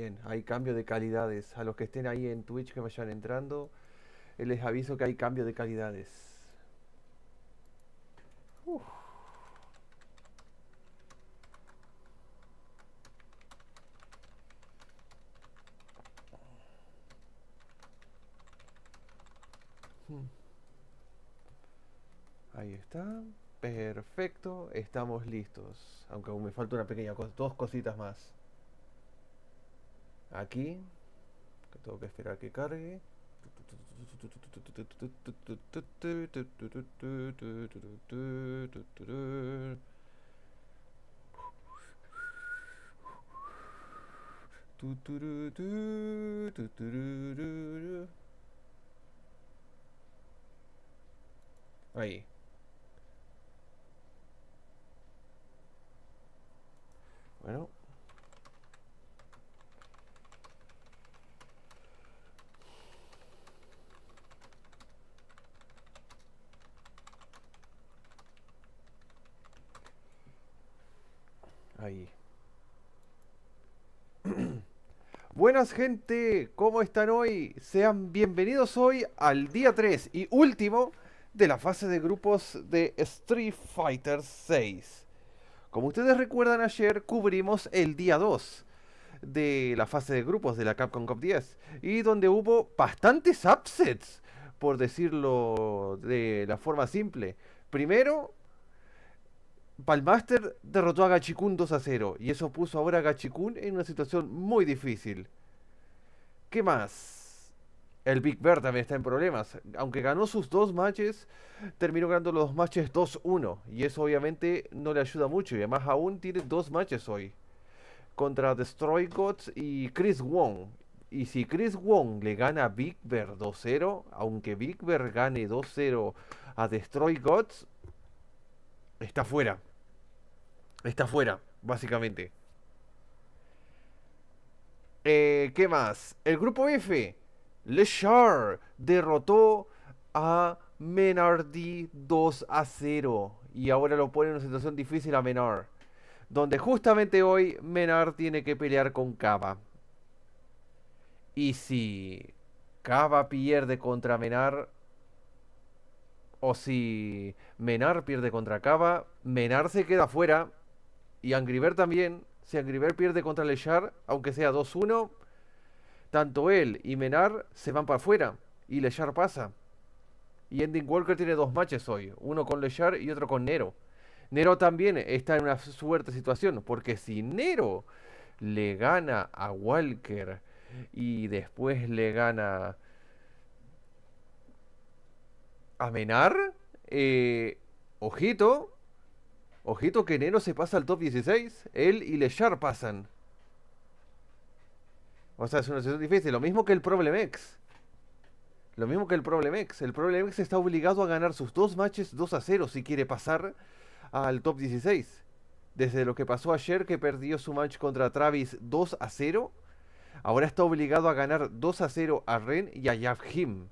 Bien, hay cambio de calidades. A los que estén ahí en Twitch que vayan entrando, les aviso que hay cambio de calidades. Uf. Ahí está. Perfecto, estamos listos. Aunque aún me falta una pequeña cosa, dos cositas más. Aquí, que tengo que esperar que cargue. Ahí. Bueno. Ahí. Buenas gente, ¿cómo están hoy? Sean bienvenidos hoy al día 3 y último de la fase de grupos de Street Fighter 6. Como ustedes recuerdan, ayer cubrimos el día 2 de la fase de grupos de la Capcom Cup X y donde hubo bastantes upsets, por decirlo de la forma simple. Primero, Palmaster derrotó a Gachikun 2-0 y eso puso ahora a Gachikun en una situación muy difícil. ¿Qué más? El Big Bear también está en problemas. Aunque ganó sus dos matches, terminó ganando los dos matches 2-1. Y eso obviamente no le ayuda mucho. Y además aún tiene dos matches hoy. Contra Destroy Gods y Chris Wong. Y si Chris Wong le gana a Big Bear 2-0, aunque Big Bear gane 2-0 a Destroy Gods, está fuera. Está fuera, básicamente. ¿Qué más? El grupo F. Lechar derrotó a Menardi 2-0. Y ahora lo pone en una situación difícil a Menard. Donde justamente hoy Menard tiene que pelear con Kaba. Y si Kaba pierde contra Menard, o si Menard pierde contra Kaba, Menard se queda fuera. Y Angry Bird también. Si Angry Bird pierde contra Lechar, aunque sea 2-1, tanto él y Menard se van para afuera. Y Lechar pasa. Y Ending Walker tiene dos matches hoy. Uno con Lechar y otro con Nero. Nero también está en una suerte situación. Porque si Nero le gana a Walker y después le gana a Menard, ojito. Ojito que Nero se pasa al top 16. Él y Lechar pasan. O sea, es una situación difícil. Lo mismo que el Problem X. Lo mismo que el Problem X. El Problem X está obligado a ganar sus dos matches 2-0 si quiere pasar al top 16. Desde lo que pasó ayer, que perdió su match contra Travis 2-0, ahora está obligado a ganar 2-0 a Ren y a Yavhim.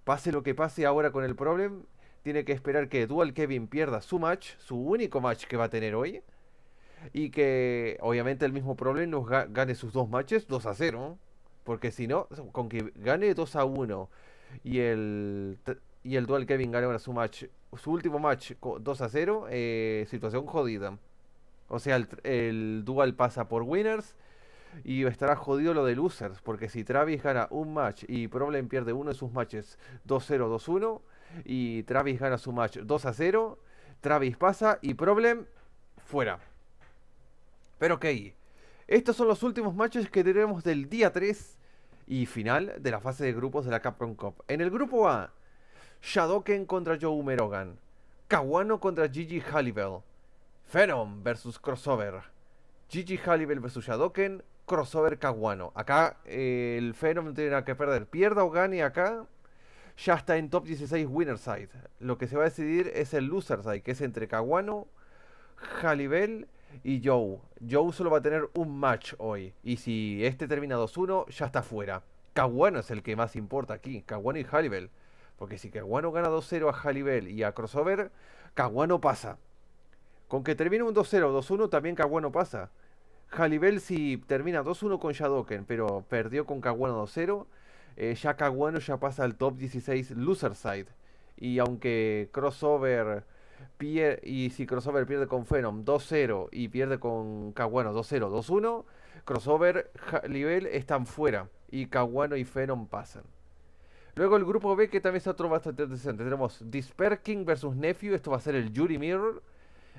Pase lo que pase ahora con el Problem, tiene que esperar que Dual Kevin pierda su match, su único match que va a tener hoy, y que obviamente el mismo Problem nos gane sus dos matches 2-0. Porque si no, con que gane 2-1 y el Dual Kevin gane ahora su match, su último match 2-0, situación jodida. O sea, el Dual pasa por winners y estará jodido lo de losers. Porque si Travis gana un match y Problem pierde uno de sus matches 2-0, 2-1, y Travis gana su match 2-0, Travis pasa y Problem fuera. Pero ok, estos son los últimos matches que tenemos del día 3 y final de la fase de grupos de la Capcom Cup. En el grupo A, Shadoken contra Joe Umerogan, Kawano contra Gigi Halliwell, Phenom versus Crossover, Gigi Halliwell versus Shadoken, Crossover Kawano. Acá el Phenom no tiene nada que perder. Pierda o gane acá, ya está en top 16 winner side. Lo que se va a decidir es el loser side, que es entre Kawano, Halliwell y Joe. Joe solo va a tener un match hoy. Y si este termina 2-1, ya está fuera. Kawano es el que más importa aquí. Kawano y Halliwell. Porque si Kawano gana 2-0 a Halliwell y a Crossover, Kawano pasa. Con que termine un 2-0 o 2-1 también Kawano pasa. Jalibel si termina 2-1 con Shadoken, pero perdió con Kawano 2-0, ya Kawano ya pasa al top 16 loser side. Y aunque Crossover y si Crossover pierde con Phenom 2-0 y pierde con Kawano 2-0, 2-1, Crossover, Jalibel están fuera y Kawano y Phenom pasan. Luego el grupo B, que también es otro bastante interesante. Tenemos Disperking versus Nephew, esto va a ser el Yuri Mirror.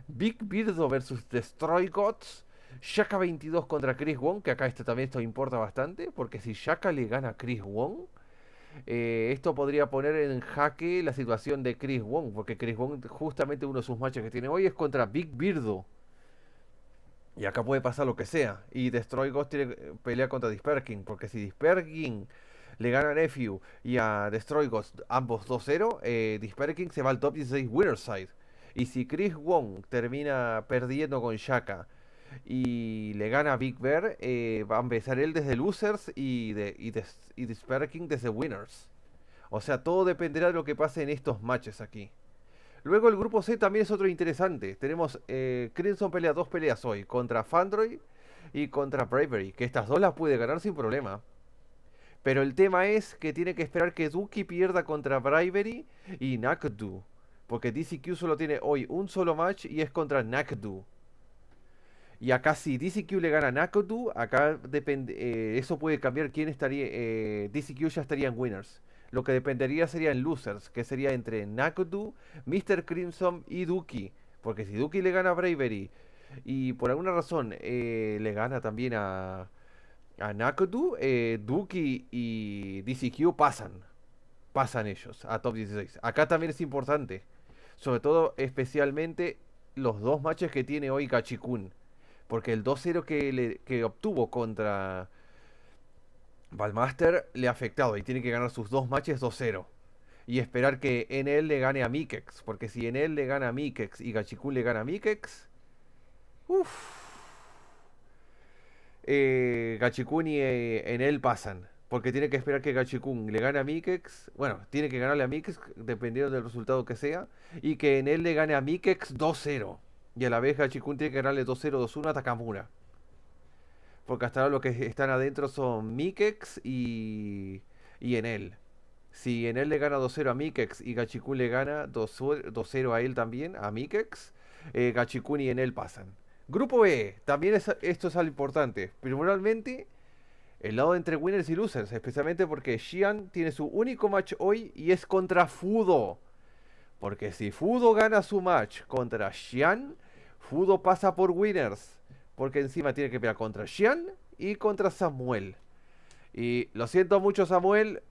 Big Birdo versus Destroy Gods. Shaka 22 contra Chris Wong, que acá esto importa bastante, porque si Shaka le gana a Chris Wong, esto podría poner en jaque la situación de Chris Wong, porque Chris Wong justamente uno de sus matches que tiene hoy es contra Big Birdo. Y acá puede pasar lo que sea. Y Destroy Ghost tiene pelea contra Disperking, porque si Disperking le gana a Nephew y a Destroy Ghost ambos 2-0, Disperking se va al top 16 winner side. Y si Chris Wong termina perdiendo con Shaka y le gana a Big Bear, va a empezar él desde losers y Disperking desde winners. O sea, todo dependerá de lo que pase en estos matches aquí. Luego el grupo C también es otro interesante. Tenemos Crimson pelea dos peleas hoy, contra Fandroid y contra Bravery, que estas dos las puede ganar sin problema. Pero el tema es que tiene que esperar que Duki pierda contra Bravery y Nakdu, porque DCQ solo tiene hoy un solo match y es contra Nakdu. Y acá si DCQ le gana a Nakdu, acá depende, eso puede cambiar quién estaría, DCQ ya estaría en winners. Lo que dependería sería en losers, que sería entre Nakdu, Mr. Crimson y Duki. Porque si Duki le gana a Bravery y por alguna razón le gana también a Nakdu, Duki y DCQ pasan. Pasan ellos a top 16. Acá también es importante. Sobre todo, especialmente, los dos matches que tiene hoy Gachikun. Porque el 2-0 que obtuvo contra Ballmaster le ha afectado y tiene que ganar sus dos matches 2-0. Y esperar que en él le gane a Mikex. Porque si en él le gana a Mikex y Gachikun le gana a Mikex, Gachikun y en él pasan. Porque tiene que esperar que Gachikun le gane a Mikex. Bueno, tiene que ganarle a Mikex dependiendo del resultado que sea. Y que en él le gane a Mikex 2-0. Y a la vez Gachikun tiene que ganarle 2-0, 2-1 a Takamura. Porque hasta ahora los que están adentro son Mikex y Enel. Si Enel le gana 2-0 a Mikex y Gachikun le gana 2-0 a él también, a Mikex, Gachikun y Enel pasan. Grupo E, también esto es algo importante. Primeramente, el lado entre winners y losers, especialmente porque Xian tiene su único match hoy y es contra Fudo. Porque si Fudo gana su match contra Xian, Fudo pasa por winners. Porque encima tiene que pelear contra Xian y contra Samuel. Y lo siento mucho, Samuel,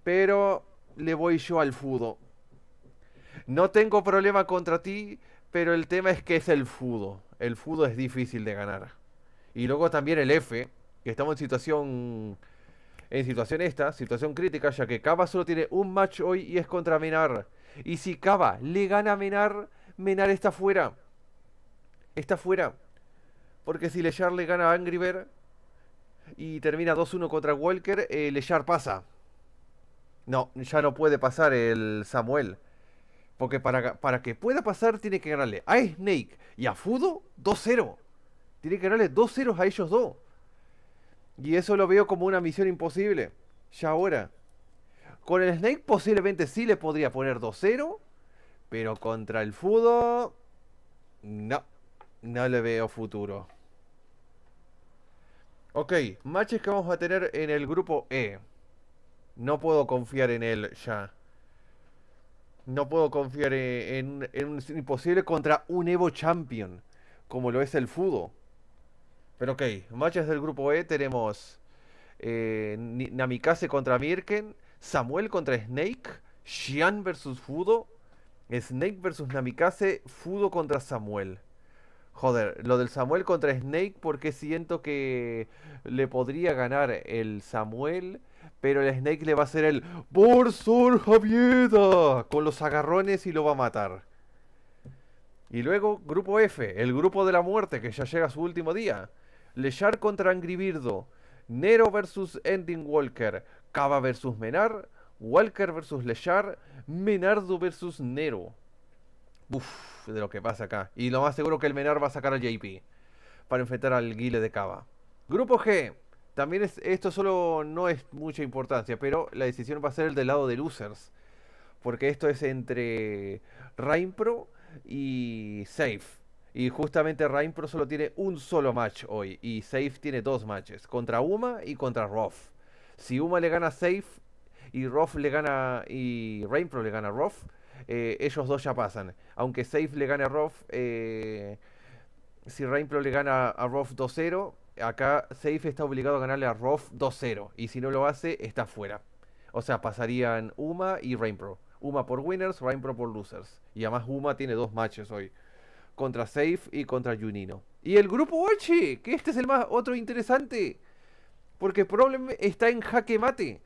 pero le voy yo al Fudo. No tengo problema contra ti, pero el tema es que es el Fudo. El Fudo es difícil de ganar. Y luego también el F, que estamos en situación crítica, ya que Kaba solo tiene un match hoy y es contra Menar. Y si Kaba le gana a Menar, Menar está fuera. Está fuera. Porque si Lechar le gana a Angry Bear y termina 2-1 contra Walker, Lechar pasa. No, ya no puede pasar el Samuel. Porque para que pueda pasar tiene que ganarle a Snake y a Fudo 2-0. Tiene que ganarle 2-0 a ellos dos. Y eso lo veo como una misión imposible. Ya ahora. Con el Snake posiblemente sí le podría poner 2-0. Pero contra el Fudo... No. No le veo futuro. Ok, matches que vamos a tener en el grupo E. No puedo confiar en él ya. No puedo confiar en un imposible contra un Evo Champion, como lo es el Fudo. Pero ok, matches del grupo E tenemos Namikaze contra Mirken, Samuel contra Snake, Xian versus Fudo, Snake versus Namikaze, Fudo contra Samuel. Joder, lo del Samuel contra Snake porque siento que le podría ganar el Samuel, pero el Snake le va a hacer el ¡Por Sor Javiera! Con los agarrones y lo va a matar. Y luego, grupo F, el grupo de la muerte que ya llega a su último día. Lechar contra Angry Birdo, Nero versus Ending Walker, Kaba versus Menar, Walker versus Lechar, Menardo versus Nero. Uff, de lo que pasa acá. Y lo más seguro que el Menar va a sacar al JP. para enfrentar al Guile de Cava. Grupo G. También esto solo no es mucha importancia, pero la decisión va a ser el del lado de losers. Porque esto es entre Rainpro y Safe. Y justamente Rainpro solo tiene un solo match hoy. Y Safe tiene dos matches. Contra Uma y contra Roth. Si Uma le gana a Safe y Roth le gana. Y Rainpro le gana a Roth, ellos dos ya pasan. Aunque Safe le gane a Roth. Si Rainpro le gana a Roth 2-0. Acá Safe está obligado a ganarle a Roth 2-0. Y si no lo hace, está fuera. O sea, pasarían Uma y Rainpro. Uma por winners, Rainpro por losers. Y además Uma tiene dos matches hoy. Contra Safe y contra Junino. Y el grupo H, que este es el más otro interesante. Porque Problem está en jaque mate.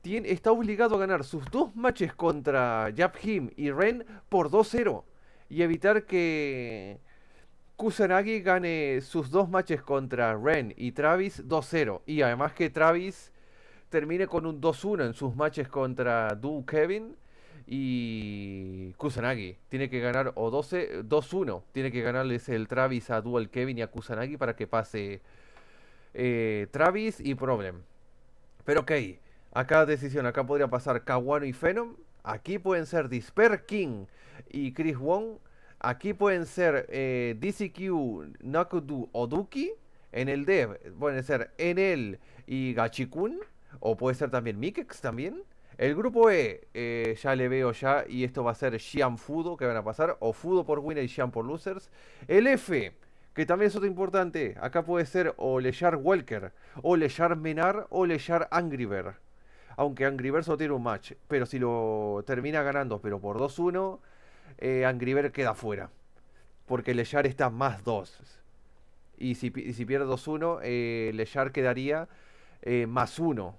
Está obligado a ganar sus dos matches contra Japhim y Ren por 2-0. Y evitar que Kusanagi gane sus dos matches contra Ren y Travis 2-0. Y además que Travis termine con un 2-1 en sus matches contra Du Kevin y Kusanagi. Tiene que ganar o 2-1. Tiene que ganarles el Travis a Dual Kevin y a Kusanagi para que pase Travis y Problem. Pero ok, acá decisión, acá podría pasar Kawano y Phenom. Aquí pueden ser Disper King y Chris Wong. Aquí pueden ser DCQ, Nakudu o Duki. En el Dev pueden ser Enel y Gachikun. O puede ser también Mikex también. El grupo E, ya le veo ya. Y esto va a ser Xian Fudo que van a pasar. O Fudo por winner y Xian por losers. El F, que también es otro importante. Acá puede ser o Leyar Walker, o Leyar Menar, o Leyar Angry Bird. Aunque Angry Bird solo tiene un match. Pero si lo termina ganando, pero por 2-1, Angry Bird queda fuera. Porque Leyar está más 2. Y si pierde 2-1, Leyar quedaría más 1.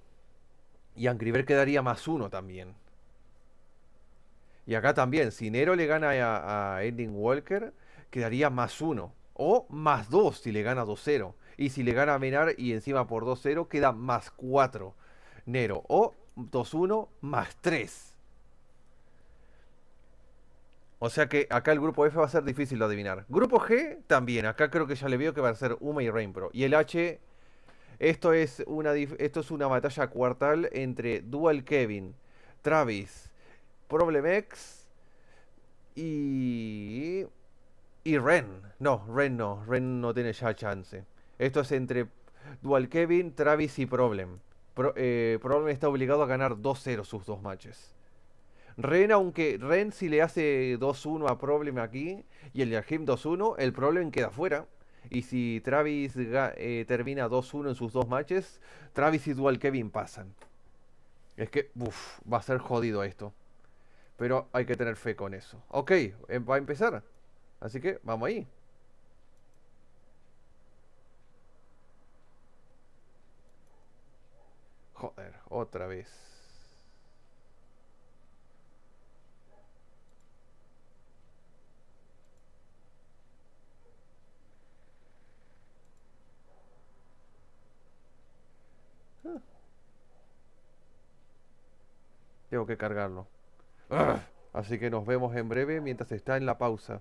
Y Angry Bird quedaría más 1 también. Y acá también, si Nero le gana a Ending Walker, quedaría más 1. O más 2 si le gana 2-0. Y si le gana a Menar y encima por 2-0, queda más 4 Nero. O 2-1 más 3. O sea que acá el grupo F va a ser difícil de adivinar. Grupo G también. Acá creo que ya le veo que va a ser Uma y Rainpro. Y el H, esto es una batalla cuartal entre Dual Kevin, Travis, Problem X y Ren. No, Ren no. Ren no tiene ya chance. Esto es entre Dual Kevin, Travis y Problem. Problem está obligado a ganar 2-0 sus dos matches. Ren, aunque Ren si le hace 2-1 a Problem aquí y el Yahim 2-1, el Problem queda fuera. Y si Travis termina 2-1 en sus dos matches, Travis y Dual Kevin pasan. Es que, va a ser jodido esto. Pero hay que tener fe con eso. Ok, va a empezar. Así que, vamos ahí. Joder, otra vez. Tengo que cargarlo. ¡Ugh! Así que nos vemos en breve mientras está en la pausa.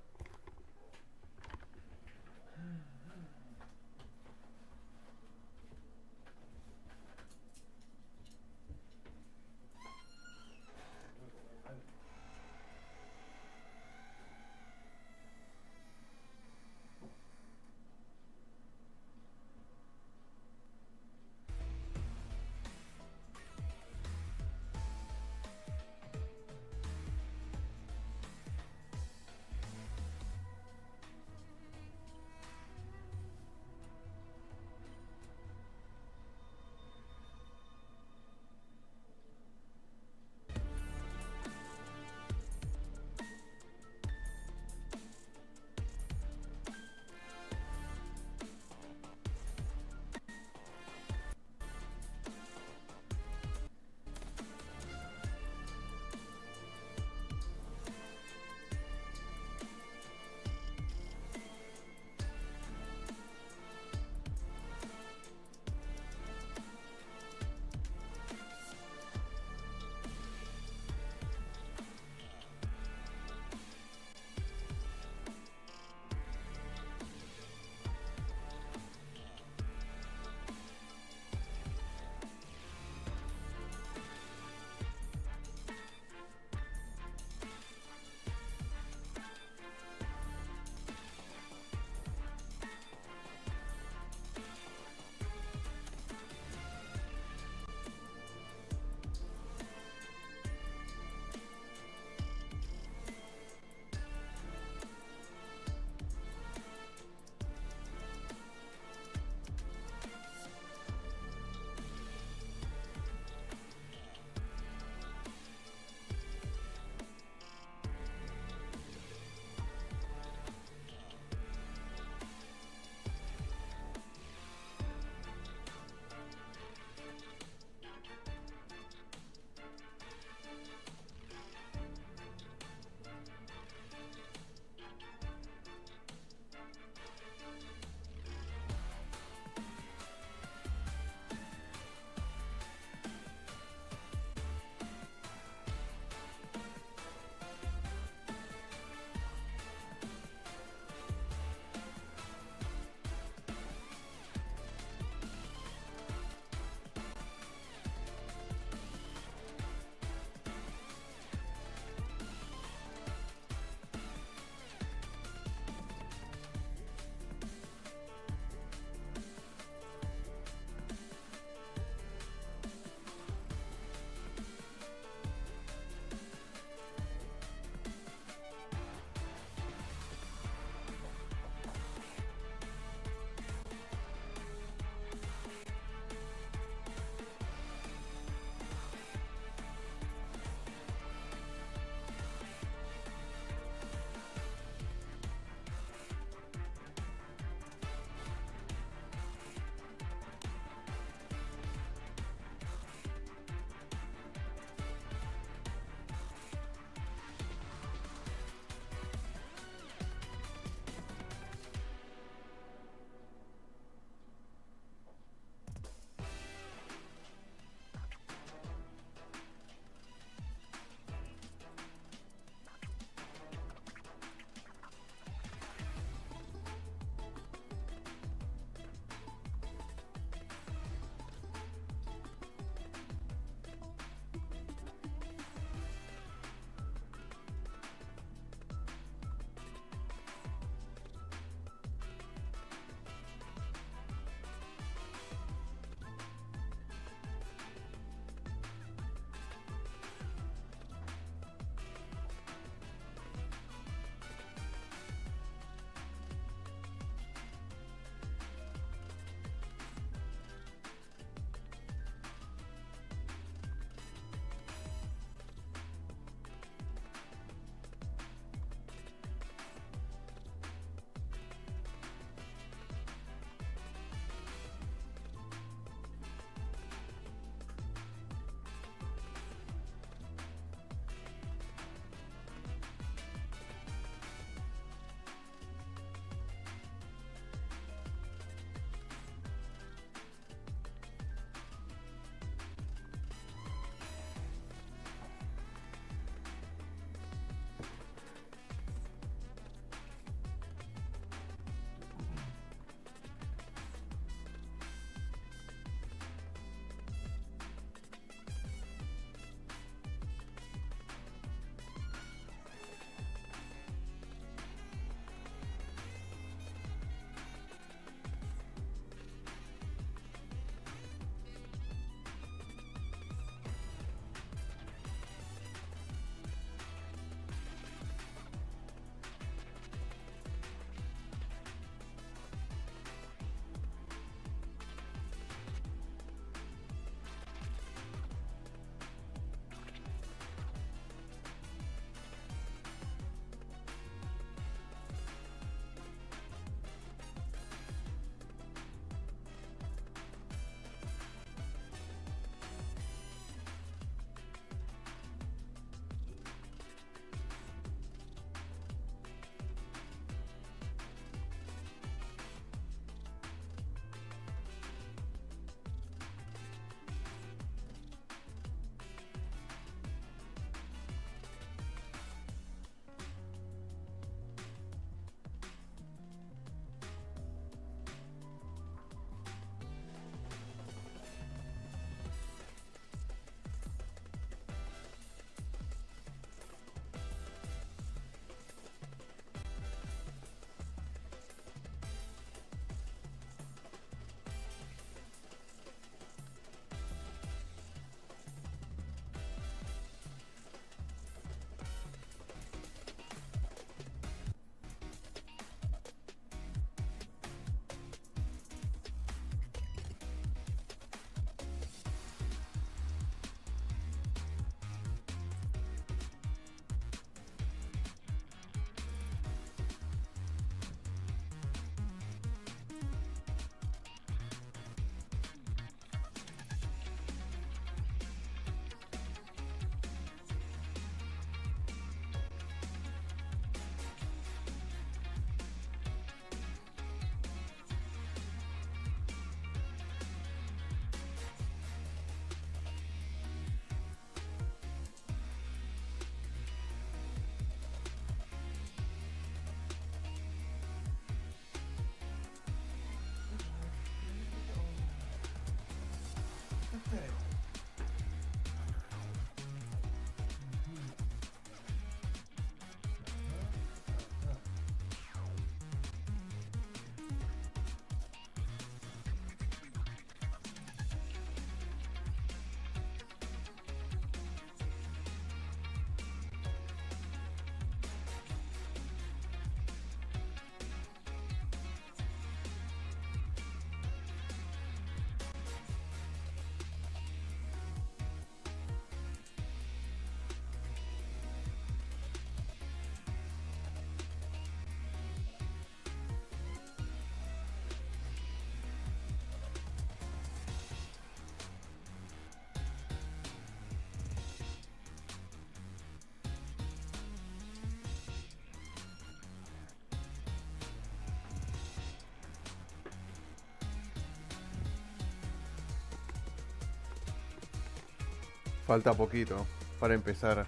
Falta poquito para empezar.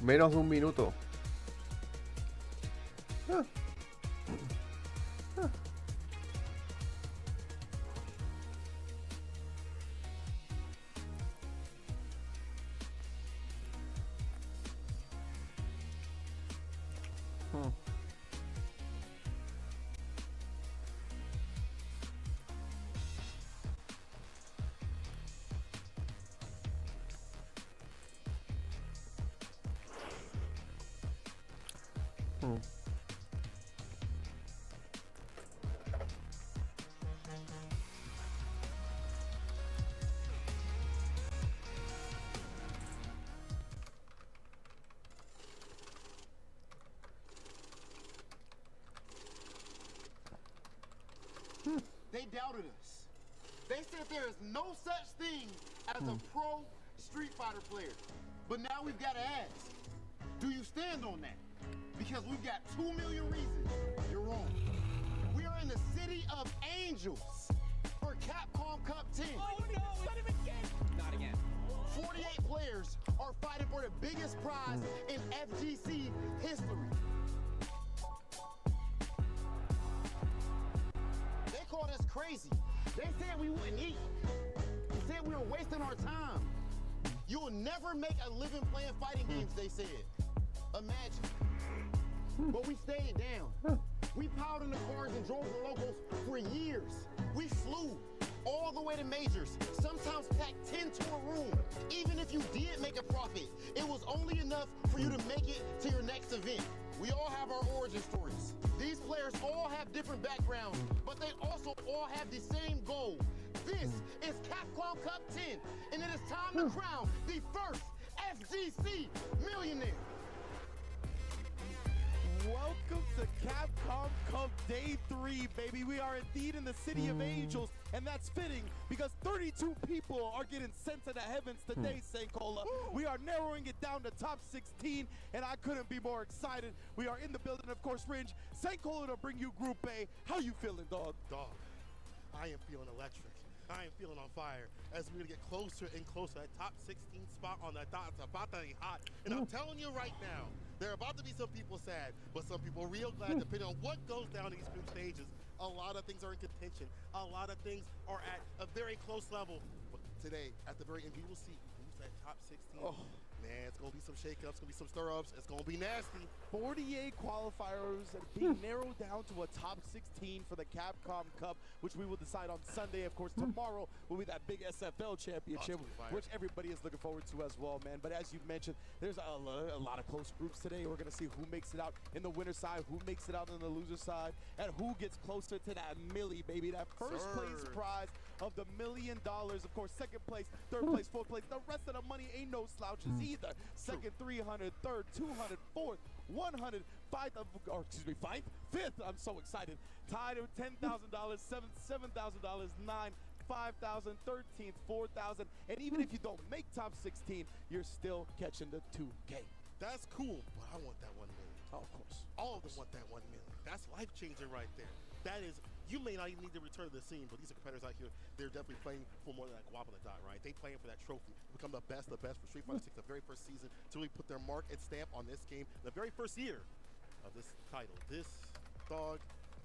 Menos de un minuto. Ah. Ah. Hmm. Hmm. They doubted us. They said there is no such thing as a pro Street Fighter player. But now we've got to ask, do you stand on that? Because we've got 2 million reasons you're wrong. We are in the city of angels for Capcom Cup 10. Oh no, not even again! Not again. 48 players are fighting for the biggest prize in FGC history. They called us crazy. They said we wouldn't eat. They said we were wasting our time. You will never make a living playing fighting games, they said. Imagine. But we stayed down. We piled in the cars and drove the locals for years. We flew all the way to majors, sometimes packed 10 to a room. Even if you did make a profit, it was only enough for you to make it to your next event. We all have our origin stories. These players all have different backgrounds, but they also all have the same goal. This is Capcom Cup 10, and it is time to crown the first FGC millionaire. Welcome to Capcom Cup Day 3, baby. We are indeed in the City of Angels, and that's fitting because 32 people are getting sent to the heavens today, Sankola. We are narrowing it down to top 16, and I couldn't be more excited. We are in the building, of course, Ringe. Sankola to bring you Group A. How you feeling, dog? Dog, I am feeling electric. I am feeling on fire as we're gonna get closer and closer. That top 16 spot on that dot, it's about to be hot. And I'm telling you right now, there are about to be some people sad, but some people real glad, depending on what goes down these group stages. A lot of things are in contention. A lot of things are at a very close level. But today, at the very end, we will see who's that top 16. Oh. Man, it's going to be some shakeups, it's going to be some stir-ups, it's going to be nasty. 48 qualifiers and being narrowed down to a top 16 for the Capcom Cup, which we will decide on Sunday. Of course, tomorrow will be that big SFL championship, which everybody is looking forward to as well, man. But as you mentioned, there's a lot of close groups today. We're going to see who makes it out in the winner side, who makes it out in the loser side, and who gets closer to that millie, baby. That first place prize of the $1 million. Of course, second place, third place, fourth place. The rest of the money ain't no slouches either. Second, 300, third, 200, fourth, 100, fifth. I'm so excited. Tied with $10,000, seventh, $7,000, ninth, 5,000, 13th, 4,000, and even if you don't make top 16, you're still catching the 2K. That's cool, but I want that 1 million. Oh, of course. All of them want that 1 million. That's life-changing right there. That is, you may not even need to return to the scene, but these are competitors out here, they're definitely playing for more than that guap on the dot, right? They playing for that trophy, become the best for Street Fighter 6, the very first season, to really put their mark and stamp on this game, the very first year of this title. This, dog,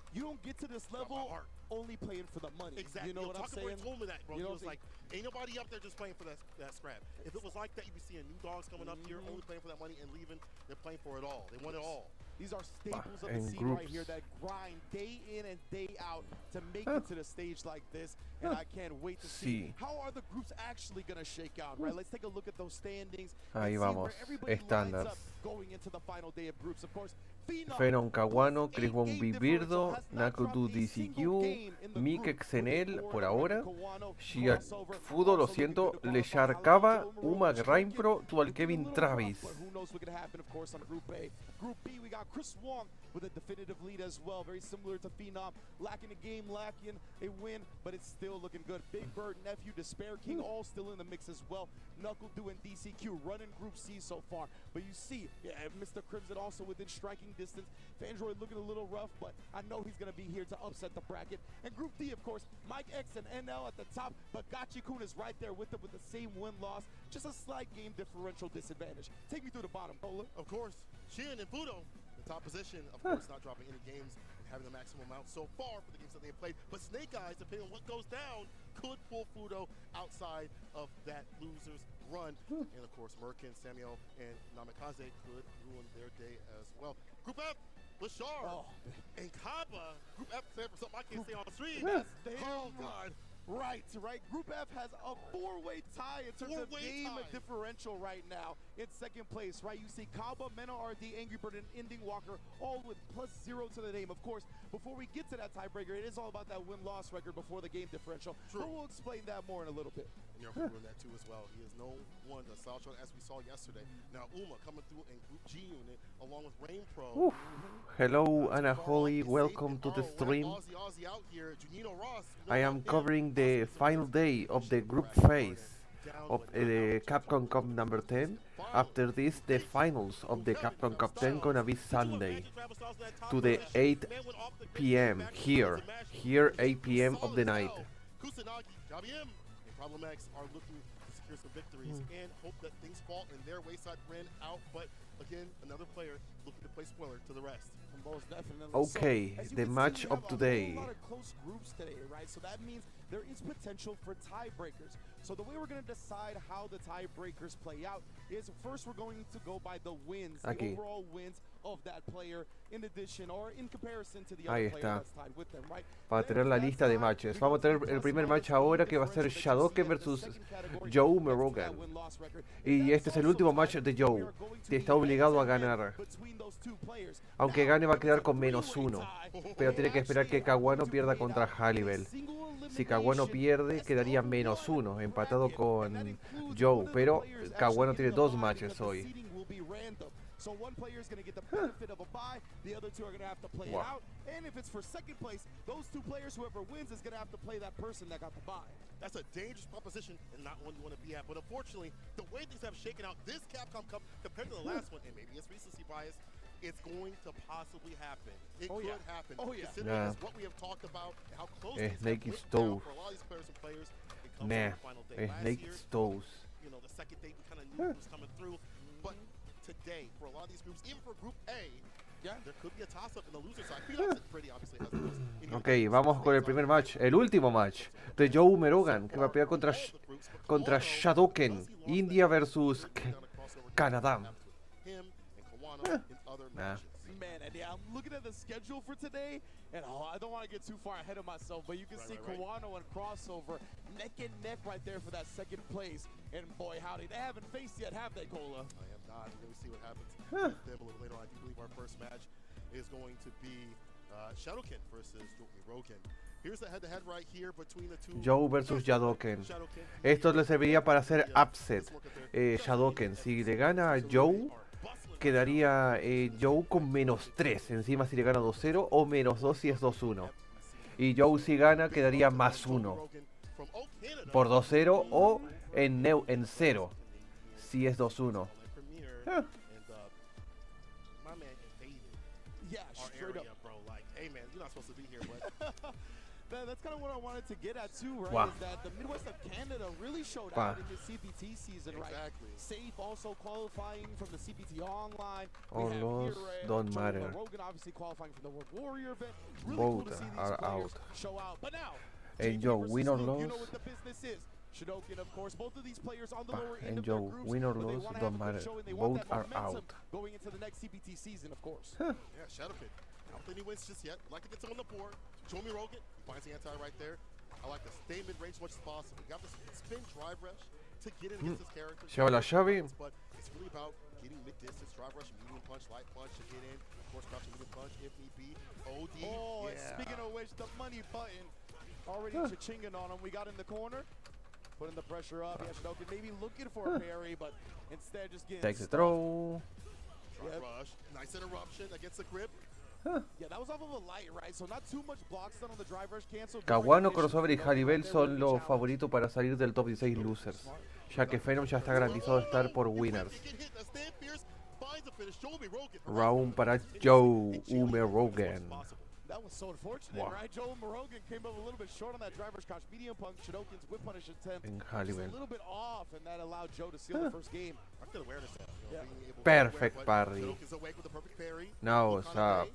you don't get to this level only playing for the money. Exactly. You know what I'm saying? He told me that, bro. You He know was like, ain't nobody up there just playing for that scrap. If it was like that, you'd be seeing new dogs coming up here, only playing for that money and leaving. They're playing for it all. They want it all. These are staples of the scene right here that grind day in and day out to make it to the stage like this. And I can't wait to see how are the groups actually going to shake out, right? Let's take a look at those standings. Ahí vamos, estándares. Going into the final day of groups, of course. Fueron Kawano, Chris Von Vivirdo, Nakutu DCQ, Mike Xenel por ahora, Shia Fudo, lo siento, Lechar Kava, Uma Raimpro, Dual Kevin Travis. But who knows what could happen, of course, on Group A. Group B, we got Chris Wong, with a definitive lead as well. Very similar to Phenom. Lacking a game, lacking a win, but it's still looking good. Big Bird, Nephew, Despair King, all still in the mix as well. Knuckle doing DCQ, running Group C so far. But you see, Mr. Crimson also within striking distance. Fandroid looking a little rough, but I know he's going to be here to upset the bracket. And Group D, of course, Mike X and NL at the top, but Gachi-kun is right there with them with the same win-loss. Just a slight game differential disadvantage. Take me through the bottom, Cola. Of course, Shin and Fudo, the top position, of course, not dropping any games and having the maximum amount so far for the games that they have played. But Snake Eyes, depending on what goes down, could pull Fudo outside of that loser's run. And of course, Merkin, Samuel, and Namikaze could ruin their day as well. Group F, Bashar and Kaba. Group F stand for something I can't say on the stream. Oh, God. Right. Group F has a four-way tie in terms of game differential right now in second place, right? You see Kaba, Mena RD, Angry Bird, and Ending Walker, all with +0 to the name. Of course, before we get to that tiebreaker, it is all about that win-loss record before the game differential. True. But we'll explain that more in a little bit. And you're doing that too as well. He is no one to slouch on, as we saw yesterday. Now Uma coming through in Group G unit along with Rain Pro. Oof. Hello, Anna Holly. Welcome to the stream. Aussie out here. Junino Ross, I am covering the final day of the group phase of the Capcom Cup number 10. After this, the finals of the Capcom Cup 10 gonna be Sunday to the 8 p.m. here 8 p.m. of the night. Kusanagi, Jabiem, and Problem X are looking to secure some victories and hope that things fall in their wayside ran out. But again, another player looking to play spoiler to the rest. Most definitely. Okay, So, the match of today. A lot of close groups today, right? So that means there is potential for tiebreakers. So the way we're going to decide how the tiebreakers play out is first we're going to go by the wins, the Aquí. overall wins of that player in addition or in comparison to the Ahí other player está. that's tied with them, right? Para Then tener la if lista de that's tied, matches. we Vamos a go tener to el the primer match classificatorias, ahora que va a ser differential that you Shadoken see at the versus second category Joe difference to Umerogan. that win-loss record. Y If este that's es el also último tied, match de we Joe, are going to que be está obligado a head-to-head ganar. between those two players. Aunque Now, gane va a if quedar it's a con -1, three-way pero tie, tiene que esperar que Kawano pierda contra Halliwell. Si Kawano pierde, quedaría -1, empatado con Joe, pero Kawano tiene 2 matches hoy. So one player is going to get the benefit of a bye, the other two are going to have to play it Wow. out, and if it's for second place, those two players, whoever wins, is going to have to play that person that got the bye. That's a dangerous proposition and not one you want to be at. But unfortunately, the way things have shaken out this Capcom Cup compared to the last one, and maybe it's recency bias, it's going to possibly happen. It could happen. Considering as what we have talked about and how close things have Snake is went down tough. for a lot of these players and players. It comes on the final day. Last Snake year, is toes. you know, the second day we kind of knew it was coming through. But today, for a lot of these groups, even for Group A, there could be a toss-up in the loser side. Pretty obviously has the most. Ok, vamos con el primer match, el último match de Joe Umerogan, que va a pelear contra Shadoken, India versus Canadá. Him and Kawano in other matches. Man, and yeah, I'm looking at the schedule for today, and I don't want to get too far ahead of myself, but you can see Kawano and Crossover neck and neck right there for that second place. And boy, howdy, they haven't faced yet, have they, Cola? I have not. We're going to see what happens with them a little later on. I do believe our first match is going to be Shadoken versus Umerogan. Here's the head-to-head right here between the two. Joe versus Shadoken. Esto le serviría para hacer upset. Shadoken, si le gana a Joe, quedaría Joe con -3. Encima si le gana 2-0 o -2 si es 2-1. Y Joe si gana quedaría +1 por 2-0 o en 0 si es 2-1. Yeah, straight up. Bro, like, hey man, you're not supposed to be here, but that's kind of what I wanted to get at too, right? Wow. Is that the Midwest of Canada really showed out in the CPT season, right? Exactly. Safe also qualifying from the CPT Online. All loss don't matter. Rogan obviously qualifying from the World Warrior event. Really Both cool to see these are players out. show out. But now, And JP Joe, versus win or Luke, loss. you know what the business is. Shadoken, of course, both of these players on the lower end And of their Joe, groups, win or but they loss wanna don't have a good matter. showing. They want Both that are momentum out. going into the next CPT season, of course. yeah, Shadoken. I don't think he wins just yet. Like to get someone on the board. Show me Rogan. He finds the anti right there. I like to stay mid-range as much as possible. Got this spin drive rush to get in against his character. Lleva la llave. But it's really about getting mid-distance, drive rush, medium punch, light punch to get in. Of course, crouching medium punch if need be. OD. Oh, and speaking of which, the money button already cha-chinging on him. We got in the corner, putting the pressure up. Yeah, Shadoken maybe looking for a parry, but instead just getting Takes the stuffed. throw. Drive rush. Nice interruption against the grip. Yeah, that was off of a light, right? So not too much blocks done on the drive rush cancel. Kawano, Crossover y Haribel son los favoritos para salir del top 16 losers, ya que Phenom ya está garantizado estar por winners. Round para Joe Umerogan. That was so unfortunate, right? Joe Umerogan came up a little bit short on that driver's crouch medium punch. Shadoken's whip punish attempt just a little bit off, and that allowed Joe to seal the first game. Perfect parry. No, stop.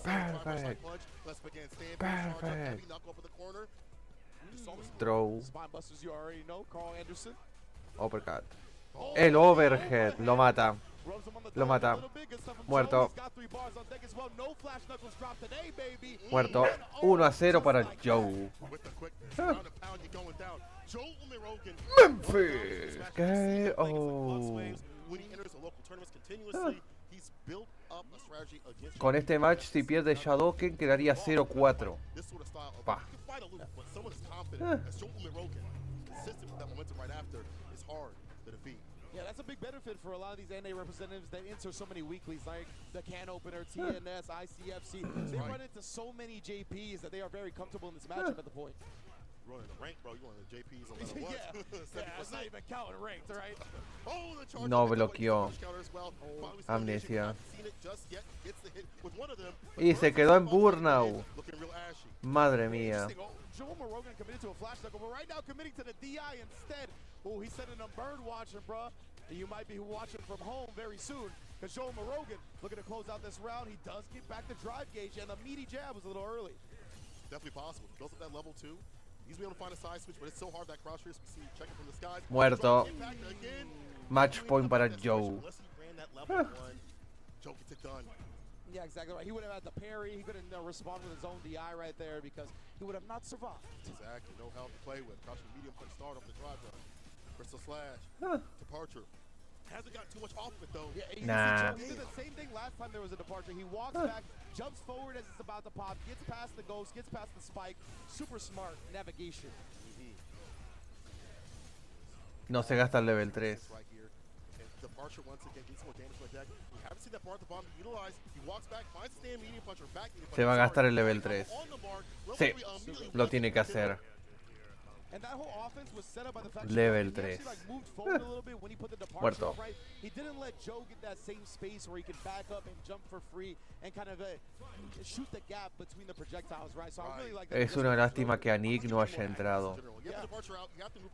Perfect. Perfect. Throw. Uppercut. El overhead. Lo mata. Lo mata. Muerto. Muerto. 1-0 para Joe. Memphis. ¿Qué? Oh. Con este match, si pierde Shadoken, quedaría 0-4. Pa. Yeah, that's a big benefit for a lot of these NA representatives that enter so many weeklies, like the Can Opener, TNS, ICFC. They run into so many JPs that they are very comfortable in this matchup at the point. Running the rank, bro. You want the JPs on level what? Yeah, it's not even counting ranked, right? No bloqueó. Amnesia. Y se quedó en burnout. Madre mía. Joe Umerogan committed to a flash knuckle, but right now committing to the DI instead. Oh, he's sending a bird watching, bro. And you might be watching from home very soon. Because Joe Umerogan looking to close out this round. He does get back the drive gauge, and the meaty jab was a little early. Definitely possible. Goes up that level 2. He's able to find a side switch, but it's so hard that cross trace. We see checking from the sky. Muerto. Match point para Joe. Joe gets it done. Yeah, exactly right. He would have had the parry. He couldn't respond with his own DI right there because he would have not survived. Exactly. No help to play with. Crouching medium punch start off the drive run. Crystal slash. Departure. Hasn't got too much off of it though. Yeah, Nah. He did the same thing last time there was a departure. He walks back, jumps forward as it's about to pop, gets past the ghost, gets past the spike. Super smart navigation. No se gasta el level 3. Right here. And departure once again gets more damage to the deck. We haven't seen that part of the bomb be utilized. He walks back, finds the stand medium punch or back medium punch. Se va a gastar el level 3. Sí, lo tiene que hacer. And that whole offense was set up by the fact Level that he 3. actually, like, moved forward a little bit when he put the departure Muerto. up, right? He didn't let Joe get that same space where he could back up and jump for free and kind of shoot the gap between the projectiles, right? So I really like that. Es una lástima que Anik no haya entrado.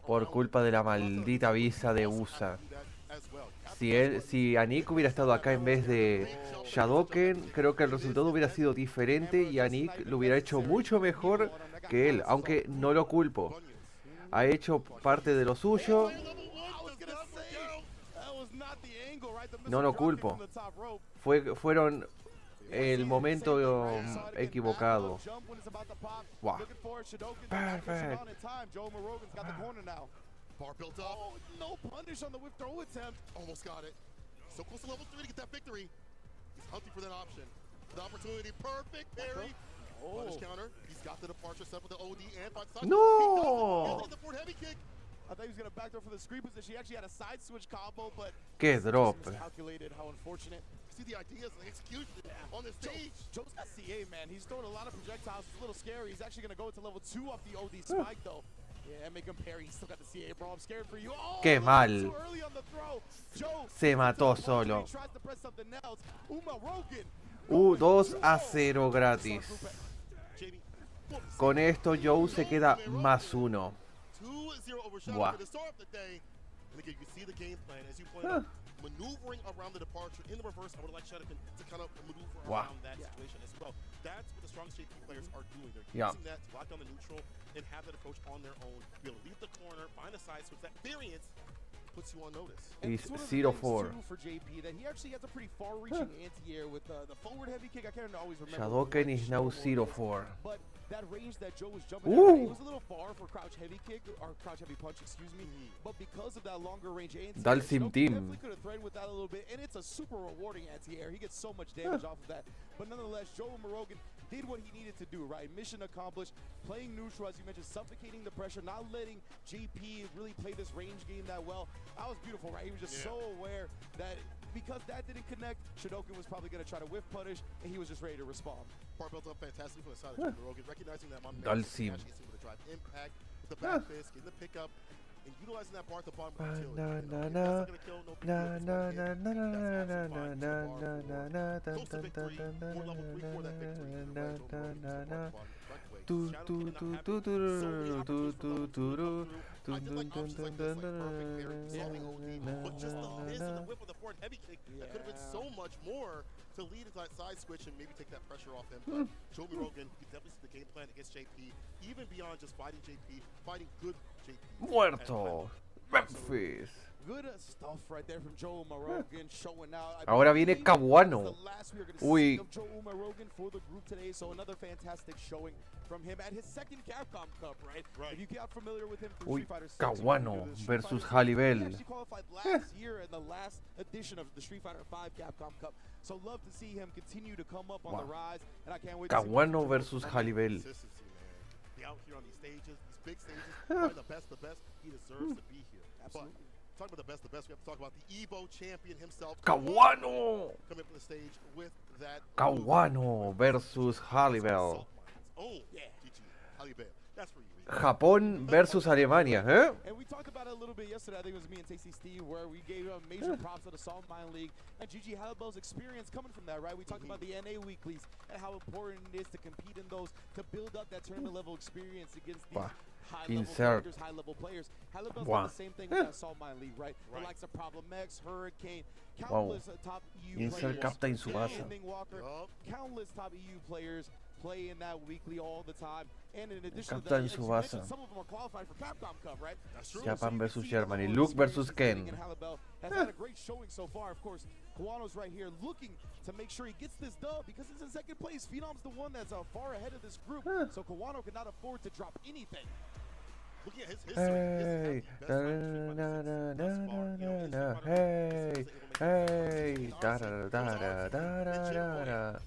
Por culpa de la maldita visa de USA. Si Anik hubiera estado acá en vez de Shadoken, creo que el resultado hubiera sido diferente y Anik lo hubiera hecho mucho mejor que él, aunque no lo culpo. Ha hecho parte de lo suyo. No lo culpo. Fueron el momento equivocado. Wow. Perfect. Bar built up. Oh, no punish on the whip throw attempt. Almost got it. So close to level 3 to get that victory. He's hunting for that option. The opportunity. Perfect parry. Punish counter. He's got the departure set with the OD and five side. No. The forward heavy kick. I thought he was going to backdoor for the screen position. He actually had a side switch combo, but Qué drop. miscalculated. How unfortunate. See the ideas and the execution on the stage. Joe's got CA, man. He's throwing a lot of projectiles. It's a little scary. He's actually going to go into level 2 off the OD spike, though. Yeah, make him parry. He's still got the CA, bro. I'm scared for you. Oh, Qué mal. too early on the throw. Joe Se mató solo. he tries to press something else. Umerogan. 2-0 gratis. Con esto Joe se queda más 1. 2-0 over Shadow Wow. for the start of the day. And again, you see the game plan as you pointed out, maneuvering around the departure in the reverse. I would like Shadow to kind of maneuver around that situation as well. That's what the strongest JP players are doing. They're using that to lock down the neutral and have that approach on their own. Be able to leave the corner, find a side switch. That variance puts you on notice. He's It's one of the things, 0-4. too, for JP that he actually has a pretty far-reaching anti-air with the forward heavy kick. I can't always remember. Shadoken is now 0-4. But that range that Joe was jumping Ooh. at, it was a little far for crouch heavy kick or crouch heavy punch, excuse me. But because of that longer range anti-air, Dalsim Shadoken team. definitely could have threatened with that a little bit, and it's a super rewarding anti-air. He gets so much damage off of that. But nonetheless, Joe Umerogan did what he needed to do, right? Mission accomplished, playing neutral, as you mentioned, suffocating the pressure, not letting JP really play this range game that well. That was beautiful, right? He was just so aware that because that didn't connect, Shodokan was probably going to try to whiff punish, and he was just ready to respond. Part built up fantastically from the side of Umerogan, recognizing that Monument Dalsim. actually is able to drive impact with the back fist, getting the pickup, and utilizing that bar at the bottom with utility. That's not going to kill, no big deal. It's one hit. That's absolutely fine. Close to victory, more level 3 for that victory. I did like options like this, like perfect parry, solving OD, but just the miss and the whip with the forward heavy kick. That could have been so much more to lead into that side switch and maybe take that pressure off him. But Joe Umerogan, you definitely see the game plan against JP, even beyond just fighting JP, fighting good JP. Muerto. Memphis. Good stuff right there from Joe Umerogan showing out. Ahora viene Kawano. Uy. Joe Umerogan for the group today, so another fantastic showing from him at his second Capcom Cup, right? If you got familiar with him through Uy, Street Fighter 6, Kawano versus he Halibel. actually qualified last year in the last edition of the Street Fighter 5 Capcom Cup. So love to see him continue to come up on the rise, and I can't wait to see Kawano versus Halibel. Consistency, man. Be out here on these stages, these big stages, probably the best, he deserves to be here. Absolutely. But talking about the best, we have to talk about the Evo champion himself. Kawano. Coming up on the stage with that. Kawano versus Halibel. Oh, yeah. GG. Halibel. That's for you. Rico. Japón versus Alemania, ¿eh? And we talked about it a little bit yesterday. I think it was me and Tasty Steve, where we gave major props to the Salt Mine League and GG Halibel's experience coming from that, right? We talked about the NA weeklies and how important it is to compete in those to build up that tournament level experience against these high-level characters, high-level players. Halibel's done the same thing with that Salt Mine League, right? The likes of Problem X, Hurricane, countless top EU Insert players. Captain Tsubasa. Walker, countless top EU players play in that weekly all the time. And in addition to Captain that, Tsubasa. some of them are qualified for Capcom Cup, right? That's true. Japan versus Germany. Luke versus Ken. And Halibel has had a great showing so far. Of course, Kawano's right here looking to make sure he gets this dub because he's in second place. Phenom's the one that's far ahead of this group. So Kawano cannot afford to drop anything. Looking at his Hey, hey, da da da da da da da.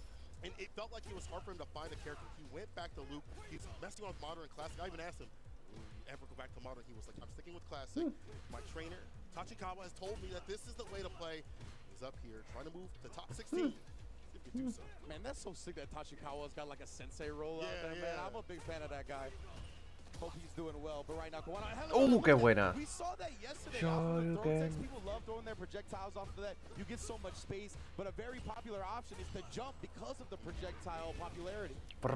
And it felt like it was hard for him to find a character. He went back to Luke. He's messing with Modern and Classic. I even asked him, will you ever go back to Modern? He was like, I'm sticking with Classic. My trainer, Tachikawa, has told me that this is the way to play. He's up here trying to move to top 16. If you do so. Man, that's so sick that Tachikawa's got like a sensei roll out there, man. I'm a big fan of that guy. Hope he's doing well, but right now, Kawano. Qué buena. We saw that yesterday. Off of the throw text. People love throwing their projectiles off of that. You get so much space, but a very popular option is to jump because of the projectile popularity. A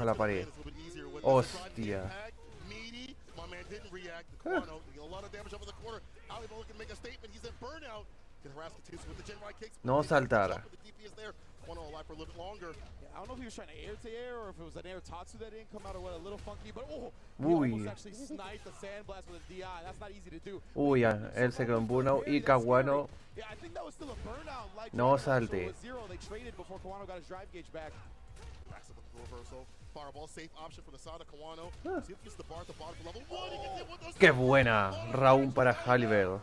la pared. Hostia. Meaty, my man didn't react. Kawano doing a lot of damage over the corner. Halibel can make a statement. He's in burnout. Can harass Katusa with the gen right kicks. No saltar. The DP is there. Kawano alive for a little bit longer. I don't know if he was trying to air or if it was an air Tatsu that didn't come out or what, a little funky, but he Uy. almost actually sniped the sandblast with a DI. That's not easy to do. Uy, él se quedó en burnout y Kawano Yeah, I think that was still a burnout. Like no salte. Zero. They traded before Kawano got his drive gauge back. Backs up the reversal. Fireball, safe option from the side of Kawano. See if he gets the bar at the bottom for level 1. He gets hit with those. Qué buena round para Halibel.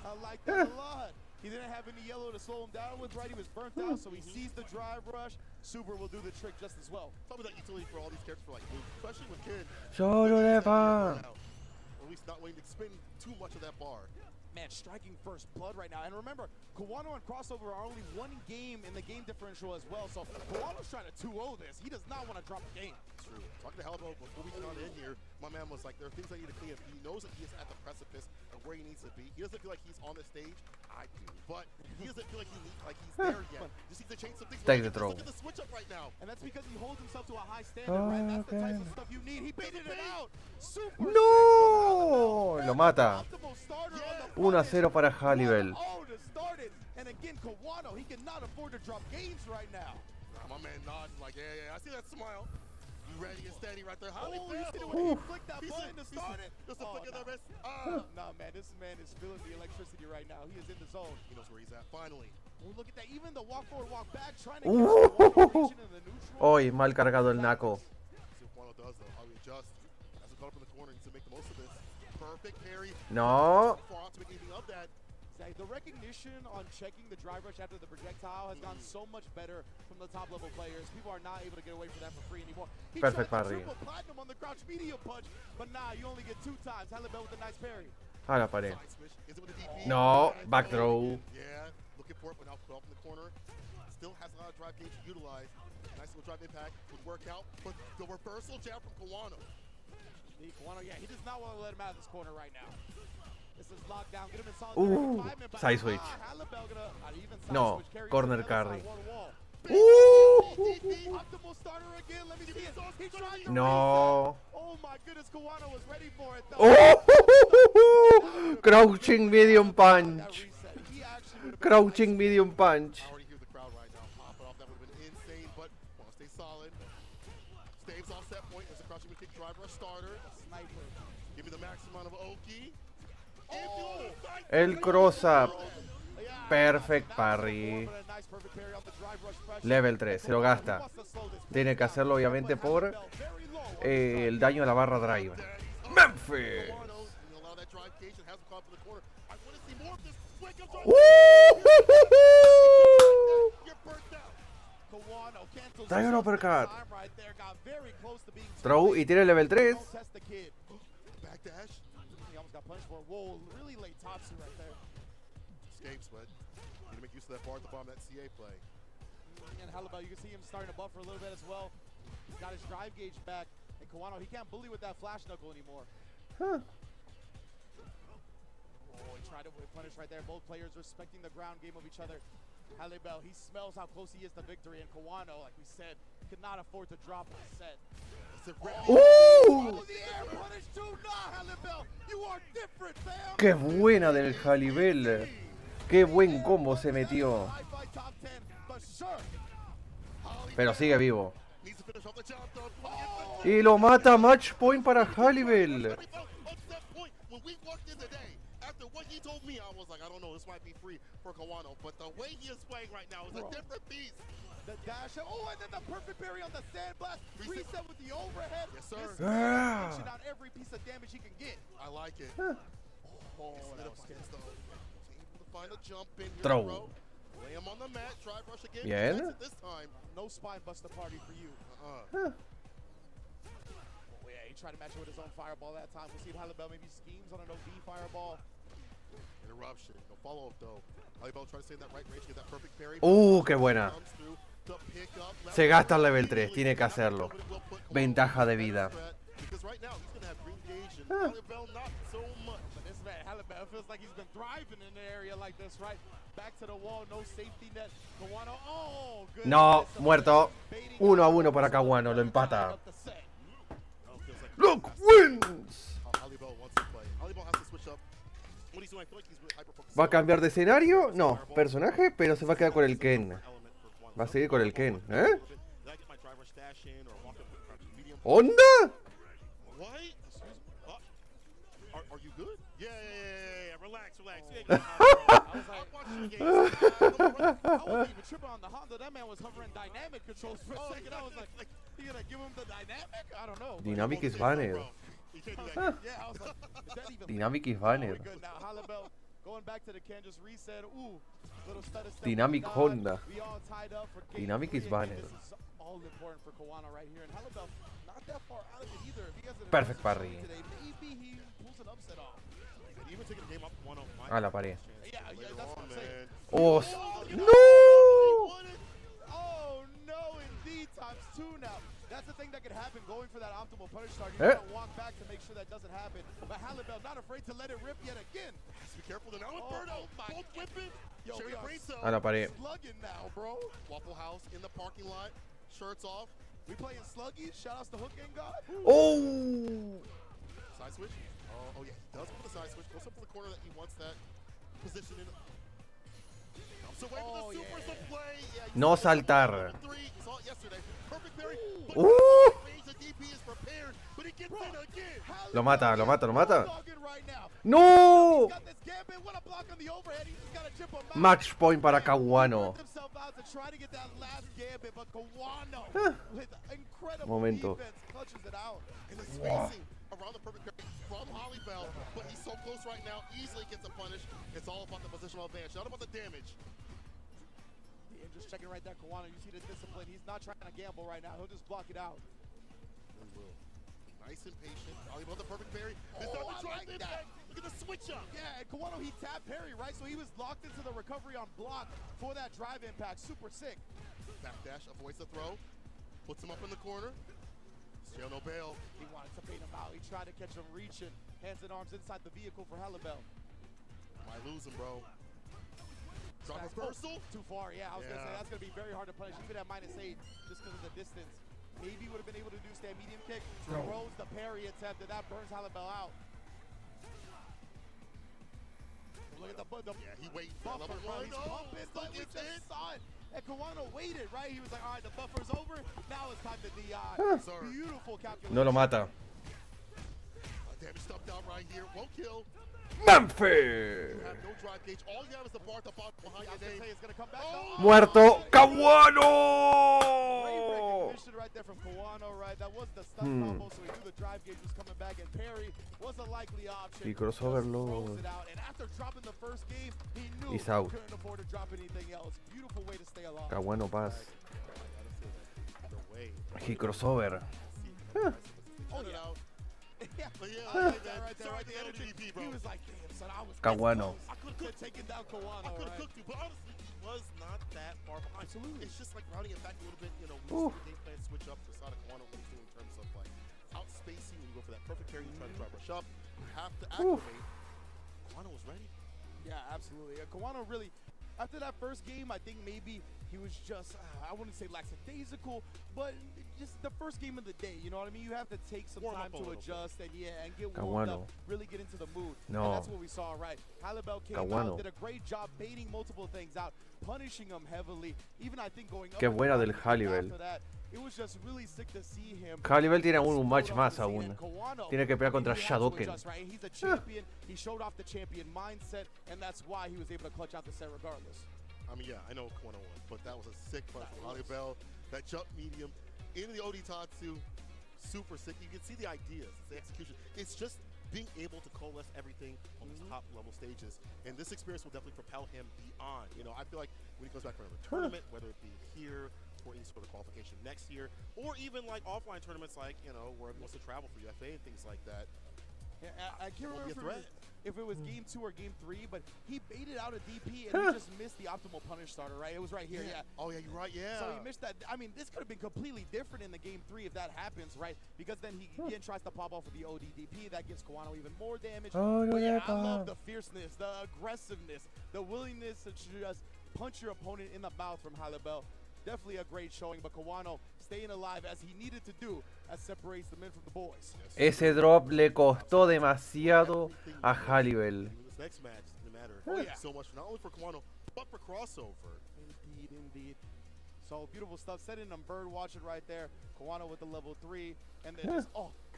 I like that a lot. He didn't have any yellow to slow him down with, right? He was burnt out, so he sees the drive rush. Super will do the trick just as well. Probably that utility for all these characters for like Luke, especially with Kid. Solo le va. Or at least not waiting to spin too much of that bar. Man, striking first blood right now. And remember, Kawano and Crossover are only one game in the game differential as well. So Kawano's trying to 2-0 this. He does not want to drop the game. True. Talking to Halibel before we got in here, my man was like, there are things I need to clean up. He knows that he is at the precipice of where he needs to be. He doesn't feel like he's on the stage. I do. But he doesn't feel like he's there yet. Just needs to change some things. Take the throw. Look at the switch up right now. And that's because he holds himself to a high standard, right? That's the type of stuff you need. He baited it out. Super No, lo mata. optimal starter on the 1-0 para Halibel. Oh, to start it. And again, Kawano, he cannot afford to drop games right now. My man nods like, yeah, I see that smile. You ready and steady right there. Oh, Halibel. you see the way he flicked that button to start it? Just a flick of the wrist. Nah, man, this man is feeling the electricity right now. He is in the zone. He knows where he's at, finally. Oh, look at that. Even the walk forward, walk back, trying to get Kawano in the neutral. Hoy mal cargado el naco. See what Kawano does, though. How he adjusts. As he got up in the corner, he needs to make the most of this. Perfect parry. No. Far out to make anything of that. The recognition on checking the drive rush after the projectile has gone so much better from the top level players. People are not able to get away from that for free anymore. He Perfect tried to parry. triple platinum on the crouch medium punch, but nah, you only get 2 times. Halibel with a nice parry. A la pared. Side switch. Is it with the DP? No, back throw. Yeah. Looking for it, but now put off in the corner. Still has a lot of drive gauge to utilize. Nice little drive impact would work out, but the reversal jab from Kawano. Kawano, yeah, he does not want to let him out of this corner right now. This is locked down. Get him in solid confinement, but Side switch. Halibel gonna even side No, switch, carry corner to the other carry. side, wall-to-wall. Optimal starter again. Let me see it. He tried to No. reset. Oh my goodness, Kawano was ready for it though. Oh! Crouching medium punch. He actually would've been Crouching medium punch. I already hear the crowd right now. Pop it off. That would have been insane, but want to stay solid. Staves off set point. There's a crouching mid kick driver, a starter. sniper. Give me the max amount of Oki. El cross up. Perfect parry. Level 3, se lo gasta. Tiene que hacerlo obviamente por el daño a la barra drive. Memphis. Trae un uppercut. Throw y tiene level 3. Escapes, but need to make use of that bar at the bottom of that CA play. And Halibel, you can see him starting to buffer a little bit as well. He's got his drive gauge back. And Kawano, he can't bully with that flash knuckle anymore. Huh. Oh, he tried to punish right there. Both players respecting the ground game of each other. Halibel, he smells how close he is to victory. And Kawano, like we said, could not afford to drop a set. ¡Uh! The air punish too. Nah, Halibel, you are different, fam. ¡Qué buena del Halibel! ¡Qué buen combo se metió! Pero sigue vivo. Y lo mata. Match point para Halibel. After what he told me, I was like, I don't know, this might be free for Kawano, but the way he is playing right now is a different beast. The dash, oh, and then the perfect parry on the sandblast. Reset with the overhead. Yes, sir. This man is out every piece of damage he can get. I like it. Oh, that was scary. Able to find a jump in here, Throw. bro. Lay him on the mat, drive rush again. Bien. This time. No spine buster party for you. Huh. Oh, yeah, he tried to match it with his own fireball that time. We'll see if Halibel maybe schemes on an OD fireball. Interruption. No follow-up, though. Halibel trying to stay in that right range, get that perfect parry. ¡Qué buena! Se gasta el level 3, tiene que hacerlo. Ventaja de vida. Because right now he's gonna have green gauge and Halibel not so much. But this man, Halibel, feels like he's been thriving in an area like this, right? Back to the wall, no safety net. Kawano, oh, good. No, muerto. 1-1 para Kawano, lo empata. Look, wins. Halibel wants to play. Halibel has to switch up. What he's doing, I feel like he's really hyper-focused. ¿Va a cambiar de escenario? No, personaje, pero se va a quedar con el Ken. Va a seguir con el Ken, ¿eh? ¿Onda? What? Are you good? Yeah. Relax. I wasn't even tripping on the Honda. That man was hovering dynamic controls for a second. I was like, you gonna give him the dynamic? I don't know. Dynamic is banned. Yeah, I was like, is that even Dynamic is Oh, banned. we're good now. Halibel going back to the can, just reset. Ooh, little stutter step. Dynamic nod. Honda. We all tied up for game Dynamic is 3 banned. again. This is all important for Kawano right here. And Halibel, not that far out of it either. If he has an Perfect advantage parry. today, maybe he pulls an upset off. Even taking the game up 1-0. A la pared. Yeah, that's what I'm saying. ¡Oh! ¡No! Oh no, indeed, times 2 now. That's the thing that could happen going for that optimal punish start. You Eh? gotta walk back to make sure that doesn't happen. But Halibel not afraid to let it rip yet again. Be careful now with Birdo. Both whipping. Yo, we are A la pared. slugging now, bro. Waffle House in the parking lot. Shirts off. We playing sluggies. Shout outs to Hook and God. ¡Oh! Side switch. Oh yeah, he does go for the side switch. Goes up to the corner that he wants that position in. Comes away with the super play. Yeah, No saltar. three. You saw it yesterday. Perfect parry. The DP is prepared, but he gets in again. Lo mata. Dogging right now. ¡No! Got this gambit. What a block on the overhead. He just gotta chip him out. Match point para Kawano. Himself out to try to get that last gambit, but Kawano with incredible Momento. defense clutches it out. And the spacing around the perfect parry from Halibel, but he's so close right now. Easily gets a punish. It's all about the positional advantage, not about the damage. And just checking right there, Kawano. You see the discipline. He's not trying to gamble right now. He'll just block it out. He will. Nice and patient. All about the perfect parry. This time the drive impact. Look at the switch up. Yeah, and Kawano, he tapped parry, right? So he was locked into the recovery on block for that drive impact. Super sick. Backdash, avoids the throw. Puts him up in the corner. Still no bail. He wanted to bait him out. He tried to catch him reaching. Hands and arms inside the vehicle for Halibel. Might lose him, bro. Drop reversal. Too far, yeah. I was going to say, that's going to be very hard to punish, even at -8, just because of the distance. Maybe would have been able to do stand medium kick. Throws the parry attempt, and that burns Halibel out. Look at the yeah, he waits for buffer, level bro. 1. He's pumping, but we just saw it. And Kawano waited, right? He was like, all right, the buffer's over. Now it's time to DI. Beautiful calculation. No lo mata. Damage stuff down right here. Won't kill. ¡Manfe! You have no drive gauge. All you have is the bar to pop behind your name. It's gonna come back. Muerto Kawano. Great recognition right there from Kawano, right? That was the stun combo, so he knew the drive gauge was coming back, and parry was a likely option. Y crossover Just lo- throws it out, and after dropping the first game, he knew He's he out. couldn't afford to drop anything else. Beautiful way to stay alive. Kawano Paz. The way. Y crossover. Oh, yeah. Yeah, But yeah, I like okay, that man. right there, Sorry right to there. the LDP, bro. He was like, damn, son, I was Kawano. I could have taken down I Kawano, could have right? cooked you, but honestly, he was not that far behind. Absolutely. It's just like routing it back a little bit, you know, Ooh. we see the game plan switch up to Sada Kawano what he's doing in terms of like outspacing. When you go for that perfect parry, you try to drive rush up. You have to activate. Kawano was ready. Yeah, absolutely. Kawano really, after that first game, I think maybe he was just, I wouldn't say lackadaisical, but just the first game of the day, you know what I mean? You have to take some Warm time up a to little adjust and get warmed Kawano. up, really get into the mood. No. And that's what we saw, right? Halibel came Kawano. out, did a great job baiting multiple things out, punishing him heavily, even I think going up. Qué buena del after Halibel. that. It was just really sick to see him. Halibel tiene un match explode más off the scene, aún. and Kawano, Tiene que pelear contra he had to Shadoken. adjust, right? He's a champion. He showed off the champion mindset, and that's why he was able to clutch out the set regardless. I mean, yeah, I know Kawano won, but that was a sick punch from Halibel. That jump medium into the OD Tatsu, super sick. You can see the ideas, it's the execution. It's just being able to coalesce everything on those top level stages. And this experience will definitely propel him beyond. You know, I feel like when he goes back for another tournament, whether it be here or in sort of qualification next year, or even like offline tournaments like, you know, where he wants to travel for UFA and things like that. Yeah, I can't Will be a remember threat. if it was game 2 or game 3, but he baited out a DP and he just missed the optimal punish starter, right? It was right here, yeah. Oh, yeah, you're right, yeah. So he missed that. I mean, this could have been completely different in the game 3 if that happens, right? Because then he again tries to pop off with the ODDP. That gives Kawano even more damage. Oh, But yeah, I yeah. love the fierceness, the aggressiveness, the willingness to just punch your opponent in the mouth from Halibel. Definitely a great showing, but Kawano staying alive as he needed to do, as separates the men from the boys. Ese drop le costó demasiado a Halibel. This next match is going to matter yeah. so much, not only for Kawano, but for crossover. Indeed, indeed. So beautiful stuff. Setting them bird watching right there. Kawano with the level 3, and then just,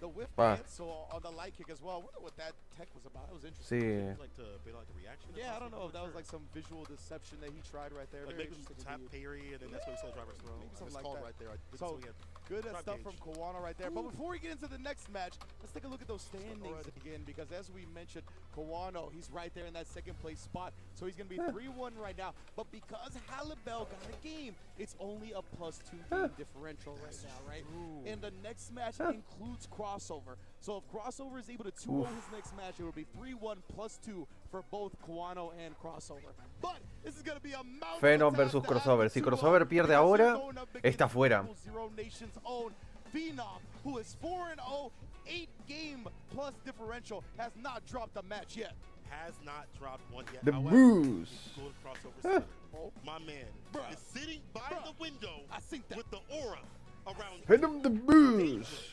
the whiff Wow. dance. So on the light kick as well. I wonder what that tech was about. That was interesting. Sí. Like to be like a reaction. Yeah, I don't know if that was like some visual deception that he tried right there. Like Very maybe interesting tap indeed. parry, and then that's what we saw driver's throw. Maybe It's something like called that. right there. So, we had good drive stuff gauge. from Kawano right there. But before we get into the next match, let's take a look at those standings again, because as we mentioned, Kawano, he's right there in that second place spot. So he's going to be 3-1 right now. But because Halibel got a game, it's only a +2 game differential right now, right? And the next match includes crossover. So if crossover is able to 2-0 his next match, it will be 3-1 +2 for both Kawano and crossover. But this is going to be a mountain Phenom task versus to have crossover. the Si 2-0, crossover pierde because ahora, you're going up against está fuera. Zero Nation's own Phenom, who is 4-0, 8-game plus differential, has not dropped a match yet. Has not dropped one yet. The However, Bruce. if you go to crossover center, my man Bruh. is sitting by the window I think that. with the aura around. Venom the Bruce.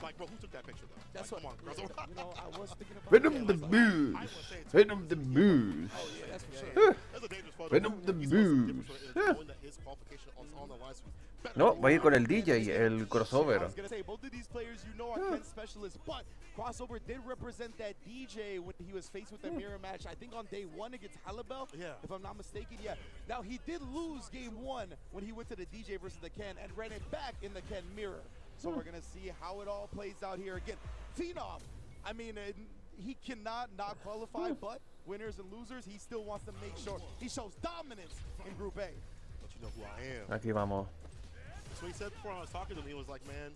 Like, bro, who took that picture though? That's like, what, come on, crossover. you know, I was thinking about Venom the that. Bruce. I would say it's Venom the Bruce. Oh, yeah, that's for Yeah, sure. That's a dangerous photo. Venom the He's supposed to be Bruce. different, knowing that his qualification on the line, so he's better No, than va a ir you. con el DJ, el I crossover. was gonna say both of these players, you know, are Ken specialists, but crossover did represent that DJ when he was faced with the mirror match. I think on day 1 against Halibel, Yeah. if I'm not mistaken. Yeah. Now he did lose game 1 when he went to the DJ versus the Ken and ran it back in the Ken mirror. So we're gonna see how it all plays out here again. Phenom, I mean, he cannot not qualify, but winners and losers, he still wants to make sure he shows dominance in Group A. But you know who I am. Aquí vamos. So he said before I was talking to me, he was like, man,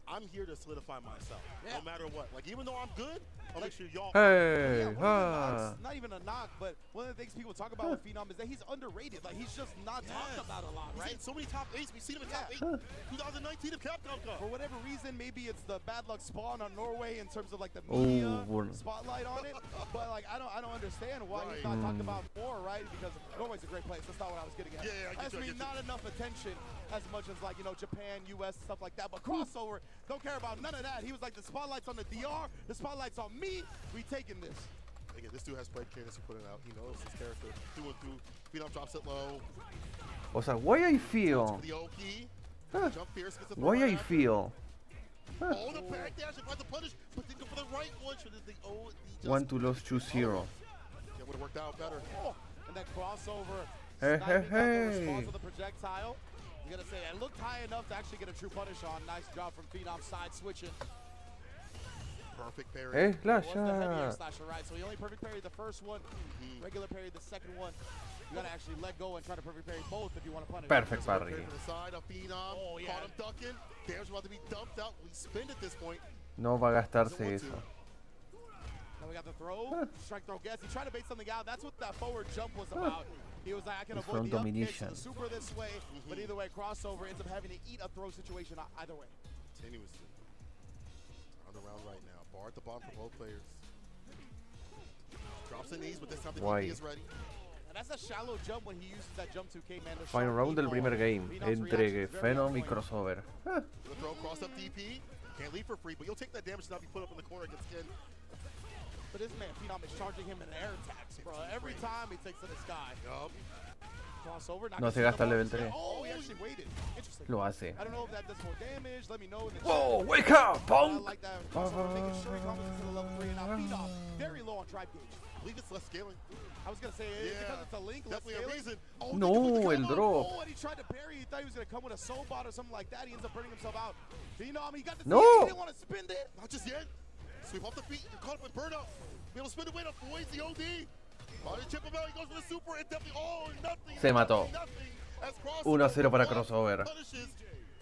I'm here to solidify myself, Yeah. no matter what. Like, even though I'm good, I'll make sure y'all. Hey, Yeah, one of the knocks, not even a knock, but one of the things people talk about with Phenom is that he's underrated. Like, he's just not talked about a lot, He's right? in so many top 8s. We've seen him in top 8. 2019 of Capcom Cup. For whatever reason, maybe it's the bad luck spawn on Norway in terms of like the media bueno. spotlight on it. But like, I don't understand why he's not talked about more, right? Because Norway's a great place. That's not what I was getting at. Yeah, I get you, I That's get you. not enough attention as much as like, you know, Japan, US, stuff like that. But crossover, don't care about none of that. He was like, the spotlight's on the DR, the spotlight's on me. We taking this. Again, this dude has played Cadence, he put it out. He knows his character through and through. Phenom drops it low. O sea, why I feel, The Oki. Huh. Jump fierce, gets the why throw I out. feel, Oh, the back dash, and finds the punish, but they go for the right one. Should the O just 1 to lose 2-0. Yeah, would have worked out better. Oh, and that crossover. Hey, sniping out the hey, response hey. with the projectile. I'm gonna say it looked high enough to actually get a true punish on. Nice job from Phenom side switching. Perfect parry. Eh, la It was the heavier ya. slasher, right? So he only perfect parried the first one, regular parried the second one. You gotta actually let go and try to perfect parry both if you want to punish. Perfect Parry parry. from the side of Phenom. Oh, yeah. Caught him ducking. Damage about to be dumped out. We spin at this point. No va a gastarse eso. Now we got the throw, strike throw guess. He tried to bait something out. That's what that forward jump was about. He was like, I can It's avoid from the up kicks, Dominican. the super this way, but either way, crossover ends up having to eat a throw situation either way. Continuously. On the round right now. Bar at the bottom for both players. Drops the knees, but this time the Guay. DP is ready. And that's a shallow jump when he uses that jump 2K, man. to Final show round del Phenom. primer game Phenom's entre reaction is very Phenom on y point. Crossover. The throw cross up DP. Can't leave for free, but you'll take that damage to not be put up in the corner against Ken. But this man, Phenom, is charging him in air attacks, bro. Every time he takes to the sky. Yup. Crossover. not No gonna se see gasta the el ball. level 3. Oh, he actually waited. Interesting. Lo hace. I don't know if that does more damage. Let me know in the Whoa, chat. wake up, I punk! like that. Crossover making sure he comes to the level 3 and now Phenom very low on drive gauge. I believe it's less scaling. I was gonna say because it's a link, less Definitely a scaling. reason. Oh, No, they go with el the combo. drop. Oh, and he tried to parry. He thought he was gonna come with a soul bot or something like that. He ends up burning himself out. Phenom, he got the No. CA. He didn't want to spin it. Not just yet. Sweep off the feet. You're caught up with burnout. Be able to spin the weight up. Avoids the OD. Body chip him out. He goes for the super. And definitely. Oh, nothing. Se mató. Nothing. As Crossover 1-0 para Crossover. punishes.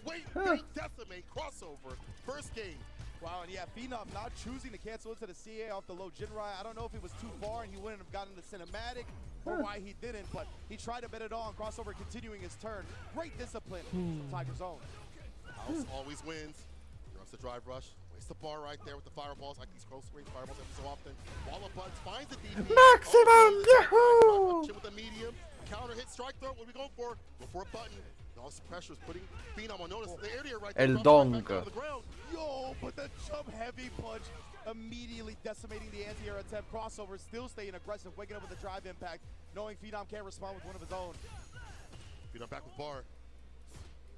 Wait, wait, decimate. Crossover. First game. Wow, and yeah, Phenom not choosing to cancel into the CA off the low Jinrai. I don't know if he was too far and he wouldn't have gotten the cinematic or why he didn't, but he tried to bet it on. Crossover continuing his turn. Great discipline from Tiger's own. House always wins. Drops the drive rush. Waste the bar right there with the fireballs. Like these close range fireballs every so often. Wall of buttons finds the DP. Maximum, yahoo! With the medium. Counter hit, strike throw. What are we going for? Go for a button. All this pressure is putting Phenom on notice. The area right there. El drops right donk. back onto the ground. Yo, but the jump heavy punch immediately decimating the anti-air attempt. Crossover still staying aggressive, waking up with a drive impact, knowing Phenom can't respond with one of his own. Phenom back with bar.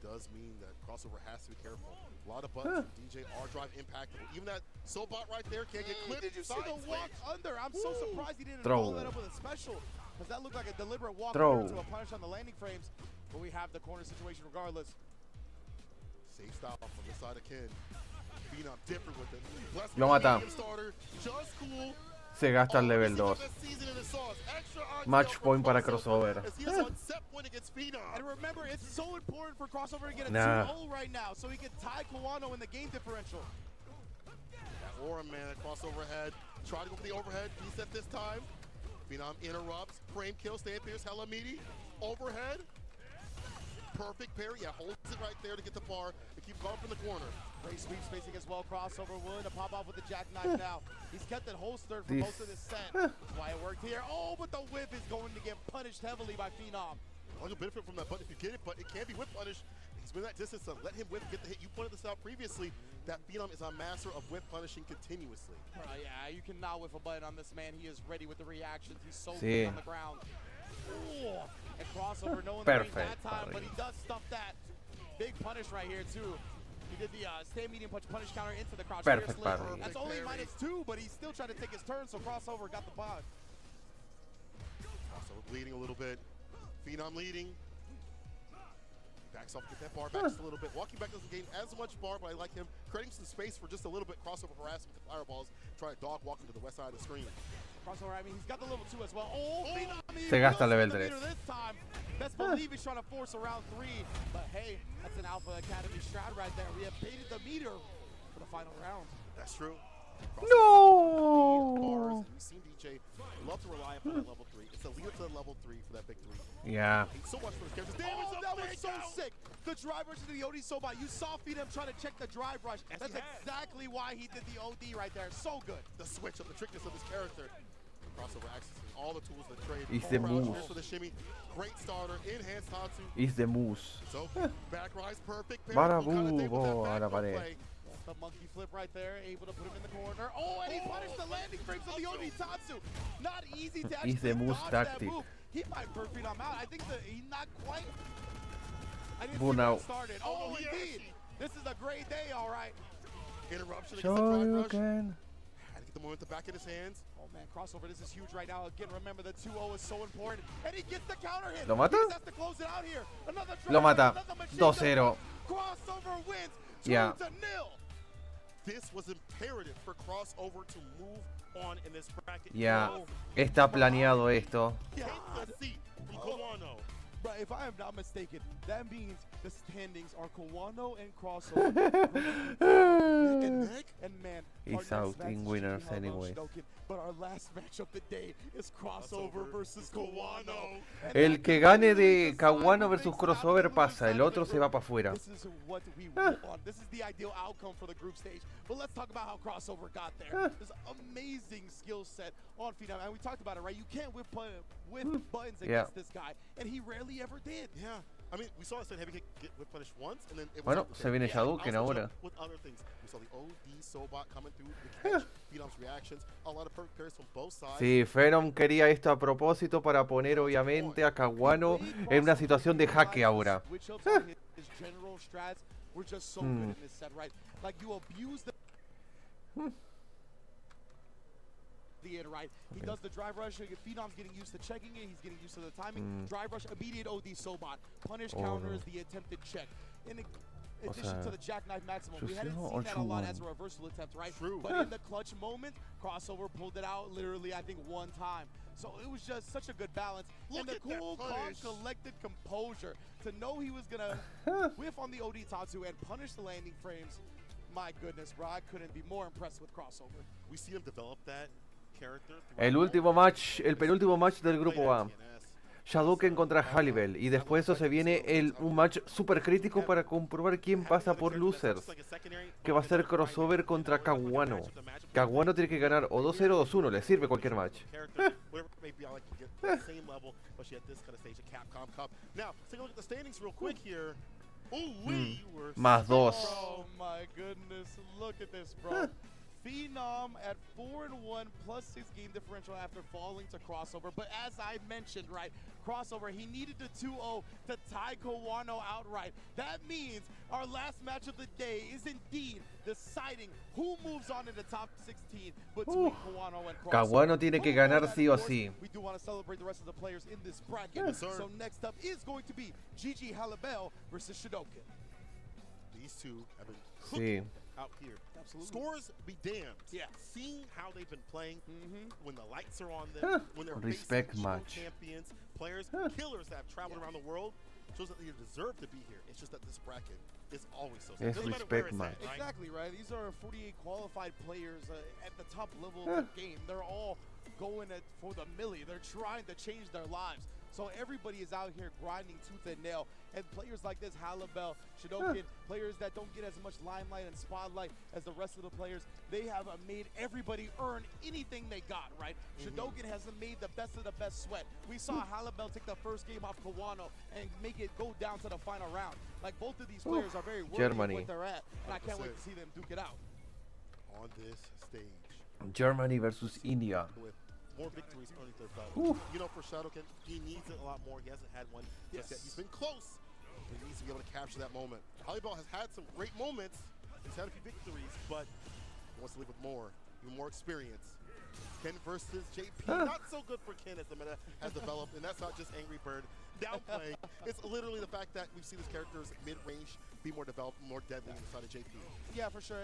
Does mean that Crossover has to be careful. A lot of buttons from DJ R drive impactable. Even that soul bot right there can't get clipped. Did you see the Side walk switch. under? I'm so surprised he didn't Throw. follow that up with a special, because that looked like a deliberate walk Throw. under to a punish on the landing frames. But we have the corner situation regardless. Safe style from the side of Ken. Phenom different with it. Bless Lo with the mata. medium starter. Just cool. Se gasta el Oh, level this is 2. the best season in the sauce. Extra odds Match down for point para Crossover. As he is on set point against Phenom. And remember, it's so important for Crossover to get a Nah. 2-0 right now, so he can tie Kawano in the game differential. That aura man at Crossover head. Try to go for the overhead. Reset this time. Phenom interrupts. Frame kill. Stand Pierce. Hella meaty. Overhead. Perfect parry. Yeah, holds it right there to get the bar and keep going from the corner. Great sweep spacing as well. Crossover willing to pop off with the jackknife now. He's kept it holstered for This- most of this set. That's why it worked here. Oh, but the whip is going to get punished heavily by Phenom. Well, you'll benefit from that button if you get it, but it can be whip punish. He's been that distance, so let him whip, get the hit. You pointed this out previously, that Phenom is a master of whip punishing continuously. Yeah, you cannot whiff a button on this man. He is ready with the reactions. He's so Sí. good on the ground. Ooh, and Crossover knowing the range that Perfect time, but parry. he does stuff that. Big punish right here, too. He did the stand medium punch punish counter into the crouch. Perfect fiercely. parry. That's only Perfect parry. -2, but he's still trying to take his turn, so Crossover got the pod. Also bleeding a little bit. Phenom leading. Backs off, get that bar back just a little bit. Walking back doesn't gain as much bar, but I like him creating some space for just a little bit. Crossover harassment with the fireballs. Try to dog walk into the west side of the screen. Crossover, I mean, he's got the level 2 as well. Oh, Se gasta el level 3. Best believe he's trying to force around 3. But hey, that's an Alpha Academy strat right there. We have baited the meter for the final round. That's true. No. We've seen DJ love to rely upon that level 3. It's a lead to the level 3 for that big 3. Yeah. Thanks so much for the characters. Oh, that was so sick. The drive rush to the OD so bad. You saw Phenom trying to check the drive rush. That's exactly why he did the OD right there. So good. The switch of the trickness of this character. Crossover accessing all the tools of the trade. It's the moves. For the shimmy. Great starter. Enhanced Tatsu. It's the moose. So back rise perfect. Barabubo a la pared. The monkey flip right there, able to put him in the corner. Oh, and he punished the landing frames of the OD Tatsu. Not easy to actually It's the moose dodge that tactic. move. He might burn Phenom out. I think he's not quite. I didn't Burn see when out. it started. Oh, indeed. This is a great day, all right. Interruption against the So drive you rush. can. Had to get the momentum back in his hands. Oh man, crossover, this is huge right now. Again, remember the 2-0 is so important. And he gets the counter hit. ¿Lo mata? He has to close it out here. Another Lo drive, mata. another machine 2-0. gun. Crossover wins 2-0. This was imperative for crossover to move on in this bracket. Ya. No. Está planeado esto. Take the seat from Kawano. But if I am not mistaken, that means the standings are Kawano and crossover. And man, He's our out next match in is winners GG Halo anyway. Shidoken, but our last match of the day is crossover versus Kawano. And El that que could gane really de decide Kawano who versus makes it out of crossover the pasa, side el of otro the se va group. para afuera. This is what we want. This is the ideal outcome for the group stage. But let's talk about how crossover got there. This amazing skill set on Phenom, and we talked about it, right? You can't whip buttons against this guy, and he rarely ever did. Yeah. I mean, we saw this heavy kick get whip punished once, and then it was Bueno, out the se thing. viene Shadowken Also ahora. with other things. We saw the OD Sobot coming through, the catch, Phenom's reactions, a lot of perfect pairs from both sides. Sí, Phenom quería esto a propósito para poner obviamente a Kawano en una situación de jaque ahora. Which helps out his general strats were just so good in this set, right? Like you abuse the end, right? He does the drive rush. Phenom's getting used to checking it. He's getting used to the timing. Drive rush, immediate OD Sobot. Punish counters the attempted check. In addition to the jackknife maximum, we hadn't seen that a lot as a reversal attempt, right? True. But in the clutch moment, crossover pulled it out literally, I think, one time. So it was just such a good balance. Look and the at that cool, calm, punish. collected composure to know he was going to whiff on the OD Tatsu and punish the landing frames. My goodness, bro, I couldn't be more impressed with crossover. We see him develop that character. El último match, el penúltimo match del grupo A. Shadowken contra Halliwell. Y después de eso se viene un match super crítico para comprobar quién pasa por losers. Que va a ser crossover contra Kawano. Kawano tiene que ganar o 2-0 o 2-1. Le sirve cualquier match. Más 2. Oh my goodness, look at this, bro. Phenom at 4-1 plus 6 game differential after falling to crossover. But as I mentioned, right, crossover, he needed the 2-0 to tie Kawano outright. That means our last match of the day is indeed deciding who moves on in the top 16 between Kawano and crossover. Kawano tiene que ganar sí o sí. We do want to celebrate the rest of the players in this bracket. So next up is going to be GG Halliwell versus Shidoken. These two have been Sí. out here. Absolutely. Scores be damned. Yeah. Seeing how they've been playing when the lights are on them, when they're Respect facing match. champions, players, killers that have traveled around the world, shows that they deserve to be here. It's just that this bracket is always so Es doesn't matter where respect it's match. at, right? Exactly, right? These are 48 qualified players at the top level of the game. They're all going for the millie. They're trying to change their lives. So everybody is out here grinding tooth and nail. And players like this, Halliwell, Shidoken, players that don't get as much limelight and spotlight as the rest of the players, they have made everybody earn anything they got, right? Shidoken has made the best of the best sweat. We saw Halliwell take the first game off Kawano and make it go down to the final round. Like, both of these players are very worthy of what they're at. And I can't wait to see them duke it out. On this stage. Germany versus India. With more victories earning their belt. You know, for Shadowken, he needs it a lot more. He hasn't had one just yet. He's been close, but he needs to be able to capture that moment. Halliwell has had some great moments. He's had a few victories, but he wants to live with more, even more experience. Ken versus JP. Not so good for Ken as the meta has developed, and that's not just Angry Bird downplaying. It's literally the fact that we've seen his characters mid-range be more developed, more deadly inside of JP. Yeah, for sure.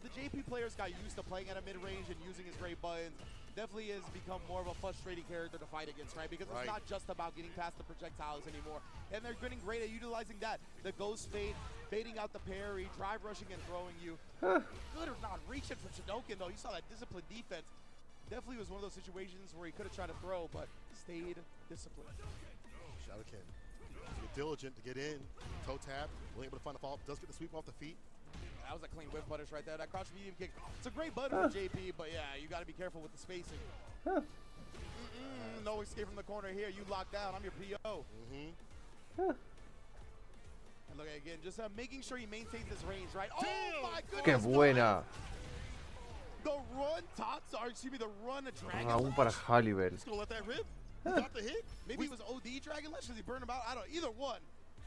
The JP players got used to playing at a mid-range and using his great buttons. Definitely has become more of a frustrating character to fight against, right? Because it's not just about getting past the projectiles anymore. And they're getting great at utilizing that. The ghost fade, baiting out the parry, drive rushing and throwing you. Good or not reaching for Shodoken, though. You saw that disciplined defense. Definitely was one of those situations where he could have tried to throw, but stayed disciplined. Shodoken, diligent to get in, toe tap, only able to find a follow-up, does get the sweep off the feet. That was a clean whip punish right there. That crouch medium kick. It's a great button for JP, but yeah, you got to be careful with the spacing. No escape from the corner here. You locked down. I'm your PO. And look again, just making sure he maintains his range, right? Oh my goodness! ¡Qué buena! The run tots, or excuse me, the run a dragon. Aún para Hallibel. Just gonna let that rip. Got the hit. Maybe it was OD Dragon Lash because he burned him out. I don't know. Either one.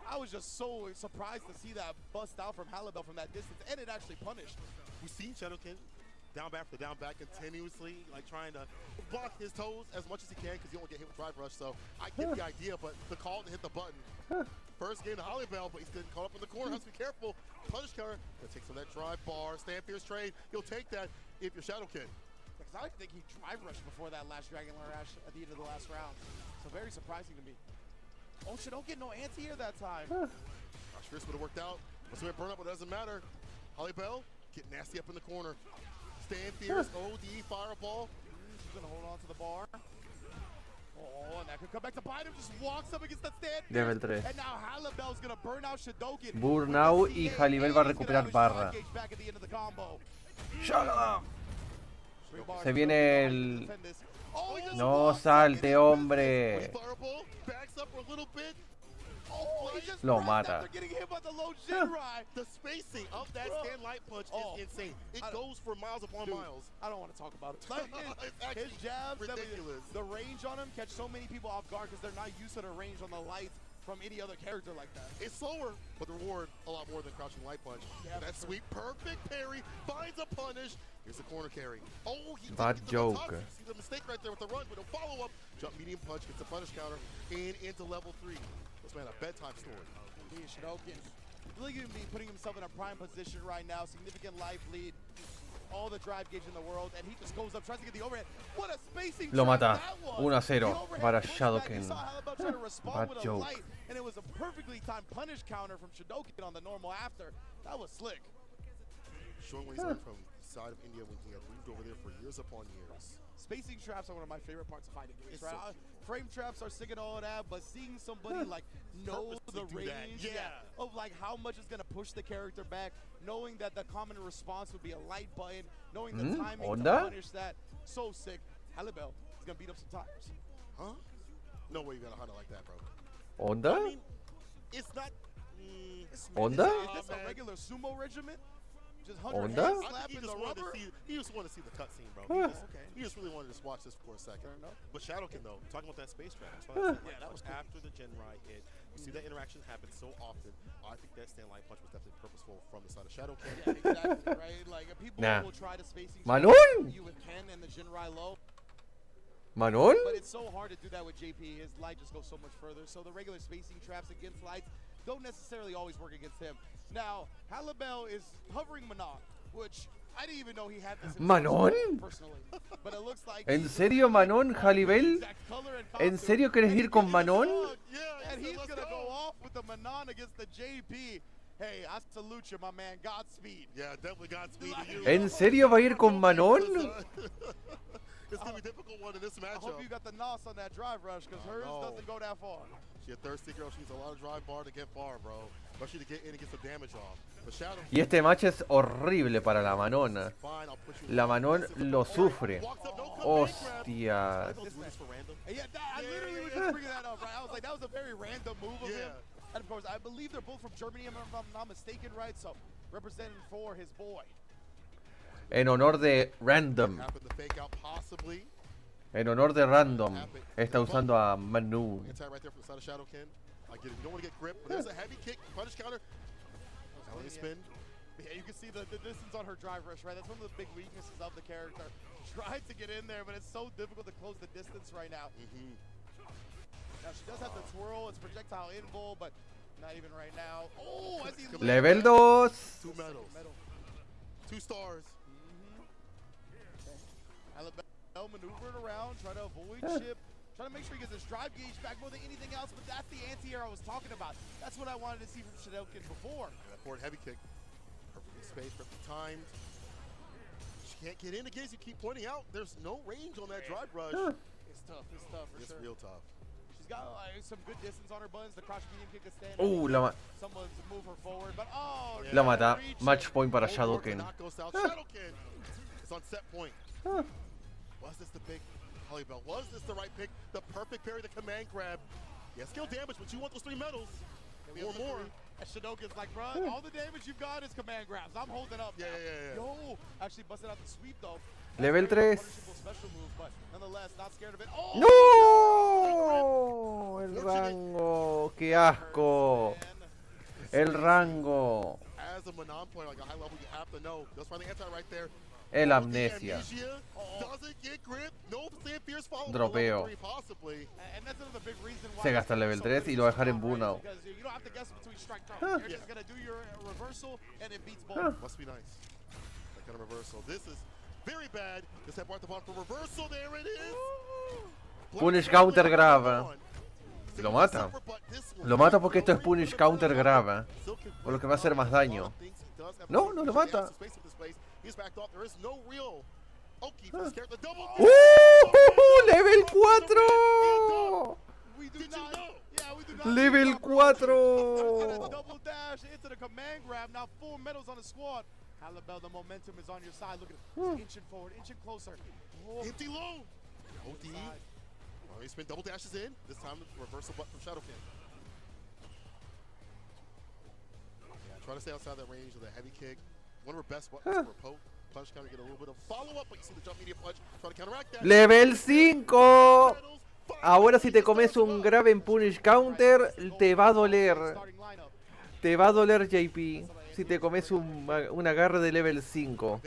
I was just so surprised to see that bust out from Hallibel from that distance, and it actually punished. We've seen Shodoken down back for down back continuously, like trying to block his toes as much as he can because you don't get hit with drive rush. So I get the idea, but the call to hit the button. First game to Hallibel, but he's getting caught up in the corner. Has to be careful. Punish cover. Gonna take some of that drive bar. Stand fierce trade. You'll take that if you're Shodoken. Because I think he drive rushed before that last Dragon Lash at the end of the last round. So very surprising to me. Oh, Shodoken no anti-air that time. Fierce would have worked out. So it burned up, but it doesn't matter. Hallibel, get nasty up in the corner. Stand fierce, OD, fireball. She's gonna hold on to the bar. Oh, and that could come back to bite him. Just walks up against the stand. Level 3. And now Hallibel's gonna burn out Shodoken. Burnout y Hallibel va a recuperar barra. ¡Shut up! Se viene el... No salte, hombre. Lo mata. The spacing of that stand light punch is insane. It goes for miles upon miles. I don't want to talk about it. Like, his jabs, ridiculous. The range on him catch so many people off guard because they're not used to the range on the lights from any other character like that. It's slower, but the reward a lot more than crouching light punch. Yeah, that sweet, perfect parry finds a punish. Here's the corner carry. Oh, he bad joke. See the mistake right there with the run, but a follow up. Jump medium punch, gets a punish counter, and into level 3. This man a bedtime story. Shodoken really going to be putting himself in a prime position right now. Significant life lead. All the drive gauge in the world, and he just goes up, tries to get the overhead. What a spacing! Lo mata. 1-0 para Shodoken. Bad joke. And it was a perfectly timed punish counter from Shodoken on the normal after. That was slick. Showing what he's learned from the side of India when he had moved over there for years upon years. Spacing traps are one of my favorite parts of fighting games, right? Frame traps are sick and all that, but seeing somebody like know the range of like how much is gonna push the character back, knowing that the common response would be a light button, knowing the timing to punish that, so sick. Hallibel is gonna beat up some tires. Huh? No way you got a hunter like that, bro. Onda? I mean, it's not. Onda? Is this a regular sumo regiment? Just Onda? slapping the rubber? He just wanted to see the cutscene, bro. He just really wanted to just watch this for a second. But Shodoken, though, talking about that space trap, that was after the Genrai hit. You see that interaction happen so often. I think that stand light punch was definitely purposeful from the side of Shodoken. Yeah, exactly, right? Like, people will try to spacing Manon? you with Ken and the Genrai low. Manon? But it's so hard to do that with JP. His light just goes so much further. So the regular spacing traps against lights don't necessarily always work against him. Now, Hallibel is hovering Manon, which I didn't even know he had this in ¿Manon? personally. But it looks like ¿En serio, Manon, Hallibel? ¿En serio quieres ir con Manon? And he's going to go off with the Manon against the JP. Hey, I salute you, my man. Godspeed. Yeah, definitely Godspeed to you. ¿En serio va a ir con Manon? It's going to be a difficult one in this matchup. I hope you got the NOS on that drive rush, because hers doesn't go that far. She's a thirsty girl. She needs a lot of drive bar to get far, bro. Especially to get in and get some damage off. But Shadow, Y este match es horrible para la Manon. La Manon lo sufre. Hostias. Yeah, I literally was just bringing that up, right? I was like, that was a very random move of him. And of course, I believe they're both from Germany, if I'm not mistaken, right? So, representing for his boy. En honor de Random. En honor de Random. Está usando a Manu. Yeah, you can see the distance on her drive rush, right? That's one of the big weaknesses of the character. Tried to get in there, but it's so difficult to close the distance right now. Now, she does have the twirl, it's projectile invul, but Not even right now. Oh, as he Level 2. 2 medals. 2 stars. Alabama maneuvered around, try to avoid chip, try to make sure he gets his drive gauge back more than anything else, but that's the anti-air I was talking about. That's what I wanted to see from Shadokin before. That forward heavy kick. Perfectly spaced, perfectly timed. She can't get in again, as you keep pointing out. There's no range on that drive rush. It's tough for It's sure. real tough. She's got some good distance on her buttons. The crouch medium kick is standing. Someone's move her forward, but La mata. Match point para Shadoken. Shadoken is on set point. Was this the big Holly-Bell? Was this the right pick? The perfect parry, the command grab. Yeah, skill damage, but you want those 3 medals. Or more. And Shadokin's like, bro, all the damage you've got is command grabs. I'm holding up. Yeah. Yo, actually busted out the sweep though. Level 3. Special move, but nonetheless, not scared of it. ¡No! El rango. ¡Qué asco! El rango. As a Manon player, like a high level, you have to know. That's why the anti right there. El amnesia. Doesn't get grip. No fierce follow. Dropeo. Possibly. And that's another big reason why Se gasta el level 3 y lo va a dejar en burnout. Because you don't have to guess between strike throw. You're just gonna do your reversal and it beats both. Must be nice. That kind of reversal. This is very bad. This had brought the ball for reversal. There it is. Punish counter grave. Lo mata. Lo mata porque esto es punish counter grave. Por lo que va a hacer más daño. No, no lo mata. ¡Level 4! ¡Level 4! Double dash into the command grab. Now 4 medals on the squad. Halibel, the momentum is on your side. Look at it. Inching forward, inching closer. Empty low. OD. Well, he's been double dashes in. This time the reversal button from Shadowkin. Yeah, try to stay outside that range of the heavy kick. One of her best buttons for a poke. Punch counter, get a little bit of follow-up, but you see the jump media punch. Try to counteract that. Level 5. Ahora si te comes un grave en punish counter, te va a doler. Te va a doler, JP. Si te comes un agarre de level 5.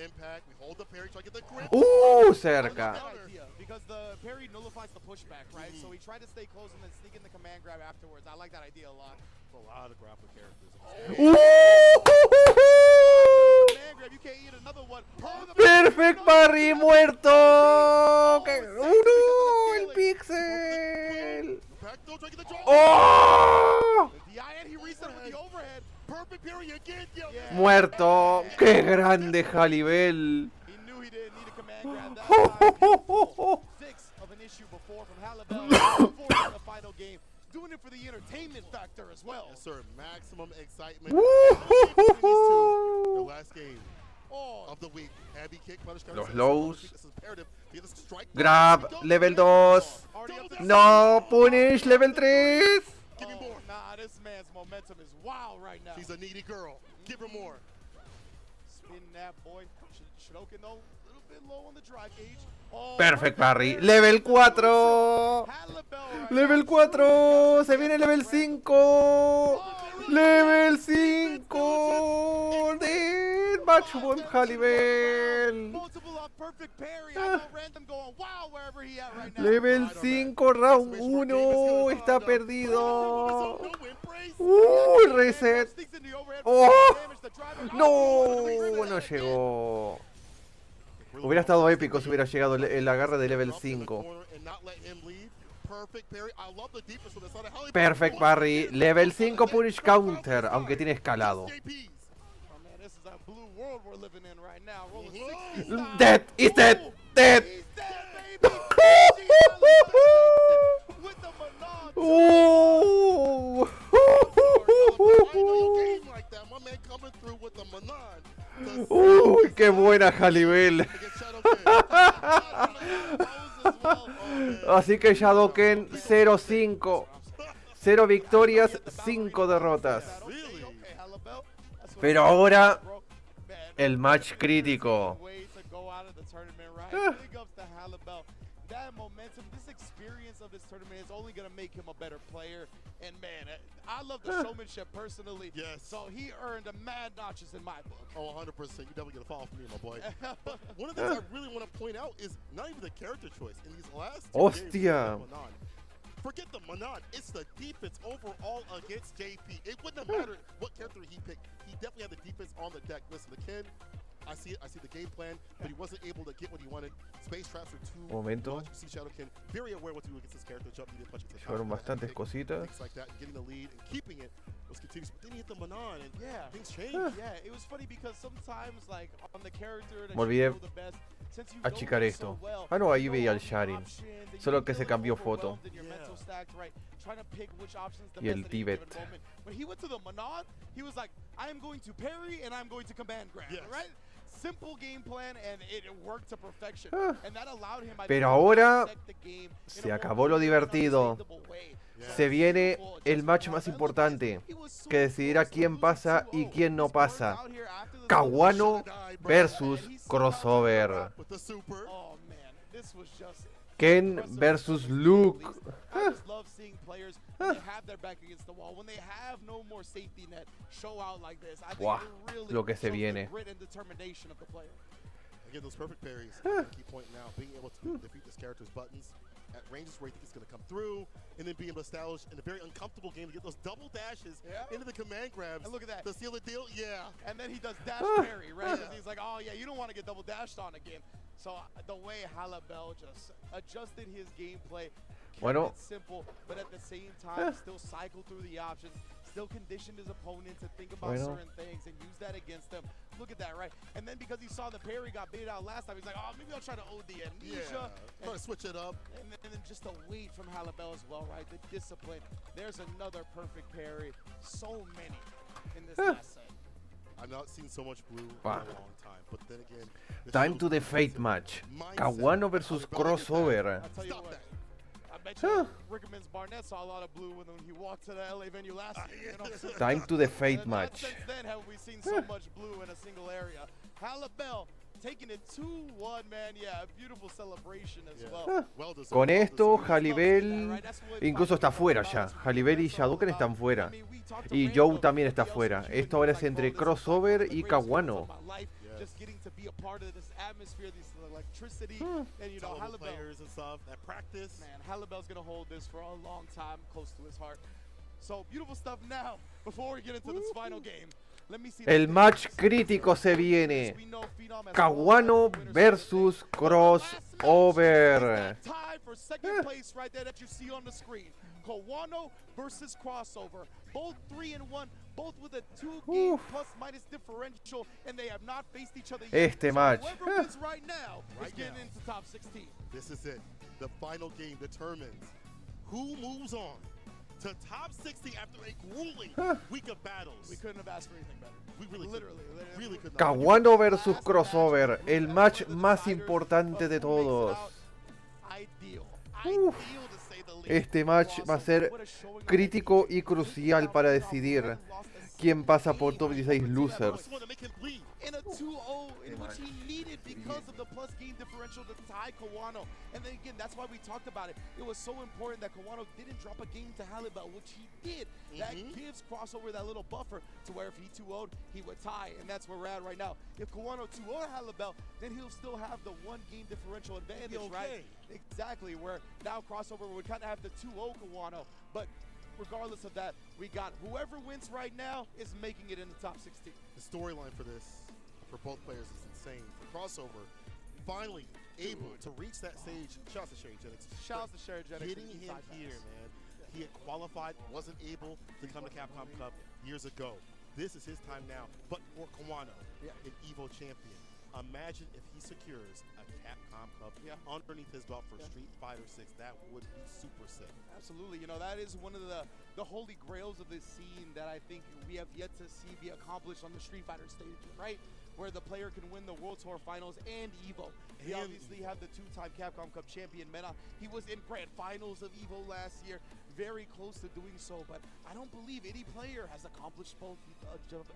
Cerca. Because the parry nullifies the pushback, right? So he tried to stay close and then sneak in the command grab afterwards. I like that idea a lot. A lot of grappling characters. Command grab, you can't eat another one. Perfect parry muerto. El pixel. ¡Oh! He reset with the overhead. Perfect parry again. Muerto. ¡Qué grande Halibel! He knew he didn't need a command grab that time. 6 of an issue before from Halibel. 4 in the final game. Doing it for the entertainment factor as well. Yes, sir. Maximum excitement. The last game of the week. Heavy kick, punish counter. Los lows. This is imperative. Grab, level 2. No, punish, level 3. Give me more. Nah, this man's momentum is wild right now. She's a needy girl. Give her more. Spin that boy. Shadokin though, a little bit low on the drive gauge. Perfect parry. Level 4. Level 4. Se viene level 5. Level 5. Match point Halibel. Level 5, round 1. Está perdido. Reset. Oh. No, no llegó. Hubiera estado épico si hubiera llegado el agarre de level 5. Perfect parry. Level 5 punish counter, aunque tiene escalado. Dead, is dead, dead. Uy, qué buena Halibel. Así que Shadoken 0-5. 0 victorias, 5 derrotas. Pero ahora el match crítico. That momentum, this experience of this tournament is only going to make him a better player. And man, I love the showmanship personally. Yes. So he earned a mad notches in my book. Oh, 100%. You definitely get a fall from me, my boy. But one of the things I really want to point out is not even the character choice. In these last two games, Forget the Manon. It's the defense overall against JP. It wouldn't have mattered what character he picked. He definitely had the defense on the deck. Listen, the Ken, I see it. I see the game plan, but he wasn't able to get what he wanted. Space traps are too Momento. much. You see Shadowkin very aware what to do against this character. Jump, needed punch into the Fueron top, bastantes cositas. things like that, and getting the lead and keeping it was continuous. But then he hit the Manon, and Yeah. things changed. Yeah, it was funny because sometimes, like, on the character that Me olvidé you know the best, since you achicar know it esto. so well, Ah, no, ahí you veía know el Sharin. option that Solo you que se feel cambió foto. overwhelmed in your mental stacks, right? Trying to pick which option's the Y el best at any given Tibet. moment. When he went to the Manon, he was like, I am going to parry and I'm going to command grab, Yes. right? Simple game plan, and it worked to perfection. And that allowed him, I Pero think, to ahora dissect the game in se a more acabó lo clear and divertido. understandable way. Yeah. Se viene el match más importante, que decidirá quién pasa y quién no pasa. Kawano versus Crossover. With the super. Oh man, this was just Ken versus Luke. I just love seeing players when they have their back against the wall, when they have no more safety net, show out like this. I think Buah, it really lo que se shows viene. the grit and determination of the player. Again, those perfect parries. Key point now, being able to defeat this character's buttons at ranges where you think it's going to come through, and then being able to establish in a very uncomfortable game to get those double dashes Yeah. into the command grabs. And look at that. To seal the deal, yeah. And then he does dash parry, right? 'Cause he's like, oh yeah, you don't want to get double dashed on again. So the way Halabel just adjusted his gameplay, kept Bueno. it simple, but at the same time still cycled through the options, still conditioned his opponent to think about Bueno. certain things and use that against them. Look at that, right? And then because he saw the parry got baited out last time, he's like, oh, maybe I'll try to OD amnesia. Try to switch it up. And then just the weight from Halabel as well, right? The discipline. There's another perfect parry. So many in this last set. I've not seen so much blue Wow. in a long time. But then again, this Time shows to the the fate mindset. match. Mindset. Kawano versus How to go against that. Crossover. I'll tell you Stop what. that. I bet you Rickman's Barnett saw a lot of blue when he walked to the LA venue last year. You know? Time to the And fate not match. since then have we seen so much blue in a single area. Halabel taking it 2-1, man. Yeah, a beautiful celebration as Yeah. well. Well deserved, Con well esto, deserved. Jalibel incluso está fuera ya. Jalibel y Shadowken están fuera. Y Joe también está fuera. Esto ahora es entre Crossover y Kawano. Just getting to be a part of this atmosphere, this electricity, and you know, Talented Halabel, players and stuff. That practice. man, Halabel's gonna hold this for a long time, close to his heart. So beautiful stuff now. Before we get into this final game, let me see. El match crítico se viene. Kawano versus Crossover. Tie for second place right there that you see on the screen. Kawano versus Crossover. Both 3-1, both with a 2-game plus-minus differential, and they have not faced each other yet. Este match. Whoever wins right now is Right getting now. into top 16. This is it. The final game determines who moves on to top 60 after a grueling week of battles. We couldn't have asked for anything better. We really Literally. could not. Kawano versus Crossover. El match más importante de todos. Ideal Uf. to say the least. Este match va a ser crítico y crucial para decidir quién pasa por top 16 losers. Just want to make him bleed. In a 2-0 in which he needed because of the plus game differential to tie Kawano. And then again, that's why we talked about it. It was so important that Kawano didn't drop a game to Halibel, which he did. That gives Crossover that little buffer to where if he 2-0'd, he would tie. And that's where we're at right now. If Kawano 2-0 Halibel, then he'll still have the one game differential advantage, right? Exactly, where now Crossover would kind of have the 2-0 Kawano. But regardless of that, we got whoever wins right now is making it in the top 16. The storyline for this, for both players, is insane. For Crossover, finally able to reach that stage. Shouts to Sherry Jennings. Shouts to Sherry Jennings. Getting him here, man. He had qualified, wasn't able to come to Capcom Cup years ago. This is his time now. But for Kawano, an EVO champion, imagine if he secures a Capcom Cup underneath his belt for Street Fighter 6. That would be super sick. Absolutely. You know, that is one of the holy grails of this scene that I think we have yet to see be accomplished on the Street Fighter stage, right? Where the player can win the World Tour Finals and EVO. We And obviously have the two-time Capcom Cup champion, Mena. He was in grand finals of EVO last year, very close to doing so, but I don't believe any player has accomplished both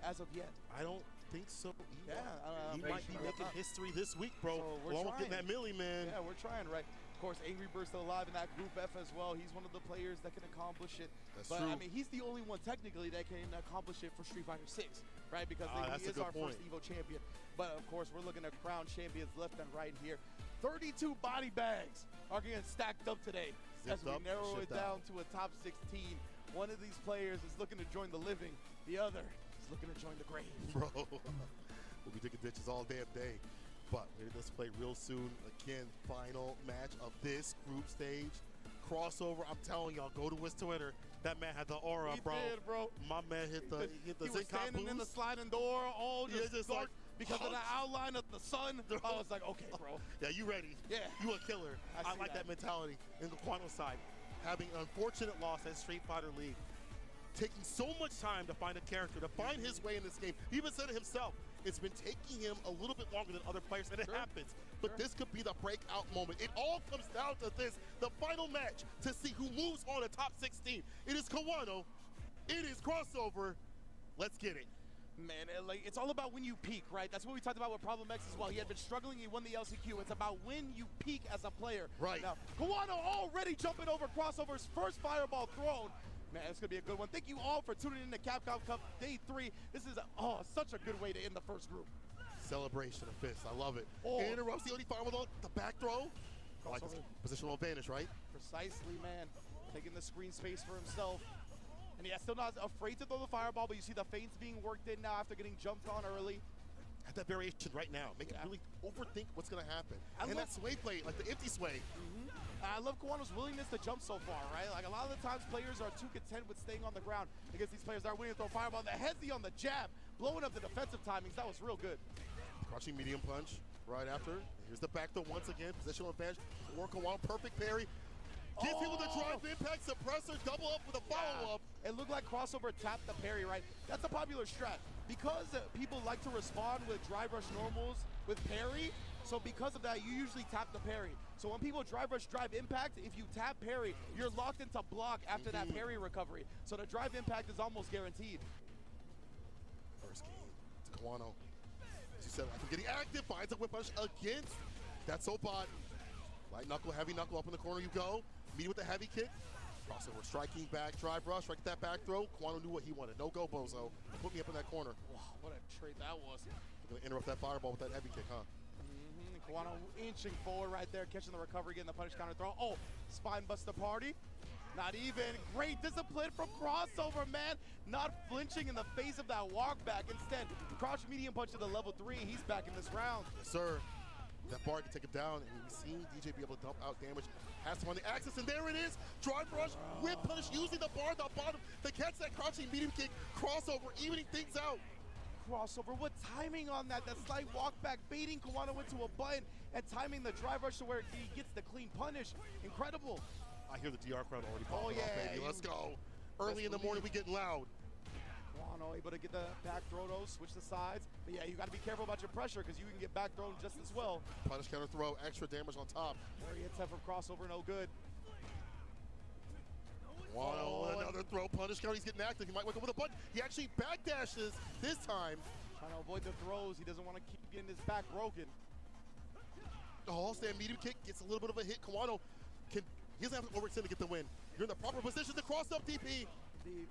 as of yet. I don't think so either. Yeah, he might be making history this week, bro. So we're Along with getting trying. that milli, man. Yeah, we're trying, right? Of course, Angry Bird's still alive in that Group F as well. He's one of the players that can accomplish it. That's but true. I mean, he's the only one technically that can accomplish it for Street Fighter 6, right? Because that's he a is good our point. first EVO champion. But of course, we're looking at crown champions left and right here. 32 body bags are getting stacked up today. As we up, narrow it shipped down out. to a top 16, one of these players is looking to join the living, the other is looking to join the grave. Bro, we'll be digging ditches all damn day. But we're going to play real soon. Again, final match of this group stage. Crossover, I'm telling y'all, go to his Twitter. That man had the aura, He bro. did, bro. My man hit the He was Zen standing in the boost. sliding door, all Yeah, just, just dark like, because of the outline of the sun. I was like, okay, bro. Yeah, you ready? Yeah. You a killer. I I see like that mentality in the Kawano side. Having an unfortunate loss at Street Fighter League. Taking so much time to find a character, to find his way in this game. He even said it himself. It's been taking him a little bit longer than other players, and it happens. But this could be the breakout moment. It all comes down to this, the final match, to see who moves on to top 16. It is Kawano. It is Crossover. Let's get it. Man, like it's all about when you peak, right? That's what we talked about with Problem X as well. He had been struggling, he won the LCQ. It's about when you peak as a player. Right. Now, Kawano already jumping over Crossover's first fireball thrown. Man, it's gonna be a good one. Thank you all for tuning in to Capcom Cup Day 3. This is such a good way to end the first group. Celebration of fists. I love it. Oh. Interrupts the only fireball, the back throw. I like this Crossover. positional advantage, right? Precisely, man. Taking the screen space for himself. And yeah, still not afraid to throw the fireball, but you see the feints being worked in now after getting jumped on early. At that variation right now, make it really overthink what's going to happen. I And love- that sway play, like the empty sway. I love Kawano's willingness to jump so far, right? Like a lot of the times players are too content with staying on the ground against these players that are willing to throw fireball. The hezzy on the jab, blowing up the defensive timings, that was real good. Crouching medium punch right after. Here's the back throw once again. Positional advantage for Kawano. Perfect parry. Gets hit with a drive impact suppressor. Double up with a follow-up. It looked like Crossover tapped the parry, right? That's a popular strat. Because people like to respond with drive rush normals with parry, so because of that, you usually tap the parry. So when people drive rush drive impact, if you tap parry, you're locked into block after that parry recovery. So the drive impact is almost guaranteed. First game to Kawano. As you said, after getting active, finds a whip punch against that Sobot. Light knuckle, heavy knuckle, up in the corner you go. Meet with the heavy kick. Crossover, striking back, drive rush, right at that back throw. Kawano knew what he wanted. No go, bozo. Put me up in that corner. Wow, what a trade that was. Gonna interrupt that fireball with that heavy kick, huh? Kawano inching forward right there, catching the recovery, getting the punish counter throw. Oh, spine buster party. Not even. Great discipline from Crossover, man. Not flinching in the face of that walk back. Instead, crouch medium punch to the level 3. He's back in this round. Yes, sir. That bar can take him down, and we've seen DJ be able to dump out damage. Has to find the axis, and there it is. Drive rush, whip punish, using the bar at the bottom to catch that crouching medium kick. Crossover, evening things out. Crossover, what timing on that? That slight walk back, baiting Kawano into a button and timing the drive rush to where he gets the clean punish. Incredible. I hear the DR crowd already popping off, yeah, baby. Let's go. Early in the morning, we getting loud. Kawano able to get the back throw though, switch the sides. But yeah, you got to be careful about your pressure because you can get back thrown just as well. Punish counter throw, extra damage on top. Very attempt from Crossover, no good. Wow, another throw, punish counter. He's getting active. He might wake up with a button. He actually backdashes this time. Trying to avoid the throws. He doesn't want to keep getting his back broken. Oh, stand medium kick, gets a little bit of a hit. Kawano he doesn't have to overextend to get the win. You're in the proper position to cross up DP.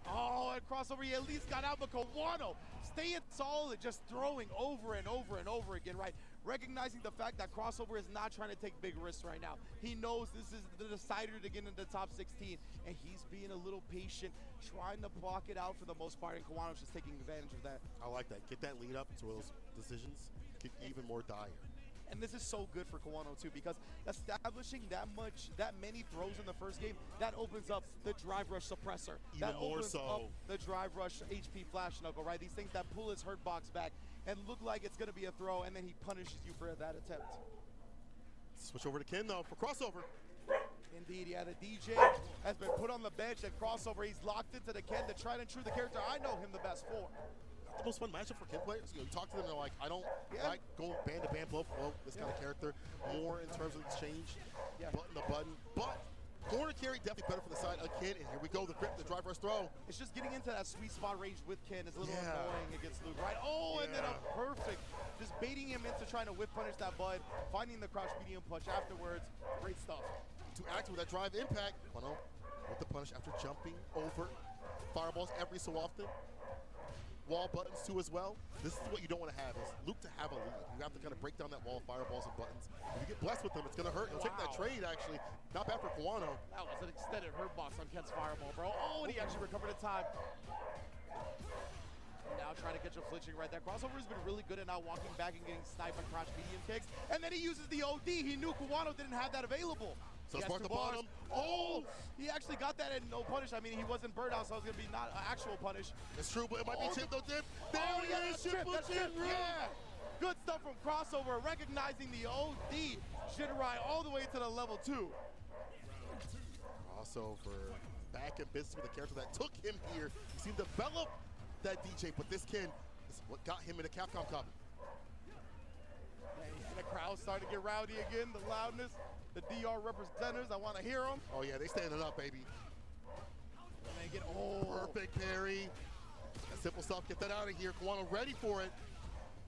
Oh, and Crossover, he at least got out, but Kawano staying solid, just throwing over and over and over again, right? Recognizing the fact that Crossover is not trying to take big risks right now. He knows this is the decider to get into the top 16, and he's being a little patient, trying to block it out for the most part, and Kawano's just taking advantage of that. I like that. Get that lead up so those decisions get even more dire. And this is so good for Kawano too, because establishing that many throws in the first game, that opens up the drive rush suppressor. Even that more opens so. up the drive rush HP flash knuckle, right? These things that pull his hurt box back and look like it's gonna be a throw, and then he punishes you for that attempt. Switch over to Ken though for Crossover. Indeed, yeah, the DJ has been put on the bench at Crossover. He's locked into the Ken, the tried and true, the character I know him the best for. The most fun matchup for Ken players. You know, you talk to them, they're like, I don't like going band to band, blow for blow, this kind of character. More in terms of exchange, button to button. But corner carry definitely better for the side of Ken. And here we go, the grip, the drive rush throw. It's just getting into that sweet spot range with Ken is a little annoying against Luke, right? Oh, and then a perfect, just baiting him into trying to whip punish that bud, finding the crouch medium punch afterwards. Great stuff. To act with that drive impact. Kawano with the punish after jumping over fireballs every so often. wall buttons too as well. This is what you don't want to have, is Luke to have a lead. You have to kind of break down that wall, fireballs and buttons. If you get blessed with them, it's going to hurt. He'll take that trade, actually. Not bad for Kawano. That was an extended hurt box on Ken's fireball, bro. Oh, and he actually recovered in time. Now trying to catch a flinching right there. Crossover has been really good at not walking back and getting sniped by crouch medium kicks. And then he uses the OD. He knew Kawano didn't have that available. So spark the bottom. Oh, he actually got that and no punish. I mean, he wasn't burned out, so it was going to be not an actual punish. It's true, but it might be chip though, dip. There he is, chip. Yeah. Good stuff from Crossover, recognizing the OD. Shinrai all the way to the level 2. Crossover, back in business with a character that took him here. You see him develop that DJ, but this is what got him in the Capcom Cup. And the crowd starting to get rowdy again, the loudness. The DR representatives, I want to hear them. Oh yeah, they standing up, baby. And they get, perfect parry. That simple stuff, get that out of here. Kawano ready for it.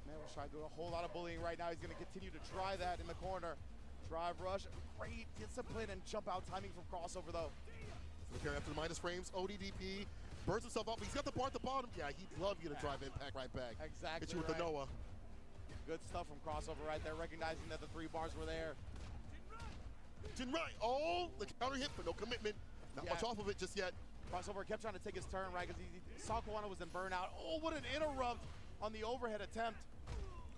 Man, we're trying to do a whole lot of bullying right now. He's going to continue to try that in the corner. Drive rush, great discipline and jump out timing from Crossover though. The parry after the minus frames, ODDP. Burns himself up, but he's got the bar at the bottom. Yeah, he'd love you to drive impact right back. Exactly. Hit you with the Noah. Good stuff from Crossover right there, recognizing that the 3 bars were there. Jinrai, oh, the counter hit, but no commitment. Not much off of it just yet. Crossover kept trying to take his turn, right, because he saw Kawano was in burnout. Oh, what an interrupt on the overhead attempt.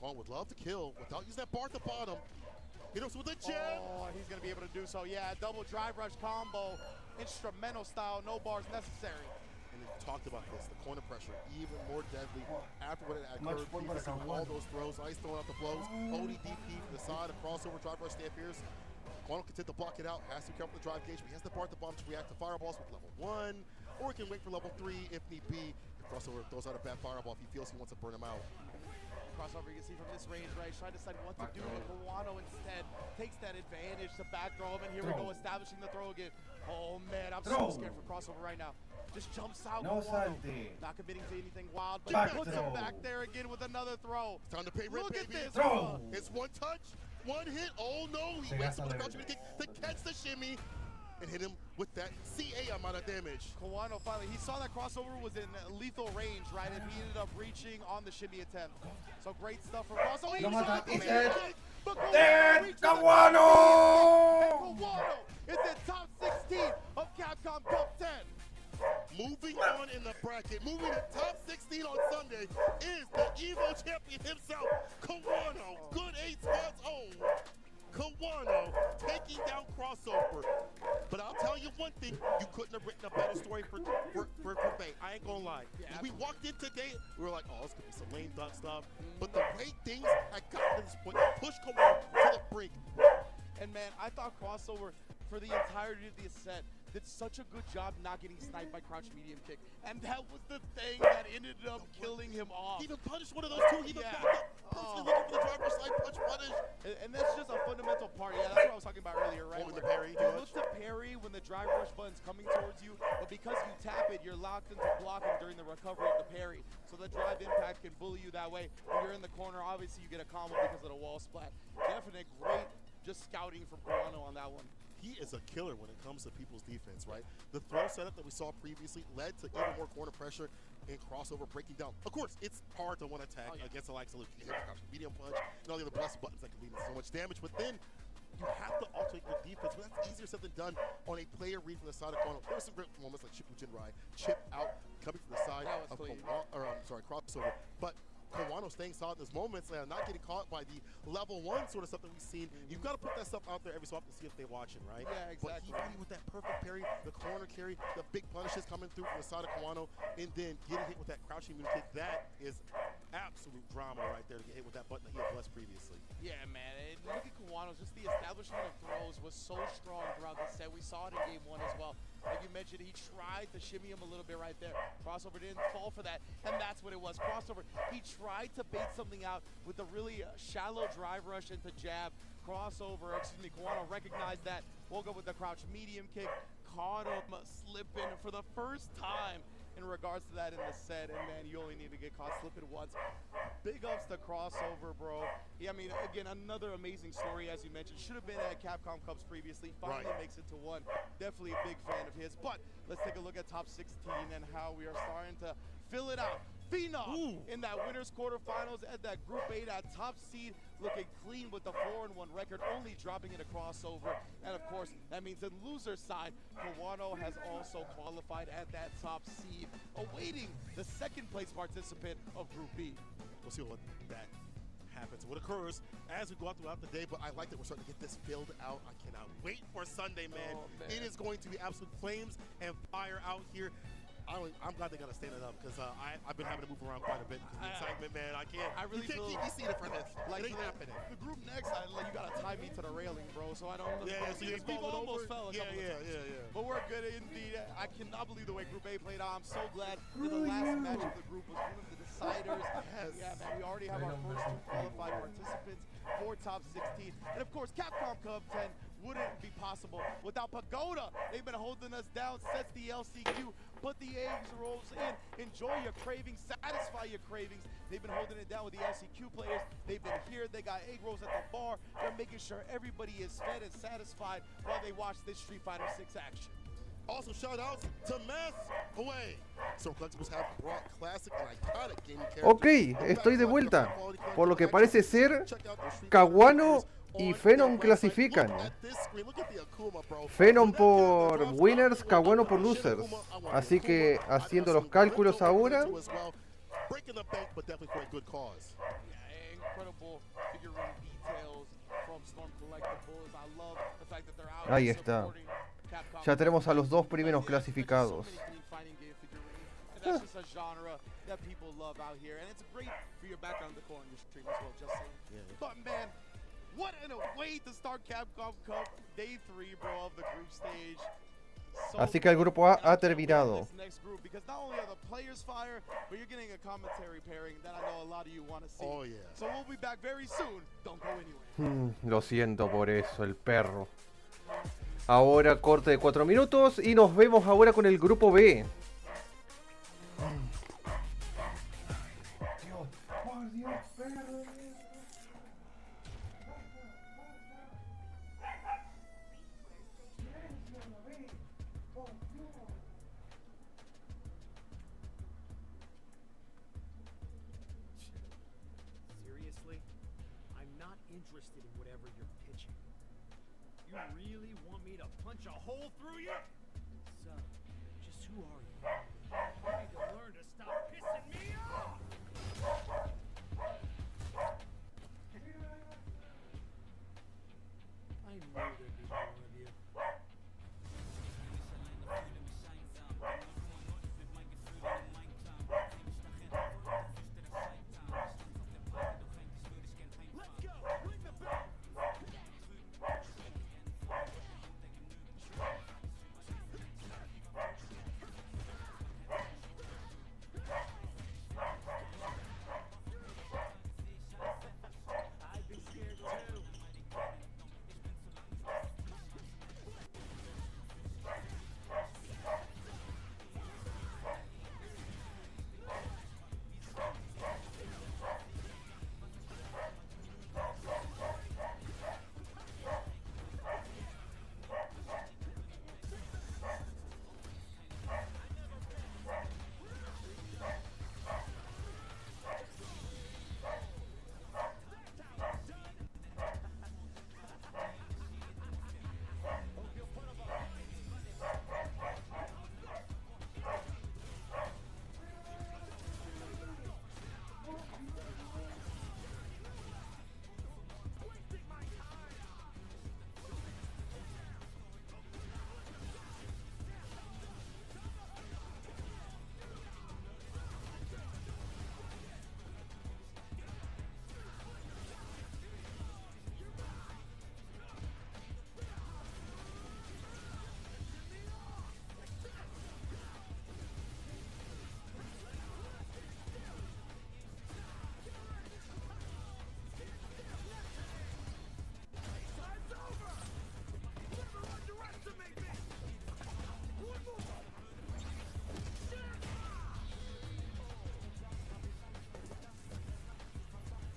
Kawano would love to kill without using that bar at the bottom. Hit us with a jab. Oh, he's going to be able to do so. Yeah, double drive rush combo, instrumental style, no bars necessary. And we talked about this, the corner pressure, even more deadly after what had occurred previously with all those throws. Ice throwing out the blows. ODDP from the side, a crossover, drive rush, stand pierce. Kawano can take the block it out, has to be careful with the drive gauge, but he has the bar at the bottom to react to fireballs with level 1, or he can wait for level 3 if need be. Crossover throws out a bad fireball if he feels he wants to burn him out. Crossover, you can see from this range, right? He's trying to decide what to do, but Kawano instead takes that advantage to back throw him, and here we go, establishing the throw again. Oh man, I'm so scared for Crossover right now. Just jumps out. No Kawano, salte. not committing to anything wild, but Back he puts throw. him back there again with another throw. It's time to pay rent, Look at baby. this. Throw. It's one touch, one hit. Oh no, he waits for the crouch kick to catch the shimmy and hit him with that CA amount of damage. Kawano finally, he saw that Crossover was in lethal range, right? And he ended up reaching on the shimmy attempt. So great stuff for Crossover. No He matter, shot he the said, kick, but Dead reached the Kawano! and Kawano is in top 16 of Capcom Cup 10. Moving on in the bracket, moving to top 16 on Sunday is the Evo champion himself, Kawano. Good 8 spots own. Kawano taking down Crossover. But I'll tell you one thing, you couldn't have written a better story for Faye. I ain't gonna lie. Yeah, we walked in today, we were like, oh, this could be some lame duck stuff. But the way things had gotten to this point, pushed Kawano to the brink. And man, I thought Crossover for the entirety of this set did such a good job not getting sniped by crouch medium kick. And that was the thing that ended up killing him off. He even punished one of those two. He even backed up, personally looking for the driver slide punch punish. And that's just a fundamental part. Yeah, that's what I was talking about earlier, right? Holding the parry. You look to parry when the drive rush button's coming towards you, but because you tap it, you're locked into blocking during the recovery of the parry. So the drive impact can bully you that way. When you're in the corner, obviously you get a combo because of the wall splat. Definite great just scouting from Kawano on that one. He is a killer when it comes to people's defense, right? The throw setup that we saw previously led to even more corner pressure and Crossover breaking down. Of course, it's hard to one attack against the likes of medium punch and all the other blessed buttons that can lead to so much damage, but then you have to alternate your defense, but that's easier said than done on a player read from the side of Kawano. There were some great moments like Jinrai, chip out, coming from the side of Crossover, but Kawano staying solid in those moments, not getting caught by the level 1 sort of stuff that we've seen. You've got to put that stuff out there every so often to see if they're watching, right? Yeah, exactly. But he ready with that perfect parry, the corner carry, the big punishes coming through from the side of Kawano, and then getting hit with that crouching moon kick. That is absolute drama right there to get hit with that button that he had blessed previously. Yeah, man. And look at Kawano. Just the establishment of throws was so strong throughout the set. We saw it in game 1 as well. Like you mentioned, he tried to shimmy him a little bit right there. Crossover didn't fall for that, and that's what it was. Crossover, he tried to bait something out with a really shallow drive rush into jab. Kawano recognized that, woke up with the crouch medium kick, caught him slipping for the first time in regards to that in the set, and man, you only need to get caught slipping once. Big ups to Crossover, bro. Yeah, I mean, again, another amazing story, as you mentioned. Should have been at Capcom Cups previously. Finally makes it to 1. Definitely a big fan of his. But let's take a look at top 16 and how we are starting to fill it out phenom in that winners quarterfinals at that Group 8 at top seed, looking clean with the 4-1 record, only dropping in a crossover. And of course, that means the loser side, Kawano has also qualified at that top seed, awaiting the second place participant of Group B. We'll see what that happens, what occurs as we go out throughout the day, but I like that we're starting to get this filled out. I cannot wait for Sunday, man. Oh, man. It is going to be absolute flames and fire out here. I'm glad they got to stand it up because I've been having to move around quite a bit. The excitement, man, I can't keep me seated for this. Like it ain't happening. The group next, you got to tie me to the railing, bro, so I don't know. Yeah, so you're We've almost fell a couple of times. Yeah. But we're good indeed. I cannot believe the way Group A played out. I'm so glad that the last match of the group was one of the deciders. Yes. Yeah, man, we already have our first 2 qualified participants for top 16. And of course, Capcom Cup 10 wouldn't be possible without Pagoda. They've been holding us down, sets the LCQ, put the eggs rolls in, enjoy your cravings, satisfy your cravings. They've been holding it down with the LCQ players. They've been here, they got egg rolls at the bar. They're making sure everybody is fed and satisfied while they watch this Street Fighter 6 action. Also, shout outs to Mess Away. Some collectibles have brought classic and iconic gaming characters. Ok, estoy de vuelta. Por lo que parece ser, Kawano y Phenom clasifican. Phenom por winners, Kawano por losers. Así que haciendo los cálculos ahora. Breaking the bank, but definitely for a good cause. Yeah, incredible figurine details from Storm Collectibles. I love the fact that they're out Ahí está. supporting Capcom. Ya tenemos a los 2 primeros clasificados. That's just a genre that people love out here, and it's great for your background decor on your stream as well, just saying. Yeah. But man, what a way to start Capcom Cup Day 3, bro, of the group stage. So Así que el grupo A ha terminado. this next group, because not only are the players fire, but you're getting a commentary pairing that I know a lot of you want to see. Oh, yeah. So we'll be back very soon. Don't go anywhere. Lo siento por eso, el perro. Ahora corte de 4 minutos y nos vemos ahora con el grupo B. Dios, por Dios, perro. Seriously? I'm not interested in whatever you're pitching. You really want me to punch a hole through you? So, just who are you? You need to learn to stop pissing me off! I knew there'd be more of you. Let's go! Ring the bell! I'd be scared too.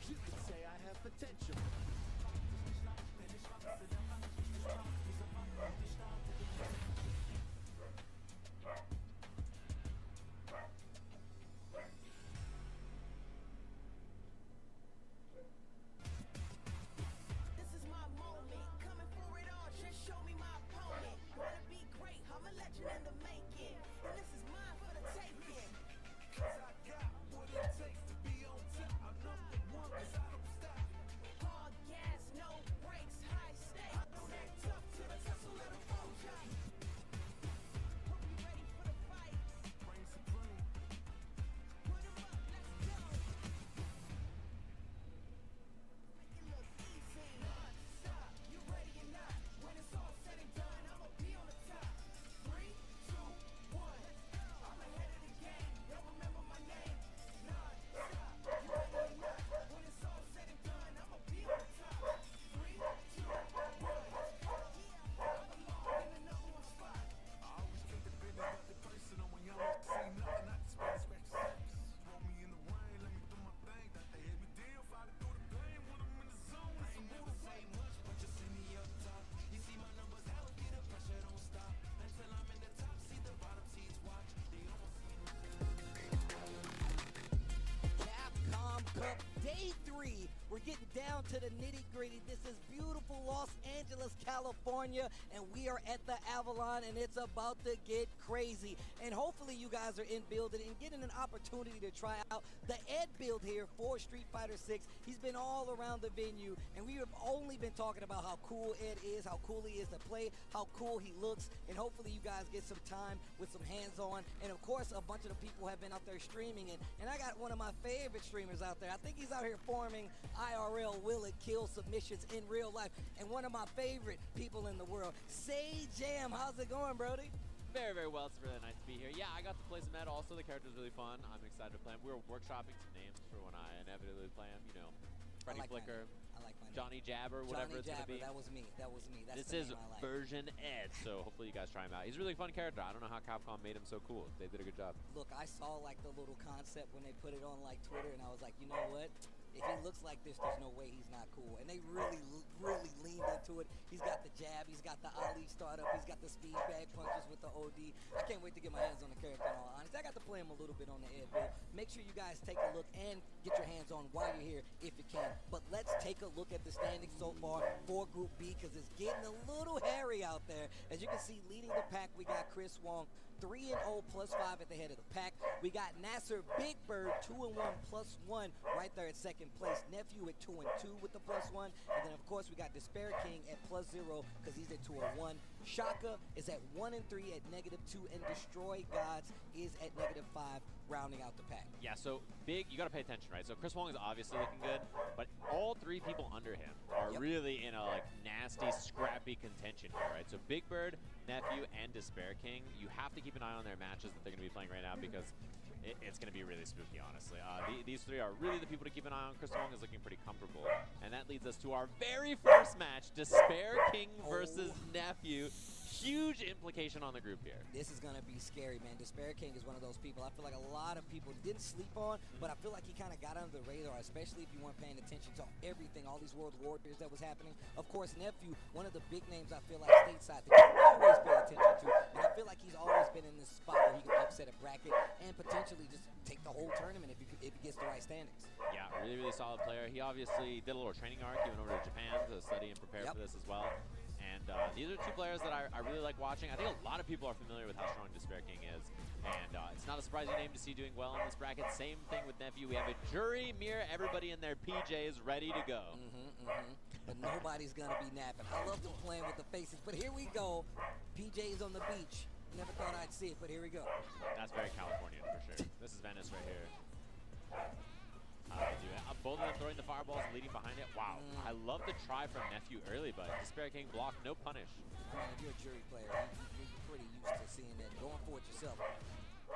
You could say I have potential. This is beautiful Los Angeles, California, and we are at the Avalon, and it's about to get crazy. And hopefully you guys are in building and getting an opportunity to try out the Ed build here for Street Fighter 6. He's been all around the venue, and we have only been talking about how cool Ed is, how cool he is to play, how cool he looks, and hopefully you guys get some time with some hands-on. And of course, a bunch of the people have been out there streaming, and I got one of my favorite streamers out there. I think he's out here forming IRL will it kill submissions in real life, and one of my favorite people in the world. Say Jam, how's it going, Brody? Very, very well. It's really nice to be here. Yeah, I got to play some Ed. Also, the character's really fun. I'm excited to play him. We were workshopping some names for when I inevitably play him. You know, Freddy like Flicker, I like my name. Johnny Jabber, whatever it's going to be. That was me. That was me. That's This the is name I like. version Ed, so hopefully you guys try him out. He's a really fun character. I don't know how Capcom made him so cool. They did a good job. Look, I saw like the little concept when they put it on like Twitter, and I was like, you know what? If he looks like this, there's no way he's not cool. And they really leaned into it. He's got the jab, he's got the Ali startup, he's got the speed bag punches with the OD. I can't wait to get my hands on the character, in all honesty. I got to play him a little bit on the Ed build. Make sure you guys take a look and get your hands on while you're here if you can. But let's take a look at the standings so far for Group B, because it's getting a little hairy out there. As you can see, leading the pack, we got Chris Wong, 3-0 +5 at the head of the pack. We got Nasser Big Bird 2-1 +1 right there at second place. Nephew at 2-2 with the +1, and then of course we got Despair King at +0 because he's at 2-1. Shaka is at 1-3 at -2, and Destroy Gods is at -5, rounding out the pack. Yeah, so big, you got to pay attention, right? So Chris Wong is obviously looking good, but all three people under him are really in a like nasty, scrappy contention here, right? So Big Bird, Nephew, and Despair King, you have to keep an eye on their matches that they're going to be playing right now, because it's going to be really spooky, honestly. These three are really the people to keep an eye on. Chris Wong is looking pretty comfortable. And that leads us to our very first match, Despair King versus Nephew. Huge implication on the group here. This is going to be scary, man. Despair King is one of those people I feel like a lot of people didn't sleep on, but I feel like he kind of got under the radar, especially if you weren't paying attention to everything, all these World Warriors that was happening. Of course, Nephew, one of the big names I feel like stateside that you always pay attention to, and I feel like he's always been in this spot where he can upset a bracket and potentially just take the whole tournament if he gets the right standings. Yeah, really, really solid player. He obviously did a little training arc. He went over to Japan to study and prepare for this as well. And these are two players that I really like watching. I think a lot of people are familiar with how strong Despair King is. And it's not a surprising name to see doing well in this bracket. Same thing with Nephew. We have a jury mirror, everybody in their PJs ready to go. But nobody's going to be napping. I love them playing with the faces, but here we go. PJs on the beach. Never thought I'd see it, but here we go. That's very Californian for sure. This is Venice right here. Both of them throwing the fireballs, leading behind it. Wow, I love the try from Nephew early, but Despair King blocked, no punish. I mean, if you're a jury player, you're pretty used to seeing that. Going for it yourself.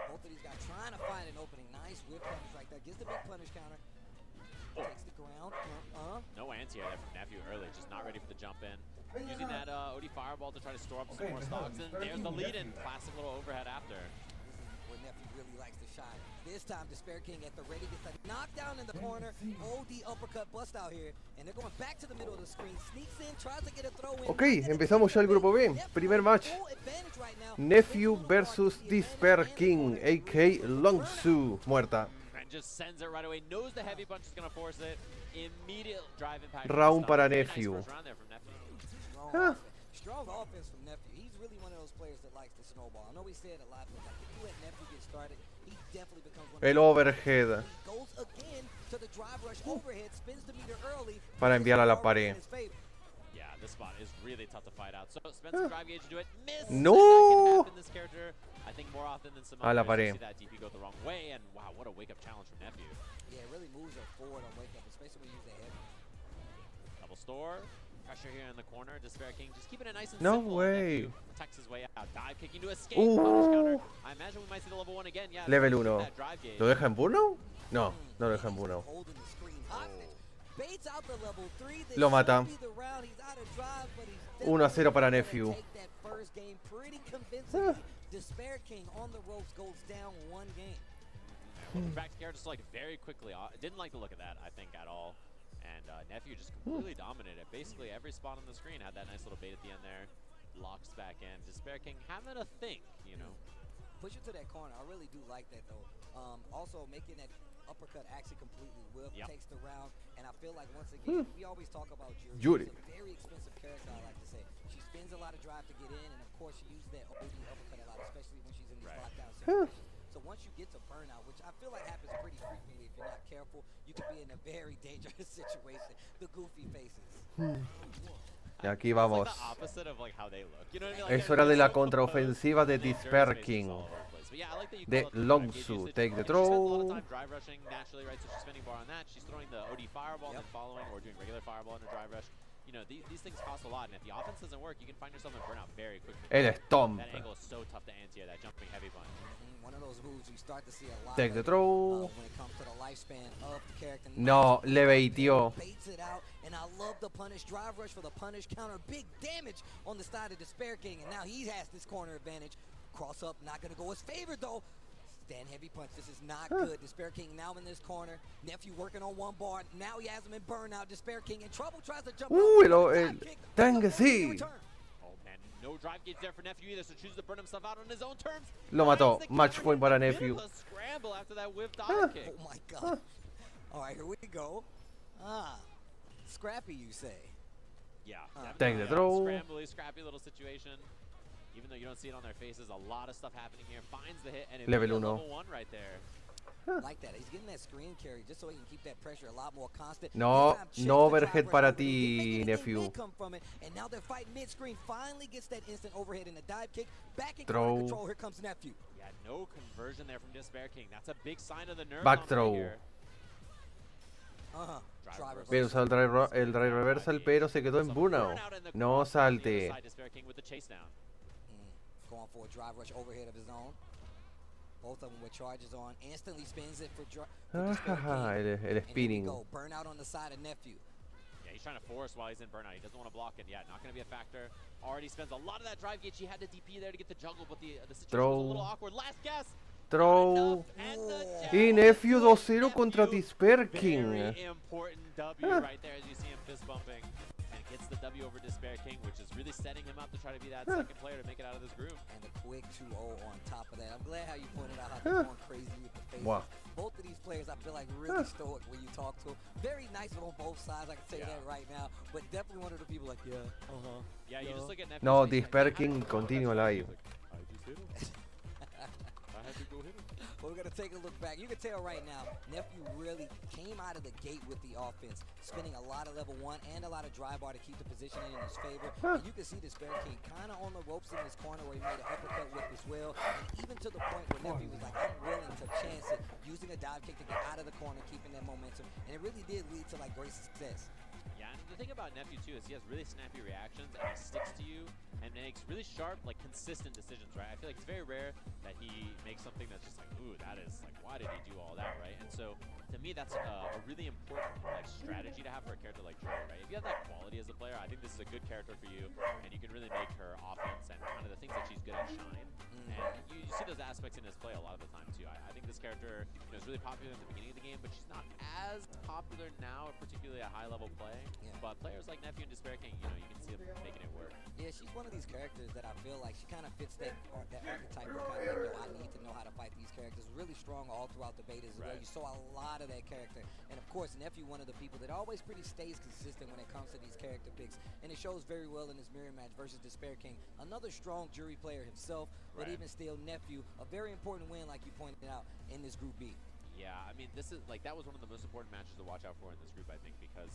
Both of these guys trying to find an opening. Nice whip punish right there. Gets the big punish counter. Takes the ground. No anti-air there from Nephew early, just not ready for the jump in. Using that OD fireball to try to store up some more stocks, and there's the lead-in. Classic little overhead after. This is where Nephew really likes to shine. This time, Despair King at the ready, gets a knockdown in the corner. OD uppercut bust out here, and they're going back to the middle of the screen. Sneaks in, tries to get a throw in. Ok, empezamos ya el grupo B. Primer match. Nephew versus Despair King, a.k.a. Longsu. Muerta. And just sends it right away. Knows the heavy punch is going to force it. Immediate drive impact. Round para Nephew. Nice first round there from Nephew. Strong offense from Nephew. He's really one of those players that likes to snowball. I know we said a lot, but like, if you let Nephew get started, he definitely becomes one of El overhead. goes again to the drive rush overhead, spins the meter early. Para enviar a la pared. Yeah, this spot is really tough to fight out. So Spencer drive gauge to do it. Miss. No. That can happen this character. I think more often than some A la others, you pared. see that DP go the wrong way, and wow, what a wake-up challenge from Nephew. Yeah, it really moves her forward on wake up, especially when you use the heavy. Double store. Pressure here in the corner. Despair King just keeping it nice and No simple. way. Nephew protects his way out. Dive kicking to escape. Punish counter. I imagine we might see the level 1 again. Yeah. Level with 1. that drive gauge. ¿Lo deja en Burnout? No, no lo deja en Burnout. Holding the screen hostage. Baits out the level 3. This Lo mata. should be the round. He's out of drive, but he's 1-0 para gonna Nephew. take that first game pretty convincingly. Despair King on the ropes goes down 1 game. And back to character select very quickly. Didn't like the look of that, I think, at all. And Nephew just completely dominated basically every spot on the screen. Had that nice little bait at the end there. Locks back in. Despair King having a think, you know. Push it to that corner. I really do like that, though. Also, making that uppercut actually completely whiff, Yep. takes the round, and I feel like once again, we always talk about Yuri. She's a very expensive character, I like to say. She spends a lot of drive to get in, and of course she uses that OD uppercut a lot, especially when she's in these lockdown situations. So once you get to burnout, which I feel like happens pretty frequently if you're not careful, you could be in a very dangerous situation. The goofy faces. Y aquí It's vamos. like the opposite of like how they look. You know what I mean? Like, Es they're hora de la so contraofensiva de composed, and their Despair space is King. all over the place. But yeah, I like that you De call out the Longsu, drive usage. take the She spends a lot throw. of time drive rushing naturally, right? So she's spending bar on that. She's throwing the OD fireball and then following, or doing regular fireball in a drive rush. You know, these things cost a lot, and if the offense doesn't work, you can find yourself in burnout very quickly. El stomp. That angle is so tough to anti, that jumping heavy punch. One of those moves you start to see a lot Take the of, throw. when it comes to the lifespan of the character. No, le baitió. Baits it out, and I love the punish drive rush for the punish counter. Big damage on the side of Despair King, and now he has this corner advantage. Cross up, not gonna go his favor though. Stand heavy punch. This is not good. Despair King now in this corner. Nephew working on one bar. Now he has him in burnout. Despair King in trouble. Tries to jump. El Tang sí. Oh man, no drive gauge there for Nephew either, so chooses to burn himself out on his own terms. Lo mató. Finds the Match counter. point para Bit Nephew. of a scramble after that whiff dive kick. Oh my god. All right, here we go. Scrappy, you say? Yeah. Take the definitely, throw. Scrambly, scrappy little situation. Even though you don't see it on their faces, a lot of stuff happening here. Finds the hit and it Level be a uno. level 1 right there. Like that. He's getting that screen carry just so he can keep that pressure a lot more constant. No, This time, checks no the drive overhead rush para over. ti, Didn't make anything nephew. big come from it, and now they're fighting mid-screen. Finally gets that instant overhead and a dive kick. Back in Throw. corner control. Here comes Nephew. Yeah, no conversion there from Despair King. That's a big sign of the nerve. Back throw. Drive reversal. Bien usado el drive reversal, pero se quedó en burnout. No salte. Despair King with the chase down. Going for a drive rush overhead of his own. Both of them with charges on. Instantly spins it for Despair King. El And here we spinning. go. Burnout on the side of Nephew. Yeah, he's trying to force while he's in burnout. He doesn't want to block it. Yeah, not going to be a factor. Already spends a lot of that drive gauge. He had to DP there to get the juggle, but the situation Throw. was a little awkward. Last guess. Throw. And the Y jab. Nephew 2-0 contra Nephew, Despair King. Very important W right there as you see him fist bumping. And gets the W over Despair King, which is really setting him up to try to be that second player to make it out of this group. And a quick 2-0 on top of that. I'm glad how you pointed out how they're going crazy with the face. Wow. Both of these players, I feel like, really stoic when you talk to them. Very nice on both sides, I can tell you that right now. But definitely one of the people like, yeah, Yeah, you just look at Nephew's No, face, Despair like, King continue live. I just hit him. I had to go hit him. Well, we're going to take a look back. You can tell right now, Nephew really came out of the gate with the offense, spending a lot of level 1 and a lot of drive bar to keep the positioning in his favor. And you can see Despair King kind of on the ropes in this corner where he made an uppercut whip as well. And even to the point where Nephew was like, I'm willing to chance it, using a dive kick to get out of the corner, keeping that momentum. And it really did lead to like great success. Yeah, and the thing about Nephew too is he has really snappy reactions and he sticks to you and makes really sharp, like consistent decisions, right? I feel like it's very rare that he makes something that's just like, ooh, that is like, why did he do all that, right? And so to me, that's a really important like strategy to have for a character like Joey, right? If you have that quality as a player, I think this is a good character for you, and you can really make her offense and kind of the things that she's good at shine. And you see those aspects in his play a lot of the time too. I think this character, is really popular in the beginning of the game, but she's not as popular now, particularly at high level play. Yeah. But players like Nephew and Despair King, you can see them making it work. Yeah, she's one of these characters that I feel like she kind of fits that archetype of kind of like, yo, I need to know how to fight these characters. Really strong all throughout the betas as well. Right. You saw a lot of that character. And of course, Nephew, one of the people that always pretty stays consistent when it comes to these character picks. And it shows very well in his mirror match versus Despair King. Another strong jury player himself, but Right. even still, Nephew, a very important win, like you pointed out, in this Group B. Yeah, I mean, this is like that was one of the most important matches to watch out for in this group, I think, because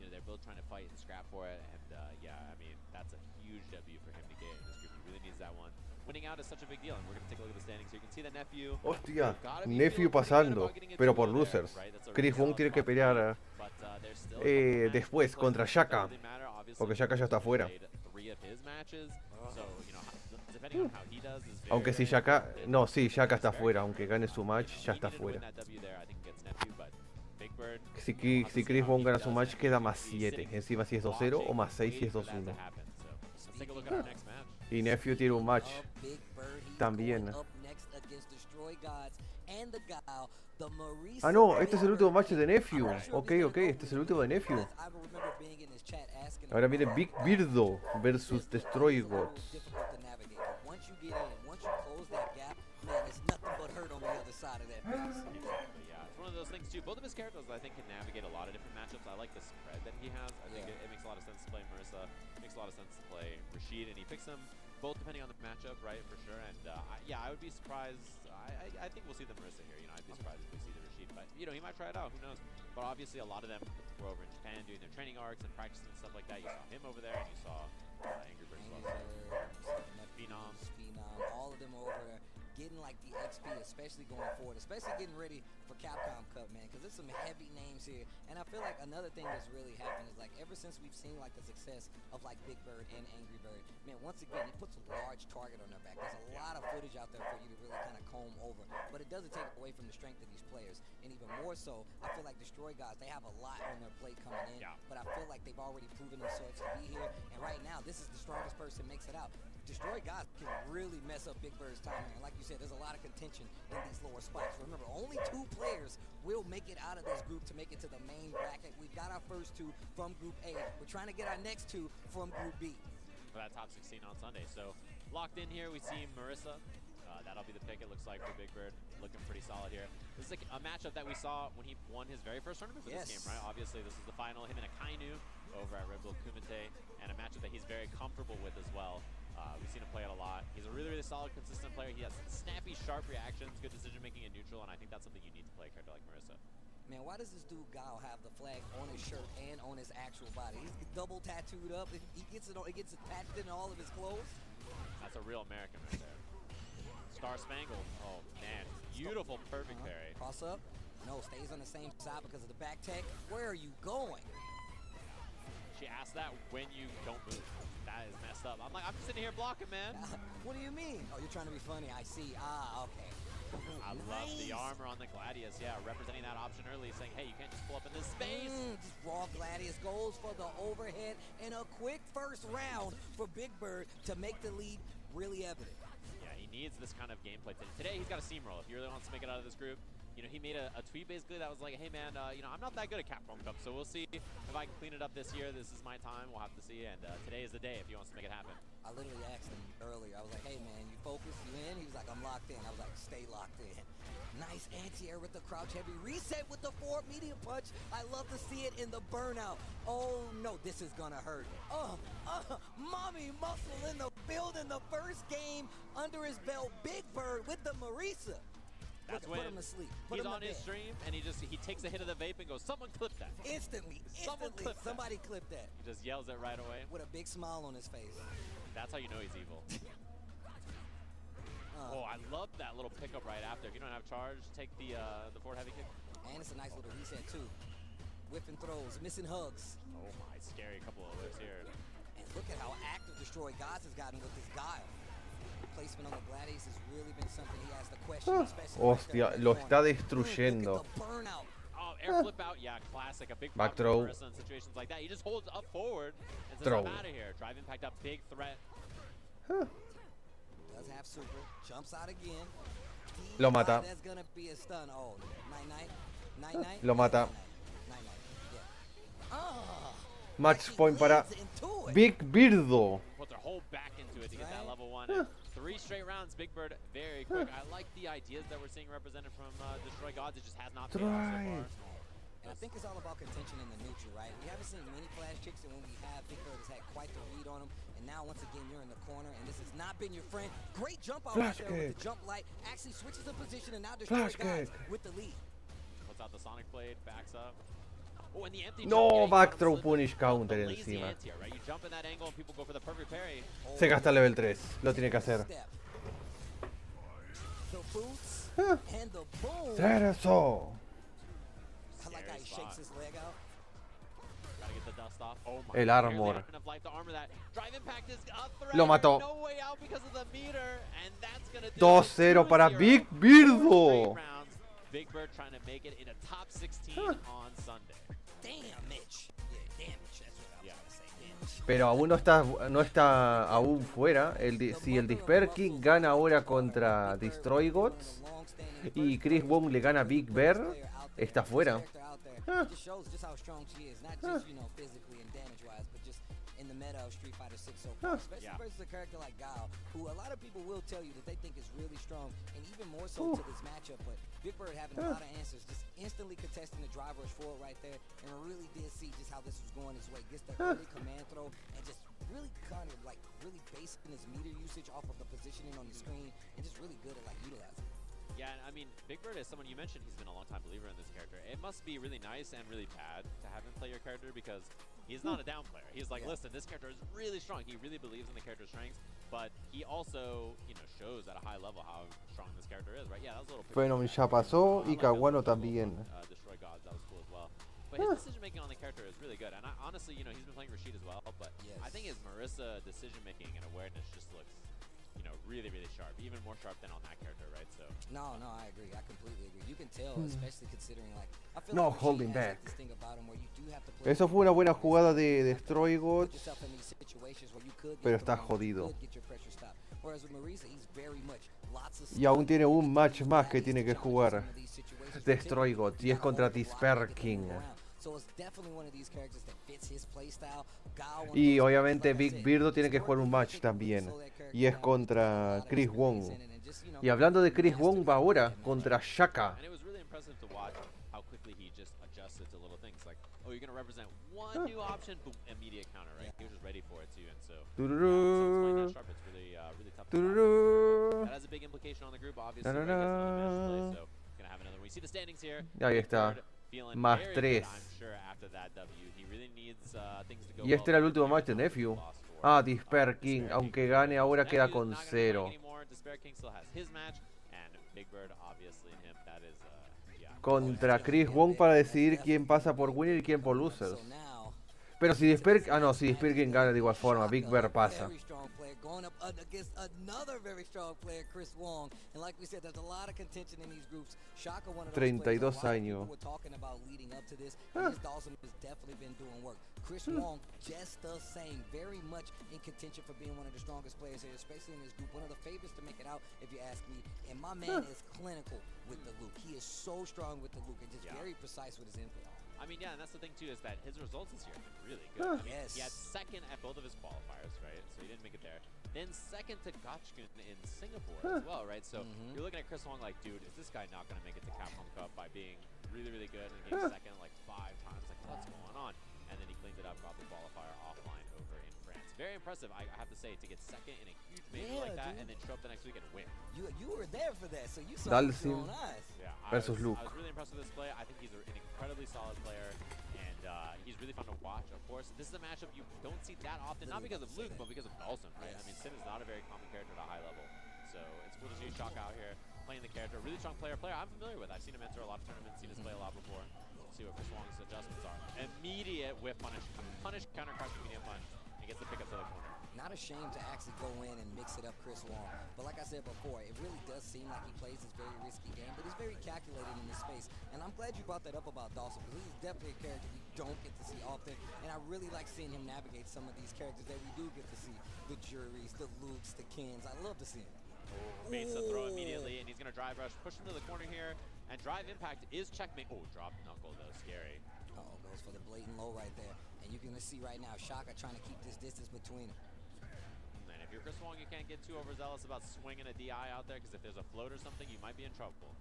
they're both trying to fight and scrap for it, and yeah, I mean, that's a huge W for him to get in this group. He really needs that one. Winning out is such a big deal, and we're going to take a look at the standings. So you can see that Nephew. Hostia, gotta be Nephew feeling pretty good pasando, about getting a pero 2-0 por there, losers. right? That's a Chris really Wong solid tiene que spot for pelear him, but, there's still a couple matches después to contra play. Shaka, Doesn't matter, obviously, porque Shaka ya está he's fuera. played 3 of his matches, so, depending on how he does is very, Aunque si very Shaka, important. no, sí, Shaka está Despair fuera, King, aunque gane su match, ya he está needed to win fuera. that W there, I think, against Nephew, but Big Bird, Si, we'll have to si see Chris how Wong he gana does, su match, and queda he's más gonna be 7. sitting Encima si es 2-0 o más 6 si es waiting for that to 2-1. happen, so let's take a look at our next match. Y Nephew tiene un match. Big Bird, he's También. going up next against Destroy Gods and the Guile, the Maurice. Ah, no, este es el último match de Nephew. I'm not sure if Ok, he's ok, gonna go este es el último de because Nephew. I remember being in his chat asking Ahora him viene about Big how Birdo versus it's Destroy a little Gods. difficult to navigate, but once you get in, once you close that gap, man, it's nothing but hurt on the other side of that face. Exactly, yeah. It's one of those things too. Both of his characters, I think, can navigate a lot of different matchups. I like the spread that he has. I think it makes a lot of sense to play Marissa. Makes a lot of sense to play Rashid, and he picks them both depending on the matchup, right, for sure. And yeah, I would be surprised. I think we'll see the Marissa here. You know, I'd be surprised if we see the Rashid, but you know, he might try it out. Who knows? But obviously, a lot of them were over in Japan doing their training arcs and practicing and stuff like that. You saw him over there, and you saw Angry Birds, Phenom, all of them over there. Getting like the XP, especially going forward, especially getting ready for Capcom Cup, man, because there's some heavy names here. And I feel like another thing that's really happened is like ever since we've seen like the success of like Big Bird and Angry Bird, man, once again, he puts a large target on their back. There's a lot of footage out there for you to really kind of comb over, but it doesn't take away from the strength of these players. And even more so, I feel like Destroy Gods, they have a lot on their plate coming in, but I feel like they've already proven themselves to be here. And right now, this is the strongest person makes it out. Destroy Gods can really mess up Big Bird's timing. And like you said, there's a lot of contention in these lower spots. Remember, only 2 players will make it out of this group to make it to the main bracket. We've got our first 2 from Group A. We're trying to get our next 2 from Group B. For that top 16 on Sunday. So locked in here, we see Marissa. That'll be the pick, it looks like, for Big Bird. Looking pretty solid here. This is like a matchup that we saw when he won his very first tournament for this game, right? Obviously, this is the final. Him and Akainu over at Red Bull Kumite, and a matchup that he's very comfortable with as well. We've seen him play it a lot. He's a really, really solid, consistent player. He has snappy, sharp reactions, good decision-making in neutral, and I think that's something you need to play a character like Marissa. Man, why does this dude Gao have the flag on his shirt and on his actual body? He's double tattooed up. He gets it attached in all of his clothes. That's a real American right there. Star Spangled. Oh, man. Beautiful, perfect parry. Cross up. No, stays on the same side because of the back tech. Where are you going? She asked that when you don't move. That is messed up. I'm like, I'm sitting here blocking, man. What do you mean? Oh, you're trying to be funny. I see. Ah, okay. I love the armor on the Gladius. Yeah, representing that option early, saying, hey, you can't just pull up in this space. Just raw Gladius goes for the overhead and a quick first round for Big Bird to make the lead really evident. Yeah, he needs this kind of gameplay. Today, he's got a steamroll. If he really wants to make it out of this group, you know, he made a tweet basically that was like, hey man, you know, I'm not that good at Capcom Cup, so we'll see if I can clean it up this year. This is my time. We'll have to see. And today is the day if he wants to make it happen. I literally asked him earlier. I was like, hey man, you focused? You in? He was like, I'm locked in. I was like, stay locked in. Nice anti-air with the crouch heavy. Reset with the forward medium punch. I love to see it in the burnout. Oh no, this is gonna hurt. Mommy muscle in the building. The first game under his belt. Big Bird with the Marissa. That's when put him to sleep. He's on his stream and he takes a hit of the vape and goes, someone clip that. Instantly, somebody clip that. He just yells it right away. With a big smile on his face. That's how you know he's evil. Oh, I love that little pickup right after. If you don't have charge, take the forward heavy kick. And it's a nice little reset too. Whiffing throws, missing hugs. Oh my, scary couple of lips here. And look at how active Destroy Gods has gotten with his guile. Placement on the Gladius has really been something he has to question, especially Hostia, lo está destruyendo. Oh, air flip out, yeah, classic. A big back throw. In situations like that. He just holds up forward and says, Throw. I'm out of here. Drive impact up, big threat. Does have super, jumps out again. Lo mata. That's gonna be a stun. Oh, night. Lo mata. Ah, Match point para Big Birdo. Put their whole back into it to get that level 1. 3 straight rounds, Big Bird, very quick. I like the ideas that we're seeing represented from Destroy Gods. It just has not paid off so far. And I think it's all about contention in the neutral, right? We haven't seen many flash kicks, and when we have, Big Bird has had quite the read on him. And now, once again, you're in the corner, and this has not been your friend. Great jump out right there with the jump light. Actually switches the position, and now Destroy Gods with the lead. Puts out the Sonic Blade, backs up. Oh, and the empty No, back throw punish counter encima. Right? You jump in that angle and people go for the perfect parry. Se gasta level 3, lo tiene que hacer. Ser eso. El armor. Lo mató. 2-0 para Big Birdo. Big Bird trying to make it in a top 16 on Sunday. Damn, Mitch. Yeah, damn, Mitch. That's what I was gonna say. Damn, Mitch. Pero aún no está aún fuera. Si el Disper King gana ahora contra Destroy Gods y Chris Wong le gana a Big Bear, está fuera. in the meta of Street Fighter 6 so far, especially versus a character like Gao, who a lot of people will tell you that they think is really strong, and even more so to this matchup. But Big Bird having a lot of answers, just instantly contesting the drive rush forward right there, and really did see just how this was going his way. Gets the early command throw, and just really kind of like really basing his meter usage off of the positioning on the screen, and just really good at like utilizing it. Yeah, I mean, Big Bird is someone you mentioned. He's been a long-time believer in this character. It must be really nice and really bad to have him play your character because he's not a down player. He's like, listen, this character is really strong. He really believes in the character's strengths, but he also, you know, shows at a high level how strong this character is, right? Yeah, that was a little. Phenom ya pasó y Kawano también. Destroy gods, that was cool as well. But his decision making on the character is really good, and honestly, you know, he's been playing Rashid as well. But I think his Marissa decision making and awareness just looks, you know, really, really sharp, even more sharp than on that character, right? So. No, I agree. I completely agree. You can tell, especially considering like. I feel No like holding Rashid has, back. like, this thing about him where you do have to play Eso fue una buena jugada de Destroy Gods, put yourself in these situations where you could pero get está thrown, jodido. could get your pressure stopped. Whereas with Marisa, he's very much lots of Y aún tiene un match stuff, más que these tiene que challenges, jugar. some of these situations Destroy particularly, Gods, y you es gotta contra hold it for a while to Disper get the King. move around. So it's definitely one of these characters that fits his playstyle. Gao, one of Y those obviamente characters, like I Big said, Birdo tiene it's que jugar un working, match I think, también. so that character Y es now contra has a lot of Chris experience Wong. in it and just, you know, Y hablando de he Chris has to Wong, be va ahora that man. contra Shaka. And it was really impressive to watch how quickly he just adjusted to little things like, oh, you're going to represent one new option, boom, immediate counter, right? He was just ready for it too, and so. So playing that sharp, it's really, really tough to stop. That has a big implication on the group, obviously. Right? He has another match to play, so gonna have another one. We see the standings here. Ahí Big está. Bird feeling Más very 3. good, I'm sure, after that W. He really needs things to go Y este era el último match de well. Nephew. Ah, Disper King. Aunque gane ahora queda con 0. Despair King still has his match, and Big Bird, obviously, him. That is, yeah. Contra Chris Wong para decidir quién pasa por winner y quién por losers. So now, Pero si Disper... Ah, no, si Disper King gana de igual forma. Big Bird pasa. very strong player going up against another very strong player, Chris Wong. And like we said, there's a lot of contention in these groups. Shaka, one of those 32 players that a lot of años. people were talking about leading up to this. And this Dawson has definitely been doing work. Chris Wong, just the same, very much in contention for being one of the strongest players here, especially in this group. One of the favorites to make it out, if you ask me. And my man is clinical with the Luke. He is so strong with the Luke and just very precise with his input. I mean, yeah, and that's the thing too, is that his results this year have been really good. I mean, Yes. he had second at both of his qualifiers, right? So he didn't make it there. Then second to Gotchkun in Singapore as well, right? So you're looking at Chris Wong like, dude, is this guy not going to make it to Capcom Cup by being really, really good and getting second like 5 times? Like, what's going on? And then he cleaned it up, got the qualifier offline over in France. Very impressive, I have to say, to get second in a huge major like that and then show up the next week and win. You were there for that, so you saw it with your own eyes. Yeah, Versus Luke. I was really impressed with this play. I think he's an incredibly solid player, and he's really fun to watch, of course. This is a matchup you don't see that often, not because of Luke, but because of Dawson, right? I mean, Sin is not a very common character at a high level, so it's cool to see Shaka out here playing the character. Really strong player I'm familiar with. I've seen him enter a lot of tournaments, seen his play a lot before. See what Chris Wong's adjustments are. Immediate whip punish, counter crush, medium punch, and gets the pickup to the corner. Not ashamed to actually go in and mix it up Chris Wong. But like I said before, it really does seem like he plays this very risky game, but he's very calculated in this space. And I'm glad you brought that up about Dawson, because this is definitely a character we don't get to see often. And I really like seeing him navigate some of these characters that we do get to see. The Juries, the Lukes, the Kens. I love to see him. Baits the throw immediately, and he's going to drive rush, push him to the corner here, and drive impact is checkmate. Oh, drop knuckle though, scary. Uh-oh, goes for the blatant low right there. And you can see right now, Shaka trying to keep this distance between them. And if you're Chris Wong, you can't get too overzealous about swinging a DI out there, because if there's a float or something, you might be in trouble.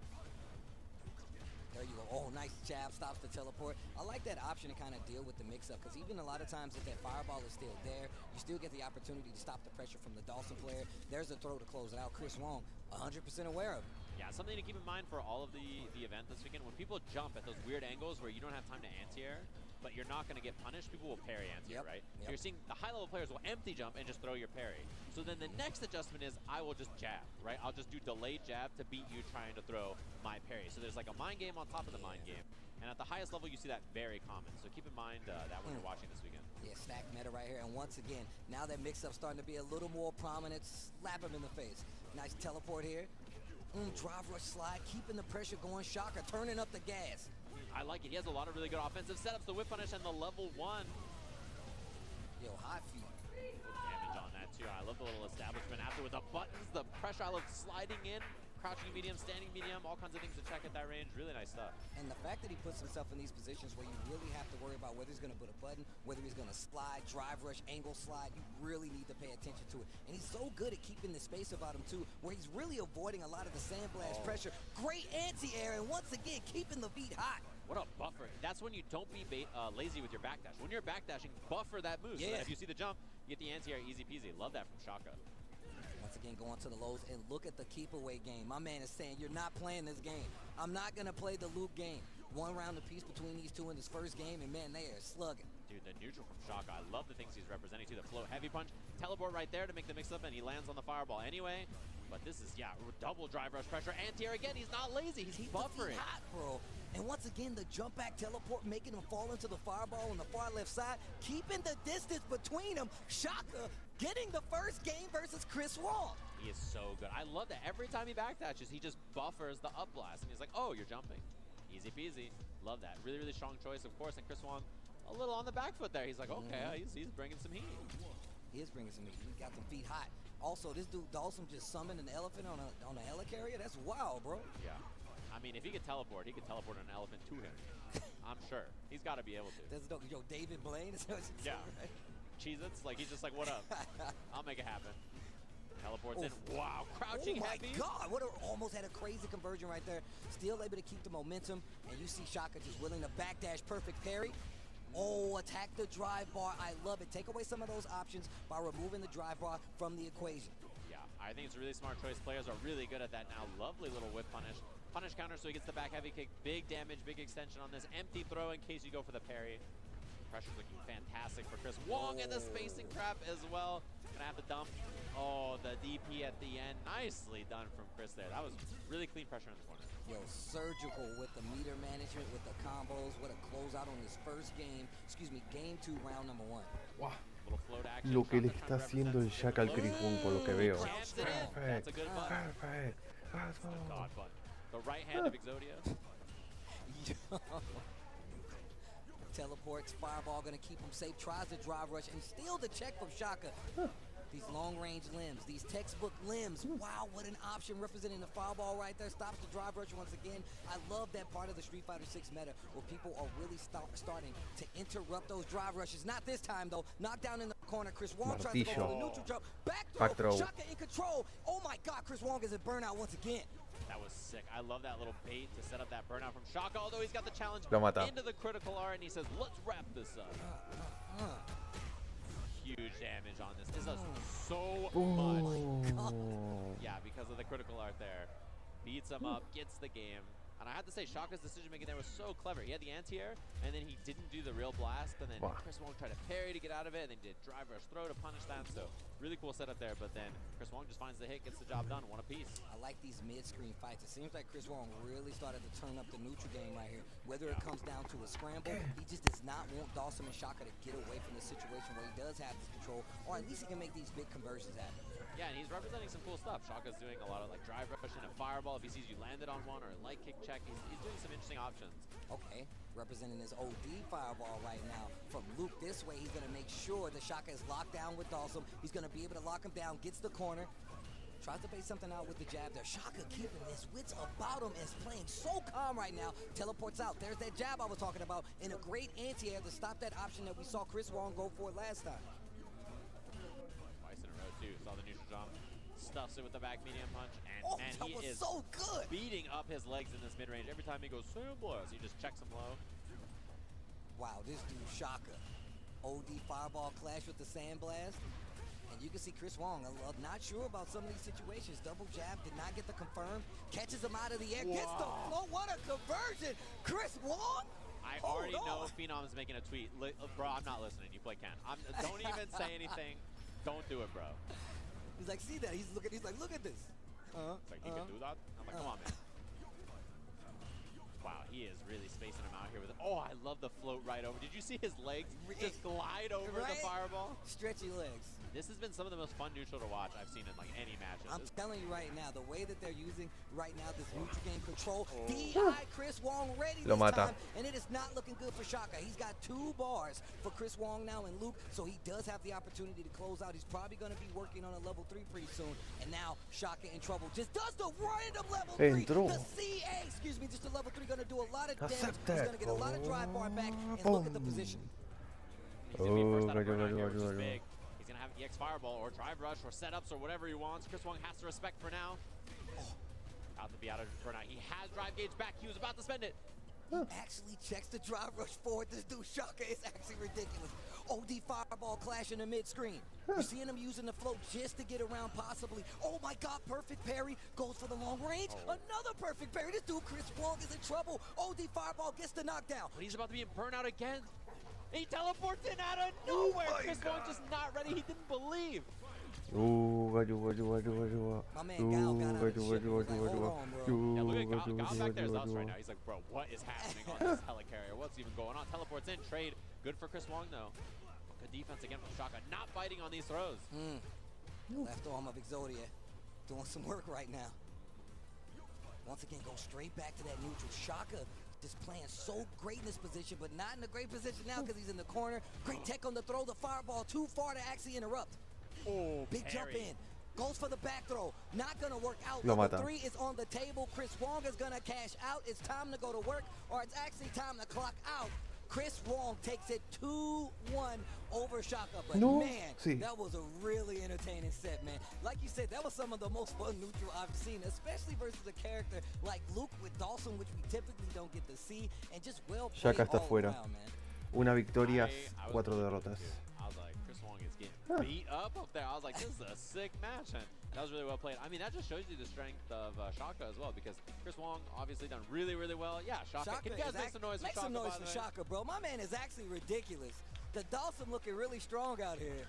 There you go. Oh, nice jab, stops the teleport. I like that option to kind of deal with the mix-up, because even a lot of times if that fireball is still there, you still get the opportunity to stop the pressure from the Dawson player. There's a throw to close it out. Chris Wong, 100% aware of it. Yeah, something to keep in mind for all of the event this weekend. When people jump at those weird angles where you don't have time to anti-air, but you're not going to get punished, people will parry anti-air, right? So you're seeing the high-level players will empty jump and just throw your parry. So then the next adjustment is I will just jab, right? I'll just do delayed jab to beat you trying to throw my parry. So there's like a mind game on top of the mind game. And at the highest level, you see that very common. So keep in mind that when you're watching this weekend. Yeah, stack meta right here. And once again, now that mix-up's starting to be a little more prominent, slap him in the face. Nice teleport here. Drive rush slide, keeping the pressure going. Shaka turning up the gas. I like it. He has a lot of really good offensive setups. The whip punish and the level 1. Yo, high feet. Damage on that too. I love the little establishment after with the buttons, the pressure. I love sliding in, crouching medium, standing medium, all kinds of things to check at that range. Really nice stuff. And the fact that he puts himself in these positions where you really have to worry about whether he's going to put a button, whether he's going to slide, drive rush, angle slide, you really need to pay attention to it. And he's so good at keeping the space about him too, where he's really avoiding a lot of the sandblast pressure. Great anti-air, and once again, keeping the beat hot. What a buffer. That's when you don't be lazy with your backdash. When you're backdashing, buffer that move. So that if you see the jump, you get the anti-air easy peasy. Love that from Shaka. Once again, going to the lows, and look at the keep away game. My man is saying, you're not playing this game. I'm not going to play the loop game. One round apiece between these two in this first game, and man, they are slugging. Dude, the neutral from Shaka. I love the things he's representing too. The float heavy punch, teleport right there to make the mix up, and he lands on the fireball anyway. But this is, double drive rush pressure. Anti-air again. He's not lazy. He's buffering. Hot, bro. And once again, the jump back teleport, making him fall into the fireball on the far left side, keeping the distance between them. Shaka getting the first game versus Chris Wong. He is so good. I love that. Every time he backdashes, he just buffers the up blast. And he's like, oh, you're jumping. Easy peasy. Love that. Really, really strong choice, of course. And Chris Wong a little on the back foot there. He's like, okay, he's bringing some heat. He is bringing some heat. He's got some feet hot. Also, this dude Dawson just summoned an elephant on a helicarrier. That's wild, bro. Yeah. I mean, if he could teleport an elephant to him. I'm sure. He's got to be able to. That's dope. Yo, David Blaine? Is that what you Yeah. said, right? Cheez-Its, like, he's just like, what up? I'll make it happen. Teleports in. Wow, crouching heavy. Oh my God, almost had a crazy conversion right there. Still able to keep the momentum, and you see Shaka just willing to backdash perfect parry. Oh, attack the drive bar. I love it. Take away some of those options by removing the drive bar from the equation. Yeah, I think it's a really smart choice. Players are really good at that now. Lovely little whip punish. Punish counter so he gets the back heavy kick. Big damage, big extension on this. Empty throw in case you go for the parry. Pressure's looking fantastic for Chris Wong, and the spacing trap as well. Gonna have to dump. Oh, the DP at the end. Nicely done from Chris there. That was really clean pressure in the corner. Yo, surgical with the meter management, with the combos. What a closeout on his first game. Excuse me, game 2, round number 1. Wow. Little float action. Lo que le está haciendo el Shaka al Chris Wong, por lo que veo. That's a good button. Perfect. God button. The right hand of Exodia. Teleports, fireball gonna keep him safe, tries to drive rush, and steal the check from Shaka. These long-range limbs, these textbook limbs. Wow, what an option representing the fireball right there. Stops the drive rush once again. I love that part of the Street Fighter 6 meta where people are really starting to interrupt those drive rushes. Not this time, though. Knockdown in the corner. Chris Wong tries to go for the neutral jump. Back throw. Shaka in control. Oh, my God. Chris Wong is at burnout once again. That was sick. I love that little bait to set up that burnout from Shaka, although he's got the challenge into the critical R, and he says, let's wrap this up. Huge damage on this. This does so much. Yeah, because of the critical art there. Beats him up, gets the game. And I have to say, Shaka's decision making there was so clever. He had the anti-air, and then he didn't do the real blast, and then Chris Wong tried to parry to get out of it, and then did drive rush throw to punish that. So really cool setup there, but then Chris Wong just finds the hit, gets the job done, one apiece. I like these mid-screen fights. It seems like Chris Wong really started to turn up the neutral game right here. Whether it comes down to a scramble, he just does not want Dawson and Shaka to get away from the situation where he does have this control, or at least he can make these big conversions happen. Yeah, and he's representing some cool stuff. Shaka's doing a lot of like drive rush and a fireball if he sees you landed on one, or a light kick check. He's doing some interesting options. Okay, representing his OD fireball right now. From Luke this way, he's going to make sure that Shaka is locked down with Dawson. He's going to be able to lock him down, gets the corner. Tries to base something out with the jab there. Shaka keeping his wits about him and is playing so calm right now. Teleports out. There's that jab I was talking about. And a great anti-air to stop that option that we saw Chris Wong go for last time. Twice in a row, too. Saw the neutral jump. Stuffs it with the back medium punch. And man, he is so good. Beating up his legs in this mid-range. Every time he goes sandblast, he just checks him low. Wow, this dude Shaka. OD fireball clash with the sandblast. And you can see Chris Wong, I'm not sure about some of these situations. Double jab, did not get the confirm. Catches him out of the air, gets the flow. What a conversion. Chris Wong? I already know Phenom's making a tweet. Bro, I'm not listening. You play Ken. Don't even say anything. Don't do it, bro. He's like, see that? He's like, look at this. It's like, he can do that? I'm like, come on, man. Wow, he is really spacing him out here with it. Oh, I love the float right over. Did you see his legs just glide over the fireball? Stretchy legs. This has been some of the most fun neutral to watch I've seen in like any matches. I'm telling you right now, the way that they're using right now this neutral game control, DI Chris Wong ready Lo this mata. time, and it is not looking good for Shaka. He's got 2 bars for Chris Wong now and Luke, so he does have the opportunity to close out. He's probably going to be working on a level 3 pretty soon, and now Shaka in trouble. Just does the random level 3. Entró. The CA, excuse me, just the level 3 going to do a lot of damage. Accept He's that. going to get a lot of drive bar back, and look at the position. He's gonna be first out of gajo, burnout here, gajo, which is gajo. big. He's gonna have EX Fireball or Drive Rush or setups or whatever he wants. Chris Wong has to respect for now. About to be out of burnout. He has Drive Gauge back. He was about to spend it. He actually checks the drive rush forward. This dude Shaka is actually ridiculous. OD Fireball clash in the mid-screen. You're seeing him using the float just to get around possibly. Oh my God, perfect parry. Goes for the long range. Another perfect parry. This dude Chris Wong is in trouble. OD Fireball gets the knockdown. But he's about to be in burnout again. He teleports in out of nowhere. Chris Wong just not ready. He didn't believe. Gajo, gajo, gajo, gajo. My man Gal got out of the ship. He was like, hold on, bro. Yeah, look at Gal Gajo, back there is gajo, us right gajo. now. He's like, bro, what is happening on this helicarrier? What's even going on? Teleports in, trade. Good for Chris Wong though. Good defense again from Shaka. Not biting on these throws. Left arm of Exodia doing some work right now. Once again, go straight back to that neutral. Shaka just playing so great in this position, but not in a great position now because he's in the corner. Great tech on the throw, the fireball too far to actually interrupt. Oh, Big jump in. Goes for the back throw. Not going to work out. Lo Number mata. 3 is on the table. Chris Wong is going to cash out. It's time to go to work, or it's actually time to clock out. Chris Wong takes it 2-1 over Shaka. But No, man, sí. that was a really entertaining set, man. Like you said, that was some of the most fun neutral I've seen, especially versus a character like Luke with Dawson, which we typically don't get to see, and just well played Shaka está all fuera. around, man. Una victoria, I was 4 really derrotas. confused. I was like, Chris Wong is getting beat up there. I was like, this is a sick match. And that was really well played. I mean, that just shows you the strength of Shaka as well, because Chris Wong obviously done really, really well. Yeah, Shaka. Can you guys make some noise for Make Shaka? some noise by for the way? Shaka, bro. My man is actually ridiculous. The Dawson looking really strong out here.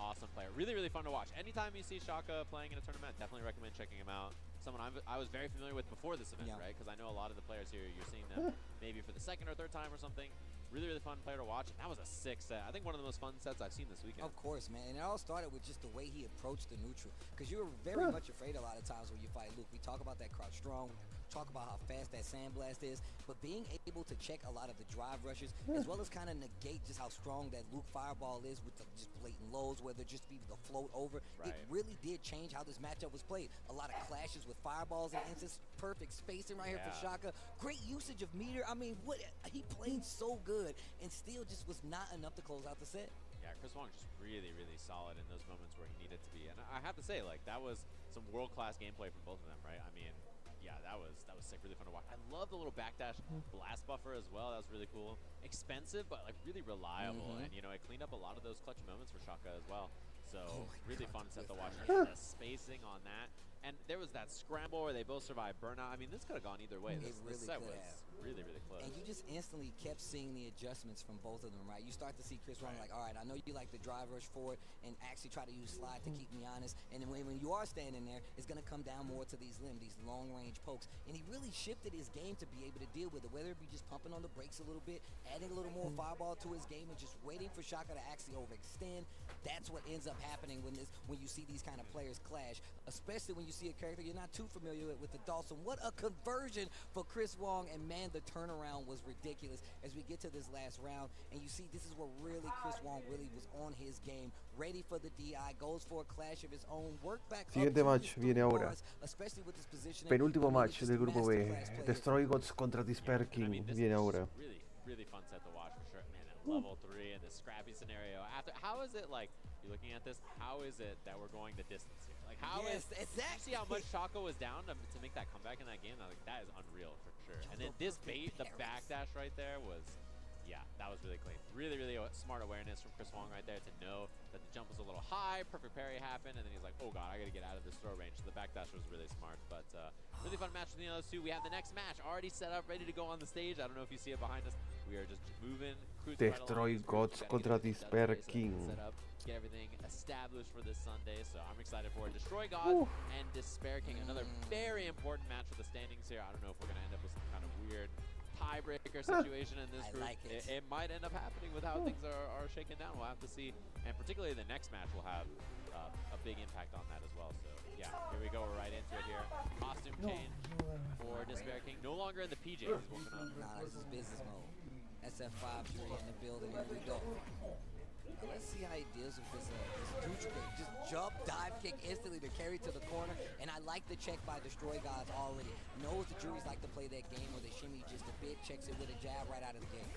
Awesome player. Really, really fun to watch. Anytime you see Shaka playing in a tournament, definitely recommend checking him out. Someone I was very familiar with before this event, Yeah. right? Because I know a lot of the players here, you're seeing them maybe for the 2nd or 3rd time or something. Really, really fun player to watch. And that was a sick set. I think one of the most fun sets I've seen this weekend. Of course, man. And it all started with just the way he approached the neutral. Because you were very much afraid a lot of times when you fight Luke. We talk about that crouch strong, talk about how fast that sandblast is, but being able to check a lot of the drive rushes, as well as kind of negate just how strong that Luke fireball is with the just blatant lows, whether just be the float over, Right. it really did change how this matchup was played. A lot of clashes with fireballs and instance, perfect spacing right here for Yeah. Shaka. Great usage of meter. I mean, what he played so good, and still just was not enough to close out the set. Yeah, Chris Wong just really, really solid in those moments where he needed to be. And I have to say, like, that was some world-class gameplay from both of them, right? I mean, yeah, that was sick, really fun to watch. I love the little backdash blast buffer as well. That was really cool. Expensive, but like really reliable. And you know, it cleaned up a lot of those clutch moments for Shaka as well. So really fun set to watch. The spacing on that. And there was that scramble where they both survived burnout. I mean, this could have gone either way. This really set could was have. really, really close. And you just instantly kept seeing the adjustments from both of them, right? You start to see Chris Wong like, all right, I know you like the drive rush forward and actually try to use slide to keep me honest. And then when you are standing there, it's going to come down more to these these long-range pokes. And he really shifted his game to be able to deal with it, whether it be just pumping on the brakes a little bit, adding a little more fireball to his game, and just waiting for Shaka to actually overextend. That's what ends up happening when you see these kind of players clash, especially when you see a character you're not too familiar with the Dawson. What a conversion for Chris Wong, and man, the turnaround was ridiculous as we get to this last round. And you see, this is where really Chris Wong really was on his game, ready for the DI, goes for a clash of his own, work back up Siguiente to match his viene ahora. bars, especially with his positioning. Penúltimo Really match just del grupo B. masterclass play. Destroy Gods contra Despair I King mean, this viene is ahora. really, really fun set to watch for sure. Man, at level 3 in this scrappy scenario. How is it like, you're looking at this, how is it that we're going the distance here? Like, how Yes, is, exactly. you see how much Shaka was down to make that comeback in that game? Like, that is unreal for sure. And then this bait, the backdash right there was, yeah, that was really clean. Really, really smart awareness from Chris Wong right there to know that the jump was a little high, perfect parry happened, and then he's like, oh god, I gotta get out of this throw range. So the backdash was really smart, but really fun match between the other two. We have the next match already set up, ready to go on the stage. I don't know if you see it behind us. We are just moving, cruising right Destroy along. Gods contra Despair King. Set up, get everything established for this Sunday, so I'm excited for it. Destroy God and Despair King, another very important match for the standings here. I don't know if we're gonna end up with some kind of weird tiebreaker situation in this I group. like it. It might end up happening with how things are shaken down. We'll have to see, and particularly the next match will have a big impact on that as well. So yeah, here we go. We're right into it here. Costume change for Despair King. No longer in the PJ. He's woken up. Nah, this is business mode. SF5 jury in the building. Here we go. Now let's see how he deals with this neutral kick. Just jump, dive kick instantly to carry to the corner. And I like the check by Destroy Gods already. Knows the juries like to play that game where they shimmy just a bit, checks it with a jab right out of the gate.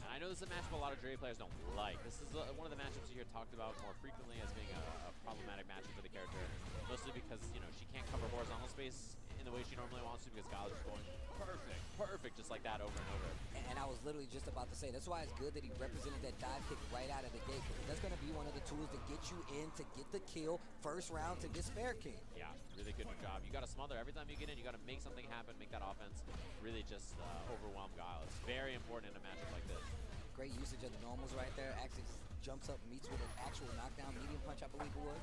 And I know this is a matchup a lot of jury players don't like. This is one of the matchups you hear talked about more frequently as being a problematic matchup for the character. Mostly because, you know, she can't cover horizontal space in the way she normally wants to because Gala's just going perfect, just like that over and over. And I was literally just about to say, that's why it's good that he represented that dive kick right out of the gate. Because that's going to be one of the tools to get you in, to get the kill first round to Despair King. Yeah, really good job. You got to smother every time you get in. You got to make something happen, make that offense really just overwhelm Guile. It's very important in a matchup like this. Great usage of the normals right there. Actually jumps up, meets with an actual knockdown, medium punch, I believe it was.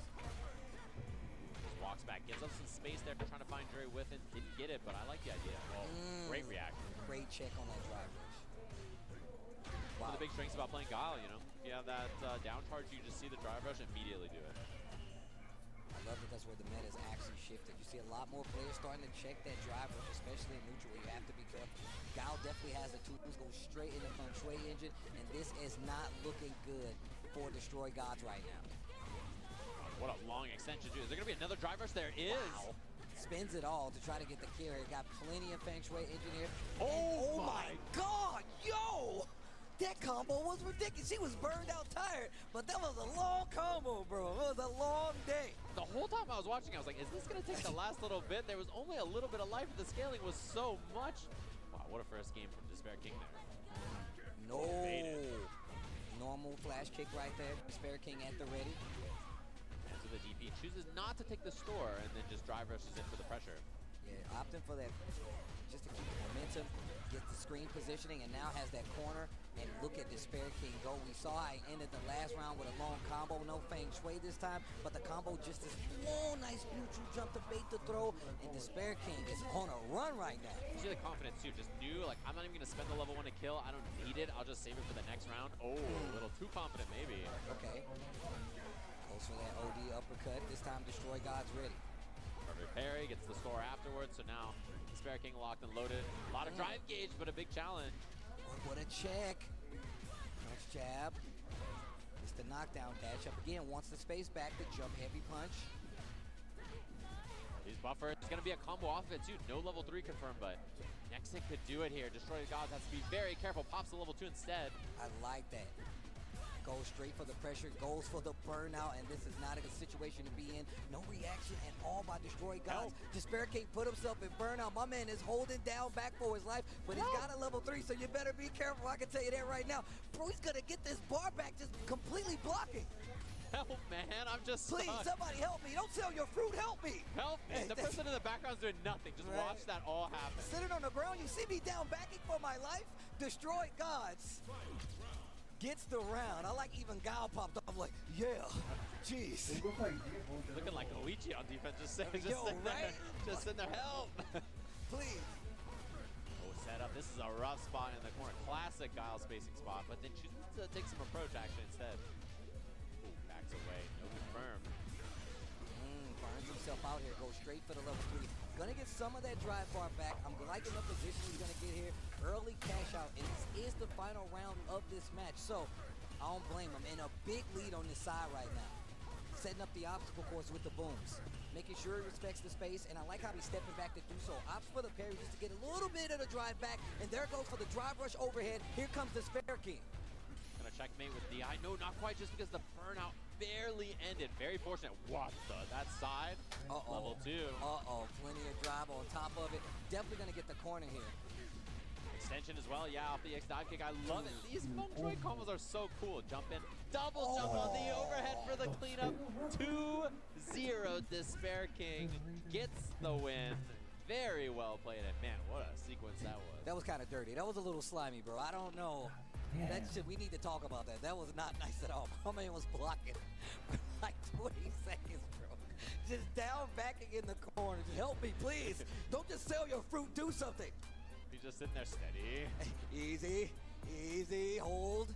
Just walks back, gives up some space there, trying to find Dre with it. Didn't get it, but I like the idea. Oh, great reaction. Great check on that drive rush. One of the big strengths about playing Guile, you know, if you have that down charge, you just see the drive rush and immediately do it. I love that that's where the meta is actually shifted. You see a lot more players starting to check that drive rush, especially in neutral where you have to be careful. Guile definitely has the tools, go straight in the feng shui engine, and this is not looking good for Destroy Gods right now. What a long extension, too. Is there going to be another drive rush? There is. Wow. Spins it all to try to get the kill here. Got plenty of feng shui engine here. Oh my God, yo! That combo was ridiculous. She was burned out tired, but that was a long combo, bro. It was a long day. The whole time I was watching, I was like, is this going to take the last little bit? There was only a little bit of life, but the scaling was so much. Wow, what a first game from Despair King there. No. Normal flash kick right there. Despair King at the ready. To the DP, chooses not to take the store and then just drive rushes in for the pressure. Yeah, opting for that just to keep the momentum, get the screen positioning, and now has that corner. And look at Despair King go. We saw how he ended the last round with a long combo. No feng shui this time, but the combo just is nice neutral jump to bait the throw. And Despair King is on a run right now. You see the confidence too. Just knew, like, I'm not even going to spend the level 1 to kill. I don't need it. I'll just save it for the next round. Oh, a little too confident maybe. Okay. Goes for that OD uppercut. This time Destroy God's ready. Perfect parry, gets the store afterwards. So now Despair King locked and loaded. A lot of drive gauge, but a big challenge. Oh, what a check. Punch jab. It's the knockdown dash up again. Wants the space back. The jump heavy punch. He's buffered. It's going to be a combo off of it too. No level 3 confirmed, but next hit could do it here. Destroy Gods has to be very careful. Pops the level 2 instead. I like that. Goes straight for the pressure, goes for the burnout, and this is not a good situation to be in. No reaction at all by Destroy Gods. Despair King put himself in burnout. My man is holding down back for his life, but he's got a level 3, so you better be careful. I can tell you that right now. Bro, he's gonna get this bar back just completely blocking. Help, man, I'm just Please, stuck. somebody help me. Don't sell your fruit, help me. Help me. The person in the background's doing nothing. Just watch that all happen. Sitting on the ground, you see me down backing for my life? Destroy Gods. Gets the round. I like even Guile popped up like, yeah, jeez. Looking like Luigi on defense, just sitting right? there, help. Please. Oh, set up. This is a rough spot in the corner. Classic Guile spacing spot, but then chooses to take some approach action instead. Ooh, backs away. No confirm. Burns himself out here. Goes straight for the level 3. Gonna get some of that drive bar back. I'm liking the position he's gonna get here. Early cash out, and this is the final round of this match. So I don't blame him. In a big lead on this side right now. Setting up the obstacle course with the booms. Making sure he respects the space, and I like how he's stepping back to do so. Opts for the parry just to get a little bit of the drive back, and there goes for the drive rush overhead. Here comes the Despair King. Gonna checkmate with DI. No, not quite, just because the burnout barely ended. Very fortunate. What the? That side? Level 2. Plenty of drive on top of it. Definitely gonna get the corner here. Extension as well, yeah, off the X dive kick. I love it. These feng shui combos are so cool. Jump in, double jump on the overhead for the cleanup. 2-0 Despair King gets the win. Very well played, and man, what a sequence that was. That was kind of dirty. That was a little slimy, bro. I don't know. That shit, we need to talk about that. That was not nice at all. My man was blocking for like 20 seconds, bro. Just down backing in the corner. Just help me, please. Don't just sell your fruit. Do something. He just sitting there steady. Easy, easy, hold.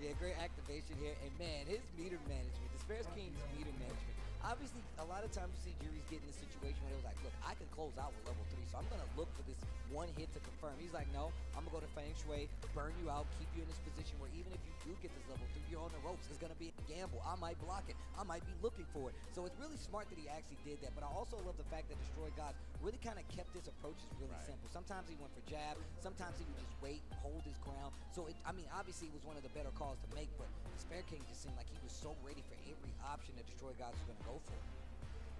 Yeah, great activation here. And man, his meter management, Despair's King's meter management. Obviously, a lot of times you see juries get in a situation where it was like, look, I can close out with level 3, so I'm going to look for this one hit to confirm. He's like, no, I'm going to go to Feng Shui, burn you out, keep you in this position where even if you do get this level 3, you're on the ropes. It's going to be a gamble. I might block it. I might be looking for it. So it's really smart that he actually did that. But I also love the fact that Destroy Gods really kind of kept his approaches really simple. Sometimes he went for jab. Sometimes he would just wait, hold his ground. So, I mean, obviously it was one of the better calls to make, but Despair King just seemed like he was so ready for every option that Destroy Gods was going to go for.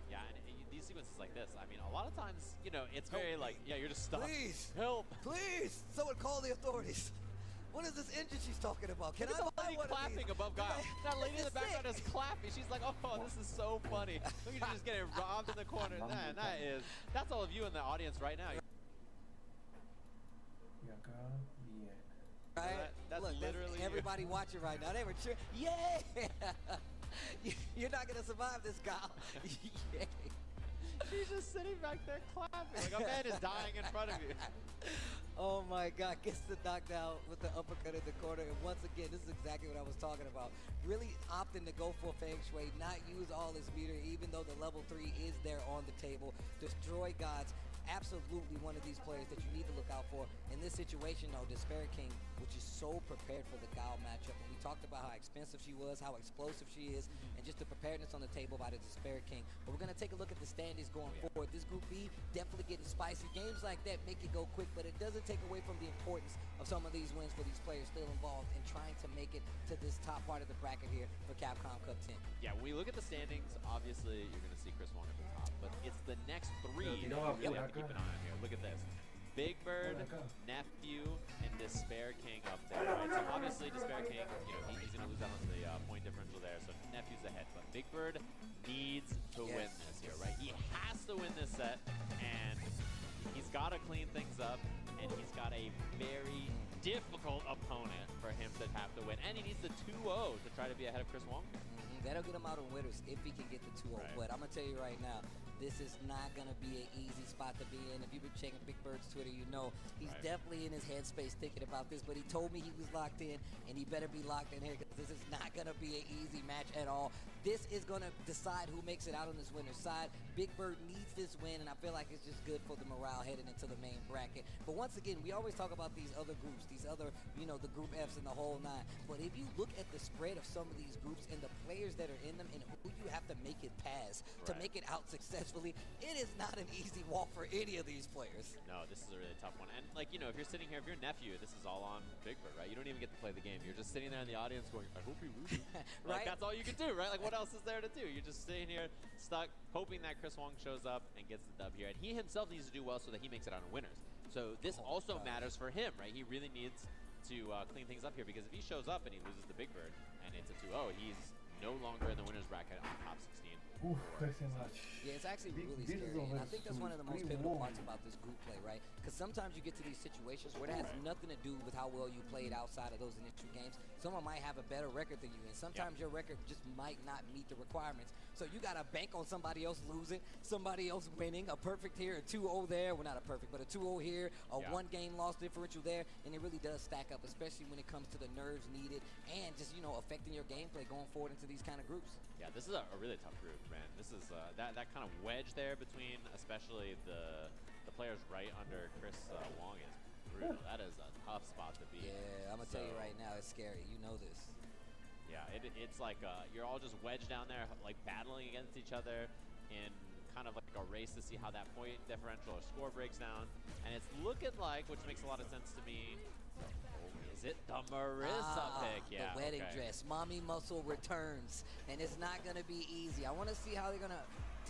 Yeah, and these sequences like this, I mean, a lot of times, you know, it's very like, yeah, you're just stuck. Please. Help. Please. Someone call the authorities. What is this engine she's talking about? Can I buy lady one clapping of these? above Guile. That lady in the background sick. is clapping. She's like, oh, this is so funny. Look at you just getting robbed in the corner. Man, that's all of you in the audience right now. Right? That's Look, literally everybody watching right now. They were cheering. Yeah! You're not going to survive this, Kyle. Yeah. She's just sitting back there clapping. Like a man is dying in front of you. Oh my God, gets the knockdown with the uppercut in the corner. And once again, this is exactly what I was talking about. Really opting to go for Feng Shui, not use all his meter, even though the level 3 is there on the table. Destroy Gods, absolutely one of these players that you need to look out for. In this situation, though, Despair King, which is so prepared for the Gao matchup. And we talked about how expensive she was, how explosive she is, and just the preparedness on the table by the Despair King. But we're going to take a look at the standings going forward. This Group B definitely getting spicy. Games like that make it go quick, but it doesn't take away from the importance of some of these wins for these players still involved in trying to make it to this top part of the bracket here for Capcom Cup 10. Yeah, when we look at the standings, obviously you're going to see Chris Wong at the top, but it's the next 3 that you really have to keep an eye on here. Look at this. Big Bird, Nephew, and Despair King up there, right? So obviously Despair King, you know, he's going to lose out on the point differential there, so Nephew's ahead. But Big Bird needs to win this here, right? He has to win this set, and he's got to clean things up, and he's got a very difficult opponent for him to have to win. And he needs the 2-0 to try to be ahead of Chris Wong. That'll get him out of winners if he can get the 2-0. Right. But I'm going to tell you right now, this is not going to be an easy spot to be in. If you've been checking Big Bird's Twitter, you know he's definitely in his headspace thinking about this. But he told me he was locked in, and he better be locked in here because this is not going to be an easy match at all. This is going to decide who makes it out on this winner's side. Big Bird needs this win, and I feel like it's just good for the morale heading into the main bracket. But once again, we always talk about these other groups, these other, you know, the Group Fs and the whole 9. But if you look at the spread of some of these groups and the players that are in them and who you have to make it past to make it out successfully, it is not an easy walk for any of these players. No, this is a really tough one. And, like, you know, if you're sitting here, if you're Nephew, this is all on Big Bird, right? You don't even get to play the game. You're just sitting there in the audience going, I hope he loses. Like, that's all you can do, right? Like, what else is there to do? You're just sitting here stuck, hoping that Chris Wong shows up and gets the dub here. And he himself needs to do well so that he makes it out on winners. So this also matters for him, right? He really needs to clean things up here because if he shows up and he loses the Big Bird and it's a 2-0, he's no longer in the winners bracket on top 16. Oof, thanks so much. Yeah, it's actually really scary, and I think that's one of the most pivotal parts about this group play, right? Because sometimes you get to these situations where it has nothing to do with how well you played outside of those initial games. Someone might have a better record than you, and sometimes your record just might not meet the requirements. So you got to bank on somebody else losing, somebody else winning, a perfect here, a 2-0 there. Well, not a perfect, but a 2-0 here, a one-game loss differential there, and it really does stack up, especially when it comes to the nerves needed and just, you know, affecting your gameplay going forward into these kind of groups. Yeah, this is a really tough group, man. This is that kind of wedge there between, especially the players right under Chris Wong is brutal. That is a tough spot to be. Yeah, I'm gonna tell you right now, it's scary. You know this. Yeah, it's like you're all just wedged down there, like battling against each other in kind of like a race to see how that point differential or score breaks down. And it's looking like, which makes a lot of sense to me. Is it the Marissa pick? Yeah, the wedding dress. Mommy Muscle returns, and it's not going to be easy. I want to see how they're going to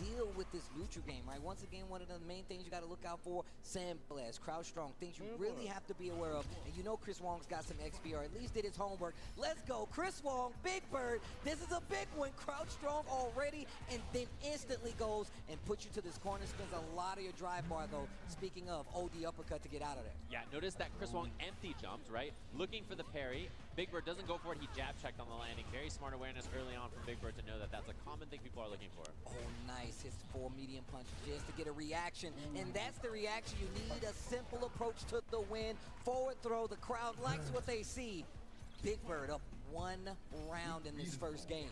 deal with this neutral game, right? Once again, one of the main things you got to look out for, Sand Blast, Crouch Strong, things you really have to be aware of. And you know Chris Wong's got some XP, or at least did his homework. Let's go, Chris Wong, Big Bird. This is a big one. Crouch Strong already, and then instantly goes and puts you to this corner. Spends a lot of your drive bar, though. Speaking of, OD uppercut to get out of there. Yeah, notice that Chris Wong empty jumped, right? Looking for the parry, Big Bird doesn't go for it. He jab checked on the landing. Very smart awareness early on from Big Bird to know that that's a common thing people are looking for. Oh, nice. Hits 4 medium punch just to get a reaction. And that's the reaction you need. A simple approach to the win. Forward throw. The crowd likes what they see. Big Bird up 1 round in this first game.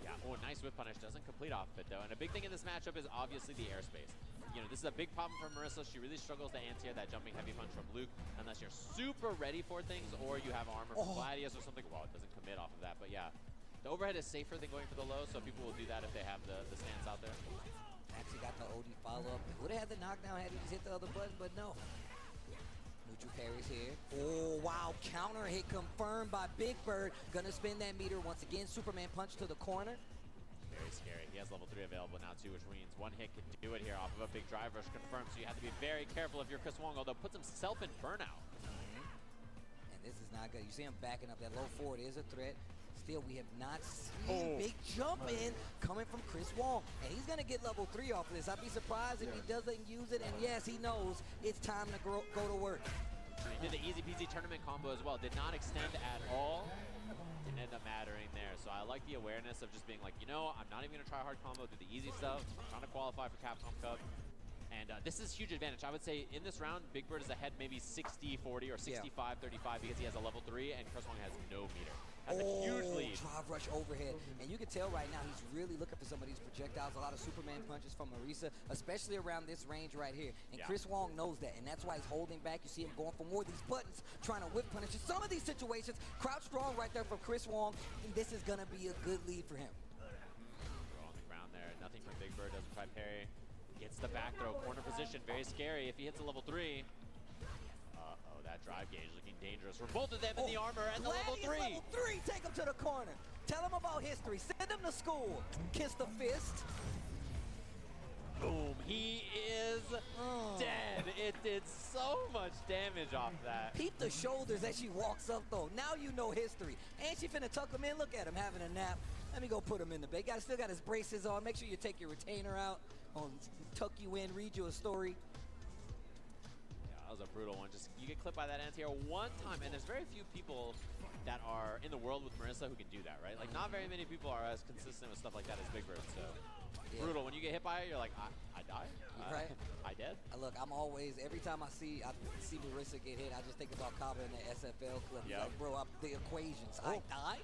Yeah, oh, nice whip punish. Doesn't complete off of it, though. And a big thing in this matchup is obviously the airspace. You know, this is a big problem for Marissa. She really struggles to anti that jumping heavy punch from Luke unless you're super ready for things or you have armor from Gladius or something. Well, it doesn't commit off of that, but yeah. The overhead is safer than going for the low, so people will do that if they have the stance out there. Actually got the OD follow-up. Would have had the knockdown had he just hit the other button, but no. Neutral parries here. Oh, wow. Counter hit confirmed by Big Bird. Gonna spin that meter once again. Superman punch to the corner. Very scary. He has level 3 available now too, which means one hit can do it here off of a big drive rush confirmed. So you have to be very careful if you're Chris Wong, although puts himself in burnout. And this is not good. You see him backing up. That low forward is a threat. Still, we have not seen big jump in coming from Chris Wong. And he's going to get level 3 off of this. I'd be surprised if he doesn't use it. And yes, he knows it's time to go to work. He did the easy peasy tournament combo as well. Did not extend at all. Didn't end up mattering there. So I like the awareness of just being like, you know, I'm not even going to try hard combo, do the easy stuff. I'm trying to qualify for Capcom Cup. And this is huge advantage. I would say in this round, Big Bird is ahead maybe 60-40 or 65-35 because he has a level 3 and Chris Wong has no meter. Has a huge lead. Drive rush overhead. And you can tell right now he's really looking for some of these projectiles. A lot of Superman punches from Marisa, especially around this range right here. And Chris Wong knows that, and that's why he's holding back. You see him going for more of these buttons, trying to whip punish. In some of these situations, crouch strong right there from Chris Wong, and this is going to be a good lead for him. On the ground there. Nothing from Big Bird. Doesn't try parry. Gets the back throw. Corner position. Very scary if he hits a level 3. That drive gauge looking dangerous for both of them in the armor and the level 3. Level 3, take him to the corner. Tell him about history. Send him to school. Kiss the fist. Boom. He is dead. It did so much damage off that. Peep the shoulders as she walks up, though. Now you know history. And she finna tuck him in. Look at him having a nap. Let me go put him in the bed. Still got his braces on. Make sure you take your retainer out. Tuck you in, read you a story. That was a brutal one. Just you get clipped by that anti-air one time, and there's very few people that are in the world with Marissa who can do that, right? Like, not very many people are as consistent with stuff like that as Big Bird, so brutal. When you get hit by it, you're like, I died? Right. I dead? Look, I'm always, every time I see Marissa get hit, I just think about Kaba in the SFL clip. Like, bro, the equations. I died?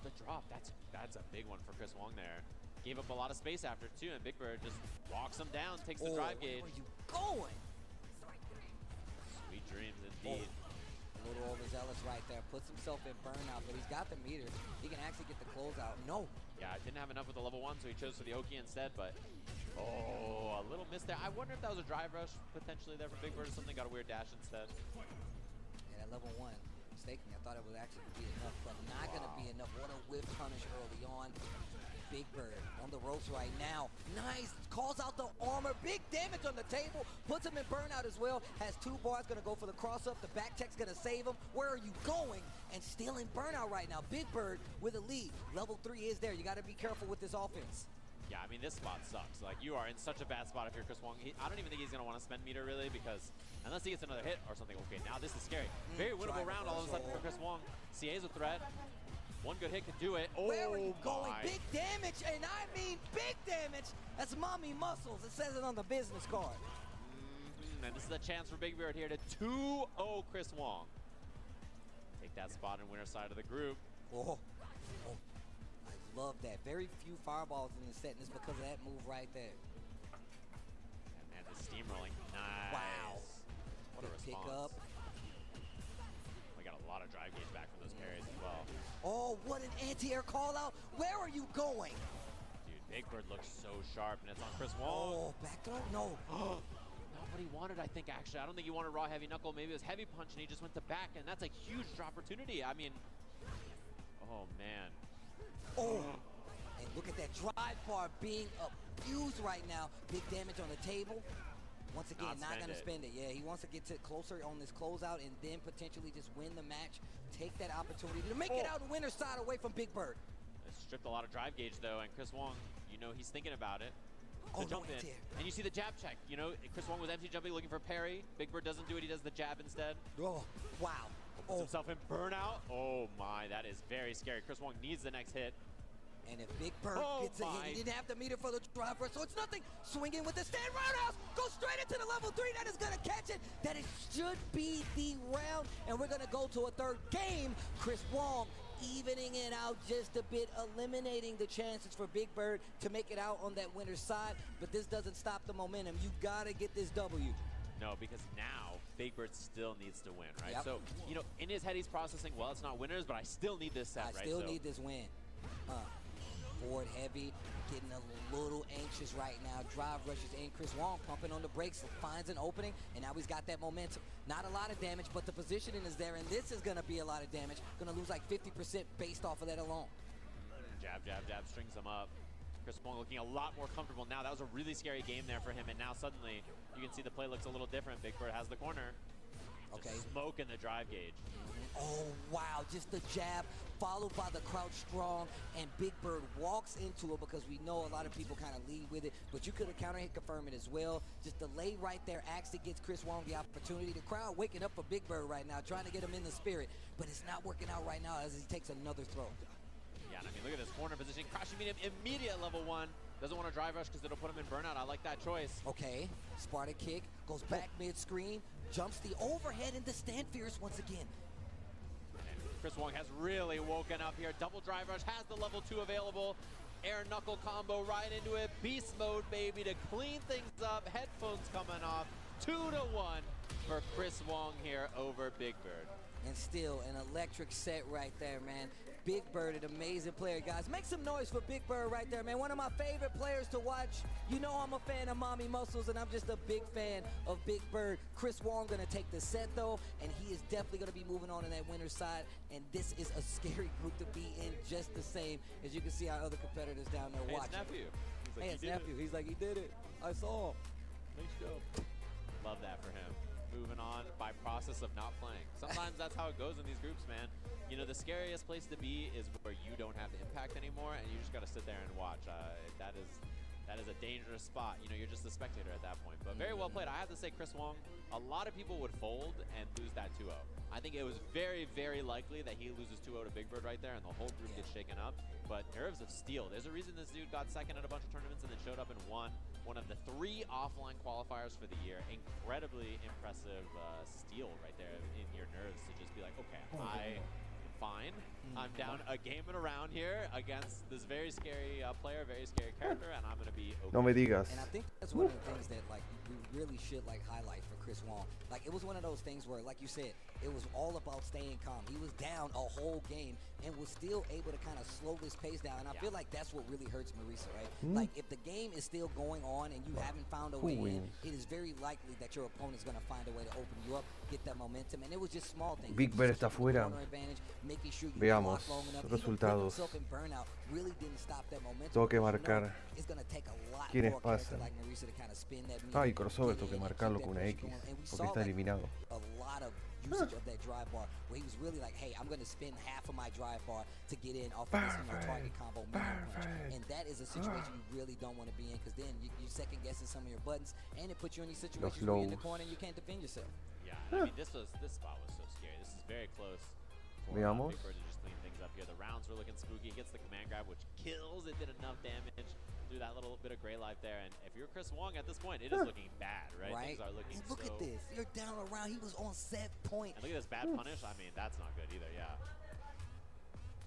The drop, that's a big one for Chris Wong there. Gave up a lot of space after, too, and Big Bird just walks him down, takes the drive gauge. Where are you going? Sweet dreams indeed. A little overzealous right there. Puts himself in burnout, but he's got the meter. He can actually get the closeout. No. Yeah, I didn't have enough with the level 1, so he chose for the Oki instead, but a little miss there. I wonder if that was a drive rush potentially there for Big Bird or something. Got a weird dash instead. Yeah, that level 1. Mistaken. I thought it would actually be enough, but not going to be enough. What a whip punish early on. Big Bird on the ropes right now. Nice. Calls out the armor. Big damage on the table. Puts him in burnout as well. Has 2 bars. Going to go for the cross up. The back tech's going to save him. Where are you going? And still in burnout right now. Big Bird with a lead. Level 3 is there. You got to be careful with this offense. Yeah, I mean, this spot sucks. Like, you are in such a bad spot if you're Chris Wong. I don't even think he's going to want to spend meter, really, because unless he gets another hit or something. Okay, now this is scary. Very winnable round all of a sudden for Chris Wong. CA's a threat. One good hit could do it. Where are you going? Big damage, and I mean big damage. That's mommy muscles. It says it on the business card. And this is a chance for Big Bird here to 2-0 Chris Wong. Take that spot in winner side of the group. I love that. Very few fireballs in the set, and it's because of that move right there. And man, the steamrolling. Nice. Wow. What a response. Pick up. We got a lot of drive gauge back from those parries as well. Oh, what an anti-air call out. Where are you going? Dude, Big Bird looks so sharp, and it's on Chris Wong. Oh, back throw? No. Not what he wanted, I think, actually. I don't think he wanted raw heavy knuckle. Maybe it was heavy punch, and he just went to back, and that's a huge opportunity. I mean, oh, man. And look at that drive bar being abused right now. Big damage on the table. Once again, not going to spend it. Yeah, he wants to get to closer on this closeout and then potentially just win the match. Take that opportunity to make it out and winner's side away from Big Bird. It stripped a lot of drive gauge, though, and Chris Wong, you know he's thinking about it. To jump in. And you see the jab check. You know, Chris Wong was empty jumping, looking for parry. Big Bird doesn't do it. He does the jab instead. Oh, wow. Puts himself in burnout. Oh my, that is very scary. Chris Wong needs the next hit. And if Big Bird gets a hit, he didn't have the meter for the drive rush, so it's nothing. Swinging with the stand roundhouse, go straight into the level 3. That is gonna catch it. That it should be the round, and we're gonna go to a third game. Chris Wong evening it out just a bit, eliminating the chances for Big Bird to make it out on that winner's side. But this doesn't stop the momentum. You gotta get this W. No, because now Big Bird still needs to win, right? Yep. So, you know, in his head he's processing, well, it's not winners, but I still need this set, I right? still need this win. Forward heavy, getting a little anxious right now. Drive rushes in. Chris Wong pumping on the brakes, finds an opening, and now he's got that momentum. Not a lot of damage, but the positioning is there, and this is going to be a lot of damage. Going to lose like 50% based off of that alone. Jab, jab, jab, strings him up. Chris Wong looking a lot more comfortable now. That was a really scary game there for him, and now suddenly you can see the play looks a little different. Big Bird has the corner. Okay. Just smoke in the drive gauge. Oh, wow. Just the jab followed by the crouch strong, and Big Bird walks into it because we know a lot of people kind of lead with it, but you could have counter hit confirm it as well. Just the lay right there actually gets Chris Wong the opportunity. The crowd waking up for Big Bird right now, trying to get him in the spirit, but it's not working out right now as he takes another throw. Yeah, and I mean, look at this corner position. Crashing medium, immediate level 1. Doesn't want to drive rush because it'll put him in burnout. I like that choice. Okay, Sparta kick, goes back mid-screen, jumps the overhead into stand fierce once again. And Chris Wong has really woken up here. Double drive rush, has the level 2 available. Air knuckle combo right into it. Beast mode, baby, to clean things up. Headphones coming off. 2-1 for Chris Wong here over Big Bird. And still an electric set right there, man. Big Bird, an amazing player, guys. Make some noise for Big Bird right there, man. One of my favorite players to watch. You know I'm a fan of Mommy Muscles, and I'm just a big fan of Big Bird. Chris Wong gonna take the set, though, and he is definitely gonna be moving on in that winner's side. And this is a scary group to be in just the same. As you can see our other competitors down there Hey, watching. it's nephew. He's like, Hey, "He it's did nephew. it." He's like, he did it. I saw him. Nice job. Love that for him. Moving on by process of not playing. Sometimes that's how it goes in these groups, man. You know, the scariest place to be is where you don't have the impact anymore, and you just got to sit there and watch. That is a dangerous spot. You know, you're just a spectator at that point. But very well played. I have to say, Chris Wong, a lot of people would fold and lose that 2-0. I think it was very, very likely that he loses 2-0 to Big Bird right there, and the whole group gets shaken up. But nerves of steel. There's a reason this dude got second at a bunch of tournaments and then showed up and won one of the 3 offline qualifiers for the year. Incredibly impressive steel right there in your nerves to just be like, okay, I'm fine. I'm down a game and a round here against this very scary player, very scary character, and I'm going to be okay. No me digas. And I think that's one of the things that like we really should like highlight for Chris Wong. Like it was one of those things where, like you said, it was all about staying calm. He was down a whole game and was still able to kind of slow this pace down. And I feel like that's what really hurts Marisa, right? Like if the game is still going on and you haven't found a way in, it is very likely that your opponent's going to find a way to open you up, get that momentum. And it was just small things. Big Bird está fuera. Veamos resultados. Tengo que marcar quiénes pasan. Ay, crossover, tengo que marcarlo con una X porque está eliminado. Usage of that drive bar where he was really like, hey, I'm going to spend half of my drive bar to get in off of this target combo medium punch. And that is a situation you really don't want to be in because then you second guessing some of your buttons and it puts you in these situations where you're in the corner and you can't defend yourself. Yeah, I mean, this spot was so scary. This is very close for Veamos. Big Bird to just clean things up here. The rounds were looking spooky. He gets the command grab, which kills. It did enough damage through that little bit of gray life there. And if you're Chris Wong at this point, it is looking bad, right? Things are looking and look at this. You're down around. He was on set point. And look at this bad punish. I mean, that's not good either, yeah.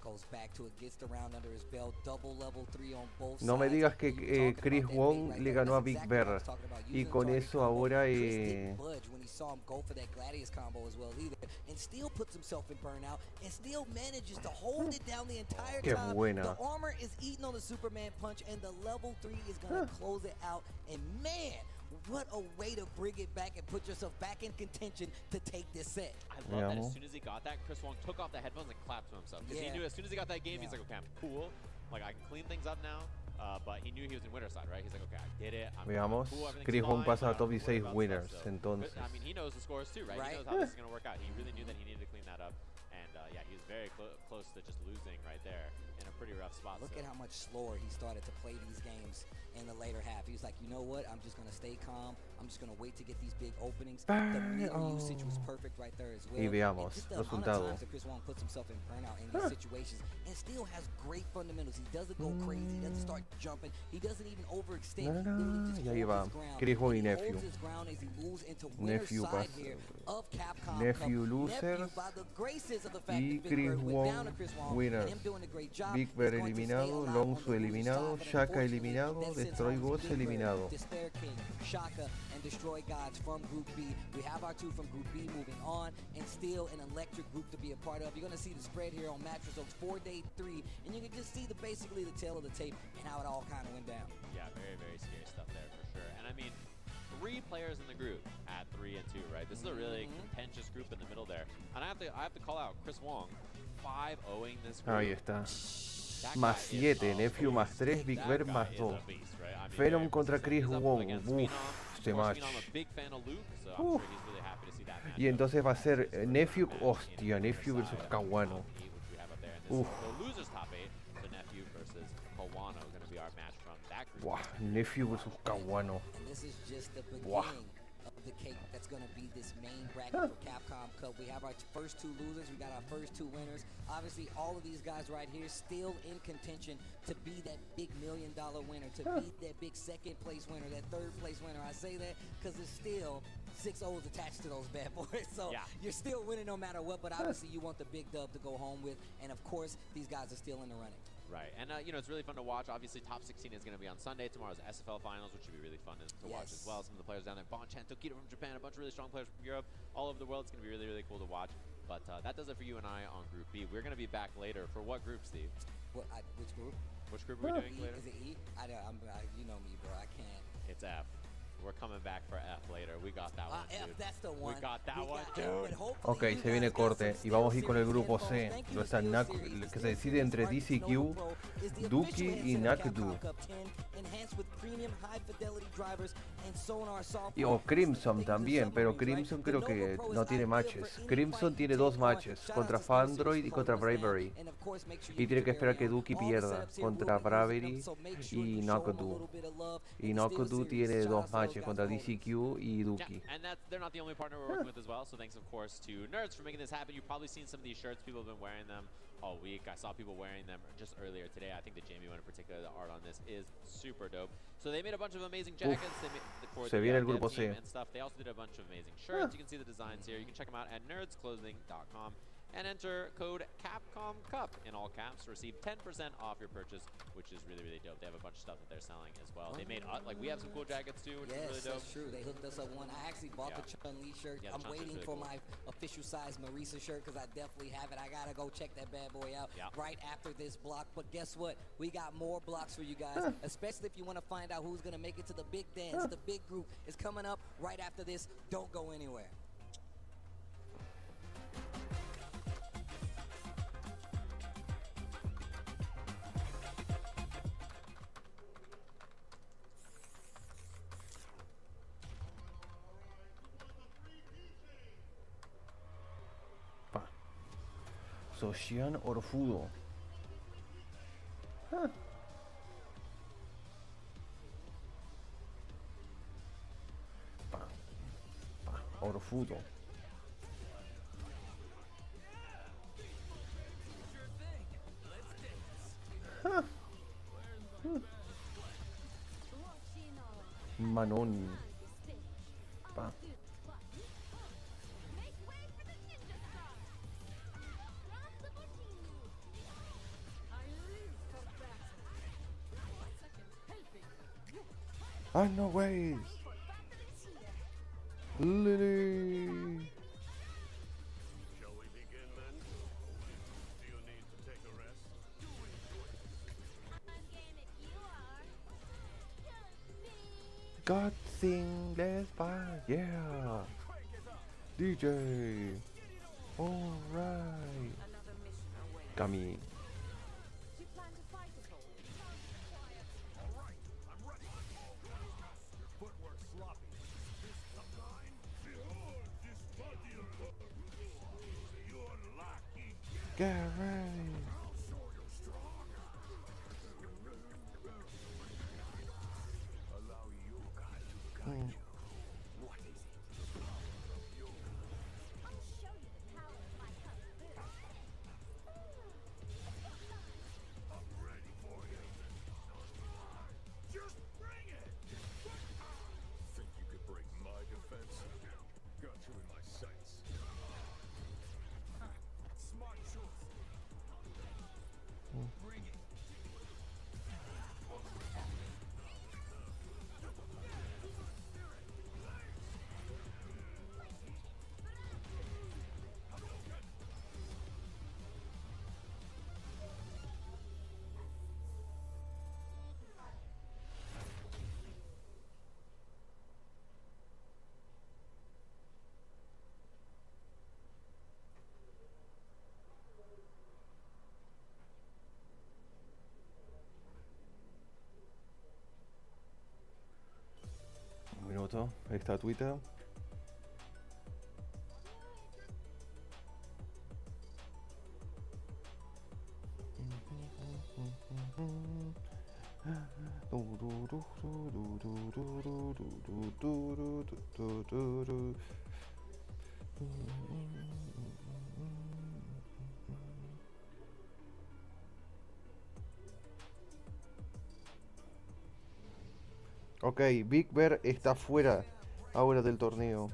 Goes back to it, gets the round under his belt, double level 3 on both No me sides. digas que Chris Wong le ganó a Big Bird y con eso ahora when he saw him go for that Gladius combo as well either, and still puts himself in burnout and still manages to hold it down the entire Qué time. buena. The armor is eating on the Superman punch and the level 3 is gonna close it out. And man, what a way to bring it back and put yourself back in contention to take this set. I love that as soon as he got that, Chris Wong took off the headphones and clapped to himself. Because he knew as soon as he got that game, he's like, okay, I'm cool. Like, I can clean things up now. But he knew he was in winner's side, right? He's like, okay, I did it. I'm Veamos. cool, everything's Chris Wong fine, pasa a but top I'm worried 16 about winners, stuff, so. entonces. I mean, he knows the scores too, right? He knows how this is going to work out. He really knew that he needed to clean that up. And yeah, he was very close to just losing right there in a pretty rough spot. Look at how much slower he started to play these games. in the later half. He was like, you know what? I'm just gonna stay calm. I'm just gonna wait to get these big openings. The meter usage was perfect right there as well. Y veamos just the amount of resultado. times that Chris Wong puts himself in burnout in these situations and still has great fundamentals. He doesn't go crazy. He doesn't start jumping. He doesn't even overextend. He literally just Y ahí holds va. his ground. Chris Wong y He Nephew. holds his ground as he moves into winner's Nephew side pasa. here of Capcom Nephew Cup. losers. Nephew, by the graces of the fact Y that Big Bird Chris went down to Wong Chris Wong, winners. and him doing a great job, Big is Bird going to stay eliminado, alive Longsu on the eliminado, loser side, but Shaka unfortunately, eliminado, that sends Destroy home Gods Big Bird, eliminado. Despair King, Shaka, and Destroy Gods from Group B. We have our two from Group B moving on, and still an electric group to be a part of. You're going to see the spread here on Match Results for day 3, and you can just see basically the tail of the tape and how it all kind of went down. Yeah, very, very scary stuff there for sure. And I mean, 3 players in the group at 3 and 2, right? This is a really contentious group in the middle there. And I have to call out Chris Wong, 5-0ing this group. Ahí está. That Más guy is 7, a Nephew más beast. 3, Big That Bird guy más is 2. a beast, right? I mean, Phenom very contra Chris he's up Wong. against Uf, Phenom. este Of course, match. Phenom, a big fan of Luke, so I'm sure he's really happy to see that match. Y entonces va a ser Nephew, hostia, Nephew versus Kawano. Uf. So losers top 8, so Nephew versus Kawano is going to be our match from that group. Buah, Nephew versus Kawano. And this is just the beginning Wow. of the cake that's going to be this main bracket for Capcom Cup. We have our first 2 losers. We got our first 2 winners. Obviously, all of these guys right here still in contention to be that big $1 million winner, to be that big 2nd place winner, that 3rd place winner. I say that because there's still 6 O's attached to those bad boys. So you're still winning no matter what, but obviously you want the big dub to go home with. And of course, these guys are still in the running. Right, and you know, it's really fun to watch. Obviously, top 16 is going to be on Sunday. Tomorrow's SFL finals, which should be really fun to watch as well. Some of the players down there, Bonchan, Tokito from Japan, a bunch of really strong players from Europe, all over the world. It's going to be really, really cool to watch. But that does it for you and I on Group B. We're going to be back later for what group, Steve? Which group? Which group are we doing later? Is it E? You know me, bro. I can't. It's F. We're coming back for F later. We got that one, F, dude. that's the one. We got that one, dude. Ok, se viene corte y vamos a ir con el grupo C. No está que se decide entre DCQ, Duki y Nakdu. Y o Crimson también, pero Crimson creo que no tiene matches. Crimson tiene 2 matches, contra Fandroid y contra Bravery. Y tiene que esperar que Duki pierda contra Bravery y Nakdu. Y Nakdu tiene 2 matches contra DCQ y Duki. And they're not the only partner we're working with as well, so thanks of course to Nerds for making this happen. You've probably seen some of these shirts. People have been wearing them all week. I saw people wearing them just earlier today. I think the Jamie one in particular, the art on this is super dope. So they made a bunch of amazing jackets. They made for Se the viene el dev grupo team C. and stuff. They also did a bunch of amazing shirts. You can see the designs here. You can check them out at nerdsclothing.com. And enter code Capcom Cup in all caps to receive 10% off your purchase, which is really, really dope. They have a bunch of stuff that they're selling as well. They made, like, we have some cool jackets too, which is really dope. That's true. They hooked us up one. I actually bought the Chun-Li shirt. I'm waiting for my official size Marisa shirt because I definitely have it. I got to go check that bad boy out right after this block. But guess what? We got more blocks for you guys, especially if you want to find out who's going to make it to the big dance. The big group is coming up right after this. Don't go anywhere. Soshian Orfudo. Orfudo. Manon. Ah, no ways. Lily. Shall we begin then? Do you need to take a rest? God sing, let's fight, yeah. DJ. Alright. Kami. Get ready. foto, estatuita. Ok, Big Bear está fuera ahora del torneo.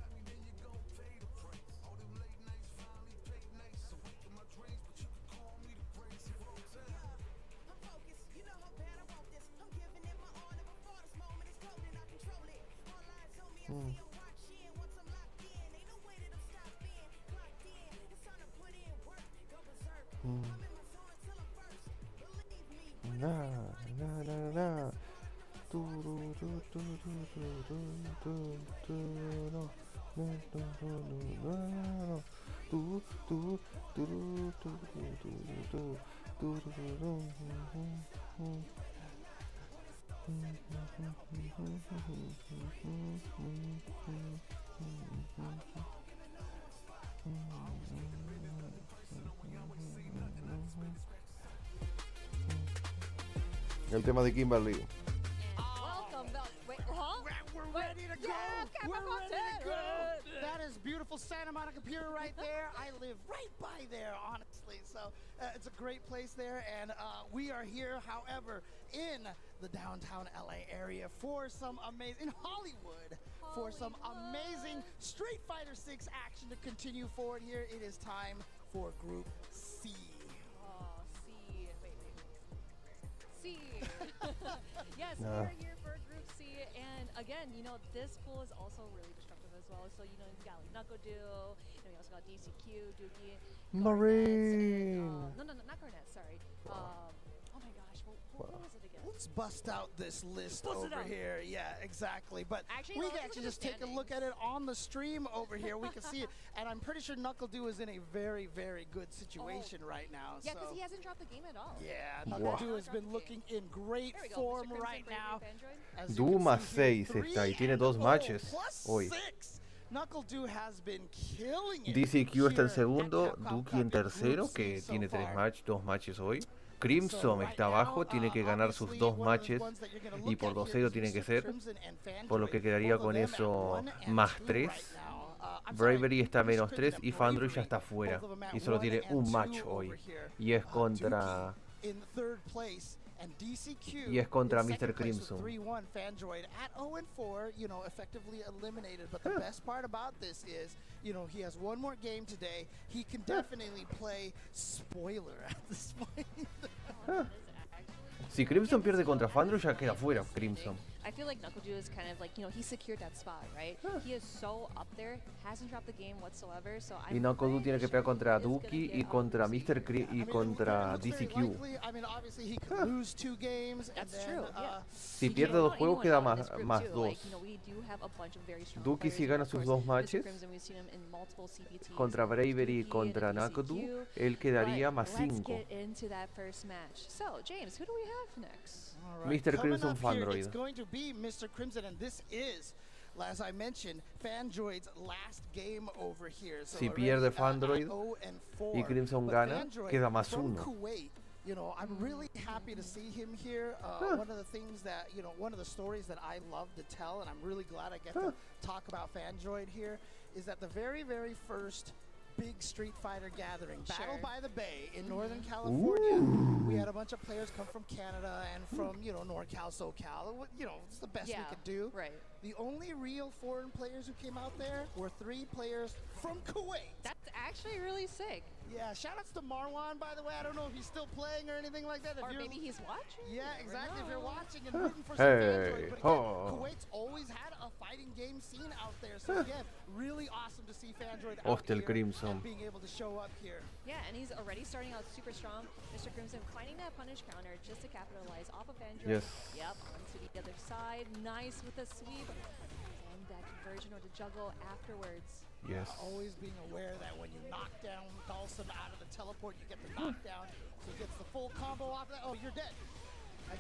El tema de Kimberly. Welcome back. Wait, huh? We're ready to go. Yeah, We're Capcom ready to Cup go. That is beautiful Santa Monica Pier right there. I live right by there, honestly. So it's a great place there, and we are here, however, in the downtown LA area for some amazing Hollywood. For some amazing Street Fighter 6 action to continue forward here. It is time for Group C. Oh, C. Wait. C. Yes, we are here for Group C, and again, you know, this pool is also really destructive as well. So, you know, you got like Knuckle-Do, you know, we also got DCQ, Dookie, Marine. no, not Garnet, sorry. Oh my gosh, what was it again? Let's bust out this list Bust it over out. here. Yeah, exactly. But Actually, we let's can look actually at the just take a look at it on the stream over here. We can see it. And I'm pretty sure Knuckle-Do is in a very, very good situation right now. Yeah, so. because he hasn't dropped the game at all. Yeah, Wow. Knuckle-Do has been looking in great There we go, form Mr. Crimson right Brave now. Android. As you can Duma see here, 6 está y tiene 2 matches hoy. Knuckle-Do has been killing it DCQ está en here segundo, at Capcom Dookie en Cup tercero, Group que C tiene so far. 2 matches hoy. Crimson está abajo, tiene que ganar sus 2 matches y por 2-0 tiene que ser, por lo que quedaría con eso más 3. Bravery está menos 3 y Fandroid ya está fuera y solo tiene un match hoy y es contra Mr. Crimson. 3-1 Fandroid at 0-4, you know, effectively eliminated. But the best part about this is, you know, he has one more game today. He can definitely play spoiler at this point. Si Crimson pierde contra Fandroid ya queda fuera Crimson. I feel like Knuckle-Do is kind of like, you know, he secured that spot, right? He is so up there, hasn't dropped the game whatsoever, so Y Knuckle-Do tiene que pegar contra Dookie y contra Mr. y contra DCQ. That's true, yeah. Si pierde 2 juegos queda más 2. Dookie si gana sus 2 matches contra Bravery y contra Knuckle-Do, él quedaría más 5. So, James, who do we have next? Mr. Crimson Fandroid. It's going to be Mr. Crimson, and this is, as I mentioned, Fandroid's last game over here. So Si already, pierde Fandroid 0-4. y Crimson But gana, Fandroid queda más from 1. Kuwait, you know, I'm really happy to see him here. One of the things that, you know, one of the stories that I love to tell, and I'm really glad I get to talk about Fandroid here, is that the very, very first big Street Fighter gathering, Battle by the Bay in Northern California. We had a bunch of players come from Canada and from, you know, NorCal, SoCal. You know, it's the best we could do. Right. The only real foreign players who came out there were 3 players from Kuwait. That's actually really sick. Yeah, shoutouts to Marwan, by the way. I don't know if he's still playing or anything like that. Or maybe he's watching. Yeah, exactly. If you're know. watching and rooting for some Hey, Fandroid. But again, Kuwait's always had a fighting game scene out there. So again, really awesome to see Fandroid out Hostel here Crimson. and being able to show up here. Yeah, and he's already starting out super strong. Mr. Crimson finding that punish counter just to capitalize off of Android. Yes. Yep, onto the other side. Nice with the sweep. And that conversion or the juggle afterwards. Yes. Always being aware that when you knock down Dawson out of the teleport, you get the knockdown. So he gets the full combo off that. Oh, you're dead.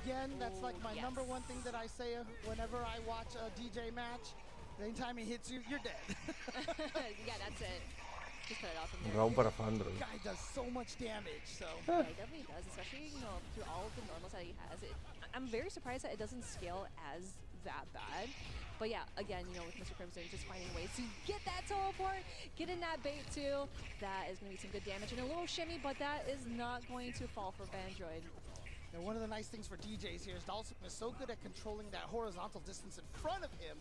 Again, that's like my number one thing that I say whenever I watch a DJ match. Anytime he hits you, you're dead. Yeah, that's it. Just cut it off from there. Round para Fandroid. Guy does so much damage, so. Yeah, he definitely does, especially, you know, through all of the normals that he has. I'm very surprised that it doesn't scale as that bad. But yeah, again, you know, with Mr. Crimson, just finding ways to get that teleport, get in that bait too. That is going to be some good damage and a little shimmy, but that is not going to fall for Fandroid. Now, one of the nice things for DJs here is Dalsim is so good at controlling that horizontal distance in front of him,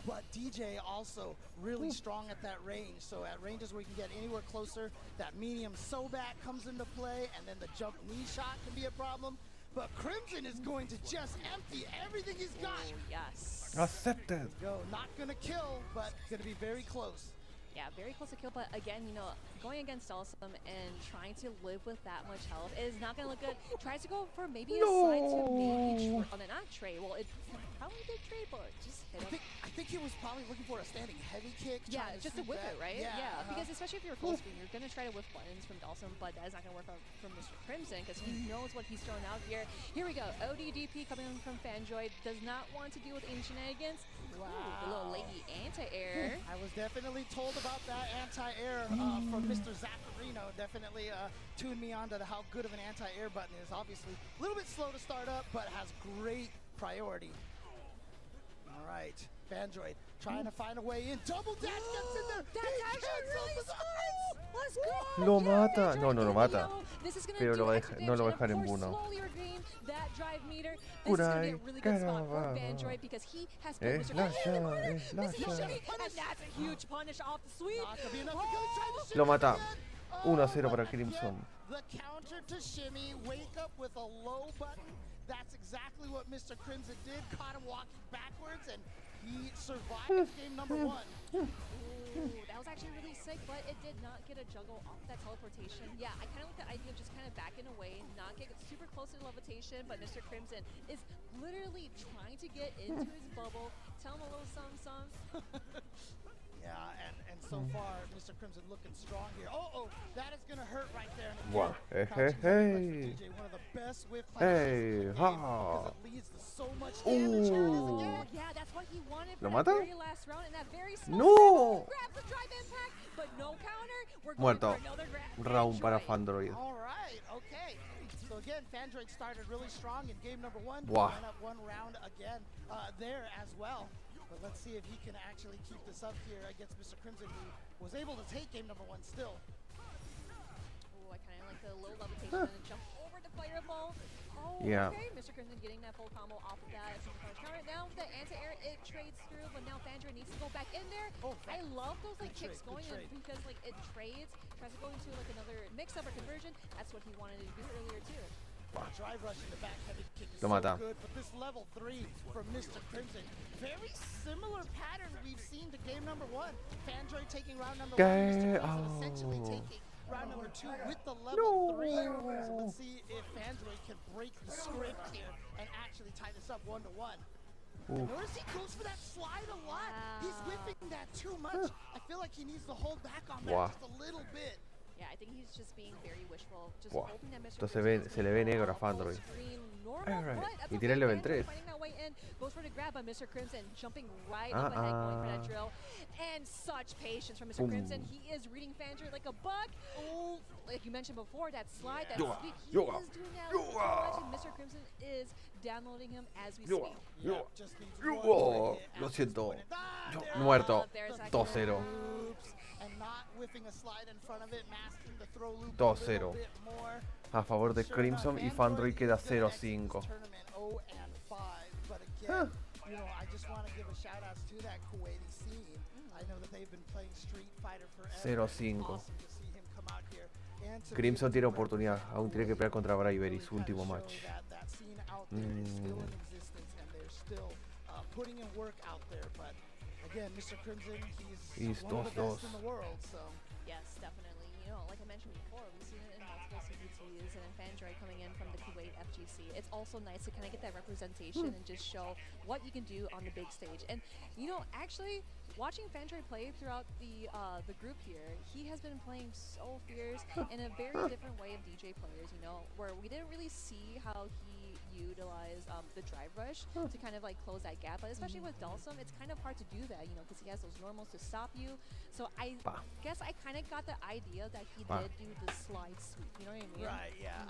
but DJ also really strong at that range. So at ranges where you can get anywhere closer, that medium so-back comes into play, and then the jump knee shot can be a problem. But Crimson is going to just empty everything he's got. Oh, yes. Accepted. Go, not gonna kill, but gonna be very close. Yeah, very close to kill, but again, you know, going against Dalsim and trying to live with that much health is not going to look good. Tries to go for maybe a slide to maybe not trade. Well, it probably did trade, but just hit him. I think he was probably looking for a standing heavy kick. Yeah, just to whip it, right? Yeah, because especially if you're full screen, you're going to try to whip buttons from Dalsim, but that is not going to work out from Mr. Crimson because he knows what he's throwing out here. Here we go. ODDP coming in from Fandroid. Does not want to deal with any shenanigans. Wow. Ooh, the little leggy anti-air. I was definitely told about that anti-air from Mr. Zacharino. Definitely tuned me on to how good of an anti-air button is. Obviously, a little bit slow to start up, but has great priority. All right, Fandroid trying to find a way in. Double dash gets in there. That's actually really smart. Let's go. Lo mata. No, no lo mata. This is gonna Pero do lo extra deja, no lo va a damage, dejar and en of course, uno. slowly regain that drive meter. This is gonna be a really good spot for Fandroid because he has put Mr. Crimson. And that's a huge punish off the sweep. Not gonna be enough to go. Trying to Lo mata. shimmy again. 1-0 para Crimson. The counter to shimmy, wake up with a low button. That's exactly what Mr. Crimson did. Caught him walking backwards, and he survived game number 1. Ooh, that was actually really sick, but it did not get a juggle off that teleportation. Yeah, I kind of like the idea of just kind of backing away, not get super close to levitation, but Mr. Crimson is literally trying to get into his bubble. Tell him a little something. Yeah, and so far, Mr. Crimson looking strong here. Oh, that is going to hurt right there. And Wow. DJ, one of the best whip Hey, because it leads to so much damage. Ooh. Yeah, that's what he wanted ¿Lo for that mata? very last round in that very small No. grab the drive impact, but no counter. We're going Muerto. for another Round para Fandroid. Fandroid. All right, okay. So again, Fandroid started really strong in game number 1. Wow. Went up 1 round again there as well. But let's see if he can actually keep this up here against Mr. Crimson, who was able to take game number 1 still. Oh, I kind of like the low levitation and jump over to Fireball. Oh, Yeah. okay. Mr. Crimson getting that full combo off of that super punch counter. Now the anti-air, it trades through, but now Fandroid needs to go back in there. Oh, I love those like good kicks trade, going good in trade. because like it trades, tries to go into like another mix-up or conversion. That's what he wanted to do earlier too. Drive rush in the back heavy kick is Lo mata. so good, but this level 3 from Mr. Crimson, very similar pattern we've seen to game number 1. Fandroid taking round number 1, Mr. Crimson essentially taking round number 2 with the level 3. So let's see if Fandroid can break the script here and actually tie this up 1-1. Notice he goes for that slide a lot. He's whipping that too much. I feel like he needs to hold back on that just a little bit. Yeah, I think he's just being very wishful. Just Wow. hoping that Mr. Esto Crimson se le ve negro a Fandroid. Normal, but Y tiene el level 3. finding that way in, goes for the grab by Mr. Crimson, jumping right up ahead, going for that drill. And such patience from Mr. Boom. Crimson. He is reading Fandroid like a bug. Oh, like you mentioned before, that slide, that Yoa, speed, he yoa, is doing that. yoa. Mr. Crimson is downloading him as we Yo, speak. yo, Just needs yo, one more hit lo after this siento. point. Yo, There muerto. There's that 2-0. Oops. And not whipping a slide in front of it, masking the throw loop 2-0. a little bit more. A favor de Sure enough, Crimson y Fandroid Fandroid queda is gonna exit 0-5. this tournament 0-5. But again, you know, I just want to give a shout out to that Kuwaiti scene. I know that they've been playing Street Fighter forever. 0-5. Awesome to see him come out here and to be Crimson able tiene to oportunidad. Aún tiene que pelear contra Bravery, su really último kinda match. show that scene out there is still in existence, and they're still putting in work out there. But again, Mr. Crimson, he's one of the 2-2. best in the world. So Yes, definitely. You know, like I mentioned before, we've seen it in multiple CBTs and in Fandroid coming in from the Kuwait FGC. It's also nice to kind of get that representation and just show what you can do on the big stage. And, you know, actually, watching Fandroid play throughout the group here, he has been playing so fierce in a very different way of DJ players, you know, where we didn't really see how he utilized the drive rush to kind of like close that gap. But especially with Dalsum, it's kind of hard to do that, you know, because he has those normals to stop you. So I guess I kind of got the idea that he did do the slide sweep. You know what I mean? Right. Yeah.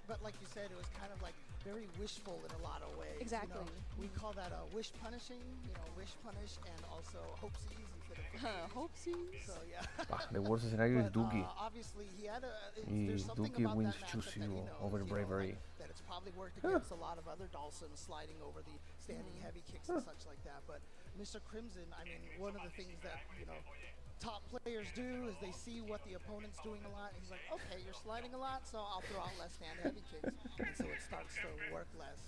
But like you said, it was kind of like very wishful in a lot of ways. Exactly. You know, we call that wish punishing. You know, wish punish, and also hopesies instead of hopesies. So yeah. The worst scenario is Dookie. Obviously, he had Y Dookie wins choose you over bravery. That it's probably worked against a lot of other Dalsums sliding over the standing heavy kicks and such like that. But Mr. Crimson, I mean, one of the things that, you know, top players do is they see what the opponent's doing a lot, and he's like, okay, you're sliding a lot, so I'll throw out less stand heavy kicks, and so it starts to work less.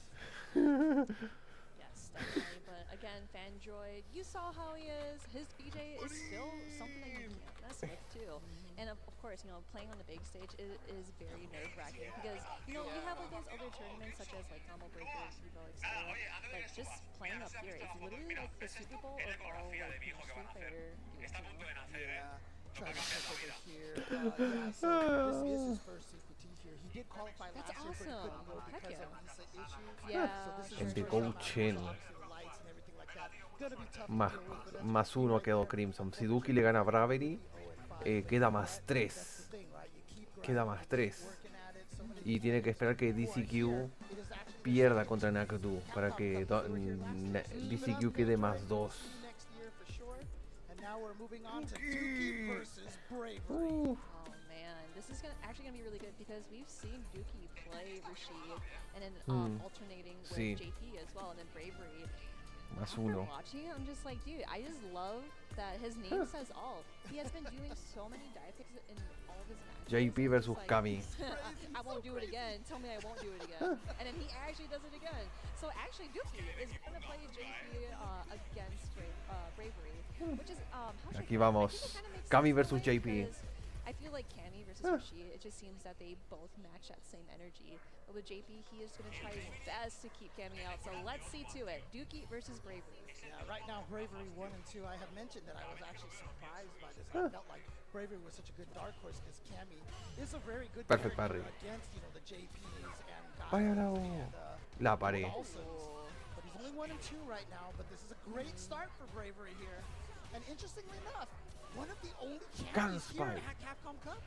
Yes, definitely. But again, Fandroid, you saw how he is. His BJ is still something that you can't mess with too. And of course, you know, playing on the big stage is very nerve-wracking because, you know, you have like those other tournaments such as like Combo Breakers, Evo, etc. But just playing up here is literally like the Super Bowl of all like Street Fighter games. Yeah, trying to check over here. Yeah, so this is his first CPT here. He did qualify last year, but he couldn't go because of visa issues. Yeah. So this is El his de first Gouchen. lights and everything like that. Gonna be tough to deal with, but Más uno quedó Crimson. Si Dookie le gana a Bravery, queda más 3. Queda más 3. Y tiene que esperar que DCQ pierda contra Nakdu para que DCQ quede más 2. Now we're moving on to Dookie versus Bravery. Oh man, this is actually gonna be really good because we've seen Dookie play Rashid and then alternating with JP as well, and then Bravery. Más After uno. watching it, I'm just like, dude, I just love that his name says all. He has been doing so many dive kicks in all of his matches. JP versus Like, Kami. I won't do it again. Tell me I won't do it again. And then he actually does it again. So actually, Dookie is going to play JP against Bravery, which is how should I Aquí put it? I vamos. think it kinda makes Kami sense in a versus way JP. because I feel like Cammy versus Rashid, it just seems that they both match that same energy. But with JP, he is going to try his best to keep Cammy out. So let's see to it. Dookie versus Bravery. Yeah, right now Bravery 1 and 2. I have mentioned that I was actually surprised by this. I felt like Bravery was such a good dark horse because Cammy is a very good Perfect character parry. against, you know, the JPs and Váyalo. La paré. also. But he's only 1 and 2 right now. But this is a great start for Bravery here. And interestingly enough, one of the only Cammys here at Capcom Cup.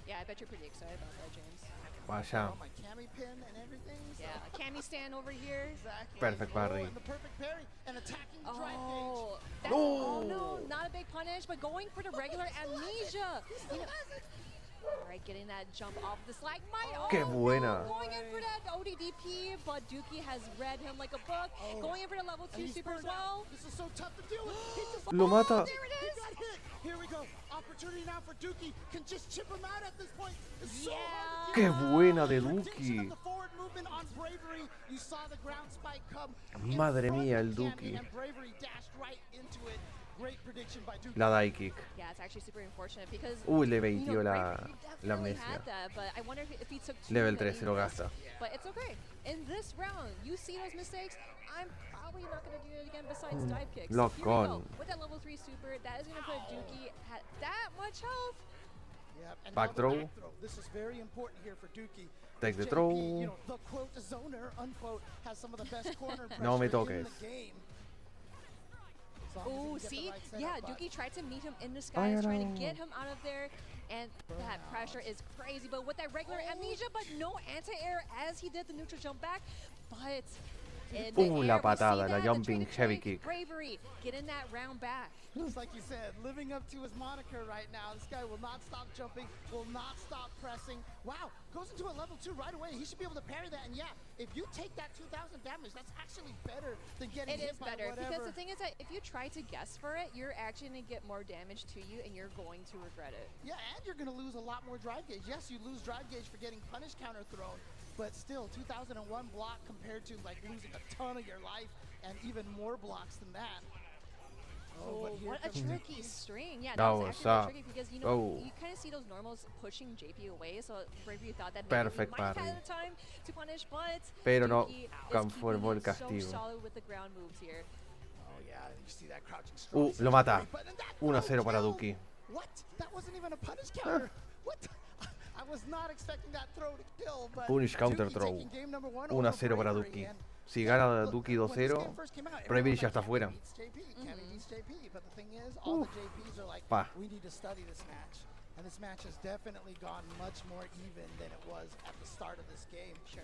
Yeah, I bet you're pretty excited about that, James. Vaya. My Cammy pin and everything. So. Yeah, Cammy stand over here. Exactly. Perfect parry. And the perfect parry and attacking drive Oh, gauge. that's, oh no, not a big punish, but going for the regular amnesia. You know, all right, getting that jump off the slag. Qué buena. Going in for that ODDP, but Dookie has read him like a book. Going in for the level 2 super as well. This is so tough to deal with. He just Lo mata. There it He is. got hit. Here we go. Opportunity now for Dookie. Can just chip him out at this point. It's so hard to Qué deal with. buena de Prediction of Dookie. the forward movement on Bravery. You saw the ground spike come. Madre in front mía, of el Cammy, Dookie. And Bravery dashed right into it. Great prediction by Dookie. La die kick. Yeah, it's actually super unfortunate because Uy, le you know, baitió la Bravery definitely amnesia. had that, but I wonder if he took two Level that 3 he se lo missed. gasta. But it's okay. In this round, you see those mistakes. I'm probably not going to do it again besides dive kicks. Lock Here we go. on. With that level 3 super, that is going to put Dookie at that much health. Yep, and Back now the throw. back throw. This is very important here for Dookie. Take the JP, throw. You know, the quote zoner, unquote, has some of the best corner pressure No me in toques. the game. As long as he Oh, can get the see? right setup, Yeah, but Dookie tried to meet him in the skies, trying Váyalo. to get him out of there. And that pressure is crazy. But with that regular amnesia, but no anti-air as he did the neutral jump back. But in the La air, we patada, see la that, jumping the heavy trade, kick. Bravery, getting that round back. Just like you said, living up to his moniker right now. This guy will not stop jumping, will not stop pressing. Wow, goes into a level 2 right away. He should be able to parry that. And yeah, if you take that 2,000 damage, that's actually better than getting It hit is by better whatever. because the thing is that if you try to guess for it, you're actually going to get more damage to you and you're going to regret it. Yeah, and you're going to lose a lot more drive gauge. Yes, you lose drive gauge for getting punish counter thrown, but still, 2001 block compared to like losing a ton of your life and even more blocks than that. Oh, but here what a comes tricky Dookie. string. Yeah, That that was was actually really up. tricky because, you know, Oh. you kind of see those normals pushing JP away, so Bravery thought that maybe Perfect we might parry. have the time to punish, but Pero no Dookie is conformó el keeping it so castigo. solid with the ground moves here. Oh yeah, you see that crouching strong. Lo mata. But then that 1-0 para throw Dookie. What? That wasn't even a punish counter. What? I was not expecting that throw to kill, but Punish counter Dookie throw. taking game number 1 1-0 over para Bravery, Dookie. and Si gana Duki 2-0, Bravery ya está fuera. Pa. We need to study this match. And this match has definitely gone much more even than it was at the start of this game. Sure.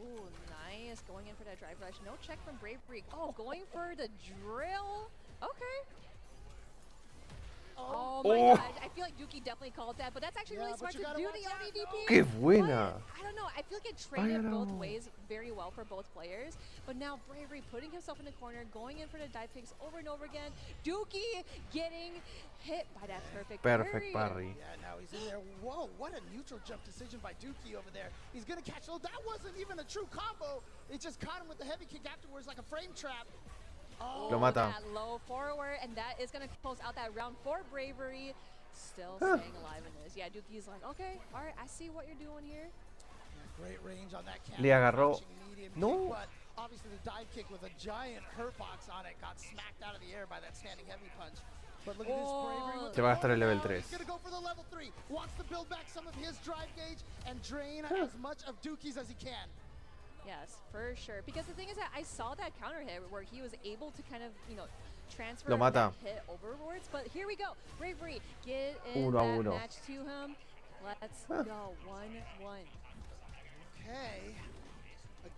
Ooh, nice. Going in for that drive rush. No check from Bravery. Oh, going for the drill. Okay. Oh my god. I feel like Duki definitely called that, but that's actually really smart to do the ODDP. ¡Qué buena! I don't know. I feel like it traded both ways very well for both players. But now Bravery putting himself in the corner, going in for the dive kicks over and over again. Duki getting hit by that perfect parry. Yeah, now he's in there. Whoa, what a neutral jump decision by Duki over there. He's going to catch. Oh, that wasn't even a true combo. It just caught him with the heavy kick afterwards like a frame trap. Oh, Lo mata. That low forward, and that is going to close out that round for Bravery. Still staying alive in this. Yeah, Duki's like, okay, all right, I see what you're doing here. Yeah, great range on that Le agarró. No. But obviously the dive kick with a giant hurt box on it got smacked out of the air by that standing heavy punch. But look at this Bravery. Se va a gastar el level 3. He's going to go for the level 3. Wants to build back some of his drive gauge and drain as much of Duki's as he can. Yes, for sure. Because the thing is that I saw that counter hit where he was able to kind of, transfer Lo mata. that hit overboards. But here we go. Bravery, get in Uno a that uno. match to him. Let's go. 1-1. Okay.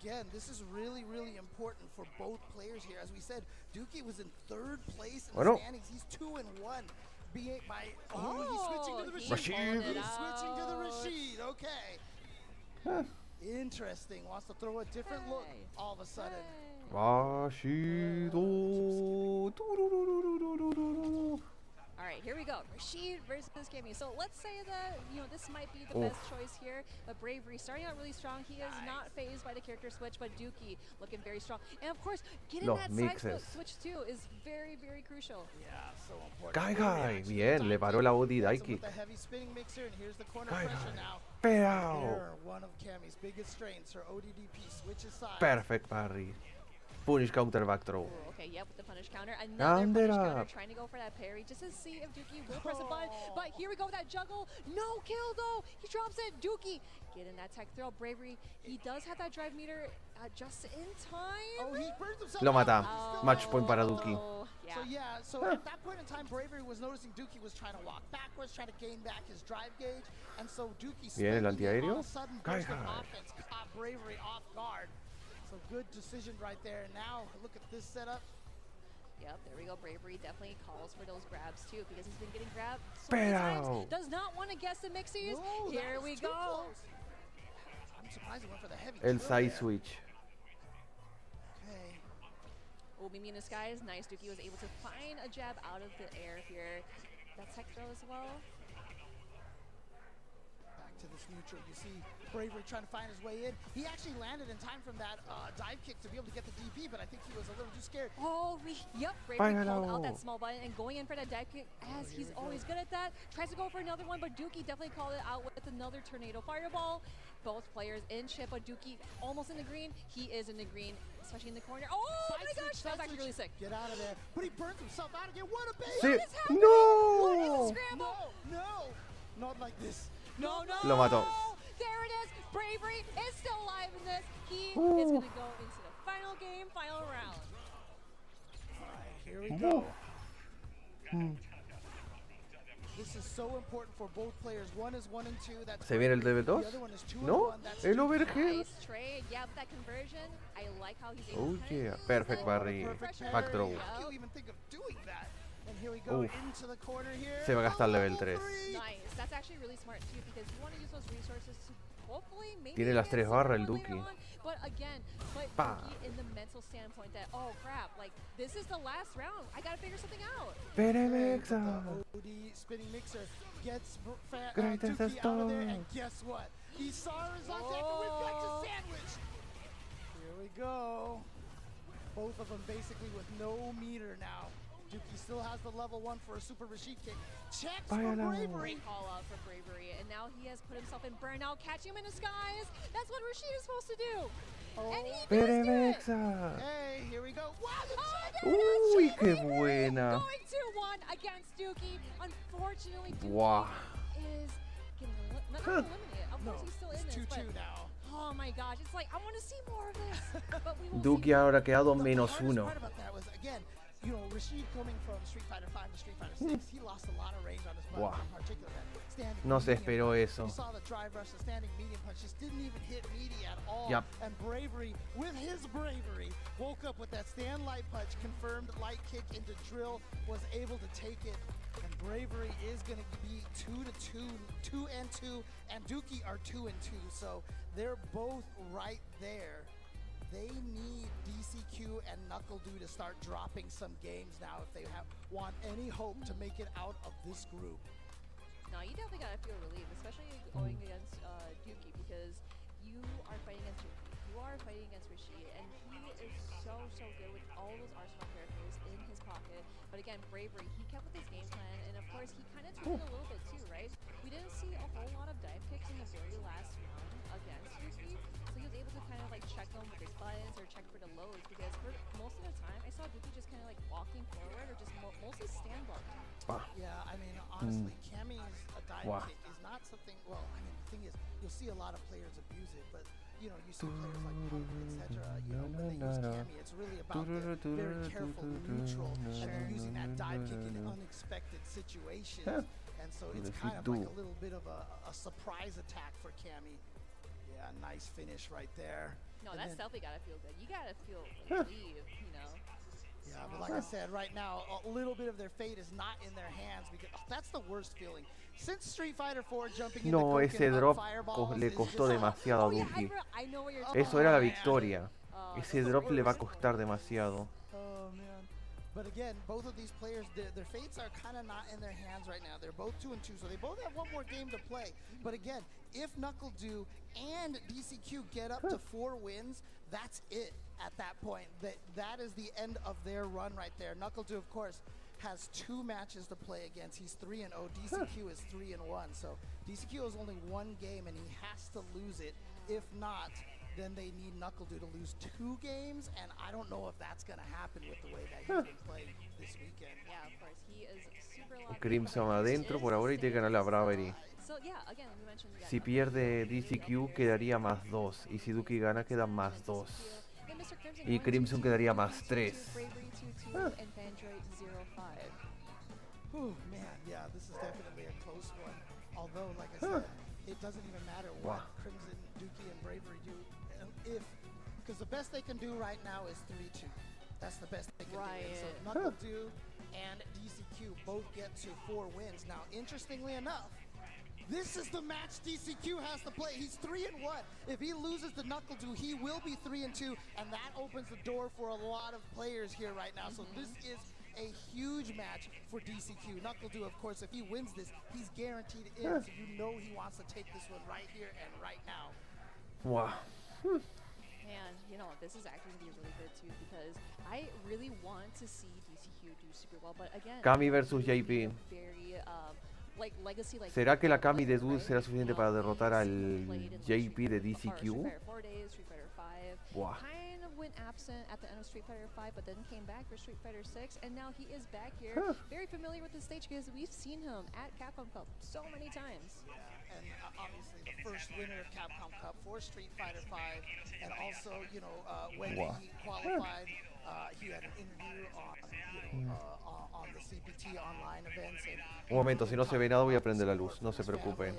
Again, this is really, really important for both players here. As we said, Duki was in 3rd place in the standings. He's 2-1. He's switching to the Rashid. He's switching to the Rashid. Okay. Interesting. Wants to throw a different look all of a sudden. Rashido. All right, here we go. Rashid versus Cammy. So let's say that, this might be the best choice here. But Bravery starting out really strong. He is not phased by the character switch, but Duki looking very strong. And of course, getting that side switch too is very, very crucial. Yeah, so important. Kai, bien, le paró la body dive kick. The heavy spinning mixer, and here's the corner Kai, pressure now. Peao. One of Cammy's biggest strengths, her ODDP switches sides. Perfect parry. Punish counter back throw. Ooh, okay, yep, with the punish counter. Another Round punish it counter, up. trying to go for that parry just to see if Duki will press a button. But here we go with that juggle. No kill though. He drops it. Duki getting that tech throw. Bravery. He does have that drive meter just in time. Oh, he burns himself. Lo mata. Match point para Duki. Yeah. So at that point in time, Bravery was noticing Duki was trying to walk backwards, trying to gain back his drive gauge, and so Duki Bien, el antiaéreo. all of a sudden burst of offense caught Bravery off guard. So good decision right there. And now look at this setup. Yep, there we go. Bravery definitely calls for those grabs too because he's been getting grabbed so many times. Does not want to guess the mixies. No, here we go. I'm surprised he went for the heavy. El side switch. Okay. Oh, Mimi in the skies. Nice. Duki was able to find a jab out of the air here. That tech throw as well. Back to this neutral. You see Bravery trying to find his way in. He actually landed in time from that dive kick to be able to get the DP, but I think he was a little too scared. Yep, Bravery called out that small button and going in for that dive kick as he's always good at that. Tries to go for another one, but Duki definitely called it out with another tornado fireball. Both players in chip, but Duki almost in the green. He is in the green, especially in the corner. Oh my gosh, that was actually really sick. Get out of there. But he burns himself out again. What a bait! What is happening? No! What is a scramble? No, not like this. No. Lo mató. There it is. Bravery is still alive in this. He is going to go into the final game, final round. All right, here we go. This is so important for both players. One is 1 and 2. That's ¿Se viene el level 2? The other one is 2 No, and 1. That's el overhead. Nice trade. Yeah, with that conversion. I like how he's able Oh to yeah, perfect parry. Back throw. How can you even think of doing that? And here we go into the corner here. Se va a gastar level 3. Nice. That's actually really smart too because you want to use those resources to hopefully maybe Tiene las 3 barras el Duki. But again, put Duki in the mental standpoint that, oh crap, like this is the last round. I gotta figure something out. Peremexa. OD spinning mixer gets Greatest Duki out of there, star. and guess what? Isara is on deck, and we've got the sandwich. Here we go. Both of them basically with no meter now. Duki still has the level 1 for a super Rashid kick. Checks for Bravery. Great call out for Bravery, and now he has put himself in burnout, catching him in the skies. That's what Rashid is supposed to do. And he does do it. Hey, here we go. Wow, Uy, qué buena. Going 2-1 against Duki. Unfortunately, Duki Wow. is getting eliminated. Of course, he's still in it's this, 2-2 but now. Oh my gosh, it's like, I want to see more of this. But we will Duki see. ahora ha quedado The -1. hardest part about that was, again, you know, Rashid coming from Street Fighter 5 to Street Fighter 6, he lost a lot of range on his button, Wow. in particular that standing No se medium esperó punch. eso. You saw the drive rush, the standing medium punch just didn't even hit meaty at all. Yep. And Bravery, with his bravery, woke up with that stand light punch, confirmed light kick into drill, was able to take it. And Bravery is going to be 2-2, 2-2, and Dookie are 2-2. So they're both right there. They need DCQ and NuckleDu to start dropping some games now if they want any hope to make it out of this group. No, you definitely gotta feel relieved, especially going against Dookie, because you are fighting against Dookie. You are fighting against Rashid, and he is so good with all those arsenal characters in his pocket. But again, Bravery, he kept with his game plan, and of course, he kind of took it a little bit too, right? We didn't see a whole lot of dive kicks in the very last round against Dookie, so he was able to kind of like check them with his buttons or check for the loads, because for most of the time, I saw Dookie just kind of like walking forward or just mostly stand blocking. Yeah, I mean, honestly, Cammy's a dive kick is not something, well, I mean, the thing is, you'll see a lot of players abuse it, but, you know, you see players like Punk, etc., you know, when they use Cammy, it's really about the very careful neutral and then using that dive kick in unexpected situations. And so it's kind of like a little bit of a surprise attack for Cammy. Yeah, nice finish right there. No, And that's then- definitely gotta feel good. You gotta feel relieved, you know. Yeah, but like I said, right now, a little bit of their fate is not in their hands because that's the worst feeling. Since Street Fighter 4 jumping into No, ese coconut drop fireballs le is costó just- demasiado a Oh yeah, Dookie. I know what you're Eso era la man. victoria. Oh, Ese drop le va a costar demasiado. Oh man. But again, both of these players, their fates are kind of not in their hands right now. They're both 2-2, so they both have one more game to play. But again, if NuckleDu and DCQ get up to 4 wins, that's it at that point. That is the end of their run right there. NuckleDu, of course, has 2 matches to play against. He's 3-0. DCQ is 3-1. So DCQ has only 1 game, and he has to lose it. If not, then they need NuckleDu to lose 2 games, and I don't know if that's going to happen with the way that he's been playing this weekend. Yeah, of course. He is super locked. Crimson adentro por ahora y te gana la Bravery. So yeah, again, we mentioned that. Si pierde DCQ quedaría más 2 y si Dookie gana queda +2 y Crimson quedaría +3. Whew, man, yeah, this is definitely a close one. Although, like I said, it doesn't even matter what Crimson, Dookie, and Bravery do. Because the best they can do right now is 3-2. That's the best they can do. And so NuckleDu and DCQ both get to 4 wins. Now, interestingly enough, this is the match DCQ has to play. He's 3-1. If he loses to NuckleDu, he will be 3-2, and that opens the door for a lot of players here right now. So this is a huge match for DCQ. NuckleDu, of course, if he wins this, he's guaranteed in. So you know he wants to take this one right here and right now. Wow. Man, you know, this is actually going to be really good too, because I really want to see DCQ do super well. But again, Kami versus JP. very, like legacy, like ¿Será que la Kami de Dude será suficiente para derrotar al JP de DCQ? Street Fighter 4 days, Street Fighter 5. Wow. Kind of went absent at the end of Street Fighter 5, but then came back for Street Fighter 6, and now he is back here, very familiar with the stage because we've seen him at Capcom Cup so many times. And obviously the first winner of Capcom Cup for Street Fighter 5, and also, you know, when he qualified, he had an interview on, you know, on the CPT online events. And Un momento, si no se ve nada voy a prender la luz, no se preocupen.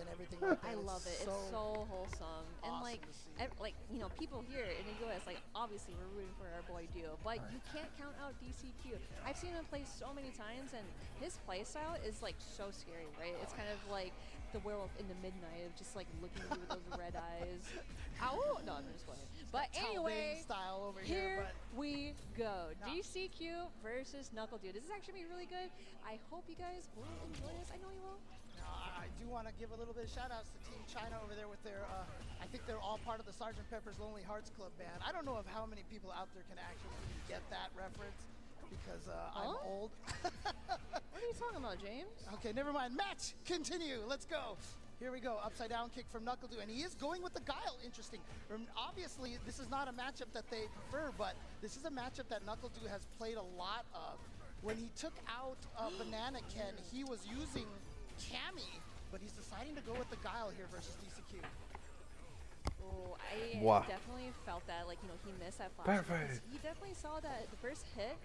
I love it. It's so wholesome. And like, you know, people here in the US, like, obviously we're rooting for our boy Duo, but you can't count out DCQ. I've seen him play so many times, and his play style is like so scary, right? It's kind of like the werewolf in the midnight of just like looking at you with those red eyes. Ow! No, I'm just playing. But anyway, style over here but we go. DCQ versus NuckleDu. This is actually really good. I hope you guys will enjoy this. I know you will. I do want to give a little bit of shout outs to Team China over there with their, I think they're all part of the Sgt. Pepper's Lonely Hearts Club band. I don't know of how many people out there can actually get that reference because I'm old. What are you talking about, James? Okay, never mind. Match, continue. Let's go. Here we go. Upside down kick from NuckleDu, and he is going with the guile. Interesting. Obviously, this is not a matchup that they prefer, but this is a matchup that NuckleDu has played a lot of. When he took out Banana Ken, he was using Cammy, but he's deciding to go with the guile here versus DCQ. Oh, I Buah. definitely felt that, like, he missed that flash. Perfect. He definitely saw that the first hit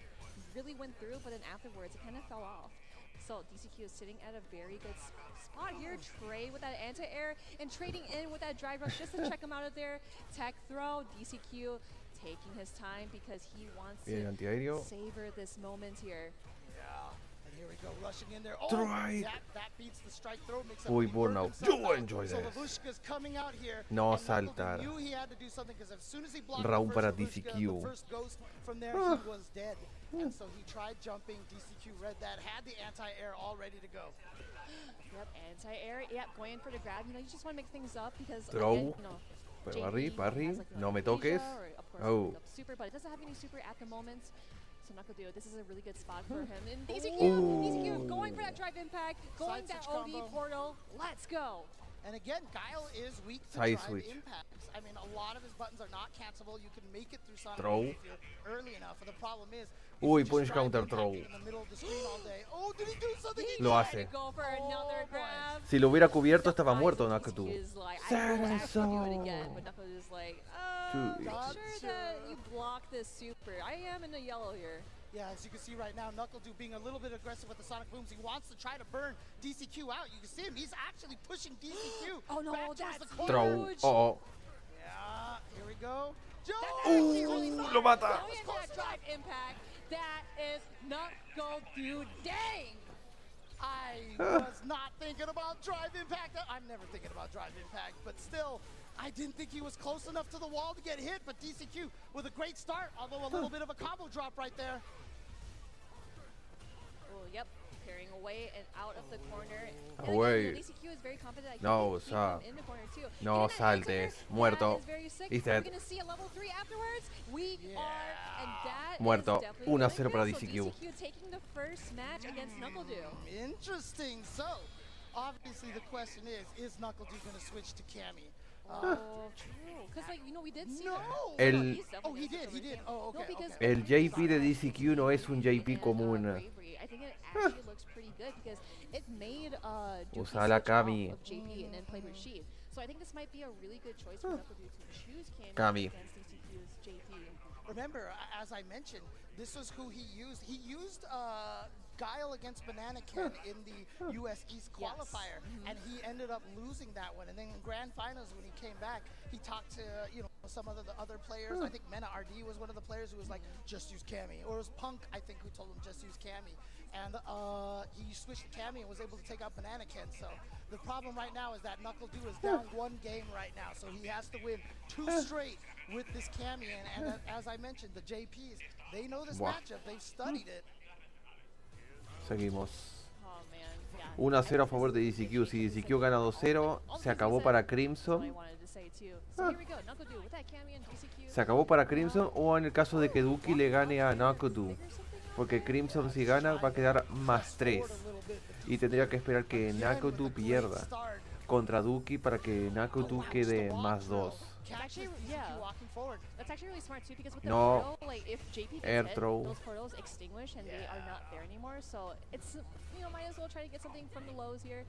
really went through, but then afterwards it kind of fell off. So DCQ is sitting at a very good spot here. Trey with that anti-air and trading in with that drive rush just to check him out of there. Tech throw, DCQ taking his time because he wants Bien, to antiaéreo. savor this moment here. And here we go, rushing in there. Oh, Try. that beats the strike throw. Makes it Uy, work burnout. itself Yo out. enjoy So this. Lavushka's coming out here. No and Knuckle saltar. knew he had to do something because as soon as he blocked Round the para first Lavushka, DCQ. the first ghost from there, Ah. he was dead. And so he tried jumping. DCQ read that, had the anti-air all ready to go. Yep, anti-air. Yep, going in for the grab. You just want to make things up because Throw. again, Pero JP parry, has, like, no me Asia toques. or, of course, Oh. the super, but it doesn't have any super at the moment. So Knuckle Duo, this is a really good spot for him. And DCQ going for that drive impact, going Side that switch OD combo. portal. Let's go. And again, Guile is weak to Side drive switch. impacts. I mean, a lot of his buttons are not cancelable. You can make it through Sonic Throw. if you're early enough. And the problem is, if Uy, you just punish drive counter impact throw. in the middle of the screen all day. Oh, did he do something? He Lo did. hace. Go for another grab. Si lo hubiera cubierto estaba muerto Knuckle Nakatu. is like, I will actually do it again, but Knuckle is like, Dude. not sure that you block this super. I am in the yellow here. Yeah, as you can see right now, Knuckle Duo being a little bit aggressive with the Sonic Booms. He wants to try to burn DCQ out. You can see him. He's actually pushing DCQ Oh no, back towards that's the corner. Throw. huge. Oh, Yeah, here we go. Joe! lo mata. Going into that drive impact. That is Knuckle Duo. Dang! I was not thinking about drive impact. I'm never thinking about drive impact, but still, I didn't think he was close enough to the wall to get hit, but DCQ with a great start, although a little bit of a combo drop right there. Oh, yep. Carrying away and out of the corner. Away. And again, DCQ is very confident that he No, can keep stop. him in the corner too. No Getting that anti-air, saltes. that Muerto. is very sick. He's Are we dead. gonna see a level 3 afterwards? We are, and that Muerto. is definitely 1-0 para so DCQ. DCQ taking the first match against Knuckle Duo. Interesting. So, obviously the question is Knuckle Duo going to switch to Cammy? Oh, true. Because, like, we did see No. that. El- He's definitely Oh, he gonna did. switch He did. over Oh, Cammy. okay. No, because okay. El JP de DCQ no es un JP and, común. Bravery, I think it actually looks pretty good because it made Dookie Usa la switch off Kami. of JP and then played with Sheed. So I think this might be a really good choice for Knuckle Duo to choose Kami. against DCQ's JP. Remember, as I mentioned, this was who he used. He used Guile against Banana Ken in the US East qualifier, and he ended up losing that one. And then in grand finals, when he came back, he talked to some of the other players. I think Mena RD was one of the players who was like, just use Cammy. Or it was Punk, I think, who told him just use Cammy. And he switched to Cammy and was able to take out Banana Ken. So the problem right now is that Knuckle Duo is down one game right now. So he has to win 2 straight with this Cammy. And as I mentioned, the JPs, they know this Buah. matchup. They've studied it. Seguimos. Oh man, yeah. 1-0 a favor de DCQ. Si DCQ gana 2-0, se acabó para That's what I Crimson. wanted to say too. So here we go. Knuckle Duo with that Cammy and DCQ. Se acabó para Crimson o en el caso de que Dookie le gane a Nakutu. Porque Crimson si gana va a quedar más 3. Y tendría que esperar que Nakutu pierda contra Dookie para que Nakutu quede más 2. It's actually, yeah, that's actually really smart too because with the No. throw, like if JP Air gets hit, throw. those portals extinguish and they are not there anymore. So it's might as well try to get something from the lows here.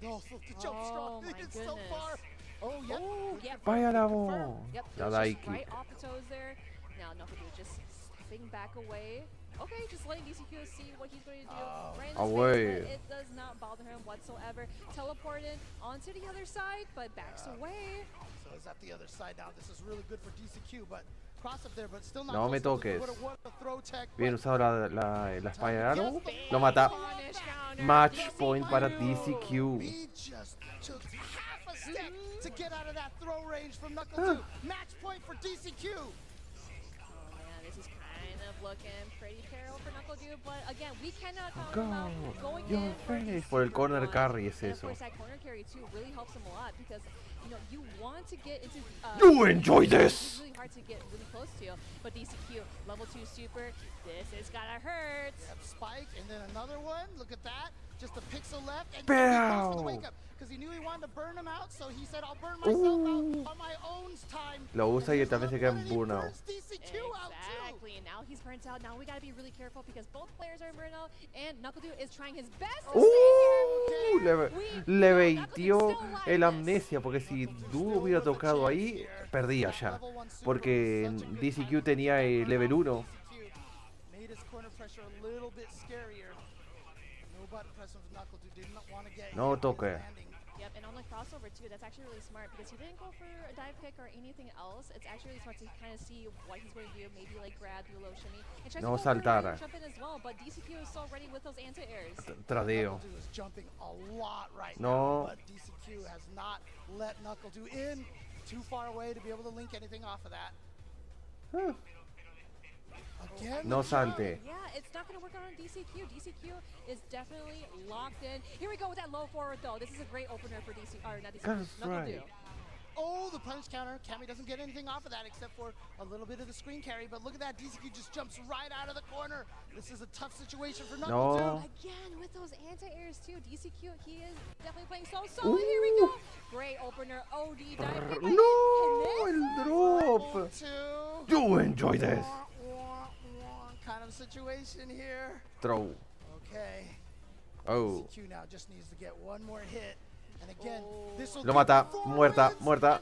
No, the jump Oh strong. my It's so goodness. far. Oh, yeah. Oh, yep. Vaya la confirmed. voz. Yep, La it was die just right kick. off the toes there. Now Knuckle Duo just stepping back away. Okay, just letting DCQ see what he's going to do. Right in his Away. face, but it does not bother him whatsoever. Teleported onto the other side, but backs away. So it's at the other side now. This is really good for DCQ, but cross up there, but still not No close me enough to toques. do what a throw tech, Bien but usado la espalda de Aro. Lo mata. Punish counter. Match point para DCQ. he just took half a step to get out of that throw range from Knuckle 2. Match point for DCQ. Oh man, this is kind of looking pretty terrible for Knuckle Duo, but again, we cannot count him out. Going You're in for finished. the Por el super corner one. carry es And of eso. course, that corner carry too really helps him a lot because you want to get into. You enjoy this. It's really hard to get really close to, but DCQ level 2 super. This is gotta hurt. Yep, spike, and then another one. Look at that. Just a pixel left, and Pow. for the wake up because he knew he wanted to burn him out, so he said, "I'll burn myself out on my own time." Lo usa y And también se there's queda another en one, and he burnout. burns DCQ out too. Exactly, and now he's burnt out. Now we gotta be really careful because both players are burnt out, and NuckleDude is trying his best to stay here. Le baitió el amnesia, porque si Du hubiera tocado ahí, perdía ya. Porque DCQ tenía el level 1. Made his corner pressure a little bit scarier. No button press from NuckleDude, did not want to get No hit toque. with landing. Yep, and on the crossover too, that's actually really smart because he didn't go for a dive kick or anything else. It's actually really smart to kind of see what he's going to do, maybe like grab, do a low shimmy, and try No to go for saltar. jump in as well. But DCQ is so ready with those anti-airs. Tradeo. NuckleDude is jumping a lot right No. now, but DCQ has not let NuckleDude in too far away to be able to link anything off of that. Again, No the jump. salte. Yeah, it's not going to work out on DCQ. DCQ is definitely locked in. Here we go with that low forward though. This is a great opener for DC, or not DCQ, That's NuckleDude. right. Oh, the punish counter. Cammy doesn't get anything off of that except for a little bit of the screen carry. But look at that. DCQ just jumps right out of the corner. This is a tough situation for NuckleDude. No. Again, with those anti-airs too. DCQ, he is definitely playing so solid. Here we go. Great opener. OD dive kick. No, el drop. Two. You enjoy this. Kind of situation here. Throw. Okay. Oh. DCQ now just needs to get one more hit. And again, this will Lo mata. Muerta, muerta.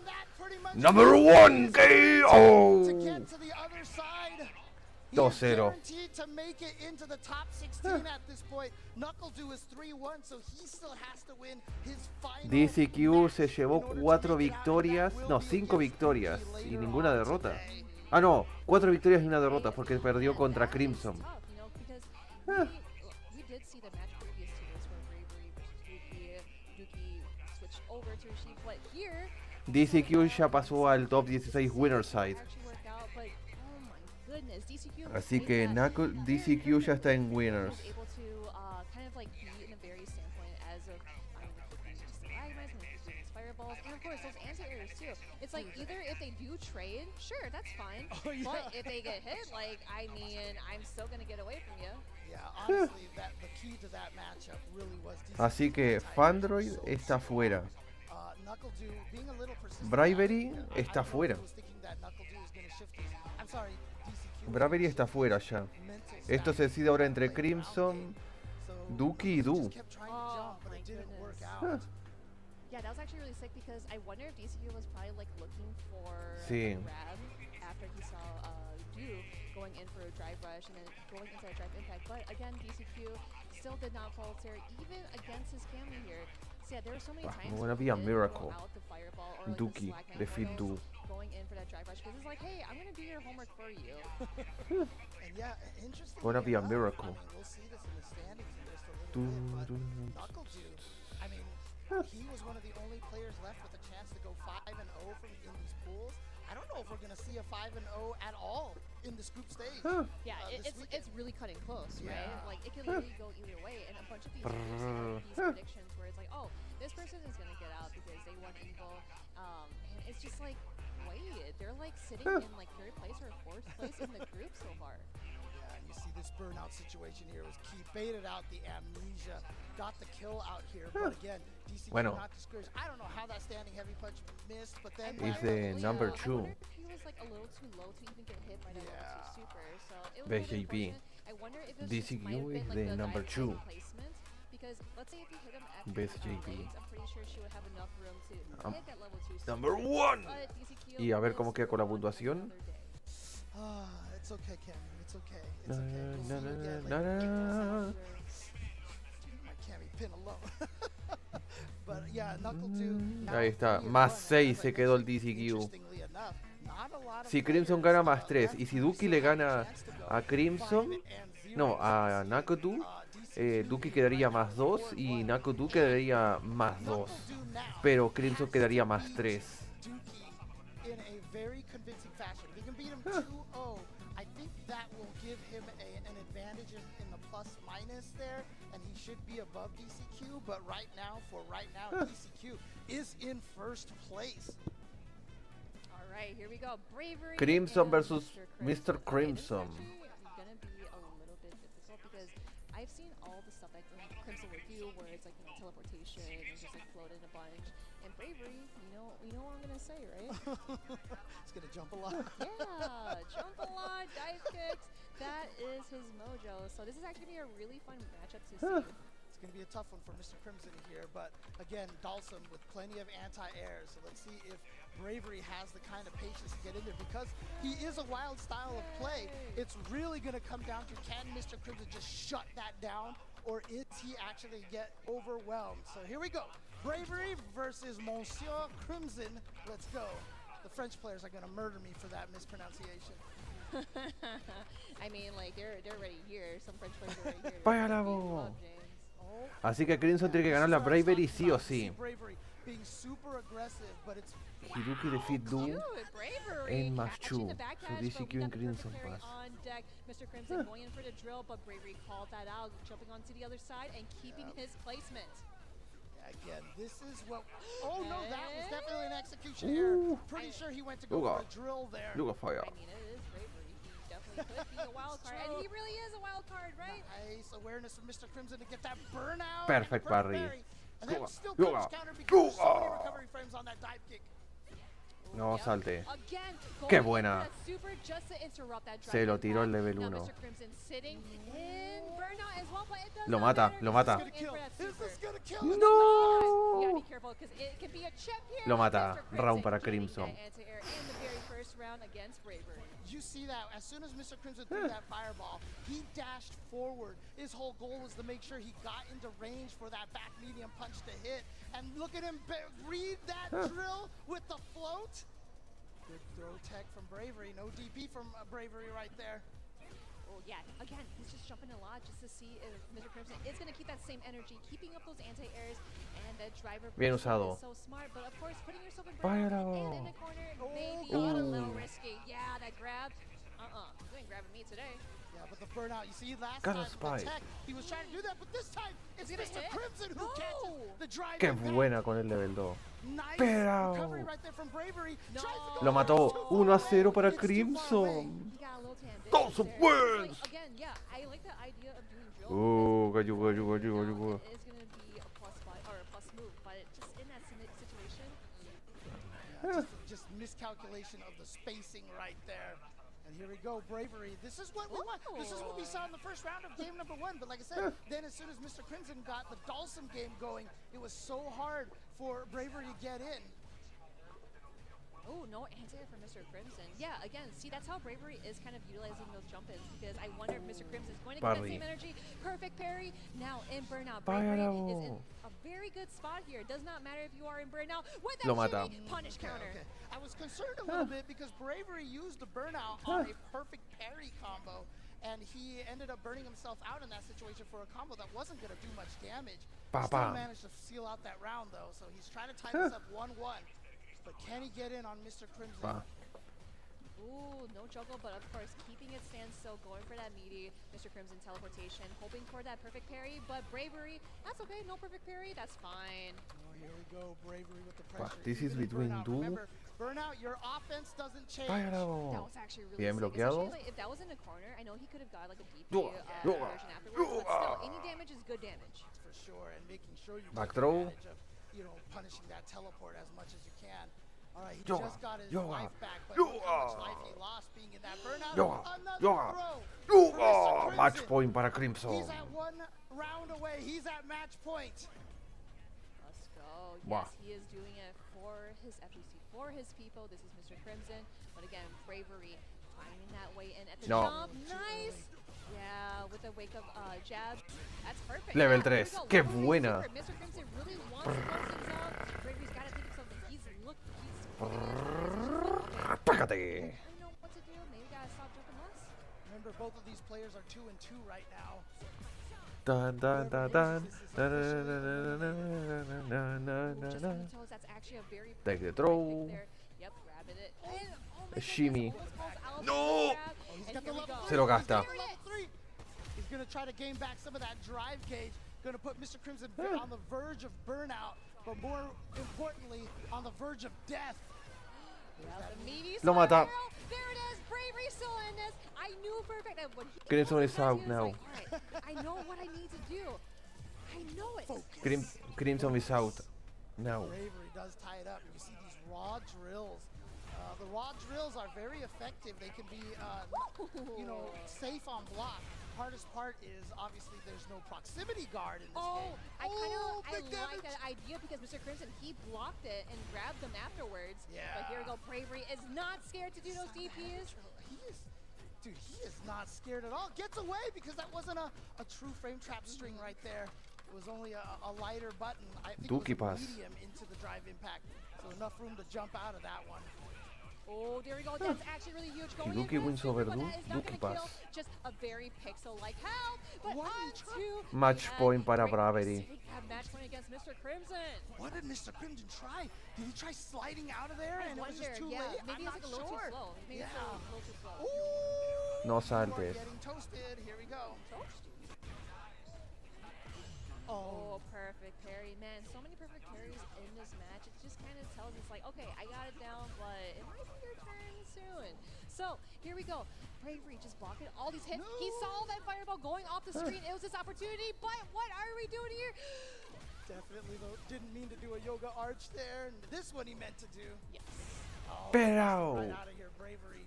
Number Number 1 to KO. get to the other side. He 2-0. is guaranteed to make it into the top 16 at this point. NuckleDude is 3-1, so he still has to win his final DCQ se match llevó in order to 4 make it out. victorias, That will no, be 5 against victorias Yuki y later ninguna on derrota. today. Ah, no, 4 victorias y una derrota porque perdió contra Crimson. Tough, you know, because we did see the match previous to this where Bravery versus Duki switched over to Sheep, but here DCQ ya pasó al top 16 winner side. actually worked out, but oh my goodness, DCQ Así played que that DCQ ya está en winners. was able to kind of like be in a very standpoint as of just the agonize and these fireballs, and of course those anti-airs too. It's like either if they do trade, sure, that's fine. But if they get hit, like I mean, I'm still gonna get away from you. Yeah, honestly, the key to that matchup really was DCQ. Así que Fandroid está fuera. NuckleDude being a little persistent. Bravery I don't está know fuera. if he was thinking that NuckleDude was gonna shift his- I'm sorry, DCQ Bravery está fuera ya. mental Esto se status decide ahora to entre play ground Crimson, game. So Duki y he Du. just kept trying to jump, but my it didn't work goodness. out. Yeah, that was actually really sick because I wonder if DCQ was probably like looking for Sí. a grab after he saw Du going in for a drive rush and then going into a drive impact. But again, DCQ still did not falter even against his family here. So yeah, there were so many times Gonna where be he a did miracle. throw out the fireball or like Duki, the slack hand defeat portals, Du. going in for that drive rush because it's like, hey, I'm gonna do your homework for you. And yeah, interesting. Gonna be a miracle. We'll see this in the standings in just a little Dun, bit, dun, but NuckleDude, I mean, he was one of the only players left with a chance to go 5-0 from in these pools. I don't know if we're gonna see a 5-0 at all in this group stage. Yeah, this it's weekend. really cutting close, right? Yeah. Like it could literally go either way, and a bunch of these players have these predictions where it's like, oh, this person is gonna get out because they won evil, and it's just like, wait, they're like sitting in like third place or fourth place in the group so far. Yeah, and you see this burnout situation here was Key baited out the amnesia, got the kill out here, but again, DCQ Bueno. not discouraged. I don't know how that standing heavy punch missed, but then He's the number 2. I wonder if he was like a little too low to even get hit by that level 2 super. So it was really BJP. unfortunate. I wonder if it DCQ might have been is like the number dive 2. placement, because let's say if you hit him at BJP. lanes, I'm pretty sure she would have enough room to hit that level 2 super. Number 1. But DCQ Y a ver will cómo queda still con la want puntuación. another day. It's okay, Cammy. It's okay. It's Na, okay. We'll na, see you again na, later. na. My Cammy pin alone. But yeah, NuckleDude. now Ahí está, 3-1, más and 6 as se I quedó el mentioned, DCQ. interestingly enough, not a lot of Si Crimson players, gana más 3 left y si who Duki still le have a gana chance to go a Crimson, 5-0 no, a this NuckleDude, season. Duki quedaría más 2 y NuckleDude quedaría más 2. NuckleDude now Pero Crimson quedaría más 3. Duki in a very convincing fashion. If he can beat him 2-0, I think that will give him an advantage in the plus minus there, and he should be above DCQ. But right now, DCQ is in first place. All right, here we go. Bravery Crimson and versus Mr. Mr. Crimson. Okay, this is actually gonna be a little bit difficult because I've seen all the stuff that Crimson would do, where it's like teleportation and just like float in a bunch. And Bravery, you know what I'm gonna say, right? It's gonna jump a lot. Yeah, jump a lot, dive kicks. his mojo. So this is actually going to be a really fun matchup to Huh. see. It's going to be a tough one for Mr. Crimson here, but again, Dalsum with plenty of anti-air, so let's see if Bravery has the kind of patience to get in there, because he is a wild style of play. It's really going to come down to, can Mr. Crimson just shut that down, or is he actually get overwhelmed? So here we go. Bravery versus Monsieur Crimson. Let's go. The French players are going to murder me for that mispronunciation. I mean, like, they're already here. Some French players are already here. Vaya la voz. Así que Crimson tiene que ganar la Bravery sí o sí. Being super aggressive, but it's Hiruki defeat Du Bravery en más catching 2. the back So catch, DC but we Q in got the Crimson perfect parry Pass. on deck. Mr. Crimson going in for the drill, but Bravery called that out, jumping onto the other side and keeping his placement. again. This is what. Oh no, that was definitely an execution error. Pretty sure he went to go for a drill there. Look at fire. I mean, it is bravery. He definitely could be a wild card, and he really is a wild card, right? Nice awareness from Mr. Crimson to get that burnout. Perfect parry. And then still comes counter because there's so many recovery frames on that dive kick. No salte. Again, Qué buena. super just to interrupt that Se lo tiró el level Now 1. Mr. Crimson sitting in burnout as well, but it does Lo not mata, matter. lo mata. Is this gonna kill? You gotta be careful because it can be a chip here. Lo mata. Mr. Round para getting Crimson. that anti-air in the very first round against Bravery. You see that as soon as Mr. Crimson threw that fireball, he dashed forward. His whole goal was to make sure he got into range for that back medium punch to hit. And look at him read that drill with the float. Good throw tech from Bravery. No DP from Bravery right there. Oh yeah, again, he's just jumping a lot just to see if Mr. Crimson is going to keep that same energy, keeping up those anti-airs, and the driver Bien is usado. so smart, but of course putting yourself in Vaya burnout la and voz. in the corner, maybe a little risky. Yeah, that grab, you ain't grabbing me today. Yeah, but the burnout, you see last Got a time spike. the tech, he was trying to do that, but this time it's Is it a Mr. hit? Crimson who catches the driver Qué back. buena con el level 2. Nice Pero- recovery right there from Bravery. No. Tries to go Lo mató. for 1-0 para It's too far away. Crimson. He got a little too ambitious Dawson there. wins! Like, again, yeah, I like the idea of doing drill. Oh, because gallo, gallo, gallo, now gallo. it is going to be a plus five or a plus move, but just in that situation, Just miscalculation of the spacing right there. And here we go, Bravery. This is what we want. This is what we saw in the first round of game number 1. But like I said, then as soon as Mr. Crimson got the Dalsum game going, it was so hard for Bravery to get in. oh, no anti-air for Mr. Crimson. Yeah, again, see, that's how Bravery is kind of utilizing those jump-ins, because I wonder if Mr. Crimson is going to get that Parry. same energy. Perfect parry. Now in burnout, Vaya Bravery la is in voz. a very good spot here. It does not matter if you are in burnout. With that Lo mata. shimmy, punish counter. Okay. I was concerned a little bit because Bravery used the burnout on a perfect parry combo, and he ended up burning himself out in that situation for a combo that wasn't going to do much damage. Pa, Still pa. managed to seal out that round though, so he's trying to tie this up 1-1. But can he get in on Mr. Crimson? Pa. Ooh, no juggle, but of course keeping it standstill, going for that meaty Mr. Crimson teleportation, hoping for that perfect parry, but Bravery, that's okay, no perfect parry, that's fine. Oh, here we go, Bravery with the Pa, pressure. this is Even in between burnout. Du. Remember, burnout, your offense doesn't change. Vaya la That voz. was actually really Bien sick, bloqueado. especially, like, if that was in the corner, I know he could have got like a DP Yoga, yoga, version afterwards, but still, any damage is good damage. For sure, and making sure you Back take throw. advantage of, punishing that teleport as much as you can. All right, he Yoga, just got his yoga, life back, but look how much yoga. life he lost being in that burnout. Yoga, Another yoga, throw for Mr. Yoga. Match Crimson. point para Crimson. He's at 1 round away. He's at match point. Let's go. Wow. Yes, he is doing it for his FGC, for his people. This is Mr. Crimson, but again, Bravery finding that way in at the No. jump. Nice. Yeah, with the wake up jab. That's perfect. Level Yeah, here we 3. go. Qué Level 3 buena. super. Mr. Crimson really wants to close things out. Bravery's got to think of something. He's putting in his Págate. I don't know what to do. Maybe gotta stop jumping less. Remember, both of these players are 2-2 right now. Dun dun dun dun. Na, na, na, na, na, na, na, na, Just na. on the toes. That's actually a very Take the perfect throw. pick there. Yep, grabbing it. And, oh my A shimmy. goodness, almost falls out No. of the grab. He's And got the here we level go. Se lo gasta. He's got level 3. He's going to try to gain back some of that drive gauge. Going to put Mr. Crimson on the verge of burnout, but more importantly, on the verge of death. Yeah, the meaty Lo mata. spiral. There it is. Bravery still in this. I knew perfect. And when he Crimson closed is his eyes, out he was now. like, "All right, I know what I need to do. I know it. Crimson is out. Now. Bravery does tie it up. You see these raw drills The raw drills are very effective. They can be, you know, safe on block. Hardest part is obviously there's no proximity guard in this game. I like that idea because Mr. Crimson, he blocked it and grabbed them afterwards. Yeah. But here we go, Bravery is not scared to do those DPs. Dude, he is not scared at all. Gets away because that wasn't a true frame trap string right there. It was only a lighter button. I think it was a medium into the drive impact. So enough room to jump out of that one. Oh, there we go. That's actually really huge. Going Duki in for wins the super, over but that is not Duki gonna pass. kill. Just a very pixel-like help. But onto Match point para Bravery. Match point against Mr. Crimson. What did Mr. Crimson try? Did he try sliding out of there and it was just too late? Maybe I'm it's not like a little sure. too slow. Maybe it's a little too slow. Ooh, No you are saltes. getting toasted. Here we go. Oh, perfect parry. Man, so many perfect parries in this match. It just kind of tells us like, okay, I got it down, but it might be your turn soon. So here we go. Bravery just blocking all these hits. He saw that fireball going off the screen. It was his opportunity, but what are we doing here? Definitely though, didn't mean to do a yoga arch there. And this one he meant to do. Yes. Oh, Pero. right out of here, Bravery.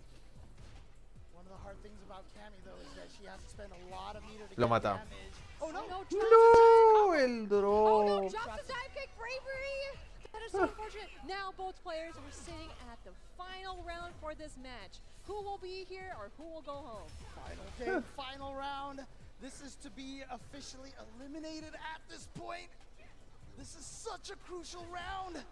One of the hard things about Cammy though is that she has to spend a lot of meter to Lo get mata. damage. Oh no, No, el Oh no, drop. drops the dive kick, Bravery! That is so unfortunate. Now both players are sitting at the final round for this match. Who will be here or who will go home? Final game, final round. This is to be officially eliminated at this point. This is such a crucial round.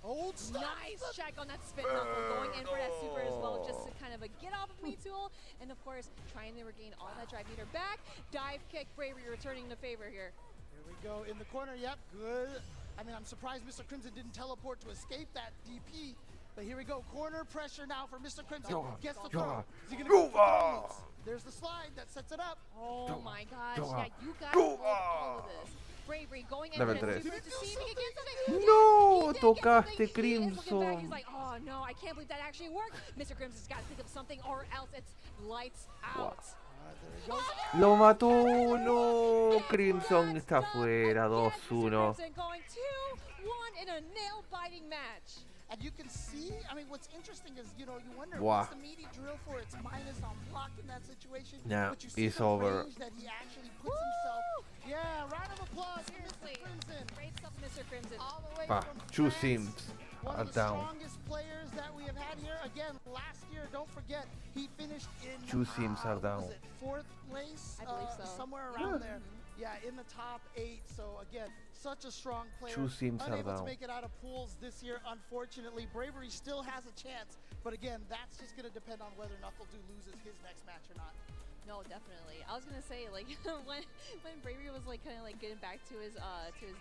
Old stuff. Nice check on that spin knuckle, going in for that super as well, just to kind of a get off of me tool. And of course, trying to regain all that drive meter back. Dive kick, Bravery returning the favor here. Here we go in the corner. Yep, good. I mean, I'm surprised Mr. Crimson didn't teleport to escape that DP. But here we go. Corner pressure now for Mr. Crimson. Gets the throw. Is he going to go for the There's the slide that sets it up. Oh my gosh. Yeah, you got to hold all of this. Bravery going in for the super to see if he can get something. No, tocaste He's looking back. Crimson. He's like, oh no, I can't believe that actually worked. Mr. Crimson's got to think of something or else it's lights out. Lo mató, no. Crimson está fuera, 2-1. Crimson going 2-1 in a nail-biting match. And you can see, I mean, what's interesting is, you know, you wonder Wow. what's the meaty drill for? It's minus on block in that situation. Now but you see it's the over. range that he actually puts himself. Yeah, round of applause for Mr. Crimson. Great stuff, Mr. Crimson. All the way Pa, from two France, sims one are of the down. strongest players that we have had here. Again, last year, don't forget, he finished in Two sims are down. was it 4th place? I believe so. Somewhere around there. Yeah, in the top 8. So again, such a strong player. Two sims are Unable to down. make it out of pools this year, unfortunately. Bravery still has a chance, but again, that's just going to depend on whether NuckleDo loses his next match or not. No, definitely. I was gonna say, like, when Bravery was like kind of like getting back to his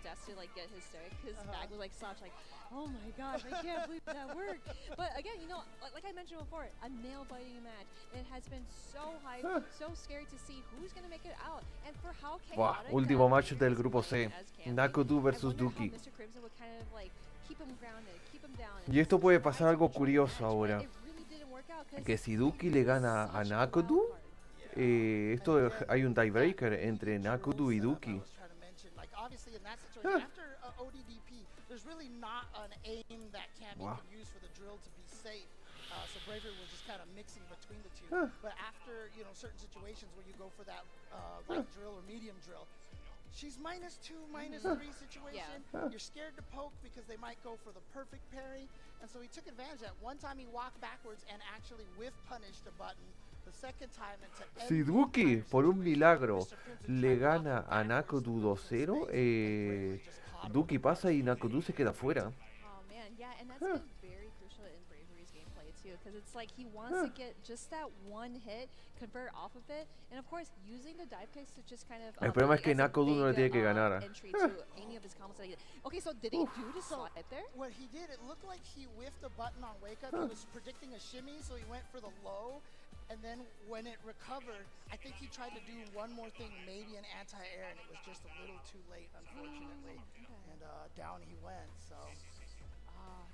desk to like get his stick, his bag was like such like, oh my gosh, I can't believe that worked. But again, you know, like I mentioned before, a nail-biting match. It has been so hype, so scary to see who's gonna make it out, and for how chaotic. Último match del grupo C. NuckleDo versus I wonder how Duki. Mr. Crimson would kind of like keep him grounded, keep him down. Y esto puede pasar algo curioso ahora. It really didn't work out 'cause Que si Duki le gana a NuckleDo, esto hay un tiebreaker entre NuckleDo y Duki. Like obviously in that situation, after ODDP, there's really not an aim that Cammy could use for the drill to be safe. So Bravery was just kind of mixing between the two. But after, you know, certain situations where you go for that light drill or medium drill, she's -2, -3 situation. You're scared to poke because they might go for the perfect parry. And so he took advantage of that. One time he walked backwards and actually whiff punished a button. The second time and to end Si Duki, por un milagro, le gana a NuckleDo 2-0, Duki pasa y NuckleDo se queda fuera. Oh man, yeah, and that's been very crucial in Bravery's gameplay too, because it's like he wants to get just that one hit, convert off of it, and of course using the dive kicks to just kind of. El problema es que NuckleDo no le tiene que ganar. Entry to any of his combos that he did. Okay, so did he do the slide there? What he did, it looked like he whiffed a button on wake up. He was predicting a shimmy, so he went for the low. And then when it recovered, I think he tried to do one more thing, maybe an anti-air, and it was just a little too late, unfortunately. And down he went, so.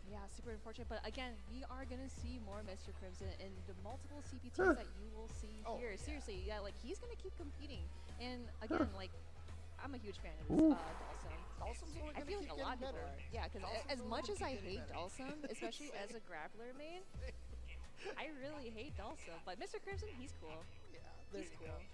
Yeah, super unfortunate. But again, we are going to see more Mr. Crimson in the multiple CPTs that you will see here. Seriously, yeah, like he's going to keep competing. And again, like, I'm a huge fan of Ooh. Dalsum. Dalsum's only I gonna feel keep like a lot of getting people better. are. Yeah, because Dalsum's as only much gonna as keep I getting hate better. Dalsum, especially as a grappler main, I really hate Dalsum. But Mr. Crimson, he's cool. Yeah, there He's you cool. go.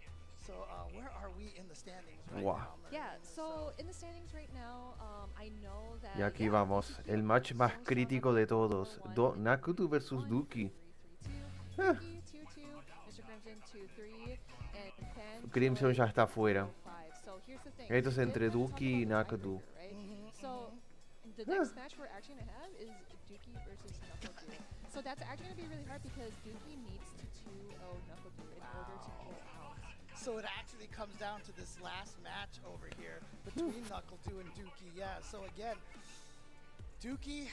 So where are we in the standings right Wow. now? Yeah, Marina? so in the standings right now, I know that. Y aquí yeah, vamos, Duki el match más Strong crítico de todos. number one, Nakutu versus 1, Duki. 3, 3, 2. Duki 2-2, Mr. Crimson 2-3, and Fan Crimson ya está fuera. 5. So here's the thing. Esto es we entre did talk Duki y about the Nakutu. tiebreaker, right? So the next match we're actually gonna have is Duki versus Knuckle. So that's actually gonna be really hard because Duki needs to 2-0 Knuckle in order to pull out. So it actually comes down to this last match over here between Knuckle and Dookie. Yeah, so again, Dookie,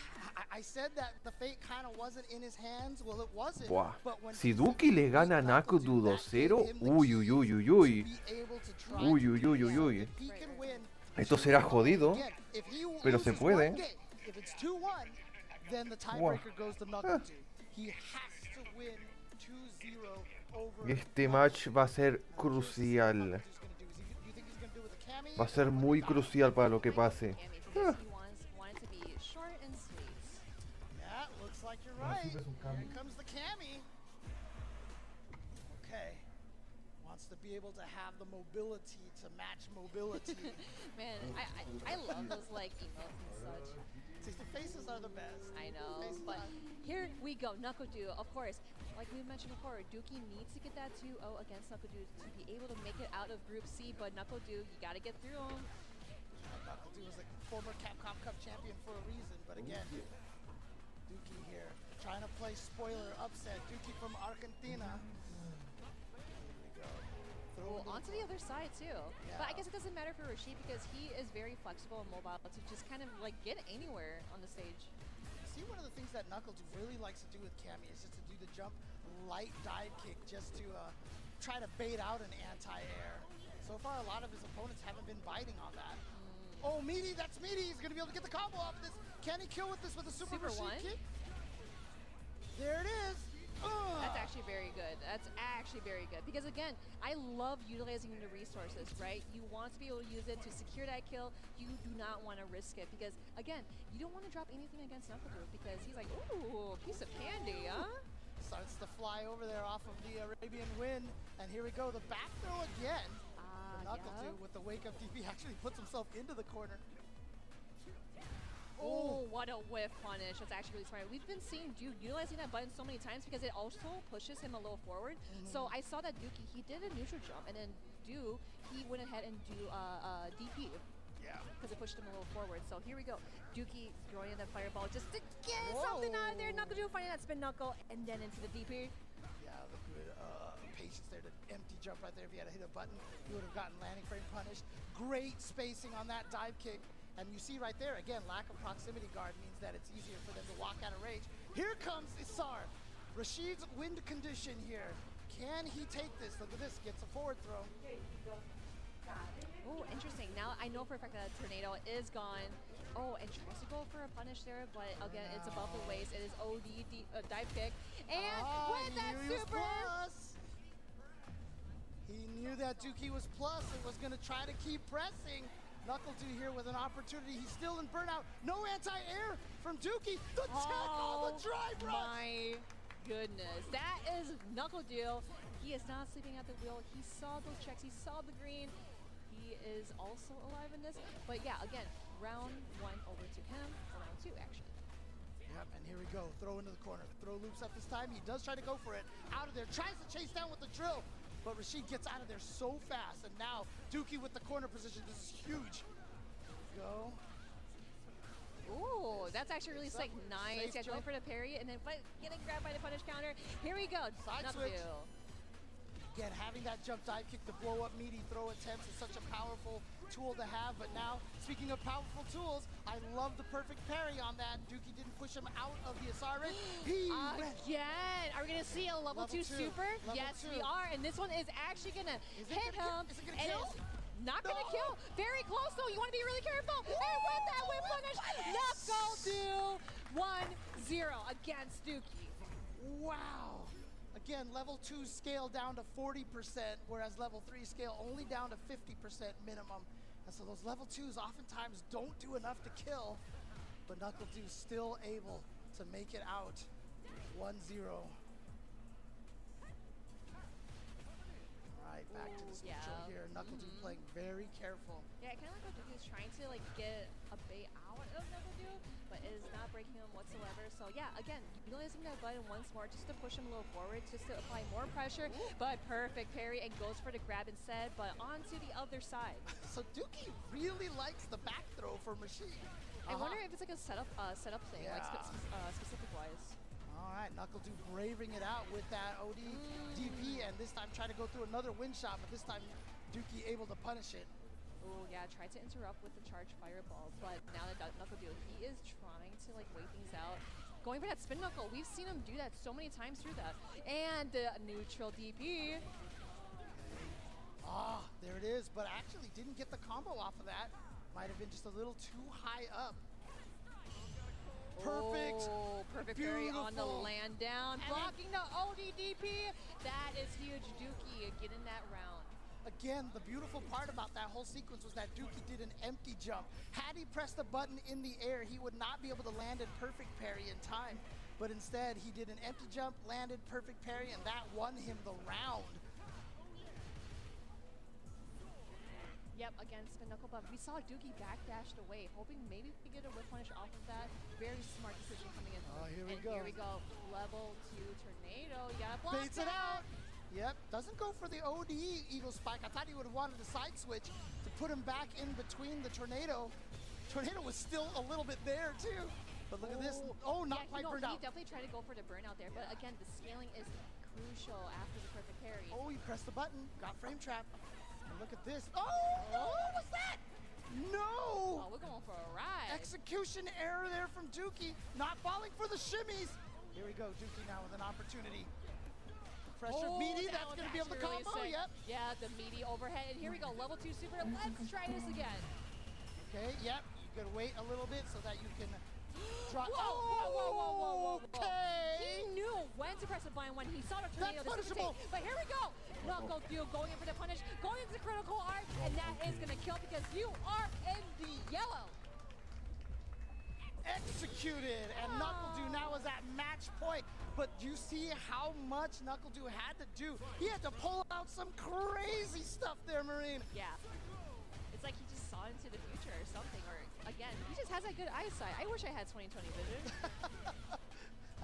I said that the fate kind of wasn't in his hands. Well, it wasn't. Buah. But when Si he Duki le beat gana a Knuckle Nakutu that gave 2-0, him the uy, keys uy, uy, uy, to uy. be able to try Uy, to uy, do uy, uy, that. uy. If he can win Esto será jodido, again, if he pero se loses puede. one game, if it's 2-1, then the tiebreaker goes to Knuckle. He has to win 2-0 over Este match va a ser crucial. Va a ser muy crucial para lo que pase. Because he want it to be short and sweet. Yeah, looks like you're right. Here comes the Cammy. Okay. Wants to be able to have the mobility to match mobility. Man, I love those like emotes and such. See, the faces are the best. I know, Faces but are- here we go. Knuckle, of course. Like we mentioned before, Dookie needs to get that 2-0 against Knuckle to be able to make it out of Group C. But Knuckle, you gotta get through him. Knuckle was a former Capcom Cup champion for a reason, but again, Dookie here trying to play spoiler upset. Dookie from Argentina. Oh, onto the other side too. But I guess it doesn't matter for Rashid because he is very flexible and mobile to just kind of like get anywhere on the stage. See, one of the things that Knuckles really likes to do with Cammy is just to do the jump light dive kick just to try to bait out an anti-air. So far, a lot of his opponents haven't been biting on that. Oh, Meaty, that's Meaty. He's going to be able to get the combo off of this. Can he kill with this with a super Super Rashid one. kick? There it is. That's actually very good. That's actually very good. Because again, I love utilizing the resources, right? You want to be able to use it to secure that kill. You do not want to risk it because, again, you don't want to drop anything against Knuckle because he's like, ooh, piece of candy, huh? Starts to fly over there off of the Arabian wind. And here we go, the back throw again. Knuckle with the wake up DP actually puts himself into the corner. Oh, what a whiff punish. That's actually really smart. We've been seeing Duke utilizing that button so many times because it also pushes him a little forward. So I saw that Dookie, he did a neutral jump, and then he went ahead and do DP. Yeah. Because it pushed him a little forward. So here we go. Dookie throwing in that fireball just to get something out of there. Knuckle finding that spin knuckle, and then into the DP. Yeah, the good patience there to empty jump right there. If you had to hit a button, you would have gotten landing frame punished. Great spacing on that dive kick. And you see right there, again, lack of proximity guard means that it's easier for them to walk out of range. Here comes Isar. Rashid's wind condition here. Can he take this? Look at this, gets a forward throw. Oh, interesting. Now I know for a fact that Tornado is gone. Oh, and tries to go for a punish there, but again, it's above the waist. It is OD dive kick. And with that super... He knew that Dookie was plus and was going to try to keep pressing. Knuckle here with an opportunity. He's still in burnout. No anti-air from Dookie. The tech on the drive rush. My goodness. That is Knuckle. He is not sleeping at the wheel. He saw those checks. He saw the green. He is also alive in this. But yeah, again, round 1 over to him. Round 2 action. Yep, and here we go. Throw into the corner. Throw loops up this time. He does try to go for it. Out of there. Tries to chase down with the drill. But Rashid gets out of there so fast, and now Dookie with the corner position. This is huge. Go. Ooh, that's actually really sick. Nice. Yeah, going for the parry, and then getting grabbed by the punish counter. Here we go. Side switch. Again, having that jump dive kick to blow up meaty throw attempts is such a powerful tool to have. But now, speaking of powerful tools, I love the perfect parry on that. Dookie didn't push him out of the Asar range. Again, are we going to see a level 2 super? Yes, we are. And this one is actually going to hit him. Is it going to kill? Not going to kill. Very close, though. You want to be really careful. And with that whip punish, Knuckle do 1-0 against Dookie. Wow. Again, level 2 scale down to 40%, whereas level 3 scale only down to 50% minimum. And so those level 2s oftentimes don't do enough to kill, but NuckleDu's still able to make it out 1-0. Right, back to the neutral here. NuckleDu playing very careful. Yeah, I kind of like how Duke is trying to like get a bait out of NuckleDu, but is not breaking him whatsoever. So yeah, again, utilizing that button once more just to push him a little forward, just to apply more pressure. But perfect parry and goes for the grab instead, but onto the other side. So Dookie really likes the back throw for Machine. I wonder if it's like a setup thing, like specific wise. All right, NuckleDu braving it out with that OD DP, and this time trying to go through another wind shot, but this time Dookie able to punish it. Oh yeah, tried to interrupt with the charge fireball, but now that NuckleDu, he is trying to like wait things out. Going for that spin knuckle, we've seen him do that so many times through that. And the neutral DP. Ah, there it is, but actually didn't get the combo off of that. Might have been just a little too high up. Perfect. Oh, perfect parry on the land down, blocking the ODDP. That is huge. Dookie getting that round. Again, the beautiful part about that whole sequence was that Dookie did an empty jump. Had he pressed the button in the air, he would not be able to land a perfect parry in time. But instead, he did an empty jump, landed perfect parry, and that won him the round. Yep, again, spin knuckle, but we saw Dookie backdashed away, hoping maybe we could get a whip punish off of that. Very smart decision coming in. Oh, here we and go. Here we go. Level 2 tornado. You gotta block Baits it that. out. Yep, doesn't go for the OD Eagle Spike. I thought he would have wanted to side switch to put him back in between the tornado. Tornado was still a little bit there too. But look at this. Oh, not quite burned out. He definitely tried to go for the burnout there, but again, the scaling is crucial after the perfect parry. Oh, he pressed the button, got frame trap. And look at this. Oh, no, what's that? No! Oh, we're going for a ride. Execution error there from Dookie. Not falling for the shimmies. Here we go, Dookie now with an opportunity. Pressure meaty, that's going to be able to combo, really yep. Yeah, the meaty overhead. And here we go, level 2 super. Let's try this again. Okay, yep. You got to wait a little bit so that you can drop. Whoa. Okay. He knew when to press the button when he saw the tornado. That's punishable. But here we go. NuckleDu going in for the punish, going into critical art, and that is going to kill because you are in the yellow. Executed, and NuckleDu now is at match point. But you see how much NuckleDu had to do. He had to pull out some crazy stuff there, Marine. Yeah. It's like he just saw into the future or something, or again, he just has that good eyesight. I wish I had 20/20 vision.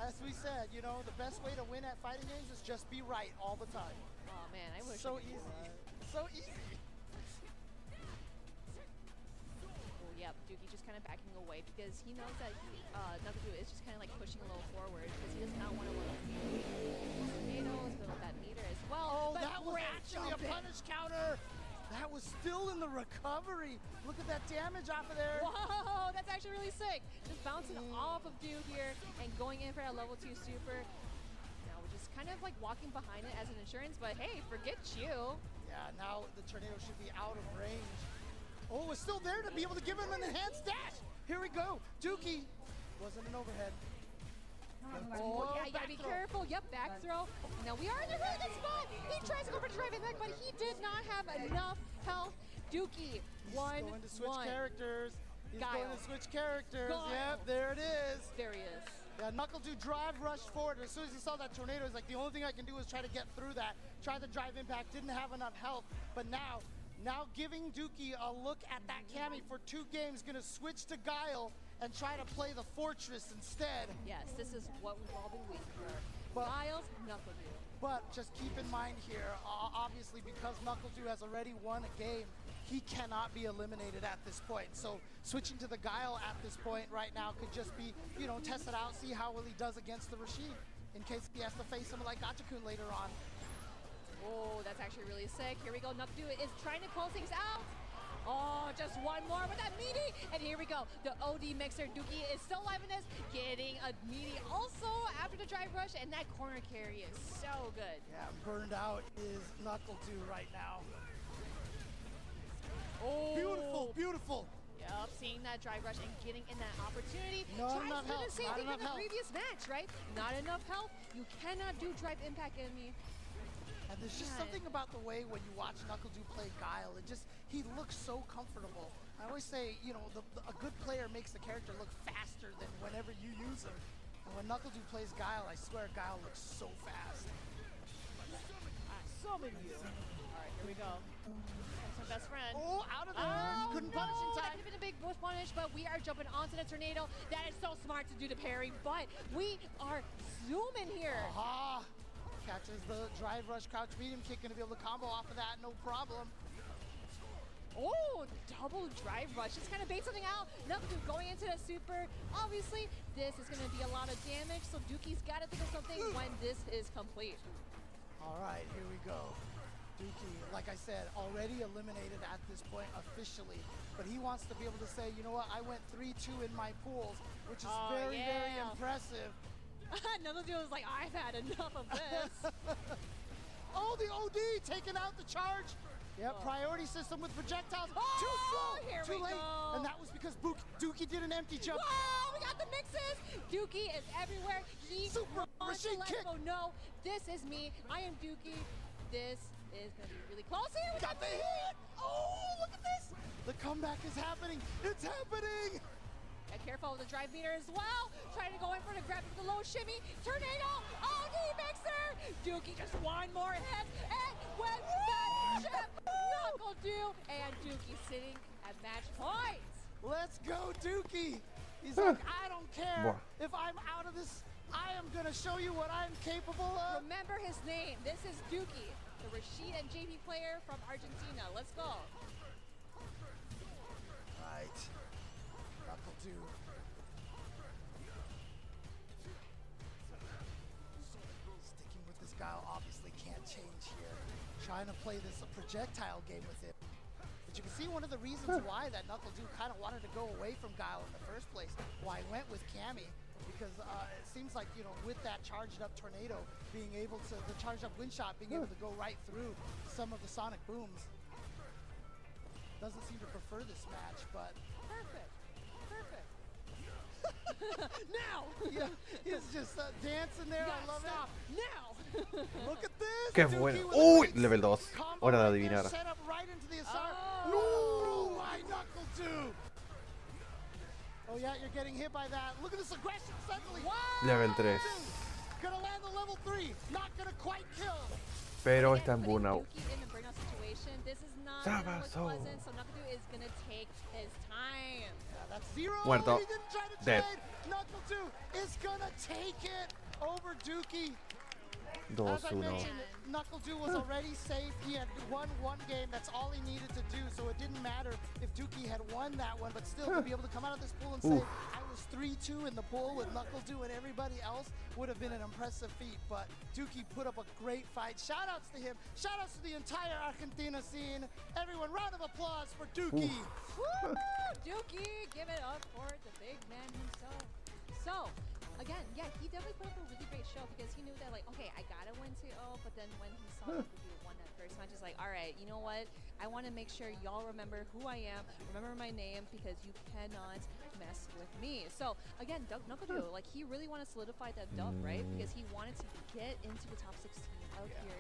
As we said, you know, the best way to win at fighting games is just be right all the time. Oh man, I wish. So easy. So easy. Oh yeah, Dookie just kind of backing away because he knows that NuckleDu is just kind of like pushing a little forward because he does not want to win tornadoes, build up that meter as well. Oh, that was actually a punish counter. That was still in the recovery. Look at that damage off of there. Whoa, that's actually really sick. Just bouncing off of Duke here and going in for that level 2 super. Now we're just kind of like walking behind it as an insurance, but hey, forget you. Yeah, now the tornado should be out of range. Oh, it's still there to be able to give him an enhanced dash. Here we go. Dookie wasn't an overhead. Oh, yeah, you gotta be careful. Yep, back throw. Now we are in a really good spot. He tries to go for the driving back, but he did not have enough health. Dookie, He's going to switch characters. He's going to switch characters. Yep, there it is. There he is. Yeah, NuckleDu drive rushed forward. As soon as he saw that tornado, he's like, the only thing I can do is try to get through that. Try the drive impact, didn't have enough health. But now giving Dookie a look at that Cammy for 2 games, gonna switch to Guile and try to play the Fortress instead. Yes, this is what we've all been waiting for. Guile's NuckleDu. But just keep in mind here, obviously because NuckleDu has already won a game, he cannot be eliminated at this point. So switching to the Guile at this point right now could just be, you know, test it out, see how well he does against the Rashid in case he has to face someone like Gachikun later on. Oh, that's actually really sick. Here we go. NuckleDu is trying to close things out. Oh, just one more with that meaty. And here we go. The OD mixer. Dookie is still alive in this. Getting a meaty also after the drive rush. And that corner carry is so good. Yeah, burned out is NuckleDu right now. Oh. Beautiful, beautiful. Yep. up, seeing that drive rush and getting in that opportunity. Not Tries enough to do health, the same not thing enough in the health. previous match, right? Not enough health. You cannot do drive impact enemy. And there's just Yeah. something about the way when you watch NuckleDu play Guile, he looks so comfortable. I always say, you know, a good player makes the character look faster than whenever you use him. And when NuckleDu plays Guile, I swear Guile looks so fast. I summon you. All right, here we go. That's my best friend. Oh, out of there. Oh, Couldn't no, punish in that time. could have been a big bush punish, but we are jumping onto the tornado. That is so smart to do the parry, but we are zooming here. Aha! Catches the drive rush crouch medium kick, gonna be able to combo off of that, no problem. Oh, double drive rush. Just kind of bait something out. NuckleDu going into the super. Obviously, this is going to be a lot of damage, so Dookie's got to think of something when this is complete. All right, here we go. Dookie, like I said, already eliminated at this point officially, but he wants to be able to say, you know what, I went 3-2 in my pools, which is very impressive. NuckleDu was like, I've had enough of this. Oh, the OD taking out the charge. Yep, priority system with projectiles. Oh, too slow, here too we late. go. And that was because Dookie did an empty jump. Whoa, we got the mixes. Dookie is everywhere. He Super wants to machine let kick. go. No, this is me. I am Dookie. This is going to be really close here. We Got the hit. Oh, look at this. The comeback is happening. It's happening. Get careful of the drive meter as well. Trying to go in for the grab with the low shimmy. Tornado. Oh, knee mixer. Dookie just one more hit. And with that chip, NuckleDu and Dookie sitting at match point. Let's go, Dookie. He's like, I don't care if I'm out of this. I am going to show you what I'm capable of. Remember his name. This is Dookie, the Rashid and JP player from Argentina. Let's go. Right. NuckleDu. Sticking with this guy obviously can't change here. Trying to play this projectile game with it. But you can see one of the reasons why that NuckleDu kind of wanted to go away from Guile in the first place. Why he went with Cammy. Because it seems like, you know, with that charged up tornado, being able to, the charged up wind shot, being able to go right through some of the sonic booms. Doesn't seem to prefer this match, but Perfect. now! Yeah, he's just dancing there. I love Stop it. now. Look at this. Qué Dookie bueno. with a Uy, great level 2. combo Hora de right there, adivinar. set up right into the assault. Oh. No, why NuckleDu? Oh yeah, you're getting hit by that. Look at this aggression suddenly. Level 3. Gonna land the level 3. Not gonna quite kill. Pero Again, está en putting burnout. Dookie in the burnout situation. This is not gonna look Sabazo. pleasant, so NuckleDu is gonna take his time. Yeah, that's 0. Muerto. He didn't try to Dead. trade. NuckleDu is gonna take it over Dookie. As I 2-1. mentioned, NuckleDu was already safe. He had won one game. That's all he needed to do. So it didn't matter if Dookie had won that one, but still to be able to come out of this pool and say, I was 3-2 in the pool with NuckleDu and everybody else would have been an impressive feat. But Dookie put up a great fight. Shout outs to him. Shout outs to the entire Argentina scene. Everyone, round of applause for Dookie. Woo! Dookie, give it up for the big man himself. So, again, yeah, he definitely put up a really great show because he knew that, like, okay, I gotta win 2-0, but then when he saw NuckleDu won that first match, he's like, all right, you know what? I want to make sure y'all remember who I am, remember my name, because you cannot mess with me. So, again, NuckleDu, like, he really wanted to solidify that dub, right? Because he wanted to get into the top 16 out here.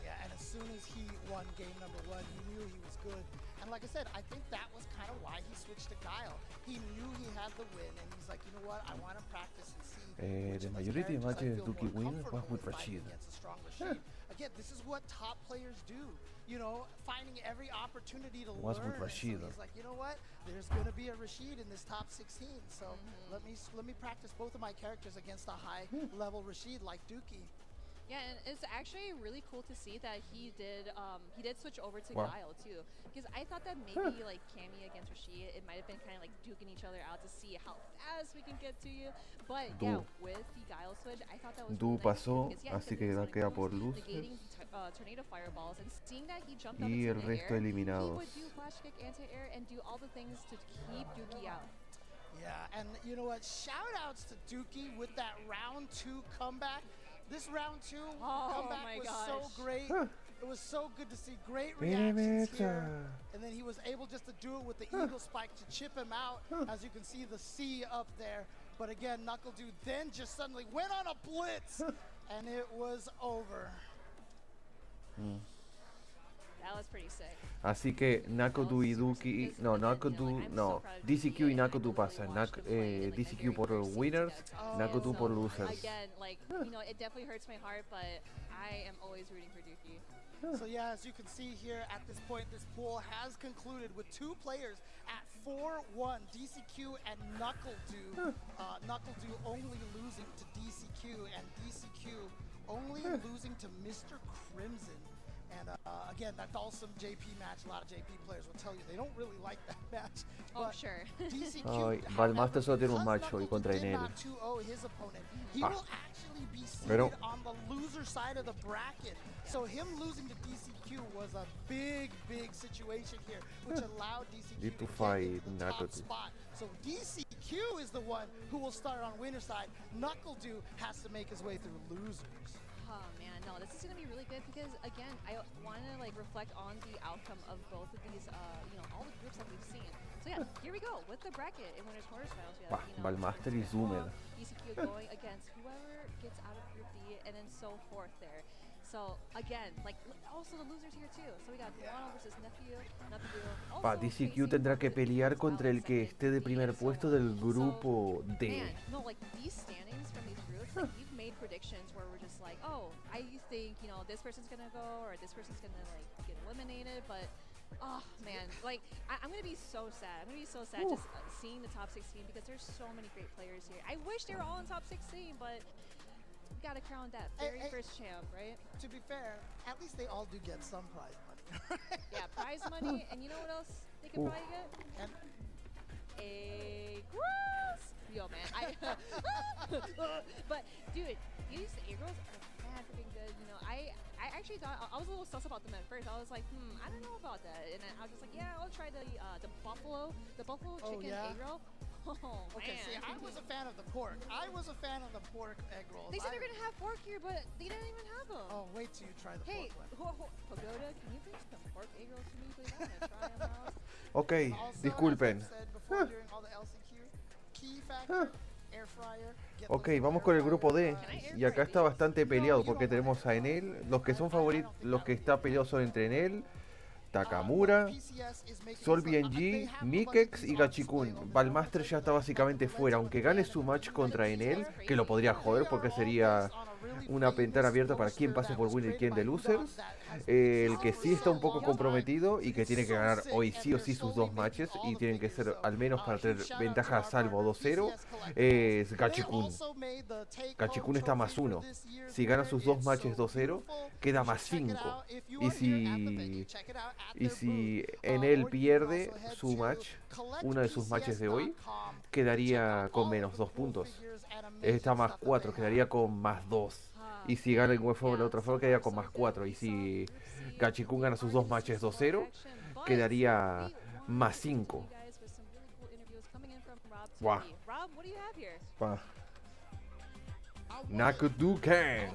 Yeah, and as soon as he won game number 1, he knew he was good. And like I said, I think that was kind of why he switched to Guile. He knew he had the win, and he's like, you know what? I want to practice and see. which The of majority of characters I matches feel Dookie more wins comfortable was with fighting Rashid. against a strong Rashid. Again, this is what top players do. You know, finding every opportunity to Was learn. with Rashid. And so he's like, you know what? There's going to be a Rashid in this top 16. So let me practice both of my characters against a high level Rashid like Dookie. Yeah, and it's actually really cool to see that he did switch over to Wow. Guile too, because I thought that maybe like Cammy against Rashid, it might have been kind of like duking each other out to see how fast we can get to you. But yeah, with the Guile switch, I thought that was Du really nice pasó, because, yeah, así he que did da the queda sonic por booms, luces. negating tornado fireballs, and seeing that he jumped up Y into el the resto air, eliminados. he would do flash kick, anti-air, and do all the things to keep Dookie out. Yeah, and you know what? Shout outs to Dookie with that round 2 comeback. This round 2 comeback my was gosh. so great. It was so good to see great reactions here. And then he was able just to do it with the eagle spike to chip him out. As you can see the C up there. But again, Knuckle Dude then just suddenly went on a blitz. And it was over. That was pretty sick. Así que Nakodu y Duki, no, Nakodu, no, DCQ y Nakodu pasan. DCQ por winners, Nakodu por losers. Again, like, you know, it definitely hurts my heart, but I am always rooting for Duki. So yeah, as you can see here at this point, this pool has concluded with 2 players at 4-1, DCQ and Knuckle Dude. Knuckle Dude only losing to DCQ and DCQ only losing to Mr. Crimson. And again, that Dalsum JP match, a lot of JP players will tell you they don't really like that match. Oh, sure. DCQ, Valmaster solo tiene un match hoy contra Enel. his opponent, he will actually be seated on the loser side of the bracket. So him losing to DCQ was a big, big situation here, which allowed DCQ to get the top spot. So DCQ is the one who will start on winner side. Knuckle Dude has to make his way through losers. Oh man, no, this is gonna be really good because again, I want to like reflect on the outcome of both of these, you know, all the groups that we've seen. So yeah, here we go with the bracket in winners quarterfinals. We have, you know, Valmaster y Zoomer. DCQ going against whoever gets out of Group D, and then so forth there. So again, like also the losers here too. So we got Kawano versus Nephew. DCQ tendrá que pelear contra el que esté de primer puesto del grupo D. Man, no, like these standings from these groups, like we've made predictions where we're just like, oh, I think, you know, this person's gonna go or this person's gonna like get eliminated, but oh man, like I'm gonna be so sad. I'm gonna be so sad just seeing the top 16 because there's so many great players here. I wish they were all in top 16, but we gotta crown that very first champ, right? To be fair, at least they all do get some prize money. Yeah, prize money, and you know what else they could probably get? And a gross. Yo, man, but dude, these A-girls are mad freaking good. You know, I actually thought I was a little sus about them at first. I was like, I don't know about that, and then I was just like, yeah, I'll try the buffalo chicken A-girl. Oh, okay, man. see, I was a fan of the pork. I was a fan of the pork egg rolls. They said they're gonna have pork here, but they didn't even have them. Oh, wait till you try the hey, pork one. Pagoda, can you bring some pork egg rolls to me, please? I wanna try them out. Ok, disculpen. Ok, vamos con el grupo D. Y acá está bastante peleado porque tenemos a Enel. Los que son favoritos, los que está peleados son entre Enel, Takamura, Sol BNG, Mikex y Gachikun. Valmaster ya está básicamente fuera. Aunque gane su match contra Enel, que lo podría joder porque sería una ventana abierta para quién pase por winner y quién de losers. El que sí está un poco comprometido y que tiene que ganar hoy sí o sí sus 2 matches y tienen que ser al menos para tener ventaja a salvo 2-0 es Gachikun. Gachikun está más 1. Si gana sus 2 matches 2-0 queda más 5. Y si Enel pierde su match, uno de sus matches de hoy, quedaría con menos 2 puntos. Está más 4, quedaría con más 2. Y si gana el forma de la otra forma, quedaría con más 4. Y si Gachikun gana sus 2 matches 2-0, quedaría más 5. Wow. Nakuduken.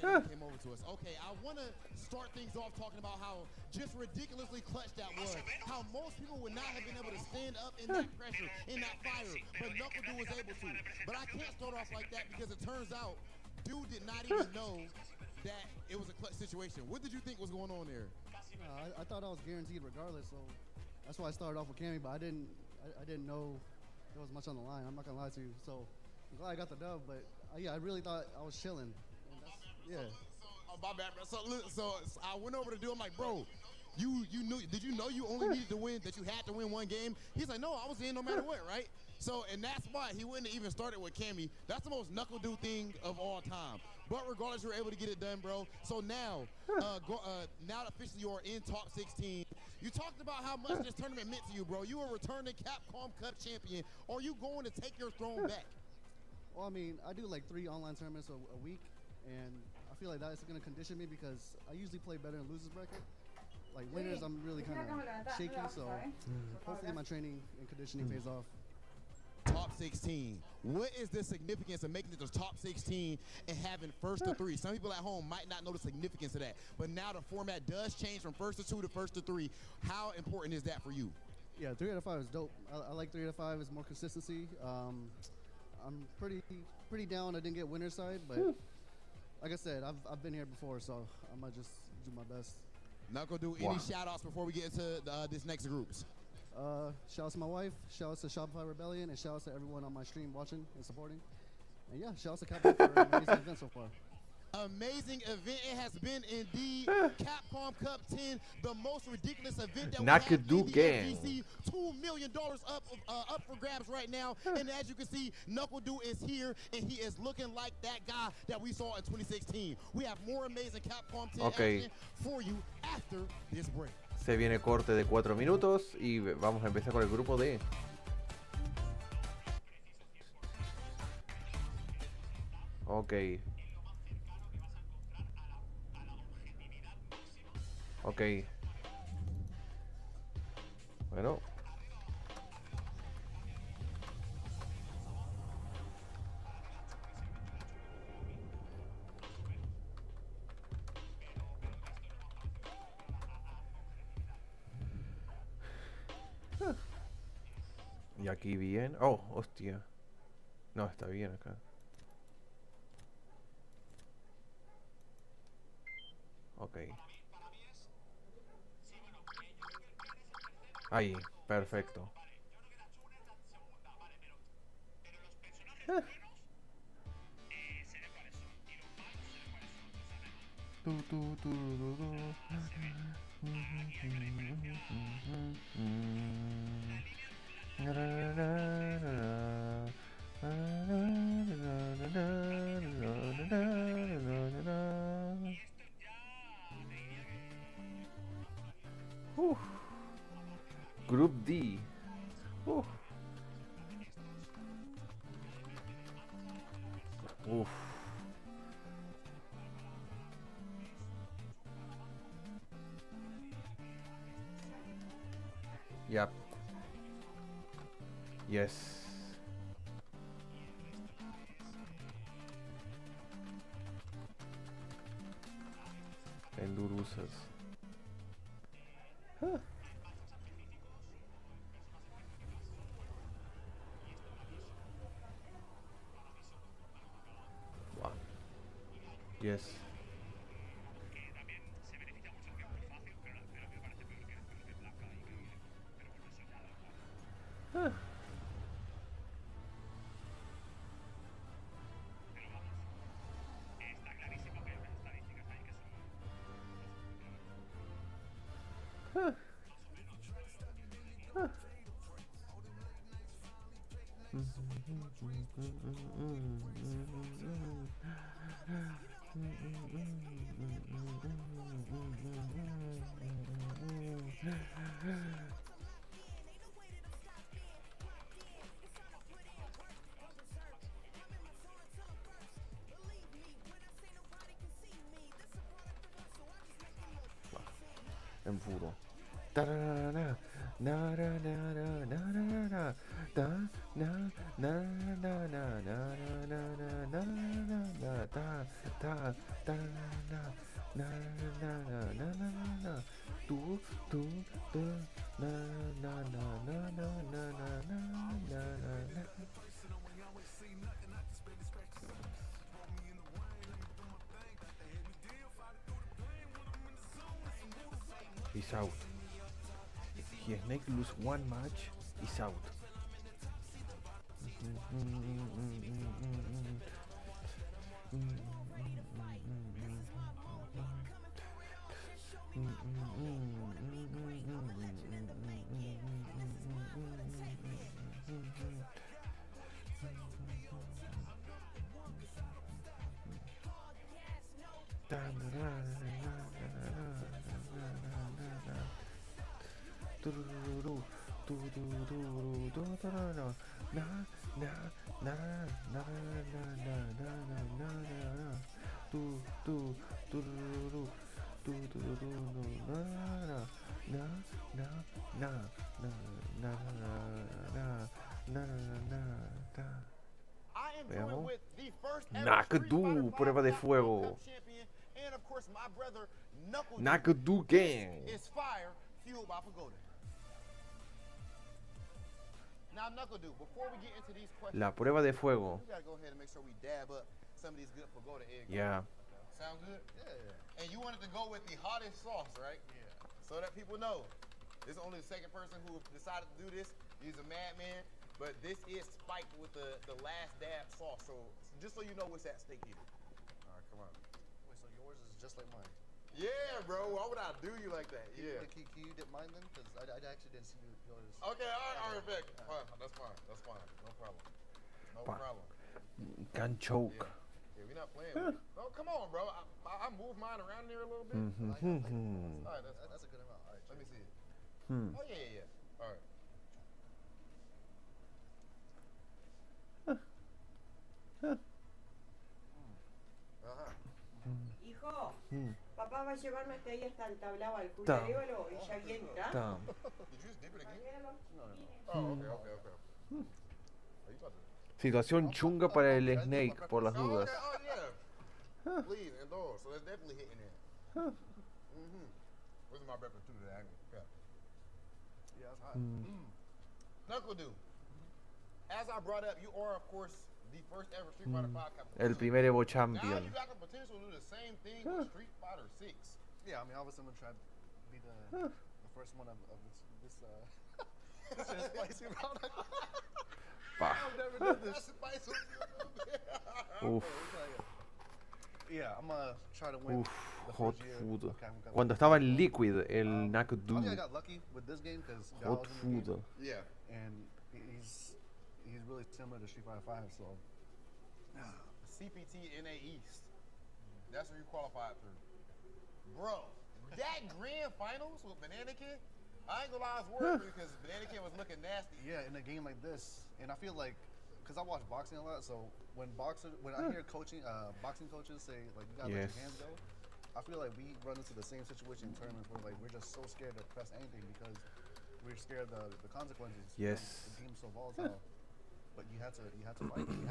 Okay, I want to start things off talking about how just ridiculously clutch that was. How most people would not have been able to stand up in that pressure, in that fire, but Knuckle Dude was able to. But I can't start off like that because it turns out Dude did not even know that it was a clutch situation. What did you think was going on there? I thought I was guaranteed regardless, so that's why I started off with Cammy, but I didn't know there was much on the line. I'm not gonna lie to you. So I'm glad I got the dub, but yeah, I really thought I was chilling. Yeah. My bad, bro. So I went over to do. I'm like, bro, you knew? Did you know you only needed to win? That you had to win 1 game? He's like, no, I was in no matter what, right? So, and that's why he wouldn't have even started with Cammy. That's the most Knuckle Dude thing of all time. But regardless, you were able to get it done, bro. So now, now officially you are in top 16. You talked about how much this tournament meant to you, bro. You are returning Capcom Cup champion. Are you going to take your throne back? Well, I mean, I do like 3 online tournaments a week, and I feel like that's going to condition me because I usually play better in losers bracket. Like winners, I'm really kind of shaky, so hopefully my training and conditioning pays off. Top 16. What is the significance of making it to top 16 and having first to 3? Some people at home might not know the significance of that, but now the format does change from first to 2 to first to 3. How important is that for you? Yeah, 3 out of 5 is dope. I like 3 out of 5. It's more consistency. I'm pretty down. I didn't get winner's side, but like I said, I've been here before, so I might just do my best. Knuckle, do any shout outs before we get into this next groups? Shout out to my wife, shout out to Shopify Rebellion, and shout out to everyone on my stream watching and supporting. And yeah, shout out to Capcom for an amazing event so far. Amazing event it has been indeed. Capcom Cup 10, the most ridiculous event that Nakadu we have in the gang. FGC. $2 million up for grabs right now. And as you can see, Knuckle is here, and he is looking like that guy that we saw in 2016. We have more amazing Capcom 10 action for you after this break. Se viene corte de 4 minutos y vamos a empezar con el grupo D. Ok. Ok. Bueno. Y aquí bien. Oh, hostia. No, está bien acá. Ok. Ahí, perfecto. Group D. Uf. Yep. Yes. Endurusas. Huh. Wow. Yes. Huh. Huh. Huh. En puro. Ta-da-da-da, na-da-da-da, na-da-da-da, da-na-na-na-na-na-na-na-na-na-na, ta-ta-ta-na, na-na-na-na-na-na-na, tu-tu-tu, na-na-na-na-na-na-na-na-na-na. He's out. He Snake lose one match, he's out. I am Veamos. joined with the first ever Nakadu, Street Fighter prueba de Capcom fuego. Cup champion, and of course my brother Knuckle Dude. Nakadu Gang. Is fire fueled by pagoda. Now Knuckle Dude, before we get into these questions, La prueba de fuego. we gotta go ahead and make sure we dab up some of these good pagoda eggs. Yeah. Sound good? Yeah. And you wanted to go with the hottest sauce, right? Yeah. So that people know. This is only the second person who decided to do this. He's a madman, but this is spiked with the last dab sauce. So just so you know what's at stake here. All right, come on. Wait, so yours is just like mine? Yeah, bro. Why would I do you like that? Yeah. Can you dip mine then? Because I actually didn't see yours. Okay, all right, Vic. Fine, that's fine. That's fine. No problem. No problem. Can choke. Yeah, we're not playing with it. Oh, come on, bro. I move mine around there a little bit. All right, that's a good amount. All right, let me see it. Oh, yeah. All right. Hijo, papá va a llevarme hasta ahí hasta el tablao al culminacion y ya viene, ¿está? Did you just dip it again? Oh, okay. Situación chunga para el Snake, por las dudas. Oh, yeah. Please, indulge. So that's definitely hitting there. Where's my breakfast too today? Yeah, that's hot. Knuckle Dude. As I brought up, you are, of course, the first ever Street Fighter 5 Capcom. El primer Evo Now Champion. you got the potential to do the same thing with Street Fighter 6. Yeah, I mean, obviously I'm gonna try to be the first one of this spicy product. I've never done this. Uf, Yeah, I'm gonna try to win. the hot first year food. of Capcom Cup. Cuando estaba en Liquid, el I think I Nakadu. got lucky with this game because Hot food. Yeah. and he's really similar to Street Fighter 5. So CPT NA East. That's where you qualified through. Bro, that grand finals with Banana Kid, I ain't gonna lie, I was worried because Banana Kid was looking nasty. yeah, in a game like this, and I feel like because I watch boxing a lot, so when I hear boxing coaches say like you gotta let Yes. your hands go, I feel like we run into the same situation in tournaments where like we're just so scared to press anything because we're scared of the consequences. Yes. The game's so volatile. But you had to fight. You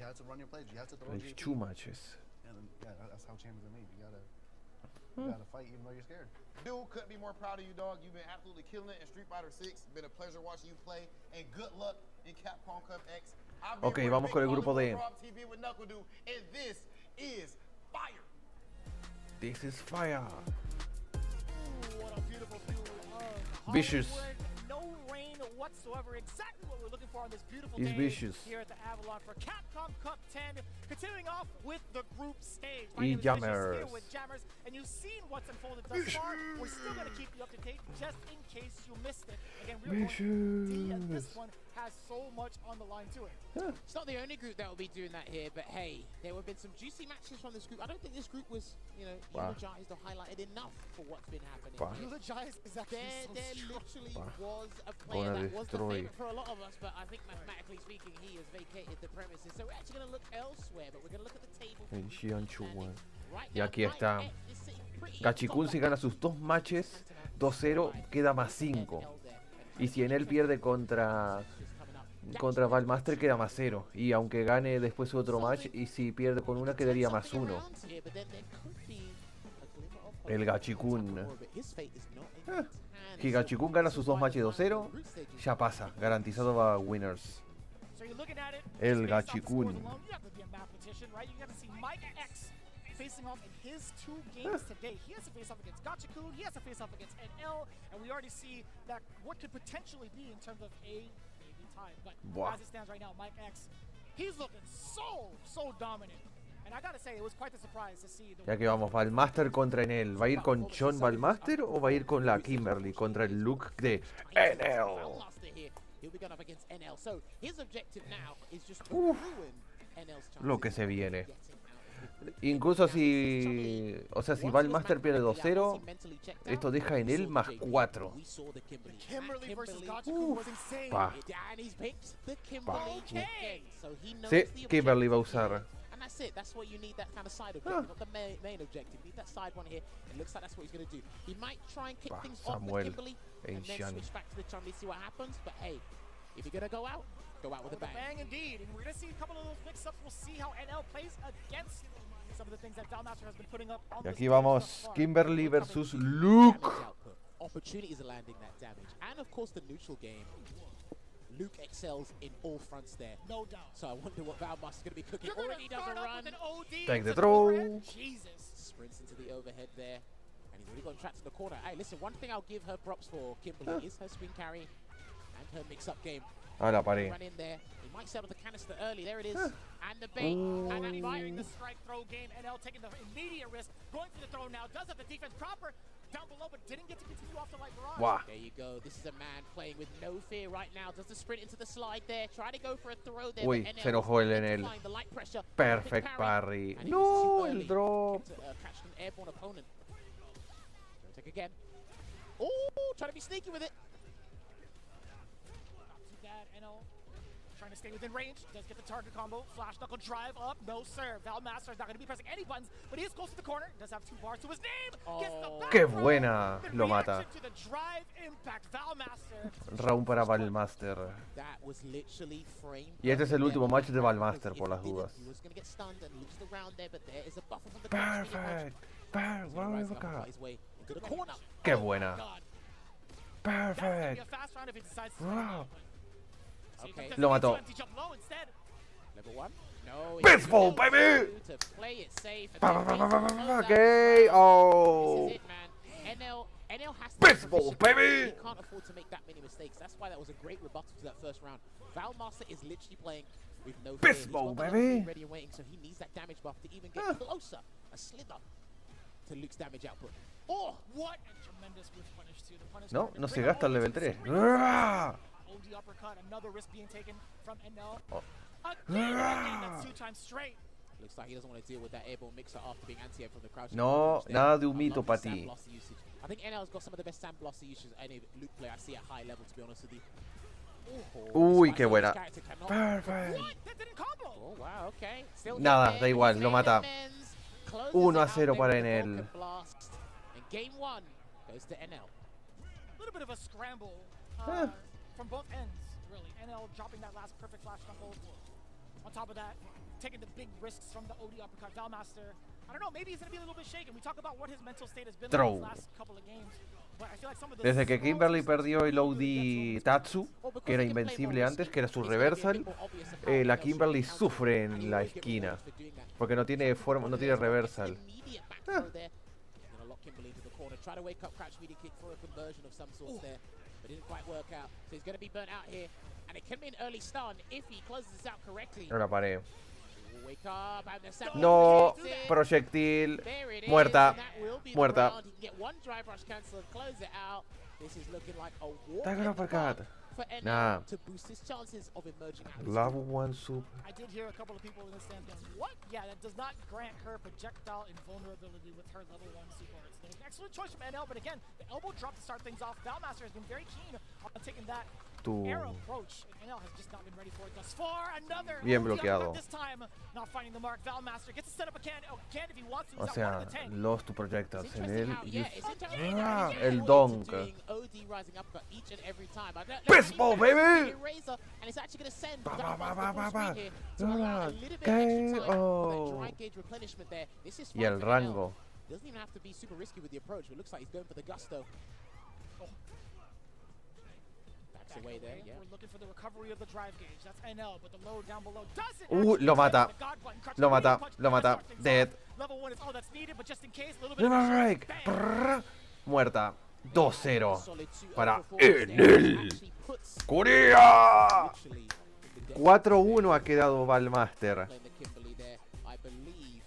had to run your plays. You had to throw Like GP. 2 matches. And yeah, that's how champions are made. You gotta fight even though you're scared. Dude, couldn't be more proud of you, dog. You've been absolutely killing it in Street Fighter 6. Been a pleasure watching you play, and good luck in Capcom Cup X. I've been Ok, with vamos Big con el Brother grupo D. Rob TV with Knuckle Dude, and this is fire. This is fire. What a beautiful view of Vicious. Hollywood. No rain whatsoever. Exactly what we're looking for on this beautiful He's day vicious. here at the Avalon for Capcom Cup 10. Continuing off with the group stage. My Y name is Vicious Jammers. here with Jammers, and you've seen what's unfolded thus far. We're still going to keep you up to date just in case you missed it. Again, we're going to see, and this one has so much on the line to it. It's not the only group that will be doing that here, but hey, there have been some juicy matches from this group. I don't think this group was, Wow. eulogized or highlighted enough for what's been happening. Wow. here. Eulogized is actually There so literally Wow. was a player Gonna that was the destroy. favorite for a lot of us, but I think mathematically speaking, he has vacated the premises. So we're actually going to look elsewhere, but we're going to look at the table. En Xianchu, weón. Right Y now, aquí está. Mike X is sitting pretty Gachikun si gana sus 2 matches, 2-0, queda más 5. Y si en él pierde contra Valmaster queda más 0. Y aunque gane después su otro match, y si pierde con una quedaría más 1. El Gachikun. Si Gachikun gana sus 2 matches 2-0, ya pasa. Garantizado va a winners. So you're looking at it, El just based off the scores Gachikun. alone, you have to be a mathematician, right? You got to see Mike X facing off in his 2 games today. He has to face off against Gachikun, he has to face off against NL, and we already see that what could potentially be in terms of a maybe time. But Wow. as it stands right now, Mike X, he's looking so dominant. And I gotta say, it was quite a surprise to see the Ya que vamos, Valmaster contra Enel. ¿Va a ir con John Valmaster o va a ir con la Kimberly? Contra el look de Enel. He'll be going up against NL. So his objective now is just to Uf. ruin NL's chances Lo que se viene. of getting out. Incluso si... O sea, si Valmaster pierde 2-0, esto deja en él más 4. We saw the Kimberly. Kimberly versus Kimberly. Gachikun was insane. Pa. And he's picked the Kimberly again. So he knows Sí, the Kimberly va a objective usar. here. And that's it. That's what you need, that kind of side objective, not the main objective. You need that side one here. It looks like that's what he's going to do. He might try and kick Pa, things off Samuel with Kimberly and then Encian. switch back to the Chun-Li, see what happens. But hey, If you're gonna go out with a bang. Bang indeed, and we're gonna see a couple of those mix-ups. We'll see how NL plays against some of the things that Valmaster has been putting up on Y this aquí stage vamos, thus far. Kimberly versus Luke. Opportunities are landing that damage, and of course the neutral game. Luke excels in all fronts there. No doubt. So I wonder what Valmaster's gonna be cooking. You're gonna Already does a start run. up with an OD Take the into throw. overhead? Jesus. Sprints into the overhead there, and he's already got trapped in the corner. Hey, listen, one thing I'll give her props for, Kimberly, is her screen carry and her mix-up game. A la pared. Run in there. He might settle the canister early. There it is. And the bait. And then firing the strike throw game. NL taking the immediate risk. Going for the throw now. Does have the defense proper down below, but didn't get to continue off the light barrage. Wow. There you go. This is a man playing with no fear right now. Does the sprint into the slide there. Try to go for a throw there. Uy, se enojó el en el perfect parry. No, el drop. Catch an airborne opponent. Take again. Oh, trying to be sneaky with it. NL trying to stay within range. Does get the target combo. Flash knuckle drive up. No sir. Valmaster is not going to be pressing any buttons, but he is close to the corner. Does have 2 bars to his name. Gets the back Qué throw. buena. The Lo mata. reaction to the drive impact. Valmaster. Round para Valmaster. That was literally framed. Y este es el último match de Valmaster, por las dudas. He was going to get stunned and lose the round there, but there is a buffer from the Perfect. Perfect. Vamos acá. Into the corner. Qué buena. That's gonna be Perfect. a fast round if he decides to Wow. Okay. Lo mató. Level 1. No. Baseball, baby. To play it safe. Okay. Oh. This is it, man. NL has to Baseball, baby. He can't afford to make that many mistakes. That's why that was a great rebuttal to that first round. Valmaster is literally playing with no fear. Baseball, He's got the baby. level ready and waiting, so he needs that damage buff to even get closer, a slither, to Luke's damage output. Oh, what a tremendous whiff punish too. The punish No, started to no se bring gasta el all level the 3. OD uppercut, another risk being taken from NL. Oh. Again, that's 2 times straight. Looks like he doesn't want to deal with that airborne mixer after being anti-air from the crouch. No, nada de humito para ti. I think NL's got some of the best sand blaster usage any Luke player I see at high level, to be honest with you. Uy, qué buena. Perfect. What? That didn't combo. Oh, wow, okay. Still Nada, da igual, lo mata. 1-0 para NL. NL. And game 1 goes to NL. A little bit of a scramble from both ends, really. NL dropping that last perfect flash knuckle. On top of that, taking the big risks from the OD uppercut. Valmaster, I don't know, maybe he's going to be a little bit shaken. We talk about what his mental state has been like these last couple of games. But I feel like some of the Desde que Kimberly perdió el OD Tatsu, que era invencible antes, que era su reversal, la Kimberly sufre en la esquina. Porque no tiene forma, no tiene reversal. Try to wake up crouch media kick for a conversion of some sort there, but it didn't quite work out. So he's going to be burnt out here, and it can be an early stun if he closes this out correctly. No la paré. Wake up, and the second No, hits it. proyectil, There it is, muerta, and that will be the muerta. round. He can get 1 dry brush cancel and close it out. This is looking like a walk Tiger in the uppercut. park for NL Nah. to boost his chances of emerging out. Love one soup. I did hear a couple of people in the stand going, what? Yeah, that does not grant her projectile invulnerability with her level 1 super arts. An excellent choice from NL, but again, the elbow drop to start things off. Valmaster has been very keen on taking that air approach, and NL has just not been ready for it thus far. Another Bien bloqueado. this time, not finding the mark. Valmaster gets to set up a can if he wants to. O He's sea, out one in the tank. lost to projectiles en él. Yeah, El donk. OD rising up each and every time. Baseball, baby! Eraser, and it's actually going to send Ba, down ba, ba, ba, ba. here to allow a little bit ¿Qué? extra time for Oh. that dry gauge replenishment there. This is Y el fine for rango. NL. Doesn't even have to be super risky with the approach, but it looks like he's going for the gusto. Backs away there, yeah. We're looking for the recovery of the drive gauge. That's NL, but the load down below doesn't. Lo mata. Lo mata. Lo mata. Dead. Level 1 is all that's needed, but just in case, a little bit of River a break. bang. Brrr. Muerta. 2-0 Solid 2 para overperformance there. Enel. Actually puts ¡Corea! literally the 4-1 ha quedado Valmaster. playing the Kimberly there. I believe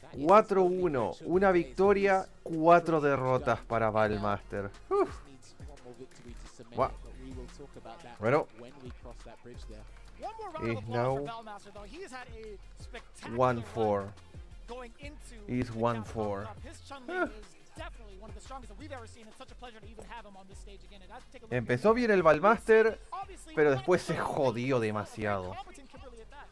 that is 4-1. Una victoria, 4 derrotas para Valmaster. Uf. needs one more victory to cement Wow. it, but we will talk about that Bueno. when we cross that bridge there. One more round of Is applause now for Valmaster, though. He has had a spectacular 1-4. run going into Is the 1-4. Capcom Cup. His Chun-Li is definitely one of the strongest that we've ever seen. It's such a pleasure to even have him on this stage again. And take a look Empezó at bien el Valmaster, Obviously, pero not después se so jodió very demasiado. competent Kimberly at that.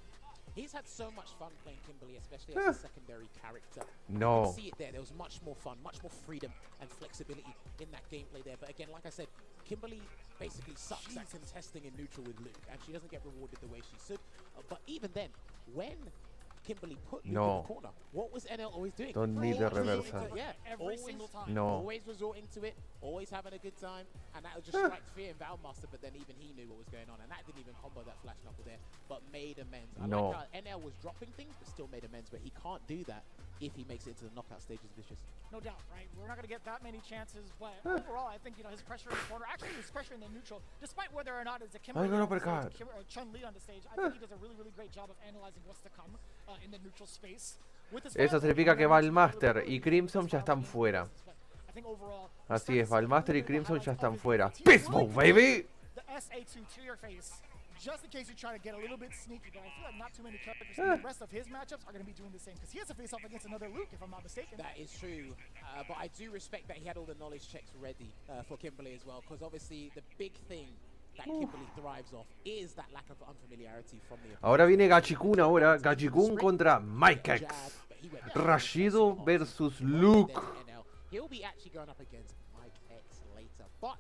He's had so much fun playing Kimberly, especially as a secondary character. No. You can see it there. There was much more fun, much more freedom and flexibility in that gameplay there. But again, like I said, Kimberly basically sucks at contesting in neutral with Luke, and she doesn't get rewarded the way she should. But even then, when Kimberly put Luke in the corner, what was NL always doing? Don't need the reversal. Yeah, every single time. No. Always resorting to it, always having a good time, and that would just strike fear in Valmaster, but then even he knew what was going on, and that didn't even combo that flash knuckle there, but made amends. I like how NL was dropping things, but still made amends, but he can't do that if he makes it into the knockout stages vicious. No doubt, right? We're not going to get that many chances, but overall, I think, you know, his pressure in the corner, actually his pressure in the neutral, despite whether or not it's a Kimberly or Chun-Li on the stage, I think he does a really, really great job of analyzing what's to come in the neutral space. Eso significa que Valmaster y Crimson ya están fuera. Así es, Valmaster y Crimson ya están fuera. Peace Mode, baby! The SA2 to your face, just in case you try to get a little bit sneaky, but I feel like not too many characters in the rest of his matchups are going to be doing the same, because he has to face off against another Luke, if I'm not mistaken. That is true, but I do respect that he had all the knowledge checks ready for Kimberly as well, because obviously the big thing that Kimberly thrives off is that lack of unfamiliarity from the opponent. Ahora viene Gachikun ahora. Gachikun contra Mike X. Rashido versus Luke. He'll be actually going up against Mike X later, but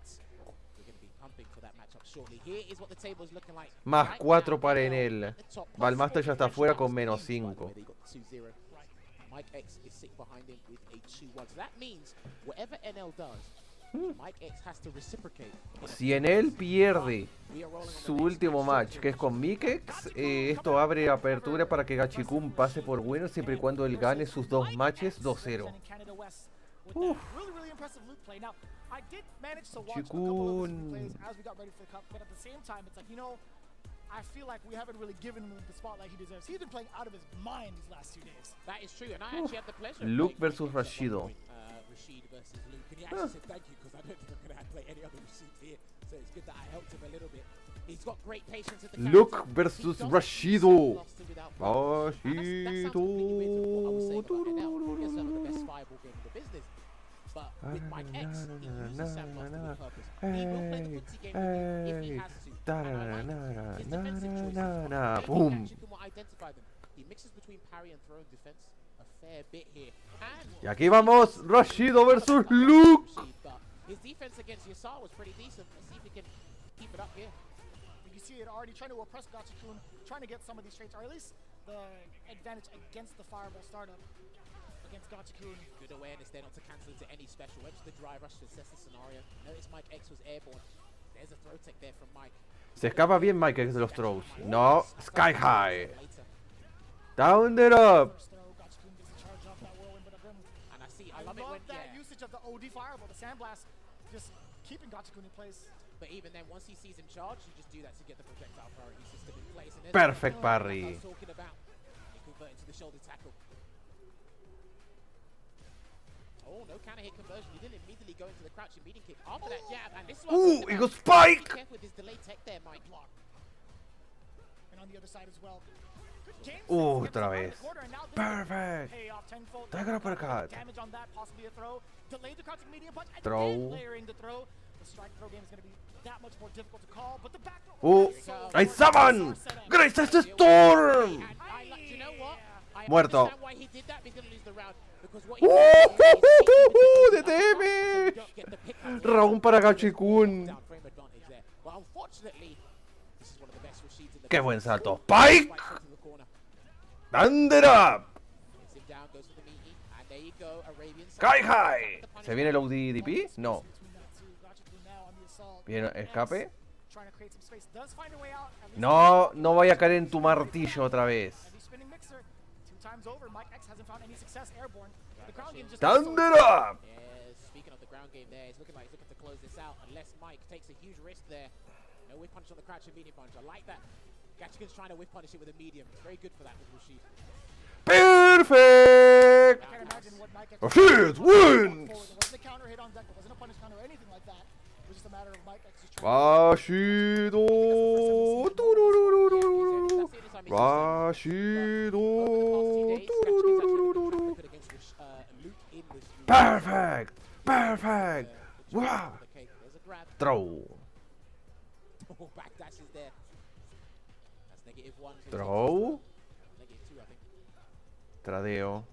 we're going to be pumping for that matchup shortly. Here is what the table is looking like. Más 4 para Enel. Valmaster ya está fuera con menos 5. Mike X is sick behind him with a 2-1. So that means whatever NL does, Mike X has to reciprocate. Si Enel pierde su último match, que es con Mikex, esto abre apertura para que Gachikun pase por winner siempre y cuando él gane sus 2 matches 2-0. Chikun. I feel like we haven't really given him the spotlight he deserves. He's been playing out of his mind these last 2 days. That is true, and I actually had the pleasure. Luke versus Rashido. Rashid versus Luke, and he actually said thank you because I don't think I'm going to play any other Rashid here. So it's good that I helped him a little bit. He's got great patience at the Luke versus Rashido. Rashido. But with Mike X, he uses Sam Loft with purpose. He will play the footsie game if he has to. His defensive choices. Boom. Will identify them. He mixes between parry and throw defense a fair bit here. Y aquí vamos, Rashido versus Luke. His defense against Yasar was pretty decent. Let's see if he can keep it up here. You see it already trying to oppress Gachikun, trying to get some of these traits, or at least the advantage against the fireball startup. Against Gachikun. Good awareness there not to cancel into any special. Went to the drive rush to assess the scenario. Notice Mike X was airborne. There's a throw tech there from Mike. Se escapa bien Mike X de los throws. No, Sky High. Down it up. And I love it when that usage of the OD fireball, the sandblast, just keeping Gachikun in place. But even then, once he sees him charge, you just do that to get the projectile priority system in place. And perfect parry. I was talking about. He converted to the shoulder tackle. Oh, no counter hit conversion. He didn't immediately go into the crouching meeting kick after that jab. And this is what he goes spike! Be careful with his delay tech there, Mike. And on the other side as well. Otra vez. Perfect. Take an uppercut. Damage on that, possibly a throw. Delayed the crouching medium punch. Throw. Layering the throw. The strike throw game is going to be that much more difficult to call. But the back throw. Oh, I summon! Grace the storm! You know what? Muerto. Why he did that? He's going to lose the round. ¡DTM! Round para Gachikun. ¡Qué buen salto! ¡Spike! ¡Stand it up! ¡Sky High! ¿Se viene el ODDP? No. ¿Viene escape? No, no vaya a caer en tu martillo otra vez. Stand it up! Speaking of the ground game there, it's looking like he's looking to close this out unless Mike takes a huge risk there. No whip punch on the crouch and medium punch. I like that. Gachikun's trying to whip punish it with a medium. It's very good for that with Rashid. Perfect! Rashid wins! There wasn't a counter hit on deck. There wasn't a punish counter or anything like that. It was just a matter of Mike X just Rashido! Rashido! Perfect! Perfect! Wow! Throw! Throw? Tradeo.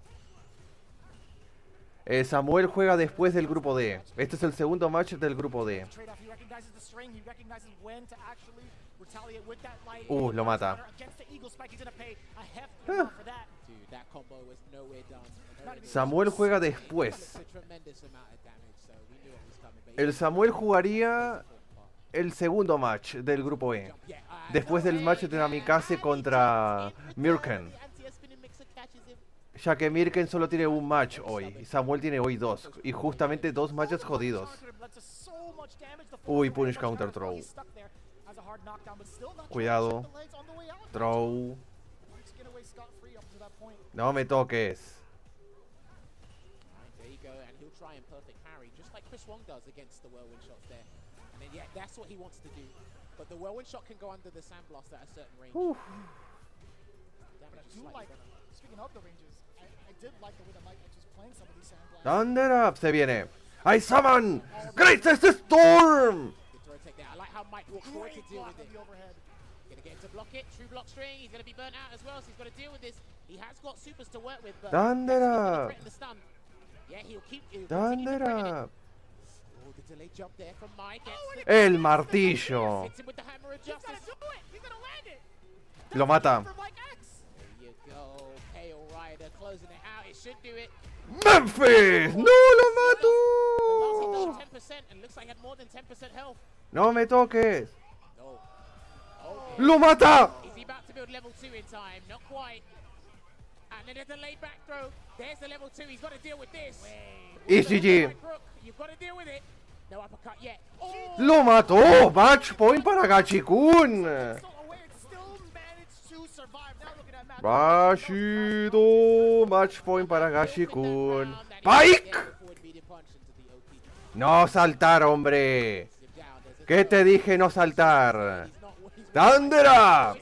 Samuel juega después del grupo D. Este es el segundo match del grupo D. Lo mata. Samuel juega después. El Samuel jugaría el segundo match del grupo E. Después del match de Namikaze contra Mirken. Ya que Mirken solo tiene un match hoy. Y Samuel tiene hoy dos. Y justamente dos matches jodidos. Uy, punish counter throw. Cuidado. Throw. No me toques. Thunder up se viene. I summon Greatest Storm. Thunder up. Thunder up. El martillo. Lo mata. ¡Memphis! ¡No lo mato! ¡No me toques! ¡Lo mata! Y GG. ¡Lo mató! ¡Match point para Gachi-kun! Rashido, match point para Gachi-kun. ¡Pike! No saltar, hombre. ¿Qué te dije no saltar? ¡Thunder up!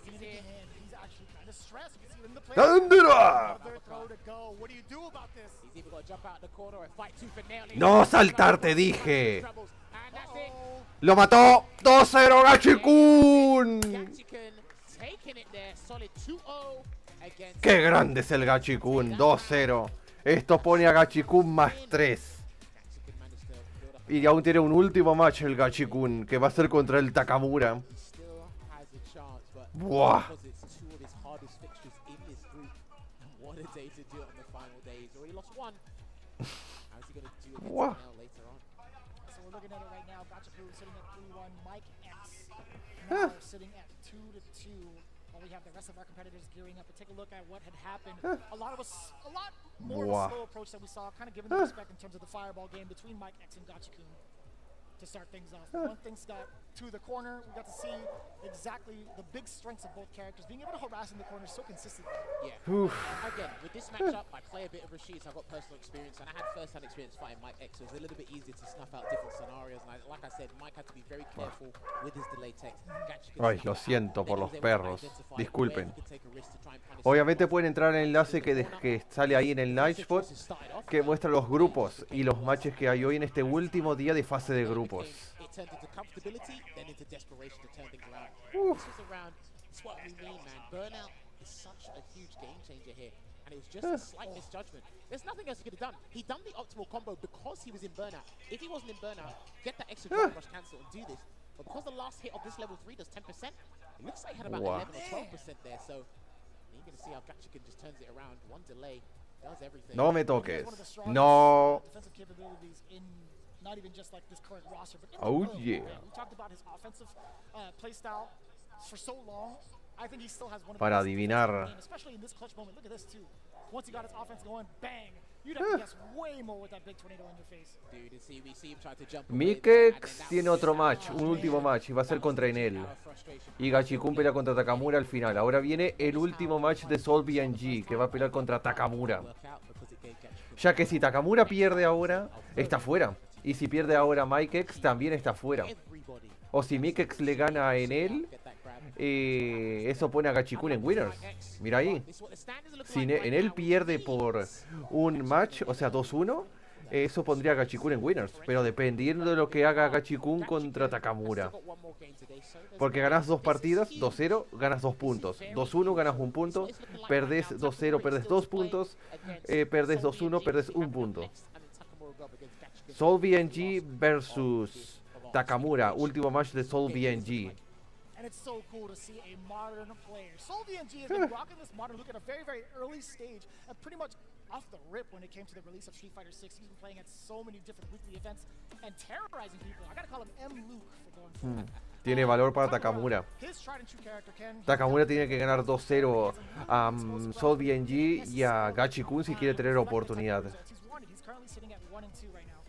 ¡Thunder up! No saltar, te dije. Lo mató. 2-0 Gachi-kun. Qué grande es el Gachi-kun. 2-0. Esto pone a Gachi-kun más 3. Y aún tiene un último match el Gachi-kun, que va a ser contra el Takamura. Buah. Buah. To start things off. One thing's got to the corner. We got to see exactly the big strengths of both characters. Being able to harass in the corner so consistently. Yeah. Again, with this matchup, I play a bit of Rashid, so I've got personal experience, and I had first-hand experience fighting Mike X, so it was a little bit easier to snuff out different scenarios. And like I said, Mike had to be very careful with his delay text. Ay, lo siento por los perros. Disculpen. Obviamente pueden entrar en el enlace que sale ahí en el Nightspot, que muestra los grupos y los matches que hay hoy en este último día de fase de grupos. And it was just a slight misjudgment. There's nothing else he could have done. He done the optimal combo because he was in burnout. If he wasn't in burnout, get that extra drive rush cancel and do this. But because the last hit of this level 3 does 10%, it looks like he had about 11 or 12% there. So you're going to see how Gachikin just turns it around. One delay does everything. No me toques. No. Not even just like this current roster, but oh yeah. We talked about his offensive playstyle for so long. I think he still has one of Para adivinar. Especially in this clutch moment. Look at this too. Once he got his offense going, bang. You'd have to guess way more with that big tornado in your face. Dude, we see him try to jump. Mikex tiene otro match, un último match, y va a ser contra Enel. Y Gachi-kun pelea contra Takamura al final. Ahora viene el último match de Sol BNG, que va a pelear contra Takamura. Ya que si Takamura pierde ahora, está fuera. Y si pierde ahora Mikex, también está fuera. O si Mikex le gana a Enel, eso pone a Gachi-kun en winners. Mira ahí. Si Enel pierde por un match, o sea 2-1, eso pondría a Gachikun en winners, pero dependiendo de lo que haga Gachikun contra Takamura. Porque ganas 2 partidas, 2-0, ganas 2 puntos. 2-1, ganas 1 punto. Perdés 2-0, perdés 2 puntos. Perdés 2-1, perdés 1 punto. Soul VNG versus Takamura, último match de Soul VNG. And it's so cool to see a modern player. Soul VNG has been rocking this modern look at a very, very early stage, and pretty much off the rip when it came to the release of Street Fighter 6. He's been playing at so many different weekly events and terrorizing people. I gotta call him M. Luke for going for it. Tiene valor para Takamura. Takamura tiene que ganar 2-0 a Soul VNG y a Gachikun si quiere tener oportunidad. He's currently sitting at 1-2 right now.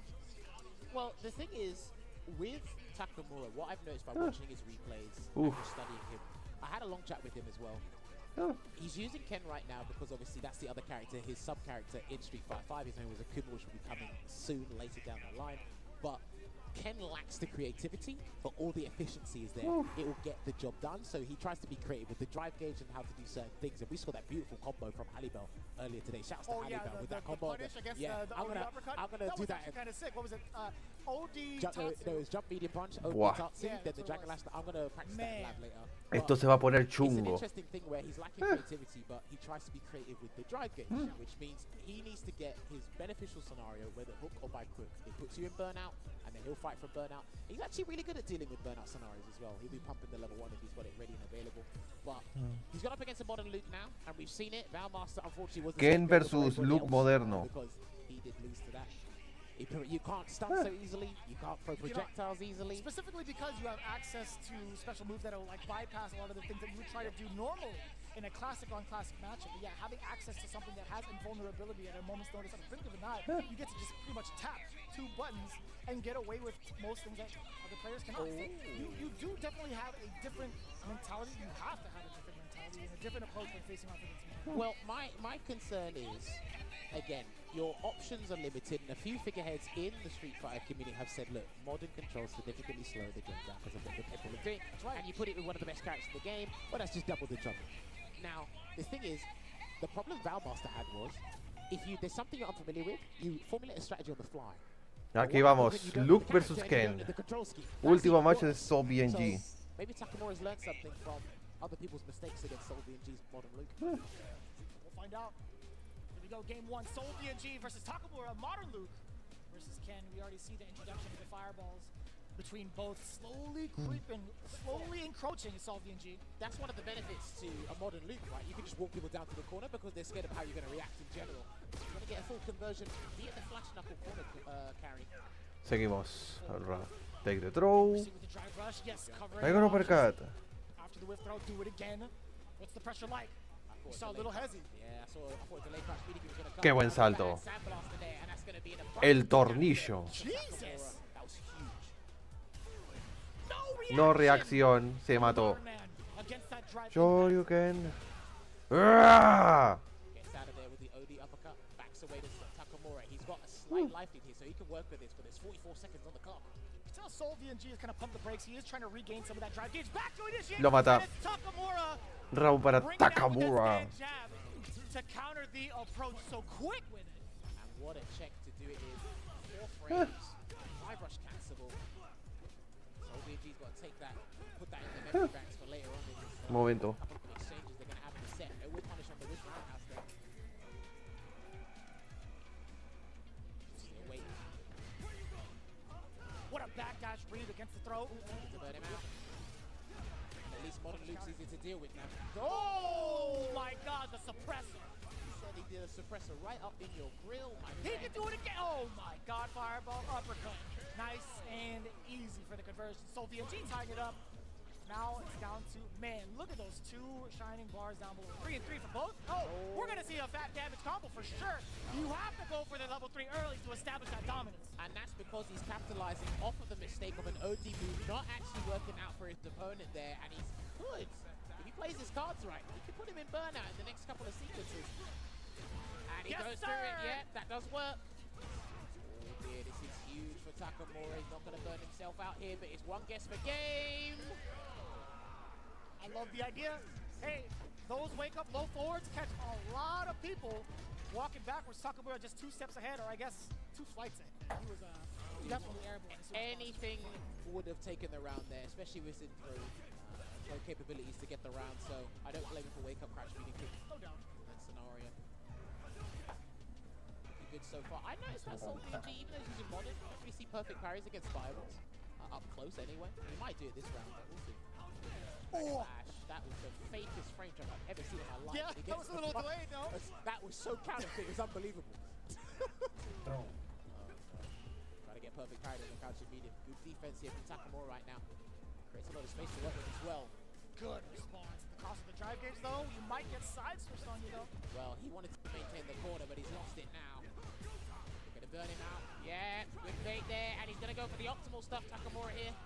Well, the thing is, with Takamura, what I've noticed by watching his replays and studying him, I had a long chat with him as well. He's using Ken right now because obviously that's the other character, his sub-character in Street Fighter 5. His name was Akuma, which will be coming soon, later down the line. But Ken lacks the creativity, but all the efficiency is there. It will get the job done, so he tries to be creative with the drive gauge and how to do certain things. And we saw that beautiful combo from Alibel earlier today. Shouts to Alibel with that combo. I'm gonna do that. Kind of sick. What was it? OD no, it was jump medium punch, OD Tatsu, then the Dragon Lash. I'm gonna practice that in lab later. Esto se va a poner It's an chungo. interesting thing where he's lacking creativity, but he tries to be creative with the drive gauge, which means he needs to get his beneficial scenario, whether hook or by quick. It puts you in burnout, and then he'll fight for burnout. He's actually really good at dealing with burnout scenarios as well. He'll be pumping the level 1 if he's got it ready and available. But he's gone up against a modern Luke now, and we've seen it. Valmaster unfortunately was Ken versus Luke moderno. because he did lose to that. You can't stun so easily, you can't throw projectiles easily. Specifically because you have access to special moves that will like bypass a lot of the things that you would try to do normally in a classic on classic matchup. But yeah, having access to something that has invulnerability at a moment's notice at a blink of an eye, you get to just pretty much tap 2 buttons and get away with most things that other players cannot. So you do definitely have a different mentality. You have to have a different mentality and a different approach when facing off against me. Well, my concern is, again, your options are limited, and a few figureheads in the Street Fighter community have said, look, modern controls significantly slow the game down because of what they're capable of doing. And you put it with one of the best characters in the game, well, that's just double the trouble. Now, the thing is, the problem Valmaster had was, if there's something you're unfamiliar with, you formulate a strategy on the fly. Aquí vamos, Luke versus Ken. Último match de Soul VNG. Maybe Takamura's learned something from other people's mistakes against Soul VNG's modern Luke. We'll find out. Here we go, game 1, Soul VNG versus Takamura, modern Luke versus Ken. We already see the introduction of the fireballs between both, slowly creeping, slowly encroaching Soul VNG. That's one of the benefits to a modern Luke, right? You can just walk people down to the corner because they're scared of how you're going to react in general. You're going to get a full conversion via the flash knuckle corner carry. Seguimos. Take the throw. Ahí con uppercut. After the whip throw, do it again. What's the pressure like? You saw a little hezzy. Yeah, I thought delay crash meeting was going to come. Qué buen salto. El tornillo. Jesus! No reacción, se mató. Shoryuken. ¡Ah! Gets out of there with the OD uppercut, backs away to Takamura. He's got a slight life lead here, so he can work with this, but there's 44 seconds on the clock. Still, Soul VNG is kind of pump the brakes. He is trying to regain some of that drive gauge. Back to initiate. Lo mata. Takamura. Round para Takamura. To counter the approach so quick with it. And what a check to do it in 4 frames. 5 rush cancelable. Soul VNG's got to take that, put that in the memory banks for later on in this Momento. exchanges they're going to have in the set. No whip punish on the whip roundhouse there. Still waiting. What a backdash read against the throw. To burn him out. At least modern Luke's easy to deal with now. Oh my god, the suppressor. He said he did a suppressor right up in your grill, my He friend. can do it again. Oh my god, fireball uppercut. Nice and easy for the conversion. So VNG tying it up. Now it's down to, man, look at those 2 shining bars down below. 3 and 3 for both. Oh, we're going to see a fat damage combo for sure. You have to go for the level 3 early to establish that dominance. And that's because he's capitalizing off of the mistake of an OD move, not actually working out for his opponent there, and he's good. If he plays his cards right, he can put him in burnout in the next couple of sequences. And he goes through it, yeah, that does work. Oh dear, this is huge for Takamura. He's not going to burn himself out here, but it's 1 guess per game. I love the idea. Hey, those wake up low forwards catch a lot of people walking backwards. Takamura just 2 steps ahead, or I guess 2 flights ahead. He was definitely airborne. Anything would have taken the round there, especially with his throw capabilities to get the round. So I don't blame him for wake up crash beating kick. No doubt. In that scenario. Looking good so far. I noticed that Soul BG, even though he's using modern, don't really see perfect parries against fireballs. Up close anyway. He might do it this round, but we'll see. Oh. That was the fakest frame jump I've ever seen in my life. Yeah, that was a little delayed, though. That was so counterfeit, it was unbelievable. Try to get perfect parry in the crouching medium. Good defense here from Takamura right now. Creates a lot of space to work with as well. Good response. The cost of the drive gauge, though, you might get side switched on you, though. Well, he wanted to maintain the corner, but he's lost it now. They're going to burn him out. Yeah, good bait there, and he's going to go for the optimal stuff, Takamura here.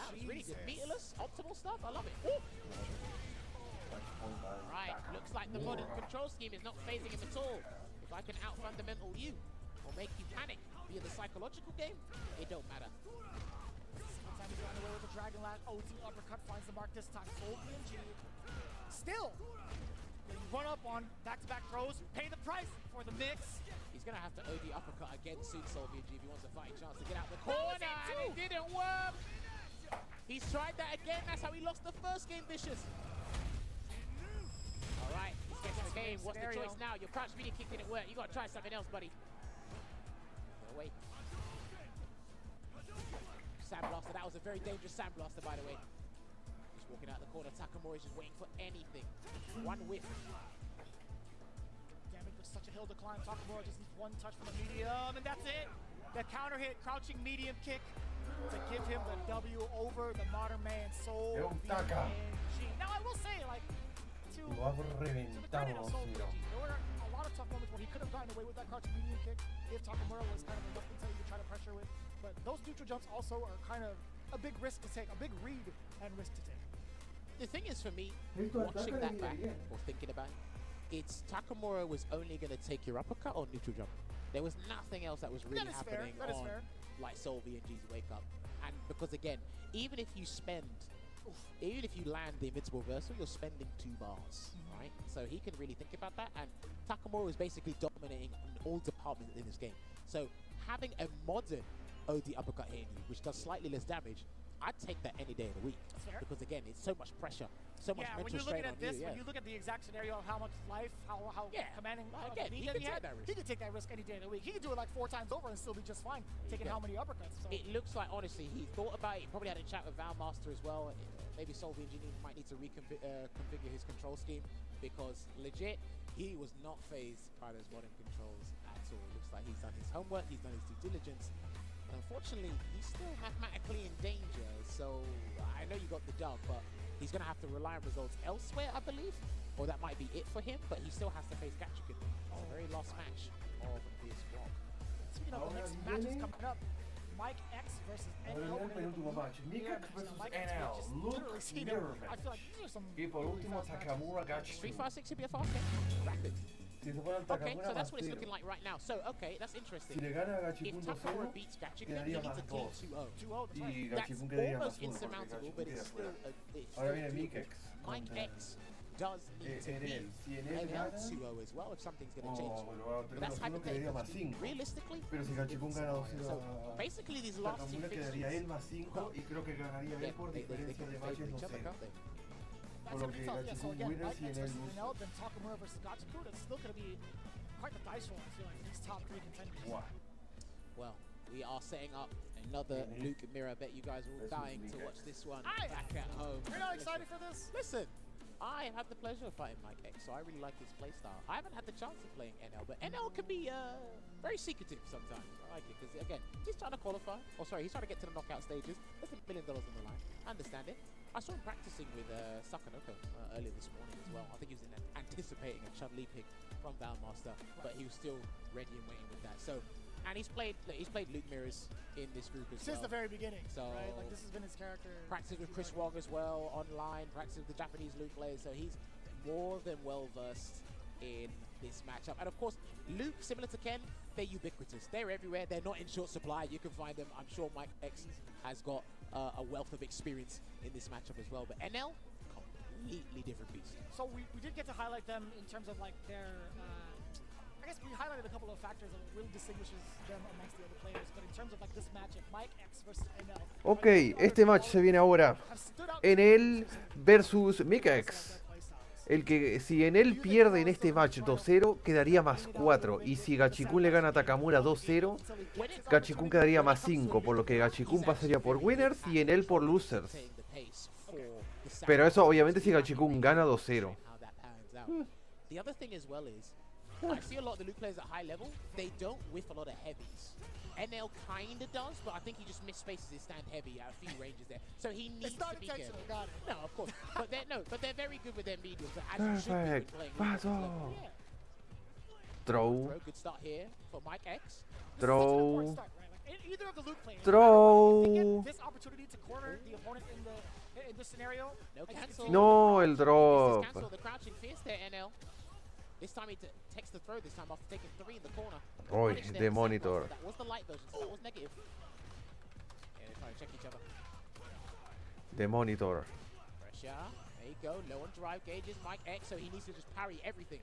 That was really good. Meterless, optimal stuff, I love it. Ooh. Right, looks like the modern control scheme is not phasing him at all. If I can out-fundamental you, or make you panic via the psychological game, it don't matter. Sometimes you run away with the Dragon Lad. OT uppercut finds the mark this time. Soul BG. Still, when you run up on back-to-back throws, pay the price for the mix. He's going to have to OD uppercut again soon, Soul BG, if he wants a fighting chance to get out the corner, and it didn't work. He's tried that again. That's how he lost the first game, Vicious. All right, this gets the game. What's the choice now? Your crouch media kick didn't work. You got to try something else, buddy. Wait. Sandblaster. That was a very dangerous Sandblaster, by the way. Just walking out the corner. Takamura is just waiting for anything. One whiff. Damage with such a hill decline. Takamura just needs one touch from the medium, and that's it. The counter hit, crouching medium kick to give him the W over the modern man Soul BG. Now I will say, like, to the credit of Soul BG, there were a lot of tough moments where he could have gotten away with that crouching medium kick if Takamura was kind of enough until you could try to pressure with. But those neutral jumps also are kind of a big risk to take, a big read and risk to take. The thing is for me, watching that back or thinking about it, it's Takamura was only going to take your uppercut or neutral jump. There was nothing else that was really happening on like Soul BG's wake up. And because again, even if you land the invincible reversal, you're spending 2 bars, right? So he can really think about that. And Takamura is basically dominating in all departments in this game. So having a modern OD uppercut hitting you, which does slightly less damage, I'd take that any day of the week. Because again, it's so much pressure, so much mental strain on you. When you look at the exact scenario of how much life, how commanding again, he could take that risk. He could take that risk any day of the week. He could do it like 4 times over and still be just fine, taking how many uppercuts. So. It looks like, honestly, he thought about it. He probably had a chat with Valmaster as well. Maybe Soul BG might need to reconfigure his control scheme, because legit, he was not phased by those modern controls at all. Looks like he's done his homework, he's done his due diligence. Unfortunately, he's still mathematically in danger, so I know you got the dub, but he's going to have to rely on results elsewhere, I believe, or that might be it for him, but he still has to face Gachukin. It's the very last match of this block. Speaking of the next matches coming up, Mike X versus NL. Penúltimo match, Mike X versus NL. Look, nervous. I feel like these are some. Y por último, Takamura Gachukin. 3-5-6 should be a fast game. Rapid. Okay, so that's what it's looking like right now. So, okay, that's interesting. If Takamura beats Gachukin, he needs a clean 2-0. That's almost insurmountable, but it's still Mike X does need to beat NL 2-0 as well if something's going to change. But that's hypothetical. Realistically, so basically these last 2 fixtures, they can favor each other, can't they? That's going to be tough. Yeah, so again, Mike X versus NL, then Takamura versus Gachukin. It's still going to be quite the dice roll, I feel like, for these top 3 contenders. Well, we are setting up another Luke Mirror. I bet you guys are all dying to watch this one back at home. You're not excited for this? Listen, I have the pleasure of fighting Mike X, so I really like his playstyle. I haven't had the chance of playing NL, but NL can be very secretive sometimes. I like it, because again, he's trying to qualify. Oh, sorry, he's trying to get to the knockout stages. There's $1 million on the line. I understand it. I saw him practicing with Sakanoko earlier this morning as well. I think he was anticipating a Chun-Li pick from Valmaster, but he was still ready and waiting with that. So, and he's played Luke Mirrors in this group as well. Since the very beginning, so right? Like, this has been his character. Practices with Chris Wong as well, online, practices with the Japanese Luke players, so he's more than well-versed in this matchup. And of course, Luke, similar to Ken, they're ubiquitous. They're everywhere. They're not in short supply. You can find them. I'm sure Mike X has got a wealth of experience in this matchup as well. But NL, completely different beast. So we did get to highlight them in terms of like their I guess we highlighted a couple of factors that really distinguishes them amongst the other players, but in terms of like this matchup, Mike X versus NL. Ok, este match se viene ahora. Enel versus Mika X. El que, si Enel pierde en este match 2-0, quedaría más 4. Y si Gachikun le gana a Takamura 2-0, Gachikun quedaría más 5. Por lo que Gachikun pasaría por winners y Enel por losers. Pero eso obviamente si Gachikun gana 2-0. The other thing as well is, I see a lot of the Luke players at high level, they don't whiff a lot of heavies. NL kinda does, but I think he just misspaces his stand heavy at a few ranges there. So he needs to be careful. No, of course. But they're very good with their mediums. As you should be playing Paso. Throw. Good start here for Mike X. Throw. Either of the Luke players, Throw. they get this opportunity to corner the opponent in this scenario. No cancel. No, el drop. Cancel the crouching fierce there, NL. This time he takes the throw this time after taking 3 in the corner. Uy, de monitor. That was the light version, so that was negative. Yeah, they're trying to check each other. De monitor. Pressure. There you go. Low on drive gauges. Mike X, so he needs to just parry everything.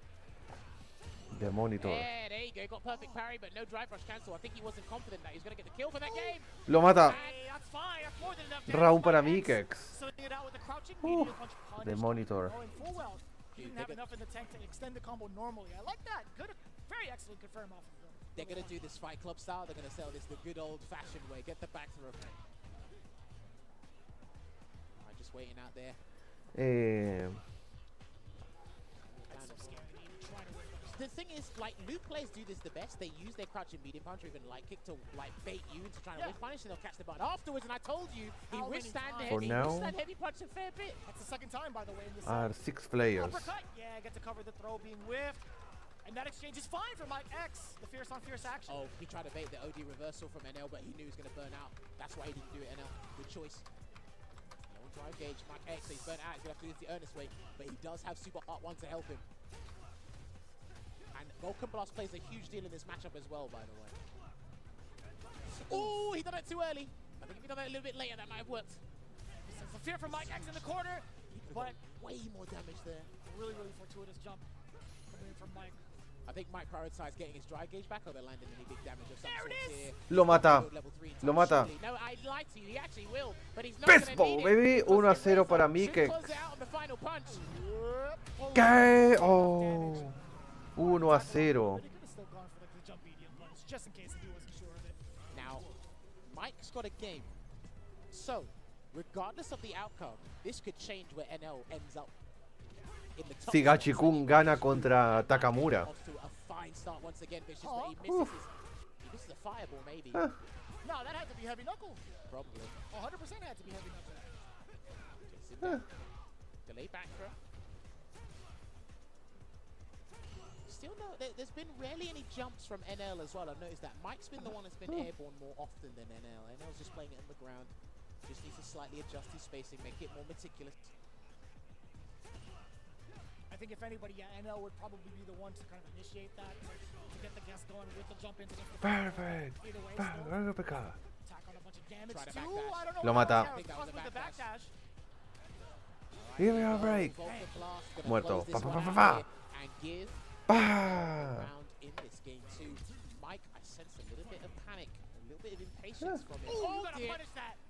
De monitor. Yeah, there you go. Got perfect parry, but no drive rush cancel. I think he wasn't confident that he was going to get the kill for that game. Lo mata. Hey, that's fine. That's more than enough. Round para Mika X. Sending it out with the crouching medium punch. De monitor. Going full well. He didn't have enough in the tank to extend the combo normally. I like that. Good, very excellent confirm off of them. They're going to do this Fight Club style. They're going to sell this the good old-fashioned way. Get the back throw. Just waiting out there. The thing is, like, Luke players do this the best. They use their crouching medium punch or even light kick to, like, bait you into trying to win punish, and they'll catch the button afterwards. And I told you, he withstand the heavy, heavy punch a fair bit. That's the second time, by the way, in this Are 6 players. Uppercut. Yeah, get to cover the throw being whiffed. And that exchange is fine for Mike X. The fierce on fierce action. Oh, he tried to bait the OD reversal from NL, but he knew he was going to burn out. That's why he didn't do it, NL. Good choice. No drive gauge. Mike X, he's burnt out. He's going to have to use the earnest way, but he does have Super Art 1 to help him. And Vulcan Blast plays a huge deal in this matchup as well, by the way. Oh, he done it too early. I think if he done it a little bit later, that might have worked. It's a fear from Mike X in the corner, but way more damage there. Really, really fortuitous jump coming in from Mike. I think Mike prioritized getting his drive gauge back, or they're landing any big damage of some sort here. Lo mata. Lo mata. No, I'd like to. He actually will, but he's not Best ball, baby. 1-0 para Mika X. ¿Qué? ¿Qué? Oh. 1-0. Now, Mike's got a game. So, regardless of the outcome, this could change where NL ends up. Si Gachikun gana contra Takamura. This is a fireball, maybe. No, that had to be heavy knuckle. Probably. 100% had to be heavy knuckle. Delay back throw. Still no, there's been rarely any jumps from NL as well. I've noticed that. Mike's been the one that's been airborne more often than NL. NL's just playing it on the ground. Just needs to slightly adjust his spacing, make it more meticulous. I think if anybody, NL would probably be the one to kind of initiate that, to get the guest going with the jump into the Perfect. Either way, Perfect. attack on a bunch of damage too. I don't know. Lo mata. With the backdash. Give me a break. Muerto. Pa, pa, pa, pa, pa. And give Pa. round in this game too. Mike, I sense a little bit of panic, a little bit of impatience from him. Oh, gotta punish that.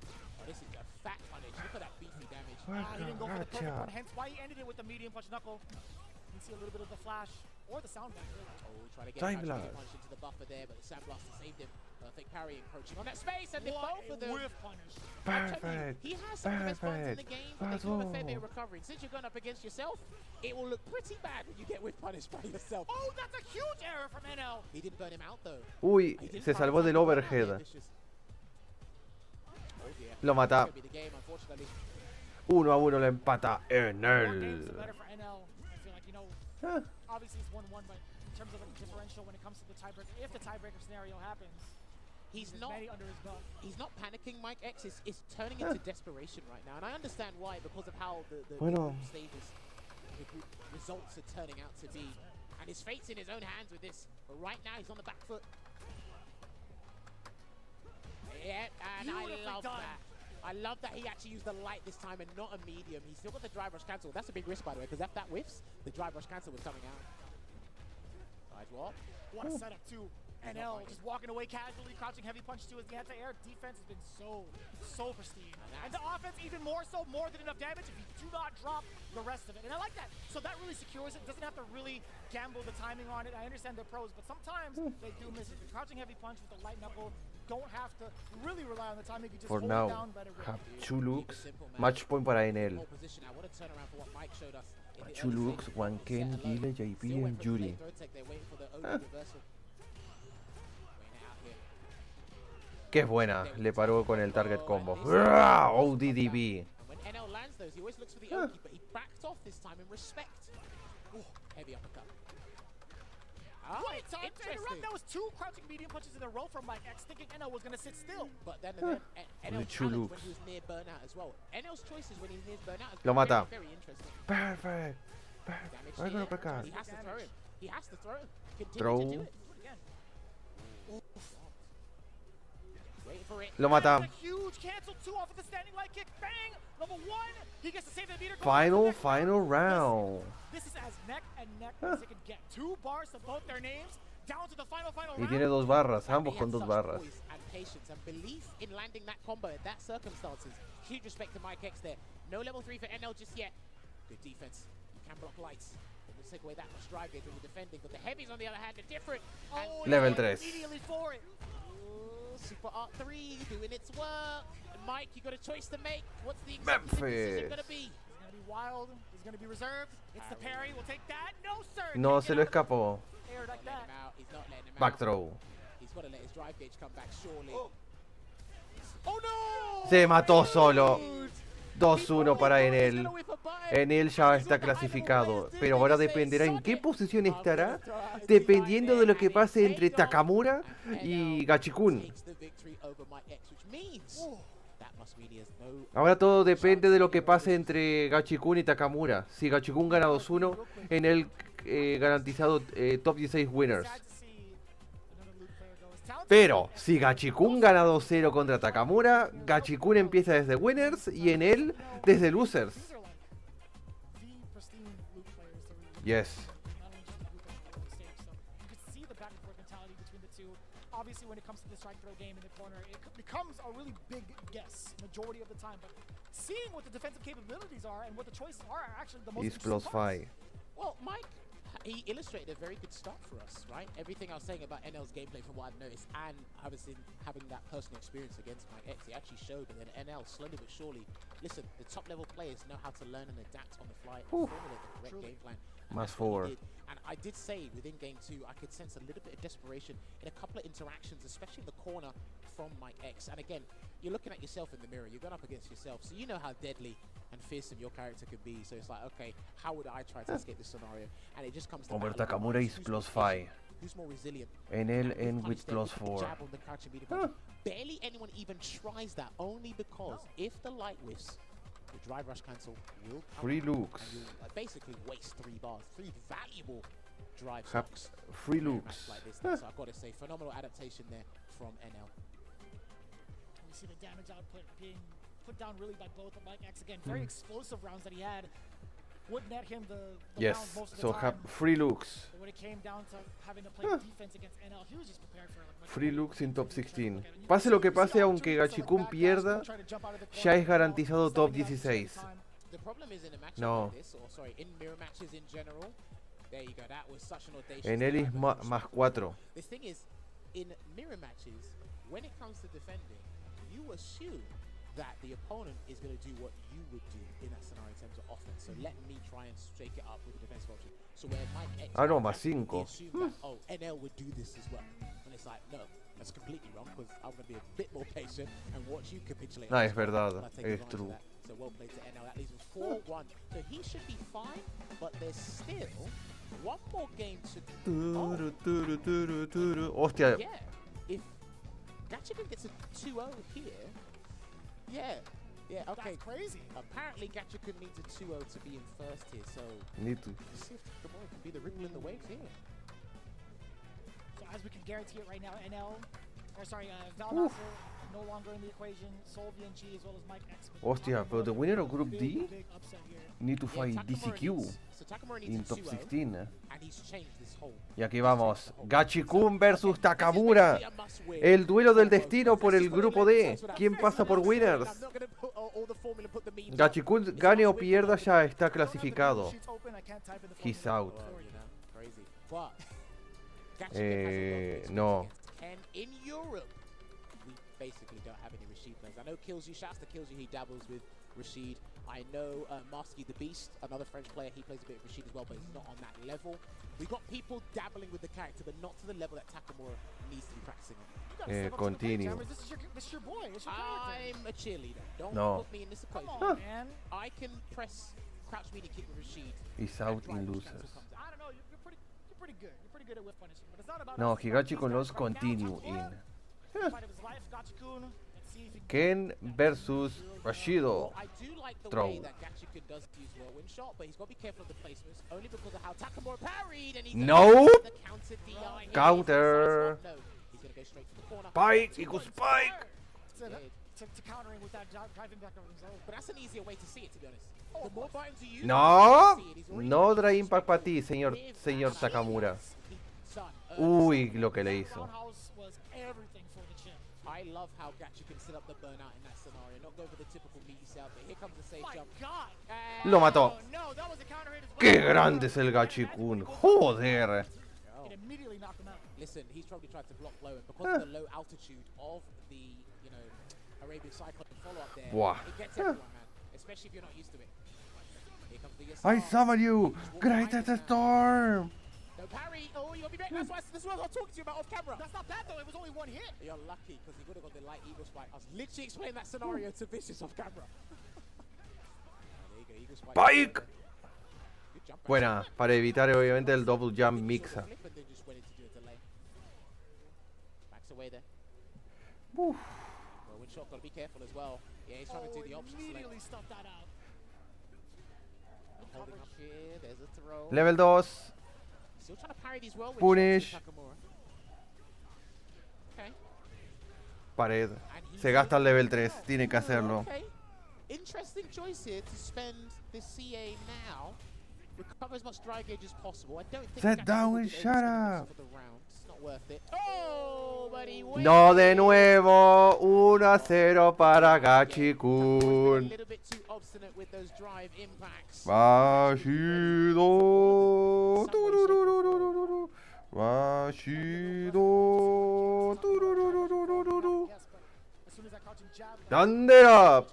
Oh, this is a fat punish. Look at that beefy damage. He didn't go for the perfect one, hence why he ended it with the medium punch knuckle. You can see a little bit of the flash or the sound back. Oh, trying to get a punch into the buffer there, but the Sand Blaster saved him. Perfect parry encroaching on that space, and they both of them. Perfect. He has some of the best buttons in the game, but they do have a fair bit of recovery. And since you're going up against yourself, it will look pretty bad when you get whiff punished by yourself. Oh, that's a huge error from NL. He didn't burn him out though. Uy, se salvó del overhead. Lo mata. 1-1 lo empata Enel. Obviously it's 1-1, but in terms of a differential when it comes to the tiebreaker, if the tiebreaker scenario happens, he's not panicking. Mike X is turning into desperation right now, and I understand why, because of how the group stages, the group results are turning out to be, and his fate's in his own hands with this. But right now he's on the back foot. Yeah, and I love that. I love that he actually used the light this time and not a medium. He's still got the drive rush cancel. That's a big risk, by the way, because if that whiffs, the drive rush cancel was coming out. well. What a setup too. NL just walking away casually, crouching heavy punch to his anti-air. Defense has been so pristine. And the offense even more so, more than enough damage if you do not drop the rest of it. And I like that. So that really secures it. Doesn't have to really gamble the timing on it. I understand they're pros, but sometimes they do miss it. The crouching heavy punch with the light knuckle, don't have to really rely on the timing. You just For hold now, it down, let it rip. have 2 looks. Match point para Enel. 2 looks, One Ken, Gile, JP, and Yuri. Qué buena, le paró con el target combo. ODDB. When NL lands those, he always looks for the Oki, but he backed off this time in respect. Ooh, heavy uppercut. Wait, time to interrupt. That was 2 crouching medium punches in a row from Mike X, thinking NL was going to sit still. But then NL challenged when he was near burnout as well. NL's choices when he's near burnout Lo mata. very interesting. Perfect. He has to throw him. He has to throw him. Continue Throw. to do it. Wait for it. Lo mata. Huge cancel 2 off of the standing light kick. Bang! Level 1. He gets to save the meter. Final round. This is as neck and neck as it can get. 2 bars to both their names. Down to the final Y tiene 2 barras, ambos con 2 barras. And patience and belief in landing that combo in that circumstances. Huge respect to Mike X there. No level 3 for NL just yet. Good defense. You can block lights. We'll take away that much drive gauge when you're defending. But the heavies on the other hand are different. Level 3. Immediately for it. Super Art 3 doing its work. And Mike, you got a choice to make. What's the Memphis decision going to be? He's going to be wild. He's going to be reserved. It's the parry. We'll take that. No, sir. No se lo escapó. Air like that. He's not letting him Back out. throw. He's got to let his drive gauge come back, surely. Oh no! Se mató solo. 2-1 para Enel. Enel ya está clasificado, pero ahora dependerá en qué posición estará, dependiendo de lo que pase entre Takamura y Gachikun. Ahora todo depende de lo que pase entre Gachikun y Takamura. Si Gachikun gana 2-1, Enel garantizado top 16 winners. Pero si Gachikun gana 2-0 contra Takamura, Gachikun empieza desde winners y Enel desde losers. Yes. Obviously, when it comes to the strike throw game in the corner, it becomes a really big guess majority of the time. But seeing what the defensive capabilities are and what the choices are actually the most He's interesting +5. Well, Mike, he illustrated a very good start for us, right? Everything I was saying about NL's gameplay from what I've noticed, and obviously having that personal experience against Mike X, he actually showed that NL, slowly but surely, listen, the top level players know how to learn and adapt on the fly and formulate the correct game plan. +4. And I did say within game 2, I could sense a little bit of desperation in a couple of interactions, especially in the corner from Mike X. And again, you're looking at yourself in the mirror, you're going up against yourself, so you know how deadly and fearsome your character could be. So it's like, okay, how would I try to escape this scenario? And it just comes to Over Takamura is +5. Who's more resilient? Enel and with +4. Barely anyone even tries that, only because if the light whiffs, the drive rush cancel will come. Free looks. And you'll basically waste 3 bars, 3 valuable drive Have stocks. free looks. Like this, so I've got to say, phenomenal adaptation there from NL. We see the damage output being put down really by both of Mike X again. Very explosive rounds that he had. Would net him the Yes, round most of the so time. have free looks. But when it came down to having to play defense against NL, he was just prepared for like Free looks in top 16. Pase lo que pase, aunque Gachikun pierda, ya es garantizado top 16. The problem is in a match No. like this, or sorry, in mirror matches in general. There you go. That was such an audacious. Enel es +4. The thing is, in mirror matches, when it comes to defending, you assume that the opponent is going to do what you would do in that scenario in terms of offense. So let me try and shake it up with the defensive option. So where Mike X, Ah, no, he +5. assumed that, oh, NL would do this as well. And it's like, no, that's completely wrong, because I'm going to be a bit more patient and watch you capitulate. Ah, es verdad, And I take es advantage of true. that. So well played to NL. That leaves him 4-1. So he should be fine, but there's still one more game to Hostia. Yeah, if Gachikun gets a 2-0 here, yeah, okay. That's crazy. Apparently Gachikun needs a 2-0 to be in first here, so Need to. let's see if Kawano can be the ripple in the waves here. So as we can guarantee it right now, NL, or sorry, Valdosta no longer in the equation. Soul VNG as well as Mike X. Hostia, pero the winner of Group D Big upset here. need to fight DCQ in top 16. And he's changed this whole. Y aquí vamos, Gachikun versus Takamura. El duelo del destino por el grupo D. ¿Quién pasa por winners? Gachikun gane o pierda ya está clasificado. He's out. No. And in Europe, we basically don't have any Rashid players. I know Killsy, shouts to Killsy, he dabbles with Rashid. I know Marsky the Beast, another French player, he plays a bit of Rashid as well, but he's not on that level. We've got people dabbling with the character, but not to the level that Takamura needs to be practicing on. Continue. This is your boy. It's your I'm a cheerleader. Don't No. put me in this equation. Come on, man. I can press crouch medium kick with Rashid. He's out in losers. I don't know. You're pretty good. You're pretty good at whip punishing, but it's not about. No, Higachikun lost continue in. Fight of his life, Gachikun. Let's see if he Ken versus Rashido. I do like the Throw. way that Gachikun does use whirlwind shot, but he's got to be careful of the placements, only because of how Takamura parried, and he's No. the counter DI. Counter. No, he's going to go straight to the corner. Spike equals Spike. to countering with that driving back over himself. But that's an easier way to see it, to be honest. The more buttons you use, No. No Dry Impact para ti, señor Takamura. Uy, lo que le hizo. I love how Gachi can set up the burnout in that scenario, not go for the typical meaty setup, but here comes the safe jump. Lo mató. ¡Qué grande es el Gachikun! ¡Joder! Listen, he's probably tried to block low, and because of the low altitude of the, Arabian Cyclone follow-up there, Buah. it gets everyone, man, especially if you're not used to it. Here comes the I summon you! Greatest storm! No parry! Oh, you got me back! That's why this is what I was talking to you about off camera! That's not bad though, it was only one hit! You're lucky, because he would have got the light eagle spike. I was literally explaining that scenario to Vicious off camera. There you go, eagle spike. Spike! Buena, para evitar obviamente el double jump mixa. Backs away there. Uf. Whirlwind shot, gotta be careful as well. Yeah, he's trying to do the option select. Immediately stuffed that out. Holding up here, there's a throw. Level 2. Still trying to parry these whirlwind Punish. shots with Takamura. Okay. Pared. Se gasta el level 3, tiene que hacerlo. Okay. Interesting choice here to spend the CA now. Recover as much dry gauge as possible. I don't think Sit down and shut up. It's not worth it. Oh, but he wins. No de nuevo. 1-0 para Gachikun. A little bit too obstinate with those drive impacts. Rashido. Tururururururu. Rashido. Tururururururu. Thunder up.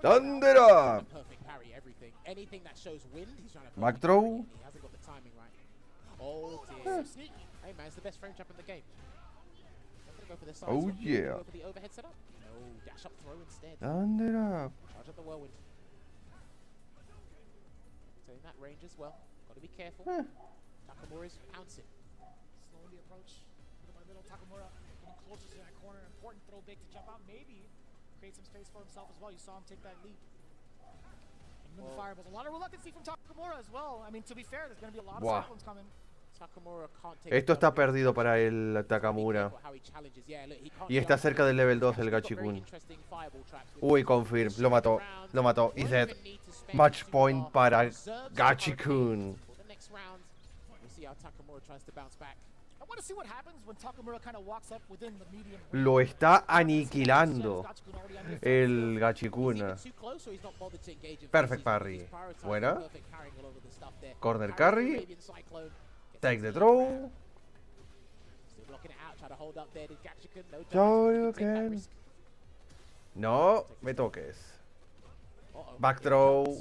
Thunder up. Perfect parry, everything. Anything that shows wind, he's trying to Back throw. He hasn't got the timing right. Oh dear. Hey man, it's the best frame trap in the game. Go for the side Oh swap. yeah. Go for the overhead setup. No, dash up throw instead. Thunder up. Charge up the whirlwind. So in that range as well. Gotta be careful. Takamura's pouncing. Slowing the approach. Little by little, Takamura getting closer to that corner. Important throw big to jump out. Maybe create some space for himself as well. You saw him take that leap. And the fire, but a lot of reluctancy from Takamura as well. I mean, to be fair, there's going to be a lot of Buah. cyclones coming. Takamura can't take Esto está perdido para el Takamura. how he challenges. Yeah, look, he can't Y está jump. cerca del level 2 el He's got very Gachikun. interesting fireball traps with Uy, confirm. Lo mató. Lo mató. Y dead. Match point para Gachikun. For the next round, we'll see how Takamura tries to bounce back. I want to see what happens when Takamura kind of walks up within the medium. Lo está aniquilando el Gachikun. Too close, or he's not bothered to engage in Perfect fases. parry. He's prioritizing Buena. perfect parrying all over the stuff there. Corner Parries carry. the Arabian Cyclone. Gets Take the into throw. Still blocking it out, try to hold up there. Did Gachikun? No chance. So He you can take that can. risk. No me toques. Uh-oh. Back throw.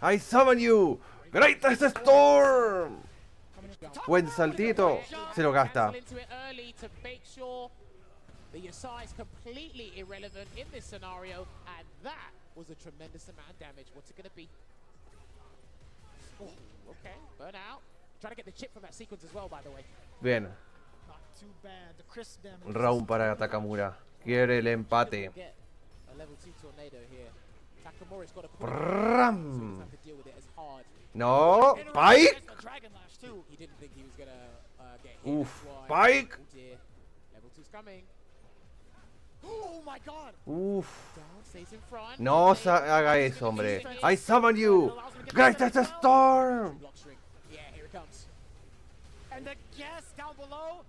I summon you. Greatest storm. Buen saltito. Se lo gasta. Cancel into it early to make sure the Yasai is completely irrelevant in this scenario, and that was a tremendous amount of damage. What's it going to be? Oh, okay, burn out. Trying to get the chip from that sequence as well, by the way. Bien. Not too bad. The crisp damage. Round para Takamura. Quiere el empate. Get a level 2 tornado here. Takamura's got to put Bram. have to deal with it as hard. No. Spike. Dragon Lash too. He didn't think he was going to get hit. Oof. That's why. Spike. Oh dear. Level 2 Items coming. Oh my god. Uf. Down, stays in front. No haga eso, hombre. I summon you. Greatest storm. Block string. Yeah, here it comes. And the guess down below.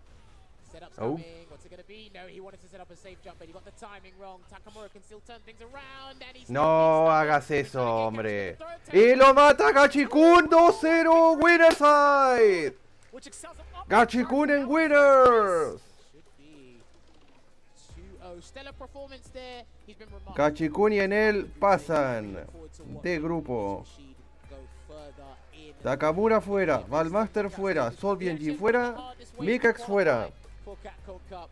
Setup's Oh. coming. What's it gonna be? No, he wanted to set up a safe jump, but he got the timing wrong. Takamura can still turn things around, and he's No hagas eso, hombre. Y lo mata Gachikun 2-0. Winner side. Which excels him up. Gachikun en winners. Should be 2-0. Stellar performance there. He's been remarkable. Gachikun y en él pasan de grupo. Go further in. Takamura fuera, Valmaster fuera, Solvienji fuera, Mikax fuera. For Capcom Cup,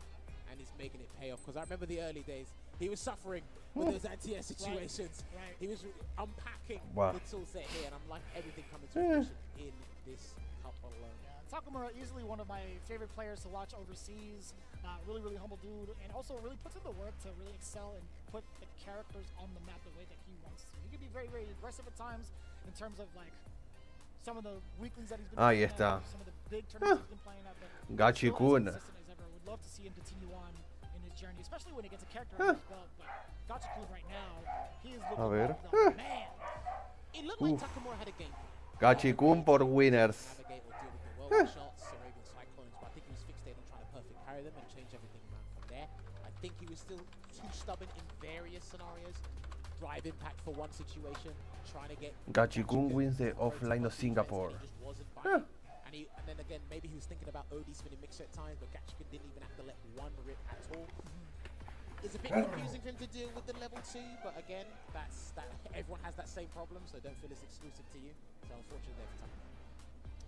and he's making it pay off. Because I remember the early days, he was suffering with those anti-air situations. Right. He was unpacking Wow. the tool set here, and I'm like everything coming to fruition in this cup alone. Yeah, Takamura, easily one of my favorite players to watch overseas. Really, really humble dude, and also really puts in the work to really excel and put the characters on the map the way that he wants to. He can be very, very aggressive at times in terms of like some of the weeklies that he's been Ahí playing está. at, some of the big tournaments he's been playing at. But Gachikun. still as consistent as ever. Would love to see him continue on in his journey, especially when he gets a character under his belt. But Gachikun right now, he is looking A ver. like the man. It looked like Takamura had a game. Gachikun por winners. Navigate or deal with the whirlwind shots or even cyclones, but I think he was fixated on trying to perfect carry them and change everything around from there. I think he was still too stubborn in various scenarios. Drive impact for one situation, trying to get Gachikun wins the offline of Singapore. He just wasn't biting. And then again, maybe he was thinking about OD spinning mixer at times, but Gachikun didn't even have to let one rip at all. It's a bit confusing for him to deal with the level 2, but again, everyone has that same problem, so don't feel it's exclusive to you. So unfortunately, there for time.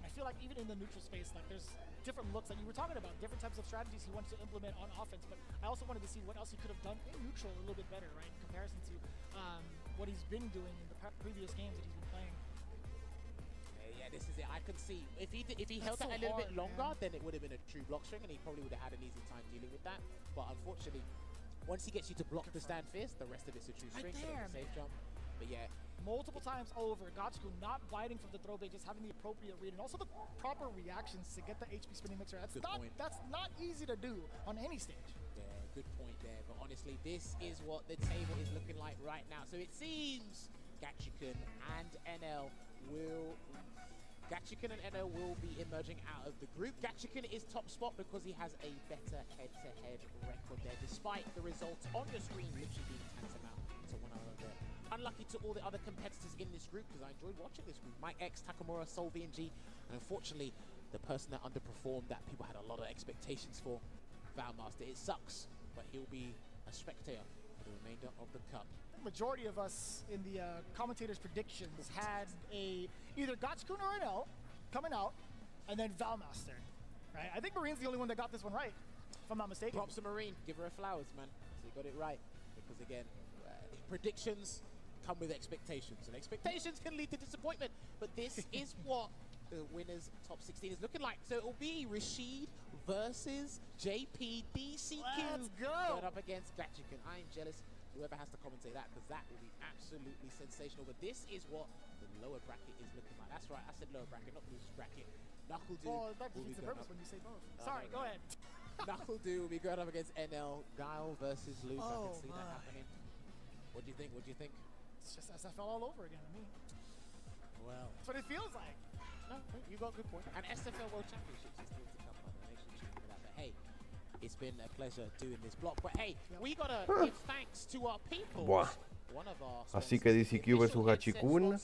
I feel like even in the neutral space, like there's different looks that you were talking about, different types of strategies he wants to implement on offense. But I also wanted to see what else he could have done in neutral a little bit better, right? In comparison to what he's been doing in the previous games that he's been playing. Yeah, this is it. I could see if he held that so a little bit hard, longer, then it would have been a true block string, and he probably would have had an easy time dealing with that. But unfortunately, once he gets you to block the stand fist, the rest of it's a true string, so it's a safe jump. But yeah, multiple times over, Gachikun not biting from the throw bait, just having the appropriate read and also the proper reactions to get the HP spinning mixer. That's not easy to do on any stage. Yeah, good point there. But honestly, this is what the table is looking like right now. So it seems Gachikun and NL will be emerging out of the group. Gachikun is top spot because he has a better head-to-head record there, despite the results on the screen literally being tantamount to one another. Unlucky to all the other competitors in this group, because I enjoyed watching this group. Mike X, Takamura, Solvi, and G. And unfortunately, the person that underperformed, that people had a lot of expectations for, Valmaster. It sucks, but he'll be a spectator for the remainder of the cup. The majority of us in the commentators' predictions had either Gachikun or NL coming out, and then Valmaster. Right? I think Marine's the only one that got this one right, if I'm not mistaken. Props to Marine. Give her her flowers, man. She got it right. Because again, predictions come with expectations, and expectations can lead to disappointment. But this is what the winners top 16 is looking like. So it will be Rashid versus JP DCQ. Let's go! Going up against Gachikun. I am jealous. Whoever has to commentate that, because that will be absolutely sensational. But this is what the lower bracket is looking like. That's right, I said lower bracket, not loose bracket. Knuckle Do Oh, that will be defeats the going purpose up. when you say both. Sorry, go ahead. Knuckle Do will be going up against NL. Guile versus Luke. I Oh, can see that happening. What do you think? What do you think? It's just SFL all over again to me. Well, That's what it feels like. no, you got a good point. And SFL World Championships is still to come, by the way. Make sure you tune in for that. But hey, it's been a pleasure doing this block. But hey, we gotta give thanks to our people. Buah. One of our Así que DCQ versus Gachikun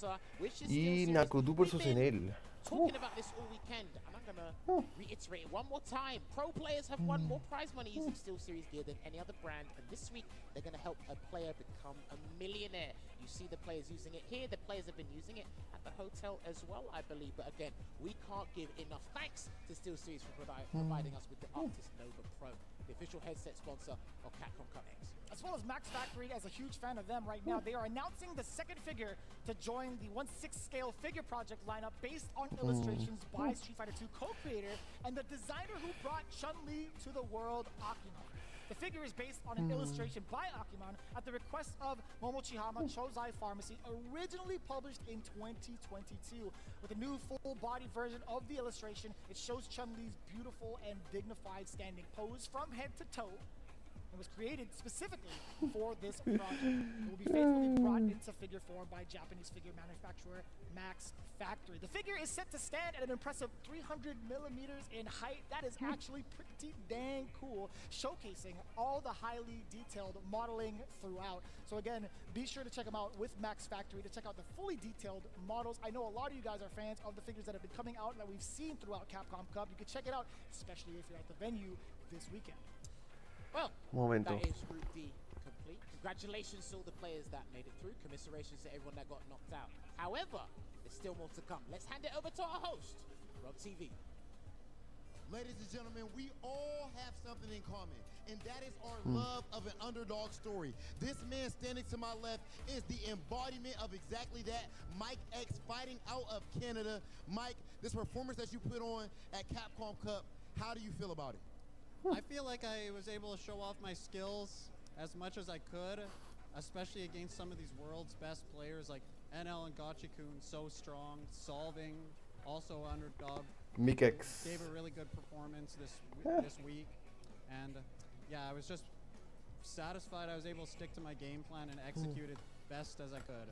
y Nakudu versus Enel. talking about this all weekend, and I'm gonna reiterate it one more time. Pro players have won more prize money using SteelSeries gear than any other brand, and this week they're gonna help a player become a millionaire. You see the players using it here. The players have been using it at the hotel as well, I believe. But again, we can't give enough thanks to SteelSeries for providing us with the Arctis Nova Pro, the official headset sponsor of Capcom Cup X. As well as Max Factory, as a huge fan of them right now, they are announcing the second figure to join the 1/6 scale figure project lineup based on illustrations by Street Fighter 2 co-creator and the designer who brought Chun-Li to the world, Akiman. The figure is based on an illustration by Akiman at the request of Momo Chihama, chose Eye Pharmacy, originally published in 2022. With a new full-body version of the illustration, it shows Chun-Li's beautiful and dignified standing pose from head to toe. It was created specifically for this project. It will be faithfully brought into figure form by Japanese figure manufacturer Max Factory. The figure is set to stand at an impressive 300 millimeters in height. That is actually pretty dang cool, showcasing all the highly detailed modeling throughout. So again, be sure to check them out with Max Factory to check out the fully detailed models. I know a lot of you guys are fans of the figures that have been coming out and that we've seen throughout Capcom Cup. You can check it out, especially if you're at the venue this weekend. Well, momento. That is Group D complete. Congratulations to all the players that made it through. Commiserations to everyone that got knocked out. However, there's still more to come. Let's hand it over to our host, Rob TV. Ladies and gentlemen, we all have something in common, and that is our love of an underdog story. This man standing to my left is the embodiment of exactly that. Mike X fighting out of Canada. Mike, this performance that you put on at Capcom Cup, how do you feel about it? I feel like I was able to show off my skills as much as I could, especially against some of these world's best players like NL and Gachikun, so strong, solving, also underdog. Mikex gave a really good performance this week, and yeah, I was just satisfied I was able to stick to my game plan and execute it best as I could.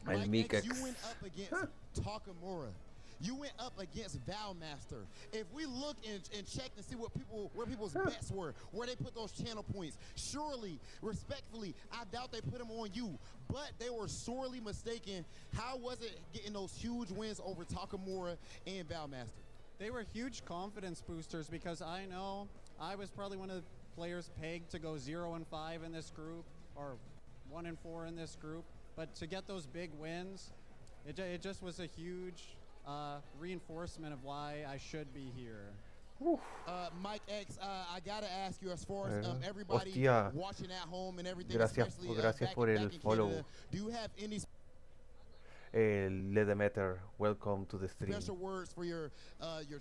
And Mike X, Mikex. you went up against Takamura. You went up against Valmaster. If we look and check to see where people's bets were, where they put those channel points, surely, respectfully, I doubt they put them on you. But they were sorely mistaken. How was it getting those huge wins over Takamura and Valmaster? They were huge confidence boosters because I know I was probably one of the players pegged to go 0-5 in this group or 1-4 in this group. But to get those big wins, it just was a huge reinforcement of why I should be here. Mike X, I gotta ask you, as far as everybody Hostia. watching at home and everything, Gracias, especially gracias back por el in follow. Canada, do you have any Ledemeter, welcome to the stream. special words for your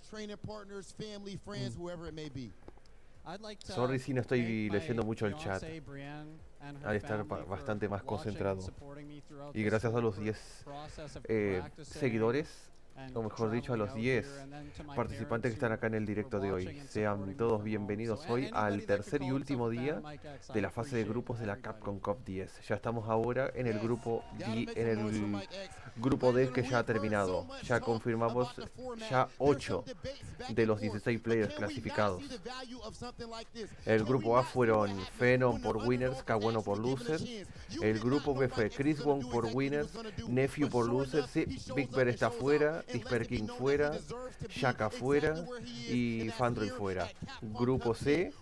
training partners, family, friends, whoever it may be? I'd like to Sorry si no estoy thank leyendo my mucho el chat, fiancée, Brienne, and her al estar family for bastante más watching and concentrado. supporting me throughout Y this gracias a los super 10 process of practicing seguidores, and o mejor dicho, a los traveling 10 out here, and then to my participantes que parents están acá en el directo de hoy. Sean todos bienvenidos hoy al tercer y último día de la fase de grupos de la Capcom Cup X. Ya estamos ahora en el grupo D, en el grupo D que ya ha terminado. Ya confirmamos ya 8 de los 16 players clasificados. El grupo A fueron Phenom por winners, Kawano por losers. El grupo B fue Chris Wong por winners, Nephew por losers, sí, Big Bear está fuera, Disper King fuera, Shaka fuera y Fandroid fuera. Grupo C.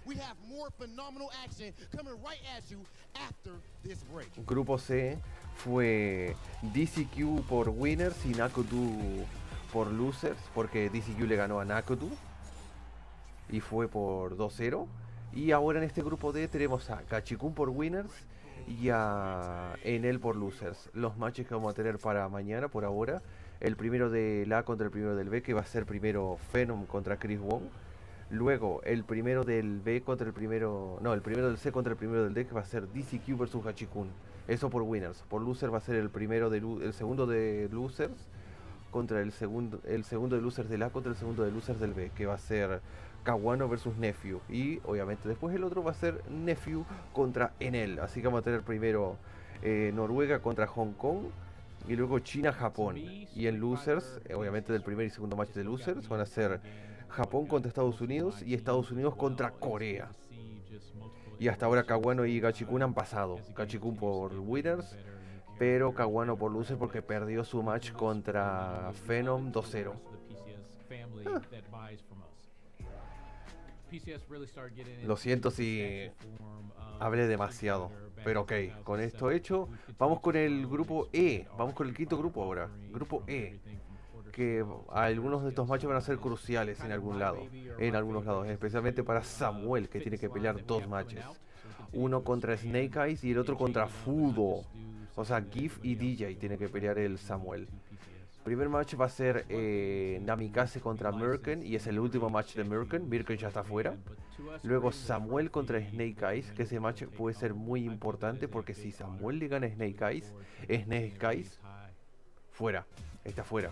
Grupo C fue DCQ por winners y Nakodu por losers, porque DCQ le ganó a Nakodu y fue por 2-0. Y ahora en este grupo D tenemos a Gachikun por winners y a Enel por losers. Los matches que vamos a tener para mañana por ahora: el primero del A contra el primero del B, que va a ser primero Phenom contra Chris Wong. Luego el primero del B contra el primero, no, el primero del C contra el primero del D, que va a ser DCQ versus Gachikun. Eso por winners. Por losers va a ser el primero el segundo de losers contra el segundo de losers del A contra el segundo de losers del B, que va a ser Kawano versus Nephew. Y obviamente después el otro va a ser Nephew contra Enel. Así que vamos a tener primero Noruega contra Hong Kong y luego China-Japón. Y en losers, obviamente del primer y segundo match de losers, van a ser Japón contra Estados Unidos y Estados Unidos contra Corea. Y hasta ahora Kawano y Gachikun han pasado. Gachikun por winners, pero Kawano por losers porque perdió su match contra Phenom 2-0. Lo siento si hablé demasiado, pero ok, con esto hecho, vamos con el grupo E, vamos con el quinto grupo ahora, grupo E, que algunos de estos matches van a ser cruciales en algunos lados, especialmente para Samuel, que tiene que pelear dos matches, uno contra Snake Eyes y el otro contra Fudo, o sea, GIF y DJ tiene que pelear el Samuel. Primer match va a ser Namikaze contra Merken y es el último match de Merken. Merken ya está fuera. Luego Samuel contra Snake Eyes, que ese match puede ser muy importante porque si Samuel le gana a Snake Eyes fuera, está fuera.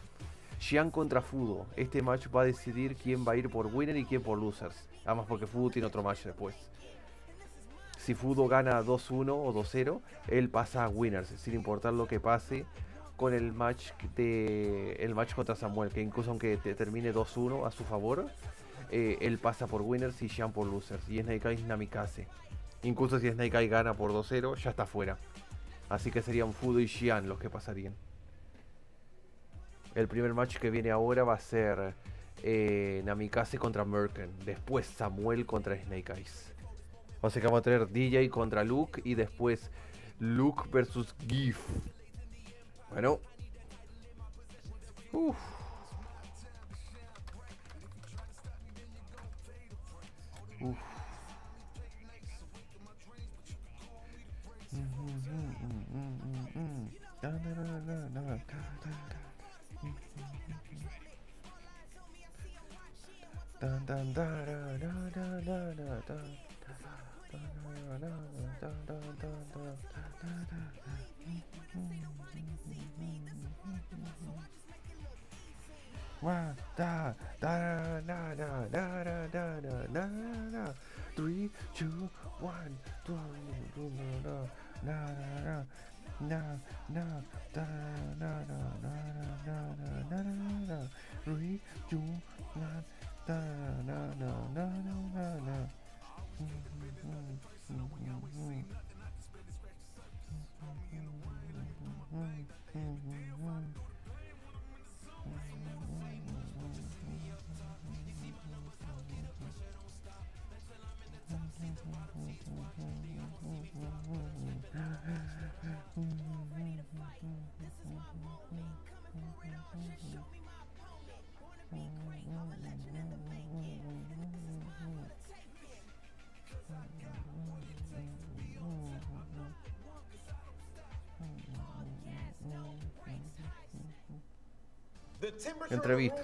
Xian contra Fudo, este match va a decidir quién va a ir por winner y quién por losers. Además porque Fudo tiene otro match después. Si Fudo gana 2-1 o 2-0, él pasa a winners, sin importar lo que pase con el match contra Samuel, que incluso aunque termine 2-1 a su favor, él pasa por winners y Xian por losers. Y Snake Eyes Namikaze. Incluso si Snake Eyes gana por 2-0, ya está fuera. Así que serían Fudo y Xian los que pasarían. El primer match que viene ahora va a ser Namikaze contra Merken. Después Samuel contra Snake Eyes. O sea que vamos a tener DJ contra Luke y después Luke versus GIF. Bueno. Uf. Uf. Three, two, one, Entrevista.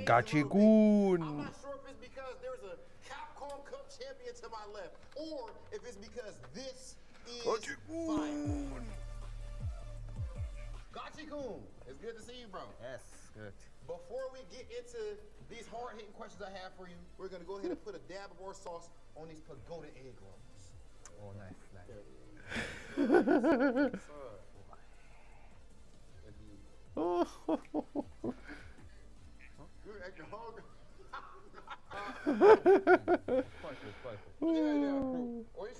Gachi-kun. I'm not sure if it's because there's a Capcom Cup champion to my left, or if it's because this is fire. Gachi-kun, it's good to see you, bro. Yes, good. Before we get into these hard-hitting questions I have for you, we're gonna go ahead and put a dab of our sauce on these pagoda egg rolls. Oh, nice, nice. Good at your hog.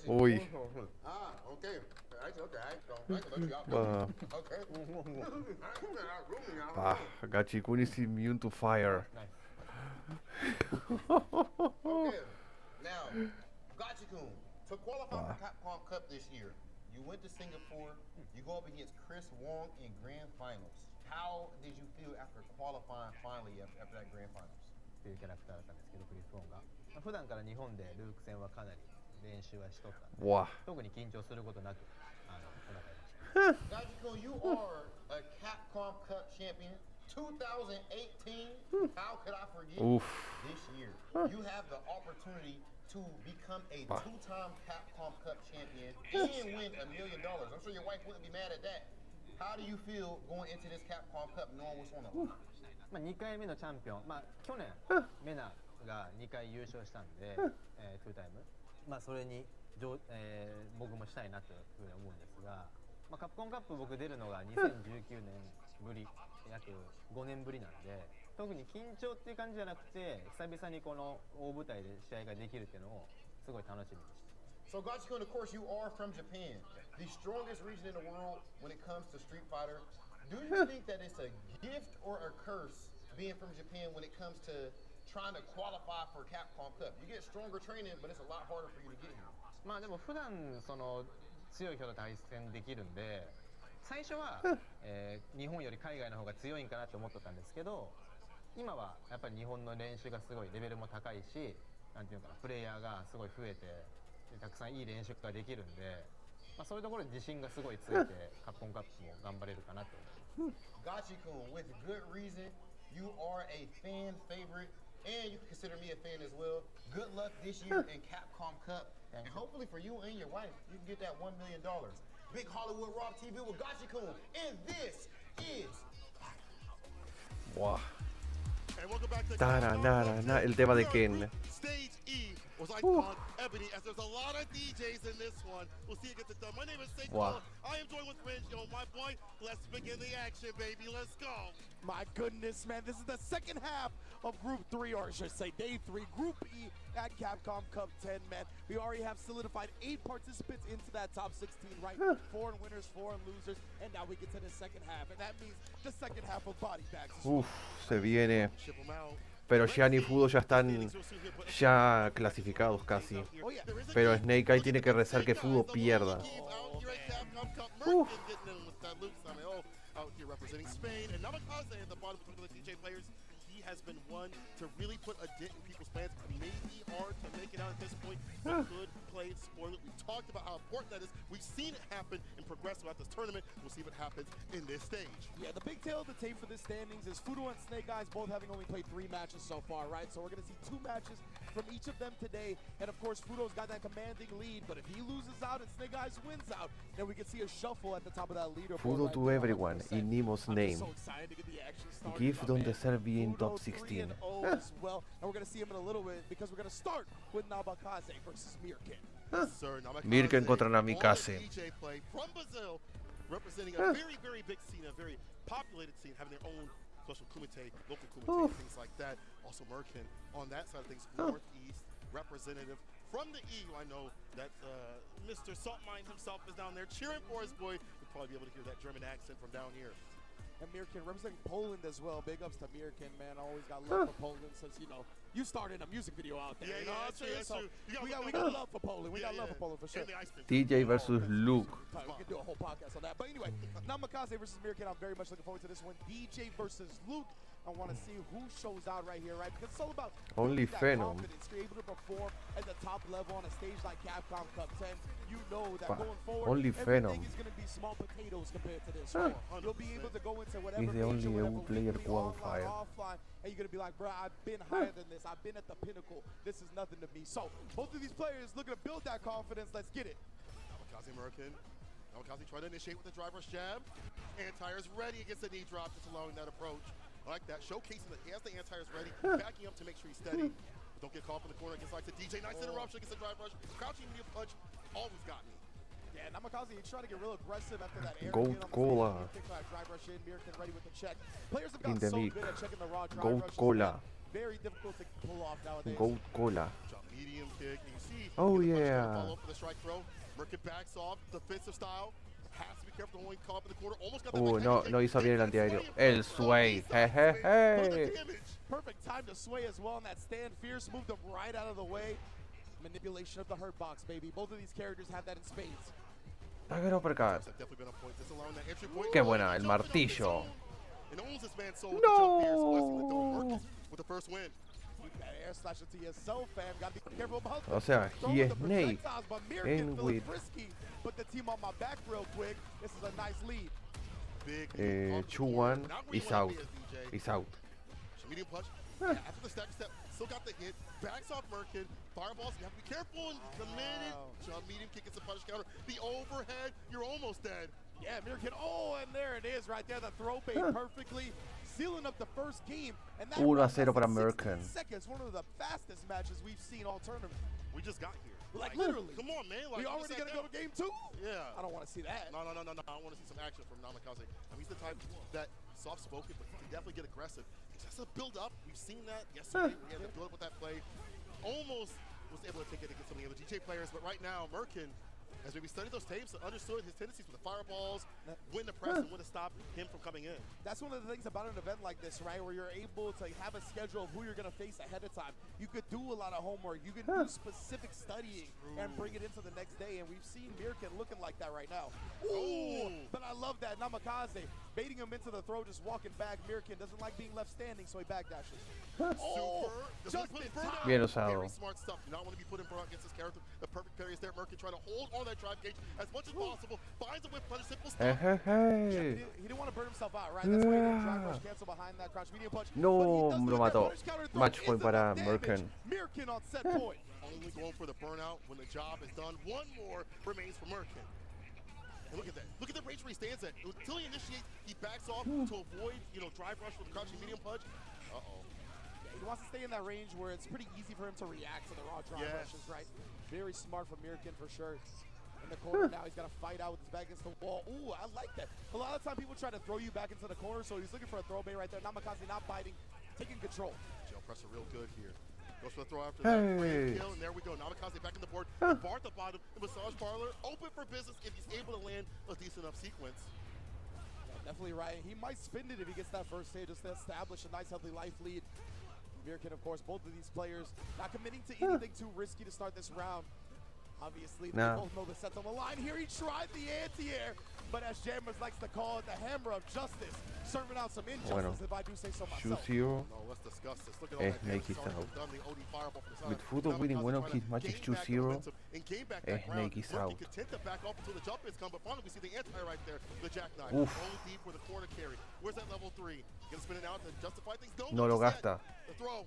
Uy. Ah, okay. Okay. Gachi-kun is immune to fire. Okay. Now, Gachi-kun, to qualify for Capcom Cup this year, you went to Singapore, you go up against Chris Wong in grand finals. How did you feel after qualifying finally after that grand finals? っていうキャラクターだったんですけど、クリス・ウォンが。普段から日本でルーク戦はかなり練習はしとったんで、特に緊張することなく戦いました。Gachi-kun, you are a Capcom Cup champion 2018. How could I forget this year? You have the opportunity to become a two-time Capcom Cup champion and win $1 million. I'm sure your wife wouldn't be mad at that. How do you feel going into this Capcom Cup knowing what's on the line? まあ2回目のチャンピオン、まあ去年メナが2回優勝したんで、2タイム、まあそれに僕もしたいなというふうに思うんですが、まあカプコンカップ僕出るのが2019年ぶり、約5年ぶりなんで、特に緊張っていう感じじゃなくて、久々にこの大舞台で試合ができるっていうのをすごい楽しみにしてます。So Gachi-kun, of course, you are from Japan, the strongest region in the world when it comes to Street Fighter. Do you think that it's a gift or a curse being from Japan when it comes to trying to qualify for Capcom Cup? You get stronger training, but it's a lot harder for you to get here. まあでも普段その強い人と対戦できるんで、最初は、日本より海外の方が強いんかなと思ってたんですけど、今はやっぱり日本の練習がすごいレベルも高いし、なんていうかな、プレイヤーがすごい増えて、たくさんいい練習ができるんで、まあそういうところに自信がすごいついてカプコンカップも頑張れるかなと思います。Gachikun, with good reason. You are a fan favorite, and you can consider me a fan as well. Good luck this year in Capcom Cup, and hopefully for you and your wife, you can get that $1 million. Big Hollywood Rock TV with Gachikun, and this is. Buah. Tararara, el tema de Ken. Stage E was icon Ebony, as there's a lot of DJs in this one. We'll see it get it done. My name is Saquon. Wow. I am joined with Fringe, my boy. Let's begin the action, baby. Let's go. My goodness, man. This is the second half of Group 3, or I should say Day 3, Group E at Capcom Cup 10, man. We already have solidified 8 participants into that top 16, right? 4 winners, 4 losers, and now we get to the second half, and that means the second half of body bags. Uf, se viene. Pero Xian y Fudo ya están ya clasificados casi. Pero Snake Eye tiene que rezar que Fudo pierda. Uf. Out here representing Spain, and Namikaze at the bottom of the DJ players. He has been one to really put a dent in people's plans. Maybe hard to make it out at this point, but good play, spoil it. We talked about how important that is. We've seen it happen and progress throughout this tournament. We'll see what happens in this stage. Yeah, the big tail of the tape for this standings is Fudo and Snake Eyes both having only played 3 matches so far, right? So we're going to see 2 matches from each of them today. And of course, Fudo's got that commanding lead, but if he loses out and Snake Eyes wins out, then we can see a shuffle at the top of that leaderboard. Fudo to everyone in Nemo's name. Give them the Serbia in top 16. As well. And we're going to see him in a little bit because we're going to start with Namikaze versus Mirkin. Mirkin contra Namikaze. DJ play from Brazil, representing a very, very big scene, a very populated scene, having their own special kumite, local kumite, things like that. Also Mirkin on that side of things, Northeast representative from the EU. I know that Mr. Saltmine himself is down there cheering for his boy. You'll probably be able to hear that German accent from down here. And Mirkin representing Poland as well. Big ups to Mirkin, man. Always got love for Poland since, you started a music video out there. That's true. We got love for Poland. We got love for Poland for sure. DJ versus Luke. We can do a whole podcast on that. But anyway, Namikaze versus Mirkin. I'm very much looking forward to this one. DJ versus Luke. I want to see who shows out right here, right? Because it's all about only Phenom. You're able to perform at the top level on a stage like Capcom Cup 10. You know that going forward, only Phenom is going to be small potatoes compared to this. Right? You'll be able to go into whatever is the only EU player qualifier. Offline, and you're going to be like, bro, I've been higher than this. I've been at the pinnacle. This is nothing to me. So both of these players looking to build that confidence. Let's get it. Namikaze Mirkin. Namikaze trying to initiate with the driver's jab. Anti-air's ready against the knee drop, just allowing that approach. I like that, showcasing that he has the anti-airs ready, backing up to make sure he's steady. But don't get caught in the corner against like the DJ. Nice interruption against the drive rush. Crouching knee punch, always got me. Yeah, Namikaze, he's trying to get real aggressive after that air. Gold Cola. Drive rush in, Mirkin ready with the check. Players have In gotten the so league. good at checking the raw drive Gold rushes. Cola. Very difficult to pull off nowadays. Gold Cola. Medium kick, and you see. Oh yeah. Follow up for the strike throw. Mirkin backs off, defensive style. Has to be careful when caught up in the corner. Almost got that no hizo bien el antiaéreo. El sway. Hey. Perfect time to sway as well on that stand. Fierce moved him right out of the way. Manipulation of the hurt box, baby. Both of these characters have that in spades. Dagger uppercut. Definitely been a point. Just allowing that entry point. Qué buena, el martillo. And owns this man's soul with the jump here, blessing the dome. Mirkin with the first win. That air slash into yourself, fam. Gotta be careful about O sea, he es Snake and with put the team on my back real quick. This is a nice lead. 2-1 is out. Is out. Medium punch. After the stack step, still got the hit. Backs off Mirkin. Fireballs, you have to be careful in the minute. Medium kick gets a punish counter. The overhead, you're almost dead. Yeah, Mirkin. Oh, and there it is right there. The throw bait perfectly. Sealing up the first game. And that 1-0 para Mirkin. Seconds, one of the fastest matches we've seen all tournament. We just got here. Like literally. Come on, man. Like, we already gonna go to game 2? Yeah. I don't want to see that. No. I want to see some action from Namikaze. He's the type that soft-spoken, but he can definitely get aggressive. He has to build up. We've seen that yesterday. We had to build up with that play. Almost was able to take it against some of the other DJ players, but right now, Mirkin, as we studied those tapes, understood his tendencies with the fireballs, when to press and when to stop him from coming in. That's one of the things about an event like this, right, where you're able to have a schedule of who you're going to face ahead of time. You could do a lot of homework. You can do specific studying and bring it into the next day, and we've seen Mirkin looking like that right now. Ooh, but I love that. Namikaze baiting him into the throw, just walking back. Mirkin doesn't like being left standing, so he backdashes. Just in time. Bien usado. Very smart stuff. Do not want to be put in front against this character. The perfect parry is there. Mirkin trying to hold on that drive gauge as much as possible. Finds a whip punish, simple Hey, stop. hey, hey. He didn't want to burn himself out, right? That's why he didn't drive rush cancel behind that crouch medium punch. No, lo mató. Match point para Merkin. Mirkin on set point. Only going for the burnout when the job is done. One more remains for Merkin. And look at that. Look at the range where he stands at. Until he initiates, he backs off to avoid, drive rush with the crouching medium punch. Uh-oh. He wants to stay in that range where it's pretty easy for him to react to the raw drive rushes, right? Very smart from Mirkin for sure. In the corner now, he's got to fight out with his back against the wall. Ooh, I like that. A lot of time people try to throw you back into the corner, so he's looking for a throw bait right there. Namikaze not biting, taking control. Jail pressure real good here. Goes for the throw after that. Great kill, and there we go. Namikaze back in the board. Bar at the bottom. The massage parlor open for business if he's able to land a decent enough sequence. Yeah, definitely right. He might spin it if he gets that first stage just to establish a nice healthy life lead. Mirkin, of course, both of these players not committing to anything too risky to start this round. Obviously, they both know the set's on the line here. He tried the anti-air, but as Jammers likes to call it, the hammer of justice, serving out some injustice, if I do say so myself. Choose No, let's discuss this. Look at all that Snake is out. done, the OD fireball from the side. With Fudo winning one of his matches 2-0, Snake is out. Merkin content to back off until the jump is come, but finally we see the anti right there, the jackknife. Oof. Only deep for the corner carry. Where's that level 3? Gonna spin it out to justify things? No lo gasta. The throw.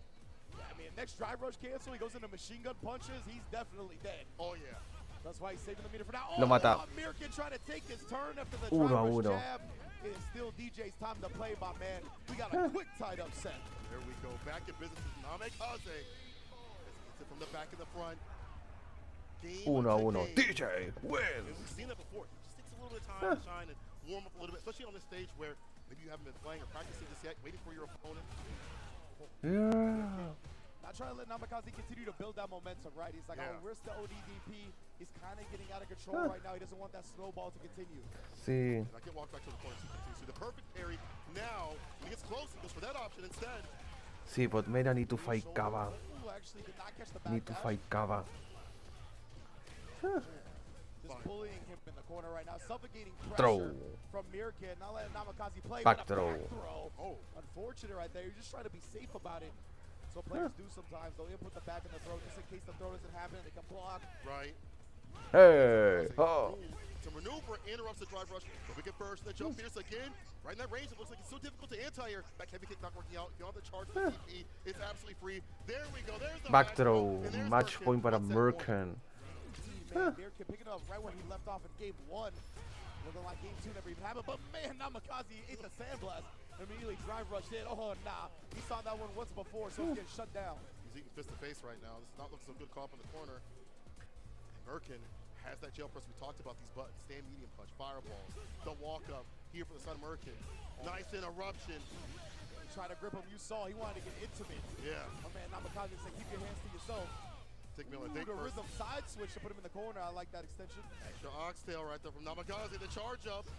Yeah, I mean, next drive rush cancel, he goes into machine gun punches, he's definitely dead. Oh, yeah. That's why he's saving the meter for now. Lo mata. Mirkin trying to take his turn after the 1-1. jab. It is still DJ's time to play, my man. We got a quick tied up set. There we go. Back in business with Namikaze. Gets it from the back and the front. 1-1. DJ wins. We've seen that before. It just takes a little bit of time to shine and warm up a little bit, especially on this stage where maybe you haven't been playing or practicing this yet, waiting for your opponent. Yeah. Not trying to let Namikaze continue to build that momentum, right? He's like, I'll risk the ODDP. He's kind of getting out of control right now. He doesn't want that snowball to continue. Sí. And I can walk back to the corner so the perfect parry. Now, when he gets close, he goes for that option instead. Sí, but man, I need to fight Kava. Actually did not catch the back Need to fight Kava. Just bullying him in the corner right now, suffocating Throw. pressure from Mirkin, not letting Namikaze play. Back throw. Oh, unfortunate right there. You're just trying to be safe about it. So players do sometimes. They'll input the back in the throw just in case the throw doesn't happen. They can block. Right. Hey. Oh. To maneuver, interrupts the drive rush. So we get first. The jump Pierce again. Right in that range. It looks like it's so difficult to anti-air. Back heavy kick not working out. Beyond the charge of the TP. It's absolutely free. There we go. There's the Back throw. Match point para Merkin. Mirkin picking up right where he left off in game 1. Looking like game 2 never even happened. But man, Namikaze ate the sandblast. Immediately drive rushed in. Oh, nah. He saw that one once before, so he's getting shut down. He's eating fist to face right now. This is not looking so good call up in the corner. Merkin has that jail press we talked about, these buttons. Stand medium punch, fireballs, the walk up here for the son Merkin. Nice interruption. Trying to grip him, you saw he wanted to get intimate. Yeah. My man Namikaze said, keep your hands to yourself. Take me on a The date first. rhythm side switch to put him in the corner. I like that extension. Extra oxtail right there from Namikaze. The charge up.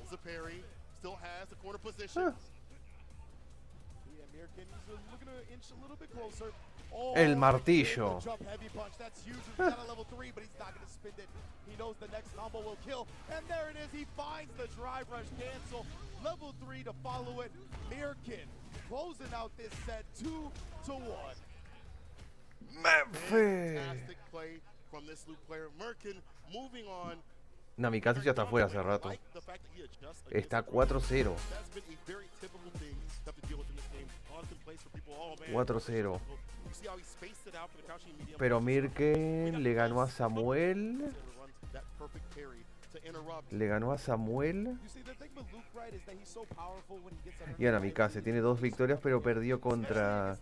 Holds the parry. Still has the corner position. Yeah, Mirkin, he's looking to inch a little bit closer. Oh, El martillo. Jump heavy punch. That's huge. He's got a level 3, but he's not going to spin it. He knows the next combo will kill. And there it is. He finds the drive rush cancel. Level 3 to follow it. Mirkin closing out this set 2-1. Fantastic play from this loop player. Merkin moving on. Namikaze ya está fuera hace rato. Está 4-0. 4-0. Pero Mirkin le ganó a Samuel. Le ganó a Samuel. Y a Namikaze tiene 2 victorias, pero perdió contra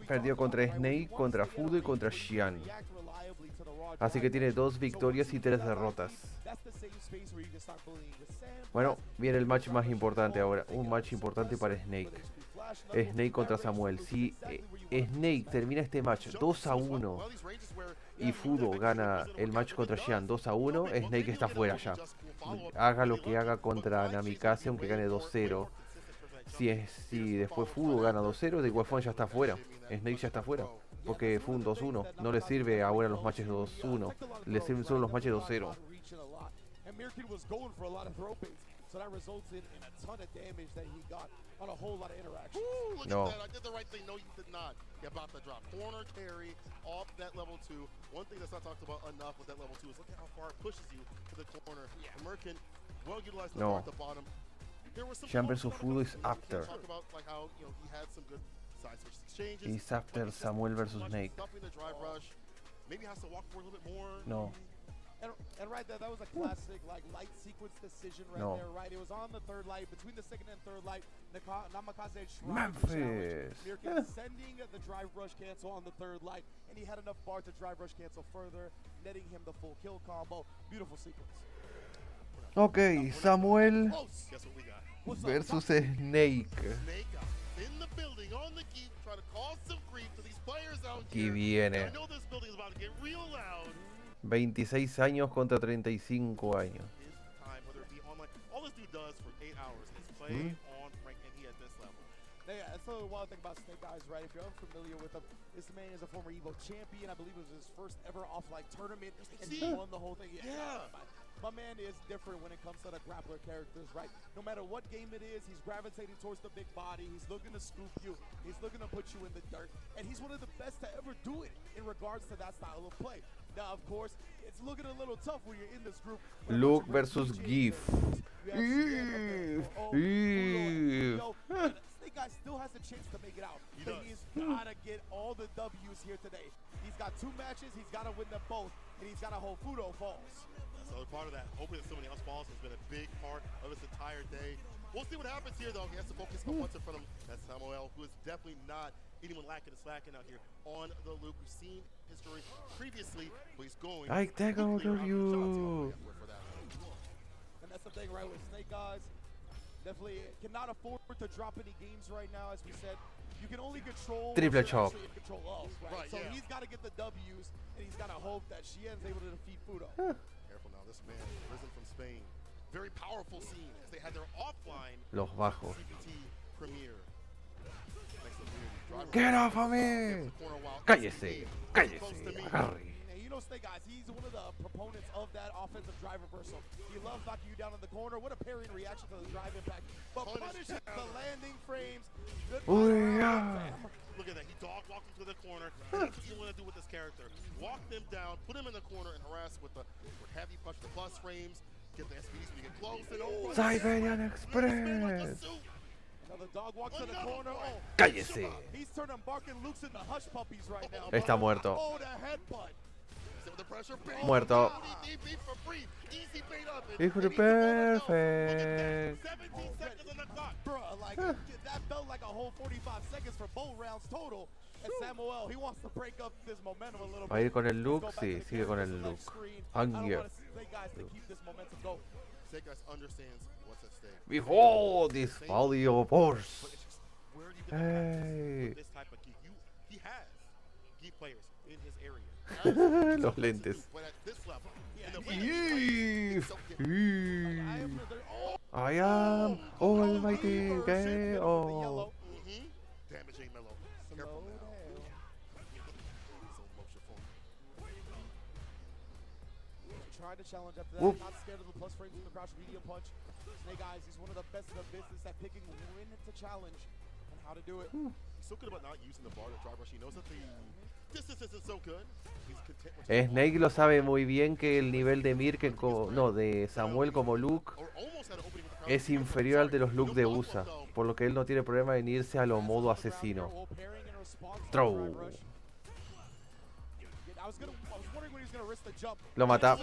Snake, contra Fudo y contra Xian. Así que tiene 2 victorias y 3 derrotas. Bueno, viene el match más importante ahora. Un match importante para Snake. Snake contra Samuel. Si Snake termina este match 2-1 y Fudo gana el match contra Xian 2-1, Snake está fuera ya. Haga lo que haga contra Namikaze, aunque gane 2-0. Si después Fudo gana 2-0, de igual forma ya está fuera. Snake ya está fuera. Porque fue un 2-1. No le sirve ahora los matches 2-1. Le sirven solo los matches 2-0. So that resulted in a ton of damage that he got on a whole lot of interactions. Ooh, look No. at that. I did the right thing. No, you did not. You're about to drop. Corner carry off that level 2. One thing that's not talked about enough with that level 2 is look at how far it pushes you to the corner. American, well utilized the No. bar at the bottom. There was some Siempre su close fudo is stuff. after. Talk about like how he had some good side switch exchanges. It's after Samuel versus Snake. Stopping the drive rush. Maybe has to walk for a little bit more. No. And right there, that was a classic like light sequence decision right No. there, right? It was on the third light, between the second and third light. Namikaze Memphis. Mirkin sending the drive rush cancel on the third light, and he had enough bar to drive rush cancel further, netting him the full kill combo. Beautiful sequence. Ok, Samuel Close. Guess what we got? What's up? versus Snake. Snake in the building on the key, trying to cause some grief to these players out Aquí here. viene. I know this building is about to get real loud. 26 años contra 35 años. His time, whether it be online, all this dude does for 8 hours is play on rank, and he at this level. Yeah, that's the wild thing about Snake Eyes, right? If you're unfamiliar with him, this man is a former Evo champion. I believe it was his first ever offline tournament, and he won the whole thing. Yeah. My man is different when it comes to the grappler characters, right? No matter what game it is, he's gravitating towards the big body. He's looking to scoop you. He's looking to put you in the dirt. And he's one of the best to ever do it in regards to that style of play. Now, of course, it's looking a little tough when you're in this group. Luke versus GIF. Snake Guy still has a chance to make it out. But he's got to get all the W's here today. He's got 2 matches. He's got to win them both. And he's got to hold Fudo falls. So part of that, hoping that somebody else falls, has been a big part of his entire day. We'll see what happens here, though. He has to focus on what's in front of him. That's Samuel, who is definitely not anyone lacking and slacking out here on the Luke. We've seen his story previously, but he's going. I take over you. And that's the thing, right, with Snake Eyes. Definitely cannot afford to drop any games right now, as we said. You can only control Triple what you're chop. actually in control of, right? So he's got to get the W's, and he's got to hope that Xian's able to defeat Fudo. Careful now, this man, risen from Spain. Very powerful scene as they had their offline Los bajos. CPT premiere. Get off of me. Cállese, cállese, agarre. You know Snake Eyes, he's one of the proponents of that offensive drive reversal. He loves knocking you down in the corner. What a parrying reaction to the drive impact. But punishes the landing frames. Look at that. He dog walked into the corner. That's what you want to do with this character. Walk them down, put him in the corner, and harass with heavy punch the plus frames. Get the SPDs when you get close. And Siberian Express. Another dog walks to the corner. Oh, Cállese. he's turning Barking Lukes into hush puppies right now. Está muerto. Oh, the headbutt. Muerto. Hijo de perfect. Bro, like that felt like a whole 45 seconds for both rounds total. And Samuel, he wants to break up this momentum a little bit. ¿Va a ir con el look? Sí, sigue con el look. Anger. Before this body of horse. Hey. He has key players in his area. Los lentes. I am almighty. Oh. Damaging Mellow. Careful now. Trying to challenge after that. Whoop. Not scared of the plus frames from the crouch medium punch. Snake Eyes, he's one of the best in the business at picking when to challenge and how to do it. He's so good about not using the bar to drive rush. He knows that the distance isn't so good. He's content with Snake lo sabe muy bien que el nivel de Mirken, de Samuel como Luke es inferior al de los Luke de USA, por lo que él no tiene problema en irse a lo modo asesino. Throw. Lo mata.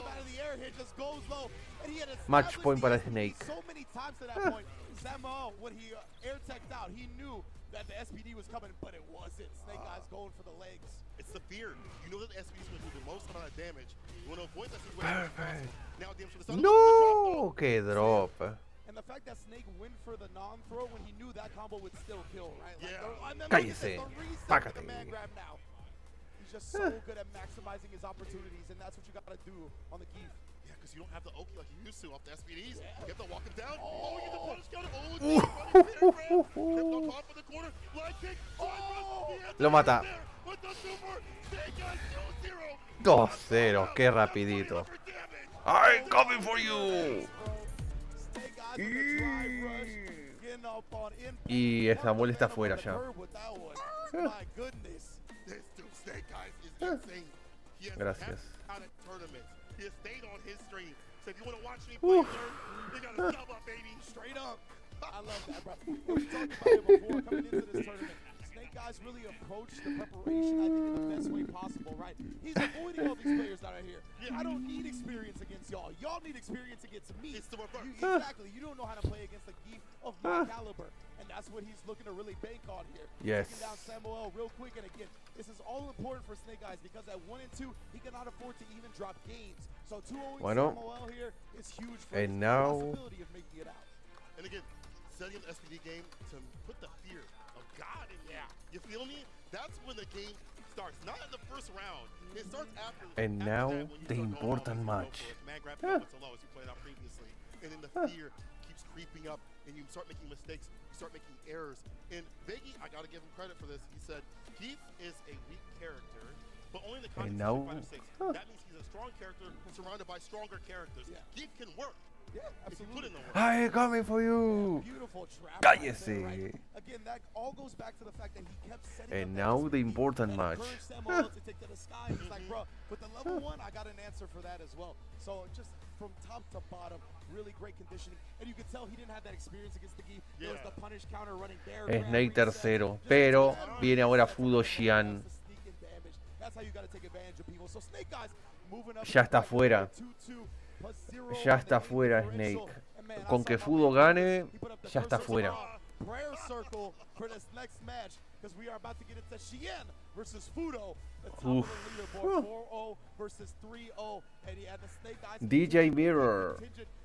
Match point para Snake. Samuel, when he air teched out, he knew that the SPD was coming, but it wasn't. Snake Eyes going for the legs. It's the fear. You know that the SPD is going to do the most amount of damage. You want to avoid that situation. Now, No, que drop. And the fact that Snake went for the non-throw when he knew that combo would still kill, right? Like, Cállese. Págate. He's just so good at maximizing his opportunities, and that's what you got to do on the key. Yeah, because you don't have the Oki like you used to off the SPDs. You have to walk him down. Oh, you get the punish counter. Oh, kept on top of the corner. Line kick. Lo mata. 2-0. Qué rapidito. I'm coming for you. Y Samuel está afuera ya. My goodness. This dude, Snake Eyes, is insane. He has Gracias. kept out of tournaments. He has stayed on his stream. So if you want to watch me play, nerd, you gotta sub up, baby. Straight up. I love that, bro. We talked about it before coming into this tournament. Snake Eyes really approached the preparation, I think, in the best way possible, right? He's avoiding all these players that are here. I don't need experience against y'all. Y'all need experience against me. It's the reverse. Exactly. You don't know how to play against a geek of my caliber. And that's what he's looking to really bank on here. Yes. Taking down Samuel real quick. And again, this is all important for Snake Eyes because at 1 and 2, he cannot afford to even drop games. So 2-0 Samuel here is huge for And his now possibility of making it out. And again, setting up the SPD game to put the fear of God in you. You feel me? That's when the game starts. Not in the first round. It starts after. And after now that, when you the start important going match. Man grab helmets low as you played out previously. And then the fear keeps creeping up and you start making mistakes. You start making errors. And Veggie, I gotta give him credit for this. He said, Keith is a weak character, but only in the context now- of 5 6. That means he's a strong character surrounded by stronger characters. Keith can work. Yeah, absolutely. I am coming for you. Beautiful trap. Cállese. Right? Again, that all goes back to the fact that he kept setting And up now that the important match. encouraged Samuel to take to the sky. He's like, bro, with the level 1, I got an answer for that as well. So just from top to bottom, really great conditioning. And you could tell he didn't have that experience against the Gi. There was the punish counter running there. Snake tercero, pero viene ahora Fudo Xian. That's how you got to take advantage of people. So Snake Eyes moving up. Ya está fuera. Ya está fuera Snake. Con que Fudo gane, ya está fuera. Prayer circle for this next match because we are about to get into Xian versus Fudo. The top of the leaderboard, 4-0 versus 3-0. And he had the Snake Eyes. DJ Mirror.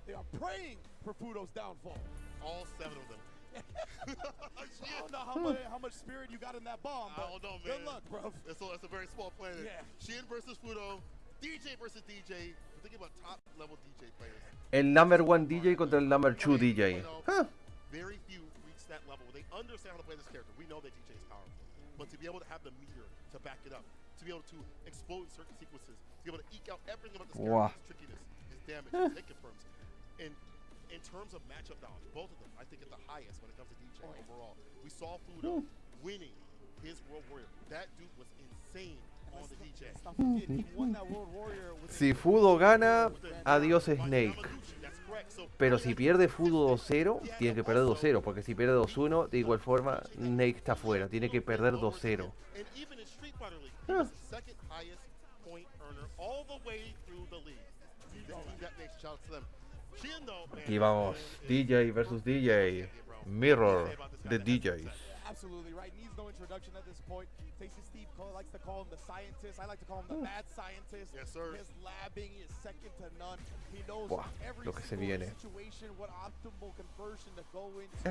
They are praying for Fudo's downfall. All 7 of them. I don't know how much spirit you got in that bomb, but I don't know, man. good luck, bro. It's a very small planet. Yeah. Shin versus Fudo, DJ versus DJ. We're thinking about top level DJ players. El number 1 DJ contra el number 2 DJ. Very few reach that level where they understand how to play this character. We know that DJ is powerful, but to be able to have the meter to back it up, to be able to explode certain sequences, to be able to eke out everything about this character, his trickiness, his damage, his hit confirms. And in terms of matchup knowledge, both of them, I think, at the highest when it comes to DJ overall. We saw Fudo winning his World Warrior. That dude was insane on the DJ. He won that World Warrior with Si Fudo gana, adiós Snake. Pero si pierde Fudo 2-0, tiene que perder 2-0. Porque si pierde 2-1, de igual forma, Snake está fuera. Tiene que perder 2-0. And even in Street Fighter League, he was the second highest point earner all the way through the league. That makes shout to them. Shin, though, man, Aquí vamos. DJ versus DJ. Mirror de DJs. Absolutely right. Needs no introduction at this point. Tasty Steve likes to call him the scientist. I like to call him the mad scientist. Yes, sir. His labbing is second to none. He knows Buah, every lo que se single viene. situation, what optimal conversion to go into.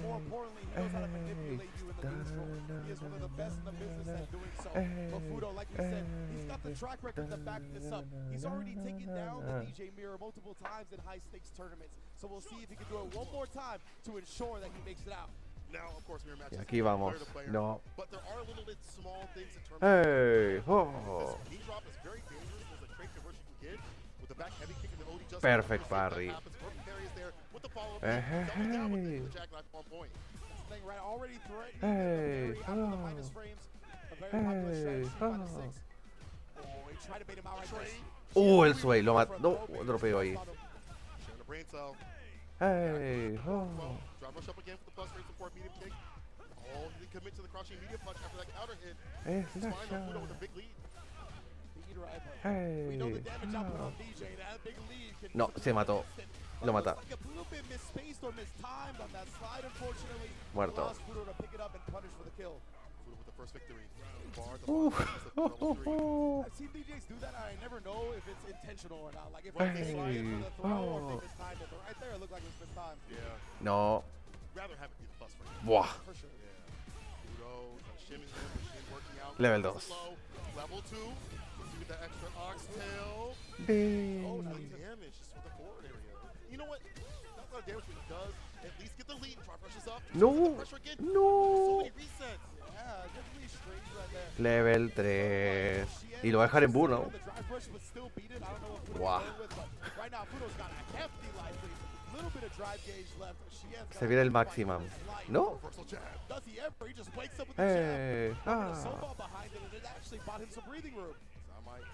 More importantly, he knows how to manipulate you in the neutral. He is one of the best in the business at doing so. But Fudo, like we said, he's got the track record to back this up. He's already taken down the DJ Mirror multiple times in high stakes tournaments. So we'll see if he can do it one more time to ensure that he makes it out. Now, of course, mirror matches. Y aquí vamos. No. But there are a little bit small things in terms Hey, of oh. knee drop is very dangerous. There's a trait conversion you can get with the back heavy kick and the OD just Perfect parry. Perfect parry is there with the follow-up. Hey. Down with the jackknife on point. Thing right already threatening Hey. after the minus frames. A very popular strategy, 5 to 6. Oh, he tried to bait him out right El Sway lo mató. No, otro pego ahí. Sharing the brain cell. Hey, oh. Drive rush up again for the plus rate support medium kick. Oh, he didn't commit to the crouching medium punch after that counter hit. It's fine though, Fudo with a big lead. Hey. We know the damage output on DJ. That big lead can No, se mató. Lo mata. like a little bit misspaced or mistimed on that slide, unfortunately. Muerto. Allows Fudo to pick it up and punish for the kill. Fudo with the first victory. Bar the I've seen DJs do that. I never know if it's intentional or not. Like if they slide into the throw or if they mistimed it. But right there, it looked like it was mistimed. Yeah. No. Rather have it be the plus for him. Buah. For sure. Yeah. Fudo shimming him, Shin working out. Level 2. Level 2. With that extra oxtail. Dang. Oh, no damage just with the forward area. You know what? That's not damage what he does. At least get the lead. Drop rushes up. No. Pressure again. No. So many resets. Yeah, definitely strange right Level 3. Y lo va a dejar en burno. Wow. Se viene el maximum. ¿No?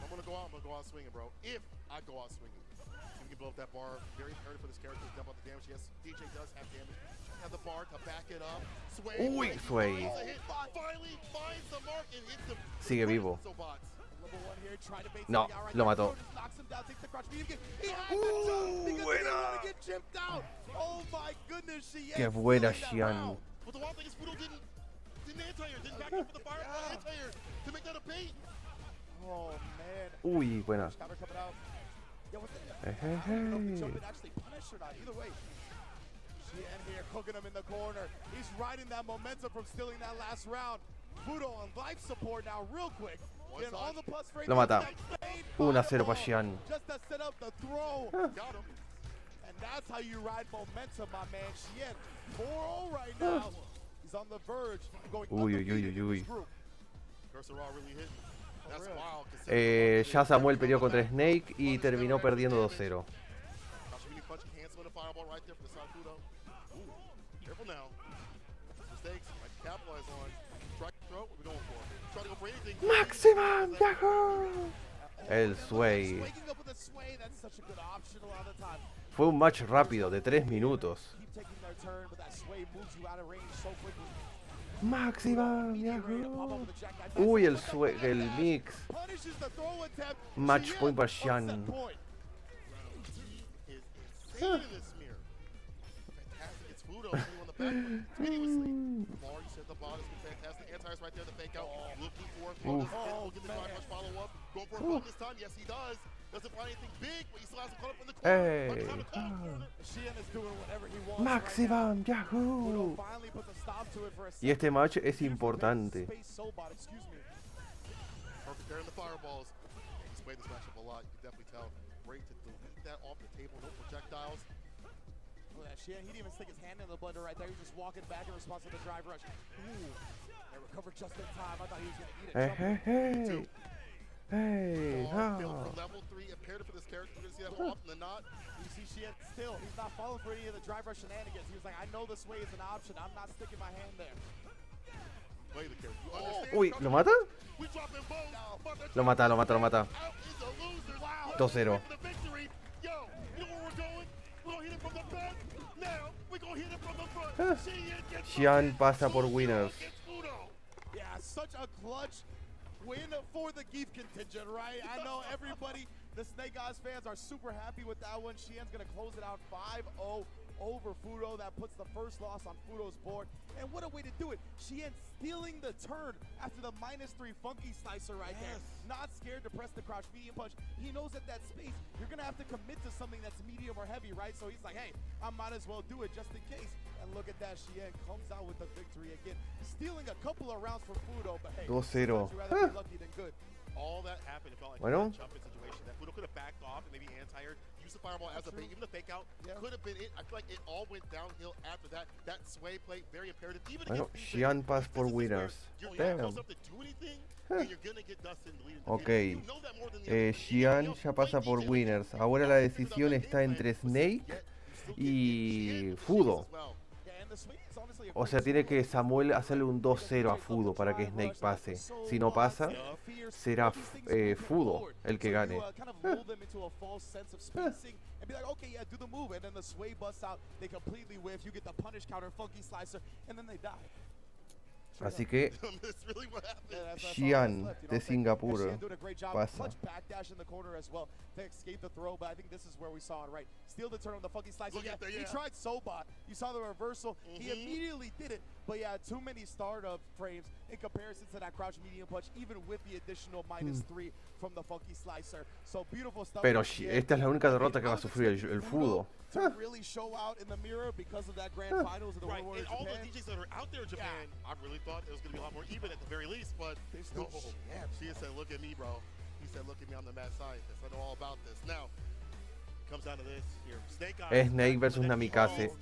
I'm gonna go out swinging, bro. If I go out swinging, so we can blow up that bar. Very imperative for this character to dump out the damage. Yes, DJ does have damage. Have the bar to back it up. Sway. Uy, Sway. Finally finds the mark and hits the. Sigue vivo. No, lo mató. Buena. Qué buena, Xian. But the wild thing is Fudo didn't anti-air, didn't back up for the fire anti-air to make that a bait. Oh man. Uy, buena. Here cooking him in the corner. He's riding that momentum from stealing that last round. Fudo on life support now, real quick. Lo mata. 1-0 para Xian. Just to set up the throw. Got him. And that's how you ride momentum, my man. Xian 4-0 right now. He's on the verge going Uy. Cursor Raw really hit. That's wild. Ya Samuel peleó contra Snake y terminó perdiendo 2-0. Maximum Yahoo. El Sway. Fue un match rápido de 3 minutos. Maximum Yahoo. Uy, el Sway, el mix. Match point para Xian. Hey. Maximum Yahoo. Y este match es importante. He didn't even stick his hand in the blender right there. He was just walking back in response to the drive rush. Ooh, they recovered just in time. I thought he was going to eat it. Hey. Level 3 imperative for this character. You're going to see that more often than not. You see Xian still. He's not falling for any of the drive rush shenanigans. He was like, I know this way is an option. I'm not sticking my hand there. Play the character. Uy, ¿lo mata? Lo mata. 2-0. Xian pasa por winners. Yeah, such a clutch win for the Geef contingent, right? I know everybody, the Snake Eyes fans are super happy with that one. Xian's gonna close it out 5-0 over Fudo. That puts the first loss on Fudo's board. And what a way to do it. Xian stealing the turn after the -3 funky slicer right there. Not scared to press the crouch medium punch. He knows at that space, you're gonna have to commit to something that's medium or heavy, right? So he's like, hey, I might as well do it just in case. And look at that, Xian comes out with the victory again. Stealing a couple of rounds from Fudo, but hey, 2-0. Lucky than good. All that happened, it felt like Bueno. a jump-in situation. That Fudo could have backed off and maybe anti-aired, used the fireball as a bait, even the fake out could have been it. I feel like it all went downhill after that. That sway play, very imperative. Even Bueno, Xian pass por winners. Damn. Ok, Xian ya pasa por winners. Ahora la decisión está entre Snake y Fudo. O sea, tiene que Samuel hacerle un 2-0 a Fudo para que Snake pase. Si no pasa, será Fudo el que gane. And be like, okay, yeah, do the move. And then the sway busts out. They completely whiff. You get the punish counter, funky slicer, and then they die. Así que Xian de Singapur pasa. To escape the throw, but I think this is where we saw it, right? Steal the turn on the funky slicer. He tried Sobot. You saw the reversal. He immediately did it, but yeah, too many startup frames in comparison to that crouch medium punch, even with the additional -3 from the funky slicer. So beautiful stuff. Pero esta es la única derrota que va a sufrir el Fudo. To really show out in the mirror because of that grand finals of the World War in all Japan. the DJs that are out there in Japan, I really thought it was going to be a lot more even at the very least, but no. She said, look at me, bro. He said, look at me, I'm the mad scientist. I know all about this. Now, comes down to this here. Snake Snake versus Namikaze.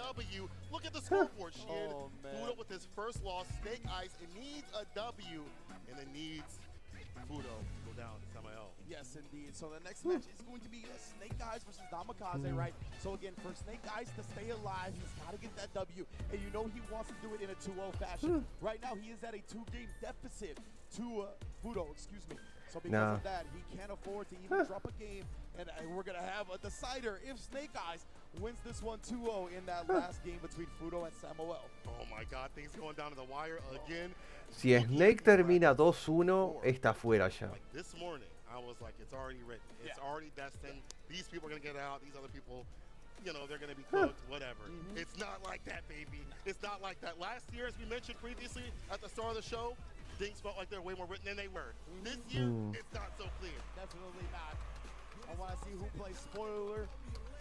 W. Look at the scoreboard, Sheehan. Fudo with his first loss. Snake Eyes, it needs a W, and it needs Fudo to go down to Samael. Yes, indeed. So the next match is going to be Snake Eyes versus Namikaze, right? So again, for Snake Eyes to stay alive, he's got to get that W. And you know he wants to do it in a 2-0 fashion. Right now, he is at a 2-game deficit to Fudo, excuse me. So because of that, he can't afford to even drop a game. And we're going to have a decider if Snake Eyes wins this one 2-0 in that last game between Fudo and Samuel. Oh my God, things going down to the wire again. Si Snake termina 2-1, está fuera ya. Like this morning, I was like, it's already written. It's already destined. These people are going to get out. These other people, you know, they're going to be cooked, whatever. It's not like that, baby. It's not like that. Last year, as we mentioned previously at the start of the show, things felt like they're way more written than they were. This year, it's not so clear. Definitely not. I want to see who plays spoiler.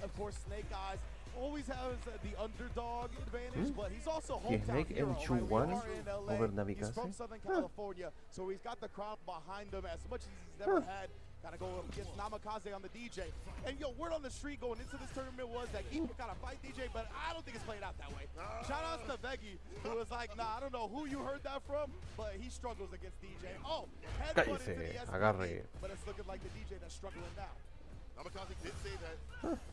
Of course, Snake Eyes always has the underdog advantage, but he's also hometown hero. Right? We are in LA. He's from Southern California, so he's got the crowd behind him as much as he's never had. Gotta go up against Namikaze on the DJ. And yo, word on the street going into this tournament was that he would kind of fight DJ, but I don't think it's played out that way. Shout out to Veggie, who was like, nah, I don't know who you heard that from, but he struggles against DJ. Oh, headbutt into the SPD, but it's looking like the DJ that's struggling now. Namikaze did say that,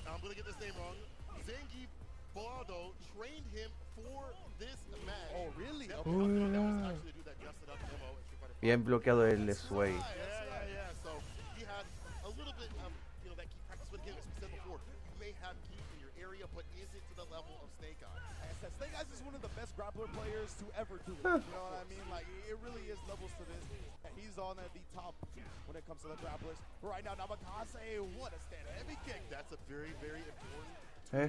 I'm going to get this name wrong, Zangief Bolado trained him for this match. Oh, really? That was actually a dude that dusted up demo in Street Fighter 5. Bien bloqueado el sway. Yeah. So he had a little bit of, you know, that key practice with him, as we said before. You may have key in your area, but is it to the level of Snake Eyes? I said Snake Eyes is one of the best grappler players to ever do it. You know what I mean? Like, it really is levels to this. And he's on at the top when it comes to the grapplers. But right now, Namikaze, what a stand heavy kick. That's a very, very important. Hey.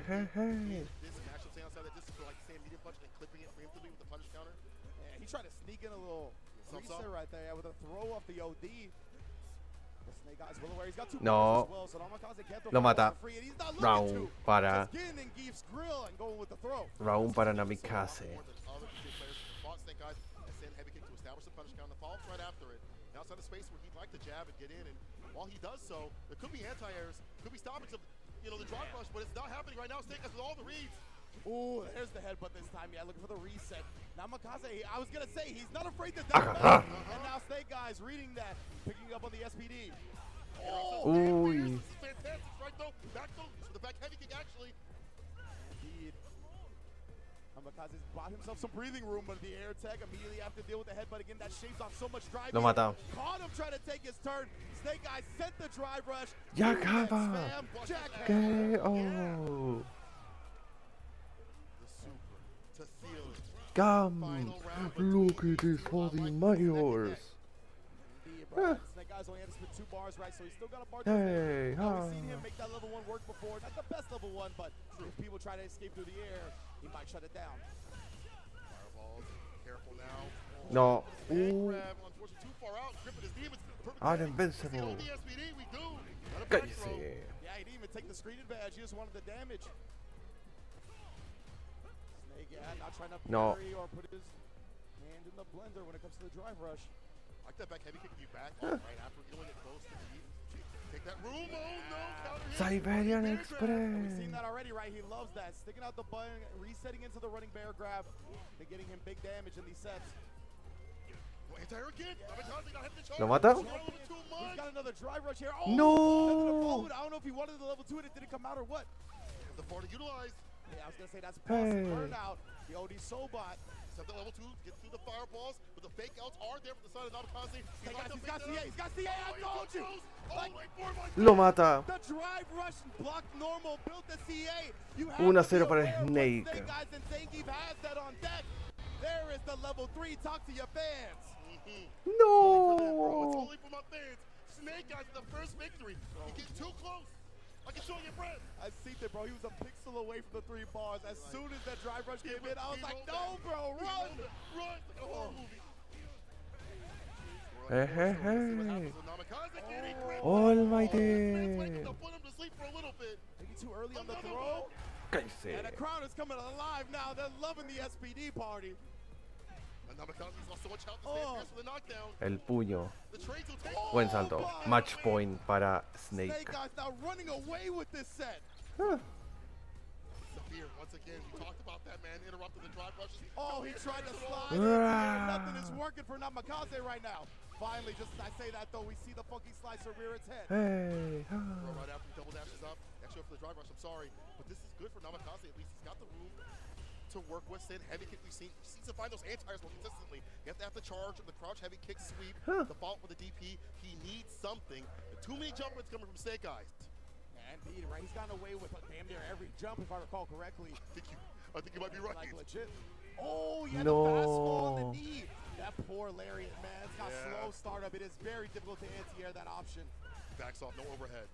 This matchup saying outside that this is for like the same medium punch and clipping it preemptively with the punish counter. Yeah, he tried to sneak in a little reset right there with a throw off the OD. The Snake Eyes will aware he's got two as well, so Namikaze can't throw Lo mata. free, and he's not Round para. Just getting in Geef's grill and going with the throw. Round para Namikaze. Snake Eyes and send heavy kick to establish the punish counter. Follows right after it. Now outside the space where he'd like to jab and get in, and while he does so, there could be anti-airs, could be stoppage of, you know, the drive rush, but it's not happening right now. Snake Eyes with all the reads. Ooh, there's the headbutt this time. Yeah, looking for the reset. Namikaze, I was going to say, he's not afraid to duck back. And now Snake Eyes reading that, picking up on the SPD. Ooh. This is fantastic strike though. Back though, the back heavy kick actually. Indeed. Namikaze's bought himself some breathing room, but the air tag immediately after deal with the headbutt again. That shaves off so much drive. Lo mata. Caught him trying to take his turn. Snake Eyes sent the drive rush. Ya acaba. KO. Come, look at this for the mayors. Snake Eyes only had to spit 2 bars, right? So he's still got a bar. Hey, We've seen him make that level 1 work before. Not the best level 1, but if people try to escape through the air, he might shut it down. Fireballs, careful now. No. Unfortunately, too far out. Gripping his demons. Invincible. Cállese. Yeah, he didn't even take the screen advantage. He just wanted the damage. Snake, not trying to parry or put his hand in the blender when it comes to the drive rush. Like that back heavy kick you back right after doing it close to the take that room. Oh no, counter hit. Siberian Express. We've seen that already, right? He loves that. Sticking out the button, resetting into the running bear grab, and getting him big damage in these sets. Lo mata? He's got another drive rush here. No. I don't know if he wanted the level 2 and it didn't come out or what. The bar to utilize. Yeah, I was gonna say that's burnout. The OD Sobot. Except the level 2 gets through the fireballs, but the fake outs are there from the side of Namikaze. He's got CA. He's got CA. I told you. Lo mata. The drive rush blocked normal, built the CA. 1-0 para Snake. Snake Eyes and Zangief has that on deck. There is the level 3. Talk to your fans. No. It's only for my fans. Snake Eyes the first victory. You get too close. I can show your breath. I seen it, bro. He was a pixel away from the 3 bars. As soon as that drive rush came in, I was like, no, bro, run. Run. Like a horror movie. Hey. Almighty. Maybe too early on the throw. Cállese. And the crowd is coming alive now. They're loving the SPD party. El puño. Buen salto. Match point para Snake. Snake Eyes now running away with this set. fear. Once again, we talked about that, man. Interrupted the drive rushes. Oh, he tried to slide in here. Nothing is working for Namikaze right now. Finally, just as I say that, though, we see the funky slicer rear its head. Hey. Right after he double dashes up. Actually, for the drive rush, I'm sorry. But this is good for Namikaze. At least he's got the room to work with. Say heavy kick we've seen. He needs to find those anti-airs more consistently. You have to have the charge, the crouch, heavy kick, sweep, the fault with the DP. He needs something. Too many jump hits coming from Snake Eyes. Indeed, right? He's gotten away with damn near every jump, if I recall correctly. I think you might be right. Like legit. Oh, yeah, No. the fastball on the knee. That poor Lariat, man. It's got slow startup. It is very difficult to anti-air that option. Backs off, no overhead.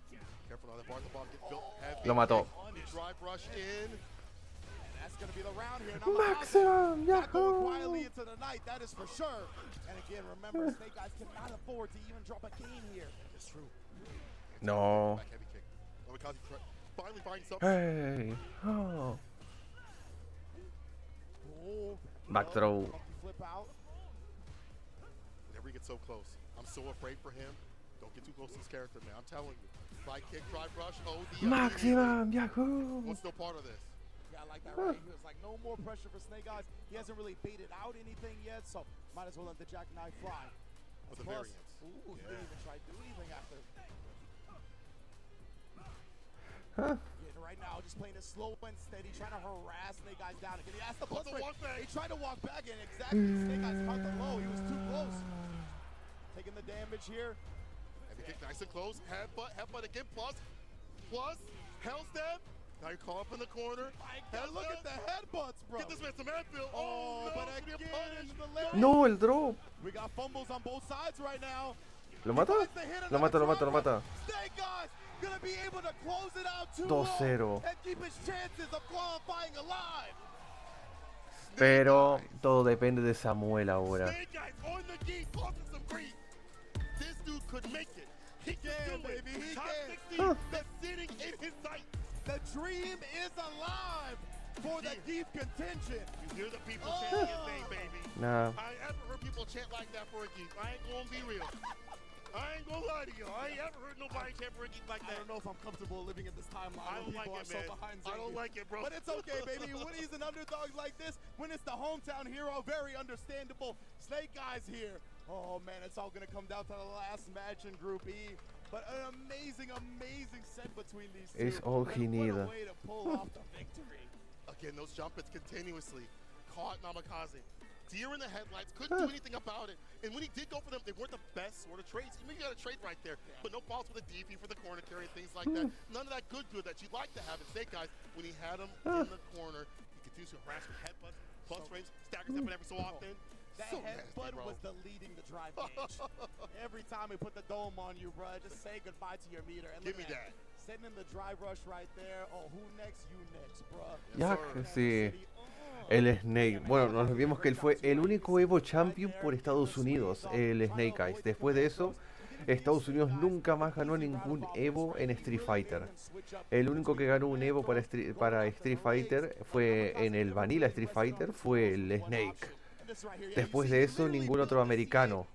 Careful now, that bar at the bottom gets built heavy. Lo mató. Drive rush in. And that's going to be the round here. Maximum, Not going Yahoo! quietly into the night, that is for sure. And again, remember, Snake Eyes cannot afford to even drop a game here. It's true. No. Back heavy kick. Namikaze finally finds something. Hey. Oh. Back throw. Flip out. Whenever he gets so close, I'm so afraid for him. Don't get too close to his character, man. I'm telling you. Side kick, drive rush, Maximum, Yahoo! What's still part of this? Yeah, I like that, right? He was like, no more pressure for Snake Eyes. He hasn't really baited out anything yet, so might as well let the jackknife fly. With the Plus, variance. Ooh, he didn't even try to do anything after. Huh? Yeah, right now, just playing it slow and steady, trying to harass Snake Eyes down again. He asked the plus What's the walk back? He tried to walk back, and exactly Snake Eyes caught the low. He was too close. Taking the damage here. Heavy kick, nice and close. Headbutt again, plus, hell step. Now you're caught up in the corner. Look at the headbutts, bro. Get this man some Anfield. Oh, no, but he's again, gonna be punished. the Larry. No, el drop. We got fumbles on both sides right now. ¿Lo mata? Lo mata, lo mata, lo mata. Snake Eyes gonna be able to close it out 2-0. and keep his chances of qualifying alive. Pero todo depende de Samuel ahora. Snake Eyes on the key, causing some grief. This dude could make it. He can, baby. He Top can. 16 that's sitting in his sight. The dream is alive for the deep contention. You hear the people chanting his name, baby. Nah. I ain't ever heard people chant like that for a geek. I ain't gonna be real. I ain't gonna lie to you. I ain't ever heard nobody chant for a geek like that. I don't know if I'm comfortable living in this timeline. I don't like it, man. I don't like it, bro. But it's okay, baby. When he's an underdog like this, when it's the hometown hero, very understandable. Snake Eyes here. Oh, man, it's all going to come down to the last match in Group E. But an amazing, amazing set between these two. It's all he needed. What a way to pull off the victory. Again, those jump hits continuously caught Namikaze. Deer in the headlights, couldn't do anything about it. And when he did go for them, they weren't the best sort of trades. I mean, you got a trade right there, but no faults with a DP for the corner carry and things like that. None of that good that you'd like to have in Snake Eyes. When he had him in the corner, he continues to harass with headbutts, plus frames, staggers up every so often. That So headbutt nasty, bro. was the leading the drive gauge. Every time he put the dome on you, bro, just say goodbye to your meter. And Give look me at that. Sitting in the drive rush right there. Oh, who next? You next, bro. Ya que sí. El Snake. Bueno, nos olvidemos que él fue el único Evo Champion por Estados Unidos, el Snake Eyes. Después de eso, Estados Unidos nunca más ganó ningún Evo en Street Fighter. El único que ganó un Evo para Street Fighter fue en el Vanilla Street Fighter, fue el Snake. Después de eso, ningún otro americano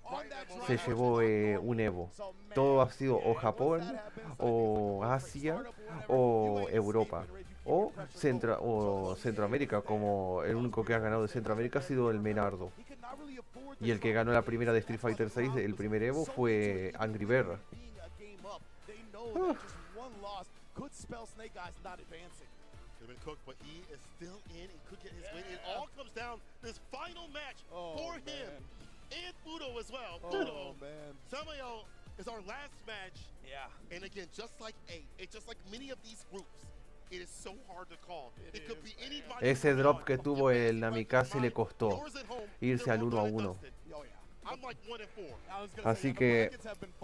se llevó un Evo. Todo ha sido o Japón, o Asia, o Europa, o Centroamérica, como el único que ha ganado de Centroamérica ha sido el Menardo. Y el que ganó la primera de Street Fighter 6, el primer Evo, fue Angry Bear. Could have been cooked, but he is still in and could get his win. It all comes down to this final match for him and Fudo as well. Fudo, Samuel is our last match. Yeah. And again, just like just like many of these groups, it is so hard to call. It could be anybody. Ese drop que tuvo el Namikaze le costó irse al 1-1. Así que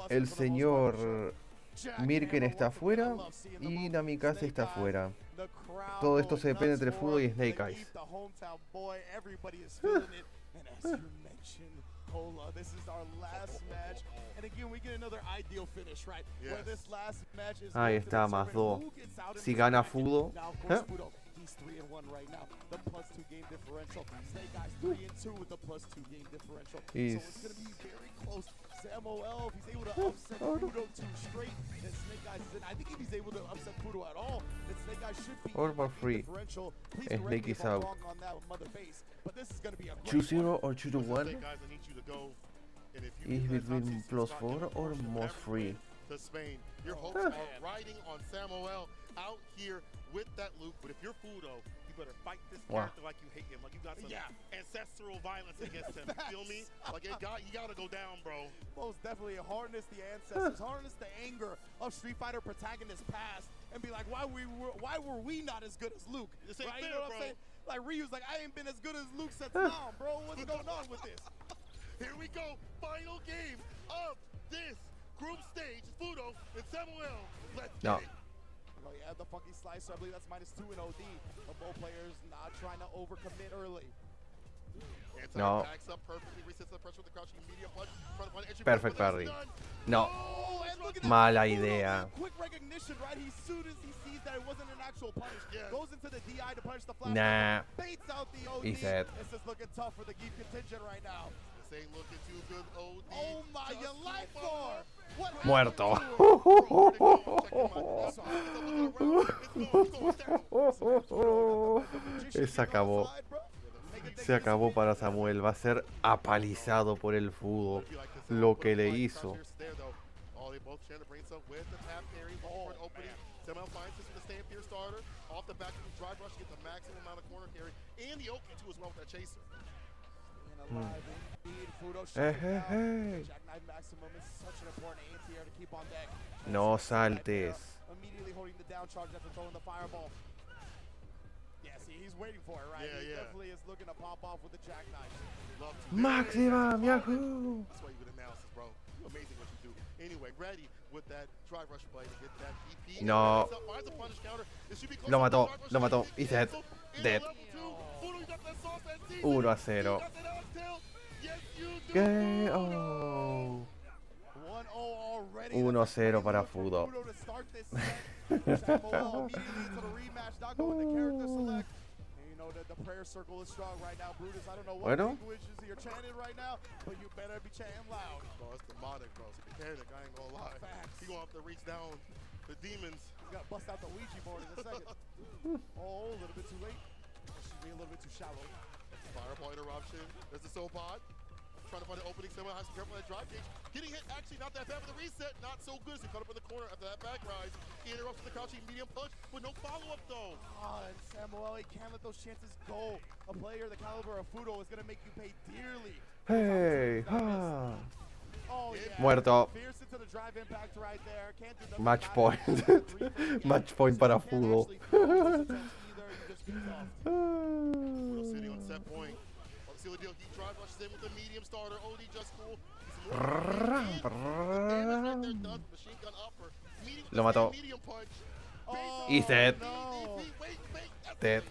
el señor Mirken está afuera y Namikaze está afuera. Todo esto se depende entre Fudo y Snake Eyes. This is our last match, and again we get another ideal finish, right? Where this last match is Ahí está, más 2. Si gana Fudo, he's 3-1 right now. The +2 game differential. Snake Eyes 3-2 with the +2 game differential. So it's going to be very close. Samuel, if he's able to upset Fudo 2 straight, then Snake Eyes is in. I think if he's able to upset Fudo at all, then Snake Eyes should be Or for free. differential. Please Snake correct me is if I'm out. wrong on that with Mother Face, but this is going to be a great 2-0 or 2-1 Guys, I need you to go. And if you is get that top between 16 spot, +4 get or a portion most of free. to Spain. Your hopes are riding on Samuel out here with that Luke. But if you're Fudo, you better fight this character like you hate him, like you got some ancestral violence against him. You feel me? Like you gotta go down, bro. Most definitely harness the ancestors, harness the anger of Street Fighter protagonists past, and be like, why were we not as good as Luke? This ain't Right? fair, You know what I'm bro. saying? Like Ryu's like, I ain't been as good as Luke since mom, bro. What's going on with this? Here we go. Final game of this group stage. Fudo and Samuel. Let's get it. Oh yeah, the funky slicer. I believe that's -2 in OD. But both players not trying to overcommit early. No. Backs up perfectly, resets the pressure with the crouching medium punch. Front of one entry Perfect point, but parry. that's done. No. Oh, and look at that. Mala Fudo idea. made quick recognition, right? As soon as he sees that it wasn't an actual punish, goes into the DI to punish the flash. Nah. Baits out the OD. He said. This is looking tough for the Geef contingent right now. This ain't looking too good, OD. Oh my, your life for what? Muerto. Se acabó. Se acabó para Samuel. Va a ser apalizado por el Fudo. Lo que le hizo. Oh, they both trying to bring some with the tap carry, for an opening. Samuel finds this with the stand here starter. Off the back of the drive rush, get the maximum amount of corner carry. And the Oki too as well with that chaser. Jackknife maximum is such an important anti-air to keep on deck. No saltes. Immediately holding the down charge after throwing the fireball. Yeah, see, he's waiting for it, right? He definitely is looking to pop off with the jackknife. Maximum Yahoo! That's why you would announce this, bro. Amazing what you do. Anyway, ready with that drive rush play to get that EP. No. Lo mató, lo mató. He's dead. Dead. 1-0. ¿Qué? Oh. 1-0 para Fudo. The prayer circle is strong right now, Brutus. I don't know what Bueno. languages you're chanting right now, but you better be chanting loud. Bro, it's demonic, bro. It's mechanic. I ain't gonna lie. He gonna have to reach down the demons. He's got to bust out the Ouija board in a second. Oh, a little bit too late. That should be a little bit too shallow. Fireball interruption. There's the soul pod. Trying to find an opening somewhere. Has to be careful with that drive gauge. Getting hit, actually not that bad for the reset. Not so good. So he caught up in the corner after that back rise. He interrupts with the crouching medium punch, but no follow-up though. And Samuel, he can't let those chances go. A player the caliber of Fudo is going to make you pay dearly. Hey, Oh, yeah. Muerto. Fierce into the drive impact right there. Can't do nothing Match about it. point. Match point para Fudo. Fudo sitting on set point. Seal the deal. He drive rushes in with the medium starter. OD just cool. Lo mató. He's dead. Dead.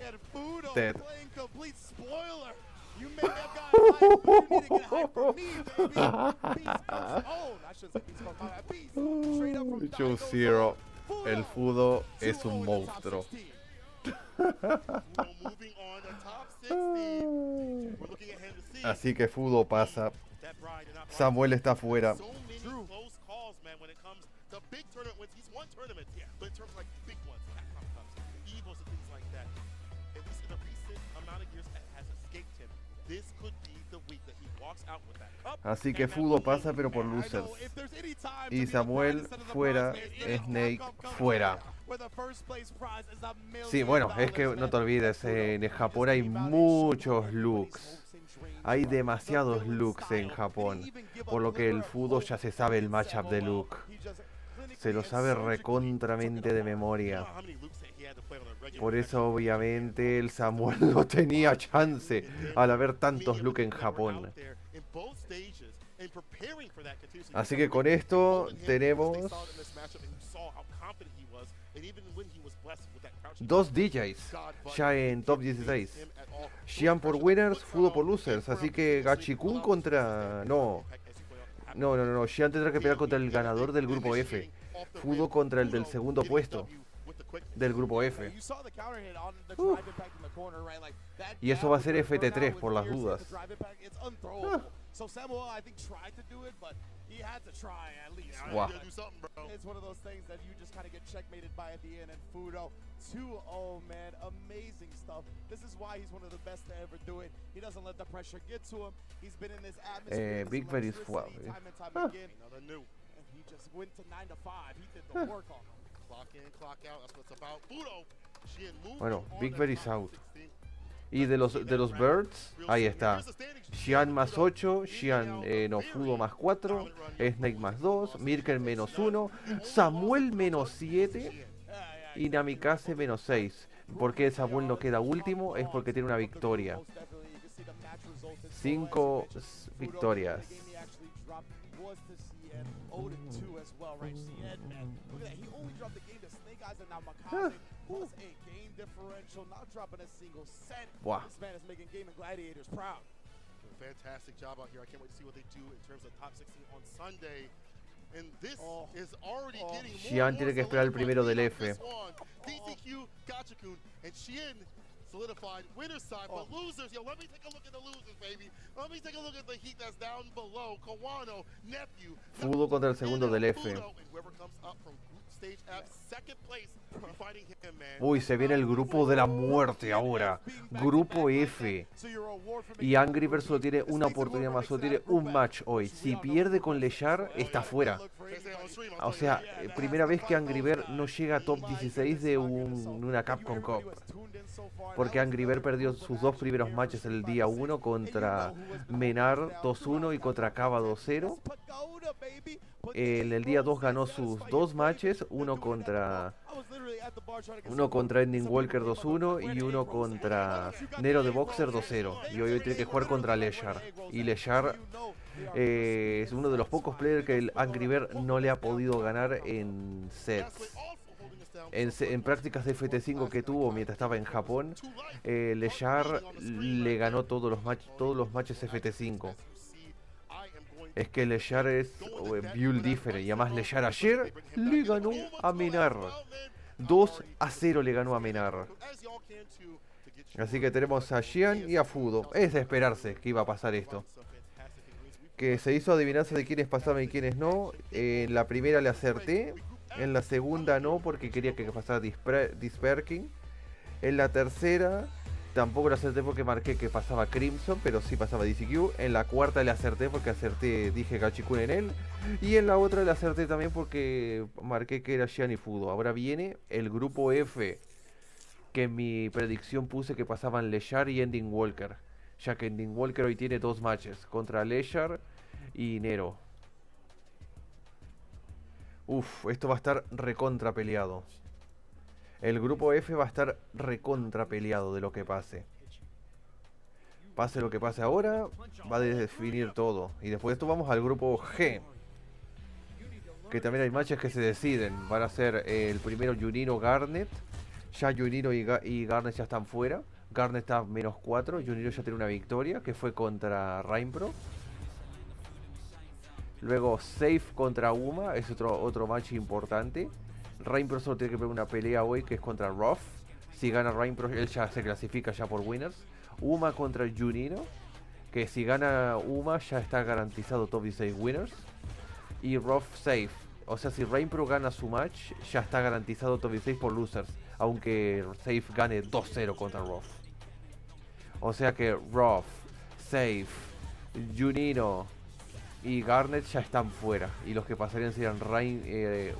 And Fudo Dead. playing complete spoiler. You may have gotten hype, but you need to get hype from me, baby. Beast comes home. I shouldn't say Beast comes home. Beast straight up from 2-0. El Fudo es un monstruo. Así que Fudo pasa. Samuel está fuera. Así que Fudo pasa pero por losers. Y Samuel fuera, Snake fuera. Sí, bueno, es que no te olvides, en Japón hay muchos looks. Hay demasiados looks en Japón. Por lo que el Fudo ya se sabe el matchup de look. Se lo sabe recontramente de memoria. Por eso obviamente el Samuel no tenía chance al haber tantos looks en Japón. Así que con esto tenemos 2 DJs ya en top 16. Xian por winners, Fudo por losers. Así que Gachikun contra... No, Xian tendrá que pelear contra el ganador del grupo F. Fudo contra el del segundo puesto del grupo F. Y eso va a ser FT3 por las dudas. So Samuel, I think, tried to do it, but he had to try at least. Wow. You gotta do something, bro. It's one of those things that you just kind of get checkmated by at the end. And Fudo, 2-0, man. Amazing stuff. This is why he's one of the best to ever do it. He doesn't let the pressure get to him. He's been in this atmosphere. Big Bird is time suave. and time again. Another new. And he just went to 9 to 5. He did the work on him. Clock in, clock out. That's what it's about. Fudo. Sheehan moving Bueno, on Big that Bird is top out. 16. Y de los Birds, ahí está. Xian más 8, Xian no Fudo más 4, Snake más 2, Mirken menos 1, Samuel menos 7 y Namikaze menos 6. ¿Por qué Samuel no queda último? Es porque tiene una victoria. 5 victorias. Wow. This man is making Game and Gladiators proud. Fantastic job out here. I can't wait to see what they do in terms of top 16 on Sunday. And this is already getting Xian tiene que esperar el primero del F. DCQ, Gachakun, and Xian solidified winner's side, but losers, yo, let me take a look at the losers, baby. Let me take a look at the heat that's down below. Kawano, Nephew, Fudo contra el segundo del F. Fudo, and whoever comes up from group stage F, second place, will be fighting him, man. Uy, se viene el grupo de la muerte ahora. Grupo F. Y Angry Birds solo tiene una oportunidad más, solo tiene un match hoy. Si pierde con Lechar, está fuera. O sea, primera vez que Angry Birds no llega a top 16 de una Capcom Cup. Porque Angry Birds perdió sus dos primeros matches el día 1 contra Menar 2-1 y contra Kava 2-0. En el día 2 ganó sus dos matches, uno contra Ending Walker 2-1 y uno contra Nero de Boxer 2-0. Y hoy tiene que jugar contra Lechar. Y Lechar es uno de los pocos players que el Angry Bird no le ha podido ganar en sets. En prácticas de FT5 que tuvo mientras estaba en Japón, Lechar le ganó todos los matches FT5. Es que Lechar es build different. Y además Lechar ayer le ganó a Menar. 2-0 le ganó a Menar. Así que tenemos a Xian y a Fudo. Es de esperarse que iba a pasar esto. Que se hizo adivinanza de quiénes pasaban y quiénes no. En la primera le acerté. En la segunda no, porque quería que pasara Disperking. En la tercera tampoco le acerté porque marqué que pasaba Crimson, pero sí pasaba DCQ. En la cuarta le acerté porque dije Gachikun en él. Y en la otra le acerté también porque marqué que era Xian y Fudo. Ahora viene el grupo F, que en mi predicción puse que pasaban Lechar y Ending Walker, ya que Ending Walker hoy tiene dos matches, contra Lechar y Nero. Uf, esto va a estar recontra peleado. El grupo F va a estar recontra peleado de lo que pase. Pase lo que pase ahora, va a definir todo. Y después de esto vamos al grupo G, que también hay matches que se deciden. Van a ser el primero Junino Garnet. Ya Junino y Garnet ya están fuera. Garnet está menos 4. Junino ya tiene una victoria, que fue contra Rainpro. Luego Safe contra Uma, es otro match importante. Rainpro solo tiene que ver una pelea hoy, que es contra Ruff. Si gana Rainpro, él ya se clasifica ya por winners. Uma contra Junino, que si gana Uma ya está garantizado top 16 winners. Y Ruff Safe, o sea, si Rainpro gana su match, ya está garantizado top 16 por losers, aunque Safe gane 2-0 contra Ruff. O sea que Ruff, Safe, Junino y Garnet ya están fuera. Y los que pasarían serían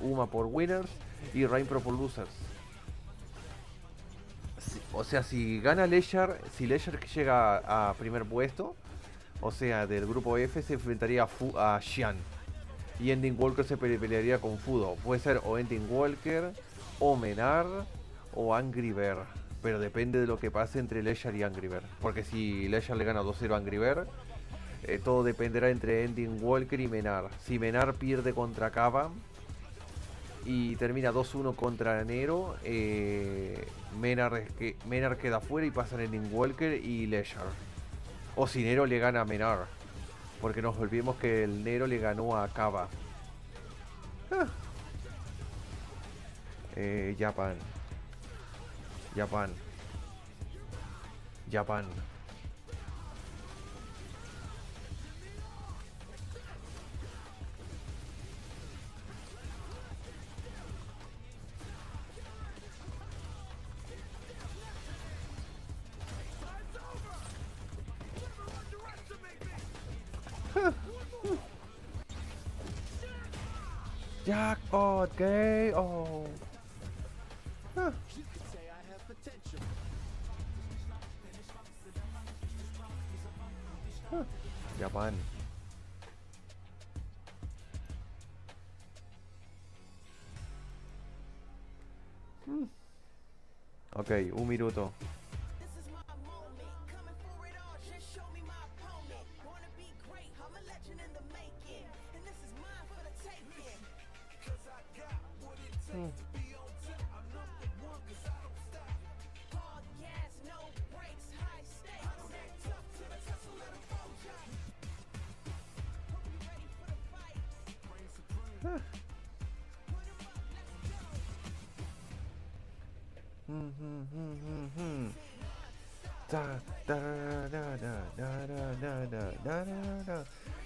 Uma por winners y Rainpro por losers. O sea, si gana Lechar, si Lechar llega a primer puesto, o sea, del grupo F, se enfrentaría a Xian. Y Ending Walker se pelearía con Fudo. Puede ser o Ending Walker, o Menar, o Angry Bird. Pero depende de lo que pase entre Lechar y Angry Bird. Porque si Lechar le gana 2-0 a Angry Bird, todo dependerá entre Ending Walker y Menar. Si Menar pierde contra Kava y termina 2-1 contra Nero, Menar queda fuera y pasan Ending Walker y Lechar. O si Nero le gana a Menar, porque nos olvidemos que el Nero le ganó a Kava. Japan. Jackpot, ¿qué? Oh. Ah. Japan. Ok, un minuto.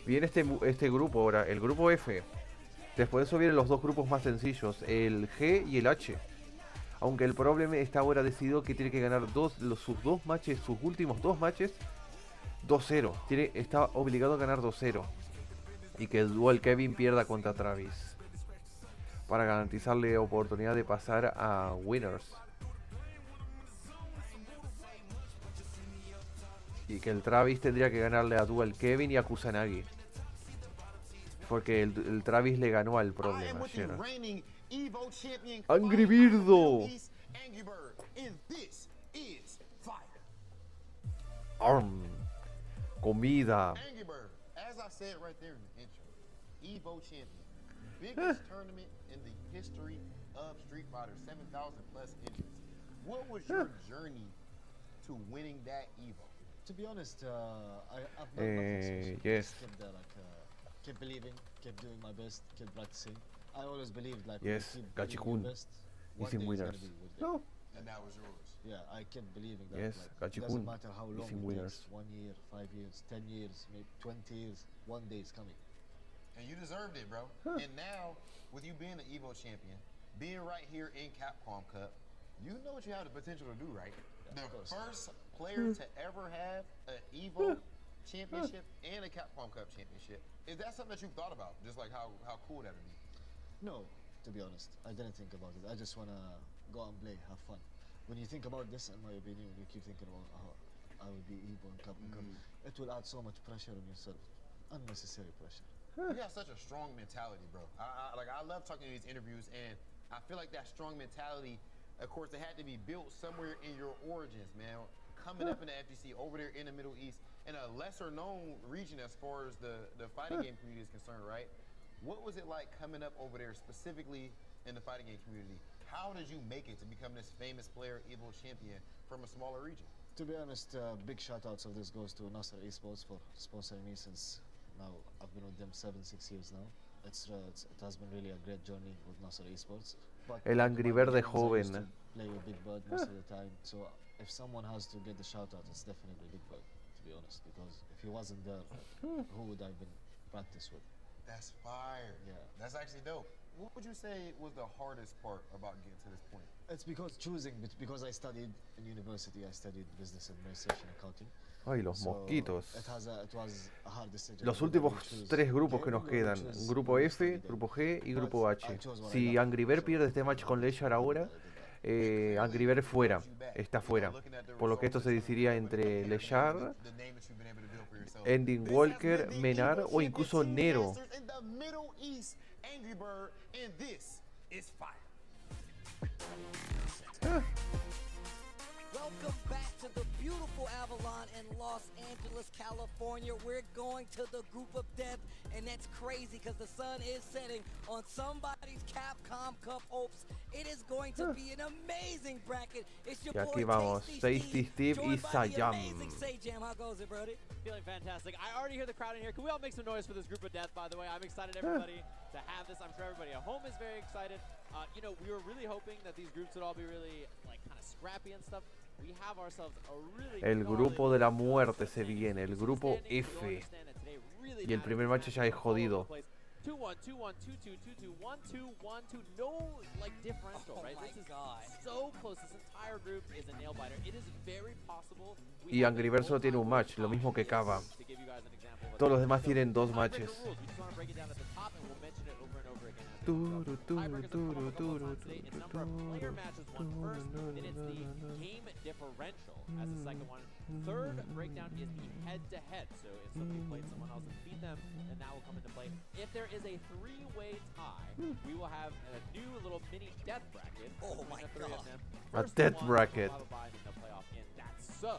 Viene este grupo ahora, el grupo F. Después de eso vienen los dos grupos más sencillos, el G y el H. Aunque el problema está ahora decidido que tiene que ganar sus dos matches, sus últimos dos matches, 2-0. Está obligado a ganar 2-0. Y que el duel Kevin pierda contra Travis. Para garantizarle oportunidad de pasar a winners. Y que el Travis tendría que ganarle a Dual Kevin y a Kusanagi. Porque el Travis le ganó al problema ayer. ¡Angry Birdo! Comida. Angry Bird, as I said right there in the intro, Evo Champion, biggest tournament in the history of Street Fighter, 7,000 plus entries. What was your journey to winning that Evo? To be honest, I've done nothing special. Yes. Kept there, kept believing, kept doing my best, kept practicing. I always believed yes, keep Gachikun is in winners. No. And that was yours. Yeah, I kept believing that. Yes, Gachikun doesn't matter how long is in it winners. takes, 1 year, 5 years, 10 years, maybe 20 years, one day is coming. And you deserved it, bro. And now, with you being the Evo champion, being right here in Capcom Cup, you know what you have the potential to do, right? Yeah, the first player to ever have an Evo championship and a Capcom Cup championship. Is that something that you've thought about? Just like how cool that would be? No, to be honest, I didn't think about it. I just want to go and play, have fun. When you think about this, in my opinion, when you keep thinking about how I will be Evo and Capcom Cup, it will add so much pressure on yourself. Unnecessary pressure. You got such a strong mentality, bro. I love talking to these interviews, and I feel like that strong mentality, of course, it had to be built somewhere in your origins, man. Coming up in the FGC over there in the Middle East, in a lesser-known region as far as the fighting game community is concerned, right? What was it like coming up over there, specifically in the fighting game community? How did you make it to become this famous player, Evo champion, from a smaller region? To be honest, big shout-outs of this goes to Nasser Esports for sponsoring me since now I've been with them 7-6 years now. It has been really a great journey with Nasser Esports. But El Angry Verde joven. Play with Big Bird most of the time. So if someone has to get the shout-out, it's definitely Big Bird, to be honest. Because if he wasn't there, who would I been practice with? That's fire. Yeah. That's actually dope. What would you say was the hardest part about getting to this point? It's because I studied in university, I studied business administration accounting. Ay, los mosquitos. It was a hard decision. Los últimos tres grupos que nos quedan, grupo F, grupo G y grupo H. Si Angry Bird pierde este match con Leyar ahora, Angry Bird fuera, está fuera. Por lo que esto se decidiría entre Leyar, Ending Walker, Menar o incluso Nero. Angry Bird, and this is fire. Welcome back to the beautiful Avalon in Los Angeles, California. We're going to the group of death, and that's crazy because the sun is setting on somebody's Capcom Cup hopes. It is going to be an amazing bracket. It's your Y aquí boy vamos, Tasty Steve y Sayam. Sayam, how goes it, Brody? Feeling fantastic. I already hear the crowd in here. Can we all make some noise for this group of death, by the way? I'm excited, everybody, to have this. I'm sure everybody at home is very excited. You know, we were really hoping that these groups would all be really, like, kind of scrappy and stuff. We have ourselves a really El grupo de la muerte se viene, el grupo F. Y el primer match ya es jodido. 2-1, 2-1, 2-2, 2-2, 1-2, 1-2. No, like, differential, right? This is so close. This entire group is a nail biter. It is very possible. Y Angry Bird solo tiene un match, lo mismo que Kava. Todos los demás tienen dos matches. Tiebreakers have come up a couple times today. It's number of player matches won first, then it's the game differential as the second one. Third breakdown is the head-to-head. So if somebody played someone else and beat them, then that will come into play. If there is a three-way tie, we will have a new little mini death bracket. Oh my God. A death bracket. Will have a bye in the playoff in that. So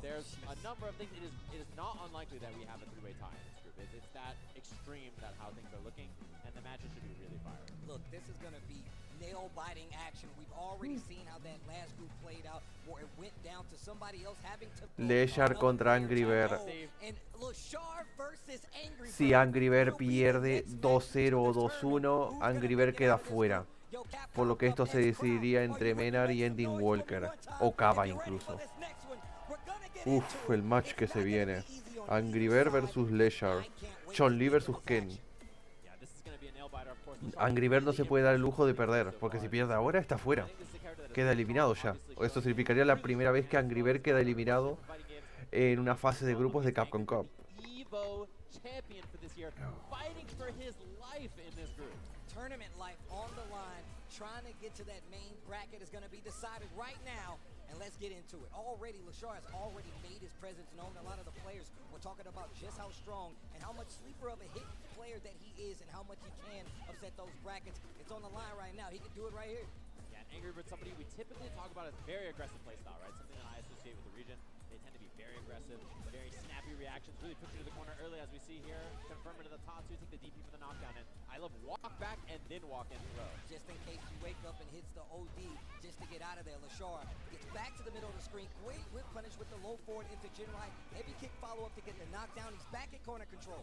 there's a number of things. It is not unlikely that we have a three-way tie in this group. It's that extreme that how things are looking, and the matches should be really fiery. Look, this is going to be nail-biting action. We've already seen how that last group played out, where it went down to somebody else having to... Leshar contra Angry Bird. And Leshar versus Angry Bird. Si Angry Bird pierde 2-0 o 2-1, Angry Bird queda fuera. Por lo que esto se decidiría entre Menard y Ending Walker. O Kava incluso. Uf, el match que se viene. Angry Bird versus Leshar. Chun-Li versus Ken. Angry Bird no se puede dar el lujo de perder, porque si pierde ahora está fuera. Queda eliminado ya. Esto significaría la primera vez que Angry Bird queda eliminado en una fase de grupos de Capcom Cup. Tournament life on the line, trying to get to that main bracket is going to be decided right now, and let's get into it. Already, Leshar has already made his presence known. A lot of the players were talking about just how strong and how much sleeper of a hit player that he is and how much he can upset those brackets. It's on the line right now. He can do it right here. Yeah, and Angry Bird, somebody we typically talk about as very aggressive playstyle, right? Something that I associate with the region. They tend to be very aggressive, very snappy reactions, really push you to the corner early as we see here. Confirm it to the top two, take the DP for the knockdown, and I love walk back and then walk in throw. Just in case you wake up and hits the OD just to get out of there. Leshar gets back to the middle of the screen. Great whip punish with the low forward into chin right. Heavy kick follow up to get the knockdown. He's back at corner control.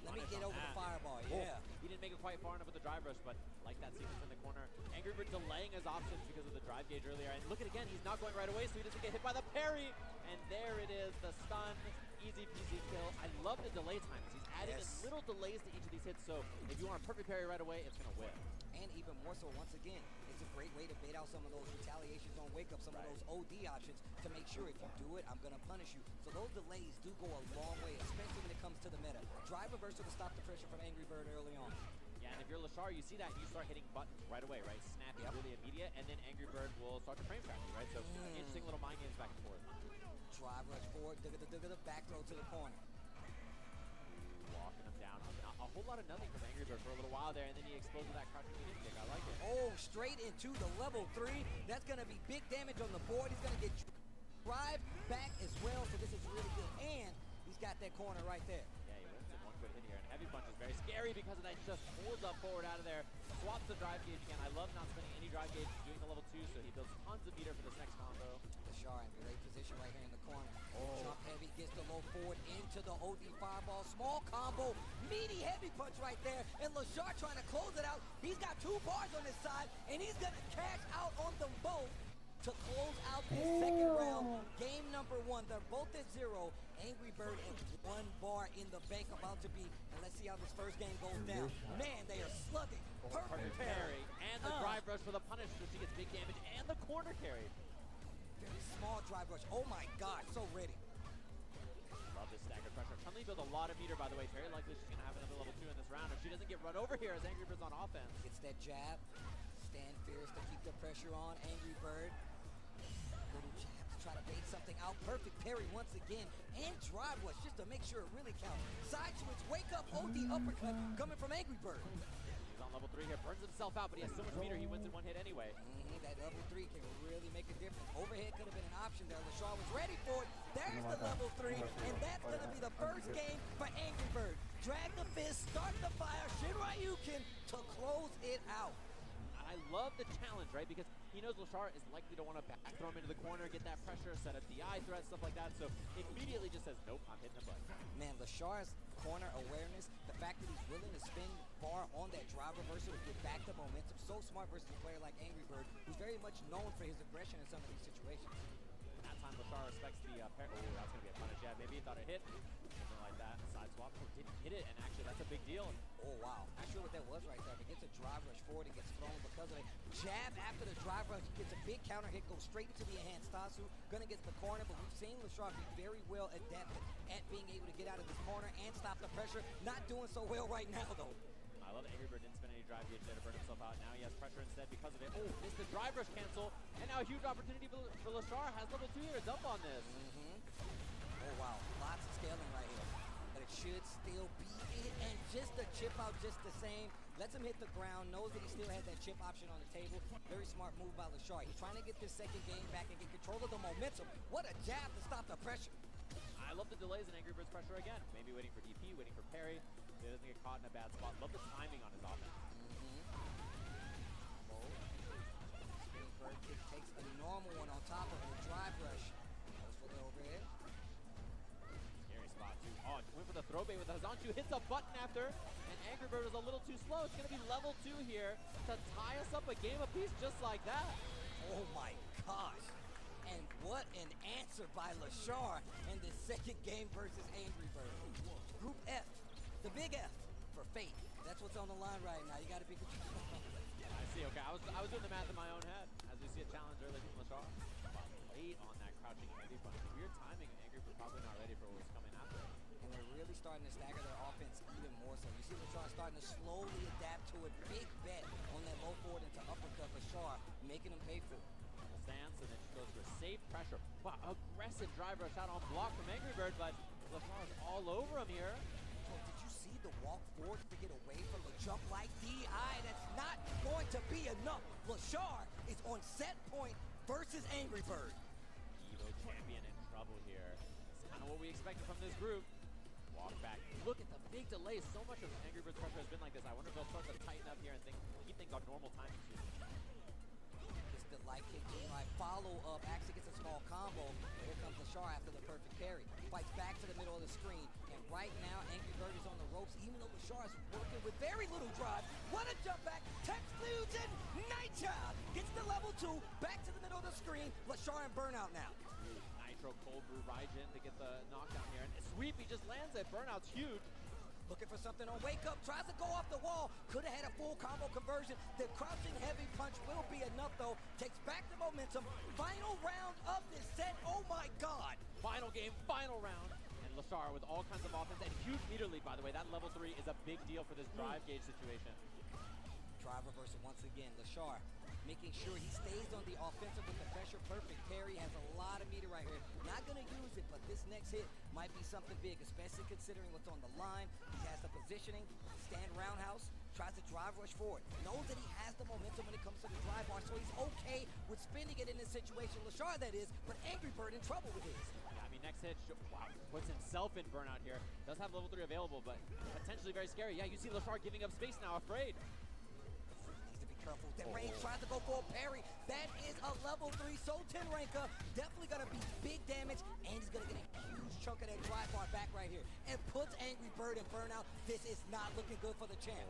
Let me get over the fireball. Yeah. He didn't make it quite far enough with the drive rush, but like that sequence in the corner. Angry Bird delaying his options because of the drive gauge earlier. And look at it again, he's not going right away, so he doesn't get hit by the parry. And there it is, the stun. Easy peasy kill. I love the delay times. He's adding little delays to each of these hits, so if you want a perfect parry right away, it's going to whip. And even more so, once again, it's a great way to bait out some of those retaliations on wake up, some of those OD options to make sure if you do it, I'm going to punish you. So those delays do go a long way, especially when it comes to the meta. Drive reversal to stop the pressure from Angry Bird early on. Yeah, and if you're Leshar, you see that, you start hitting buttons right away, right? Snappy, really immediate, and then Angry Bird will start to frame trap you, right? So interesting little mind games back and forth. Drive rush forward, the back throw to the corner. Walking him down. A whole lot of nothing from Angry Bird for a little while there, and then he explodes with that crouching kick. I like it. Oh, straight into the level 3. That's going to be big damage on the board. He's going to get drive back as well, so this is really good. And he's got that corner right there. Yeah, he wins in one good hit here. And Heavy Punch is very scary because of that. He just pulls up forward out of there, swaps the drive gauge again. I love not spending any drive gauge, doing the level 2, so he builds tons of meter for this next combo. Leshar in great position right here in the corner. Jump heavy, gets the low forward into the OD fireball. Small combo, meaty heavy punch right there. And Leshar trying to close it out. He's got 2 bars on his side, and he's going to cash out on them both to close out this second round. Game number 1. They're both at 0. Angry Bird has 1 bar in the bank about to be. And let's see how this first game goes down. Man, they are slugging. Perfect parry. And the drive rush for the punish, so she gets big damage, and the corner carry. Very small drive rush. Oh my God, so ready. Love this stagger pressure. Chun-Li built a lot of meter, by the way. Very likely she's going to have another level 2 in this round. If she doesn't get run over here as Angry Bird's on offense. Gets that jab. Stand fierce to keep the pressure on. Angry Bird. Little jab to try to bait something out. Perfect parry once again. And drive rush just to make sure it really counts. Side switch, wake up, OD uppercut coming from Angry Bird. He's on level 3 here. Burns himself out, but he has so much meter he wins in 1 hit anyway. That level 3 can really make a difference. Overhead could have been an option there. Leshar was ready for it. There's the level 3, and that's going to be the first game for Angry Bird. Drag the fist, start the fire, Shinryuken to close it out. I love the challenge, right? Because he knows Leshar is likely to want to back throw him into the corner, get that pressure, set up DI threat, stuff like that. So immediately just says, nope, I'm hitting the button. Man, Leshar's corner awareness, the fact that he's willing to spin bar on that drive reversal to get back the momentum, so smart versus a player like Angry Bird, who's very much known for his aggression in some of these situations. That time Leshar respects the parry. Oh, that's going to be a punish jab. Maybe he thought it hit. Something like that. Side swap. Oh, didn't hit it, and actually that's a big deal. Oh, wow. Not sure what that was right there, but gets a drive rush forward and gets thrown because of it. Jab after the drive rush, gets a big counter hit, goes straight into the enhanced Tasu. Gonna get the corner, but we've seen Leshar be very well adapted at being able to get out of this corner and stop the pressure. Not doing so well right now, though. I love that Angry Bird didn't spend any drive gauge there to burn himself out. Now he has pressure instead because of it. Oh, missed the drive rush cancel. And now a huge opportunity for Lashar. Has level 2 here to dump on this. Oh, wow. Lots of scaling right here. But it should still be it. And just a chip out just the same. Lets him hit the ground. Knows that he still has that chip option on the table. Very smart move by Lashar. He's trying to get this second game back and get control of the momentum. What a jab to stop the pressure. I love the delays in Angry Bird's pressure again. Maybe waiting for DP, waiting for parry. So he doesn't get caught in a bad spot. Love the timing on his offense. Bird kick takes a normal one on top of the drive rush. Goes for the overhead. Scary spot too. Oh, went for the throw bait with Hazanchu. Hits a button after. And Angry Bird was a little too slow. It's going to be level 2 here to tie us up a game apiece just like that. Oh my gosh. And what an answer by Lashar in the second game versus Angry Bird. Group F, the big F for fate. That's what's on the line right now. You got to be control. I see. Okay, I was doing the math in my own head as we see a challenge early from Lashar. Late on that crouching heavy punch. Weird timing. Angry Bird probably not ready for what's coming after. And they're really starting to stagger their offense even more so. You see Lashar starting to slowly adapt to a big bet on that low forward into uppercut. Lashar making him pay for it. Stance, and then she goes for safe pressure. Wow, aggressive drive rush out on block from Angry Bird, but Lashar is all over him here. Oh, did you see the walk forward to get away from a jump like DI? That's not going to be enough. Lashar is on set point versus Angry Bird. Evo champion in trouble here. It's kind of what we expected from this group. Walk back. Look at the big delays. So much of Angry Bird's pressure has been like this. I wonder if they'll start to tighten up here and keep things on normal timing too. The light kick, DI follow-up, actually gets a small combo. Here comes Lashar after the perfect parry. Fights back to the middle of the screen. And right now, Angry Bird is on the ropes, even though Lashar is working with very little drive. What a jump back. Tex Fusion, Night Child gets to level 2, back to the middle of the screen. Lashar and Burnout now. Nitro cold brew Raijin to get the knockdown here. And sweep, he just lands it. Burnout's huge. Looking for something on wake up, tries to go off the wall, could have had a full combo conversion. The crouching heavy punch will be enough though, takes back the momentum. Final round of this set, oh my God. Final game, final round. And Lashar with all kinds of offense and huge meter lead, by the way. That level 3 is a big deal for this drive gauge situation. Drive reversal once again, Lashar making sure he stays on the offensive with the pressure. Perfect parry, has a lot of meter right here. Not gonna use it, but this next hit might be something big, especially considering what's on the line. He has the positioning, stand roundhouse, tries to drive rush forward. Knows that he has the momentum when it comes to the drive bar, so he's okay with spinning it in this situation. Lashar, that is, but Angry Bird in trouble with his. Yeah, I mean, next hit, wow, puts himself in Burnout here. Does have level 3 available, but potentially very scary. Yeah, you see Lashar giving up space now, afraid. The range tries to go for a parry. That is a level 3 Soul 10 ranker. Definitely gonna be big damage, and he's gonna get a huge chunk of that drive bar back right here. And puts Angry Bird in Burnout. This is not looking good for the champ.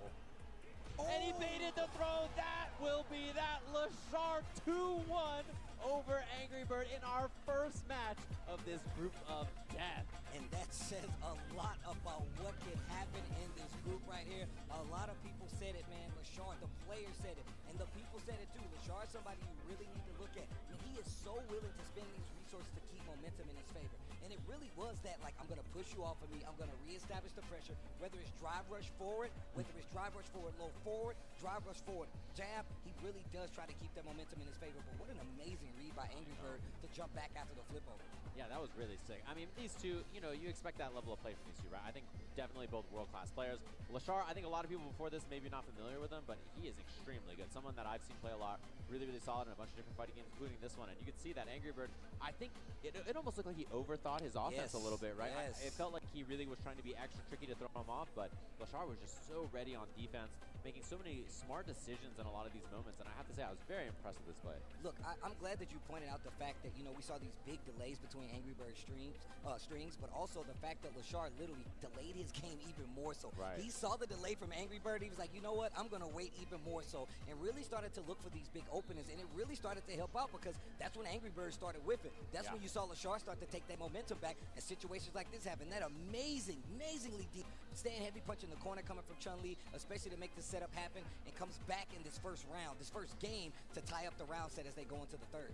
And he baited the throw. That will be that. Lashar 2-1 over Angry Bird in our first match of this group of death. And that says a lot about what can happen in this group right here. A lot of people said it, man. Lashar, the players said it, and the people said it too. Lashar is somebody you really need to look at. I mean, he is so willing to spend these resources to keep momentum in his favor. And it really was that, like, I'm going to push you off of me. I'm going to reestablish the pressure, whether it's drive rush forward, whether it's drive rush forward, low forward, drive rush forward, jab. He really does try to keep that momentum in his favor. But what an amazing read by Angry Bird to jump back after the flip over. Yeah, that was really sick. I mean, these two, you know, you expect that level of play from these two, right? I think definitely both world-class players. Lashar, I think a lot of people before this maybe not familiar with him, but he is extremely good. Someone that I've seen play a lot, really, really solid in a bunch of different fighting games, including this one. And you can see that Angry Bird, I think it almost looked like he overthought his offense a little bit, right? Yes. It felt like he really was trying to be extra tricky to throw him off, but Lashar was just so ready on defense, making so many smart decisions in a lot of these moments. And I have to say, I was very impressed with this play. Look, I'm glad that you pointed out the fact that, you know, we saw these big delays between Angry Bird's strings, but also the fact that Lashar literally delayed his game even more so. Right. He saw the delay from Angry Bird. He was like, you know what, I'm going to wait even more so, and really started to look for these big openings, and it really started to help out because that's when Angry Bird started whipping. That's when you saw Lashar start to take that momentum back, and situations like this happen. That amazingly deep stand heavy punch in the corner coming from Chun-Li, especially to make this setup happen, and comes back in this first round, this first game, to tie up the round set as they go into the third.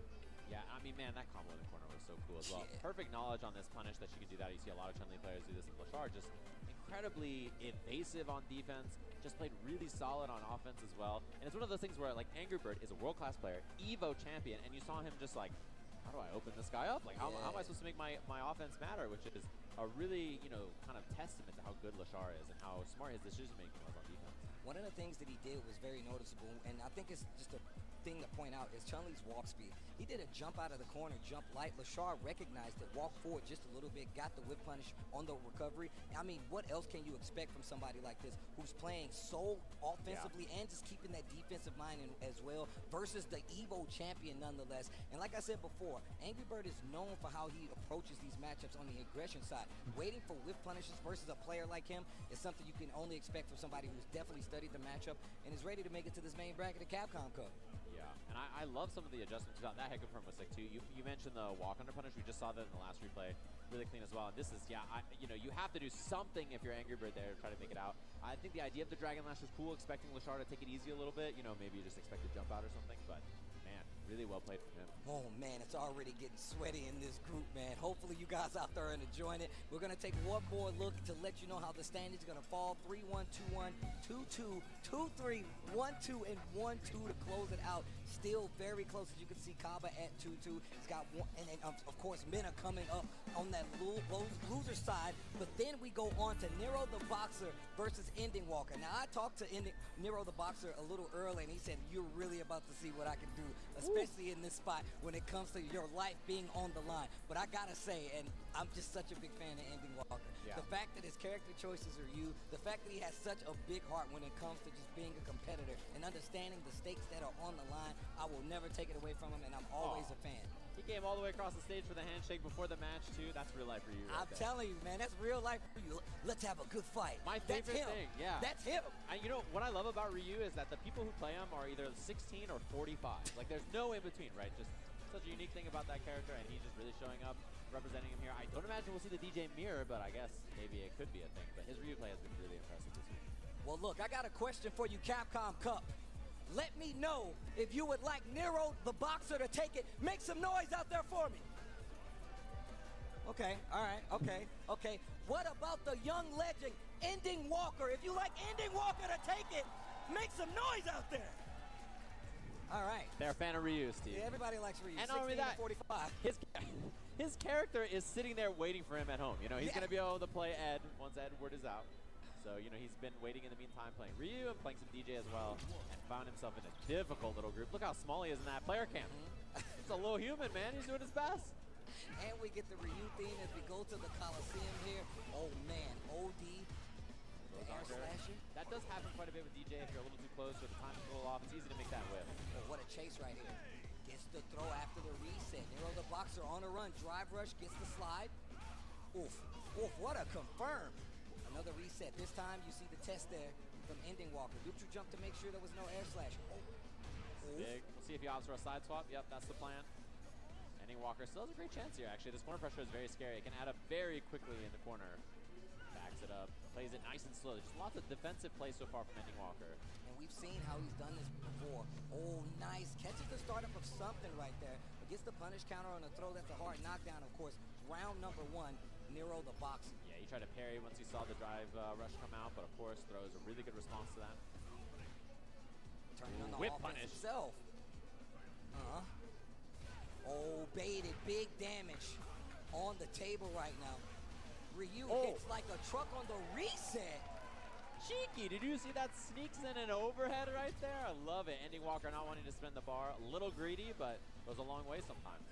Yeah, I mean, man, that combo in the corner was so cool as well. Yeah. Perfect knowledge on this punish that she can do that. You see a lot of Chun-Li players do this in Lashar. Just incredibly evasive on defense. Just played really solid on offense as well. And it's one of those things where, like, Angry Bird is a world-class player, Evo champion, and you saw him just like, how do I open this guy up? Like, how am I supposed to make my offense matter? Which is a really, you know, kind of testament to how good Lashar is and how smart his decision-making was on defense. One of the things that he did was very noticeable, and I think it's just a thing to point out, is Chun-Li's walk speed. He did a jump out of the corner, jump light. Lashar recognized it, walked forward just a little bit, got the whip punish on the recovery. I mean, what else can you expect from somebody like this who's playing so offensively and just keeping that defensive mind in as well versus the Evo champion nonetheless. And like I said before, Angry Bird is known for how he approaches these matchups on the aggression side. Waiting for whip punishes versus a player like him is something you can only expect from somebody who's definitely studied the matchup and is ready to make it to this main bracket of Capcom Cup. Yeah, and I love some of the adjustments. That head confirm was sick too. You mentioned the walk under punish. We just saw that in the last replay. Really clean as well. And this is, yeah, you know, you have to do something if you're Angry Bird there to try to make it out. I think the idea of the Dragon Lash was cool, expecting Lashar to take it easy a little bit. You know, maybe you just expect a jump out or something, but man, really well played from him. Oh man, it's already getting sweaty in this group, man. Hopefully you guys out there are enjoying it. We're gonna take one more look to let you know how the standings are gonna fall. 3-1, 2-1, 2-2, 2-3, 1-2, and 1-2 to close it out. Still very close, as you can see, Kaba at 2-2. He's got one, and then of course Mena coming up on that loser side. But then we go on to Nero the Boxer versus Ending Walker. Now I talked to Nero the Boxer a little early, and he said, "You're really about to see what I can do, especially in this spot when it comes to your life being on the line." But I gotta say, and I'm just such a big fan of Ending Walker. Yeah. The fact that his character choices are you, the fact that he has such a big heart when it comes to just being a competitor and understanding the stakes that are on the line, I will never take it away from him, and I'm always a fan. He came all the way across the stage for the handshake before the match too. That's real life for you. I'm telling you, man, that's real life for you. Let's have a good fight. My favorite thing, yeah. That's him. And you know, what I love about Ryu is that the people who play him are either 16 or 45. Like, there's no in between, right? Just such a unique thing about that character, and he's just really showing up, representing him here. I don't imagine we'll see the DJ mirror, but I guess maybe it could be a thing. But his Ryu play has been really impressive this week. Well, look, I got a question for you, Capcom Cup. Let me know if you would like Nero the Boxer to take it. Make some noise out there for me. Okay, all right, okay. What about the young legend, Ending Walker? If you like Ending Walker to take it, make some noise out there. All right. They're a fan of Ryu, Steve. Yeah, everybody likes Ryu. And not only 16 that, to 45. his character is sitting there waiting for him at home. You know, he's going to be able to play Ed once Edward is out. So, you know, he's been waiting in the meantime playing Ryu and playing some DJ as well, and found himself in a difficult little group. Look how small he is in that player camp. It's a little human, man. He's doing his best. And we get the Ryu theme as we go to the Coliseum here. Oh, man. OD. The air slashing. That does happen quite a bit with DJ if you're a little too close or the time's a little off. It's easy to make that whip. Oh, what a chase right here. Gets the throw after the reset. Nero the Boxer on a run. Drive rush, gets the slide. Oof. Oof, what a confirm. Another reset. This time you see the test there from Ending Walker. Neutral jump to make sure there was no air slash. Oh. Big. We'll see if he opts for a side swap. Yep, that's the plan. Ending Walker still has a great chance here, actually. This corner pressure is very scary. It can add up very quickly in the corner. Backs it up. Plays it nice and slow. Just lots of defensive plays so far from Ending Walker. And we've seen how he's done this before. Oh, nice. Catches the startup of something right there. But gets the punish counter on the throw. That's a hard knockdown, of course. Round number 1, Nero the Boxer. Yeah, he tried to parry once he saw the drive rush come out, but of course throws a really good response to that. Turning on the whip offense punish. Himself. Oh, baited. Big damage on the table right now. Ryu hits like a truck on the reset. Cheeky, did you see that sneaks in an overhead right there? I love it. Ending Walker not wanting to spend the bar. A little greedy, but goes a long way sometimes.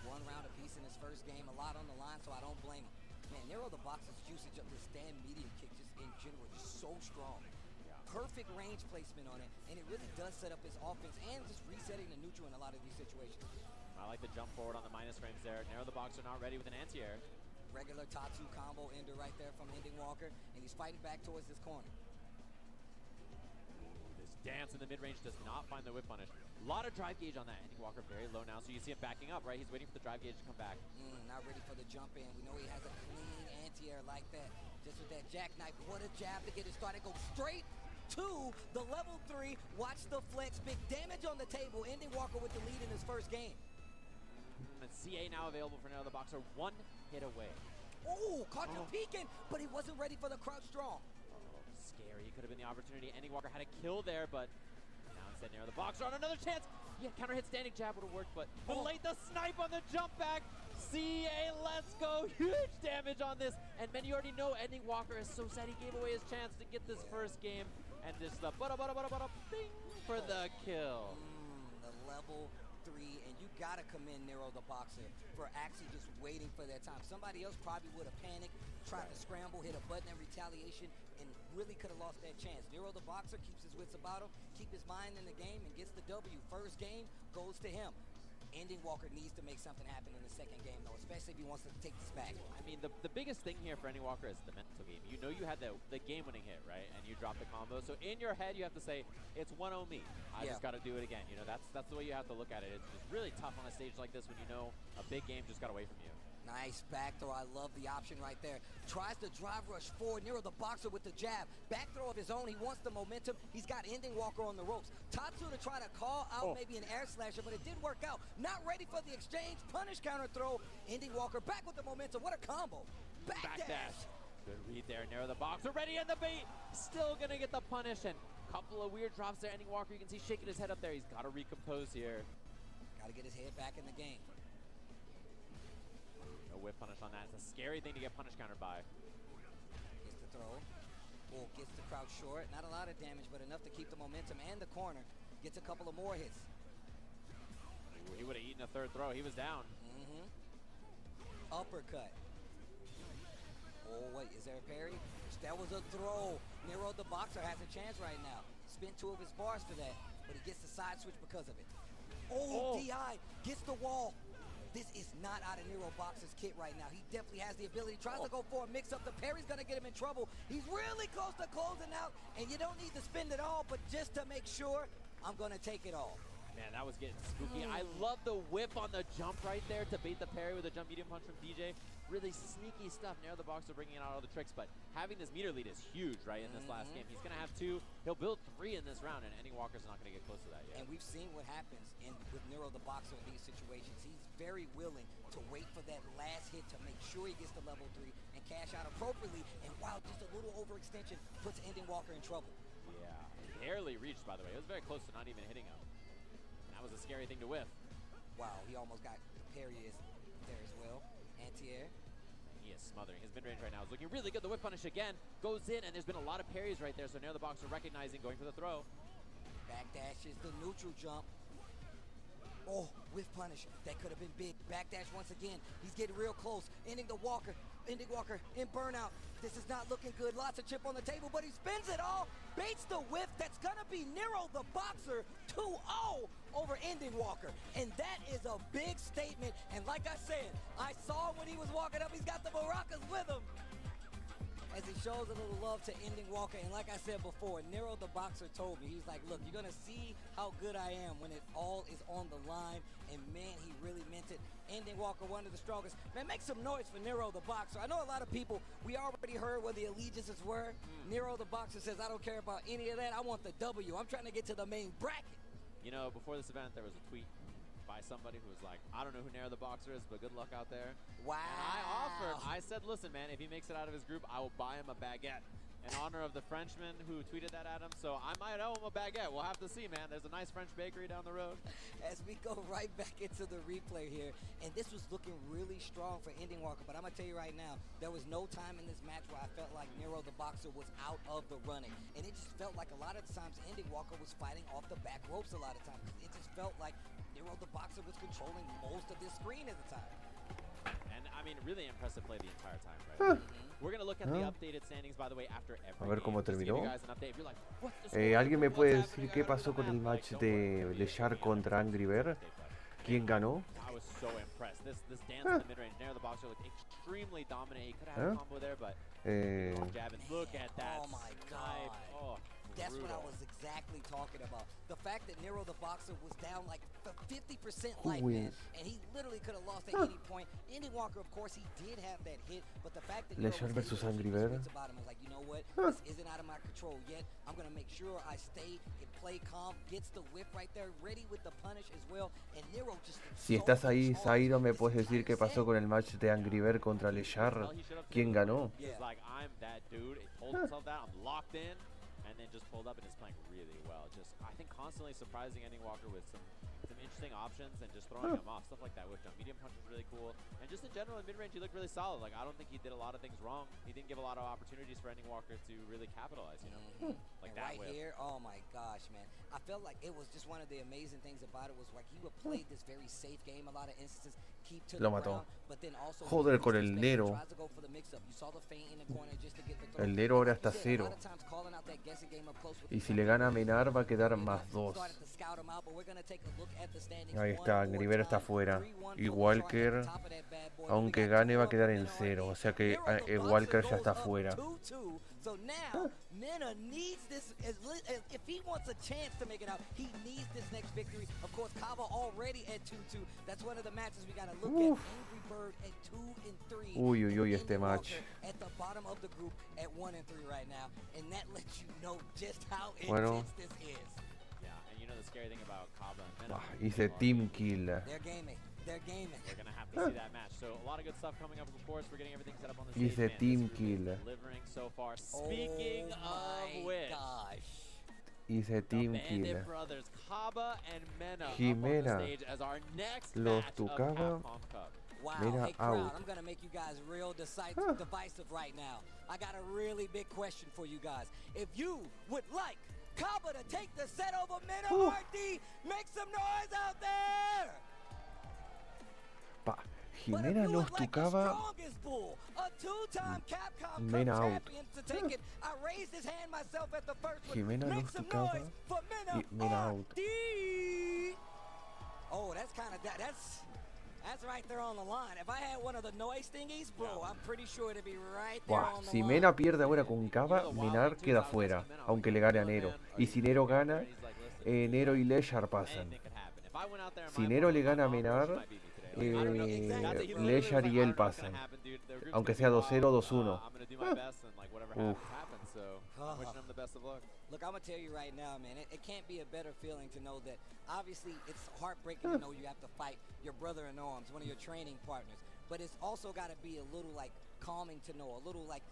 One round apiece in his first game. A lot on the line, so I don't blame him. Man, Nero the Boxer's usage of the stand medium kick just in general is so strong. Yeah. Perfect range placement on it, and it really does set up his offense and just resetting the neutral in a lot of these situations. I like the jump forward on the minus frames there. Nero the Boxer not ready with an anti-air. Regular Tatsu combo ender right there from Ending Walker, and he's fighting back towards this corner. This dance in the mid-range does not find the whip punish. A lot of drive gauge on that. Ending Walker very low now, so you see him backing up, right? He's waiting for the drive gauge to come back. Not ready for the jump in. We know he has a clean anti-air like that. Just with that jackknife, what a jab to get it started. Go straight to the level 3. Watch the flex. Big damage on the table. Ending Walker with the lead in his first game. And CA now available for Nero the Boxer, 1 hit away. Oh, caught you peeking, but he wasn't ready for the crouch strong. Oh, scary. It could have been the opportunity. Ending Walker had a kill there, but now instead Nero the Boxer on another chance. Yeah, counter hit standing jab would have worked, but late the snipe on the jump back. CA, let's go. Huge damage on this. And man, you already know Ending Walker is so sad he gave away his chance to get this first game. And just the bing for the kill. The level 3, and you gotta commend Nero the Boxer for actually just waiting for their time. Somebody else probably would have panicked, tried to scramble, hit a button in retaliation, and really could have lost that chance. Nero the Boxer keeps his wits about him, keep his mind in the game, and gets the W. First game goes to him. Ending Walker needs to make something happen in the second game, though, especially if he wants to take this back. I mean, the biggest thing here for Ending Walker is the mental game. You know you had the game-winning hit, right? And you dropped the combo. So in your head, you have to say, it's 1-0 me. I just got to do it again. You know, that's the way you have to look at it. It's just really tough on a stage like this when you know a big game just got away from you. Nice back throw. I love the option right there. Tries to drive rush forward. Nero the Boxer with the jab. Back throw of his own. He wants the momentum. He's got Ending Walker on the ropes. Tatsu to try to call out maybe an air slasher, but it did work out. Not ready for the exchange. Punish counter throw. Ending Walker back with the momentum. What a combo. Back dash. Good read there. Nero the Boxer ready in the bait. Still going to get the punish. And a couple of weird drops there. Ending Walker, you can see shaking his head up there. He's got to recompose here. Got to get his head back in the game. No whip punish on that. It's a scary thing to get punish countered by. Gets the throw. Oh, gets the crouch short. Not a lot of damage, but enough to keep the momentum and the corner. Gets a couple of more hits. He would have eaten a third throw. He was down. Uppercut. Oh, wait. Is there a parry? That was a throw. Nero the Boxer has a chance right now. Spent 2 of his bars for that, but he gets the side switch because of it. Oh, DI. Gets the wall. This is not out of Nero Boxer's kit right now. He definitely has the ability. Tries to go for a mix-up. The parry's going to get him in trouble. He's really close to closing out, and you don't need to spend it all, but just to make sure, I'm going to take it all. Man, that was getting spooky. I love the whip on the jump right there to bait the parry with a jump medium punch from DJ. Really sneaky stuff. Nero the Boxer bringing out all the tricks, but having this meter lead is huge, right, in this last game. He's going to have 2. He'll build 3 in this round, and Ending Walker's not going to get close to that yet. And we've seen what happens with Nero the Boxer in these situations. He's very willing to wait for that last hit to make sure he gets to level 3 and cash out appropriately. And wow, just a little overextension puts Ending Walker in trouble. Yeah, barely reached, by the way. It was very close to not even hitting him. That was a scary thing to whiff. Wow, he almost got the parry is there as well. Anti-air. He is smothering. His mid-range right now is looking really good. The whip punish again goes in, and there's been a lot of parries right there, so Nero the Boxer recognizing, going for the throw. Back dash is the neutral jump. Oh, with punish. That could have been big. Back dash once again. He's getting real close. Ending Walker in burnout. This is not looking good. Lots of chip on the table, but he spins it all. Baits the whiff. That's going to be Nero the Boxer 2-0 over Ending Walker. And that is a big statement. And like I said, I saw when he was walking up, he's got the maracas with him. As he shows a little love to Ending Walker. And like I said before, Nero the Boxer told me, he's like, look, you're going to see how good I am when it all is on the line. And man, he really meant it. Ending Walker, one of the strongest. Man, make some noise for Nero the Boxer. I know a lot of people, we already heard what the allegiances were. Nero the Boxer says, I don't care about any of that. I want the W. I'm trying to get to the main bracket. You know, before this event, there was a tweet by somebody who was like, I don't know who Nero the Boxer is, but good luck out there. Wow. And I said, listen, man, if he makes it out of his group, I will buy him a baguette in honor of the Frenchman who tweeted that at him. So I might owe him a baguette. We'll have to see, man. There's a nice French bakery down the road. As we go right back into the replay here, and this was looking really strong for Ending Walker, but I'm going to tell you right now, there was no time in this match where I felt like Nero the Boxer was out of the running. And it just felt like a lot of times Ending Walker was fighting off the back ropes a lot of times. It just felt like Nero the Boxer was controlling most of this screen at the time. And, I mean, really impressive play the entire time, right? We're going to look at the updated standings, by the way, after every A ver cómo terminó. Like, ¿Alguien me puede decir qué pasó con el match de LeShar contra Angry Bear? ¿Quién ganó? I was so impressed. This dance in the mid-range, Nero the Boxer looked extremely dominant. He could have had a combo there, but jab and look at that. Oh my god. Oh, That's what I was exactly talking about. The fact that Nero the Boxer was down like 50% life, man, and he literally could have lost at any point. Andy Walker, of course, he did have that hit, but the fact that Nero Leisure was versus able to Angry keep his Bird. wits about him, I was like, you know what? This isn't out of my control yet. I'm gonna make sure I stay and play calm. Gets the whip right there, ready with the punish as well. And Nero just Si estás ahí, Zairo, ¿me puedes decir qué pasó con el match de Angry Bird contra Lechar? ¿Quién ganó? He's like, I'm that dude. He told himself that. I'm locked in. And then just pulled up and is playing really well. Just, I think, constantly surprising Ending Walker with some interesting options and just throwing him off. Stuff like that with him. Medium punch was really cool. And just in general, in mid-range, he looked really solid. Like, I don't think he did a lot of things wrong. He didn't give a lot of opportunities for Ending Walker to really capitalize, you know? Like and that right whip. here, oh my gosh, man. I felt like it was just one of the amazing things about it was like he would play this very safe game a lot of instances, keep to Lo the mató. ground, but then also Joder con el Nero. tries to go for the mix-up. You saw the feint in the corner just to get the throw. El Nero ahora está Like you said, a 0. lot of times calling out that guessing game up close with Y the si le gana a Menar va a quedar más 2. started to scout him out, but we're gonna take a look at the standings. Ahí está, Angry Bird está fuera. Y Walker, aunque gane, va a quedar en 0. O sea que Walker ya está fuera. 2-2. So now, Mena needs this, if he wants a chance to make it out, he needs this next victory. Of course, Kava already at 2-2. That's one of the matches we got to look at. Angry Bird at 2 and 3. Uy, uy, uy, este match. At the bottom of the group at 1 and 3 right now. And that lets you know just how Bueno. intense this is. Yeah, and you know the scary thing about Kaba and Mena. Hice team kill. They're gaming. They're gaming. We're going to have to see that match. So a lot of good stuff coming up, of course. We're getting everything set up on the stage. Hice team kill. Delivering so far. Speaking of which, Hice team kill. Bandit Brothers, Kaba and Mena Jimena up on the stage as our next los match of tocaba. Capcom Cup. Wow, Mena hey crowd, out. I'm gonna make you guys real divisive right now. I got a really big question for you guys. If you would like Kaba to take the set over Mena RD, make some noise out there! Pa, Jimena nos tocaba. Strongest bull, a two-time Capcom Mena Cup out. champion to take it. I raised his hand myself at the first one. Jimena Make nos some tocaba. noise for Y Mena out. RD! Oh, that's kind of that's right there on the line. If I had one of the noise thingies, bro, I'm pretty sure it'd be right there Buah, on the si line. Mena pierde ahora con Kaba, Menar queda fuera, aunque le gane a Nero. Y si Nero gana, Nero y Lechar pasan. Si Nero le gana a Menar, Lechar y él pasan. Aunque sea 2-0, 2-1. Uf. Wishing him the best of luck. Look, I'm going to tell you right now, man, it can't be a better feeling to know that obviously it's heartbreaking to know you have to fight your brother in arms, one of your training partners. But it's also got to be a little like calming to know, a little like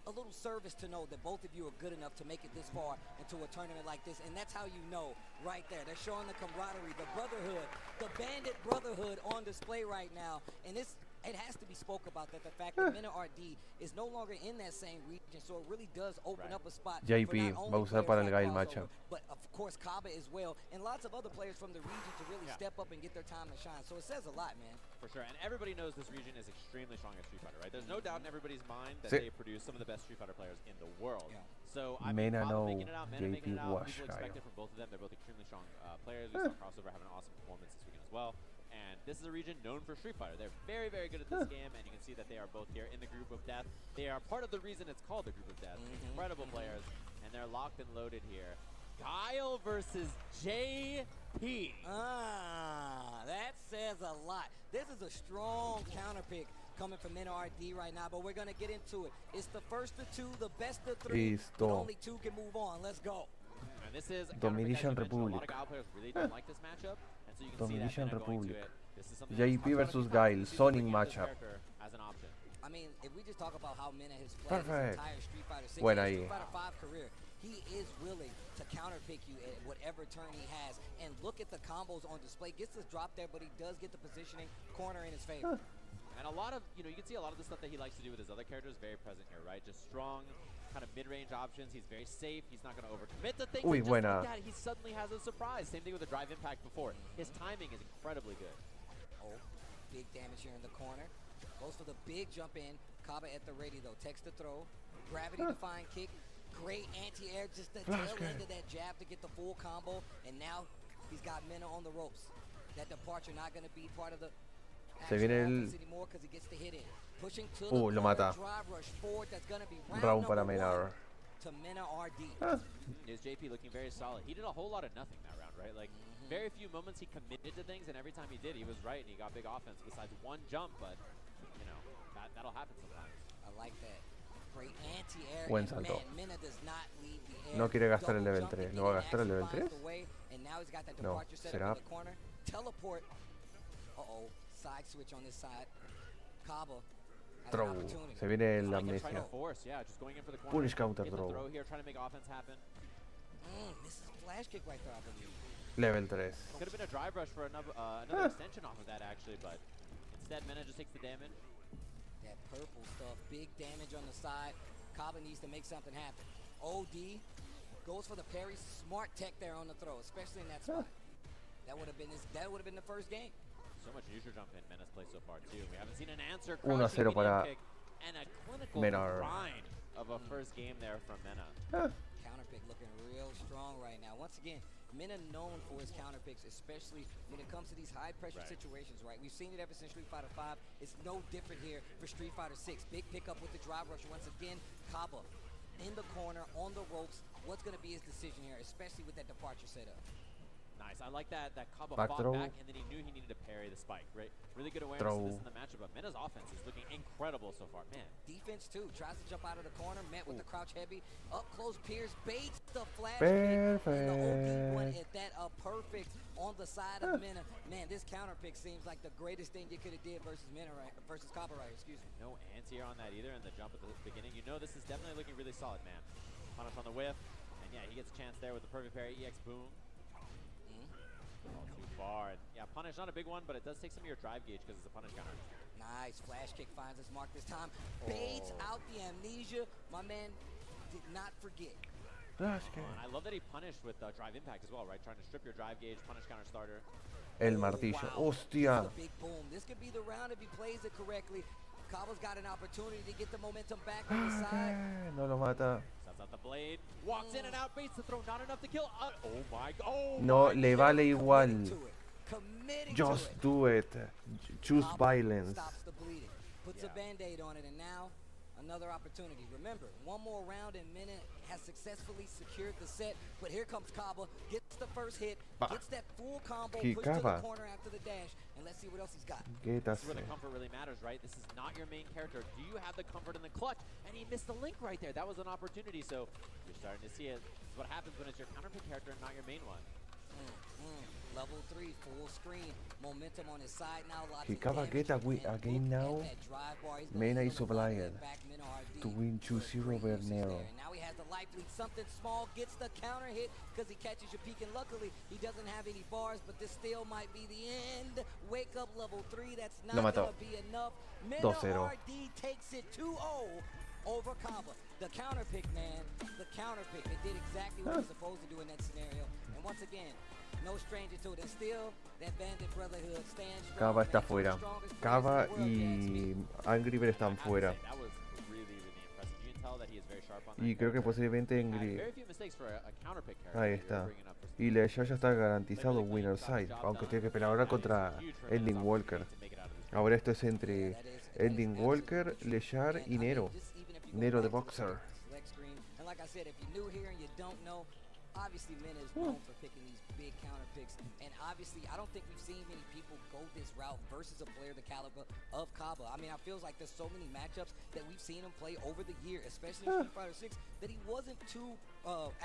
a little service to know that both of you are good enough to make it this far into a tournament like this. And that's how you know right there. They're showing the camaraderie, the brotherhood, the bandit brotherhood on display right now. And it has to be spoke about that the fact that Mena RD is no longer in that same region, so it really does open up a spot JP for not va a only usar players para el like Gail Crossover, matchup. but of course Kaba as well, and lots of other players from the region to really step up and get their time to shine. So it says a lot, man. For sure, and everybody knows this region is extremely strong at Street Fighter, right? There's no doubt in everybody's mind that Sí. they produce some of the best Street Fighter players in the world. So Mena no, making it out, Mena making it JP out. wash People expect guy. it from both of them. They're both extremely strong players. We saw Crossover have an awesome performance this weekend as well. And this is a region known for Street Fighter. They're very, very good at this game, and you can see that they are both here in the Group of Death. They are part of the reason it's called the Group of Death. Incredible players, and they're locked and loaded here. Guile versus JP. That says a lot. This is a strong counter pick coming from Mena RD right now, but we're going to get into it. It's the first of two, the best of three, but Listo. only two can move on. Let's go. And this is a Dominican counter pick, as you mentioned. A lot Republic. of Guile players really don't like this matchup, and so you can see that Dominican Mena going to Republic. it. This is something that's JP talked about a versus few times. Gail, This is Sonic bringing this matchup. character as an option. I mean, if we just talk about how Mena has played his Perfect. entire Street Fighter 6 Buena and ahí. Street Fighter 5 career, he is willing to counterpick you at whatever turn he has. And look at the combos on display. Gets this drop there, but he does get the positioning corner in his favor. And a lot of, you can see a lot of the stuff that he likes to do with his other characters very present here, right? Just strong, kind of mid-range options. He's very safe. He's not going to overcommit to things. Uy, and just buena. like that, he suddenly has a surprise. Same thing with the drive impact before. His timing is incredibly good. Oh, big damage here in the corner. Goes for the big jump in. Kaba at the ready though. Takes the throw. Gravity defying kick. Great anti-air. Just the tail end of that jab to get the full combo. And now he's got Mena on the ropes. That departure not going to be part of the Se viene el anymore because he gets the hit in. Pushing to lo the mata. drive rush forward. That's going to be Round para Menar. to Mena RD. Is JP looking very solid. He did a whole lot of nothing that round, right? Like, very few moments he committed to things, and every time he did, he was right, and he got big offense besides one jump, but, you know, that'll happen sometimes. I like that. Great anti-air. Buen salto. Mena does not leave the air. No quiere gastar el level 3. ¿Lo va a gastar el level 3? And now he's got that No. departure set Será. up in the corner. Teleport. Uh-oh. Side switch on this side. Kaba. Throw. Se viene la amnesia. Punish counter throw. Misses flash kick right there, I believe. Level 3. Could have been a drive rush for another extension off of that, actually, but instead, Mena just takes the damage. That purple stuff, big damage on the side. Kaba needs to make something happen. OD goes for the parry. Smart tech there on the throw, especially in that spot. That would have been the first game. So much neutral jump in Mena's play so far too. We haven't seen an answer. 1-0 para and a clinical Mena. grind of a first game there from Mena. Counter pick looking real strong right now. Once again, Mena known for his counter picks, especially when it comes to these high pressure situations, right? We've seen it ever since Street Fighter V. It's no different here for Street Fighter 6. Big pickup with the drive rush. Once again, Kaba in the corner, on the ropes. What's going to be his decision here, especially with that departure setup? Nice. I like that Kaba Back fought throw. back, and then he knew he needed to parry the spike, right? Really good awareness of this in the matchup, but Mena's offense is looking incredible so far, man. Defense too. Tries to jump out of the corner, met with the crouch heavy. Up close, Pierce baits the flash kick. And the OD one at that perfect on the side of Mena. Man, this counter pick seems like the greatest thing you could have did versus Kaba right, excuse me. No anti-air on that either in the jump at the beginning. You know this is definitely looking really solid, man. Punish on the whiff, and yeah, he gets a chance there with the perfect parry, EX boom. All too far. And yeah, punish, not a big one, but it does take some of your drive gauge because it's a punish counter. Nice. Flash kick finds his mark this time. Baits out the amnesia. My man did not forget. Flash kick. And I love that he punished with drive impact as well, right? Trying to strip your drive gauge, punish counter starter. El martillo. Hostia. Big boom. This could be the round if he plays it correctly. Kaba's got an opportunity to get the momentum back on the side. No lo mata. Sets out the blade. Walks in and out, baits the throw. Not enough to kill. Oh my god. Oh No my le vale igual. Committing Just to it. do it. Choose violence. Stops the bleeding. Puts a band-aid on it, and now another opportunity. Remember, one more round and Mena has successfully secured the set, but here comes Kaba, gets the first hit, gets that full combo, pushed to the corner after the dash, and let's see what else he's got. This is where the comfort really matters, right? This is not your main character. Do you have the comfort in the clutch? And he missed the link right there. That was an opportunity, so you're starting to see it. This is what happens when it's your counterpick character and not your main one. Level 3, full screen, momentum on his side now. He Kaba get a game now. Mena is obliged to win 2-0 Bernero. Now he has the life lead, something small, gets the counter hit because he catches your peak, and luckily he doesn't have any bars, but this still might be the end. Wake up, level 3, that's not going to be enough. Mena RD takes it 2-0 over Kaba. The counter pick, man, the counter pick. It did exactly what it was supposed to do in that scenario. And once again, no stranger to it. And still, that Bandit Brotherhood stands strong. Kaba está fuera. Kaba y Angry Bird están fuera. Y creo que posiblemente Angry... Ahí está. Y ya está garantizado winner side, aunque tiene que pelear ahora contra Ending Walker. Ahora esto es entre Ending Walker, Lechar y Nero. Nero the Boxer. And like I said, if you're new here and you don't know, obviously Mena is known for picking these big counter picks, and obviously I don't think we've seen many people go this route versus a player the caliber of Kaba. I mean, I feels like there's so many matchups that we've seen him play over the year, especially in Street Fighter 6, that he wasn't too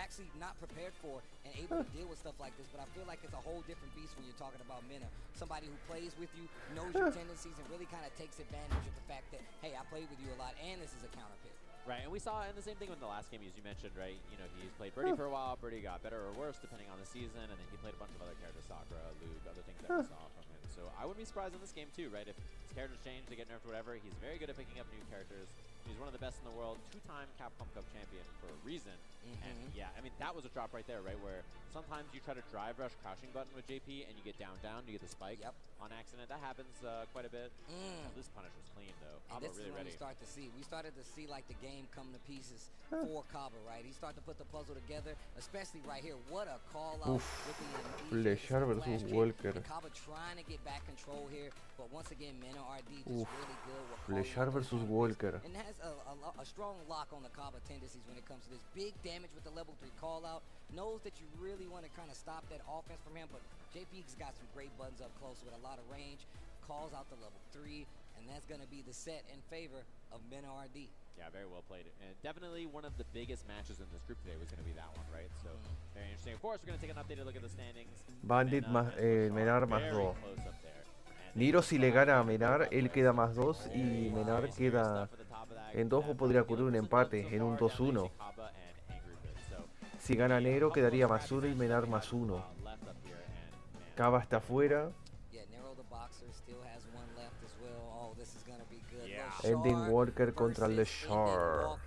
actually not prepared for and able to deal with stuff like this. But I feel like it's a whole different beast when you're talking about Mena, somebody who plays with you, knows your tendencies, and really kind of takes advantage of the fact that, hey, I played with you a lot, and this is a counter pick. Right, and we saw in the same thing in the last game, as you mentioned, right? You know, he's played Birdie for a while. Birdie got better or worse depending on the season, and then he played a bunch of other characters, Sakura, Luke, other things that we saw from him. So I wouldn't be surprised in this game too, right? If his characters change, they get nerfed, whatever. He's very good at picking up new characters. He's one of the best in the world, 2-time Capcom Cup champion for a reason. And yeah, I mean, that was a drop right there, right? Where sometimes you try to drive rush crouching button with JP and you get down, you get the spike on accident. That happens quite a bit. Oh, this punish was clean, though. And Kaba this really is when ready. we started to see like the game come to pieces for Kaba, right? He started to put the puzzle together, especially right here. What a call out with the Leshar versus Walker. Kaba trying to get back control here, but once again, Mena RD just really good with Leshar versus Walker. and has a strong lock on the Kaba tendencies when it comes to this big damage with the level 3 call out. Knows that you really want to kind of stop that offense from him, but JP's got some great buttons up close with a lot of range. Calls out the level 3, and that's going to be the set in favor of Mena RD. Yeah, very well played. And definitely one of the biggest matches in this group today was going to be that one, right? So very interesting. Of course, we're going to take an updated look at the standings. Bandit más, Menar más very 2. close up there. Niro si le gana a Menar, él queda más 2 y Menar queda en 2 o podría ocurrir un empate en un 2-1. Si gana Nero quedaría más 1 y Menar más 1. Kaba está afuera. Ending Walker contra Leshar.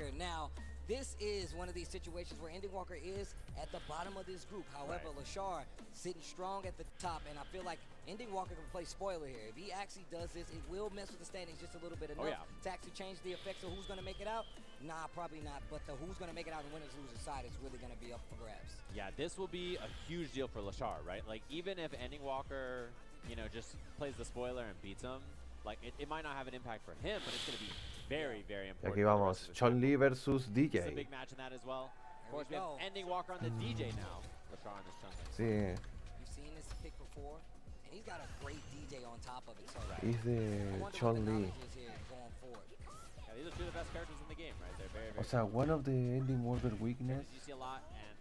This is one of these situations where Ending Walker is at the bottom of this group. However, Leshar sitting strong at the top, and I feel like Ending Walker can play spoiler here. If he actually does this, it will mess with the standings just a little bit enough to actually change the effects of who's going to make it out. Nah, probably not. But the who's going to make it out and winners losers side is really going to be up for grabs. Yeah, this will be a huge deal for Leshar, right? Like, even if Ending Walker, you know, just plays the spoiler and beats him, like, it might not have an impact for him, but it's going to be very, very Y important. aquí vamos, Chun-Li versus DJ. It's a big match in that as well. Of course, we have Ending Walker on the DJ now. Leshar on this Chun-Li. Sí, You've seen this pick before, and he's got a great DJ on top of it. So es de Chun-Li. Yeah, these are two of the best characters in the game, right? They're very, very O sea, one of the Ending Walker weakness you see a lot, and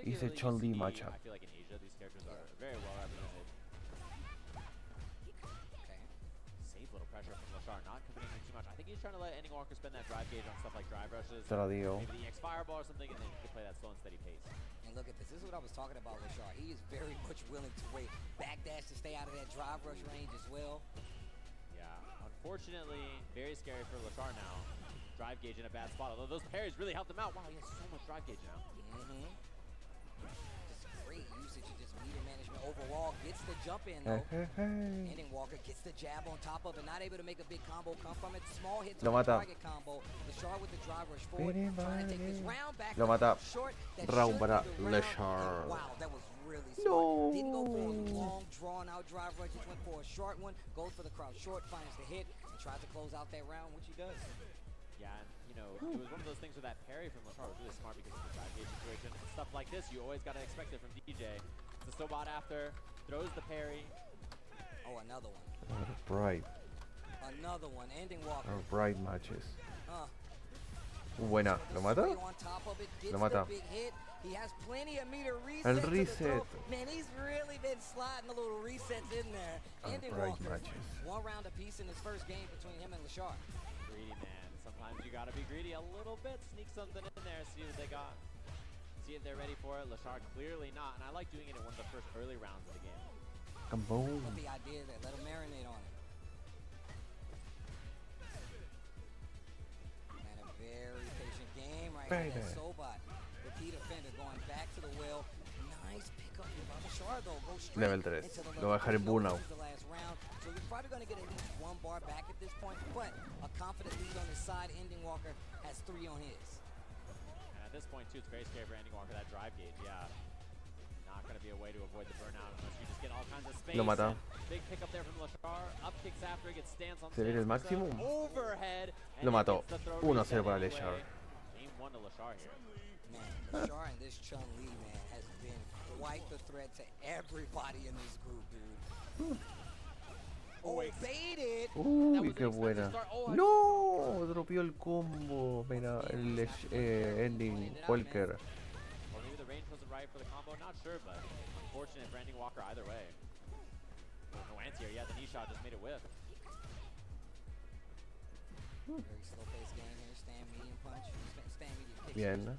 is a particularly Chun-Li you see, matchup. I feel like in Asia, these characters are very well represented. Safe little pressure from Leshar, not committing too much. I think he's trying to let Ending Walker spend that drive gauge on stuff like drive rushes. Te lo digo. Maybe the X Fireball or something, and then you can play that slow and steady pace. And look at this. This is what I was talking about with Leshar. He is very much willing to wait. Backdash to stay out of that drive rush range as well. Yeah, unfortunately, very scary for Leshar now. Drive gauge in a bad spot, although those parries really helped him out. Wow, he has so much drive gauge now. Just great usage of just meter management overall. Gets the jump in though. Ending Walker gets the jab on top of it. Not able to make a big combo come from it. Small hits Lo on the mata. target combo. Leshar with the drive rush forward. Trying to take this round back. Lo mata. Short. That Round should para be the round. Leshar. Wow, that was really smart. Didn't go for a long, drawn-out drive rush. Just went for a short one. Goes for the crowd short. Finds the hit. And tries to close out that round, which he does. Yeah, and you know, it was one of those things where that parry from Leshar was really smart because of the drive gauge situation. Stuff like this, you always got to expect it from DJ. The Sobot after, throws the parry. Oh, another one. Bright. Another one. Ending Walker. Are bright matches. Buena. ¿Lo mata? Lo mata. He has plenty of meter El resets. reset. Man, he's really been sliding the little resets in there. Ending Bright Walker. matches. One round apiece in his first game between him and Leshar. Greedy man. Sometimes you gotta be greedy a little bit. Sneak something in there. See what they got. See if they're ready for it. Leshar clearly not. And I like doing it in one of the first early rounds of the game. Kaboom. Love the idea there. Let him marinate on it. And a very patient game right here. That Sobot. Repeat offender going back to the well. Nice pickup by Leshar though. Go straight Level 3. into the Lo va a dejar en burnout. the last round. So you're probably going to get at least one bar back at this point. But a confident lead on his side. Ending Walker has 3 on his. And at this point too, it's very scary for Ending Walker. That drive gauge, yeah. Not going to be a way to avoid the burnout unless you just get all kinds of space. Lo mata. Big pickup there from Leshar. Up kicks after, gets stance on Se viene el máximo. overhead. Lo mató. 1-0 para Leshar. Game 1 to Leshar here. Man, Leshar and this Chun-Li, man, has been quite the threat to everybody in this group, dude. Baited. Uy, qué buena. No, dropeó el combo. Mira, el Ending Walker. Or maybe the range wasn't right for the combo. Not sure, but unfortunate for Ending Walker either way. No anti-air. Yeah, the knee shot just made it whiff. Very slow-paced game here. Stand medium punch. Stand medium kick. Bien.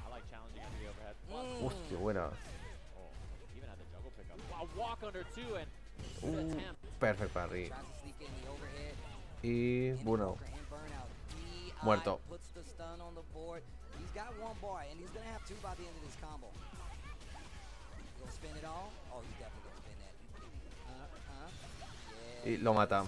I like challenging under the overhead. Hostia, buena. Oh, even had the juggle pickup. Wow, walk under 2 and good attempt. Perfect parry. Tries to sneak in the overhead. Y bueno. Walker in burnout. Muerto. Puts the stun on the board. He's got one bar, and he's going to have two by the end of this combo. You gonna spin it all? Oh, he's definitely going to spin that. Y lo mata.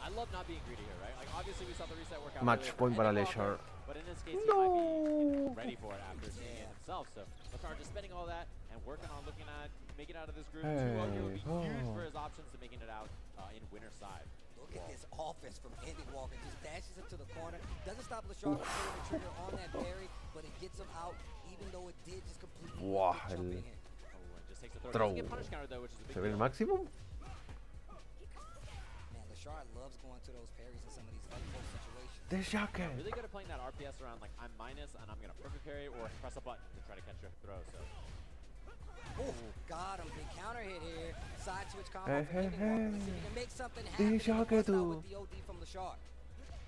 I love not being greedy here, right? Like, obviously we saw the reset work out. Match point para Leshar. But in this case, he might be ready for it after seeing it himself. So LeChar just spending all that and working on looking at making it out of this group. 2-0 here would be huge for his options to making it out in winner's side. Look at this offense from Ending Walker. Just dashes into the corner. Doesn't stop LeChar from pulling the trigger on that parry, but it gets him out, even though it did just completely jump in here. Just takes the throw. Throw. Doesn't get punish counter though, which is a big ¿Se ve el deal. máximo? Man, LeChar loves going to those parries in some of these close situations. The jacket. Really good at playing that RPS around like I'm minus and I'm gonna perfect parry or press a button to try to catch your throw. So. Oh, got him. Big counter hit here. Side switch combo from Ending Walker. Let's see if he can make something happen. The jacket With the OD from LeChar.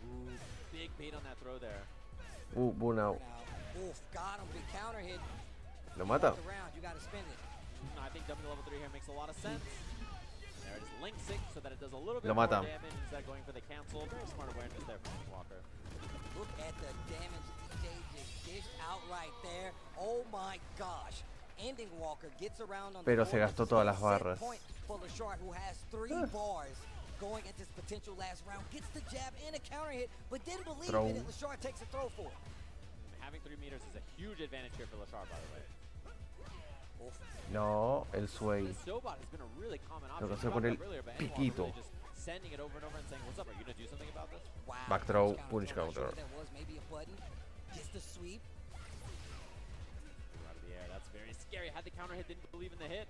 Ooh, big bait on that throw there. Burnout. Oof, got him. Big counter hit. Lo mata. Around. You gotta spin it. I think W level 3 here makes a lot of sense. There it is, link 6 so that it does a little bit Lo more mata. damage instead of going for the cancel. Very smart awareness there from Ending Walker. Look at the damage DJ just dished out right there. Oh my gosh. Ending Walker gets around on Pero the se board. gastó todas las barras. Point for LeChar, who has 3 bars going at this potential last round. Gets the jab and a counter hit, but didn't believe Throw. in it. LeChar takes a throw for it. Having 3 meters is a huge advantage here for LeChar, by the way. No, el sway. The Sobot has been a really common option. Lo que hace con el piquito. Just sending it over and over and saying, "What's up? Are you gonna do something about this?" Wow. Back throw, punish counter. That was maybe a button. Gets the sweep. Out of the air. That's very scary. Had the counter hit, didn't believe in the hit.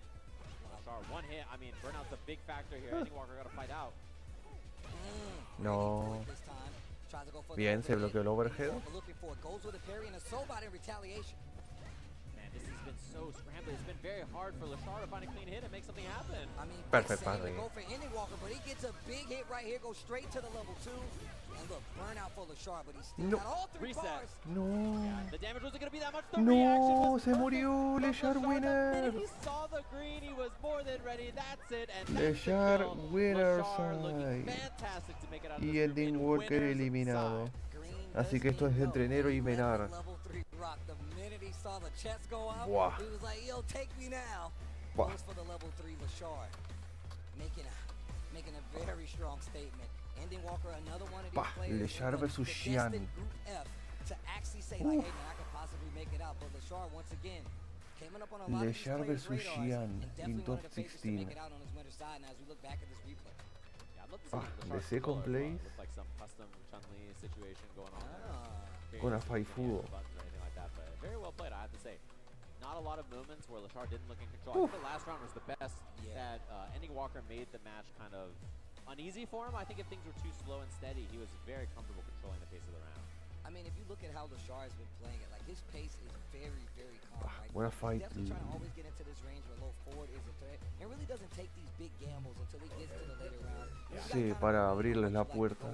LeChar, one hit. I mean, burnout's a big factor here. Ending Walker got to fight out. No. Bien, se bloqueó el overhead. Looking for it. Goes with a parry and a Sobot in retaliation. Man, this has been so scrambly. It's been very hard for LeChar to find a clean hit and make something happen. I mean, Perfect save parry. and go for Ending Walker, but he gets a big hit right here. Goes straight to the level 2. And look, burnout for LeChar, but he's still No. got all 3 Reset. bars. No. The damage wasn't going to be that much. The reaction No, was se murió Leshar The winner. minute he saw the green, he was more than ready. That's it. And Leshar that's the kill. winner LeChar looking side. fantastic to make it out of Y this group Ending in Walker winner's eliminado. side. Así que esto es entre enero y Menar. Level 3 rock. The minute he saw the chest go up, Buah. he was like, yo, take me now. Buah. Goes for the level 3 LeChar. Making a very strong statement. Ending Walker, another one of these Bah, players. Leshar the versus destined Xian. Group F to actually say, like, hey, man, I could possibly make it out. But LeChar, once again, came up on a lot of these Leshar players' versus radars Xian and in definitely top one of the favorites to 16. make it out on his winner's side. Now, as we look back at this replay. Yeah, I'd love to see Ah, LeChar's the second controller place. look like some custom Chun-Li situation going on there. Con a Buttons Faifudo. or anything like that, but very well played, I have to say. Not a lot of moments where LeChar didn't look in control. I think the last round was the best that Ending Walker made the match kind of uneasy for him. I think if things were too slow and steady, he was very comfortable controlling the pace of the round. I mean, if you look at how LeChar has been playing it, like his pace is very, very calm. Right? What a He's fight. definitely trying to always get into this range where low forward is a threat, and really doesn't take these big gambles until he gets to the later rounds. Sí, para abrirles la puerta.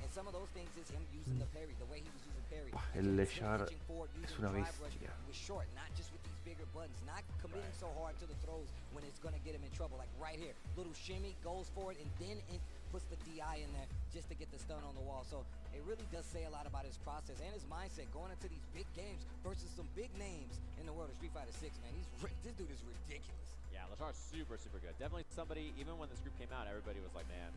And some of those things is him using the parry, the way he was using parry. El Leshar es una bestia. With short, not just with these bigger buttons, not committing so hard to the throws when it's going to get him in trouble. Like right here, little shimmy, goes for it, and then puts the DI in there just to get the stun on the wall. So it really does say a lot about his process and his mindset going into these big games versus some big names in the world of Street Fighter 6, man. This dude is ridiculous. Yeah, LeChar's super, super good. Definitely somebody, even when this group came out, everybody was like, man,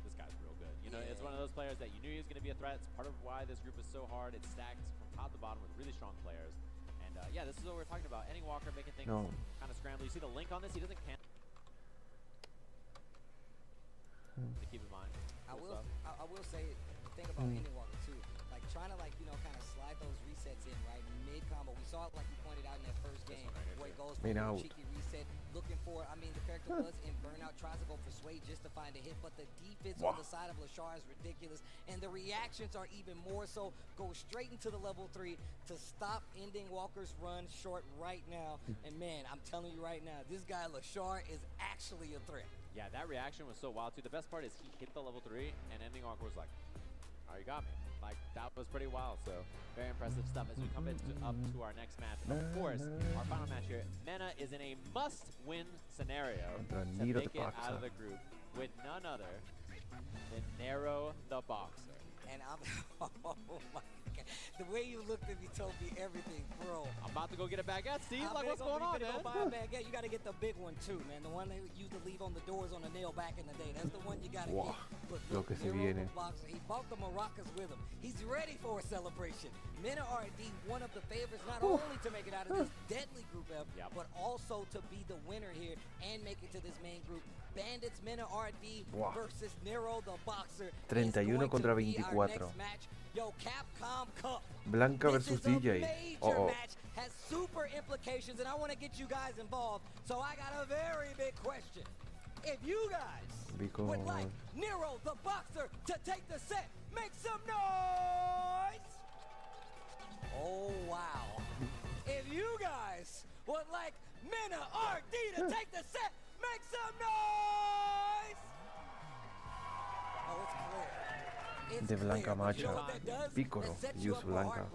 this guy's real good. You know, it's one of those players that you knew he was going to be a threat. It's part of why this group is so hard. It's stacked from top to bottom with really strong players. And yeah, this is what we're talking about. Ending Walker making things kind of scramble. You see the link on this? He doesn't cancel. To keep in mind. I will say the thing about Ending Walker too, like trying to like kind of slide those resets in right mid combo. We saw it like you pointed out in that first game where he goes for a cheeky reset, looking for. I mean, the character was in burnout, tries to go for sway just to find a hit, but the defense on the side of LeChar is ridiculous, and the reactions are even more so. Go straight into the level 3 to stop Ending Walker's run short right now. And man, I'm telling you right now, this guy LeChar is actually a threat. Yeah, that reaction was so wild too. The best part is he hit the level 3 and Ending Walker was like, oh, you got me. Like, that was pretty wild. So very impressive stuff as we come up to our next match. Of course, our final match here, Mena is in a must-win scenario to make it out of the group with none other then narrow the boxer. And I'm, oh my God. The way you looked at me told me everything, bro. I'm about to go get a baguette, Steve. I'm Like, what's gonna going on, go man? buy a baguette. You gotta get the big one too, man. The one they used to leave on the doors on the nail back in the day. That's the one you gotta Wow. get. But Lo look, que se Nero viene. the boxer, he bought the maracas with him. He's ready for a celebration. Mena RD, one of the favorites, not only to make it out of this deadly group F, but also to be the winner here and make it to this main group. Bandits, Mena RD Wow. versus Nero the boxer. 31 contra 24. Yo, Capcom Cup. Blanca This versus is a DJ. major match, has super implications, and I want to get you guys involved. So I got a very big question. If you guys would like Nero the boxer to take the set, make some noise! Oh, wow. If you guys would like Mena RD to take the set, make some noise! Oh, it's clear. De Blanca Macha. Piccolo use Blanca.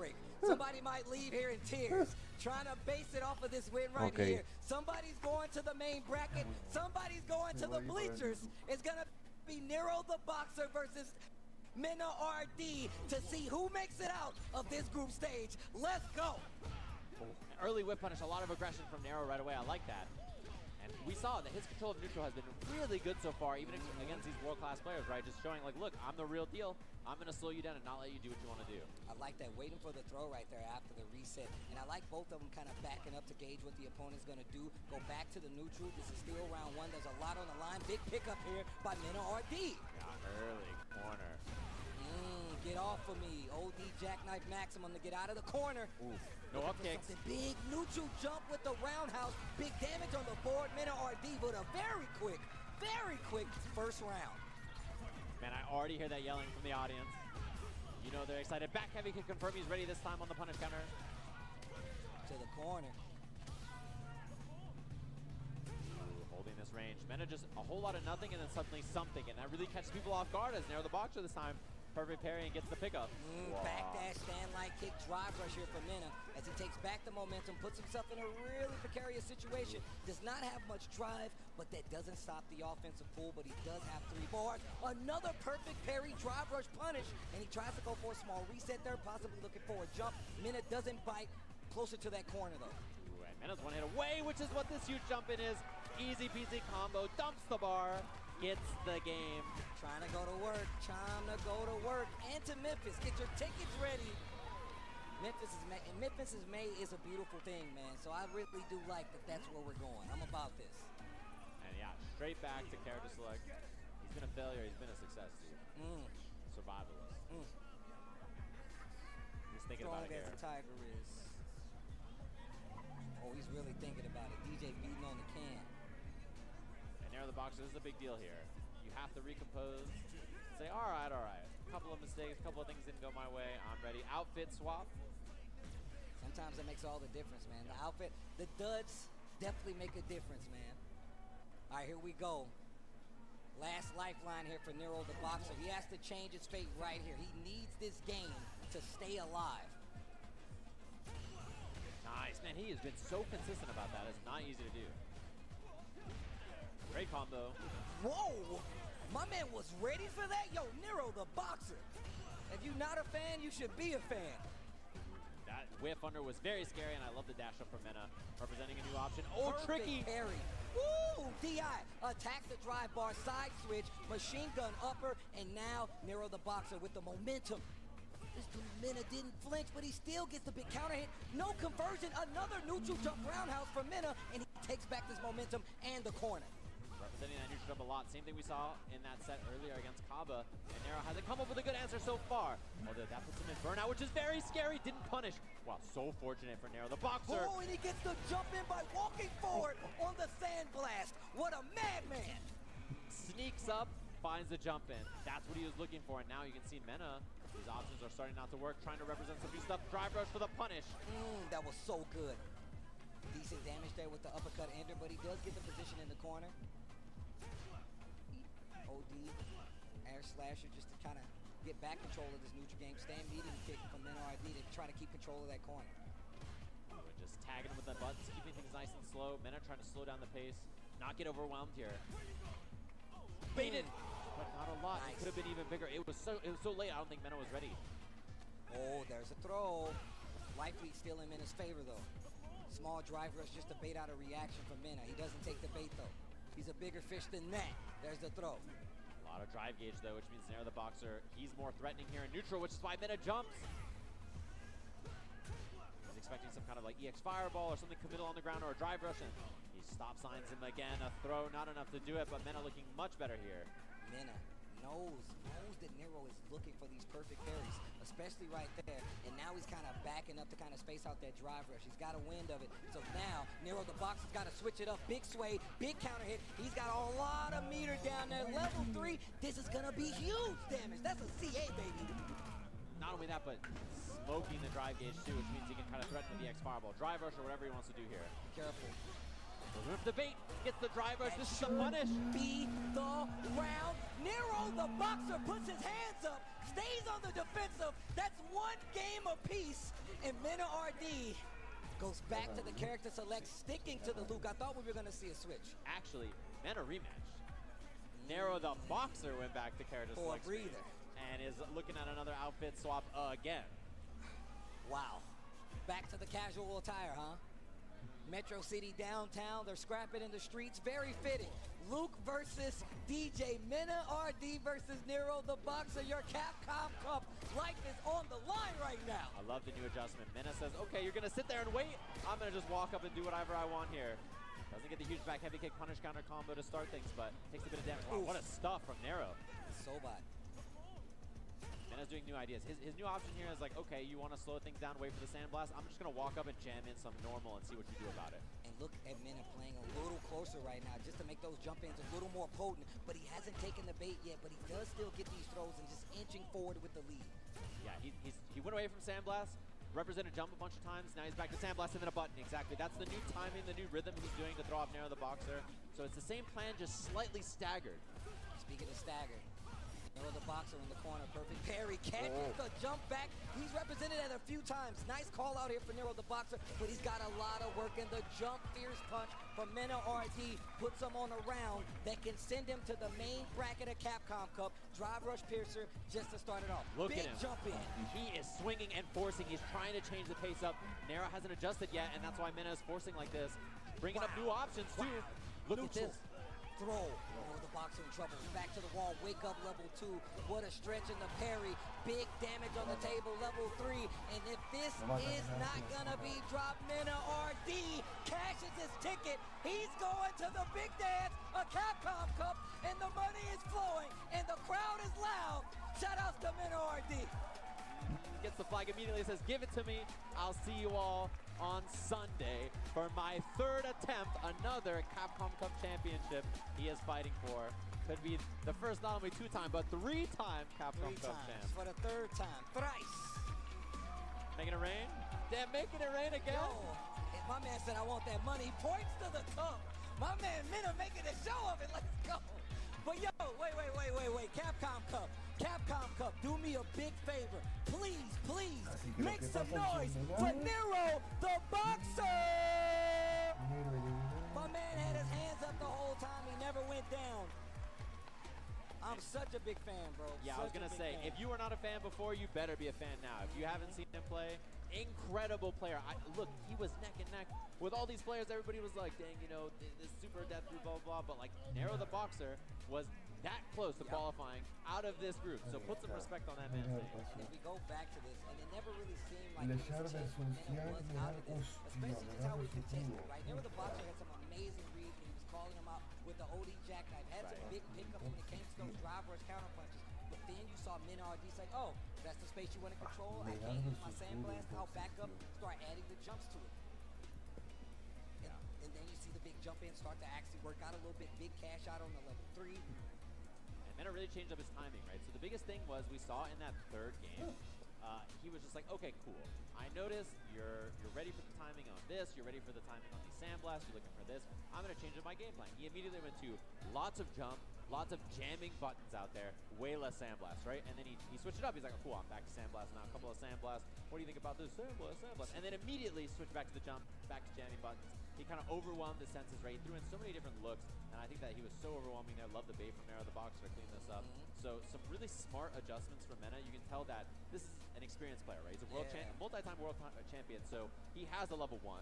Somebody might leave here in tears, trying to base it off of this win right here. Somebody's going to the main bracket. Somebody's going to the bleachers. It's going to be Nero the boxer versus Mena RD to see who makes it out of this group stage. Let's go. Early whip punish, a lot of aggression from Nero right away. I like that. And we saw that his control of neutral has been really good so far, even against these world-class players, right? Just showing, like, look, I'm the real deal. I'm going to slow you down and not let you do what you want to do. I like that, waiting for the throw right there after the reset. And I like both of them kind of backing up to gauge what the opponent's going to do. Go back to the neutral. This is still round one. There's a lot on the line. Big pickup here by Mena RD. Got early corner. Get off of me. OD jackknife maximum to get out of the corner. Oof. No up kicks. Big neutral jump with the roundhouse. Big damage on the board. Mena RD with a very quick first round. Man, I already hear that yelling from the audience. You know they're excited. Back heavy can confirm he's ready this time on the punish counter. To the corner. Ooh, holding this range. Mena just a whole lot of nothing and then suddenly something. And that really catches people off guard as Nero the boxer this time. Perfect parry and gets the pickup. Backdash, stand light kick, drive rush here for Mena as he takes back the momentum, puts himself in a really precarious situation. Does not have much drive, but that doesn't stop the offensive pull, but he does have 3 bars. Another perfect parry, drive rush punish, and he tries to go for a small reset there, possibly looking for a jump. Mena doesn't bite, closer to that corner though. Ooh, and Mena's one hit away, which is what this huge jump in is. Easy peasy combo, dumps the bar. Gets the game. Trying to go to work, time to go to work. And to Memphis, get your tickets ready. Memphis is May is a beautiful thing, man. So I really do like that that's where we're going. I'm about this. And yeah, straight back to character select. He's been a failure, he's been a success, dude. Survivalist. He's thinking about it here. Strong as the Tiger is. Oh, he's really thinking about it. DJ beating on the can. Nero the boxer, this is a big deal here. You have to recompose, say, all right. A couple of mistakes, a couple of things didn't go my way. I'm ready. Outfit swap. Sometimes it makes all the difference, man. The outfit, the duds definitely make a difference, man. All right, here we go. Last lifeline here for Nero the boxer. He has to change his fate right here. He needs this game to stay alive. Nice, man. He has been so consistent about that. It's not easy to do. Great combo. Whoa! My man was ready for that? Yo, Nero the boxer. If you're not a fan, you should be a fan. That whiff under was very scary, and I love the dash up from Mena, representing a new option. Oh, Perfect tricky. Parry. Woo! DI. Attack the drive bar, side switch, machine gun upper, and now Nero the boxer with the momentum. This dude Mena didn't flinch, but he still gets the big counter hit. No conversion. Another neutral jump roundhouse from Mena, and he takes back this momentum and the corner. Representing that neutral jump a lot. Same thing we saw in that set earlier against Kaba. And Nero hasn't come up with a good answer so far. Although that puts him in burnout, which is very scary. Didn't punish. Wow, so fortunate for Nero the boxer. Oh, and he gets the jump in by walking forward on the sand blast. What a madman. Sneaks up, finds the jump in. That's what he was looking for. And now you can see Mena. These options are starting not to work. Trying to represent some new stuff. Drive rush for the punish. That was so good. Decent damage there with the uppercut ender, but he does get the position in the corner. OD, air slasher just to kind of get back control of this neutral game. Stand medium kick from Mena RD to try to keep control of that corner. Just tagging him with the buttons, keeping things nice and slow. Mena trying to slow down the pace, not get overwhelmed here. Baited, but not a lot. shot. It could have been even bigger. It was so late. I don't think Mena was ready. Oh, there's a throw. Likely still in Mena's favor, though. Small drive rush just to bait out a reaction from Mena. He doesn't take the bait, though. He's a bigger fish than that. There's the throw. A lot of drive gauge, though, which means Nero the Boxer, he's more threatening here in neutral, which is why Mena jumps. He's expecting some kind of like EX fireball or something committal on the ground or a drive rush, and he stop signs him again. A throw, not enough to do it, but Mena looking much better here. Mena knows that Nero is looking for these perfect parries, especially right there. And now he's kind of backing up to kind of space out that drive rush. He's got a wind of it. So now Nero the Boxer's got to switch it up. Big sway, big counter hit. He's got a lot of meter down there. Level 3, this is going to be huge damage. That's a CA, baby. Not only that, but smoking the drive gauge too, which means he can kind of threaten with the X fireball, drive rush, or whatever he wants to do here. Be careful. Goes with the bait, gets the drive rush. This is the punish. Be the round. Nero the Boxer puts his hands up, stays on the defensive. That's one game apiece, and Mena RD goes back to the character select, sticking to the Luke. I thought we were going to see a switch. Actually, Mena rematch. Nero the Boxer went back to character For select a breather. and is looking at another outfit swap again. Wow. Back to the casual attire, huh? Metro City downtown, they're scrapping in the streets. Very fitting. Luke versus DJ. Mena RD versus Nero the Boxer. Your Capcom Cup life is on the line right now. I love the new adjustment. Mena says, okay, you're going to sit there and wait. I'm going to just walk up and do whatever I want here. Doesn't get the huge back heavy kick punish counter combo to start things, but takes a bit of damage. Wow, what a stuff from Nero. So bad. Mena's doing new ideas. His new option here is like, okay, you want to slow things down, wait for the sandblast. I'm just going to walk up and jam in some normal and see what you do about it. And look at Mena playing a little closer right now just to make those jump ins a little more potent. But he hasn't taken the bait yet, but he does still get these throws and just inching forward with the lead. Yeah, he went away from sandblast, represented jump a bunch of times. Now he's back to sandblast and then a button. Exactly. That's the new timing, the new rhythm he's doing to throw off Nero the Boxer. So it's the same plan, just slightly staggered. Speaking of staggered, Nero the Boxer in the corner, perfect parry, can't get the jump back. He's represented it a few times. Nice call out here for Nero the Boxer, but he's got a lot of work, and the jump fierce punch from Mena RD puts him on a round that can send him to the main bracket of Capcom Cup. Drive rush piercer just to start it off. Look Big at him. jump in. He is swinging and forcing. He's trying to change the pace up. Nero hasn't adjusted yet, and that's why Mena is forcing like this. Bringing up new options, too. Look at this. Throw. Nero the Boxer in trouble. Back to the wall. Wake up level 2. What a stretch in the parry. Big damage on the table. Level 3. And if this is not gonna be dropped, Mena RD cashes his ticket. He's going to the big dance, a Capcom Cup, and the money is flowing, and the crowd is loud. Shout outs to Mena RD. Gets the flag immediately, says, give it to me. I'll see you all on Sunday for my third attempt, another Capcom Cup championship he is fighting for. Could be the first not only 2-time, but 3-time Capcom Cup champ. For the 3rd time, thrice. Making it rain? Damn, making it rain again? Yo, and my man said I want that money. He points to the cup. My man Mena making a show of it. Let's go. But yo, wait. Capcom Cup. Capcom Cup, do me a big favor. Please, make some noise for Nero the Boxer! My man had his hands up the whole time. He never went down. I'm such a big fan, bro. Yeah, I was going to say, if you were not a fan before, you better be a fan now. If you haven't seen him play, incredible player. Look, he was neck and neck with all these players. Everybody was like, dang, you know, this super depth group, blah, blah, blah. But like, Nero the Boxer was that close to qualifying out of this group. So put some respect on that man's name. If we go back to this, and it never really seemed like it was a chance, and it was out of this, especially just how we contested, right? Nero the Boxer had some amazing reads, and he was calling them out with the OD jackknife. Had some big pickups when it came to those drive rush counter punches. But then you saw Mena RD say, oh, that's the space you want to control. I can't use my sandblast. I'll back up, start adding the jumps to it. And then you see the big jump in start to actually work out a little bit. Big cash out on the level 3. Mena really changed up his timing, right? So the biggest thing was we saw in that 3rd game, he was just like, okay, cool. I noticed you're ready for the timing on this. You're ready for the timing on these sandblasts. You're looking for this. I'm going to change up my game plan. He immediately went to lots of jump, lots of jamming buttons out there, way less sandblast, right? And then he switched it up. He's like, oh, cool, I'm back to sandblast now. A couple of sandblasts. What do you think about this? Sandblast. And then immediately switched back to the jump, back to jamming buttons. he kind of overwhelmed the senses, right? He threw in so many different looks, and I think that he was so overwhelming there. Love the bait from there, the boxer to clean this up. So some really smart adjustments from Mena. You can tell that this is an experienced player, right? He's a multi-time world champion, so he has a level 1.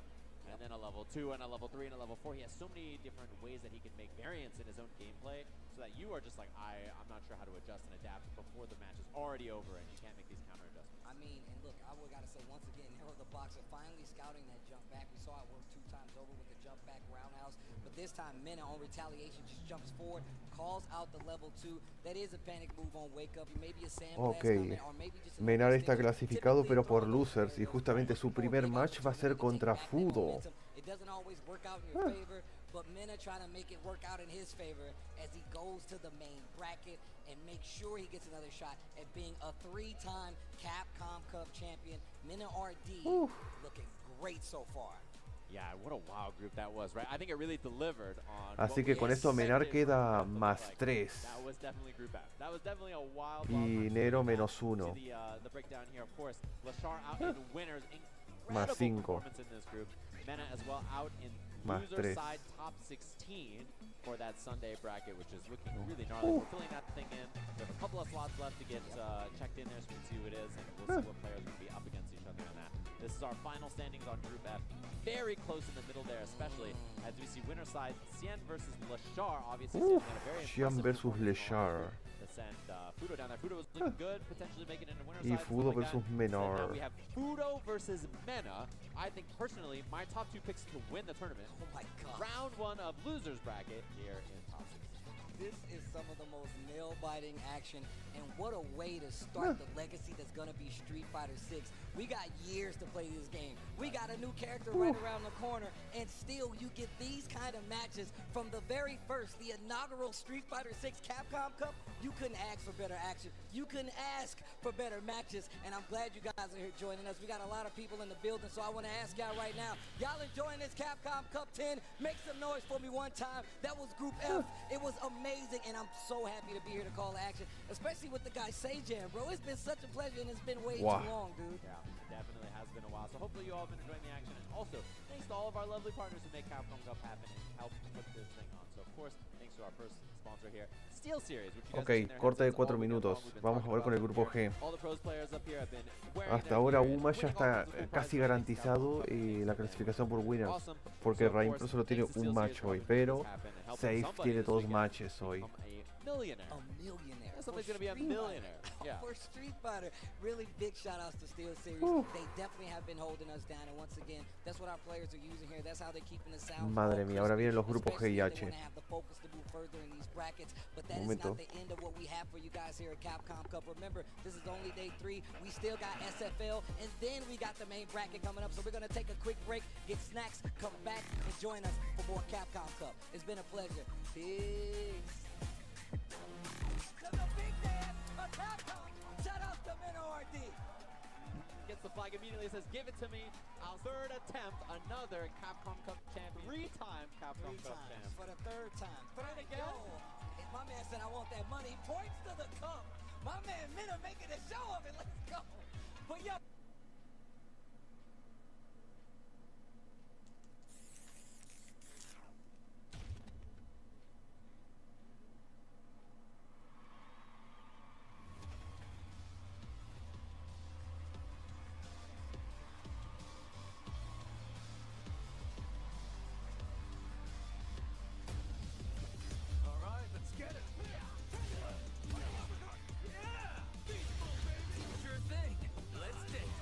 And then a level 2 and a level 3 and a level 4. He has so many different ways that he can make variants in his own gameplay so that you are just like, I'm not sure how to adjust and adapt before the match is already over and you can't make these counter adjustments. I mean, and look, I would gotta say once again, Hero the Boxer finally scouting that jump back. We saw it work 2 times over with the jump back roundhouse, but this time Mena on retaliation just jumps forward, calls out the level 2. That is a panic move on wake up. Maybe a sandblast coming, or maybe just Menar está clasificado pero por losers y justamente su primer match va a ser contra Fudo. It doesn't always work out in your favor, but Mena trying to make it work out in his favor as he goes to the main bracket and make sure he gets another shot at being a 3-time Capcom Cup champion. Mena RD looking great so far. Yeah, what a wild group that was, right? I think it really delivered on. Así que con esto Menar queda más 3. That was definitely group F. That was definitely a wild. Y Nero menos 1. The breakdown here, of course, Lashar out in winners. Más 5. Performance in this group. Mena as well out in Más loser 3. side top 16 for that Sunday bracket, which is looking really gnarly. We're filling that thing in. We have a couple of slots left to get checked in there so we can see who it is, and we'll see what players are going to be up against each other on that. This is our final standings on Group F. Very close in the middle there, especially as we see winner side Xian versus Lashar. Obviously, Xian had a very Xian versus Lashar. Send Fudo down there. Fudo was looking good, potentially making it in the winner Y side. Fudo versus Menar. Now we have Fudo versus Mena. I think personally, my top 2 picks to win the tournament. Oh my god. Round 1 of losers bracket here in top 6. This is some of the most nail-biting action, and what a way to start the legacy that's going to be Street Fighter 6. We got years to play this game. We got a new character right around the corner, and still you get these kind of matches from the very first, the inaugural Street Fighter 6 Capcom Cup. You couldn't ask for better action. You couldn't ask for better matches, and I'm glad you guys are here joining us. We got a lot of people in the building, so I want to ask y'all right now, y'all enjoying this Capcom Cup 10? Make some noise for me one time. That was Group F. It was amazing, and I'm so happy to be here to call the action, especially with the guy Sejan, bro. It's been such a pleasure, and it's been way too long, dude. Yeah, it definitely has been a while. So hopefully you all have been enjoying the action. And also, thanks to all of our lovely partners who make Capcom Cup happen and help put this thing on. So, of course, thanks to our first sponsor here, Steel Series. Which you guys Ok, corte de 4 minutos. Vamos a ver con el grupo G. All the pros players up here have been wearing Hasta ahora Uma ya está casi garantizado la clasificación por winners, porque Rain Pro solo tiene un match hoy, pero Safe tiene 2 matches hoy. A millionaire. Somebody's going to be a millionaire. Yeah. For Street Fighter, really big shout outs to Steel Series. They definitely have been holding us down, and once again, that's what our players are using here. That's how they're keeping the sound. Madre mía, ahora vienen los grupos G y H. Momento. Not the end of what we have for you guys here at Capcom Cup. Remember, this is only day 3. We still got SFL, and then we got the main bracket coming up. So we're going to take a quick break, get snacks, come back, and join us for more Capcom Cup. It's been a pleasure. Peace. To the big dance of Capcom. Shout out to Mena RD. Gets the flag immediately, says, give it to me. Our 3rd attempt, another Capcom Cup champion. 3-time Capcom Cup champion. For the 3rd time. Third again? Yo, my man said I want that money. He points to the cup. My man Mena making a show of it. Let's go. But yo. Sure thing. Let's dance.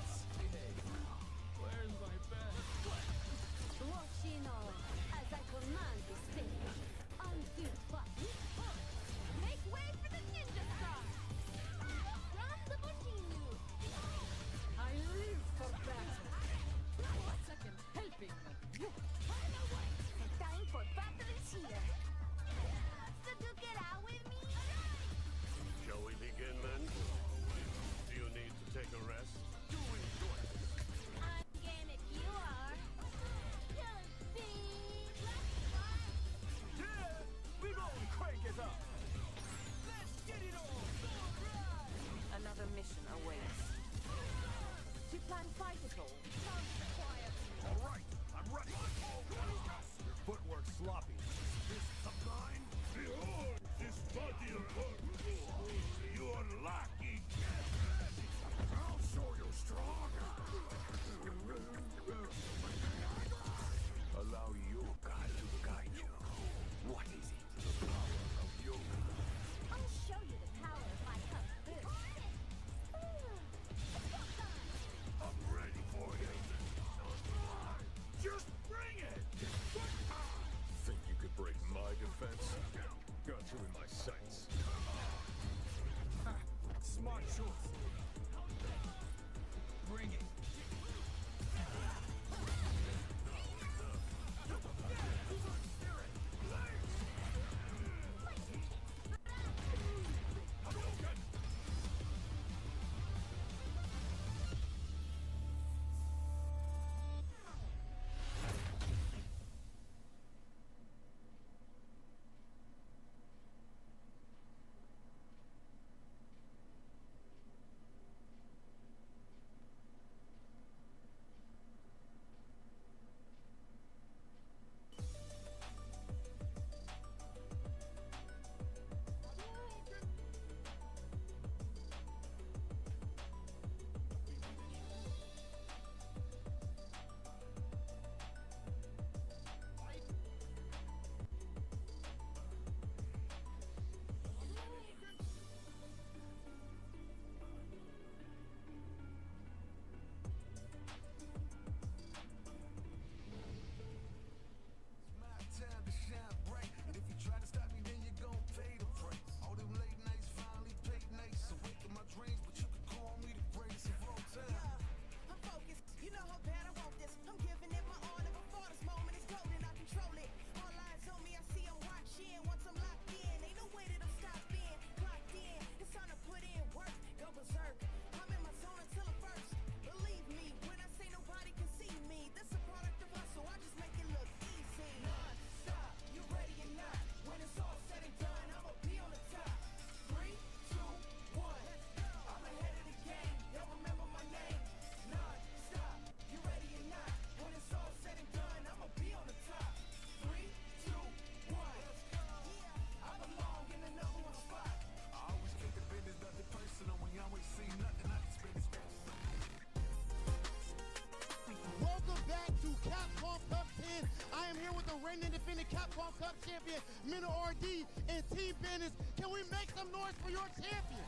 defending Capcom Cup champion, Mena RD, and Team Bandits. Can we make some noise for your champion?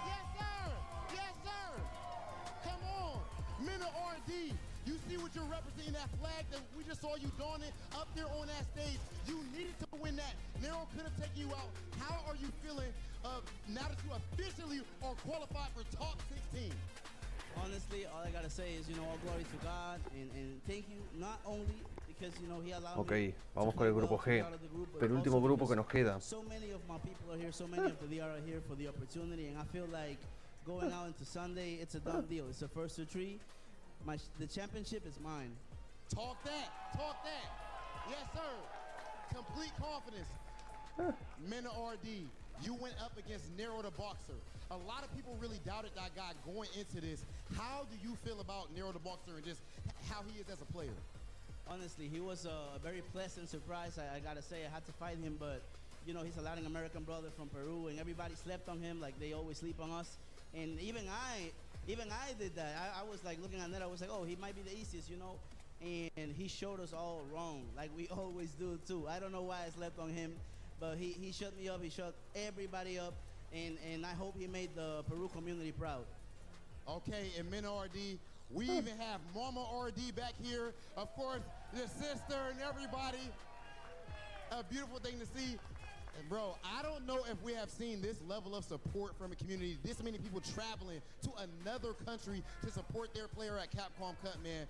Yes, sir. Yes, sir. Come on. Mena RD, you see what you're representing, that flag that we just saw you donning up there on that stage. You needed to win that. Nero could have taken you out. How are you feeling now that you officially are qualified for top 16? Honestly, all I gotta say is, all glory to God, and thank you, not only because, he allowed Ok, me vamos to con el play grupo well, to be G. out of the group, but Penúltimo also grupo que because nos queda. So many of my people are here, so many of the VR are here for the opportunity, and I feel like going out into Sunday, it's a done deal. It's the first of three. The championship is mine. Talk that. Talk that. Yes, sir. Complete confidence. Mena RD, you went up against Nero the Boxer. A lot of people really doubted that guy going into this. How do you feel about Nero the Boxer and just how he is as a player? Honestly, he was a very pleasant surprise. I gotta say, I had to fight him, but he's a Latin American brother from Peru, and everybody slept on him like they always sleep on us. And even I did that. I was like looking at that. I was like, oh, he might be the easiest, And he showed us all wrong, like we always do too. I don't know why I slept on him, but he shut me up. He shut everybody up, and I hope he made the Peru community proud. Okay, and Mena RD, we even have Mama RD back here. Of course, your sister and everybody. A beautiful thing to see. And bro, I don't know if we have seen this level of support from a community, this many people traveling to another country to support their player at Capcom Cup, man.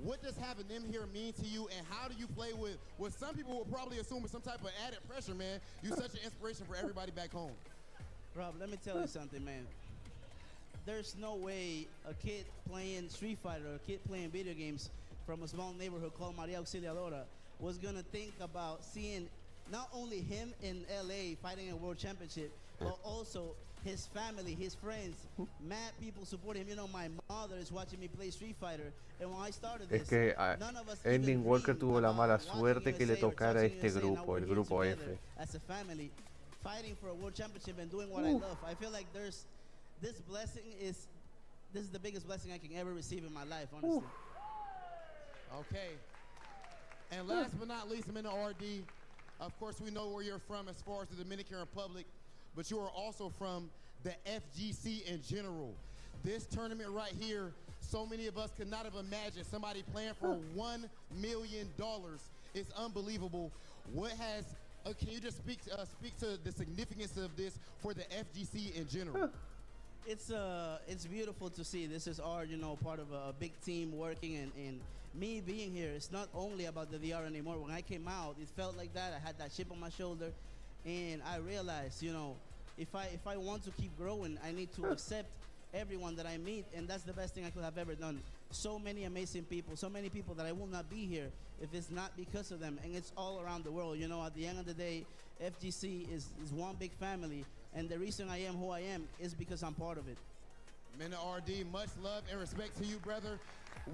What does having them here mean to you, and how do you play with what some people will probably assume is some type of added pressure, man? You're such an inspiration for everybody back home. Rob, let me tell you something, man. There's no way a kid playing Street Fighter or a kid playing video games from a small neighborhood called Maria Auxiliadora was gonna think about seeing not only him in LA fighting a world championship, but also his family, his friends, mad people supporting him. My mother is watching me play Street Fighter, and when I started this, Es que none of us Ending even Walker dreamed tuvo la about mala watching suerte que le USA or tocara touching este USA, and now grupo, we're el here grupo together F. as a family, fighting for a world championship and doing what I love. I feel like this blessing is the biggest blessing I can ever receive in my life, honestly. Okay. And last but not least, Mena RD, of course we know where you're from as far as the Dominican Republic, but you are also from the FGC in general. This tournament right here, so many of us could not have imagined somebody playing for $1 million. It's unbelievable. What has, can you just speak to the significance of this for the FGC in general? It's beautiful to see. This is our, part of a big team working, and me being here, it's not only about the VR anymore. When I came out, it felt like that. I had that chip on my shoulder, and I realized, if I want to keep growing, I need to accept everyone that I meet, and that's the best thing I could have ever done. So many amazing people, so many people that I will not be here if it's not because of them, and it's all around the world. At the end of the day, FGC is one big family, and the reason I am who I am is because I'm part of it. Mena RD, much love and respect to you, brother.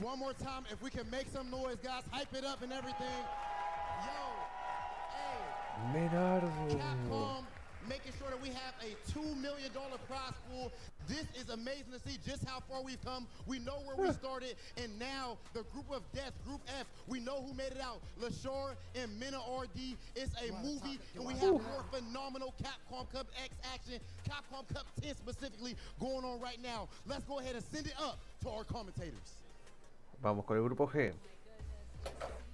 One more time, if we can make some noise, guys, hype it up and everything. Yo, hey. Menardo. Capcom making sure that we have a $2 million prize pool. This is amazing to see just how far we've come. We know where we started, and now the group of death, Group F, we know who made it out. LaShore and Mena RD. It's a movie, and we have more phenomenal Capcom Cup X action, Capcom Cup 10 specifically, going on right now. Let's go ahead and send it up to our commentators. Vamos con el grupo G.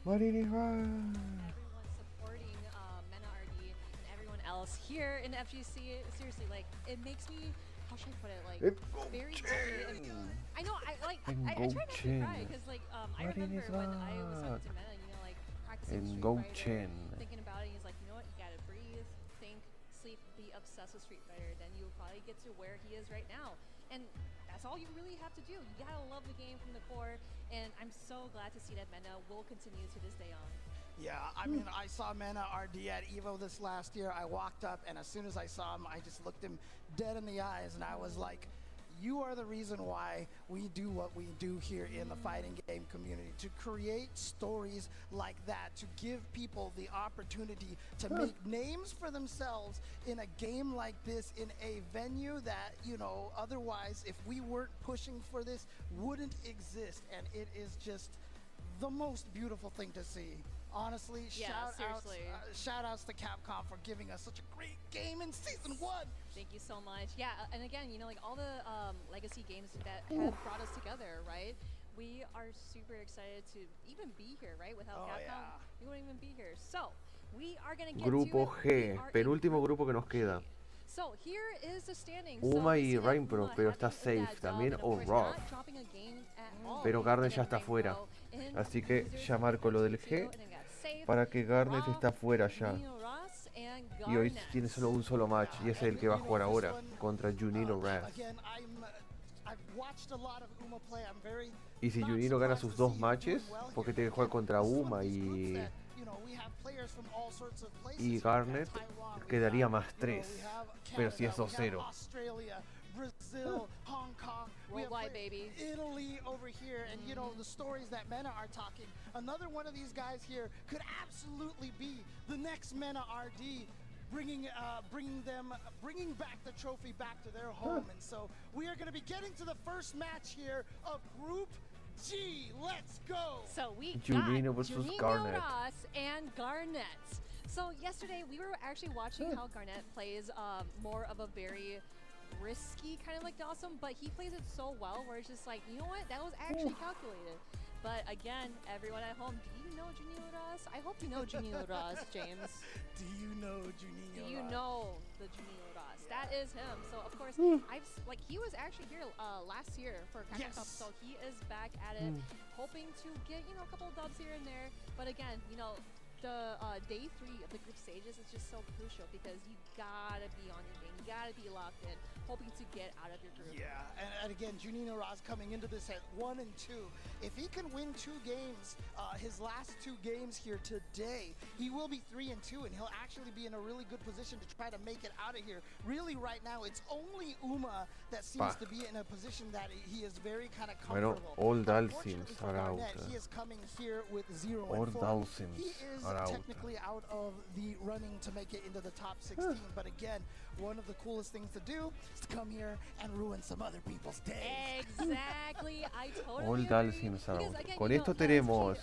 Marines va. Else here in FGC, seriously, it makes me, how should I put it, very different. I know, I try not to cry, because I remember when I was talking to Mena, practicing Street Fighter, thinking about it, he's like, you know what, you gotta breathe, think, sleep, be obsessed with Street Fighter, then you'll probably get to where he is right now. And that's all you really have to do. You gotta love the game from the core, and I'm so glad to see that Mena will continue to this day on. Yeah, I mean, I saw Mena RD at EVO this last year. I walked up, and as soon as I saw him, I just looked him dead in the eyes, and I was like, you are the reason why we do what we do here in the fighting game community, to create stories like that, to give people the opportunity to make names for themselves in a game like this, in a venue that, otherwise, if we weren't pushing for this, wouldn't exist. And it is just the most beautiful thing to see. Honestly, Yeah, seriously. shout outs to Capcom for giving us such a great game in season 1. Thank you so much. Yeah, and again, you know, like all the legacy games that have brought us together, right? We are super excited to even be here, right? Without Capcom, we wouldn't even be here. So, we are going to get Grupo to it. G, penúltimo grupo que nos queda. So, here is the standings. Uma y Rainpro, pero está safe también, o Rock. Pero Garnet ya está fuera. Así que ya marco lo del G para que Garnet está fuera ya. Y hoy tiene solo un solo match y es el que va a jugar ahora contra Junino Raz. Y si Junino gana sus 2 matches, porque tiene que jugar contra Uma y Garnet, quedaría más 3. Pero si es 2-0. Brazil, Hong Kong, worldwide, baby. Italy over here, and you know the stories that Mena are talking. Another one of these guys here could absolutely be the next Mena RD, bringing back the trophy back to their home. And so we are going to be getting to the first match here of Group G. Let's go. So we Junino got versus Junino Garnet. Ross and Garnet. So yesterday we were actually watching how Garnet plays more of a very risky kind of like Dawson, but he plays it so well where it's just like, you know what, that was actually calculated. But again, everyone at home, do you know Junino Ross? I hope you know Junino Ross, James. Do you know Junino Do you Ross? know the Junino Ross? That is him. So of course, he was actually here last year for Capcom Cup, so he is back at it, hoping to get, you know, a couple of dubs here and there. But again, you know, the day 3 of the group stages is just so crucial because you gotta be on your game, you gotta be locked in, hoping to get out of your group. Yeah, and again, Junino Ross coming into this at 1 and 2. If he can win 2 games, his last 2 games here today, he will be 3 and 2, and he'll actually be in a really good position to try to make it out of here. Really, right now, it's only Uma that seems to be in a position that he is very kind of comfortable. Bueno, all Dalsims are out. He is coming here with 0 All and 4. Dalsims He is are out. technically out of the running to make it into the top 16, but again, one of the coolest things to do is to come here and ruin some other people's days. Exactly, I totally All agree. Dalsims are Because out. again, Con you esto know, tenemos,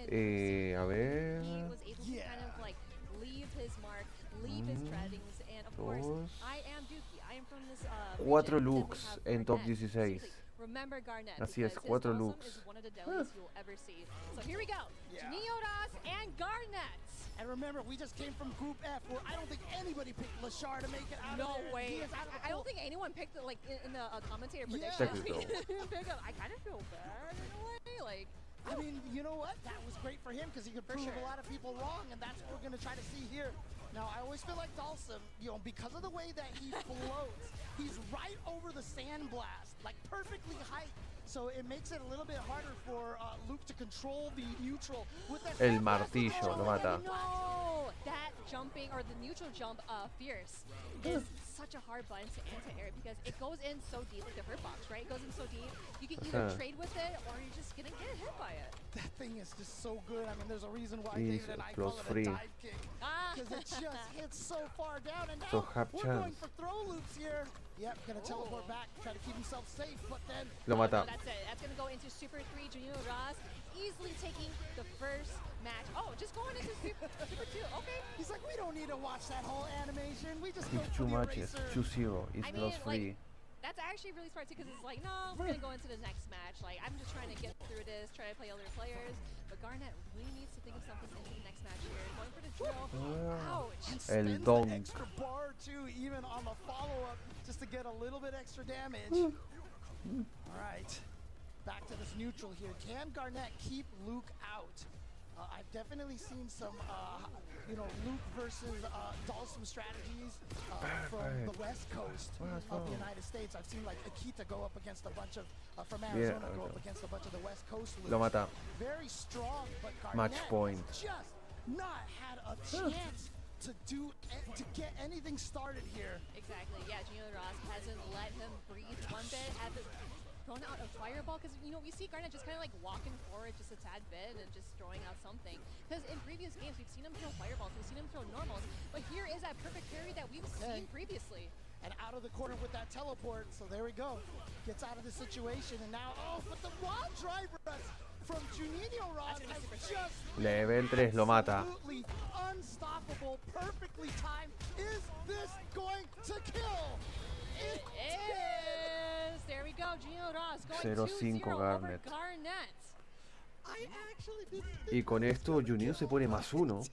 in a ver, he was able to kind of like leave his mark, leave his treadings, and of course, I am Dookie. I am from this 4 region that looks we have en top Garnet. 16. Seriously, remember Garnet. Así es, because 4 his looks. is one of the deadliest you'll ever see. So here we go. Junino Ross and Garnet. And remember, we just came from Group F, where I don't think anybody picked Lashar to make it out of there. No way. He is out of the I don't pool. think anyone picked it like in the commentator Yeah. predictions. We didn't pick up. I kind of feel bad in a way. Like, I mean, you know what? That was great for him because he could prove a lot of people wrong, and that's what we're going to try to see here. Now, I always feel like Dalsum, you know, because of the way that he floats, he's right over the sandblast, like perfectly height. So it makes it a little bit harder for Luke to control the neutral with that. El martillo lo mata. no, that jumping or the neutral jump, fierce, is such a hard button to anti-air because it goes in so deep, like the hurt box, right? It goes in so deep, you can either trade with it or you're just gonna get hit by it. That thing is just so good. I mean, there's a reason why He's David and I plus call it free. a dive kick. Because it just hits so far down. And now So have we're going chance. for throw loops here. Yep, gonna teleport back, try to keep himself safe, but then... Lo mata. No, that's it. That's gonna go into Super 3. Junino Ross easily taking the first match. Oh, just going into Super 2. Okay. He's like, we don't need to watch that whole animation. We just go It's for 2 the matches, eraser. 2-0, it's I mean, plus free. like, that's actually really smart too because it's like, no, we're gonna go into the next match. Like, I'm just trying to get through this, try to play other players. But Garnet really needs to think of something into the next match here. Going for the drill. Ouch. And El spends dong. the extra bar too, even on the follow-up, just to get a little bit extra damage. All right, back to this neutral here. Can Garnet keep Luke out? I've definitely seen some, you know, Luke versus Dalsum strategies from the West Coast of the United States. I've seen like Akita go up against a bunch of, from Arizona, go up against a bunch of the West Coast Lukes. Lo mata. Very strong, but Garnet Match point. has just not had a chance to get anything started here. Exactly. Yeah, Junino Ross hasn't let him breathe one bit. Thrown out a fireball because, you know, we see Garnet just kind of like walking forward just a tad bit and just throwing out something. Because in previous games, we've seen him throw fireballs, we've seen him throw normals, but here is that perfect parry that we've seen previously. And out of the corner with that teleport, so there we go. Gets out of the situation, and now, but the wild drive rush from Juninho Ross has just Level 3 lo mata. absolutely unstoppable, perfectly timed. Is this going to kill? It is. There we go. Juninho Ross going 0-5 2-0 over Garnet. Garnet. I actually didn't Y con esto Juninho se pone +1.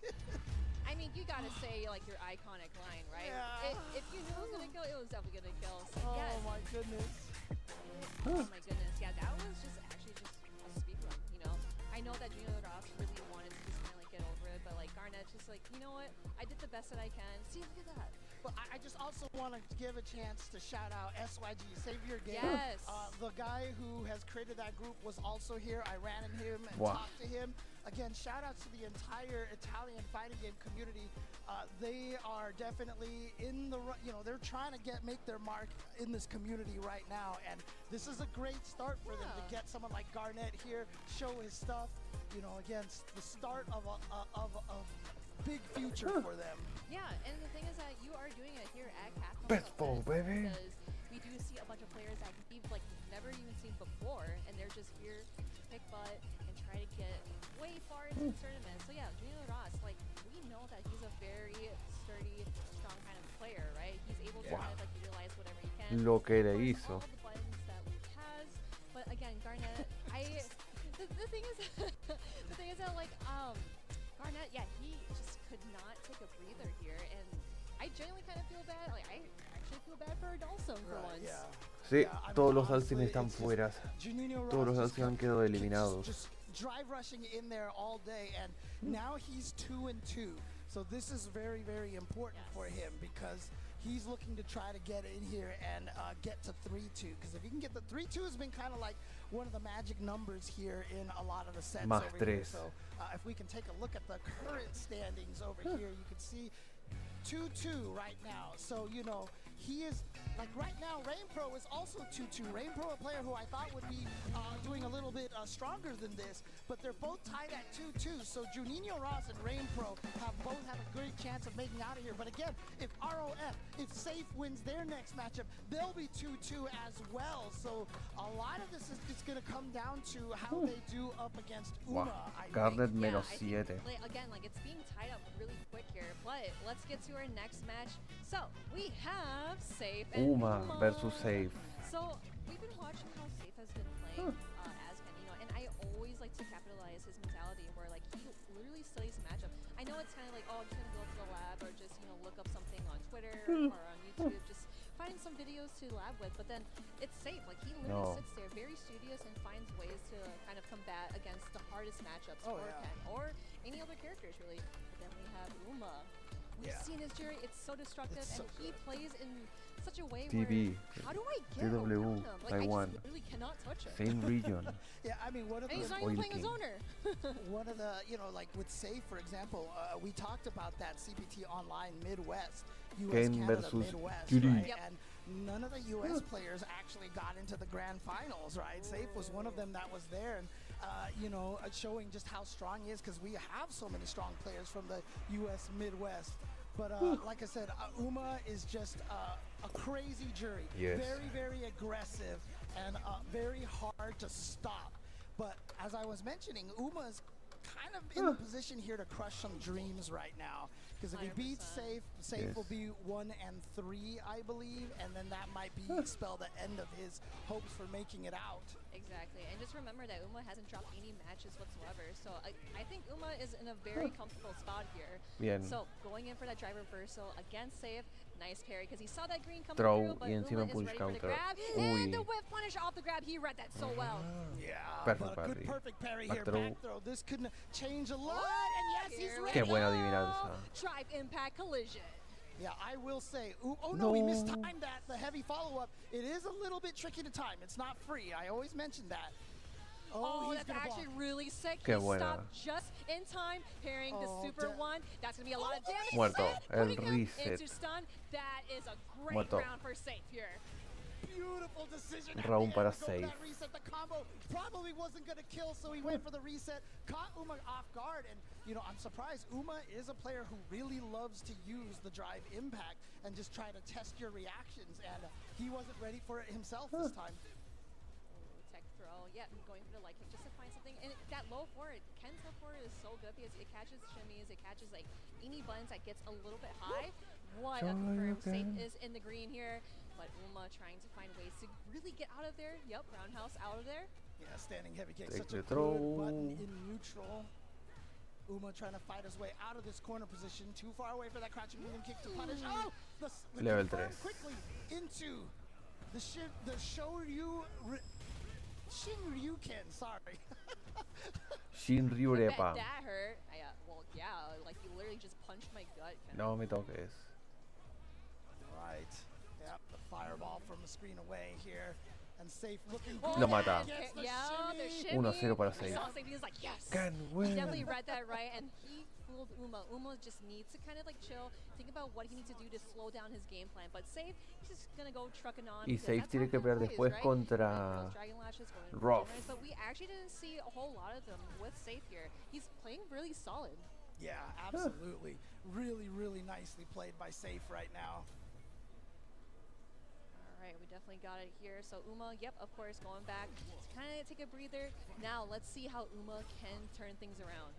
I mean, you gotta say like your iconic line, right? Yeah. If you knew it was gonna kill, it was definitely gonna kill. So Oh yes. my goodness. Oh my goodness. Yeah, that was just actually just a speed run, you know? I know that Juninho Ross really wanted to just kind of like get over it, but like Garnet just like, you know what? I did the best that I can. See, look at that. But I just also want to give a chance to shout out SYG, Save Your Game. Yes. The guy who has created that group was also here. I ran into him and Wow. talked to him. Again, shout out to the entire Italian fighting game community. They are definitely in the, they're trying to make their mark in this community right now. And this is a great start for them to get someone like Garnet here, show his stuff, against the start of a big future for them. Yeah, and the thing is that you are doing it here at Capcom Best Cup ball, X, baby. because we do see a bunch of players that we've like never even seen before, and they're just here to kick butt and try to get way far into the tournament. So yeah, Juninho Ross, like we know that he's a very sturdy, strong kind of player, right? He's able to kind of like utilize whatever he can. Lo que le push hizo. all the buttons that Luke has, but again, Garnet, the thing is, the thing is that like Garnet, yeah, he just could not take a breather here, and I genuinely kind of feel bad. Like I actually feel bad for Adolso for once. Sí, todos los Dalsin están fuera. Todos los Dalsin han quedado eliminados. Just drive rushing in there all day, and now he's 2-2. So this is very, very important for him because he's looking to try to get in here and get to 3-2. Because if he can get the 3-2, has been kind of like one of the magic numbers here in a lot of the sets Más over here. tres. So if we can take a look at the current standings over here, you can see 2-2 right now. So, he is, like right now, Rain Pro is also 2-2. Rain Pro, a player who I thought would be doing a little bit stronger than this, but they're both tied at 2-2. So Juninho Ross and Rain Pro both have a great chance of making out of here. But again, if ROF, if Safe wins their next matchup, they'll be 2-2 as well. So a lot of this is just going to come down to how they do up against Uma. Garnet Yeah, menos I think, 7. again, like it's being tied up really quick here, but let's get to our next match. So we have Safe and Uma versus Safe. So we've been watching how Safe has been playing as Canino, and I always like to capitalize his mentality where like he literally studies the matchup. I know it's kind of like, oh, I'm just gonna go to the lab or just look up something on Twitter or on YouTube, just find some videos to lab with. But then it's Safe, like he literally sits there very studious and finds ways to kind of combat against the hardest matchups for Ken or any other characters really. But then we have Uma. We've seen his jury, it's so destructive, and he plays in such a way TV, where, how do I get TW, around him? Like, Taiwan. I just literally cannot touch him. Same region. Yeah, I mean, one of And he's not even playing his owner. One of the, like with Safe, for example, we talked about that CPT Online Midwest, US, Ken Canada, versus Midwest, Judy. right? And none of the US players actually got into the grand finals, right? Safe was one of them that was there, and showing just how strong he is, because we have so many strong players from the US Midwest. But like I said, Uma is just a crazy jury. Yes. Very, very aggressive and very hard to stop. But as I was mentioning, Uma's kind of in the position here to crush some dreams right now. Because if he beats Safe will be 1-3, I believe, and then that might spell the end of his hopes for making it out. Exactly, and just remember that Uma hasn't dropped any matches whatsoever, so I think Uma is in a very comfortable spot here. Bien. So going in for that drive reversal against Safe, nice parry, because he saw that green coming Throw through, but y encima Uma is push ready for the counter. grab, Uy. and the whip punish off the grab. He read that so well. Yeah, Perfect but a good parry. perfect parry Back here, throw. back throw. This could change a lot, and yes, he's ready. Qué buena adivinanza. Drive impact collision. Yeah, I will say, oh no, No. he mistimed that, the heavy follow-up. It is a little bit tricky to time. It's not free. I always mention that. Oh, he's that's gonna actually block. really sick. Qué He buena. stopped just in time, parrying the super one. That's going to be a lot of damage. Muerto. And El putting him reset. into stun. That is a great Muerto. round for Safe here. Beautiful decision. at Round the para end to go for Safe. that reset. The combo probably wasn't going to kill, so he went for the reset. Caught Uma off guard, and I'm surprised. Uma is a player who really loves to use the drive impact and just try to test your reactions, and he wasn't ready for it himself this time. Tech throw. Yeah, going for the light kick just to find something. And that low forward, Ken's low forward is so good because it catches shimmies, it catches like any buttons that gets a little bit high. What a confirm. Safe is in the green here, but Uma trying to find ways to really get out of there. Yep, roundhouse out of there. Yeah, standing heavy kick, Take such a the throw. good button in neutral. Uma trying to fight his way out of this corner position. Too far away for that crouching medium kick to punish. Oh, the Level confirm 3. quickly into the Shinryuken, sorry. Shinryurepa. That hurt. Well, yeah, like you literally just punched my gut. No me toques. Right. Yep, the fireball from the screen away here. And Safe looking Lo mata. Yeah, the shimmy. 1-0 para Safe. He was like, yes. Can He win. definitely read that right, and he fooled Uma. Uma just needs to kind of like chill, think about what he needs to do to slow down his game plan. But Safe, he's just gonna go trucking on. Y because Safe that's tiene how que he pelear plays, después right? contra Dragon Lashes, going for Rough. generous, but we actually didn't see a whole lot of them with Safe here. He's playing really solid. Yeah, absolutely. Really, really nicely played by Safe right now. Alright, we definitely got it here. So Uma, yep, of course, going back to kind of take a breather. Now let's see how Uma can turn things around.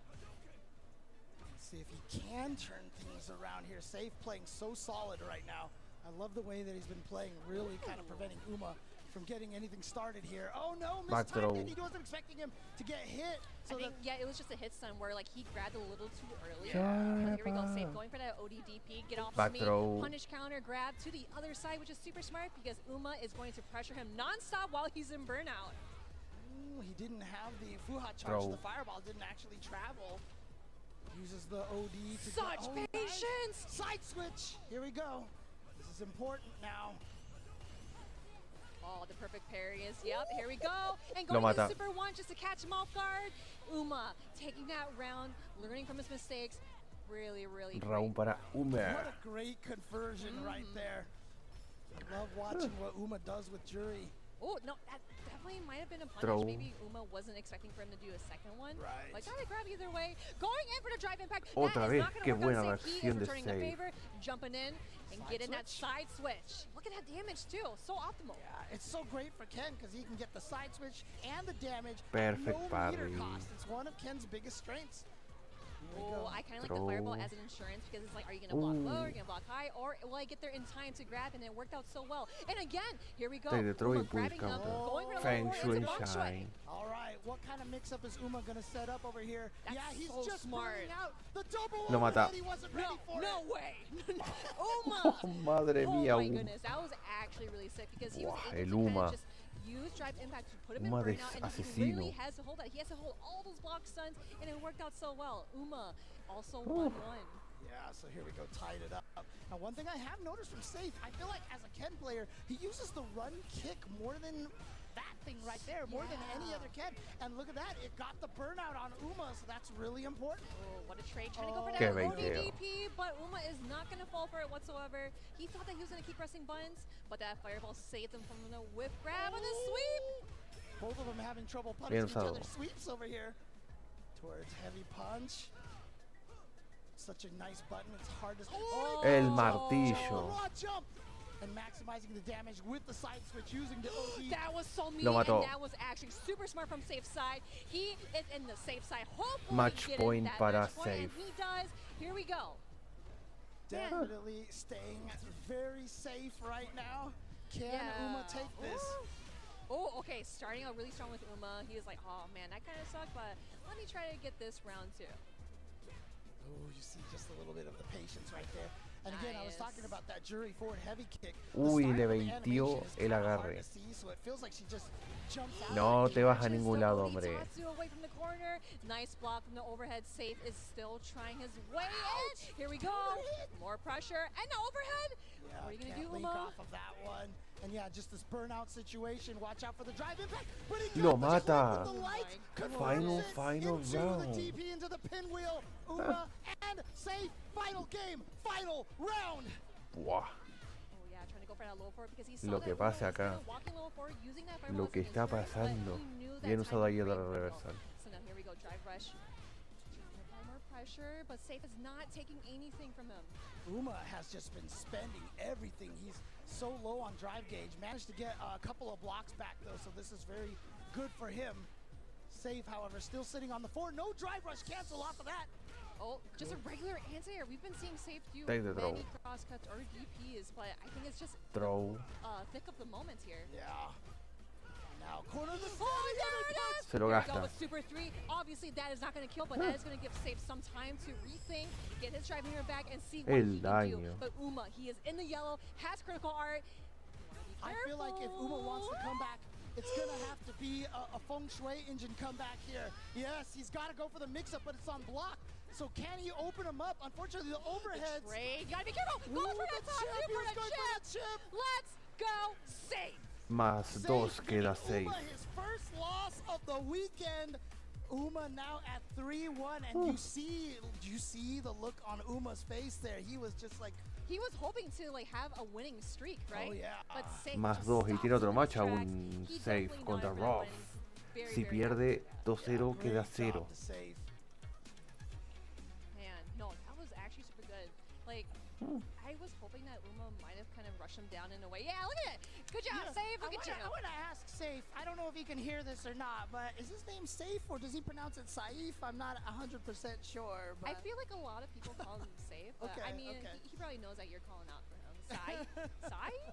Let's see if he can turn things around here. Safe playing so solid right now. I love the way that he's been playing, really kind of preventing Uma from getting anything started here. Oh no, Back throw. mistimed it. He wasn't expecting him to get hit. So I think, yeah, it was just a hit stun where like he grabbed a little too early. Yeah. Here we go, Safe going for that ODDP, get off Back of me, throw. punish counter, grab to the other side, which is super smart because Uma is going to pressure him non-stop while he's in burnout. Ooh, he didn't have the Fuha charge. Throw. The fireball didn't actually travel. Uses the OD to Such get, patience! Nice. Side switch. Here we go. This is important now. Oh, the perfect parry is, yep, here we go. And Lo going to mata. super one just to catch him off guard. Uma taking that round, learning from his mistakes. Really, really Round para Umer. What a great conversion right there. I love watching what Uma does with Jury. Oh, no, that definitely might have been a punish. Throw. Maybe Uma wasn't expecting for him to do a second one. Right. Like, trying to grab either way. Going in for the drive impact. Otra That vez, is not going qué to work buena out. Safe. He is reacción de returning the Safe. favor, jumping in, and Side getting that switch. side switch. Look at that damage, too. So optimal. Yeah, it's so great for Ken because he can get the side switch and the damage Perfect at no meter parry. cost. It's one of Ken's biggest strengths. Here we Oh, go. I kind of like the Throw. fireball as an insurance because it's like, are you going to block low, are you Ooh. going to block high, or will I get there in time to grab? And it worked out so well. And again, here we go. Take the throw Uma and pull grabbing up, counter. going for the Feng low Shui into bok Shine. All right, what kind of mix-up is Uma going to set up over here? That's yeah, he's so just smart. burning out the double Lo overhead. mata. He wasn't ready for No it. way. Uma. Oh, madre Oh mía, my Uma. goodness, that was actually really sick because he was Buah, able el to kind Uma. of just use drive impact to put him Uma in de burnout, and he asesino. literally has to hold that. He has to hold all those block stuns, and it worked out so well. Uma also 1-1. Yeah, so here we go, tied it up. Now, one thing I have noticed from Safe, I feel like as a Ken player, he uses the run kick more than that thing right there, more than any other Ken. And look at that, it got the burnout on Uma, so that's really important. Oh, what a trade. Trying to go for Qué that baiteo. ODDP, but Uma is not going to fall for it whatsoever. He thought that he was going to keep pressing buttons, but that fireball saved him from the whip grab and the sweep. Both of them having trouble Bien punishing each usado. other's sweeps over here. Towards heavy punch. Such a nice button, it's hard to... El martillo. Raw jump! And maximizing the damage with the side switch using the OD. That was so mean, Lo and mató. that was actually super smart from Safe side. He is in the safe side. Hopefully Match getting point that para match point, and Safe. he does. Here we go. Definitely staying very safe right now. Can Yeah. Uma take this? Oh, okay. Starting out really strong with Uma. He was like, oh man, that kind of sucked, but let me try to get this round too. Oh, you see just a little bit of the patience right there. And again, I was talking about that jury forward heavy kick. The Uy, start le of the baitió animation is el kinda hard agarre. to see, so it feels like she just jumps out No and te vas a catches ningún the lado, OD hombre. Tatsu away from the corner. Nice block from the overhead. Safe is still trying his way in. Here we go. More pressure and the overhead. Yeah, What are you gonna can't do, link Uma? off of that one. And yeah, just this burnout situation. Watch out for the drive impact. But he Lo got the mata. with the light, Final, converts it final into round. the TP into the pinwheel. Uma and Safe. Final game. Final round. Buah. Oh yeah, trying to go for that low forward because he saw Lo that que Uma pasa was acá. kinda walking low forward, using that fireball Lo as que an está insurance, but pasando. he knew that Bien usado timing ahí el frame critical. reversal. So now here we go, drive rush. Trying to apply more pressure, but Safe is not taking anything from him. Uma has just been spending everything. He's so low on drive gauge. Managed to get a couple of blocks back though, so this is very good for him. Safe, however, still sitting on the 4. No drive rush cancel off of that. Oh, just a regular anti-air. We've been seeing Safe do Take the throw. many crosscuts or DPs, but I think it's just Throw. thick of the moment here. Yeah. Now corner the oh, there it is! Se lo There we go gasta. with Super 3. Obviously, that is not going to kill, but that is going to give Safe some time to rethink, get his driving mirror back, and see what El he can do. daño. But Uma, he is in the yellow, has critical art. I feel like if Uma wants to come back, it's going to have to be a feng shui engine comeback here. Yes, he's got to go for the mix-up, but it's on block. So can he open him up? Unfortunately, the overheads. Trade. You got to be careful. Go for that top two for the chip. Let's go Safe. Más 2 queda 6. Uma, his first loss of the weekend. Uma now at 3-1, and you see the look on Uma's face there. He was just like. He was hoping to like have a winning streak, right? Oh, yeah. But Safe Más just 2 y tiene otro stops match on his aún tracks. He Safe definitely contra not regret Roth. winning. Very, Si very pierde happy with that. 2-0 queda 0. Man, no, that was actually super good. Like, I was hoping that Uma might have kind of rushed him down in a way. Yeah, look at it. Good job, Safe. Look at you. I want to ask Safe. I don't know if he can hear this or not, but is his name Safe or does he pronounce it Saif? I'm not 100% sure. But I feel like a lot of people call him Safe. But Okay, I mean, okay. he probably knows that you're calling out for him. Saif?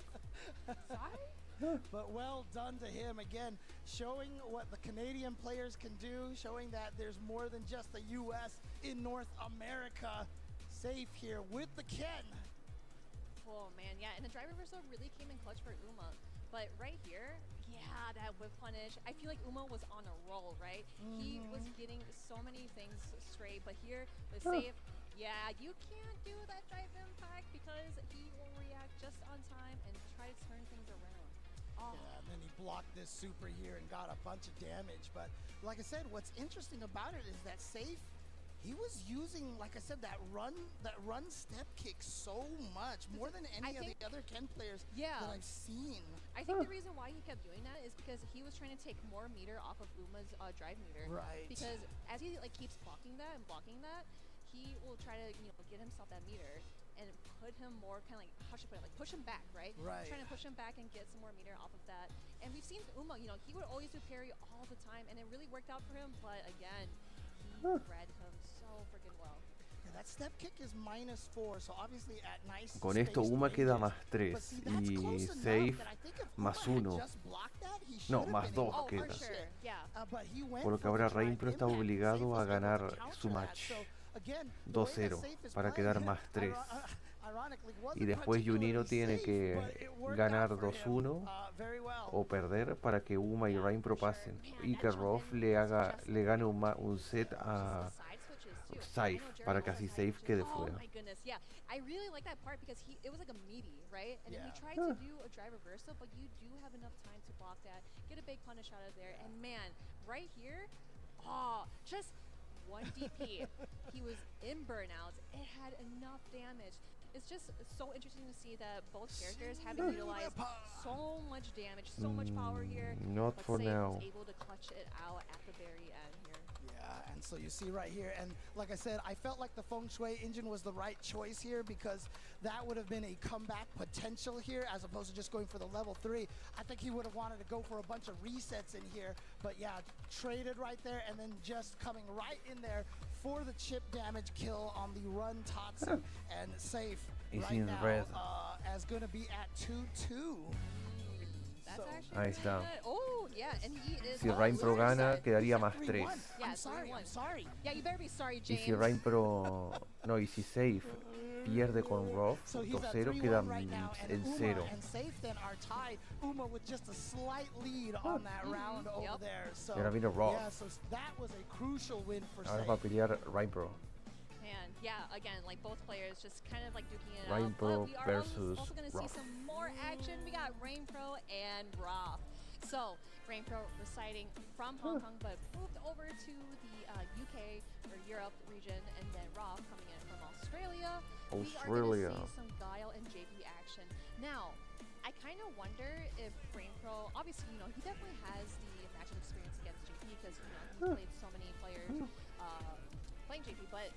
But well done to him again, showing what the Canadian players can do, showing that there's more than just the U.S. in North America. Safe here with the Ken. Oh man, yeah, and the driver reversal really came in clutch for Uma. But right here, yeah, that whip punish. I feel like Uma was on a roll, right? He was getting so many things straight, but here with Safe, yeah, you can't do that drive impact because he will react just on time and try to turn things around. Oh. Yeah, and then he blocked this super here and got a bunch of damage. But like I said, what's interesting about it is that Safe, he was using, like I said, that run step kick so much, more than any of the other Ken players that I've seen. I think the reason why he kept doing that is because he was trying to take more meter off of Uma's drive meter. Right. Because as he like keeps blocking that and blocking that, he will try to get himself that meter and put him more kind of like, how should I put it, like push him back, right? Right. Trying to push him back and get some more meter off of that. And we've seen Uma, he would always do parry all the time, and it really worked out for him. But again, he read him so freaking well. Yeah, that step kick is -4, so obviously at nice. Con esto Uma queda más 3 y Safe más 1. No, más 2 queda. Por lo que ahora Rainpro está obligado a ganar su match 2-0 para quedar más 3. Y después Junino tiene que ganar 2-1 o perder para que Uma y Rainpro pasen y que Roth le gane un set a Safe para que así Safe quede fuera. Oh my goodness, yeah. I really like that part because it was like a meaty, right? And then he tried to do a drive reversal, but you do have enough time to block that, get a big punish out of there, and man, right here, just one DP. He was in burnouts. It had enough damage. It's just so interesting to see that both characters having utilized so much damage, so much power here. Not but for Safe now. was able to clutch it out at the very end here. Yeah, and so you see right here, and like I said, I felt like the Feng Shui engine was the right choice here because that would have been a comeback potential here as opposed to just going for the level 3. I think he would have wanted to go for a bunch of resets in here, but yeah, traded right there and then just coming right in there for the chip damage kill on the run Tatsu and Safe right now as going to be at 2-2. Ahí está. Oh, yeah, and he is Si Rainpro gana, quedaría más 3. Yeah, I'm sorry. Yeah, you better be sorry, Y James. si Rainpro... No, y si Safe pierde con Roth 2-0, queda en 0. And Safe then are tied. Uma with just a slight lead on that round over there. So, Y ahora viene Roth. yeah, so that was a crucial win for Ahora Safe. va a pelear Rainpro. And yeah, again, like both players just kind of like duking it out. Rainpro But we are versus also going to see Roth. some more action. We got Rainpro and Roth. So Rainpro residing from Hong Kong, but moved over to the UK or Europe region, and then Roth coming in from Australia. We are going to see some Guile and JP action. Now, I kind of wonder if Rainpro, obviously, he definitely has the matchup experience against JP because he's played so many players playing JP, but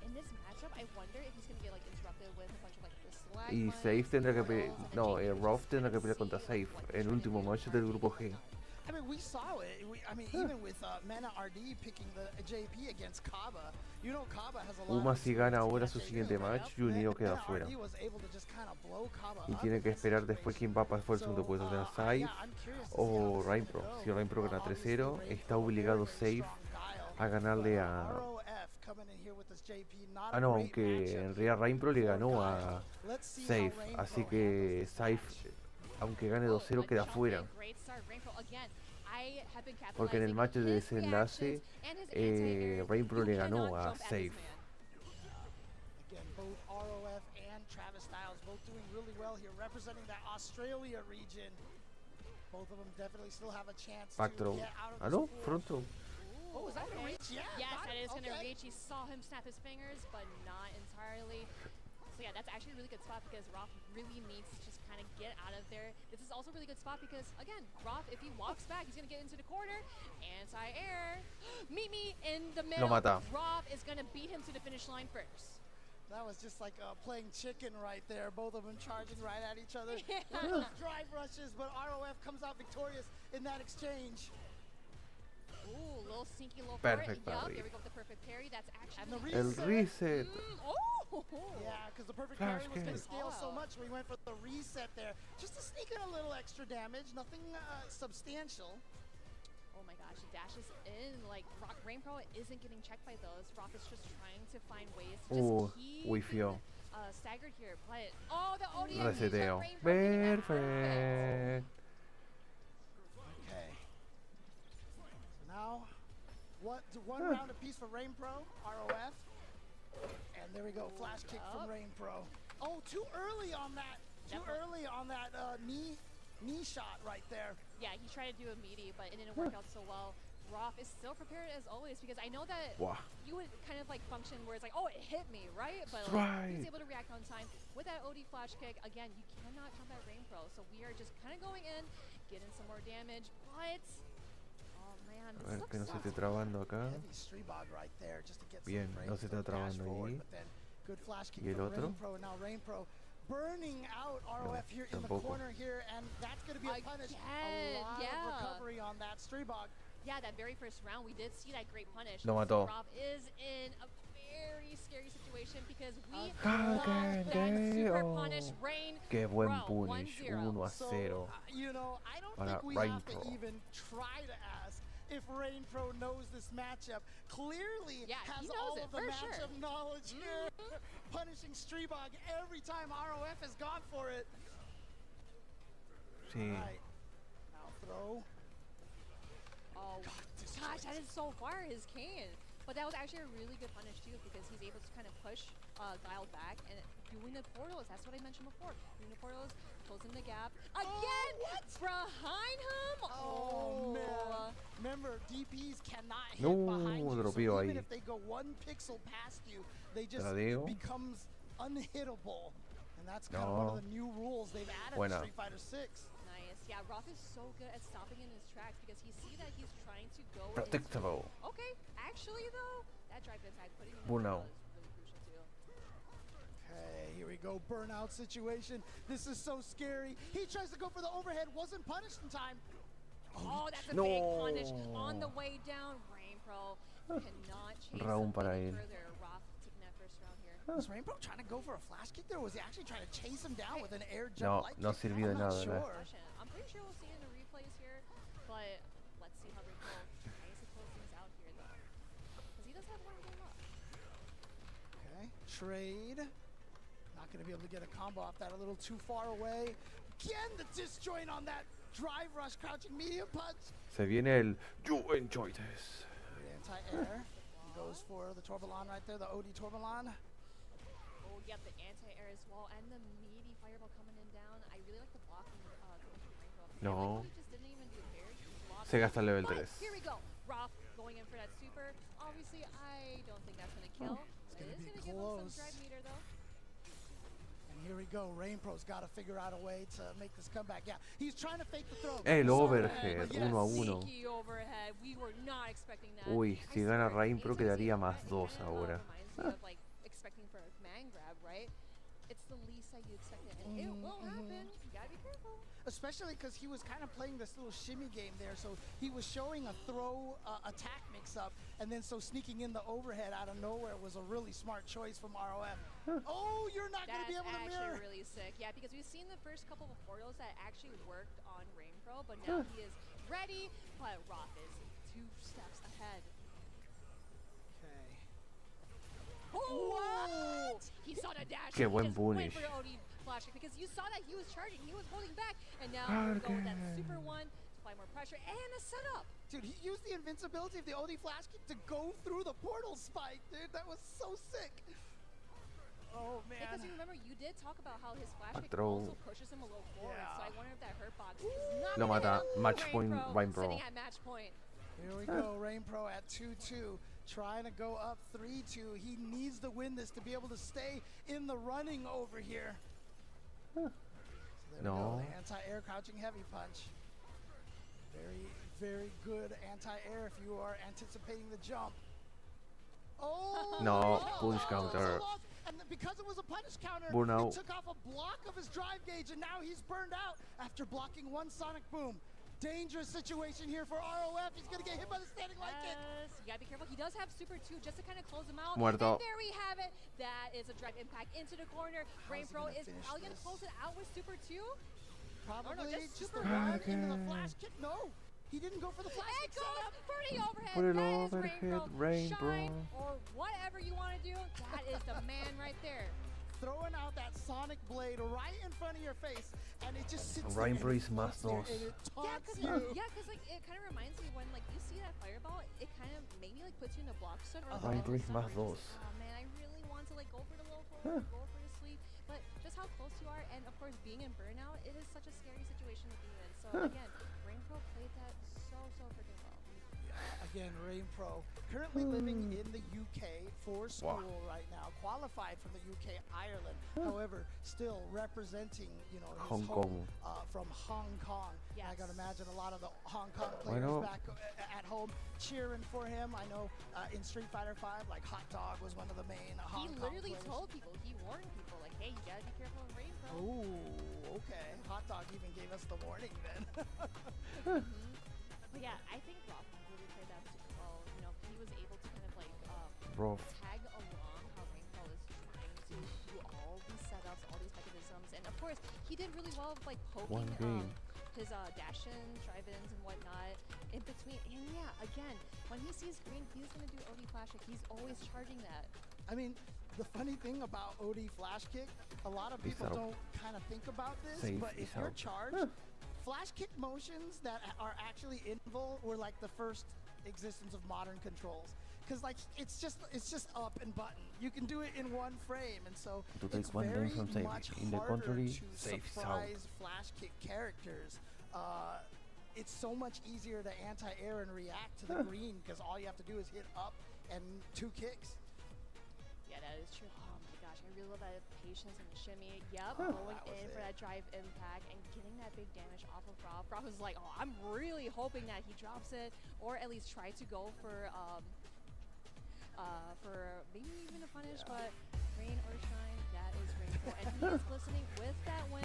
in this matchup, I wonder if he's going to get like interrupted with a bunch of like the slag. Y Safe tendrá que pelear... No, Roth tendrá que pelear contra Safe, el último match del grupo G. I mean, we saw it. I mean, even with Mena RD picking the JP against Kaba, you know Kaba has a lot Uma of si gana ahora su siguiente match, Junio queda fuera. RD was able to just kind of blow Kaba Y up tiene in que that esperar después quién va a pasar por el segundo puesto, de Saif o Rainpro. Si Rainpro gana 3-0, está obligado Saif a ganarle a... Ah no, aunque en realidad Rainpro le ganó a Saif, así que Saif, aunque gane 2-0, queda fuera. Porque en el match de desenlace, Rainpro le ganó a Saif. Again, both ROF and Travis Styles both doing really well here, representing that Australia region. Both of them definitely still have a chance Back to throw. get out of Ah this no, pool. front throw. Oh, is that gonna reach? Yeah. Yes, got that it. is going to Okay. reach. He saw him snap his fingers, but not entirely. So yeah, that's actually a really good spot because Roth really needs to just kind of get out of there. This is also a really good spot because, again, Roth, if he walks back, he's going to get into the corner. Anti-air. Meet me in the middle. Lo mata. Roth is going to beat him to the finish line first. That was just like playing chicken right there. Both of them charging right at each other. Yeah. Those drive rushes, but ROF comes out victorious in that exchange. Ooh, little sneaky low Perfect Yup, parry. there we go with the perfect parry. That's actually And the El reset. Oh! Yeah, because the perfect Flash parry was going to kick. scale so much, we went for the reset there. Just to sneak in a little extra damage, nothing substantial. Oh my gosh, he dashes in. Like, Rain Pro isn't getting checked by those. Roth is just trying to find ways to just keep Wifió. staggered here. But, oh, the ODM Reseteo. Rain Pro getting that Perfect. Okay. So now, one round apiece for Rain Pro, ROF. And there we go, flash kick from Rain Pro. Oh, too early on that. Too early on that knee shot right there. Yeah, he tried to do a meaty, but it didn't work out so well. Roth is still prepared as always because I know that you would kind of like function where it's like, oh, it hit me, right? But like, he's able to react on time with that OD flash kick. Again, you cannot combat Rain Pro, so we are just kind of going in, getting some more damage, but oh man, A ver que no se esté trabando acá. Bien, no se está trabando ahí. Y el otro. Burning out ROF here in the tampoco. corner here, and that's going to be a punish. A lot of recovery on that Streebog. Yeah, that very first round, we did see that great punish. Lo mató. Rob is in a very scary situation because we Ah, love that super oh. punish. Rain Qué buen Pro, punish, 1-0. 1-0 You know, I don't para think we Rain have Pro. to even try to ask if Rain Pro knows this matchup. Clearly has he knows all it, of the for matchup sure. knowledge here. Punishing Streebog every time ROF has gone for it. Sí. Right. Now throw. Oh, gosh, that is so far his cane. But that was actually a really good punish too because he's able to kind of push Guile back and doing the portals. That's what I mentioned before. Doing the portals, closing the gap. Again, behind him. Oh, man. Remember, DPs cannot hit No, behind you. So dropeó even ahí. if they go one pixel past you, they just Tradeo. becomes unhittable. And that's kind of No. one of the new rules they've added Buena. to Street Fighter 6. Nice. Yeah, Roth is so good at stopping in his tracks because he see that he's trying to go Predictable. into... Okay, actually though, that drive attack putting him Burnout. in is really crucial too. Okay, here we go. Burnout situation. This is so scary. He tries to go for the overhead, wasn't punished in time. Oh, that's a No. big punish on the way down. Rain Pro cannot chase Round him para any él. further. Roth taking that first round here. Was Rain Pro trying to go for a flash kick there? Or was he actually trying to chase him down with an air No, jump? no sirvió de nada, sure. I'm pretty sure we'll see it in the replays here, but let's see how Rain Pro tries to close things out here though. Because he does have one game up. Okay, trade. Not going to be able to get a combo off that, a little too far away. Again, the disjoint on that drive rush, crouching medium punch. Se viene el You Enjoy This. Anti-air. Goes for the Torbalon right there, the OD Torbalon. Oh, yep, the anti-air as well, and the meaty fireball coming in down. I really like the blocking coming from Rain Pro. No. I like how he just didn't even do the parry. He blocked Se it. gasta el level But 3. Here we go. Roth going in for that super. Obviously, I don't think that's going to kill. It is going to give him some drive meter though. And here we go. Rain Pro's got to figure out a way to make this comeback. Yeah, he's trying to fake the throw. El So overhead, bad, but 1-1. Sneaky overhead. We were not expecting that. Uy, si gana Rain Pro quedaría más 2 ahora. Reminds me of like expecting for a command grab, right? It's the least that you expect it, and it will happen. You gotta be careful. especially because he was kind of playing this little shimmy game there. So he was showing a throw attack mix-up, and then so sneaking in the overhead out of nowhere was a really smart choice from ROF. Oh, you're not going to be able to mirror. That's actually really sick. Yeah, because we've seen the first couple of portals that actually worked on RainPro, but now he is ready, but Roth is 2 steps ahead. Okay. Oh, what? He saw the dash. Qué He buen just punish. went for the OD flash kick because you saw that he was charging, he was holding back, and now we're going with that super one to apply more pressure and a setup. Dude, he used the invincibility of the OD flash kick to go through the portal spike, dude. That was so sick. Oh, man. Because you remember, you did talk about how his flash kick Otro. also pushes him a little forward, Yeah. so I wonder if that hurt box is not Lo gonna mata. hit Match point, RainPro. sitting at match point. Here we go, RainPro at 2-2, trying to go up 3-2. He needs to win this to be able to stay in the running over here. So there we go, the anti-air crouching heavy punch. Very, very good anti-air if you are anticipating the jump. Oh! No, punish counter. And because it was a punish counter, Burnout. it took off a block of his drive gauge, and now he's burned out after blocking one sonic boom. Dangerous situation here for ROF. He's going to get hit by the standing light kick. Yes, you gotta be careful. He does have super 2 just to kind of close him out. Muerto. And there we have it. That is a direct impact into the corner. RainPro is probably going to close it out with super 2. Probably just just super the one Okay. into the flash kick. No, he didn't go for the flash And kick goes setup. for the overhead. Put it That is overhead, RainPro. RainPro. Shine, or whatever you want to do. That is the man right there. Throwing out that sonic blade right in front of your face, and it just sits there RainPro and is it más floats there, dos. and it taunts Yeah, you. because like it kind of reminds me when like you see that fireball, it kind of maybe like puts you in a block stun or RainPro is más dos. oh man, I really want to like go for the low forward, go for the sweep, but just how close you are, and of course being in burnout, it is such a scary situation to be in. So again, RainPro played that so freaking well. Again, RainPro, currently living in the UK for school right now, qualified from the UK, Ireland. However, still representing, you know, his Hong home Kong. From Hong Kong. Yes. I gotta imagine a lot of the Hong Kong players Bueno. back at home cheering for him. I know in Street Fighter 5, like Hot Dog was one of the main Hong He Kong literally players. told people, he warned people, like, hey, you gotta be careful of RainPro. Oh, okay. Hot Dog even gave us the warning then. But yeah, I think Roth really played that super well. You know, he was able to kind of like Roth. tag along how RainPro is trying to do all these setups, all these mechanisms, and of course, he did really well with like One poking game. his dash-ins, drive-ins, and whatnot in between. And yeah, again, when he sees green, he's gonna do OD flash kick. He's always charging that. I mean, the funny thing about OD flash kick, a lot of Peace people out. don't kind of think about this, Safe but if is you're out. charged, flash kick motions that are actually invul were like the first existence of modern controls. Because like it's just up and button. You can do it in one frame, and so To take it's one very game from safe. much In the harder contrary, to safe is out. surprise flash kick characters. It's so much easier to anti-air and react to the green because all you have to do is hit up and 2 kicks. Yeah, that is true. Oh my gosh, I really love that patience and the shimmy. Yep, going in for that drive impact and getting that big damage off of Rob. Rob was like, oh, I'm really hoping that he drops it, or at least try to go for maybe even a punish, but rain or shine, that is RainPro. And he is listening with that win.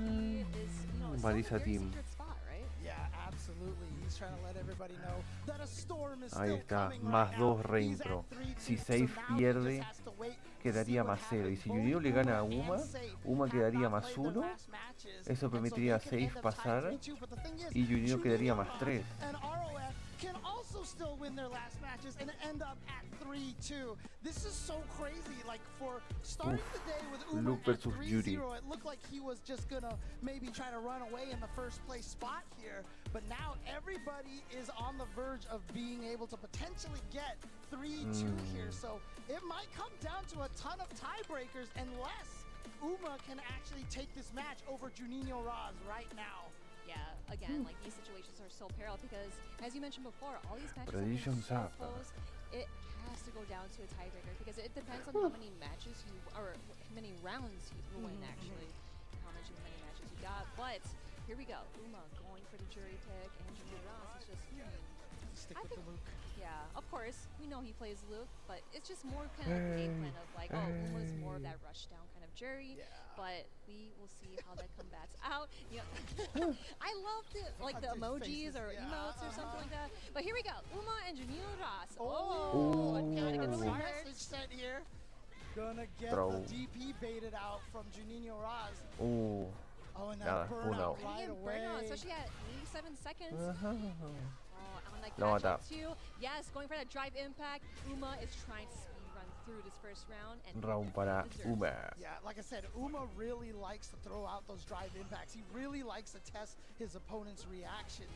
He is, you know, still in a Marisa very team. secret spot, right? Yeah, absolutely. He's trying to let everybody know that a storm is Ahí still está, coming más right 2 now. He's RainPro. at 3-2, Si so Safe now he pierde, just has to wait to quedaría see what más 0. Y happens. si Both Junior le gana a and Uma, Safe Uma have quedaría not más played their 1. last matches, Eso and so permitiría a they could Safe end up tied pasar 3-2, but the thing is, y Junior quedaría Juninho más 3. and ROF can also still win their last matches and end up at 3-2. This is so crazy. Like for starting the day with Uma Luke at versus 3-0, Judy. it looked like he was just gonna maybe try to run away in the first place spot here. But now everybody is on the verge of being able to potentially get 3-2 here. So it might come down to a ton of tiebreakers unless Uma can actually take this match over Juninho Raz right now. Yeah, again, like these situations are so parallel because, as you mentioned before, all these matches Predictions are up. so close. It has to go down to a tiebreaker because it depends on how many matches you, or how many rounds you win actually, and how many matches you got. But here we go, Uma going for the jury pick, and Juninho Raz is just Stick with the Luke. Yeah, of course, we know he plays Luke, but it's just more kind of game plan of like, oh, Uma's more of that rush down kind of jury, but we will see how that combats out. You know, I love the emojis or emotes or something like that. But here we go. Uma and Juninho Ross. Oh, not a good start. Message sent here. Gonna get Throw. the DP baited out from Juninho Ross. Oh, and nada, that burnout burnout. right away. Burnout, especially at 87 seconds. On that No, catch up that. too. Yes, going for that drive impact. Uma is trying to speed run through this first round. And Round para deserves Uma. Yeah, like I said, Uma really likes to throw out those drive impacts. He really likes to test his opponent's reactions,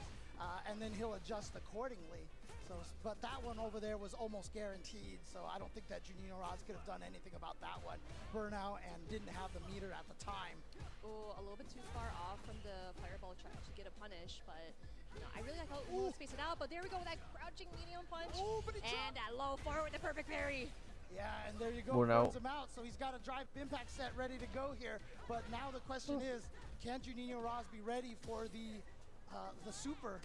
and then he'll adjust accordingly. So, but that one over there was almost guaranteed, so I don't think that Juninho Ross could have done anything about that one. Burnout and didn't have the meter at the time. Oh, a little bit too far off from the fireball trying to get a punish, but I really like how Uma spaced it out. But there we go with that crouching medium punch and that low forward with the perfect parry. Yeah, and there you go, Burnout. burns him out, so he's got a drive impact set ready to go here. But now the question is, can Juninho Ross be ready for the super?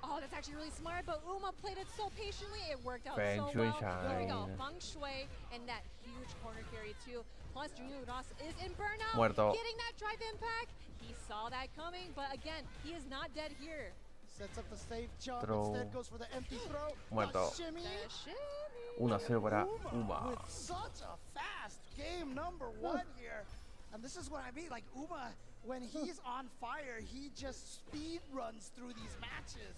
Oh, that's actually really smart, but Uma played it so patiently. It worked out Feng so Shui well. There we go. shine. Feng Shui and that huge corner carry too. Plus, Juninho Ross is in burnout. Muerto. Getting that drive impact. He saw that coming, but again, he is not dead here. Sets up the safe jump, Throw. instead goes for the empty throw. Muerto. The shimmy. 1-0 para Uma. With such a fast game number one here. And this is what I mean, like Uma, when he's on fire, he just speed runs through these matches.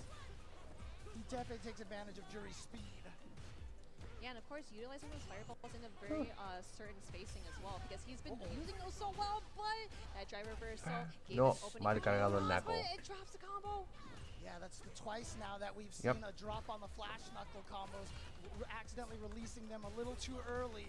He definitely takes advantage of Jury's speed. Yeah, and of course, utilizing those fireballs in a very certain spacing as well, because he's been using those so well, but that drive reversal gave No, an opening mal for cargado el Juninho Ross, naco. but it drops the combo. Yeah, that's the twice now that we've Yep. seen a drop on the flash knuckle combos, accidentally releasing them a little too early.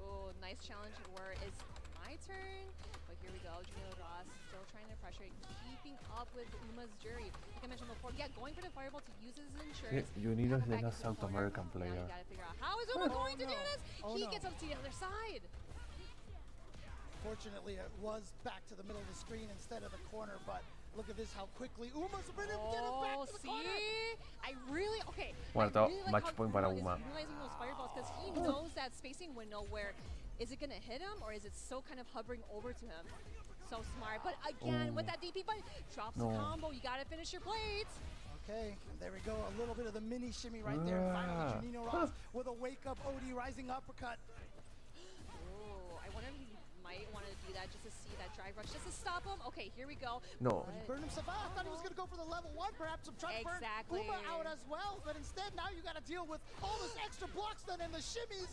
Oh, nice challenge where it's my turn. But here we go, Juninho Ross still trying to pressure, keeping up with Uma's Jury. Like I mentioned before, yeah, going for the fireball to use his insurance. Juninho es Come de back la into the South corner. American Now player. you gotta figure out how is Uma going to do this? Oh, He no. gets up to the other side. Fortunately, it was back to the middle of the screen instead of the corner, but look at this, how quickly Uma's been able to get it back to the corner. I really, okay. Muerto. I really like Match how point para Uma is Uma. utilizing those fireballs because he knows that spacing window where is it going to hit him or is it so kind of hovering over to him? So smart. But again, with that DP, but drops the combo. You got to finish your plates. Okay, and there we go, a little bit of the mini shimmy right there. Finally, Juninho Ross with a wake-up OD rising uppercut. Oh, I wonder if he might want to do that just to see that drive rush, just to stop him. Okay, here we go. No. But he burned himself out. I thought he was going to go for the level 1, perhaps. I'm trying to burn Uma out as well, but instead now you got to deal with all this extra blocks then and the shimmies.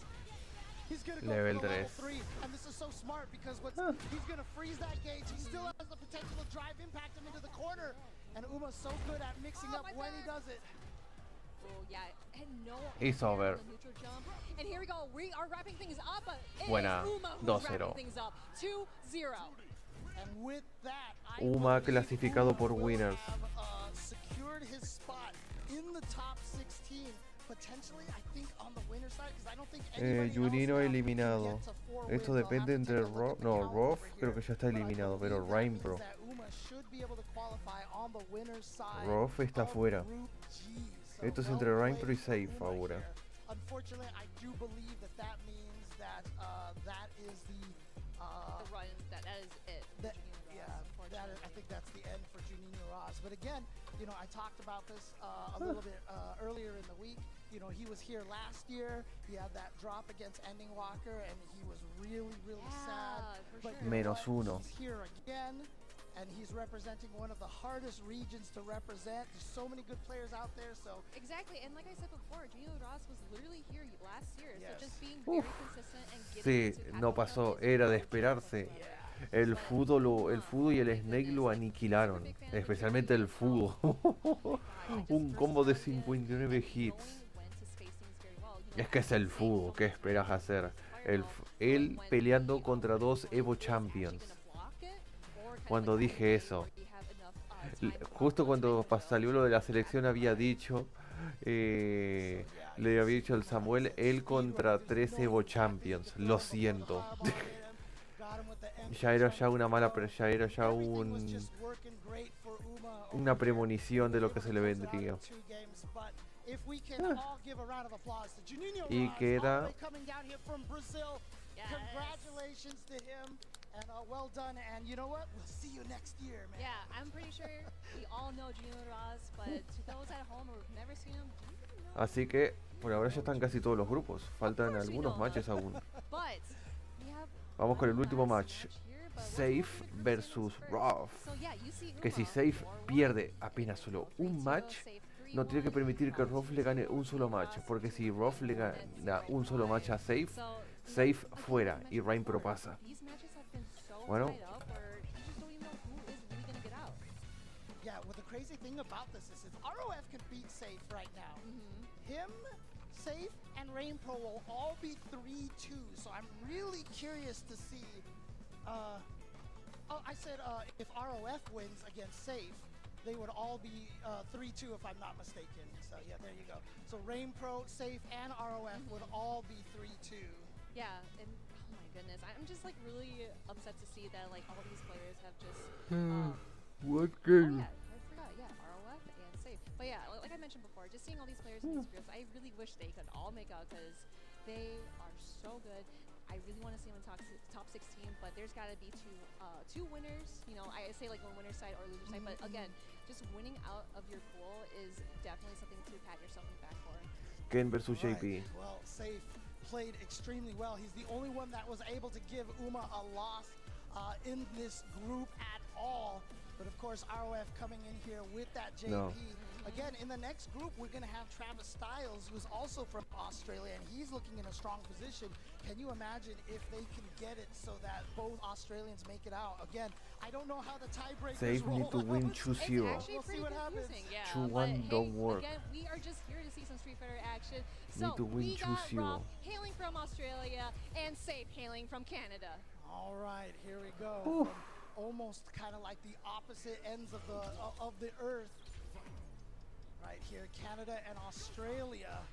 He's going to go Level for the level 3. 3, and this is so smart because he's going to freeze that gauge. He still has the potential to drive impact him into the corner, and Uma's so good at mixing up when he does it. Oh, yeah, and no. It's over. The neutral jump. And here we go. We are wrapping things up. It Buena. is Uma who's 2-0. wrapping things up. 2-0. And with that, Uma clasificado por winners. Secured his spot in the top 16. Potentially, I think on the winner side, because I don't think anybody Juninho else now eliminado. can get to 4 wins. Esto They'll have depende to entre take a look Rof. at the No, count Rof over creo here. que ya está eliminado, But I pero believe that Raimbro. means that Uma should be able to qualify on the winner's side Rof está of fuera. Group G. So Esto es well entre played Raimbro y for Safe Uma ahora. here. Unfortunately, I do believe that that means that that is the run. That is it. that, yeah, that is, I think that's the end for Juninho Ross. But again, you know, I talked about this a little bit earlier in the week. You know, he was here last year. He had that drop against Ending Walker, and he was really, really sad. But you know Menos what? 1. He's here again, and he's representing one of the hardest regions to represent. There's so many good players out there, so Exactly, and like I said before, Juninho Ross was literally here last year, Yes. so just being Uf. very consistent and getting Sí, into no pasó, era de esperarse. El Fudo y el Snake lo aniquilaron, especialmente el Fudo. Un combo de 59 hits. Es que es el Fudo, ¿qué esperas hacer? Él peleando contra 2 Evo Champions. Cuando dije eso, justo cuando salió lo de la selección había dicho, le había dicho al Samuel, él contra 3 Evo Champions, lo siento. Ya era ya una mala, pero ya era ya una premonición de lo que se le vendría. Y queda coming down here from Brazil. Congratulations to him. And well done, and you know what? We'll see you next year, man. Yeah, I'm pretty sure we all know Gino Ross, but to those at home who've never seen him, do you know? Así que por ahora ya están casi todos los grupos. Faltan algunos matches aún. But we have Vamos con el último match. Safe versus Rough. Que si Safe pierde apenas solo un match, no tiene que permitir que Rough le gane un solo match. Porque si Rough le gana un solo match a Safe, Safe fuera y Rain Pro pasa. Bueno. Yeah, well, the crazy thing about this is if ROF can beat Safe right now, him, Safe, and Rain Pro will all be 3-2. So I'm really curious to see. I said if ROF wins against Safe, they would all be 3-2 if I'm not mistaken. So yeah, there you go. So Rain Pro, Safe, and ROF would all be 3-2. Yeah, and oh my goodness, I'm just like really upset to see that like all these players have just. What game? Oh, yeah, I forgot. Yeah, ROF and Safe. But yeah, like I mentioned before, just seeing all these players in these groups, I really wish they could all make out because they are so good. I really want to see them in top 16, but there's got to be two winners. You know, I say like one winner side or loser side, but again, just winning out of your pool is definitely something to pat yourself on the back for. Ken versus JP. Well, Safe played extremely well. He's the only one that was able to give Uma a loss in this group at all. But of course, ROF coming in here with that JP. No. Again, in the next group, we're going to have Travis Styles, who's also from Australia, and he's looking in a strong position. Can you imagine if they can get it so that both Australians make it out? Again, I don't know how the tiebreakers Safe roll need to win 2-0. We'll see what happens. Yeah, 2-1 don't work. Again, we are just here to see some Street Fighter action. Need to win we got 2-0. Rob hailing from Australia and Safe hailing from Canada. All right, here we go. Almost kind of like the opposite ends of the earth. Right here, Canada and Australia.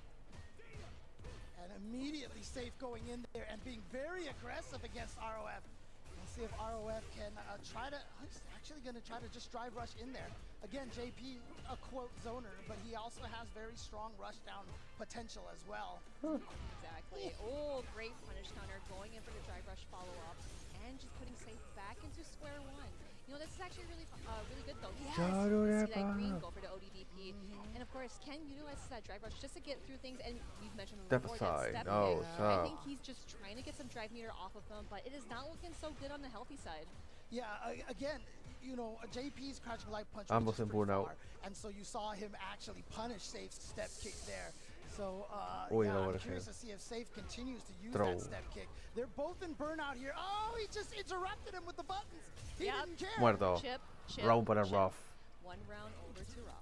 And immediately Safe going in there and being very aggressive against ROF. Let's see if ROF can he's actually going to try to just drive rush in there. Again, JP, a quote zoner, but he also has very strong rush down potential as well. Exactly. Oh, great punish counter going in for the drive rush follow-up and just putting Safe back into square one. You know, this is actually really good though. Yes, see that green go for the ODDP. And of course, Ken utilizes that drive rush just to get through things, and we've mentioned before that step kick. I think he's just trying to get some drive meter off of him, but it is not looking so good on the healthy side. Yeah, again, you know, JP's crouching light punch Ambos en burnout. and so you saw him actually punish Safe's step kick there. So, Uy, yeah, no, I'm curious to see if Safe continues to use Throw. that step kick. They're both in burnout here. Oh, he just interrupted him with the buttons. He didn't care. Muerto. Chip, Round para Rough. 1 round over to Rough.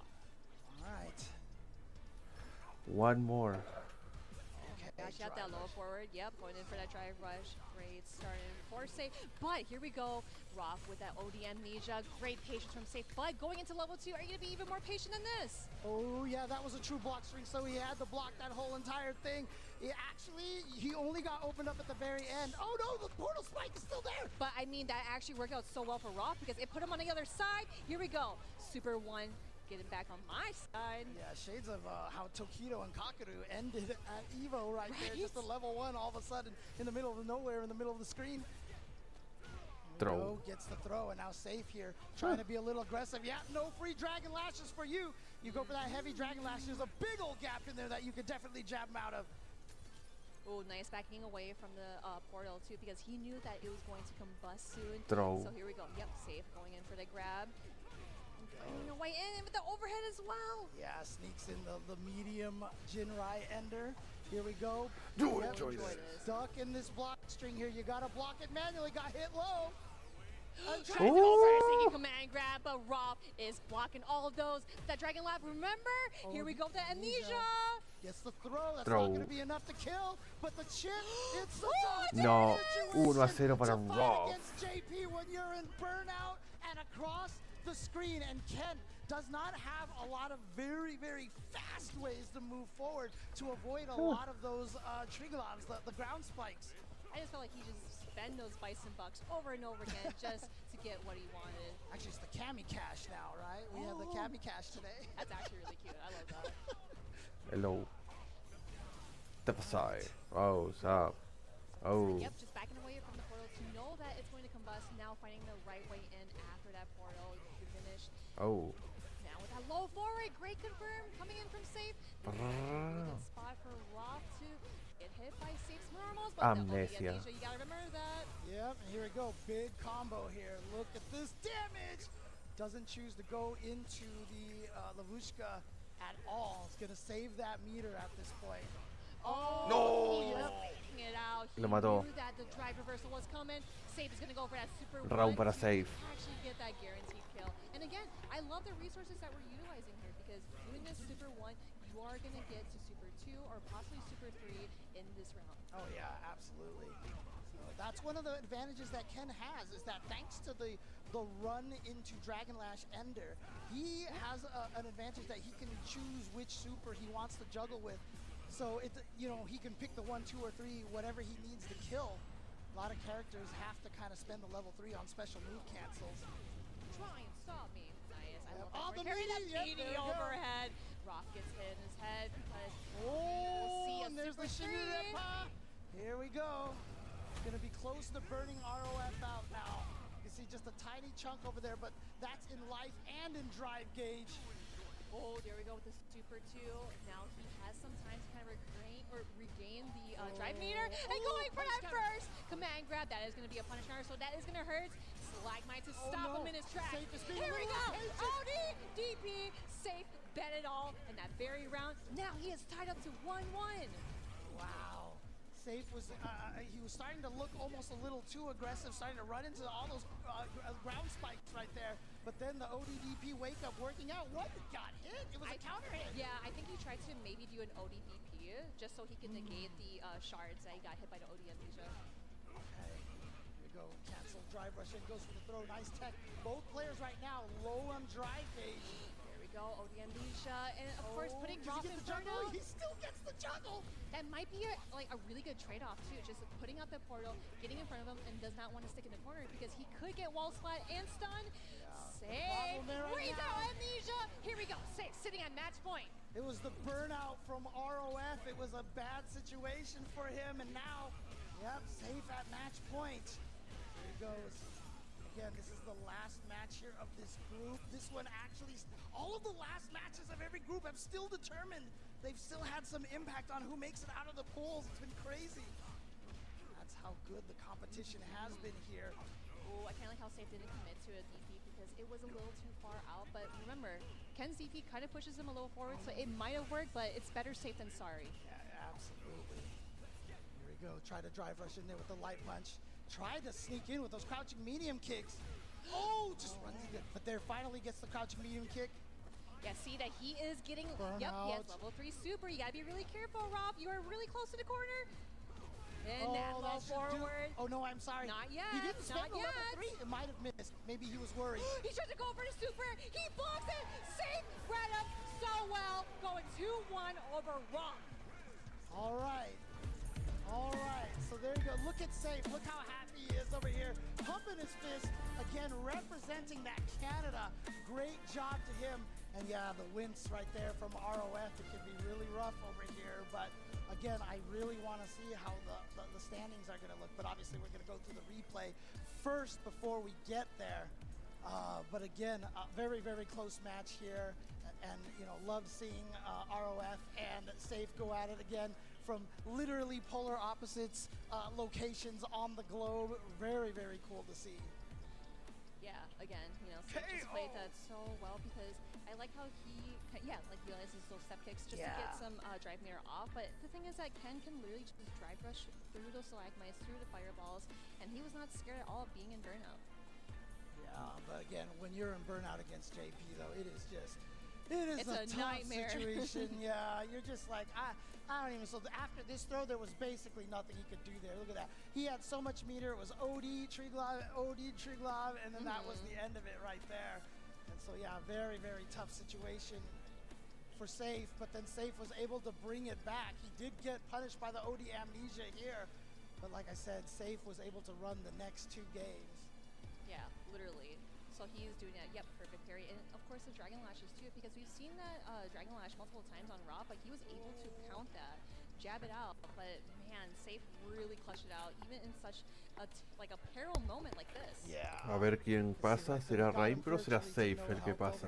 All right. One more. Gosh, got that low forward. Yep, going in for that drive rush. Great starting for Safe. But here we go. Rough with that OD amnesia. Great patience from Safe. But going into level 2, are you going to be even more patient than this? Oh, yeah, that was a true block string, so he had to block that whole entire thing. He only got opened up at the very end. Oh, no, the portal spike is still there. But, I mean, that actually worked out so well for Rough because it put him on the other side. Here we go. Super 1 getting back on my side. Yeah, shades of how Tokido and Kakaru ended at Evo right there. Just a level 1 all of a sudden in the middle of nowhere, in the middle of the screen. Throw. Gets the throw, and now Safe here, trying to be a little aggressive. Yeah, no free Dragon Lashes for you. You go for that heavy Dragon Lash. There's a big old gap in there that you could definitely jab him out of. Oh, nice backing away from the portal too, because he knew that it was going to combust soon. Throw. So here we go. Yep, Safe going in for the grab. Finding a way in with the overhead as well. Yeah, sneaks in the medium Jinrai Ender. Here we go. Do enjoy this. Stuck in this block string here. You gotta block it manually. Got hit low. Trying to go for a sneaky command grab, but Rob is blocking all of those. That Dragon Lab, remember? Here we go, the amnesia. Gets the throw. That's Throw. not going to be enough to kill, but the chip, it's such a No, situation 1-0 para to fight Rob. against JP when you're in burnout and across the screen. And Ken does not have a lot of very, very fast ways to move forward to avoid a lot of those Triglobs, the ground spikes. I just felt like he just spent those Bison Bucks over and over again just to get what he wanted. Actually, it's the Kami Cash now, right? We have the Kami Cash today. That's actually really cute. I love that. Hello. Step aside. Oh, stop. Oh. Yep, just backing away from the portal to know that it's going to combust. finding the right way in after that portal. You finished. Oh. Now with that low forward, great confirm coming in from Safe. Really good spot for Roth to get hit by Safe's normals, but Amnesia. you gotta remember that. Yep, and here we go. Big combo here. Look at this damage. Doesn't choose to go into the Lavushka at all. It's gonna save that meter at this point. Oh, no! Yep. It out. He Lo mató. knew that the drive reversal was coming. Safe is gonna go for that super Round one para to Safe. actually get that guaranteed kill. And again, I love the resources that we're utilizing here because doing this super one, you are gonna get to super 2 or possibly super 3 in this round. Oh yeah, absolutely. So that's one of the advantages that Ken has is that thanks to the run into Dragon Lash Ender, he has an advantage that he can choose which super he wants to juggle with. So it, he can pick the 1, 2, or 3, whatever he needs to kill. A lot of characters have to kind of spend the level 3 on special move cancels. Try and stop me. Nice. I love Oh, that. the Carry that meaty, meaty there we go. overhead. Roth gets hit in his head because Oh, and there's the super 3. Shinrepa. Here we go. Gonna be close to burning ROF out now. You see just a tiny chunk over there, but that's in life and in drive gauge. Oh, there we go with the super 2. Now he has some time to kind of regain the drive meter. And going for that first command grab. That is going to be a punish counter, so that is going to hurt Slagmite to stop him in his tracks. Here we go. OD, DP, Safe, bet it all in that very round. Now he is tied up to 1-1. Wow. Safe was, he was starting to look almost a little too aggressive, starting to run into all those ground spikes right there. But then the ODDP wake up working out. What? Got hit? It was a counter hit. Yeah, I think he tried to maybe do an ODDP just so he can negate the shards that he got hit by the OD Amnesia. Okay, here we go. Cancel drive rush in, goes for the throw. Nice tech. Both players right now low on drive gauge. There we go, OD Amnesia, and of course putting Does Roth he in get the juggle? burnout. He still gets the juggle. That might be a really good trade-off too, just putting out the portal, getting in front of him, and does not want to stick in the corner because he could get wall splat and stun. Safe, breathe out Amnesia. Here we go, Safe sitting at match point. It was the burnout from ROF. It was a bad situation for him, and now, yep, Safe at match point. Here he goes. Again, this is the last match here of this group. This one actually, all of the last matches of every group have still determined. They've still had some impact on who makes it out of the pools. It's been crazy. That's how good the competition has been here. Oh, I kind of like how Safe didn't commit to a DP because it was a little too far out. But remember, Ken's DP kind of pushes him a little forward, so it might have worked, but it's better safe than sorry. Yeah, absolutely. Here we go. Try to drive rush in there with the light punch. Try to sneak in with those crouching medium kicks. Oh, just runs in it. But there finally gets the crouching medium kick. Yeah, see that he is getting, Burnout. Yep, he has level 3 super. You gotta be really careful, Rob. You are really close to the corner. And that low forward. Oh no, I'm sorry. Not yet. He didn't spend Not the yet. level 3. It might have missed. Maybe he was worried. He tried to go for the super. He blocks it. Safe right up so well. Going 2-1 over Rob. All right. All right. So there you go. Look at Safe. Look how happy he is over here. Pumping his fist. Again, representing that Canada. Great job to him. And yeah, the wince right there from ROF. It can be really rough over here. But again, I really want to see how the standings are going to look. But obviously, we're going to go through the replay first before we get there. But again, a very, very close match here. And, love seeing ROF and Safe go at it again from literally polar opposites locations on the globe. Very, very cool to see. Yeah, again, Safe just played that so well because I like how he, realizes those step kicks just to get some drive meter off. But the thing is that Ken can literally just drive rush through those stalagmites, through the fireballs, and he was not scared at all of being in burnout. Yeah, but again, when you're in burnout against JP, though, it is a tough nightmare situation. Yeah, you're just like, I don't even, so after this throw, there was basically nothing he could do there. Look at that. He had so much meter. It was OD, Triglav, and then that was the end of it right there. And so, yeah, very, very tough situation for Safe, but then Safe was able to bring it back. He did get punished by the OD Amnesia here, but like I said, Safe was able to run the next 2 games. Yeah, literally. So he's doing that, perfect parry. And of course the Dragon Lashes too, because we've seen that Dragon Lash multiple times on Rob, but he was able to count that. jab it out, but man, Safe really clutched it out, even in such a like a peril moment like this. A ver quién pasa. ¿Será Raimpro o será Safe el que pasa?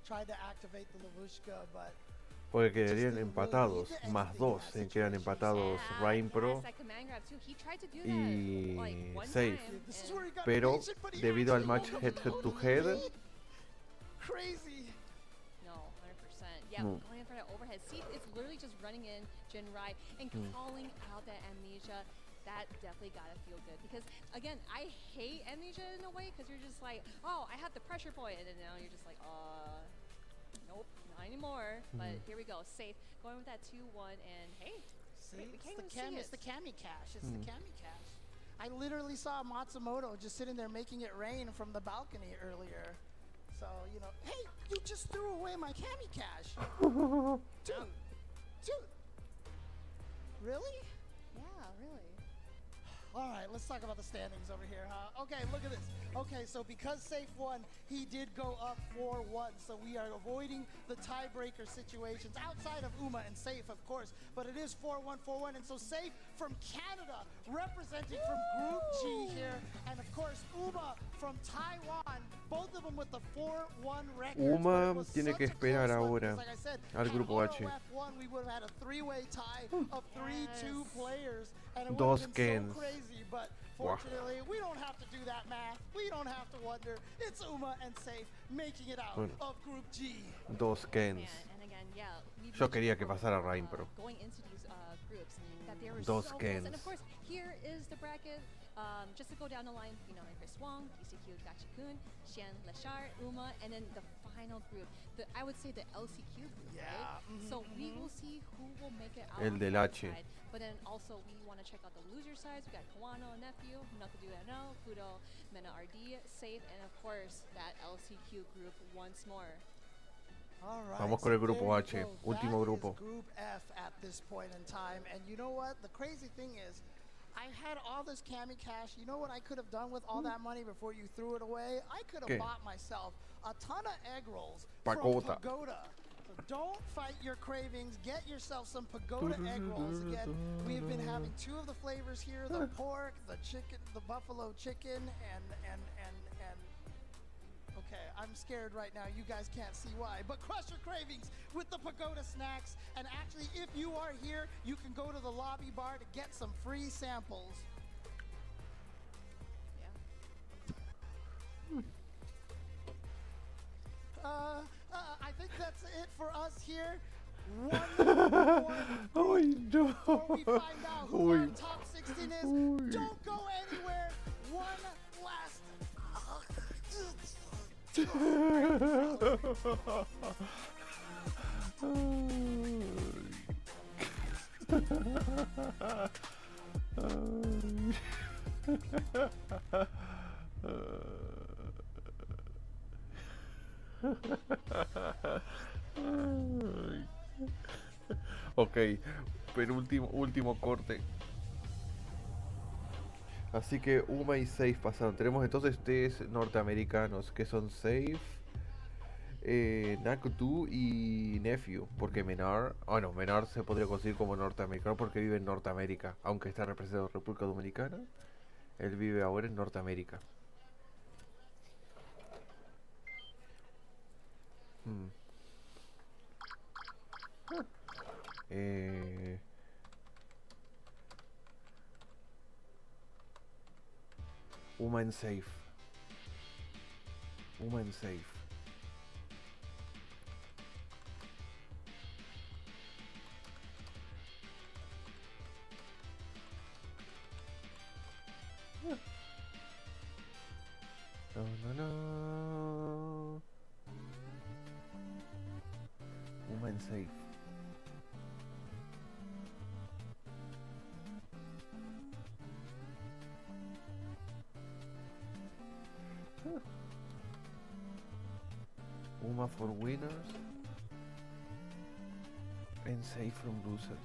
Tried to activate the Lavushka, but Porque quedarían empatados. Más 2. Quedan empatados Raimpro y Safe. Pero debido al match head to head. Crazy. No, 100%. Yeah, going in for that overhead. See, it's literally just running in Jinrai and calling out that amnesia. That definitely gotta feel good, because again, I hate amnesia in a way, because you're just like, oh, I have the pressure point, and then now you're just like, nope, not anymore. But here we go, Safe going with that 2-1, and hey, see, we can't even see it's it. the Kami cash. It's the Kami cash. I literally saw Matsumoto just sitting there making it rain from the balcony earlier. So, you know, hey, you just threw away my Kami cash. Dude. Really? Yeah, really. All right, let's talk about the standings over here, huh? Okay, look at this. Okay, so because Safe won, he did go up 4-1, so we are avoiding the tiebreaker situations outside of Uma and Safe, of course, but it is 4-1, and so Safe from Canada, representing from Group G here, and of course Uma from Taiwan, both of them with the 4-1 record. Uma tiene que esperar ahora al grupo H. We would have had a three-way tie of 3-2 players, and it would Dos have been Kens. so crazy, but fortunately, we don't have to do that math. We don't have to wonder. It's Uma and Safe making it out of Group G. Dos Kens. And again, yeah, Yo quería que pasara Raimpro. Going into these groups, that they were Dos so Kens. close. And of course, here is the bracket. Just to go down the line, you know, Chris Wong, ECQ Gachikun, Xian Leshar, Uma, and then the final group. I would say the LCQ group, right? So we will see who will make it out El on del that H. side. But then also we want to check out the loser sides. We got Kawano, Nephew, Nakadu No, Fudo, Mena RD, Safe, and of course that LCQ group once more. All right, Vamos con el so grupo there H, you go. último That grupo. is Group F at this point in time, and you know what? The crazy thing is, I had all this Kami cash. You know what I could have done with all that money before you threw it away? I could have ¿Qué? bought myself a ton of egg rolls Pagoda. from Pagoda. So don't fight your cravings. Get yourself some Pagoda egg rolls. Again, we have been having two of the flavors here: the pork, the chicken, the buffalo chicken, and. Okay, I'm scared right now. You guys can't see why. But crush your cravings with the Pagoda snacks. And actually, if you are here, you can go to the lobby bar to get some free samples. I think that's it for us here. One more before we find out who our top 16 is. Don't go anywhere. One last. Ok, último corte. Así que Uma y Safe pasaron. Tenemos entonces tres norteamericanos que son Safe, Nakutu y Nephew. Porque Menard, Menard se podría conseguir como norteamericano porque vive en Norteamérica. Aunque está representado en República Dominicana, él vive ahora en Norteamérica. Uma and Safe. Uma and Safe. No, no, no. Uma and Safe. Uma for winners and Safe from losers.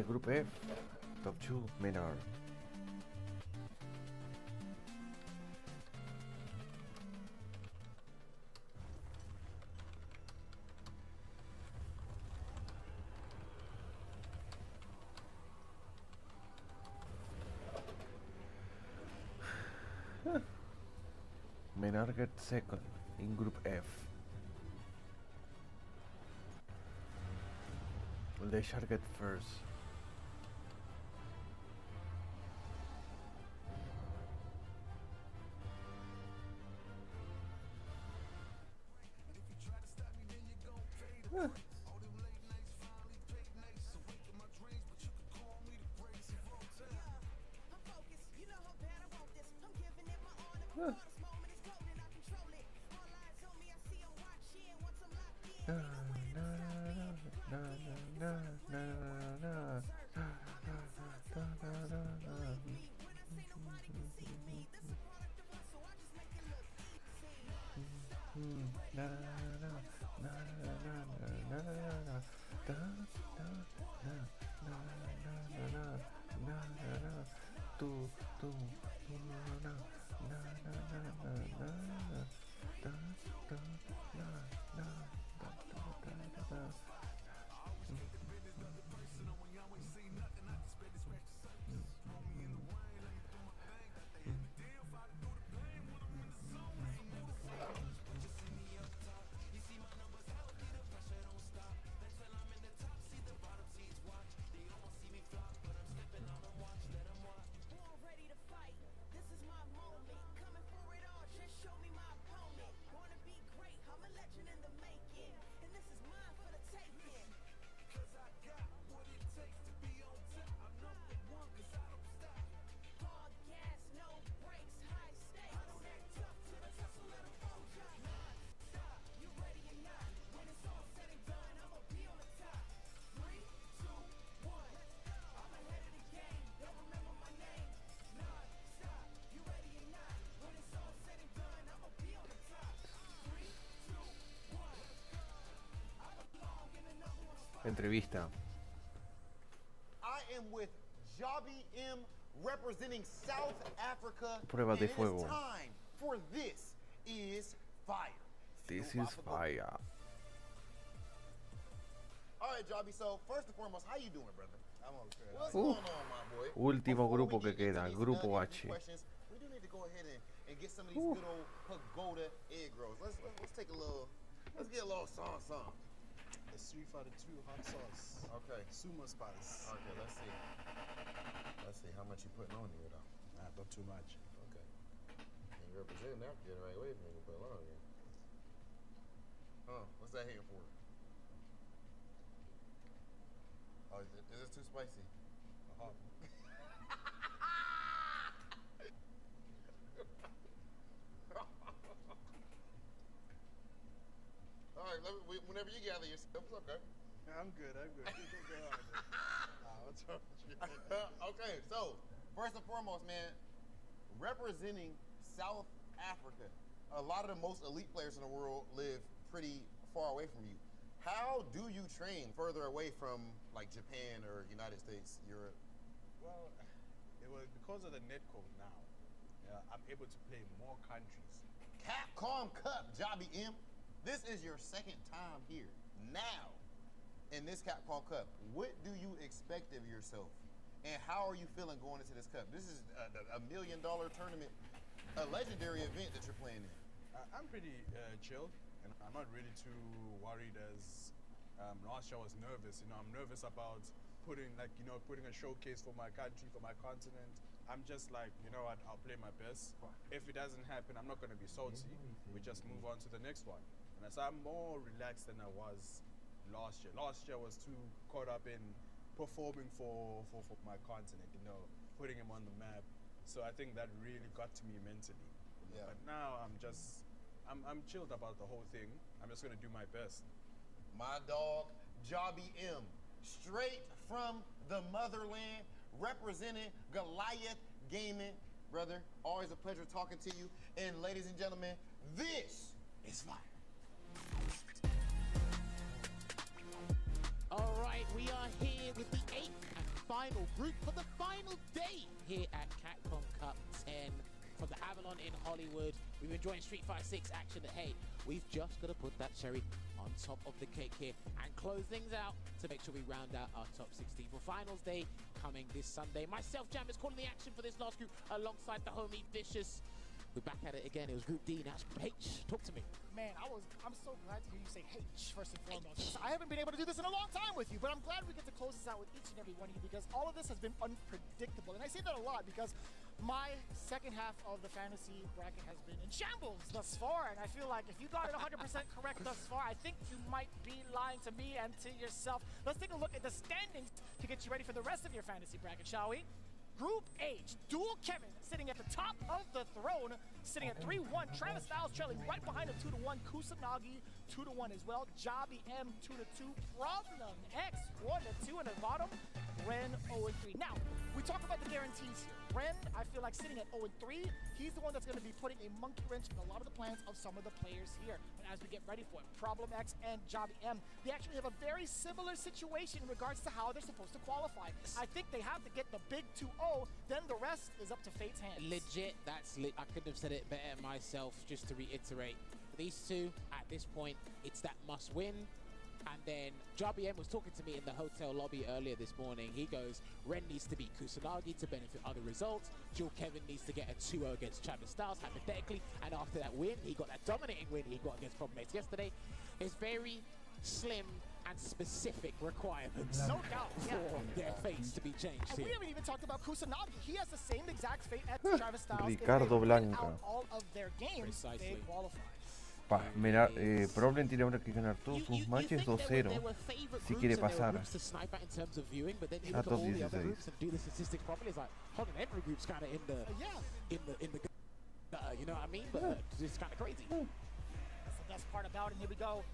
Group F, top 2, Menard. Menard get second in Group F. They shall get first. Entrevista. I am with Jabi M representing South Africa. Prueba de fuego. It is time for This Is Fire. This is fire. All right, Jabi. So first and foremost, how you doing, brother? I'm okay. What's going on, my boy? Último Before grupo we que get into queda, these Grupo nugget H. questions, we do need to go ahead and get some of these good old pagoda egg rolls. Let's take a little. Let's get a little song. It's 3 for the 2 hot sauce. Okay. Sumo spice. Okay, let's see. Let's see how much you putting on here, though. Nah, not too much. Okay. And you representing that the right way for me to put a lot on here. Huh? What's that here for? Oh, is it too spicy? Uh-huh. All right, whenever you gather yourself, it's okay. I'm good. What's wrong with you? Okay, so first and foremost, man, representing South Africa, a lot of the most elite players in the world live pretty far away from you. How do you train further away from like Japan or United States, Europe? Well, it was because of the netcode now. I'm able to play more countries. Capcom Cup, Jabi M. This is your second time here. Now, in this Capcom Cup, what do you expect of yourself? And how are you feeling going into this cup? This is a $1 million tournament, a legendary event that you're playing in. I'm pretty chill, and I'm not really too worried as last year I was nervous. I'm nervous about putting a showcase for my country, for my continent. I'm just like, I'll play my best. If it doesn't happen, I'm not going to be salty. We just move on to the next one. And so I'm more relaxed than I was last year. Last year I was too caught up in performing for my continent, putting him on the map. So I think that really got to me mentally. Yeah. But now I'm chilled about the whole thing. I'm just going to do my best. My dog, Jabi M, straight from the motherland, representing Goliath Gaming. Brother, always a pleasure talking to you. And ladies and gentlemen, this is fire. All right, we are here with the 8th and final group for the final day here at Capcom Cup 10 from the Avalon in Hollywood. We've been enjoying Street Fighter 6 action that, hey, we've just got to put that cherry on top of the cake here and close things out to make sure we round out our top 16 for finals day coming this Sunday. Myself, Jam, is calling the action for this last group alongside the homie Vicious. We're back at it again. It was Group D. Now it's H. Talk to me. Man, I'm so glad to hear you say H first and foremost. I haven't been able to do this in a long time with you, but I'm glad we get to close this out with each and every one of you because all of this has been unpredictable. And I say that a lot because my second half of the fantasy bracket has been in shambles thus far. And I feel like if you got it 100% correct thus far, I think you might be lying to me and to yourself. Let's take a look at the standings to get you ready for the rest of your fantasy bracket, shall we? Group H, Dual Kevin sitting at the top of the throne, sitting at 3-1. Travis Styles trailing right behind him 2-1. Kusanagi 2-1 as well. Jobby M 2-2. Problem X 1-2. And at the bottom, Ren 0-3. Now, we talk about the guarantees here. Ren, I feel like sitting at 0-3, he's the one that's going to be putting a monkey wrench in a lot of the plans of some of the players here. But as we get ready for it, Problem X and Jobby M, they actually have a very similar situation in regards to how they're supposed to qualify. I think they have to get the big 2-0, then the rest is up to fate's hands. Legit, I couldn't have said it better myself, just to reiterate. These two, at this point, it's that must win. And then Jobby M was talking to me in the hotel lobby earlier this morning. He goes, Ren needs to beat Kusanagi to benefit other results. Dual Kevin needs to get a 2-0 against Travis Styles, hypothetically. And after that win, he got that dominating win he got against Problem X yesterday. It's very slim and specific requirements no doubt, for their fates to be changed and here. we haven't even taled about Kusanagi. He has the same exact fate as Travis Styles. Ricardo Blanca. Out all of their games, they qualify. Mira, Problem tiene ahora que ganar todos sus matches 2-0 si quiere pasar a top 16. You know what I mean? But it's kind of crazy. That's the best part about it. Here we go.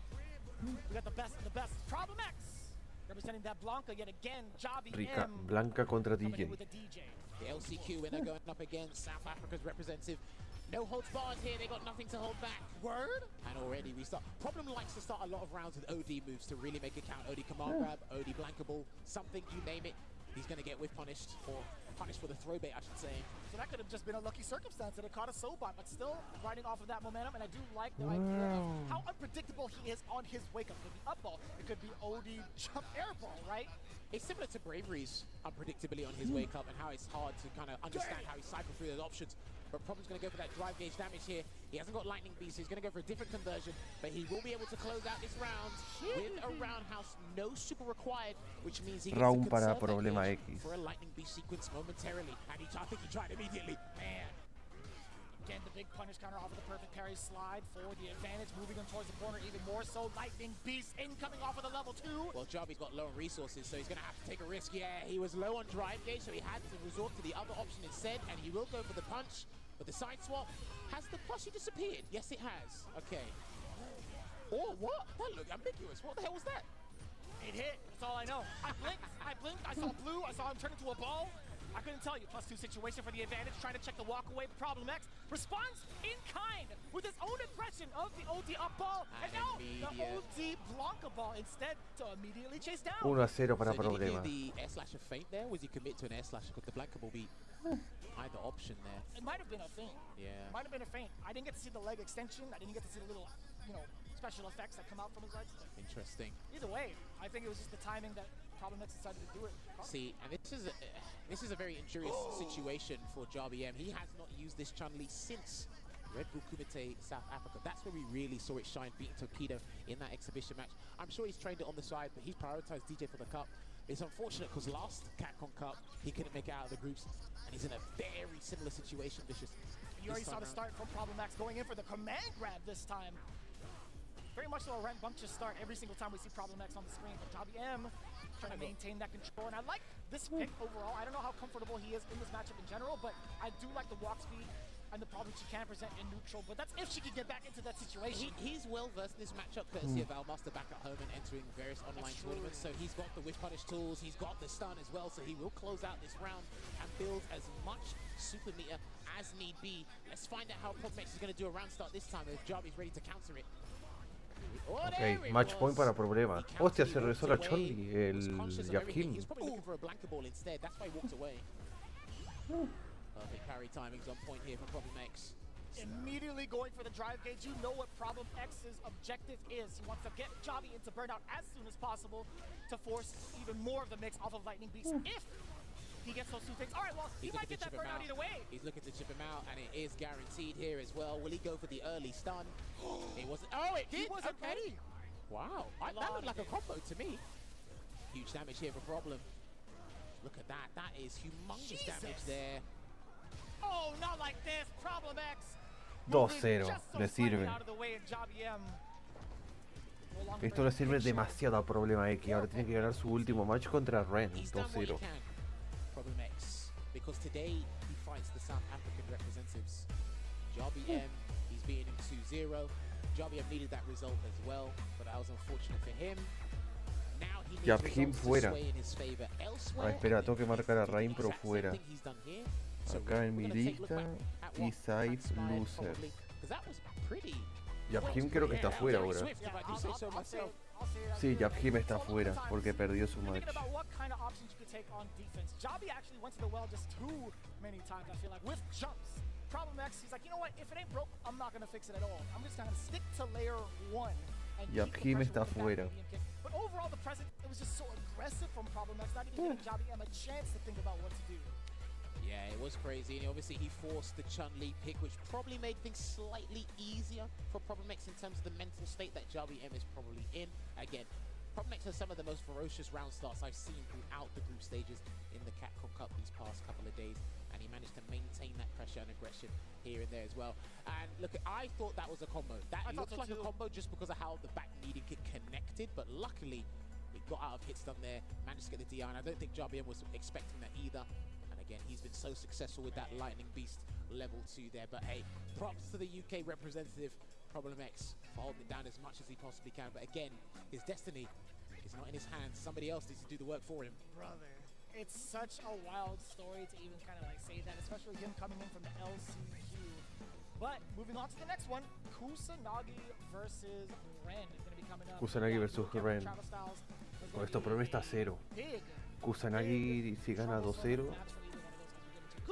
We got the best of the best. Problem X representing that Blanca yet again. Jobby M. Blanca contra DJ. The LCQ winner going up against South Africa's representative. No holds barred here, they got nothing to hold back. Word? And already we start. Problem likes to start a lot of rounds with OD moves to really make it count. OD command grab, OD blankable, something, you name it. He's going to get whiff punished, or punished for the throw bait, I should say. So that could have just been a lucky circumstance that it caught a Sobot, but still riding off of that momentum. And I do like the idea of how unpredictable he is on his wake up. It could be up ball, it could be OD jump air ball, right? It's similar to Bravery's unpredictability on his wake up and how it's hard to kind of understand how he cycles through those options. But Problem's going to go for that drive gauge damage here. He hasn't got Lightning Beast, so he's going to go for a different conversion. But he will be able to close out this round with a roundhouse, no super required, which means he gets to conserve that gauge for a Lightning Beast sequence momentarily. And I think he tried immediately. Man. Again, the big punish counter off of the perfect parry slide for the advantage, moving him towards the corner even more so. Lightning Beast incoming off of the level 2. Well, Jobby's got low on resources, so he's going to have to take a risk. Yeah, he was low on drive gauge, so he had to resort to the other option instead, and he will go for the punch. But the side swap, has the plushie disappeared? Yes, it has. Okay. Oh, what? That looked ambiguous. What the hell was that? It hit. That's all I know. I blinked. I saw blue. I saw him turn into a ball. I couldn't tell you. +2 situation for the advantage. Trying to check the walk away. Problem X responds in kind with his own impression of the OD up ball. And now the OD Blanca ball instead to immediately chase down. 1-0 para So Problema. did he do the air slash of feint there? Was he commit to an air slash? Could the Blanca ball be either option there? It might have been a feint. Yeah. It might have been a feint. I didn't get to see the leg extension. I didn't get to see the little, special effects that come out from his legs. Interesting. Either way, I think it was just the timing that Problem X decided to do it. See, and this is a very injurious situation for Jobby M. He has not used this Chun-Li since Red Bull Kumite South Africa. That's where we really saw it shine, beating Tokido in that exhibition match. I'm sure he's trained it on the side, but he's prioritized DJ for the cup. It's unfortunate because last Capcom Cup, he couldn't make it out of the groups, and he's in a very similar situation, Vicious. You already saw the start from Problem X going in for the command grab this time. Very much so a rambunctious start every single time we see Problem X on the screen. But Jobby M trying to maintain that control. And I like this pick overall. I don't know how comfortable he is in this matchup in general, but I do like the walk speed and the problems she can present in neutral. But that's if she can get back into that situation. He's well versed in this matchup, courtesy of Valmaster back at home and entering various online tournaments. So he's got the whiff punish tools, he's got the stun as well. So he will close out this round and build as much super meter as need be. Let's find out how Problem X is going to do a round start this time if Jobby's ready to counter it. Ok, match point para Problema. Hostia, se regresó la Chun-Li, el Yakim. He's probably looking for a blanket ball instead. That's why he walked away. Perfect parry timing's on point here for Problem X. Immediately going for the drive gauge. You know what Problem X's objective is. He wants to get Jobby into burnout as soon as possible to force even more of the mix off of Lightning Beast. If he gets those two things. All right, well, he might get that burnout either way. He's looking to chip him out, and it is guaranteed here as well. Will he go for the early stun? It wasn't. Oh, it did. He wasn't ready. Wow, that looked like a combo to me. Huge damage here for Problem. Look at that. That is humongous damage there. Oh, not like this. Problem X. 2-0, le sirve. Esto le sirve demasiado a Problema X. Ahora tiene que ganar su último match contra Ren. 2-0. Problem X, because today he fights the South African representatives. JBM, he's beating him 2-0. JBM needed that result as well, but that was unfortunate for him. Now he needs results to sway in his favor elsewhere. Espera, tengo que marcar a Rain Pro fuera. Acá en mi lista. Y Saif Losers. Jabhim creo que está fuera ahora. Sí, Jabhim está fuera porque perdió su match. Problem X, he's like, you know what? If it ain't broke, I'm not gonna fix it at all. I'm just gonna stick to layer 1. Jabhim está fuera. But overall, the present, it was just so aggressive from Problem X, not even giving JBM a chance to think about what to do. Yeah, it was crazy, and obviously he forced the Chun-Li pick, which probably made things slightly easier for Problem X in terms of the mental state that JBM is probably in. Again, Problem X has some of the most ferocious round starts I've seen throughout the group stages in the Capcom Cup these past couple of days, and he managed to maintain that pressure and aggression here and there as well. And look, I thought that was a combo. That looks like a combo just because of how the back needed it connected, but luckily it got out of hit stun there, managed to get the DI, and I don't think JBM was expecting that either. Again, he's been so successful with that Lightning Beast level 2 there. But hey, props to the UK representative, Problem X, for holding it down as much as he possibly can. But again, his destiny is not in his hands. Somebody else needs to do the work for him. Brother, it's such a wild story to even kind of like say that, especially him coming in from the LCQ. But moving on to the next one, Kusanagi versus Ren is going to be coming up. Kusanagi versus Ren. Con esto Problem está 0. Kusanagi si gana 2-0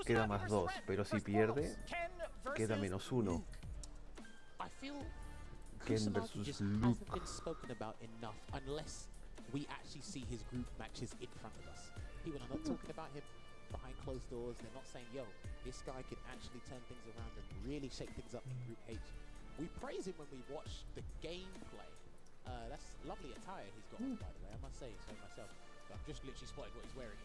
queda más 2, pero si pierde queda menos 1. I feel Ken versus Luke. hasn't been spoken about enough unless we actually see his group matches in front of us. People are not talking about him behind closed doors. They're not saying, yo, this guy can actually turn things around and really shake things up in Group H. We praise him when we watch the gameplay. That's lovely attire he's got on, by the way, I must say so myself. I've just literally spotted what he's wearing.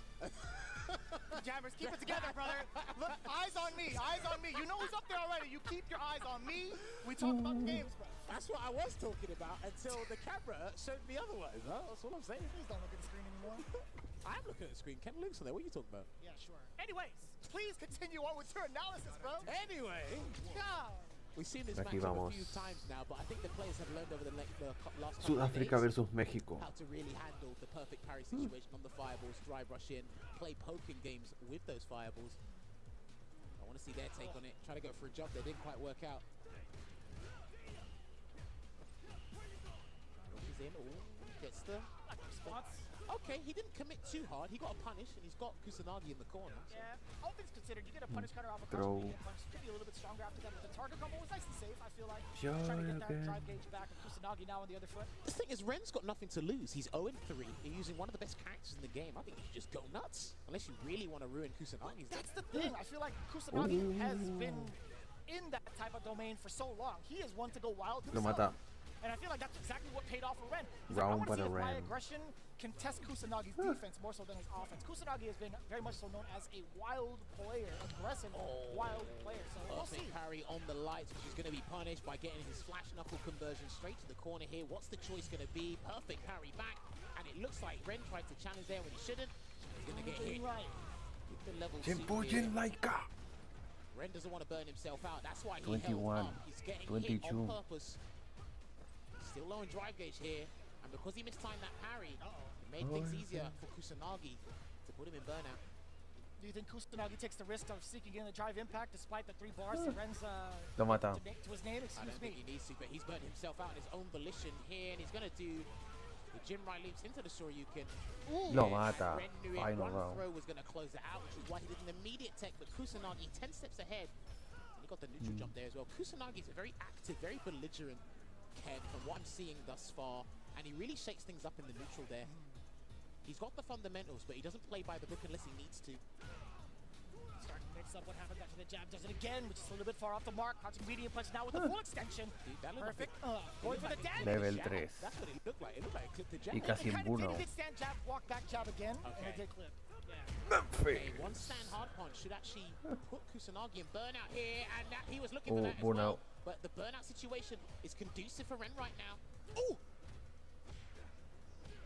Jammers, keep it together, brother. Look, eyes on me, eyes on me. You know who's up there already. You keep your eyes on me. We talk about the games, bro. That's what I was talking about until the camera showed me otherwise. Huh? That's all I'm saying. Please don't look at the screen anymore. I'm looking at the screen. Ken Luke's on there. What are you talking about? Yeah, sure. Anyways, please continue on with your analysis, bro. Anyway. God. We've seen this Aquí matchup vamos. a few times now, but I think the players have learned over the last couple of Sudáfrica days versus México. how to really handle the perfect parry situation on the fireballs, drive rush in, play poking games with those fireballs. I want to see their take on it. Try to go for a jump. They didn't quite work out. Rushes in. Ooh, gets the response. Okay, he didn't commit too hard. He got a punish, and he's got Kusanagi in the corner. So. Yeah, all things considered, you get a punish cutter off a Throw. you get punched. Could be a little bit stronger after that, but the target combo was nice and safe, I feel like. Sure, Trying to get that okay. drive gauge back, and Kusanagi now on the other foot. The thing is, Ren's got nothing to lose. He's 0-3. He's using one of the best characters in the game. I think you should just go nuts. Unless you really want to ruin Kusanagi's. That's the thing. I feel like Kusanagi has been in that type of domain for so long. He is one to go wild Lo himself. mata. And I feel like that's exactly what paid off for Ren. Round I want to para see if my Ren. aggression can test Kusanagi's defense more so than his offense. Kusanagi has been very much so known as a wild player, aggressive, wild player. So we'll see. Perfect parry on the lights, which is going to be punished by getting his flash knuckle conversion straight to the corner here. What's the choice going to be? Perfect parry back, and it looks like Ren tried to challenge there when he shouldn't. He's going to get hit. Right. With the level 2 Tiempo Laika. Ren doesn't want to burn himself out. That's why he 21, held up. He's getting hit 22. on purpose. Still low in drive gauge here, and because he mistimed that parry, it made things easier for Kusanagi to put him in burnout. Do you think Kusanagi takes the risk of seeking in the drive impact despite the 3 bars to Ren's Lo mata. to his name? I don't think he needs to, but he's burnt himself out on his own volition here, and he's going to do the Jinrai leaps into the Shoryuken. Lo mata. Ren knew it. Final One round. throw was going to close it out, which is why he did an immediate tech, but Kusanagi 10 steps ahead. And he got the neutral jump there as well. Kusanagi is a very active, very belligerent Ken from what I'm seeing thus far, and he really shakes things up in the neutral there. He's got the fundamentals, but he doesn't play by the book unless he needs to. Starting to mix up what happened after the jab. Does it again, which is a little bit far off the mark. Crouching medium punch now with the full extension. Perfect. Going for the damage. Level 3. That's what it looked like. It looked like it clipped the jab. Y casi en burnout. It did stand jab, walk back jab again, and it did clip. Okay, one stand hard punch should actually put Kusanagi in burnout here, and that, he was looking for that as well. But the burnout situation is conducive for Ren right now. Ooh!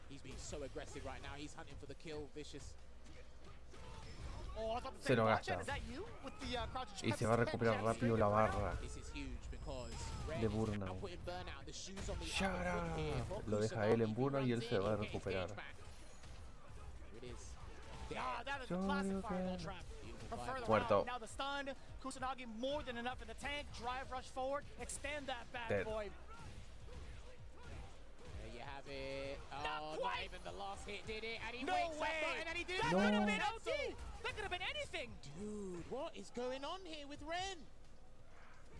He's being so aggressive right now. He's hunting for the kill, vicious. Oh, I thought the Se lo same gasta. is that you with the crouching Y se va a recuperar rápido la barra This is huge because de Ren is burnout. now putting burnout. The shoes on the Shut other foot here for up. Lo deja él en burnout y él se va a recuperar. It is. Ah, that is a classic fireball trap. From further Muerto. out, now the stun. Kusanagi more than enough in the tank. Drive rush forward. Extend that bad Dead. boy. There you have it. Oh, not even the last hit did it. And he No wakes way. up right, and then he did That it. could have been OD. That could have been anything. Dude, what is going on here with Ren?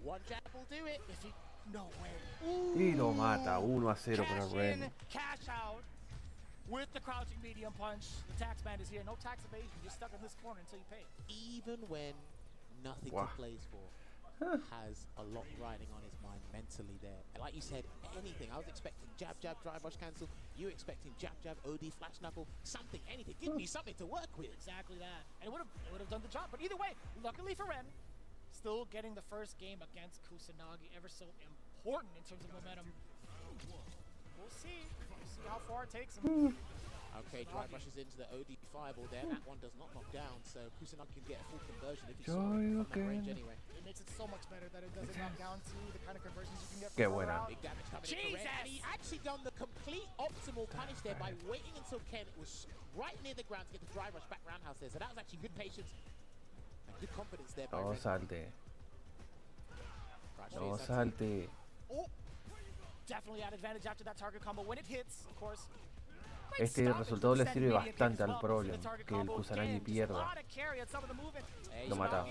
One jab will do it. If he, no way. Y lo mata 1-0 para Ren. Cash out with the crouching medium punch. The tax man is here. No tax evasion. You're stuck in this corner until you pay. Even when nothing Wow. he plays for has a lot riding on his mind mentally there. And like you said, anything. I was expecting jab, jab, drive, rush, cancel. You expecting jab, jab, OD, flash knuckle, something, anything. Give me something to work with. Exactly that. And it would have done the job. But either way, luckily for Ren, still getting the first game against Kusanagi, ever so important in terms of momentum. We'll see. We'll see how far it takes him. Okay, drive rushes into the OD fireball there. That one does not knock down, so Kusanagi can get a full conversion if he's from that range anyway. It makes it so much better that it doesn't knock down to the kind of conversions you can get Qué from further buena. out. Big damage coming in for Ren, and he actually done the complete optimal punish there by waiting until Ken was right near the ground to get the drive rush back roundhouse there. So that was actually good patience and good confidence there by No Ren. salte. Right, No so salte. Oh, definitely had advantage after that target combo when it hits, of course. Este resultado le sirve bastante al problem, que el Kusanagi pierda. Lo mata.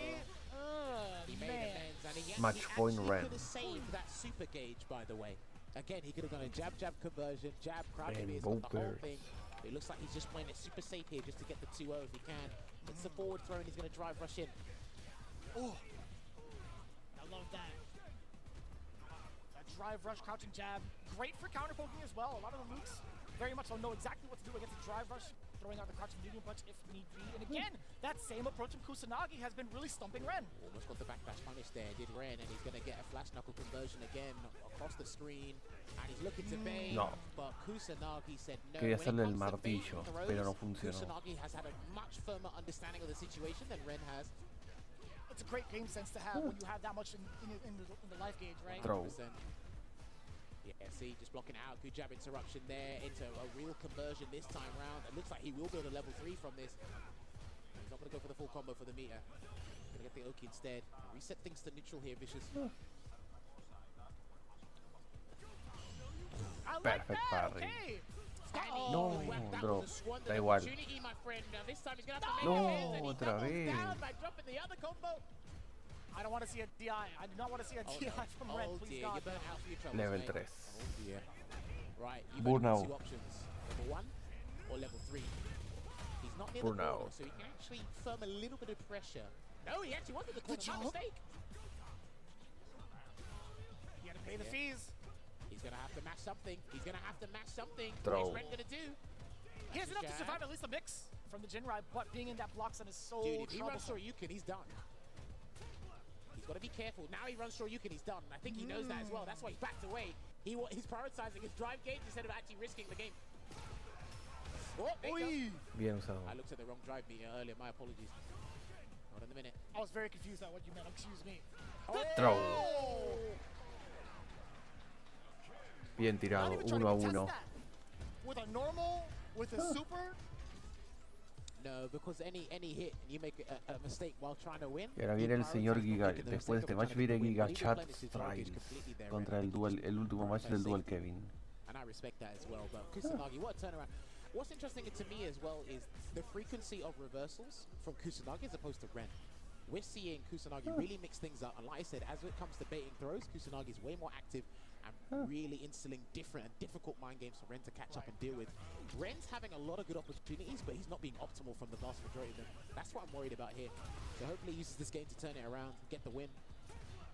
He made amends, and he Match actually point Ren. could have saved that super gauge, by the way. Again, he could have done a jab, jab conversion, jab, crouching beers, got the whole thing. It looks like he's just playing it super safe here just to get the 2-0 if he can. It's the forward throw, and he's going to drive rush in. Oh, I love that. That drive rush, crouching jab, great for counter poking as well. A lot of the Lukes very much don't know exactly what to do against the drive rush, throwing out the crouching medium punch if need be. And again, that same approach from Kusanagi has been really stumping Ren. Almost got the backdash punish there, did Ren, and he's going to get a flash knuckle conversion again across the screen. And he's looking to bait, No. but Kusanagi said no. Quería When it hacerle el comes to baiting martillo, throws, pero no funcionó. Kusanagi has had a much firmer understanding of the situation than Ren has. It's a great game sense to have when you have that much in the life gauge, right? Throw. 100%. Yeah, see, just blocking out. Good jab interruption there into a real conversion this time round. It looks like he will build a level 3 from this. He's not going to go for the full combo for the meter. Going to get the Oki instead. Reset things to neutral here, Vicious. Perfect parry. Okay. No, bro. Da igual. No, otra vez. I don't want to see a DI. I do not want to see a DI from Ren, please God. Level 3. Right, you've Burnout. got two options. Level 1 or level 3. He's not near the Burnout. corner, so he can actually firm a little bit of pressure. No, he actually wanted the corner. My mistake. You gotta pay the fees. He's gonna have to match something. He's gonna have to match something. Throw. What's Ren gonna do? He has enough to survive at least a mix from the Jinrai, but being in that block zone is so Dude, if he runs troublesome. Shoryuken, he's done. He's got to be careful. Now he runs Shoryuken, he's done. I think he knows that as well. That's why he backed away. He's prioritizing his drive gauge instead of actually risking the game. Oh, there you go. Bien usado. I looked at the wrong drive meter earlier. My apologies. Hold on a minute. I was very confused at what you meant. Excuse me. Throw. Bien tirado. 1-1. With a normal, with a super. No, because any hit, you make a mistake while trying to win. Y ahora viene el señor Giga. Después de este match viene Giga Chat Striles contra el último match del Dual Kevin. And I respect that as well. But Kusanagi, what a turnaround. What's interesting to me as well is the frequency of reversals from Kusanagi as opposed to Ren. We're seeing Kusanagi really mix things up. And like I said, as it comes to baiting throws, Kusanagi is way more active and really instilling different and difficult mind games for Ren to catch up and deal with. Ren's having a lot of good opportunities, but he's not being optimal from the vast majority of them. That's what I'm worried about here. So hopefully he uses this game to turn it around, get the win.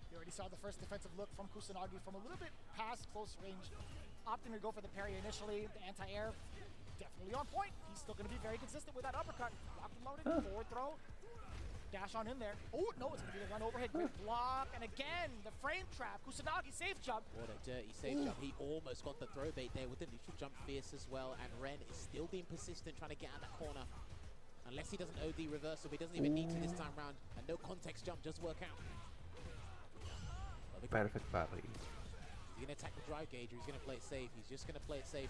You already saw the first defensive look from Kusanagi from a little bit past close range, opting to go for the parry initially. The anti-air definitely on point. He's still going to be very consistent with that uppercut. Locked and loaded, forward throw. Dash on in there. Oh, no, it's going to be the run overhead. Great block. And again, the frame trap. Kusanagi safe jump. What a dirty safe jump. He almost got the throw bait there with the neutral jump fierce as well. And Ren is still being persistent, trying to get out of that corner. Unless he doesn't OD reversal, he doesn't even need to this time round. And no context jump does work out. Perfect parry. He's going to attack the drive gauge, or he's going to play it safe. He's just going to play it safe.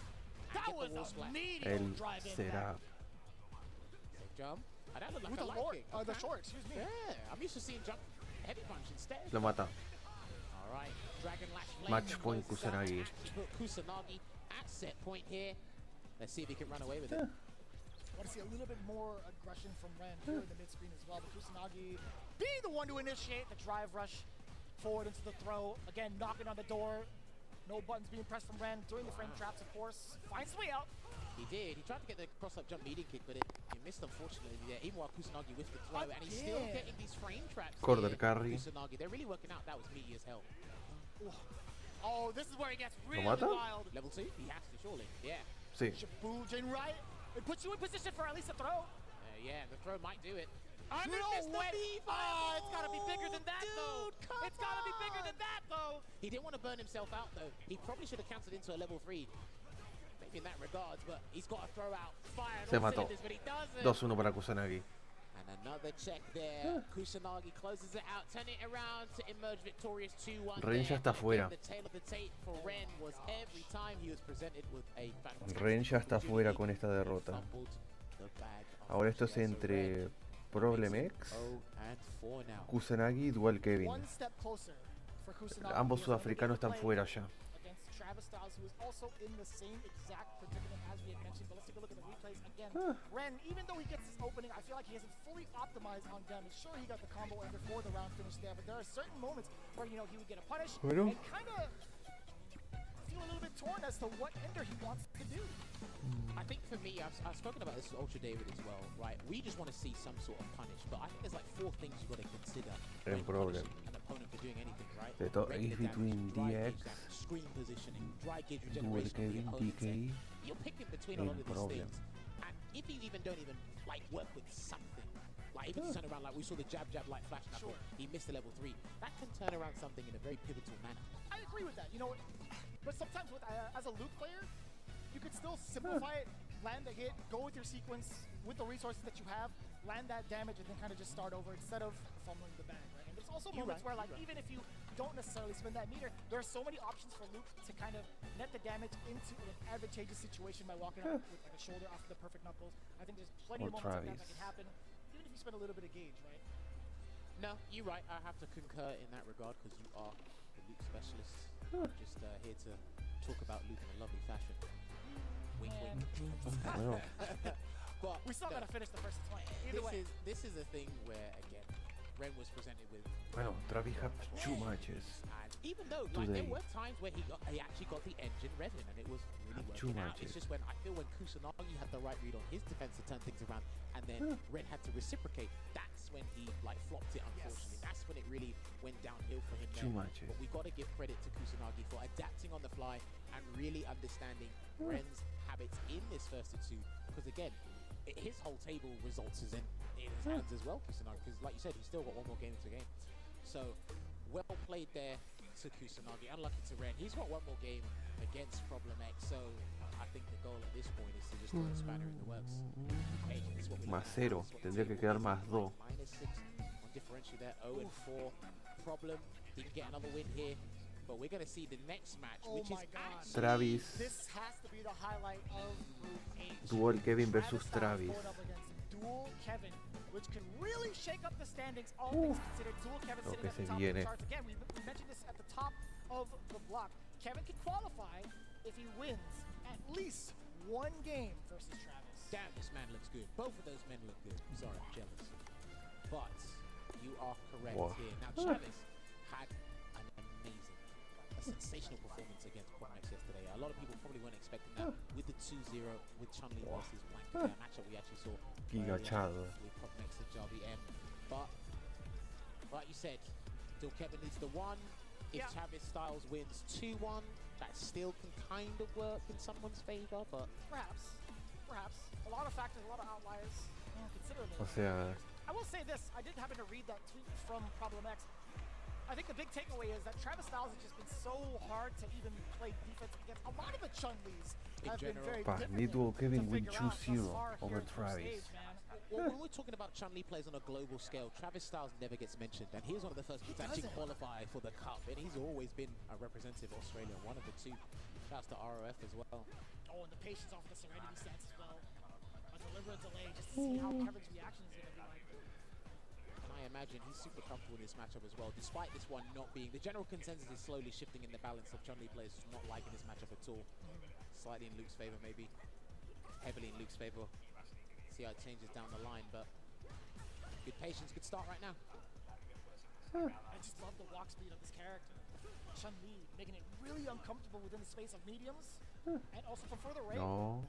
That was a medium El drive in será. Safe jump. And that looked like with a the light lord, kick. the short, excuse me. Yeah, I'm used to seeing jump heavy punch instead. Lo mata. All right, Dragon Lash Flame Match point Kusanagi. Put Kusanagi at set point here. Let's see if he can run away with it. Want to see a little bit more aggression from Ren here in the mid-screen as well. But Kusanagi being the one to initiate the drive rush forward into the throw. Again, knocking on the door. No buttons being pressed from Ren during the frame traps, of course. Finds his way out. He did. He tried to get the cross-up jump medium kick, but he missed, unfortunately. There. Even while Kusanagi whiffed the throw, and he's still getting these frame traps. Corner carry. Kusanagi, they're really working out. That was meaty as hell. Oh, this is where he gets really mata? wild. Level 2? He has to, surely. Yeah. Sí. Shibujin right. It puts you in position for at least a throw. Yeah, the throw might do it. No way! Oh, it's gotta be bigger than that, though. It's gotta be bigger than that, though. He didn't want to burn himself out, though. He probably should have counted into a level 3. Maybe in that regards, but he's got to throw out fire Se on mató. cylinders, but he doesn't. 2-1 para Kusanagi. And another check there. Kusanagi closes it out, turning it around to emerge victorious 2-1. Ren ya está fuera. The tail of the tape for Ren was every time he was presented with a fantastic Ren ya está fuera con esta derrota. Ahora esto es entre Problem X, Kusanagi y Dual Kevin. One step closer for Kusanagi. Ambos sudafricanos están fuera ya. Against Travis Styles, who is also in the same exact predicament as we had mentioned. But let's take a look at the replays again. Ren, even though he gets this opening, I feel like he hasn't fully optimized on damage. Sure, he got the combo in before the round finish there, but there are certain moments where, you know, he would get a punish and kind of feel a little bit torn as to what ender he wants to do. I think for me, I've spoken about this with Ultra David as well, right? We just want to see some sort of punish, but I think there's like 4 things you've got to consider when punishing an opponent for doing anything, right? The is between DX, screen positioning, dry gauge Dual regeneration, Kevin, DK, you're picking between a lot of these things. And if you even don't even like work with something, like even turn around like we saw the jab light flash knuckle, he missed the level 3. That can turn around something in a very pivotal manner. I agree with that, you know, but sometimes with as a Luke player, you could still simplify it, land the hit, go with your sequence, with the resources that you have, land that damage, and then kind of just start over instead of fumbling the bag, right? And there's also moments where, like, even if you don't necessarily spend that meter, there are so many options for Luke to kind of net the damage into an advantageous situation by walking out with like a shoulder off the perfect knuckles. I think there's plenty of moments like that can happen, even if you spend a little bit of gauge, right? No, you're right. I have to concur in that regard because you are the Luke specialist. Just here to talk about Luke in a lovely fashion. Wink, wink. But we still gotta finish the first 20. Either way. This is a thing where, again, Ren was presented with. Bueno, Travis had 2 matches. And even though like, there were times where he actually got the engine revving and it was really working out. It's just when I feel when Kusanagi had the right read on his defense to turn things around, and then Ren had to reciprocate. That's when he like flopped it. Unfortunately, that's when it really went downhill for him. 2 matches. But we got to give credit to Kusanagi for adapting on the fly and really understanding Ren's habits in this first of 2. Because again, his whole table results is in his hands as well, Kusanagi. Because like you said, he's still got 1 more game to game. So well played there to Kusanagi. Unlucky to Ren. He's got 1 more game against Problem X. So I think the goal at this point is to just throw a spanner in the works. Okay, this is what we Más 0. Tendría que quedar más 2. -6 on differential there. 0-4. Problem. He can get another win here. But we're going to see the next match, which is actually Travis. This has to be the highlight of Group H. Dual Kevin versus Travis. Dual Kevin, which can really shake up the standings, all things considered. Dual Kevin sitting at the top of the charts. Again, we mentioned this at the top of the block. Kevin can qualify if he wins at least 1 game versus Travis. Damn, this man looks good. Both of those men look good. Sorry, I'm jealous. But you are correct here. Now, Travis had an amazing, a sensational performance against Quantex yesterday. A lot of people probably weren't expecting that with the 2-0 with Chun-Li versus Blank, a matchup we actually saw with Quantex and Jarvi M. But like you said, still Kevin needs the 1. If Travis Styles wins 2-1, that still can kind of work in someone's favor, but perhaps. A lot of factors, a lot of outliers. Considerably. O sea, I will say this, I did happen to read that tweet from Problem X. I think the big takeaway is that Travis Styles has just been so hard to even play defense against. A lot of the Chun-Lis have been very difficult Kevin to win figure out 2-0 over Travis. Well, when we're talking about Chun-Li plays on a global scale, Travis Styles never gets mentioned, and he's one of the first people to actually qualify for the Cup, and he's always been a representative of Australia, one of the 2. Shouts to ROF as well. Oh, and the patience off of the Serenity stance as well. A deliberate delay just to see how Kevin's reaction is going to be like. And I imagine he's super comfortable in this matchup as well, despite this one not being... The general consensus is slowly shifting in the balance of Chun-Li players not liking this matchup at all. Slightly in Luke's favor, maybe. Heavily in Luke's favor. See how it changes down the line, but good patience, good start right now. I just love the walk speed of this character. Chun-Li making it really uncomfortable within the space of mediums, and also from further away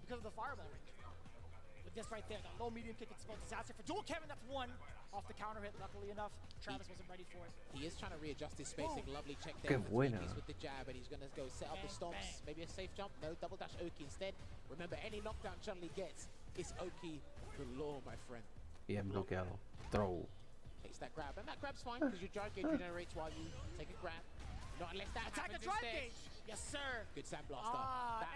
because of the fireball range. But this right there, that low medium kick, it's about disaster for Dual Kevin. That's 1 off the counter hit. Luckily enough, Travis wasn't ready for it. He is trying to readjust his spacing. Lovely check there with the jab, and he's going to go set up the stomps. Maybe a safe jump. No, double dash Oki instead. Remember, any knockdown Chun-Li gets is Oki galore, my friend. Bien bloqueado. Throw. Takes that grab, and that grab's fine because your drive gauge regenerates while you take a grab. Not unless that attack happens the drive instead. gauge. Yes, sir. Good Sand Blaster.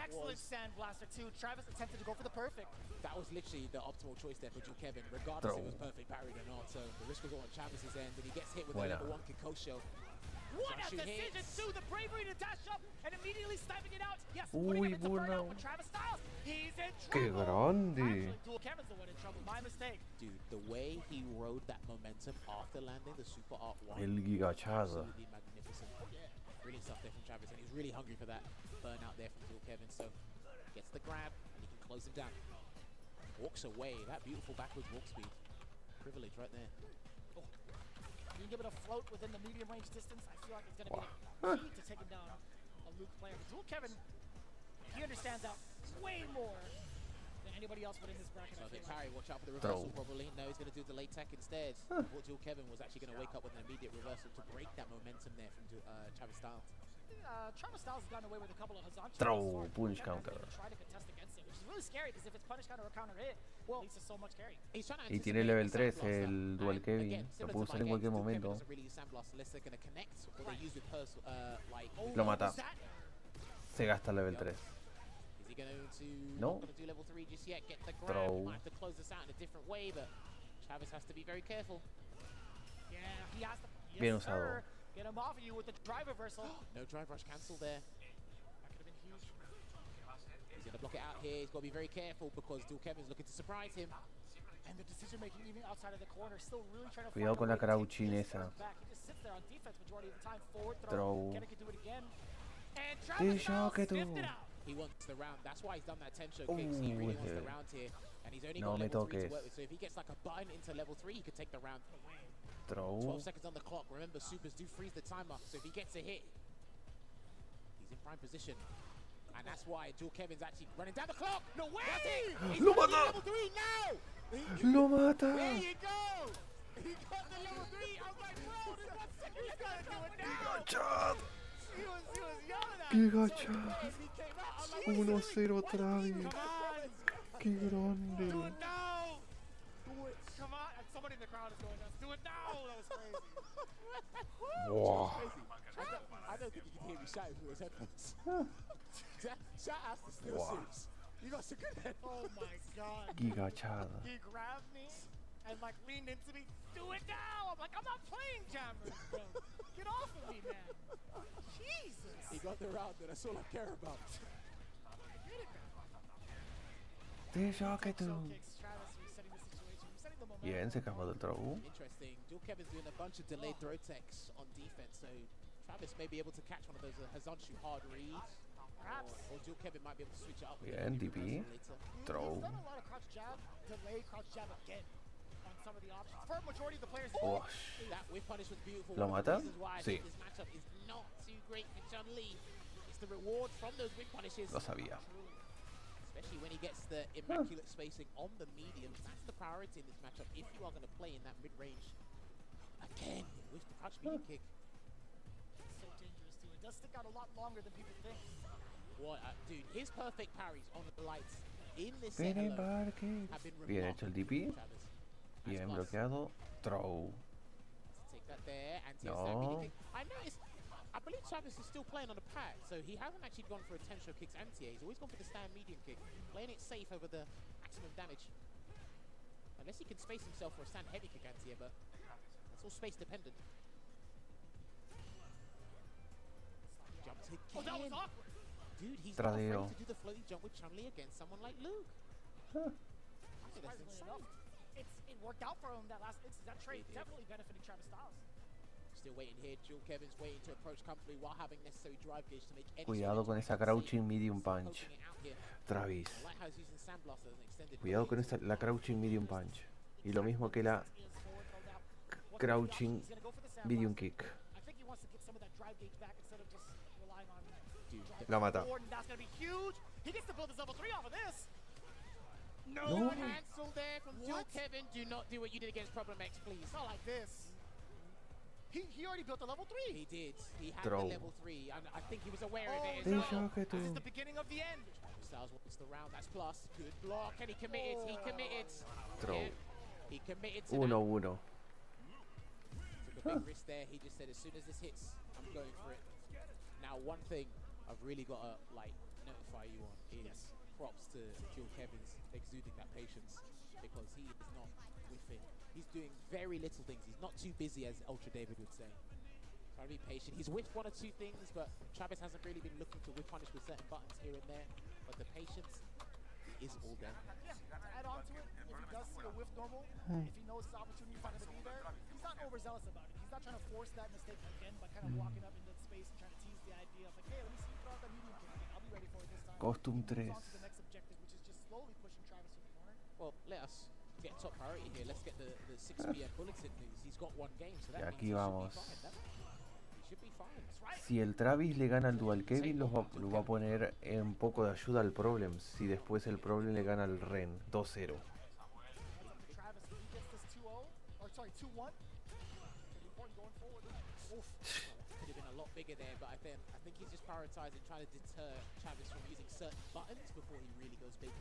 Excellent Sand Blaster too. Travis attempted to go for the perfect. That was literally the optimal choice there for Dual Kevin, regardless if it was perfect parried or not. So the risk was all on Travis's end, and he gets hit with a level 1 Kikosho. What a decision too! The bravery to dash up and immediately sniping it out. Yes, putting it into burnout with Travis Styles. He's in trouble. ¡Qué grande! Actually, Dual Kevin's the one in trouble. My mistake. Dude, the way he rode that momentum after landing the Super Art 1. El gigachaza. Absolutely magnificent. Brilliant stuff there from Travis, and he's really hungry for that burnout there from Dual Kevin. So gets the grab, and he can close him down. Walks away. That beautiful backwards walk speed. Privilege right there. You can give it a float within the medium range distance. I feel like it's going to be key to taking down a Luke player. But Dual Kevin, he understands that way more than anybody else within this bracket. So I think Parry, watch out for the reversal probably. No, he's going to do the late tech instead. What Dual Kevin was actually going to wake up with an immediate reversal to break that momentum there from Travis Styles. Travis Styles has gotten away with a couple of Hazanchi. Throw, punch counter. Try to contest against it, which is really scary because if it's punish counter or counter hit, well, leads to so much carry. Y tiene level 3 el Dual Kevin. Lo puede usar en cualquier momento. Lo mata. Se gasta level 3. No. Throw. Travis has to be very careful. Yeah, he has to. Bien usado. Get him off of you with the drive reversal. No drive rush cancel there. That could have been huge. He's going to block it out here. He's got to be very careful because Dual Kevin's looking to surprise him. And the decision making even outside of the corner, still really trying to Cuidado con la crouching esa. He just sits there on defense majority of the time. Forward throw. Kenny can do it again. And Travis Styles sniffed it out. He wants the round. That's why he's done that 10 show kicks. He really wants the round here. And he's only got level 3 to work with. So if he gets like a button into level 3, he could take the round. Throw. 12 seconds on the clock. Remember, supers do freeze the timer. So if he gets a hit, he's in prime position. And that's why Dual Kevin's actually running down the clock. No way! ¡Lo mata! ¡Lo mata! There you go! He got the level 3. I was like, bro, in 1 second, he's gotta do it now! He was yelling at him. Giga chat. 1-0 otra vez. ¡Qué grande! Do it now! Do it. Come on. And somebody in the crowd is going nuts. Do it now! That was crazy. Wow. I don't think you can hear me shouting through his headphones. Shout out to Steel Suits. You got some good headphones. Oh my god. Giga chat. He grabbed me and like leaned into me. Do it now! I'm like, I'm not playing jammers, bro. Get off of me, man. Jesus. He got the round, and that's all I care about. Bien, se acabó del throw. Interesting. Dual Kevin's doing a bunch of delayed throw techs on defense, so Travis may be able to catch one of those Hazanchu hard reads. Or Dual Kevin might be able to switch it up. Bien, DP. Throw. He's done a lot of crouch jab, delay crouch jab again on some of the options. For a majority of the players, that whip punish was beautiful. ¿Lo mata? Sí. This matchup is not too great for Chun-Li. It's the reward from those whip punishes. Lo sabía. Especially when he gets the immaculate spacing on the mediums. That's the priority in this matchup if you are going to play in that mid-range. Again, with the crouch medium kick. It's so dangerous too. It does stick out a lot longer than people think. What, dude, his perfect parries on the lights in this set alone have been Bien hecho el DP. Bien bloqueado. Throw. Take that there, No. I noticed, I believe Travis is still playing on the pad, so he hasn't actually gone for attentional kicks anti-A. He's always gone for the stand medium kick, playing it safe over the maximum damage. Unless he can space himself for a stand heavy kick anti-A, but that's all space dependent. Jumped again. Oh, that was awkward. Dude, he's not afraid Tradeo. to do the floaty jump with Chun-Li against someone like Luke. Surprisingly enough, it worked out for him that last instance. That trade definitely benefited Travis Styles. Still waiting here. Jewel Kevin's waiting to approach comfortably while having necessary drive gauge to make any Cuidado con esa crouching medium punch. Travis. Cuidado con esa, la crouching medium punch. Y lo mismo que la crouching medium kick. I think he wants to get some of that drive gauge back instead of just relying on La mata. That's going to be huge. He gets to build his level 3 off of this. No cancel there from Jewel Kevin. Do not do what you did against Problem X, please. Not like this. He already built a level 3. He did. He had Throw. the level 3, and I think he was aware of it as well. This is the beginning of the end. Styles wants the round. That's plus. Good block, and he committed. He committed. Throw. Yeah, he committed to 1-1. Took a big risk there. He just said, as soon as this hits, I'm going for it. Now, one thing I've really got to notify you on is props to Jewel Kevin's exuding that patience, because he is not whiffing. He's doing very little things. He's not too busy, as Ultra David would say. Trying to be patient. He's whiffed one or two things, but Travis hasn't really been looking to whiff punish with certain buttons here and there. But the patience is all there. Yeah, to add on to it, if he does see a whiff normal, if he knows the opportunity is not going to be there, he's not overzealous about it. He's not trying to force that mistake again by kind of walking up into space and trying to tease the idea of like, hey, let me see you throw out that medium kick again. I'll be ready for it this time. Costume 3. On to the next objective, which is just slowly pushing Travis to the corner. Well, let us get top priority here. Let's get the 6 p.m. bulletin news. He's got one game, so Y that aquí means vamos. he should be fine. That's right. Si el Travis le gana al Dual Kevin, lo va a poner en poco de ayuda al Problem. Si después el Problem le gana al Ren 2-0. Travis, if he gets this 2-0, or sorry, 2-1, important going forward. Oof. Could have been a lot bigger there, but I think he's just prioritizing trying to deter Travis from using certain buttons before he really goes big.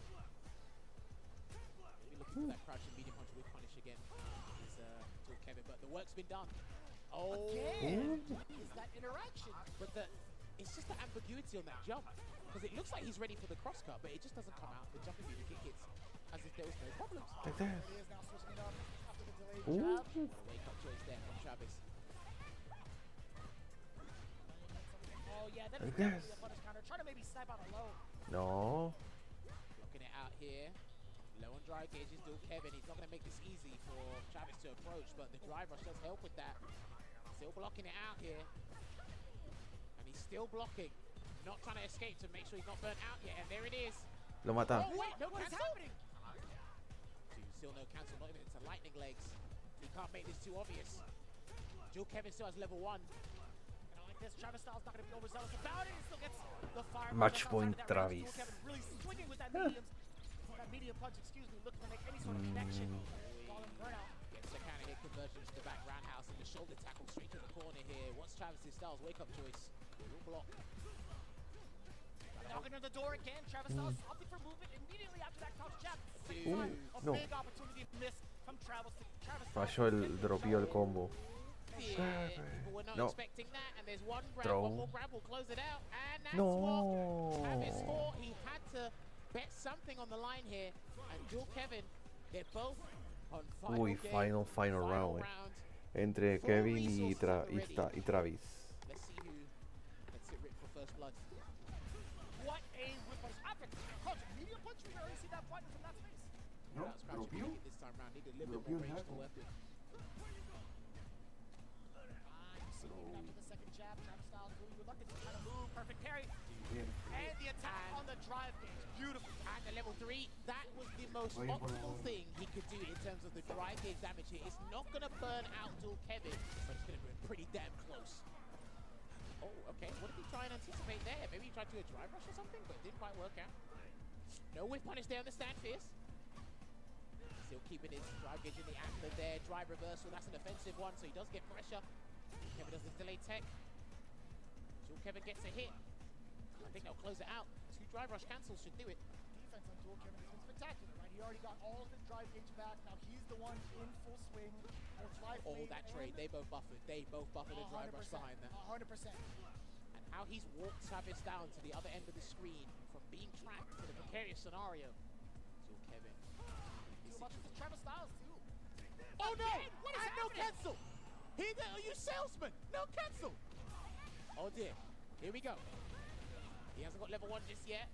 Maybe looking for that crouching medium punch with punish again is Jewel Kevin, but the work's been done. Oh, Again, is that interaction? but it's just the ambiguity on that jump, because it looks like he's ready for the cross cut, but it just doesn't come out. The jumping medium kick hits as if there was no problems. Like that. He is now switching it up after the delayed jab. Wake up choice there from Travis. Oh yeah, that is Like definitely this. a punish counter. Trying to maybe snipe out a low. No. Blocking it out here. Low on drive gauge is still Kevin. He's not going to make this easy for Travis to approach, but the drive rush does help with that. Still blocking it out here. And he's still blocking. Not trying to escape to make sure he's not burnt out yet. And there it is. Lo mata. Oh, wait, no What is cancel? happening? Still no cancel, not even into lightning legs. He can't make this too obvious. Jewel Kevin still has level 1. And I like this. Travis Styles not going to be overzealous about it. He still gets the fire. Match point, Travis. Kevin really swinging with that medium punch, excuse me, looking to make any sort of connection. Call him burnout. Gets the counter hit conversion to the back roundhouse and the shoulder tackle straight to the corner here. What's Travis's Styles wake up choice? Real block. Knocking on the door again. Travis Styles opting for movement immediately after that crouch jab. A no. big opportunity missed from Travis. Falló el dropeo el combo. Yeah, people were not No. expecting that, and there's one grab, Throw. one more grab will close it out, and that's No. what Travis thought. He had to bet something on the line here, and Jewel Kevin, they're both on final Uy, game, final round. Entre Full Kevin resources y at the ready. Travis. Let's see who gets it ripped for first blood. What a whip punch. After punch, medium punch, we already see that button from that space. No, That's crouching dropeo. medium this time around. Needed a little bit more range to work with. Even after the second jab, Travis Styles really reluctant to try to move. Perfect parry. Bien. And the attack on the the drive gauge. Beautiful. At the level 3, that was the most optimal thing he could do in terms of the drive gauge damage here. It's not going to burn out Dual Kevin, but it's going to be pretty damn close. Oh, okay. What did he try and anticipate there? Maybe he tried to do a drive rush or something, but it didn't quite work out. No whiff punish there on the stand fierce. Still keeping his drive gauge in the antler there. Drive reversal, that's an offensive one, so he does get pressure. Kevin does his delay tech. Dual Kevin gets a hit. I think they'll close it out. 2 drive rush cancels should do it. Defense on Dual Kevin has been spectacular, right? He already got all of his drive gauge back. Now he's the one in full swing. All that trade, they both buffered. They both buffered the drive rush behind that. 100%. And how he's walked Travis down to the other end of the screen from being trapped to the precarious scenario. Dual Kevin. Too much of the Travis Styles too. Oh no! What is and no cancel! Are you salesman? No cancel! Oh dear. Here we go. He hasn't got level 1 just yet.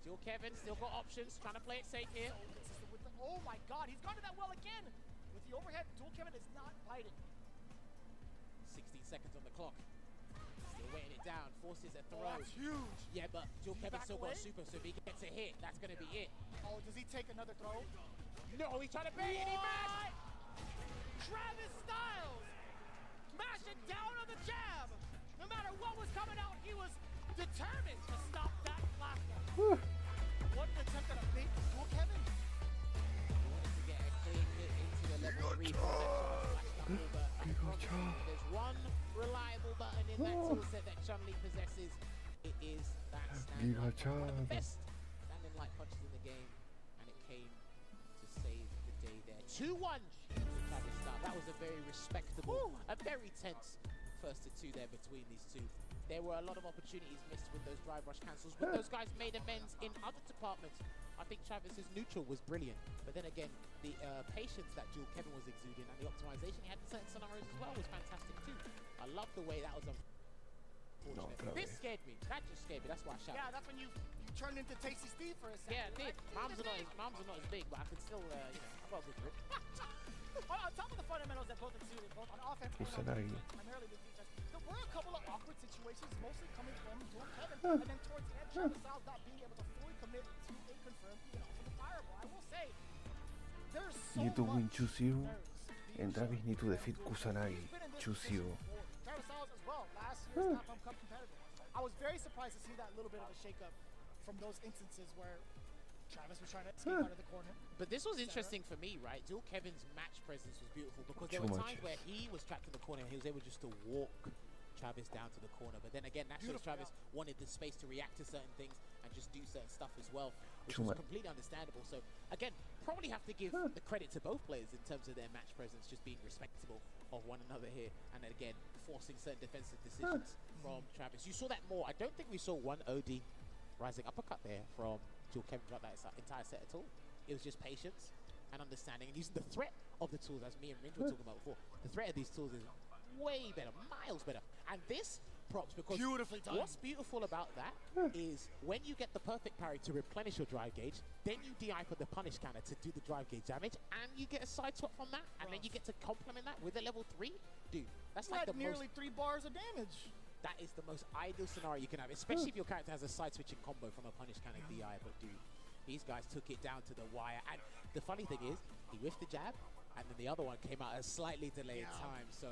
Dual Kevin still got options, trying to play it safe here. Oh my god, he's gone to that well again! With the overhead, Dual Kevin is not biting. 16 seconds on the clock. Still weighing it down, forces a throw. Oh, that's huge! Yeah, but Dual Kevin still got super, so if he gets a hit, that's going to be it. Oh, does he take another throw? No, he's trying to bait it, he mashed! Travis Styles! Mashing down on the jab! No matter what was coming out, he was determined to stop that blaster. What an attempt at a big Dual Kevin. He wanted to get a clean hit into the level 3 There's one reliable button in that toolset that Chun-Li possesses. It is that stand light punch. One of the best standing light punches in the game, and it came to save the day there. 2-1 to Travis Styles. That was a very respectable, a very tense first to 2 there between these two. There were a lot of opportunities missed with those drive rush cancels, but those guys made amends in other departments. I think Travis's neutral was brilliant, but then again, the patience that Dual Kevin was exuding and the optimization he had in certain scenarios as well was fantastic too. I love the way that was unfortunate. This scared me. That just scared me. That's why I shouted. Yeah, that's when you turned into Tasty Steve for a second. Yeah, it did. Moms are not as big, but I can still, I've got a good grip. On top of the fundamentals that both exuded, both on offense and on defense, primarily with defense, there were a couple of awkward situations, mostly coming from Dual Kevin, and then towards the end, Travis Styles not being able to fully commit to a confirmed, even off of the fireball. I will say, there's so Need to win much. 2-0, and Travis need to defeat Kusanagi 2-0. Travis Styles as well, last year's Capcom Cup competitor. I was very surprised to see that little bit of a shakeup from those instances where Travis was trying to escape out of the corner. But this was interesting for me, right? Dual Kevin's match presence was beautiful because there were times where he was trapped in the corner and he was able just to walk Travis down to the corner. But then again, that shows Travis wanted the space to react to certain things and just do certain stuff as well, which was completely understandable. So again, probably have to give the credit to both players in terms of their match presence, just being respectable of one another here. And then again, forcing certain defensive decisions from Travis. You saw that more. I don't think we saw one OD rising uppercut there from Dual Kevin throughout that entire set at all. It was just patience and understanding and using the threat of the tools, as me and Ringe were talking about before. The threat of these tools is way better, miles better. And this props because what's beautiful about that is when you get the perfect parry to replenish your drive gauge, then you DI for the punish counter to do the drive gauge damage, and you get a side swap from that, and then you get to complement that with a level 3. Dude, that's like the nearly 3 bars of damage. That is the most ideal scenario you can have, especially if your character has a side switching combo from a punish counter DI. But dude, these guys took it down to the wire. And the funny thing is, he whiffed the jab, and then the other one came out at a slightly delayed time. So,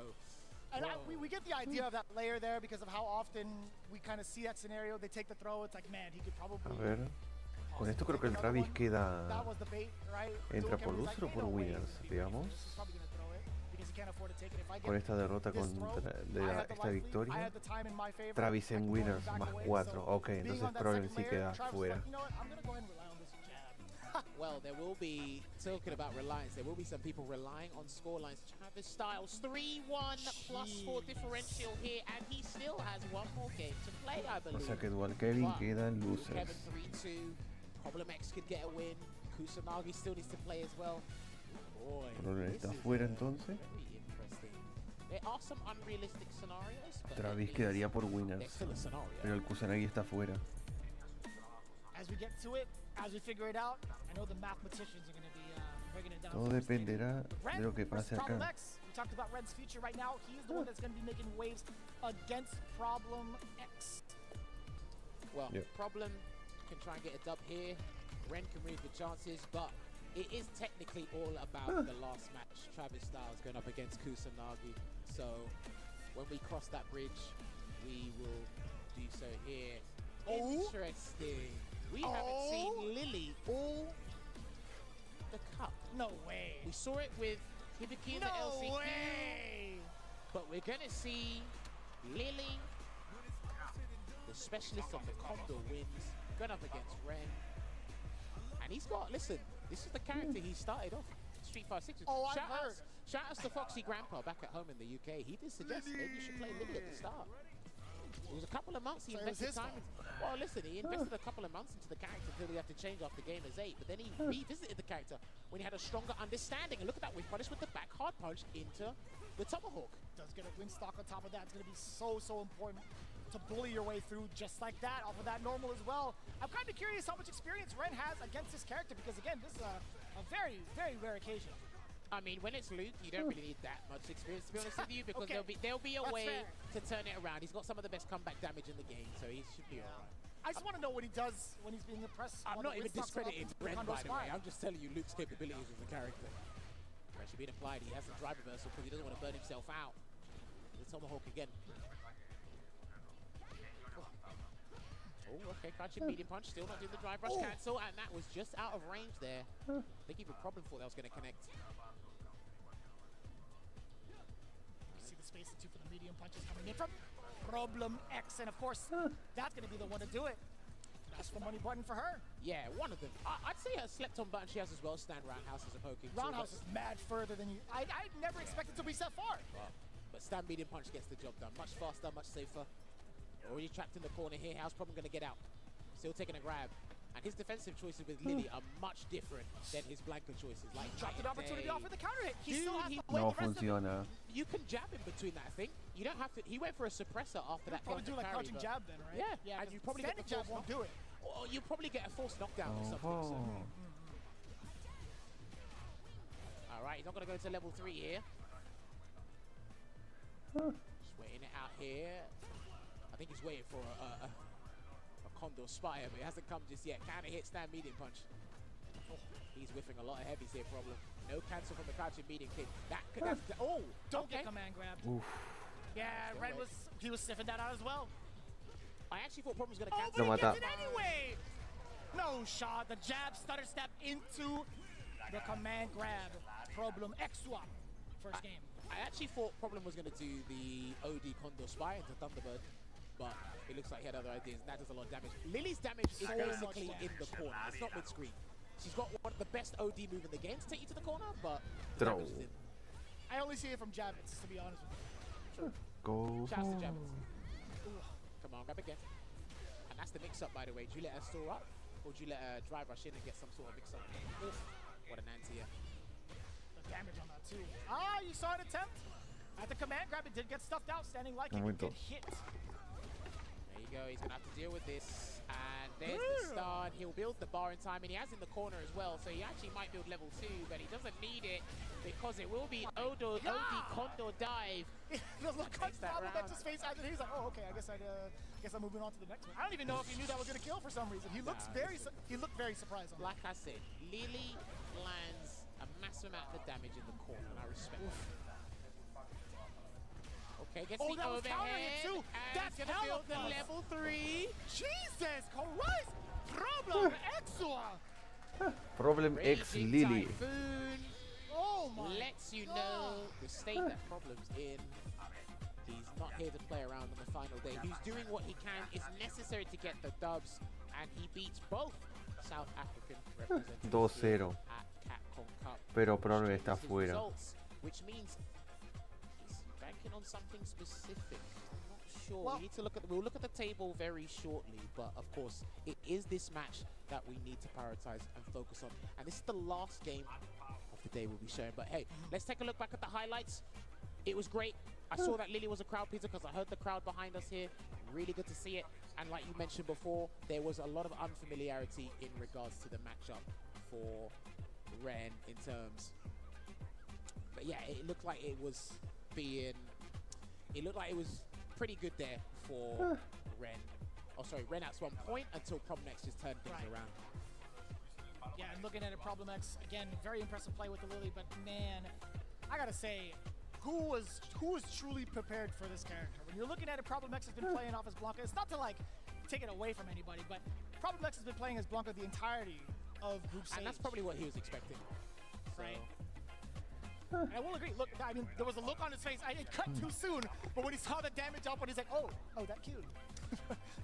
and we get the idea of that layer there because of how often we kind of see that scenario. They take the throw. It's like, man, he could probably. A ver, con esto creo que el Travis queda. That was the bait, right? Entra por losers o por winners, digamos. Con esta derrota esta victoria, Travis en winners más 4. Ok, entonces Problem sí queda fuera. Well, there will be, talking about reliance, there will be some people relying on scorelines. Travis Styles 3-1 +4 differential here, and he still has one more game to play, I believe. O sea que Dual Kevin queda en losers. Kevin 3-2, Problem X could get a win. Kusanagi still needs to play as well. Boy, Problem está fuera entonces. There are some unrealistic scenarios, but Travis quedaría por winners, pero el Kusanagi está fuera. As we get to it, as we figure it out, I know the mathematicians are going to be breaking it down. Todo dependerá de lo que pase acá. We talked about Red's future right now. He's the one that's going to be making waves against Problem X. Well, Problem can try and get a dub here. Ren can read the chances, but it is technically all about the last match. Travis Styles going up against Kusanagi. So when we cross that bridge, we will do so here. Interesting. We haven't seen Lily all the cup. No way. We saw it with Hibiki in the LCQ. No way. But we're going to see Lily, the specialist of the Condor wins, going up against Ren. And he's got, listen, this is the character he started off Street Fighter 6 with. Oh, I've heard. Shout out to Foxy Grandpa back at home in the UK. He did suggest maybe you should play Lily at the start. It was a couple of months he invested time. Well, listen, he invested a couple of months into the character until he had to change after game as 8. But then he revisited the character when he had a stronger understanding. And look at that, we punish with the back hard punch into the tomahawk. Does get a win stock on top of that. It's going to be so important to bully your way through just like that, off of that normal as well. I'm kind of curious how much experience Ren has against this character, because again, this is a very, very rare occasion. I mean, when it's Luke, you don't really need that much experience, to be honest with you, because there'll be a way to turn it around. He's got some of the best comeback damage in the game, so he should be alright. I just want to know what he does when he's being impressed. I'm not even discrediting Ren, by the way. I'm just telling you Luke's capabilities as a character. Pressure being applied. He has some drive reversal because he doesn't want to burn himself out. The tomahawk again. Oh, okay, catching medium punch, still not doing the drive rush cancel, and that was just out of range there. I think even Problem thought that was going to connect. You see the spacing too for the medium punches coming in from Problem X, and of course, that's going to be the one to do it. That's the money button for her. Yeah, one of them. I'd say her slept-on button she has as well, stand roundhouse as a poking. Roundhouse is mad further than you. I never expected to be so far. But stand medium punch gets the job done. Much faster, much safer. Already trapped in the corner here. How's Problem going to get out? Still taking a grab. And his defensive choices with Lily are much different than his Blanca choices. Like dropped an opportunity off with the counter hit. He still has to No funciona. You can jab in between that, I think. You don't have to. He went for a suppressor after that. Probably do like crouching jab then, right? Yeah, and you probably get the jab won't do it. Or you probably get a forced knockdown or something. So. All right, he's not going to go to level 3 here. Just waiting it out here. I think he's waiting for a Condor Spire, but it hasn't come just yet. Counter hit, stand medium punch. He's whiffing a lot of heavies here, Problem. No cancel from the crouching medium kick. Don't get command grabbed. Oof. Yeah, Ren was sniffing that out as well. I actually thought Problem was going to cancel. But he gets it anyway. No shot. The jab stutter step into the command grab. Problem X swap. First game. I actually thought Problem was going to do the OD Condor Spire into Thunderbird, but it looks like he had other ideas, and that does a lot of damage. Lily's damage is basically in the corner. It's not mid-screen. She's got one of the best OD move in the game to take you to the corner, but Throw. I only see it from Javits, to be honest with you. Go. Shout out to Javits. Come on, grab again. And that's the mix-up, by the way. Do you let her store up, or do you let her drive rush in and get some sort of mix-up? What an anti here. The damage on that, too. You saw an attempt. At the command grab, it did get stuffed out, standing like it did hit. There you go, he's going to have to deal with this. And there's the stun. He'll build the bar in time, and he has in the corner as well, so he actually might build level 2, but he doesn't need it because it will be OD Condor dive. The look on Moment's face as he's like, oh, okay, I guess I'm moving on to the next one. I don't even know if he knew that was going to kill for some reason. He looked very surprised on Like I said, Lily lands a massive amount of damage in the corner, and I respect it. Okay, gets the overhead, too. That's gonna build the level 3. Jesus Christ! Problem X. Problem X Lily. Typhoon oh my lets you know the state that Problem's in. He's not here to play around on the final day. He's doing what he can. It's necessary to get the dubs, and he beats both South African representatives 2-0. at Capcom Cup. Pero Problem está fuera. Which means banking on something specific. I'm not sure. Well, we'll look at the table very shortly, but of course it is this match that we need to prioritize and focus on. And this is the last game of the day we'll be showing. But hey, let's take a look back at the highlights. It was great. I saw that Lily was a crowd pleaser because I heard the crowd behind us here. Really good to see it. And like you mentioned before, there was a lot of unfamiliarity in regards to the matchup for Ren in terms. But yeah, it looked like it was pretty good there for Ren. ran out to 1 point until Problem X just turned things around. Yeah, and looking at it, Problem X, again, very impressive play with the Lily, but man, I gotta say, who was truly prepared for this character? When you're looking at it, Problem X has been playing off as Blanca. It's not to like take it away from anybody, but Problem X has been playing as Blanca the entirety of Group Stage. And that's probably what he was expecting. Right. And I will agree. Look, I mean, there was a look on his face. It cut too soon, but when he saw the damage output, he's like, oh, that cute.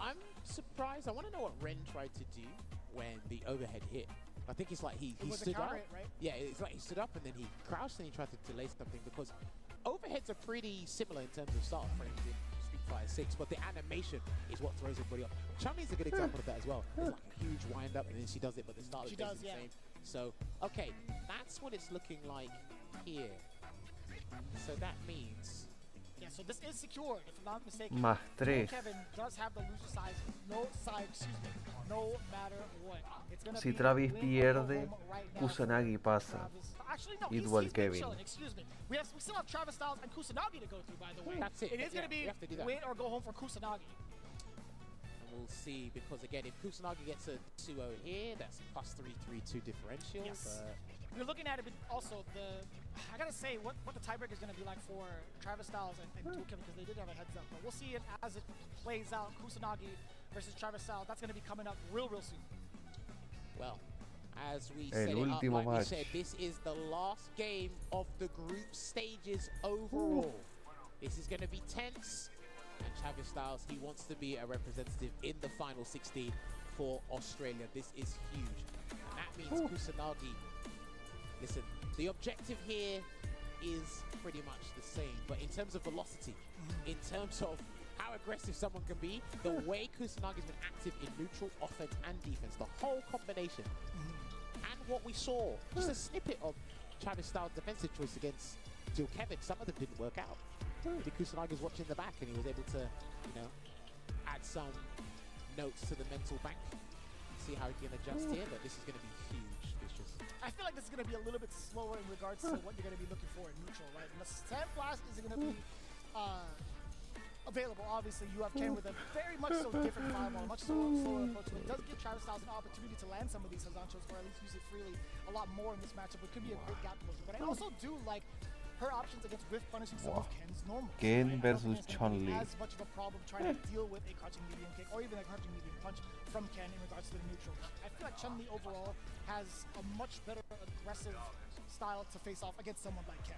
I'm surprised. I want to know what Ren tried to do when the overhead hit. I think it's like he stood up. Right? Yeah, it's like he stood up and then he crouched and he tried to delay something, because overheads are pretty similar in terms of start frames in Street Fighter 6, but the animation is what throws everybody off. Chun-Li's a good example of that as well. There's like a huge wind up and then she does it, but the start of the the same. So, okay, that's what it's looking like here. So that means... Yeah, so this is secured, if I'm not mistaken. Más 3. Kevin does have the loser side, no matter what. It's gonna Si be Travis win or go pierde, home right now. Kusanagi pasa. Actually, no, Igual he's Kevin. chilling, excuse me. We still have Travis Styles and Kusanagi to go through, by the way. That's it. It is going to be win or go home for Kusanagi. And we'll see, because again, if Kusanagi gets a 2-0 here, that's plus 3-3-2 differential. Yes. We're looking at it, but also I gotta say what the tiebreaker is gonna be like for Travis Styles and Kevin, because they did have a heads up. But we'll see it as it plays out. Kusanagi versus Travis Styles. That's gonna be coming up real soon. Well, as we set it up, like we said, this is the last game of the group stages overall. This is gonna be tense, and Travis Styles, he wants to be a representative in the final 16 for Australia. This is huge, and that means Kusanagi. Listen, the objective here is pretty much the same, but in terms of velocity, in terms of how aggressive someone can be, the way Kusanagi's been active in neutral, offense, and defense, the whole combination, and what we saw, just a snippet of Travis Styles' defensive choice against Jill Kevin, some of them didn't work out. Maybe Kusanagi was watching the back and he was able to, add some notes to the mental bank, see how he can adjust here, but this is going to be huge. I feel like this is going to be a little bit slower in regards to what you're going to be looking for in neutral, right? The Sand Blast is going to be available. Obviously, you have Ken with a very much so different fireball, much slower approach. But it does give Travis Styles an opportunity to land some of these Hazanchos, or at least use it freely a lot more in this matchup. It could be a great gap closer. But I also do like her options against whiff punishing some of Ken's normals. Ken versus Chun-Li. As much of a problem trying to deal with a crouching medium kick or even a crouching medium punch from Ken in regards to the neutral. I feel like Chun-Li overall has a much better aggressive style to face off against someone like Ken.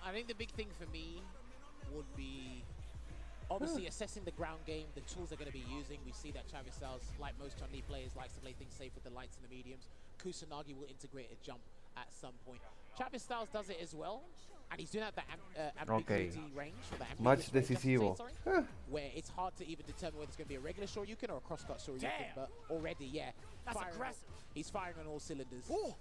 I think the big thing for me would be obviously assessing the ground game, the tools they're going to be using. We see that Travis Styles, like most Chun-Li players, likes to play things safe with the lights and the mediums. Kusanagi will integrate a jump at some point. Travis Styles does it as well, and he's doing that at the ambiguity range, or the Match decisivo. Where it's hard to even determine whether it's going to be a regular Shoryuken or a cross-cut Shoryuken, but already, That's aggressive. He's firing on all cylinders. Oh!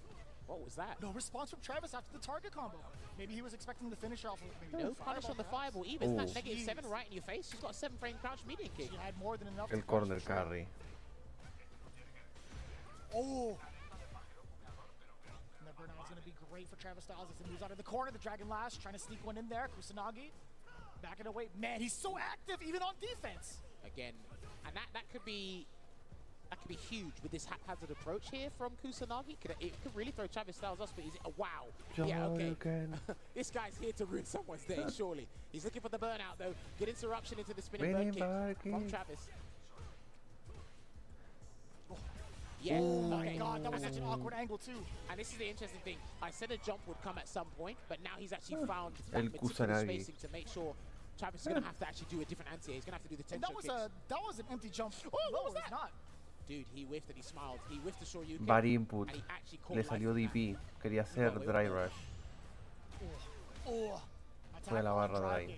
What was that? No response from Travis after the target combo. Maybe he was expecting the finisher off of maybe no punish on the fireball. Even that -7 right in your face. He's got a 7-frame crouch medium kick. He had more than enough. El corner carry. Oh! And that burnout is going to be great for Travis Styles as he moves out of the corner. The Dragon Lash trying to sneak one in there. Kusanagi backing away. Man, he's so active even on defense. Again, and that could be huge with this haphazard approach here from Kusanagi. It could really throw Travis Styles off, but he's wow. Yeah, okay. This guy's here to ruin someone's day, surely. He's looking for the burnout though. Good interruption into the spinning bird kick from Travis. Yeah, oh my god, that was such an awkward angle too. And this is the interesting thing. I said a jump would come at some point, but now he's actually found El that meticulous Kusanagi. spacing to make sure Travis is going to have to actually do a different anti. He's going to have to do the tension kicks. That was an empty jump. Oh, what was that? Not. Dude, he whiffed and he smiled. He whiffed the Shoryuken. Bad input. And he actually caught Le salió DP. Quería hacer dry rush. Fue a la barra de ahí.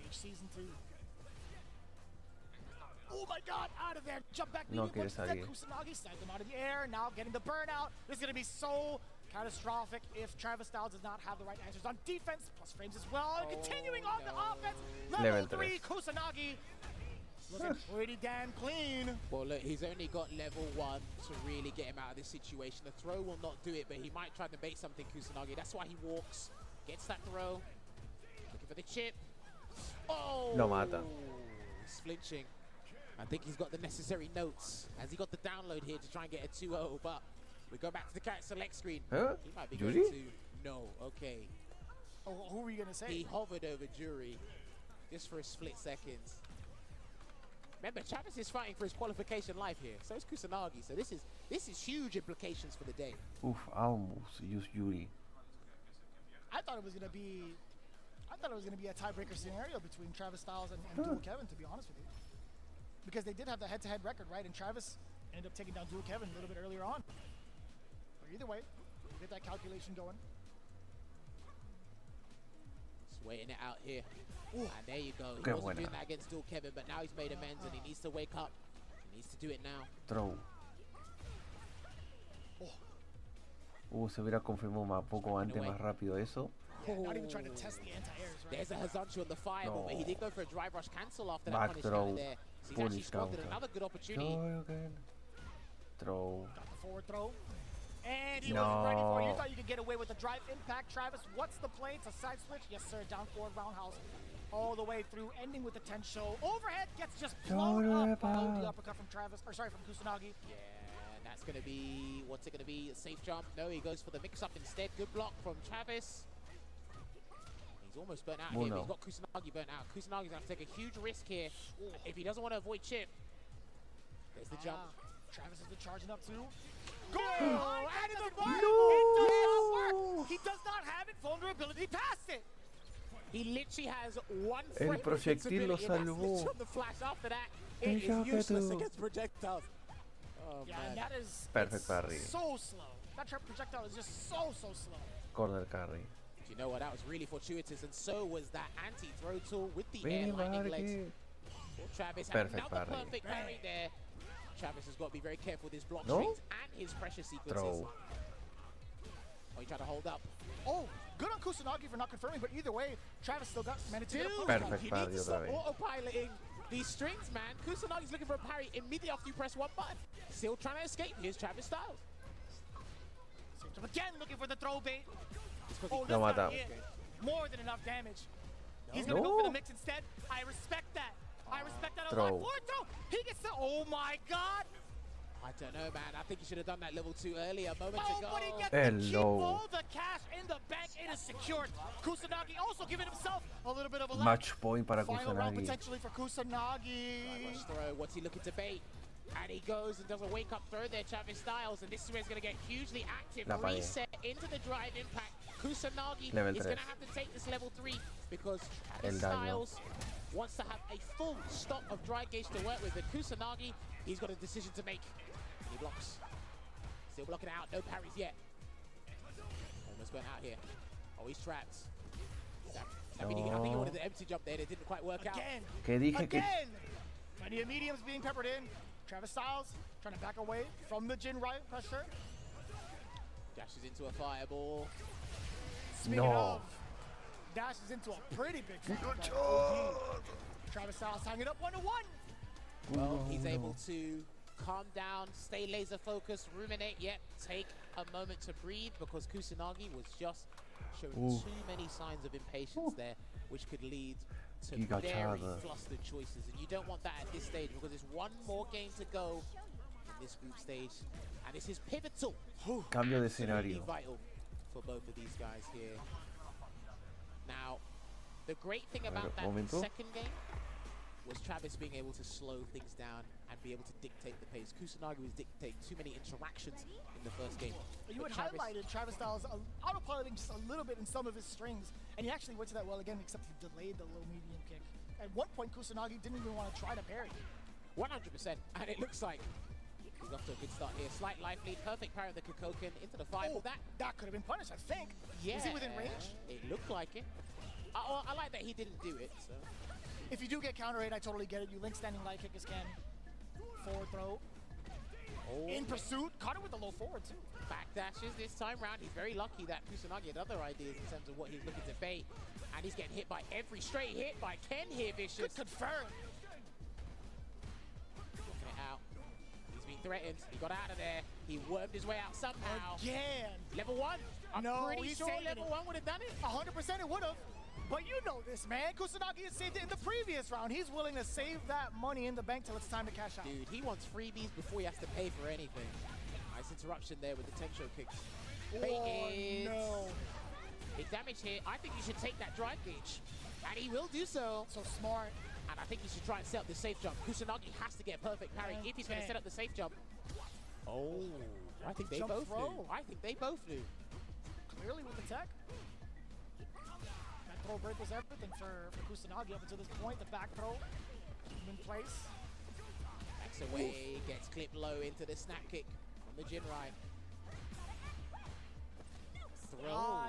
Oh my god, out of there. Jump back. No quiere salir. Kusanagi snagged him out of the air. Now getting the burnout. This is going to be so catastrophic if Travis Styles does not have the right answers on defense. Plus frames as well. And continuing on the offense. Level 3, Kusanagi. Looking pretty damn clean. Well, look, he's only got level 1 to really get him out of this situation. The throw will not do it, but he might try to bait something, Kusanagi. That's why he walks, gets that throw, looking for the chip. Oh! Lo mata. He's flinching. I think he's got the necessary notes. Has he got the download here to try and get a 2-0? But we go back to the character select screen. Huh? He might be Jury? going to. No, okay. Oh, who were you gonna say? He hovered over Jury just for a split second. Remember, Travis is fighting for his qualification life here. So is Kusanagi. So this is huge implications for the day. Oof, I almost used Yuri. I thought it was gonna be a tiebreaker scenario between Travis Styles and Dual Kevin, to be honest with you, because they did have the head-to-head record, right? And Travis ended up taking down Dual Kevin a little bit earlier on. But either way, we'll get that calculation going. Just waiting it out here. Ooh. And there you go. He Qué wasn't buena. doing that against Dual Kevin, but now he's made amends and he needs to wake up. He needs to do it now. Throw. Se hubiera confirmado un poco antes, más rápido eso. Yeah, not even trying to test the anti-airs, right? There's a Hazanchu on the fireball, but he did go for a drive rush cancel after that Back punish throw. counter there. So he's actually squandered another good opportunity. Throw. Got the forward throw. And he wasn't ready for it. You thought you could get away with the drive impact. Travis, what's the play? It's a side switch. Yes, sir. Down forward roundhouse. All the way through, ending with a 10 show. Overhead gets just blown up. Oh, the uppercut from Travis, or sorry, from Kusanagi. Yeah, and that's going to be, what's it going to be? A safe jump? No, he goes for the mix-up instead. Good block from Travis. He's almost burnt out here, but he's got Kusanagi burnt out. Kusanagi's going to take a huge risk here. If he doesn't want to avoid chip. There's the jump. Travis is charging up too. Go! And it doesn't work! No! It does not work! He does not have it. Vulnerability past it. He literally has one El frame of proyectil lo invincibility, and that's salvó. literally on the flash. After that, it is useless against projectiles. Oh, yeah, man. and that is Perfect parry. so slow. That projectile is just so slow. Corner carry. You know what? That was really fortuitous, and so was that anti-throw tool with the air lightning legs. Well, Travis had Perfect another parry. perfect parry there. Travis has got to be very careful with his block No? strings and his pressure sequences. Throw. Oh, he tried to hold up. Oh, good on Kusanagi for not confirming, but either way, Travis still got managed to get a push. Perfect You parry need to otra stop vez. autopiloting these strings, man. Kusanagi's looking for a parry immediately after you press one button. Still trying to escape. Here's Travis Styles. Again, looking for the throw bait. Oh, No mata. More than enough damage. He's No. gonna go for the mix instead. I respect that. I respect that a Throw. lot. Forward throw. He gets the. Oh my God. I don't know, man. I think you should have done that level 2 earlier, a moment ago. But he gets the cheap Hello. ball, the cash in the bank. It is secured. Kusanagi also giving himself a little bit of a Match point para final round Kusanagi. potentially for Kusanagi. Rush throw. What's he looking to bait? And he goes and does a wake-up throw there, Travis Styles, and this is where he's going to get hugely active. La pagué. Reset into the drive impact. Kusanagi Level is going to 3. have to take this level 3 because El Travis daño. Styles wants to have a full stock of dry gauge to work with. But Kusanagi, he's got a decision to make. He blocks. Still blocking out. No parries yet. Almost went out here. Oh, he's trapped. I think he wanted the empty jump there. It didn't quite work out. Que dije que Again. Plenty of mediums being peppered in. Travis Styles trying to back away from the Jin right pressure. Dashes into a fireball. Speaking of, dashes into a pretty big fireball. Travis Styles tying it up 1-1. Well, he's able to calm down, stay laser focused, ruminate, yet take a moment to breathe because Kusanagi was just showing too many signs of impatience there, which could lead to very flustered choices. And you don't want that at this stage because there's one more game to go in this group stage. And this is pivotal. Cambio de Absolutely escenario. vital for both of these guys here. Now, the great thing about that momento. second game was Travis being able to slow things down and be able to dictate the pace. Kusanagi was dictating too many interactions in the first game. You But had highlighted Travis Styles autopiloting just a little bit in some of his strings, and he actually went to that well again, except he delayed the low medium kick. At one point, Kusanagi didn't even want to try to parry. 100%, and it looks like he's off to a good start here. Slight life lead, perfect parry of the Kokoken into the fireball. That could have been punished, I think. Yeah. Was he within range? It looked like it. I like that he didn't do it. So. If you do get counter hit, I totally get it. You link standing light kick as can. Forward throw. Oh. In pursuit, caught it with the low forward too. Back dashes this time round. He's very lucky that Kusanagi had other ideas in terms of what he's looking to bait. And he's getting hit by every straight hit by Ken here, Vicious. Good confirm. Looking it out. He's being threatened. He got out of there. He wormed his way out somehow. Again. Level 1. I'm No, pretty he's sure taking level it. 1 would have done it. 100% it would have. But you know this, man. Kusanagi has saved it in the previous round. He's willing to save that money in the bank till it's time to cash out. Dude, he wants freebies before he has to pay for anything. Nice interruption there with the Tensho kick. Baited. No. Big damage here. I think you should take that drive gauge. And he will do so. So smart. And I think he should try and set up the safe jump. Kusanagi has to get perfect parry if he's going to set up the safe jump. Oh, I think they both knew. I think they both knew. Clearly with the tech. That throw break was everything for Kusanagi up until this point. The back throw in place. Backs away, gets clipped low into the snap kick on the Jinrai.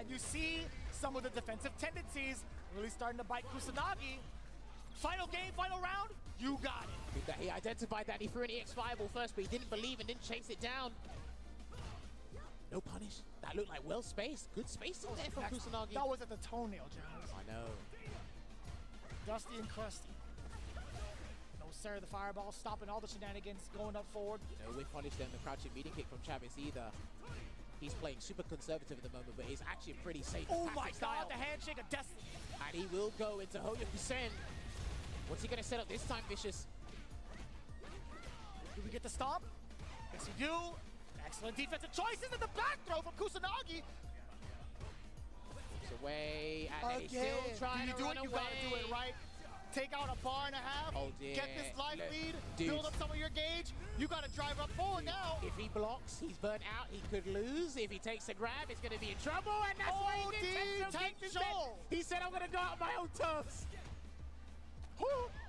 You see some of the defensive tendencies really starting to bite Kusanagi. Final game, final round, you got it. He identified that he threw an EX5 first, but he didn't believe and didn't chase it down. No punish. That looked like well spaced. Good spacing there from Kusanagi. That was at the toenail, Jazz. I know. Dusty and crusty. No sir, the fireball stopping all the shenanigans, going up forward. No whiff punish there, the crouching meeting kick from Chavez either. He's playing super conservative at the moment, but he's actually pretty safe. Oh my god, the handshake of destiny. And he will go into Hoyokusen. What's he going to set up this time, Vicious? Do we get the stop? Yes, we do. Excellent defensive choices in the back throw from Kusanagi. Moves away, and he's still trying to run away. You gotta do it right. Take out a bar and a half. Oh dear. Get this life lead. Dude. Build up some of your gauge. You gotta drive up forward now. If he blocks, he's burnt out. He could lose. If he takes a grab, it's gonna be in trouble. And that's why he did. He said, I'm gonna go out on my own terms.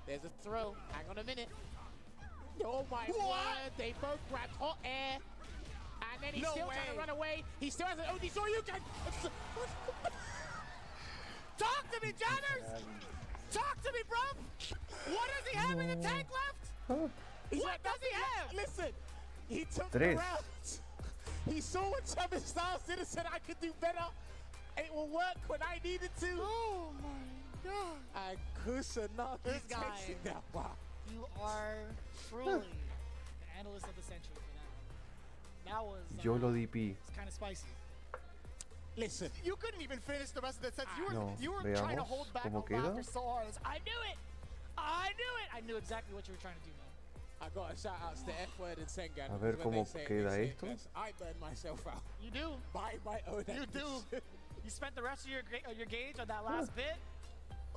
There's a throw. Hang on a minute. Oh my word. They both grabbed hot air. And then he's still trying to run away. He still has an OD. So you can. Talk to me, Janners! Talk to me, bro! What does he have in the tank left? What does he have? Listen, he took the round. He saw what Chavez Styles did and said, I could do better. It will work when I needed to. Oh my god. And Kusanagi this guy, takes that one. You are truly the analyst of the century for that one. That was YOLO DP. It's kind of spicy. Listen, you couldn't even finish the rest of the sets. You were veamos trying to hold back cómo on queda. laughter so hard. I knew it. I knew it. I knew exactly what you were trying to do, man. I got a shout outs to F Word and Sengan. A ver cómo queda esto. I burned myself out. You do. By my own. You do. You spent the rest of your gauge on that last bit.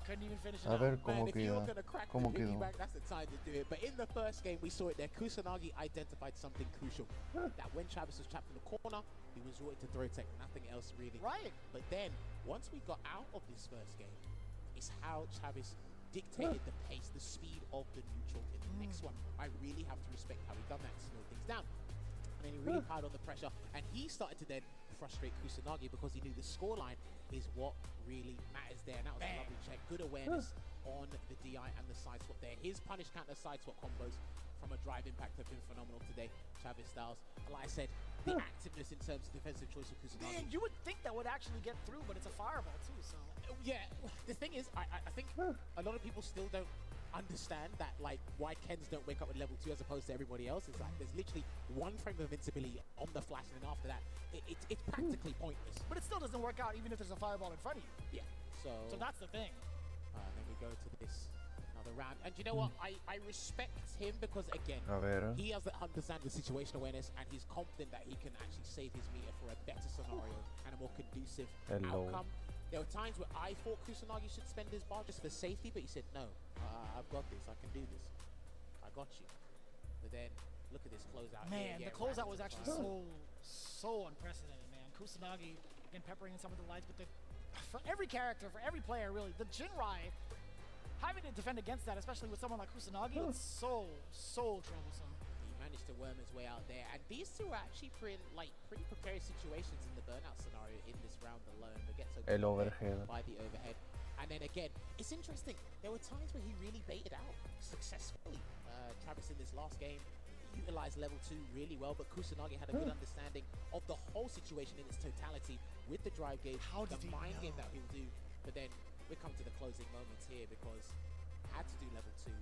Couldn't even finish it. A ver out. cómo Man, if you were queda. gonna crack Cómo the quedó. piggyback, that's the time to do it. But in the first game, we saw it there. Kusanagi identified something crucial. That when Travis was trapped in the corner, he was resorted to throw tech, nothing else really. Right. But then, once we got out of this first game, it's how Travis dictated the pace, the speed of the neutral in the next one. I really have to respect how he done that to slow things down. And then he really piled on the pressure, and he started to then frustrate Kusanagi because he knew the scoreline is what really matters there. And that was a lovely check. Good awareness on the DI and the side swap there. His punish counter side swap combos from a drive impact have been phenomenal today. Chavez Styles, like I said, the activeness in terms of defensive choice of Kusanagi. Man, you would think that would actually get through, but it's a fireball too, so. Yeah, the thing is, I think a lot of people still don't understand that, like, why Kens don't wake up with level 2 as opposed to everybody else. It's like there's literally one frame of invincibility on the flash, and then after that, it's practically pointless. But it still doesn't work out even if there's a fireball in front of you. Yeah, so that's the thing. Then we go to this another round, and you know what? I respect him because again, A ver. he has understand the situation awareness, and he's confident that he can actually save his meter for a better scenario and a more conducive outcome. There were times where I thought Kusanagi should spend his bar just for safety, but he said, no, I've got this, I can do this. I got you. But then, look at this closeout. Man, here. the closeout was actually so unprecedented, man. Kusanagi, again, peppering in some of the lights, but for every character, for every player, really, the Jinrai, having to defend against that, especially with someone like Kusanagi, it's so troublesome. He managed to worm his way out there, and these two are actually pretty precarious situations in the burnout scenario in this round alone. They get so El overhead. by the overhead, and then again, it's interesting. There were times where he really baited out successfully. Travis in this last game utilized level 2 really well, but Kusanagi had a good understanding of the whole situation in its totality with the drive gauge, the mind game that he'll do. But then we come to the closing moments here because had to do level 2,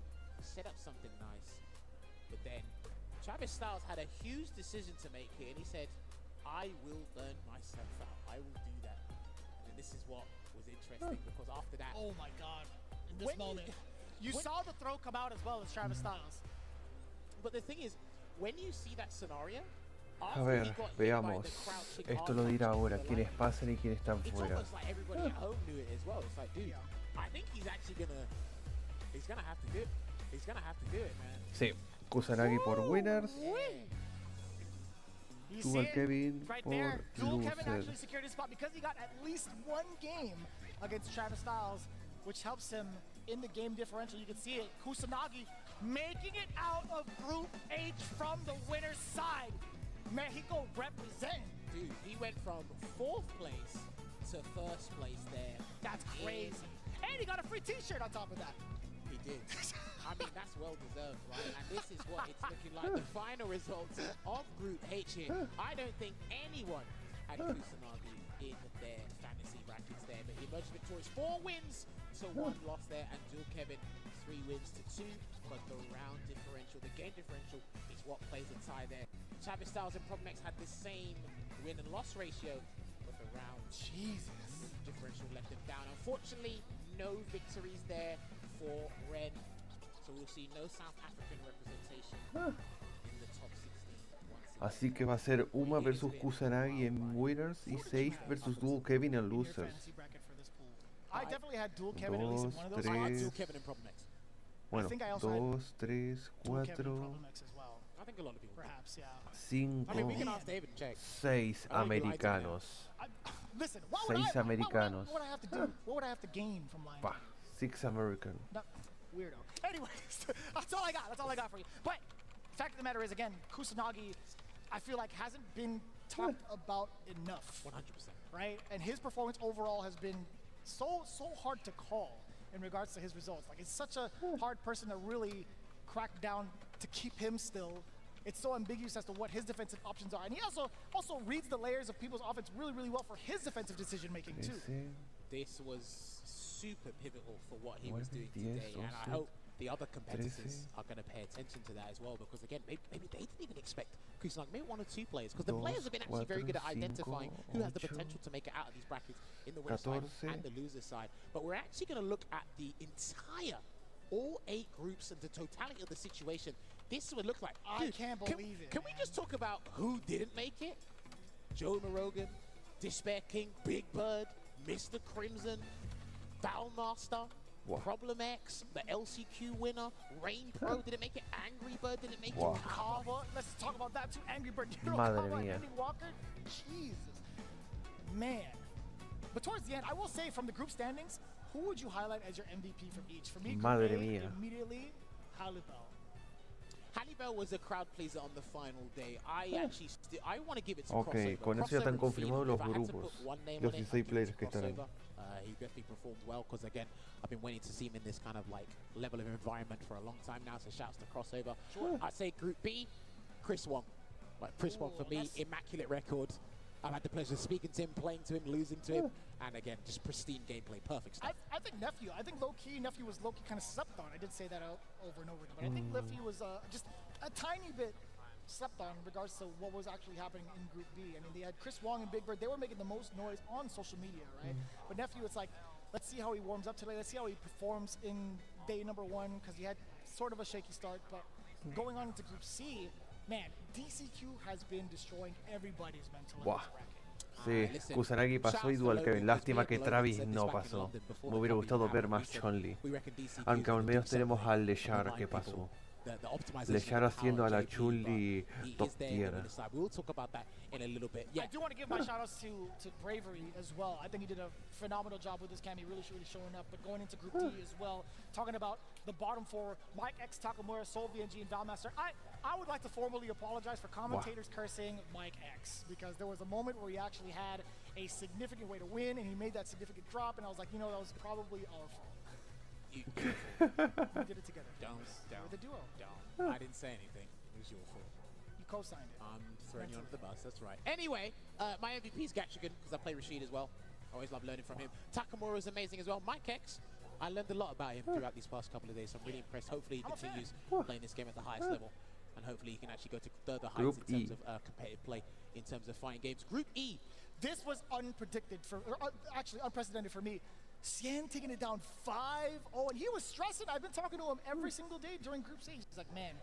set up something nice, but then Travis Styles had a huge decision to make here, and he said, I will burn myself out. I will do that. And this is what was interesting because after that, oh my God, in this moment, you saw the throw come out as well as Travis Styles. But the thing is, when you see that scenario, A ver, veamos. Esto lo dirá ahora, quiénes pasan y quiénes están fuera. almost like everybody at home knew it as well. It's like, dude, I think he's actually he's gonna have to do it. He's gonna have to do it, man. Sí, Kusanagi por winners. You Tuvo see al it Kevin right por there. Dual Kevin loser. actually secured his spot because he got at least one game against Travis Styles, which helps him in the game differential. You can see it. Kusanagi making it out of Group H from the winner's side. Mexico represent. Dude, he went from 4th place to 1st place there. That's crazy. And he got a free t-shirt on top of that. He did. I mean, that's well deserved, right? And this is what it's looking like. The final results of Group H here. I don't think anyone had Kusanagi in their fantasy brackets there, but he emerged victorious. 4 wins to 1 loss there, and Dual Kevin 3 wins to 2. But the round differential, the game differential, is what plays a tie there. Travis Styles and Problem X had the same win and loss ratio, but the round differential let them down. Unfortunately, no victories there for Ren, so we'll see no South African representation in the top 16. Así que va a ser Uma versus Kusanagi en winners y Safe versus Dual Kevin en losers. I definitely had Dual Kevin at least in one of those. Dos, I had tres. Dual Kevin and Problem X. Bueno, think I also had 2, 3, Dual Kevin and 4, Problem X as well. I think a lot of people. Perhaps, yeah. 5, I mean, we can ask David and check. 6 americanos. Listen, what 6 americanos. what would I have to do? What would I have to gain from lying? Pa, 6 American. No, weirdo. Anyways, that's all I got. That's all I got for you. But fact of the matter is, again, Kusanagi, I feel like hasn't been talked about enough. 100%. Right? And his performance overall has been so hard to call in regards to his results. Like, it's such a hard person to really crack down to keep him still. It's so ambiguous as to what his defensive options are. And he also reads the layers of people's offense really, really well for his defensive decision making too. This was super pivotal for what he was doing today, and I hope the other competitors are going to pay attention to that as well, because again, maybe they didn't even expect Kusanagi, maybe 1 or 2 players, because the players have been actually very good at identifying who has the potential to make it out of these brackets in the winner side and the loser side. But we're actually going to look at the entire, all 8 groups and the totality of the situation. This would look like. I can't believe it. Can we just talk about who didn't make it? Joe Umerogan, Despair King, Big Bird, Mr. Crimson, Foulmaster, Problem X, the LCQ winner, Rain Pro didn't make it, Angry Bird didn't make it, Kava, let's talk about that too. Angry Bird, Madre Kava, mía. Andy Walker. Jesus, man. But towards the end, I will say from the group standings, who would you highlight as your MVP from each? For me, Madre Group A, mía. immediately, Halibel. Halibel was a crowd pleaser on the final day. I actually, I want to give it to Ok, Crossover. con eso ya están Crossover confirmados feeling, los if I had to grupos. put one name Los on it, 16 I'd give it players to que estarán. Crossover. He definitely performed well because again, I've been waiting to see him in this kind of like level of environment for a long time now. So shouts to Crossover. I'd say Group B, Chris Wong. Like Chris Wong for me, immaculate record. I've had the pleasure of speaking to him, playing to him, losing to him, and again, just pristine gameplay, perfect stuff. I think Nephew. I think Nephew was low-key kind of slept on. I did say that over and over again, but I think Nephew was just a tiny bit slept on in regards to what was actually happening in Group B. I mean, they had Chris Wong and Big Bird. They were making the most noise on social media, right? But Nephew, it's like, let's see how he warms up today. Let's see how he performs in day number 1, because he had sort of a shaky start. But going on into Group C, man, DCQ has been destroying everybody's mental in this bracket. Sí, Kusanagi pasó y Dual Kevin. Lástima que Travis no pasó. Me hubiera gustado ver más Chun-Li. Aunque al menos tenemos al Lechar que pasó. Lechar haciendo a la Chun-Li top tier. We'll talk about that in a little bit. Yeah. I do want to give my shout outs to Bravery as well. I think he did a phenomenal job with this cam. He really showing up. But going into Group D as well, talking about the bottom 4, Mike X, Takamura, Soul VNG, and Valmaster. I would like to formally apologize for commentators cursing Mike X, because there was a moment where he actually had a significant way to win, and he made that significant drop, and I was like, you know, that was probably our fault. We did it together. Don't. The duo. Don't. I didn't say anything. It was your fault. You co-signed it. I'm throwing you under the bus. That's right. Anyway, my MVP is Gatchigan, because I play Rashid as well. I always love learning from him. Takamura is amazing as well. Mike X, I learned a lot about him throughout these past couple of days, so I'm really impressed. Hopefully he continues playing this game at the highest level. and hopefully he can actually go to further heights Group in terms E. of competitive play, in terms of fighting games. Group E. This was actually unprecedented for me. Cien taking it down 5-0, and he was stressing. I've been talking to him every single day during Group C. He's like, man,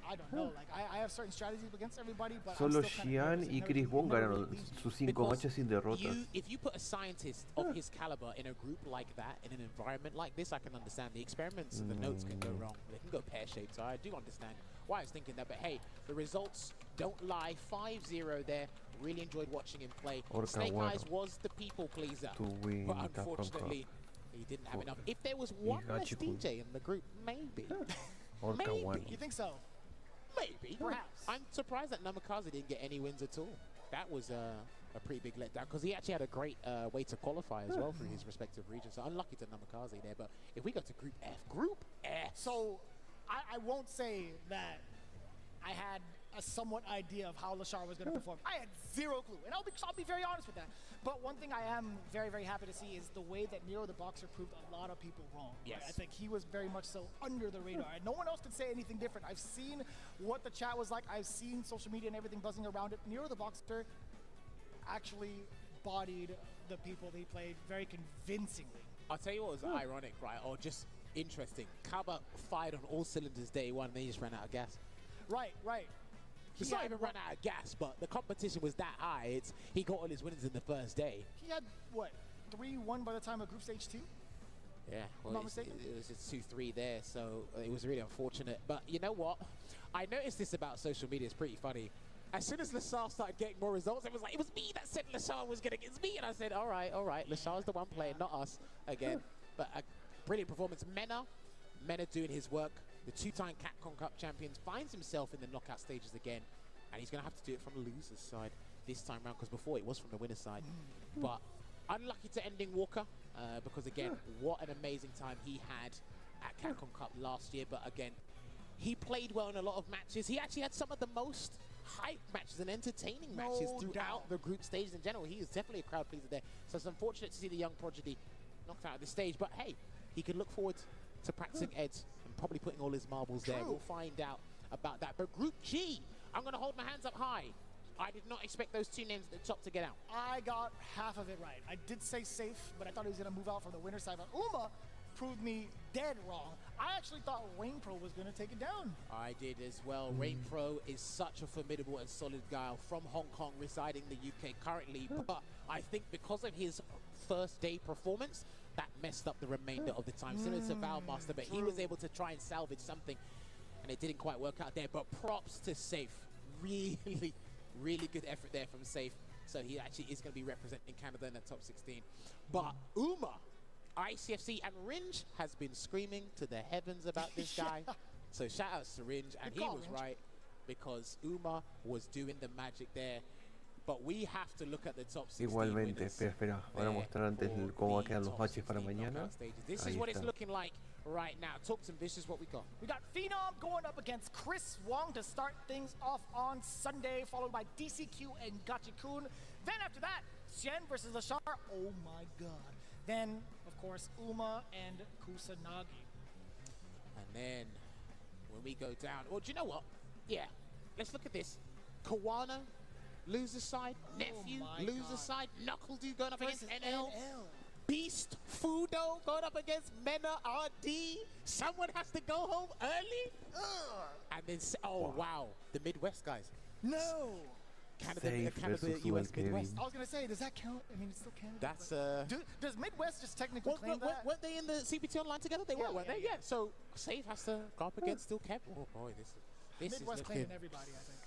I don't know. Like, I have certain strategies against everybody, but Solo I'm still kind of Xian nervous y and Chris nervous. Wong Never ganaron really beat sus 5 Because matches sin derrotas. if you put a scientist of his caliber in a group like that, in an environment like this, I can understand. The experiments and the notes can go wrong. They can go pear-shaped, so I do understand why I was thinking that. But hey, the results don't lie. 5-0 there. Really enjoyed watching him play. Orca Snake War Eyes was the people pleaser, to win but Capcom Cup. unfortunately, he didn't have enough. If there was one less Higachi-kun. DJ in the group, maybe. Orca maybe. Wano. You think so? Maybe. Perhaps. I'm surprised that Namikaze didn't get any wins at all. That was a pretty big letdown, because he actually had a great way to qualify as well through his respective regions. So unlucky to Namikaze there. But if we go to Group F. So I won't say that I had a somewhat idea of how Lashar was going to perform. I had zero clue, and I'll be very honest with that. But one thing I am very, very happy to see is the way that Nero the Boxer proved a lot of people wrong. Yes. Right? I think he was very much so under the radar, and no one else could say anything different. I've seen what the chat was like. I've seen social media and everything buzzing around it. Nero the Boxer actually bodied the people that he played very convincingly. I'll tell you what was ironic, right, or just interesting. Kaba fired on all cylinders day one, and they just ran out of gas. Right. He's not even run out of gas, but the competition was that high. He got all his wins in the first day. He had, what, 3-1 by the time of Group Stage 2? Yeah, well, Not it mistaken? was just 2-3 there, so it was really unfortunate. But you know what? I noticed this about social media. It's pretty funny. As soon as Lashar started getting more results, it was me that said Lashar was going to get me. And I said, all right. Lashar's the one playing, not us again. But a brilliant performance. Mena doing his work. The two-time Capcom Cup champions finds himself in the knockout stages again. And he's going to have to do it from the loser's side this time around, because before it was from the winner's side. But unlucky to ending Walker, because again, what an amazing time he had at Capcom Cup last year. But again, he played well in a lot of matches. He actually had some of the most hype matches and entertaining matches throughout the group stages in general. He is definitely a crowd pleaser there. So it's unfortunate to see the young prodigy knocked out of the stage. But hey, he can look forward to practicing Eds and probably putting all his marbles there. We'll find out about that. But Group G, I'm going to hold my hands up high. I did not expect those two names at the top to get out. I got half of it right. I did say safe, but I thought he was going to move out from the winner's side. But Uma proved me dead wrong. I actually thought Rain Pro was going to take it down. I did as well. Rain Pro is such a formidable and solid guy from Hong Kong, residing in the UK currently. But I think because of his first day performance, that messed up the remainder of the time. Similar to Valmaster, but he was able to try and salvage something, and it didn't quite work out there. But props to Safe. Really good effort there from Safe. So he actually is going to be representing Canada in the top 16. But Uma, ICFC, and Ringe has been screaming to the heavens about this guy. So shout out to Ringe, and he was right, because Uma was doing the magic there. But we have to look at the top 16 Igualmente, winners espera, van a mostrar antes cómo quedan los matches para mañana. This Ahí is what it's está. looking like right now. Talk some vicious, what we got. We got Phenom going up against Chris Wong to start things off on Sunday, followed by DCQ and Gachikun. Then after that, Cien versus Lashar. Oh my god. Then, of course, Uma and Kusanagi. And then when we go down, well, do you know what? Yeah, let's look at this. Kawano, loser side. Nephew, loser side. Knuckle Dude going up against NL. Beast Fudo going up against Mena RD. Someone has to go home early. And then, oh wow, the Midwest guys. No. Canada, versus US Kevin. Midwest. I was going to say, does that count? I mean, it's still Canada. That's does Midwest just technically claim that? weren't they in the CPT Online together? They were, weren't they? Yeah. So Safe has to go up against still Kev. Oh boy, this Midwest is claiming looking. everybody, I think.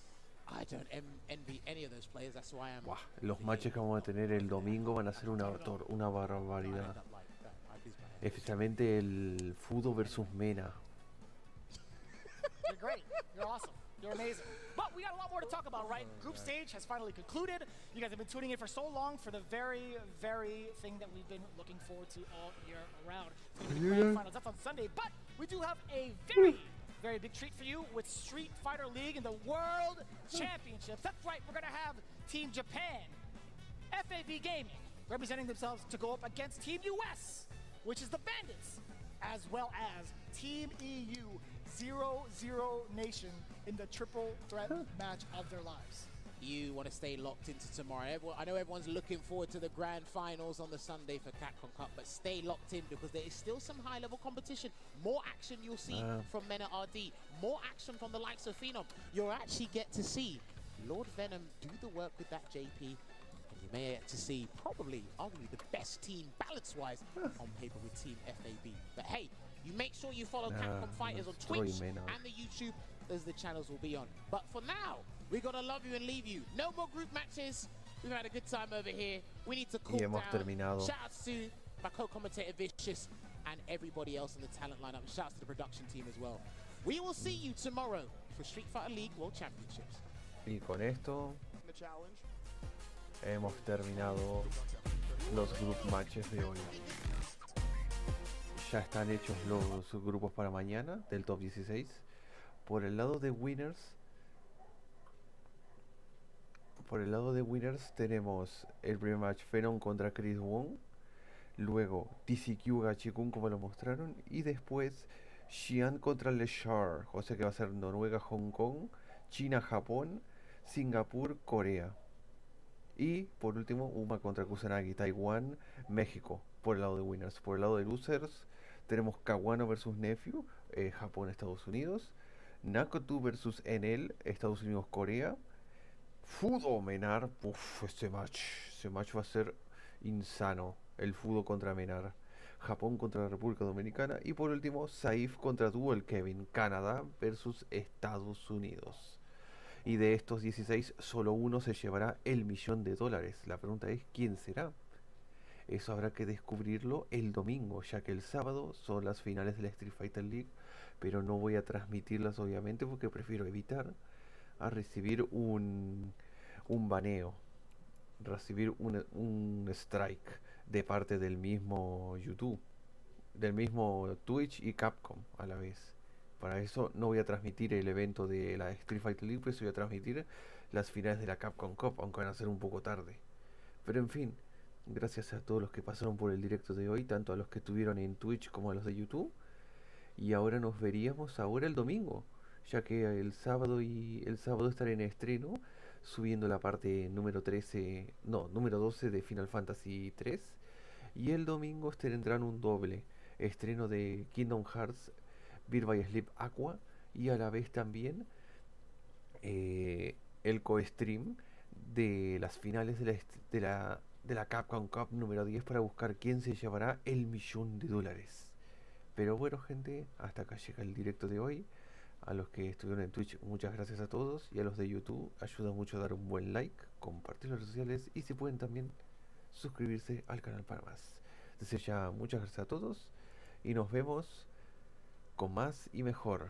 I don't envy any of those players. That's why I'm. Buah, los matches que vamos a tener el domingo van a ser una barbaridad. Especialmente el Fudo versus Mena. You're great. You're awesome. You're amazing. But we got a lot more to talk about, right? Group stage has finally concluded. You guys have been tuning in for so long for the very, very thing that we've been looking forward to all year around. It's going to be the grand finals. That's on Sunday. But we do have a very big treat for you with Street Fighter League and the World Championships. That's right. We're going to have Team Japan, FAV Gaming, representing themselves to go up against Team US, which is the Bandits, as well as Team EU 00 Nation in the triple threat match of their lives. You want to stay locked into tomorrow. I know everyone's looking forward to the grand finals on the Sunday for Capcom Cup, but stay locked in because there is still some high-level competition. More action you'll see from men at RD. More action from the likes of Phenom. You'll actually get to see Lord Venom do the work with that JP. And you may get to see probably, arguably, the best team balance-wise on paper with Team FAB. But hey, you make sure you follow Capcom Fighters on Twitch and the YouTube as the channels will be on. But for now, we gotta love you and leave you. No more group matches. We've had a good time over here. We need to cool down. Terminado. Shout outs to my co-commentator Vicious and everybody else in the talent lineup. Shout outs to the production team as well. We will see you tomorrow for Street Fighter League World Championships. Y con esto hemos terminado los group matches de hoy. Ya están hechos los grupos para mañana del top 16. Por el lado de winners, tenemos el primer match Fenon contra Chris Wong, luego TCQ Gachikun como lo mostraron, y después Xi'an contra Leshar, o sea que va a ser Noruega, Hong Kong, China, Japón, Singapur, Corea. Y por último Uma contra Kusanagi, Taiwán, México, por el lado de winners. Por el lado de losers tenemos Kawano versus Nephew, Japón, Estados Unidos, Nakotu versus Enel, Estados Unidos, Corea, Fudo Menar, ese match va a ser insano, el Fudo contra Menar, Japón contra la República Dominicana, y por último Saif contra Duel Kevin, Canadá versus Estados Unidos. Y de estos 16 solo uno se llevará el $1.000.000. La pregunta es ¿quién será? Eso habrá que descubrirlo el domingo, ya que el sábado son las finales de la Street Fighter League, pero no voy a transmitirlas obviamente porque prefiero evitar a recibir un baneo, recibir un strike de parte del mismo YouTube, del mismo Twitch y Capcom a la vez. Para eso no voy a transmitir el evento de la Street Fighter League, pues voy a transmitir las finales de la Capcom Cup, aunque van a ser un poco tarde. Pero en fin, gracias a todos los que pasaron por el directo de hoy, tanto a los que estuvieron en Twitch como a los de YouTube. Y ahora nos veríamos el domingo, ya que el sábado estaré en estreno subiendo la parte número 12 de Final Fantasy 3, y el domingo tendrán un doble estreno de Kingdom Hearts Beat by Sleep Aqua, y a la vez también el co-stream de las finales de la Capcom Cup número 10 para buscar quién se llevará el $1.000.000. Pero bueno, gente, hasta acá llega el directo de hoy. A los que estuvieron en Twitch, muchas gracias a todos, y a los de YouTube, ayuda mucho a dar un buen like, compartir las redes sociales, y si pueden también suscribirse al canal para más. Desde ya, muchas gracias a todos y nos vemos con más y mejor.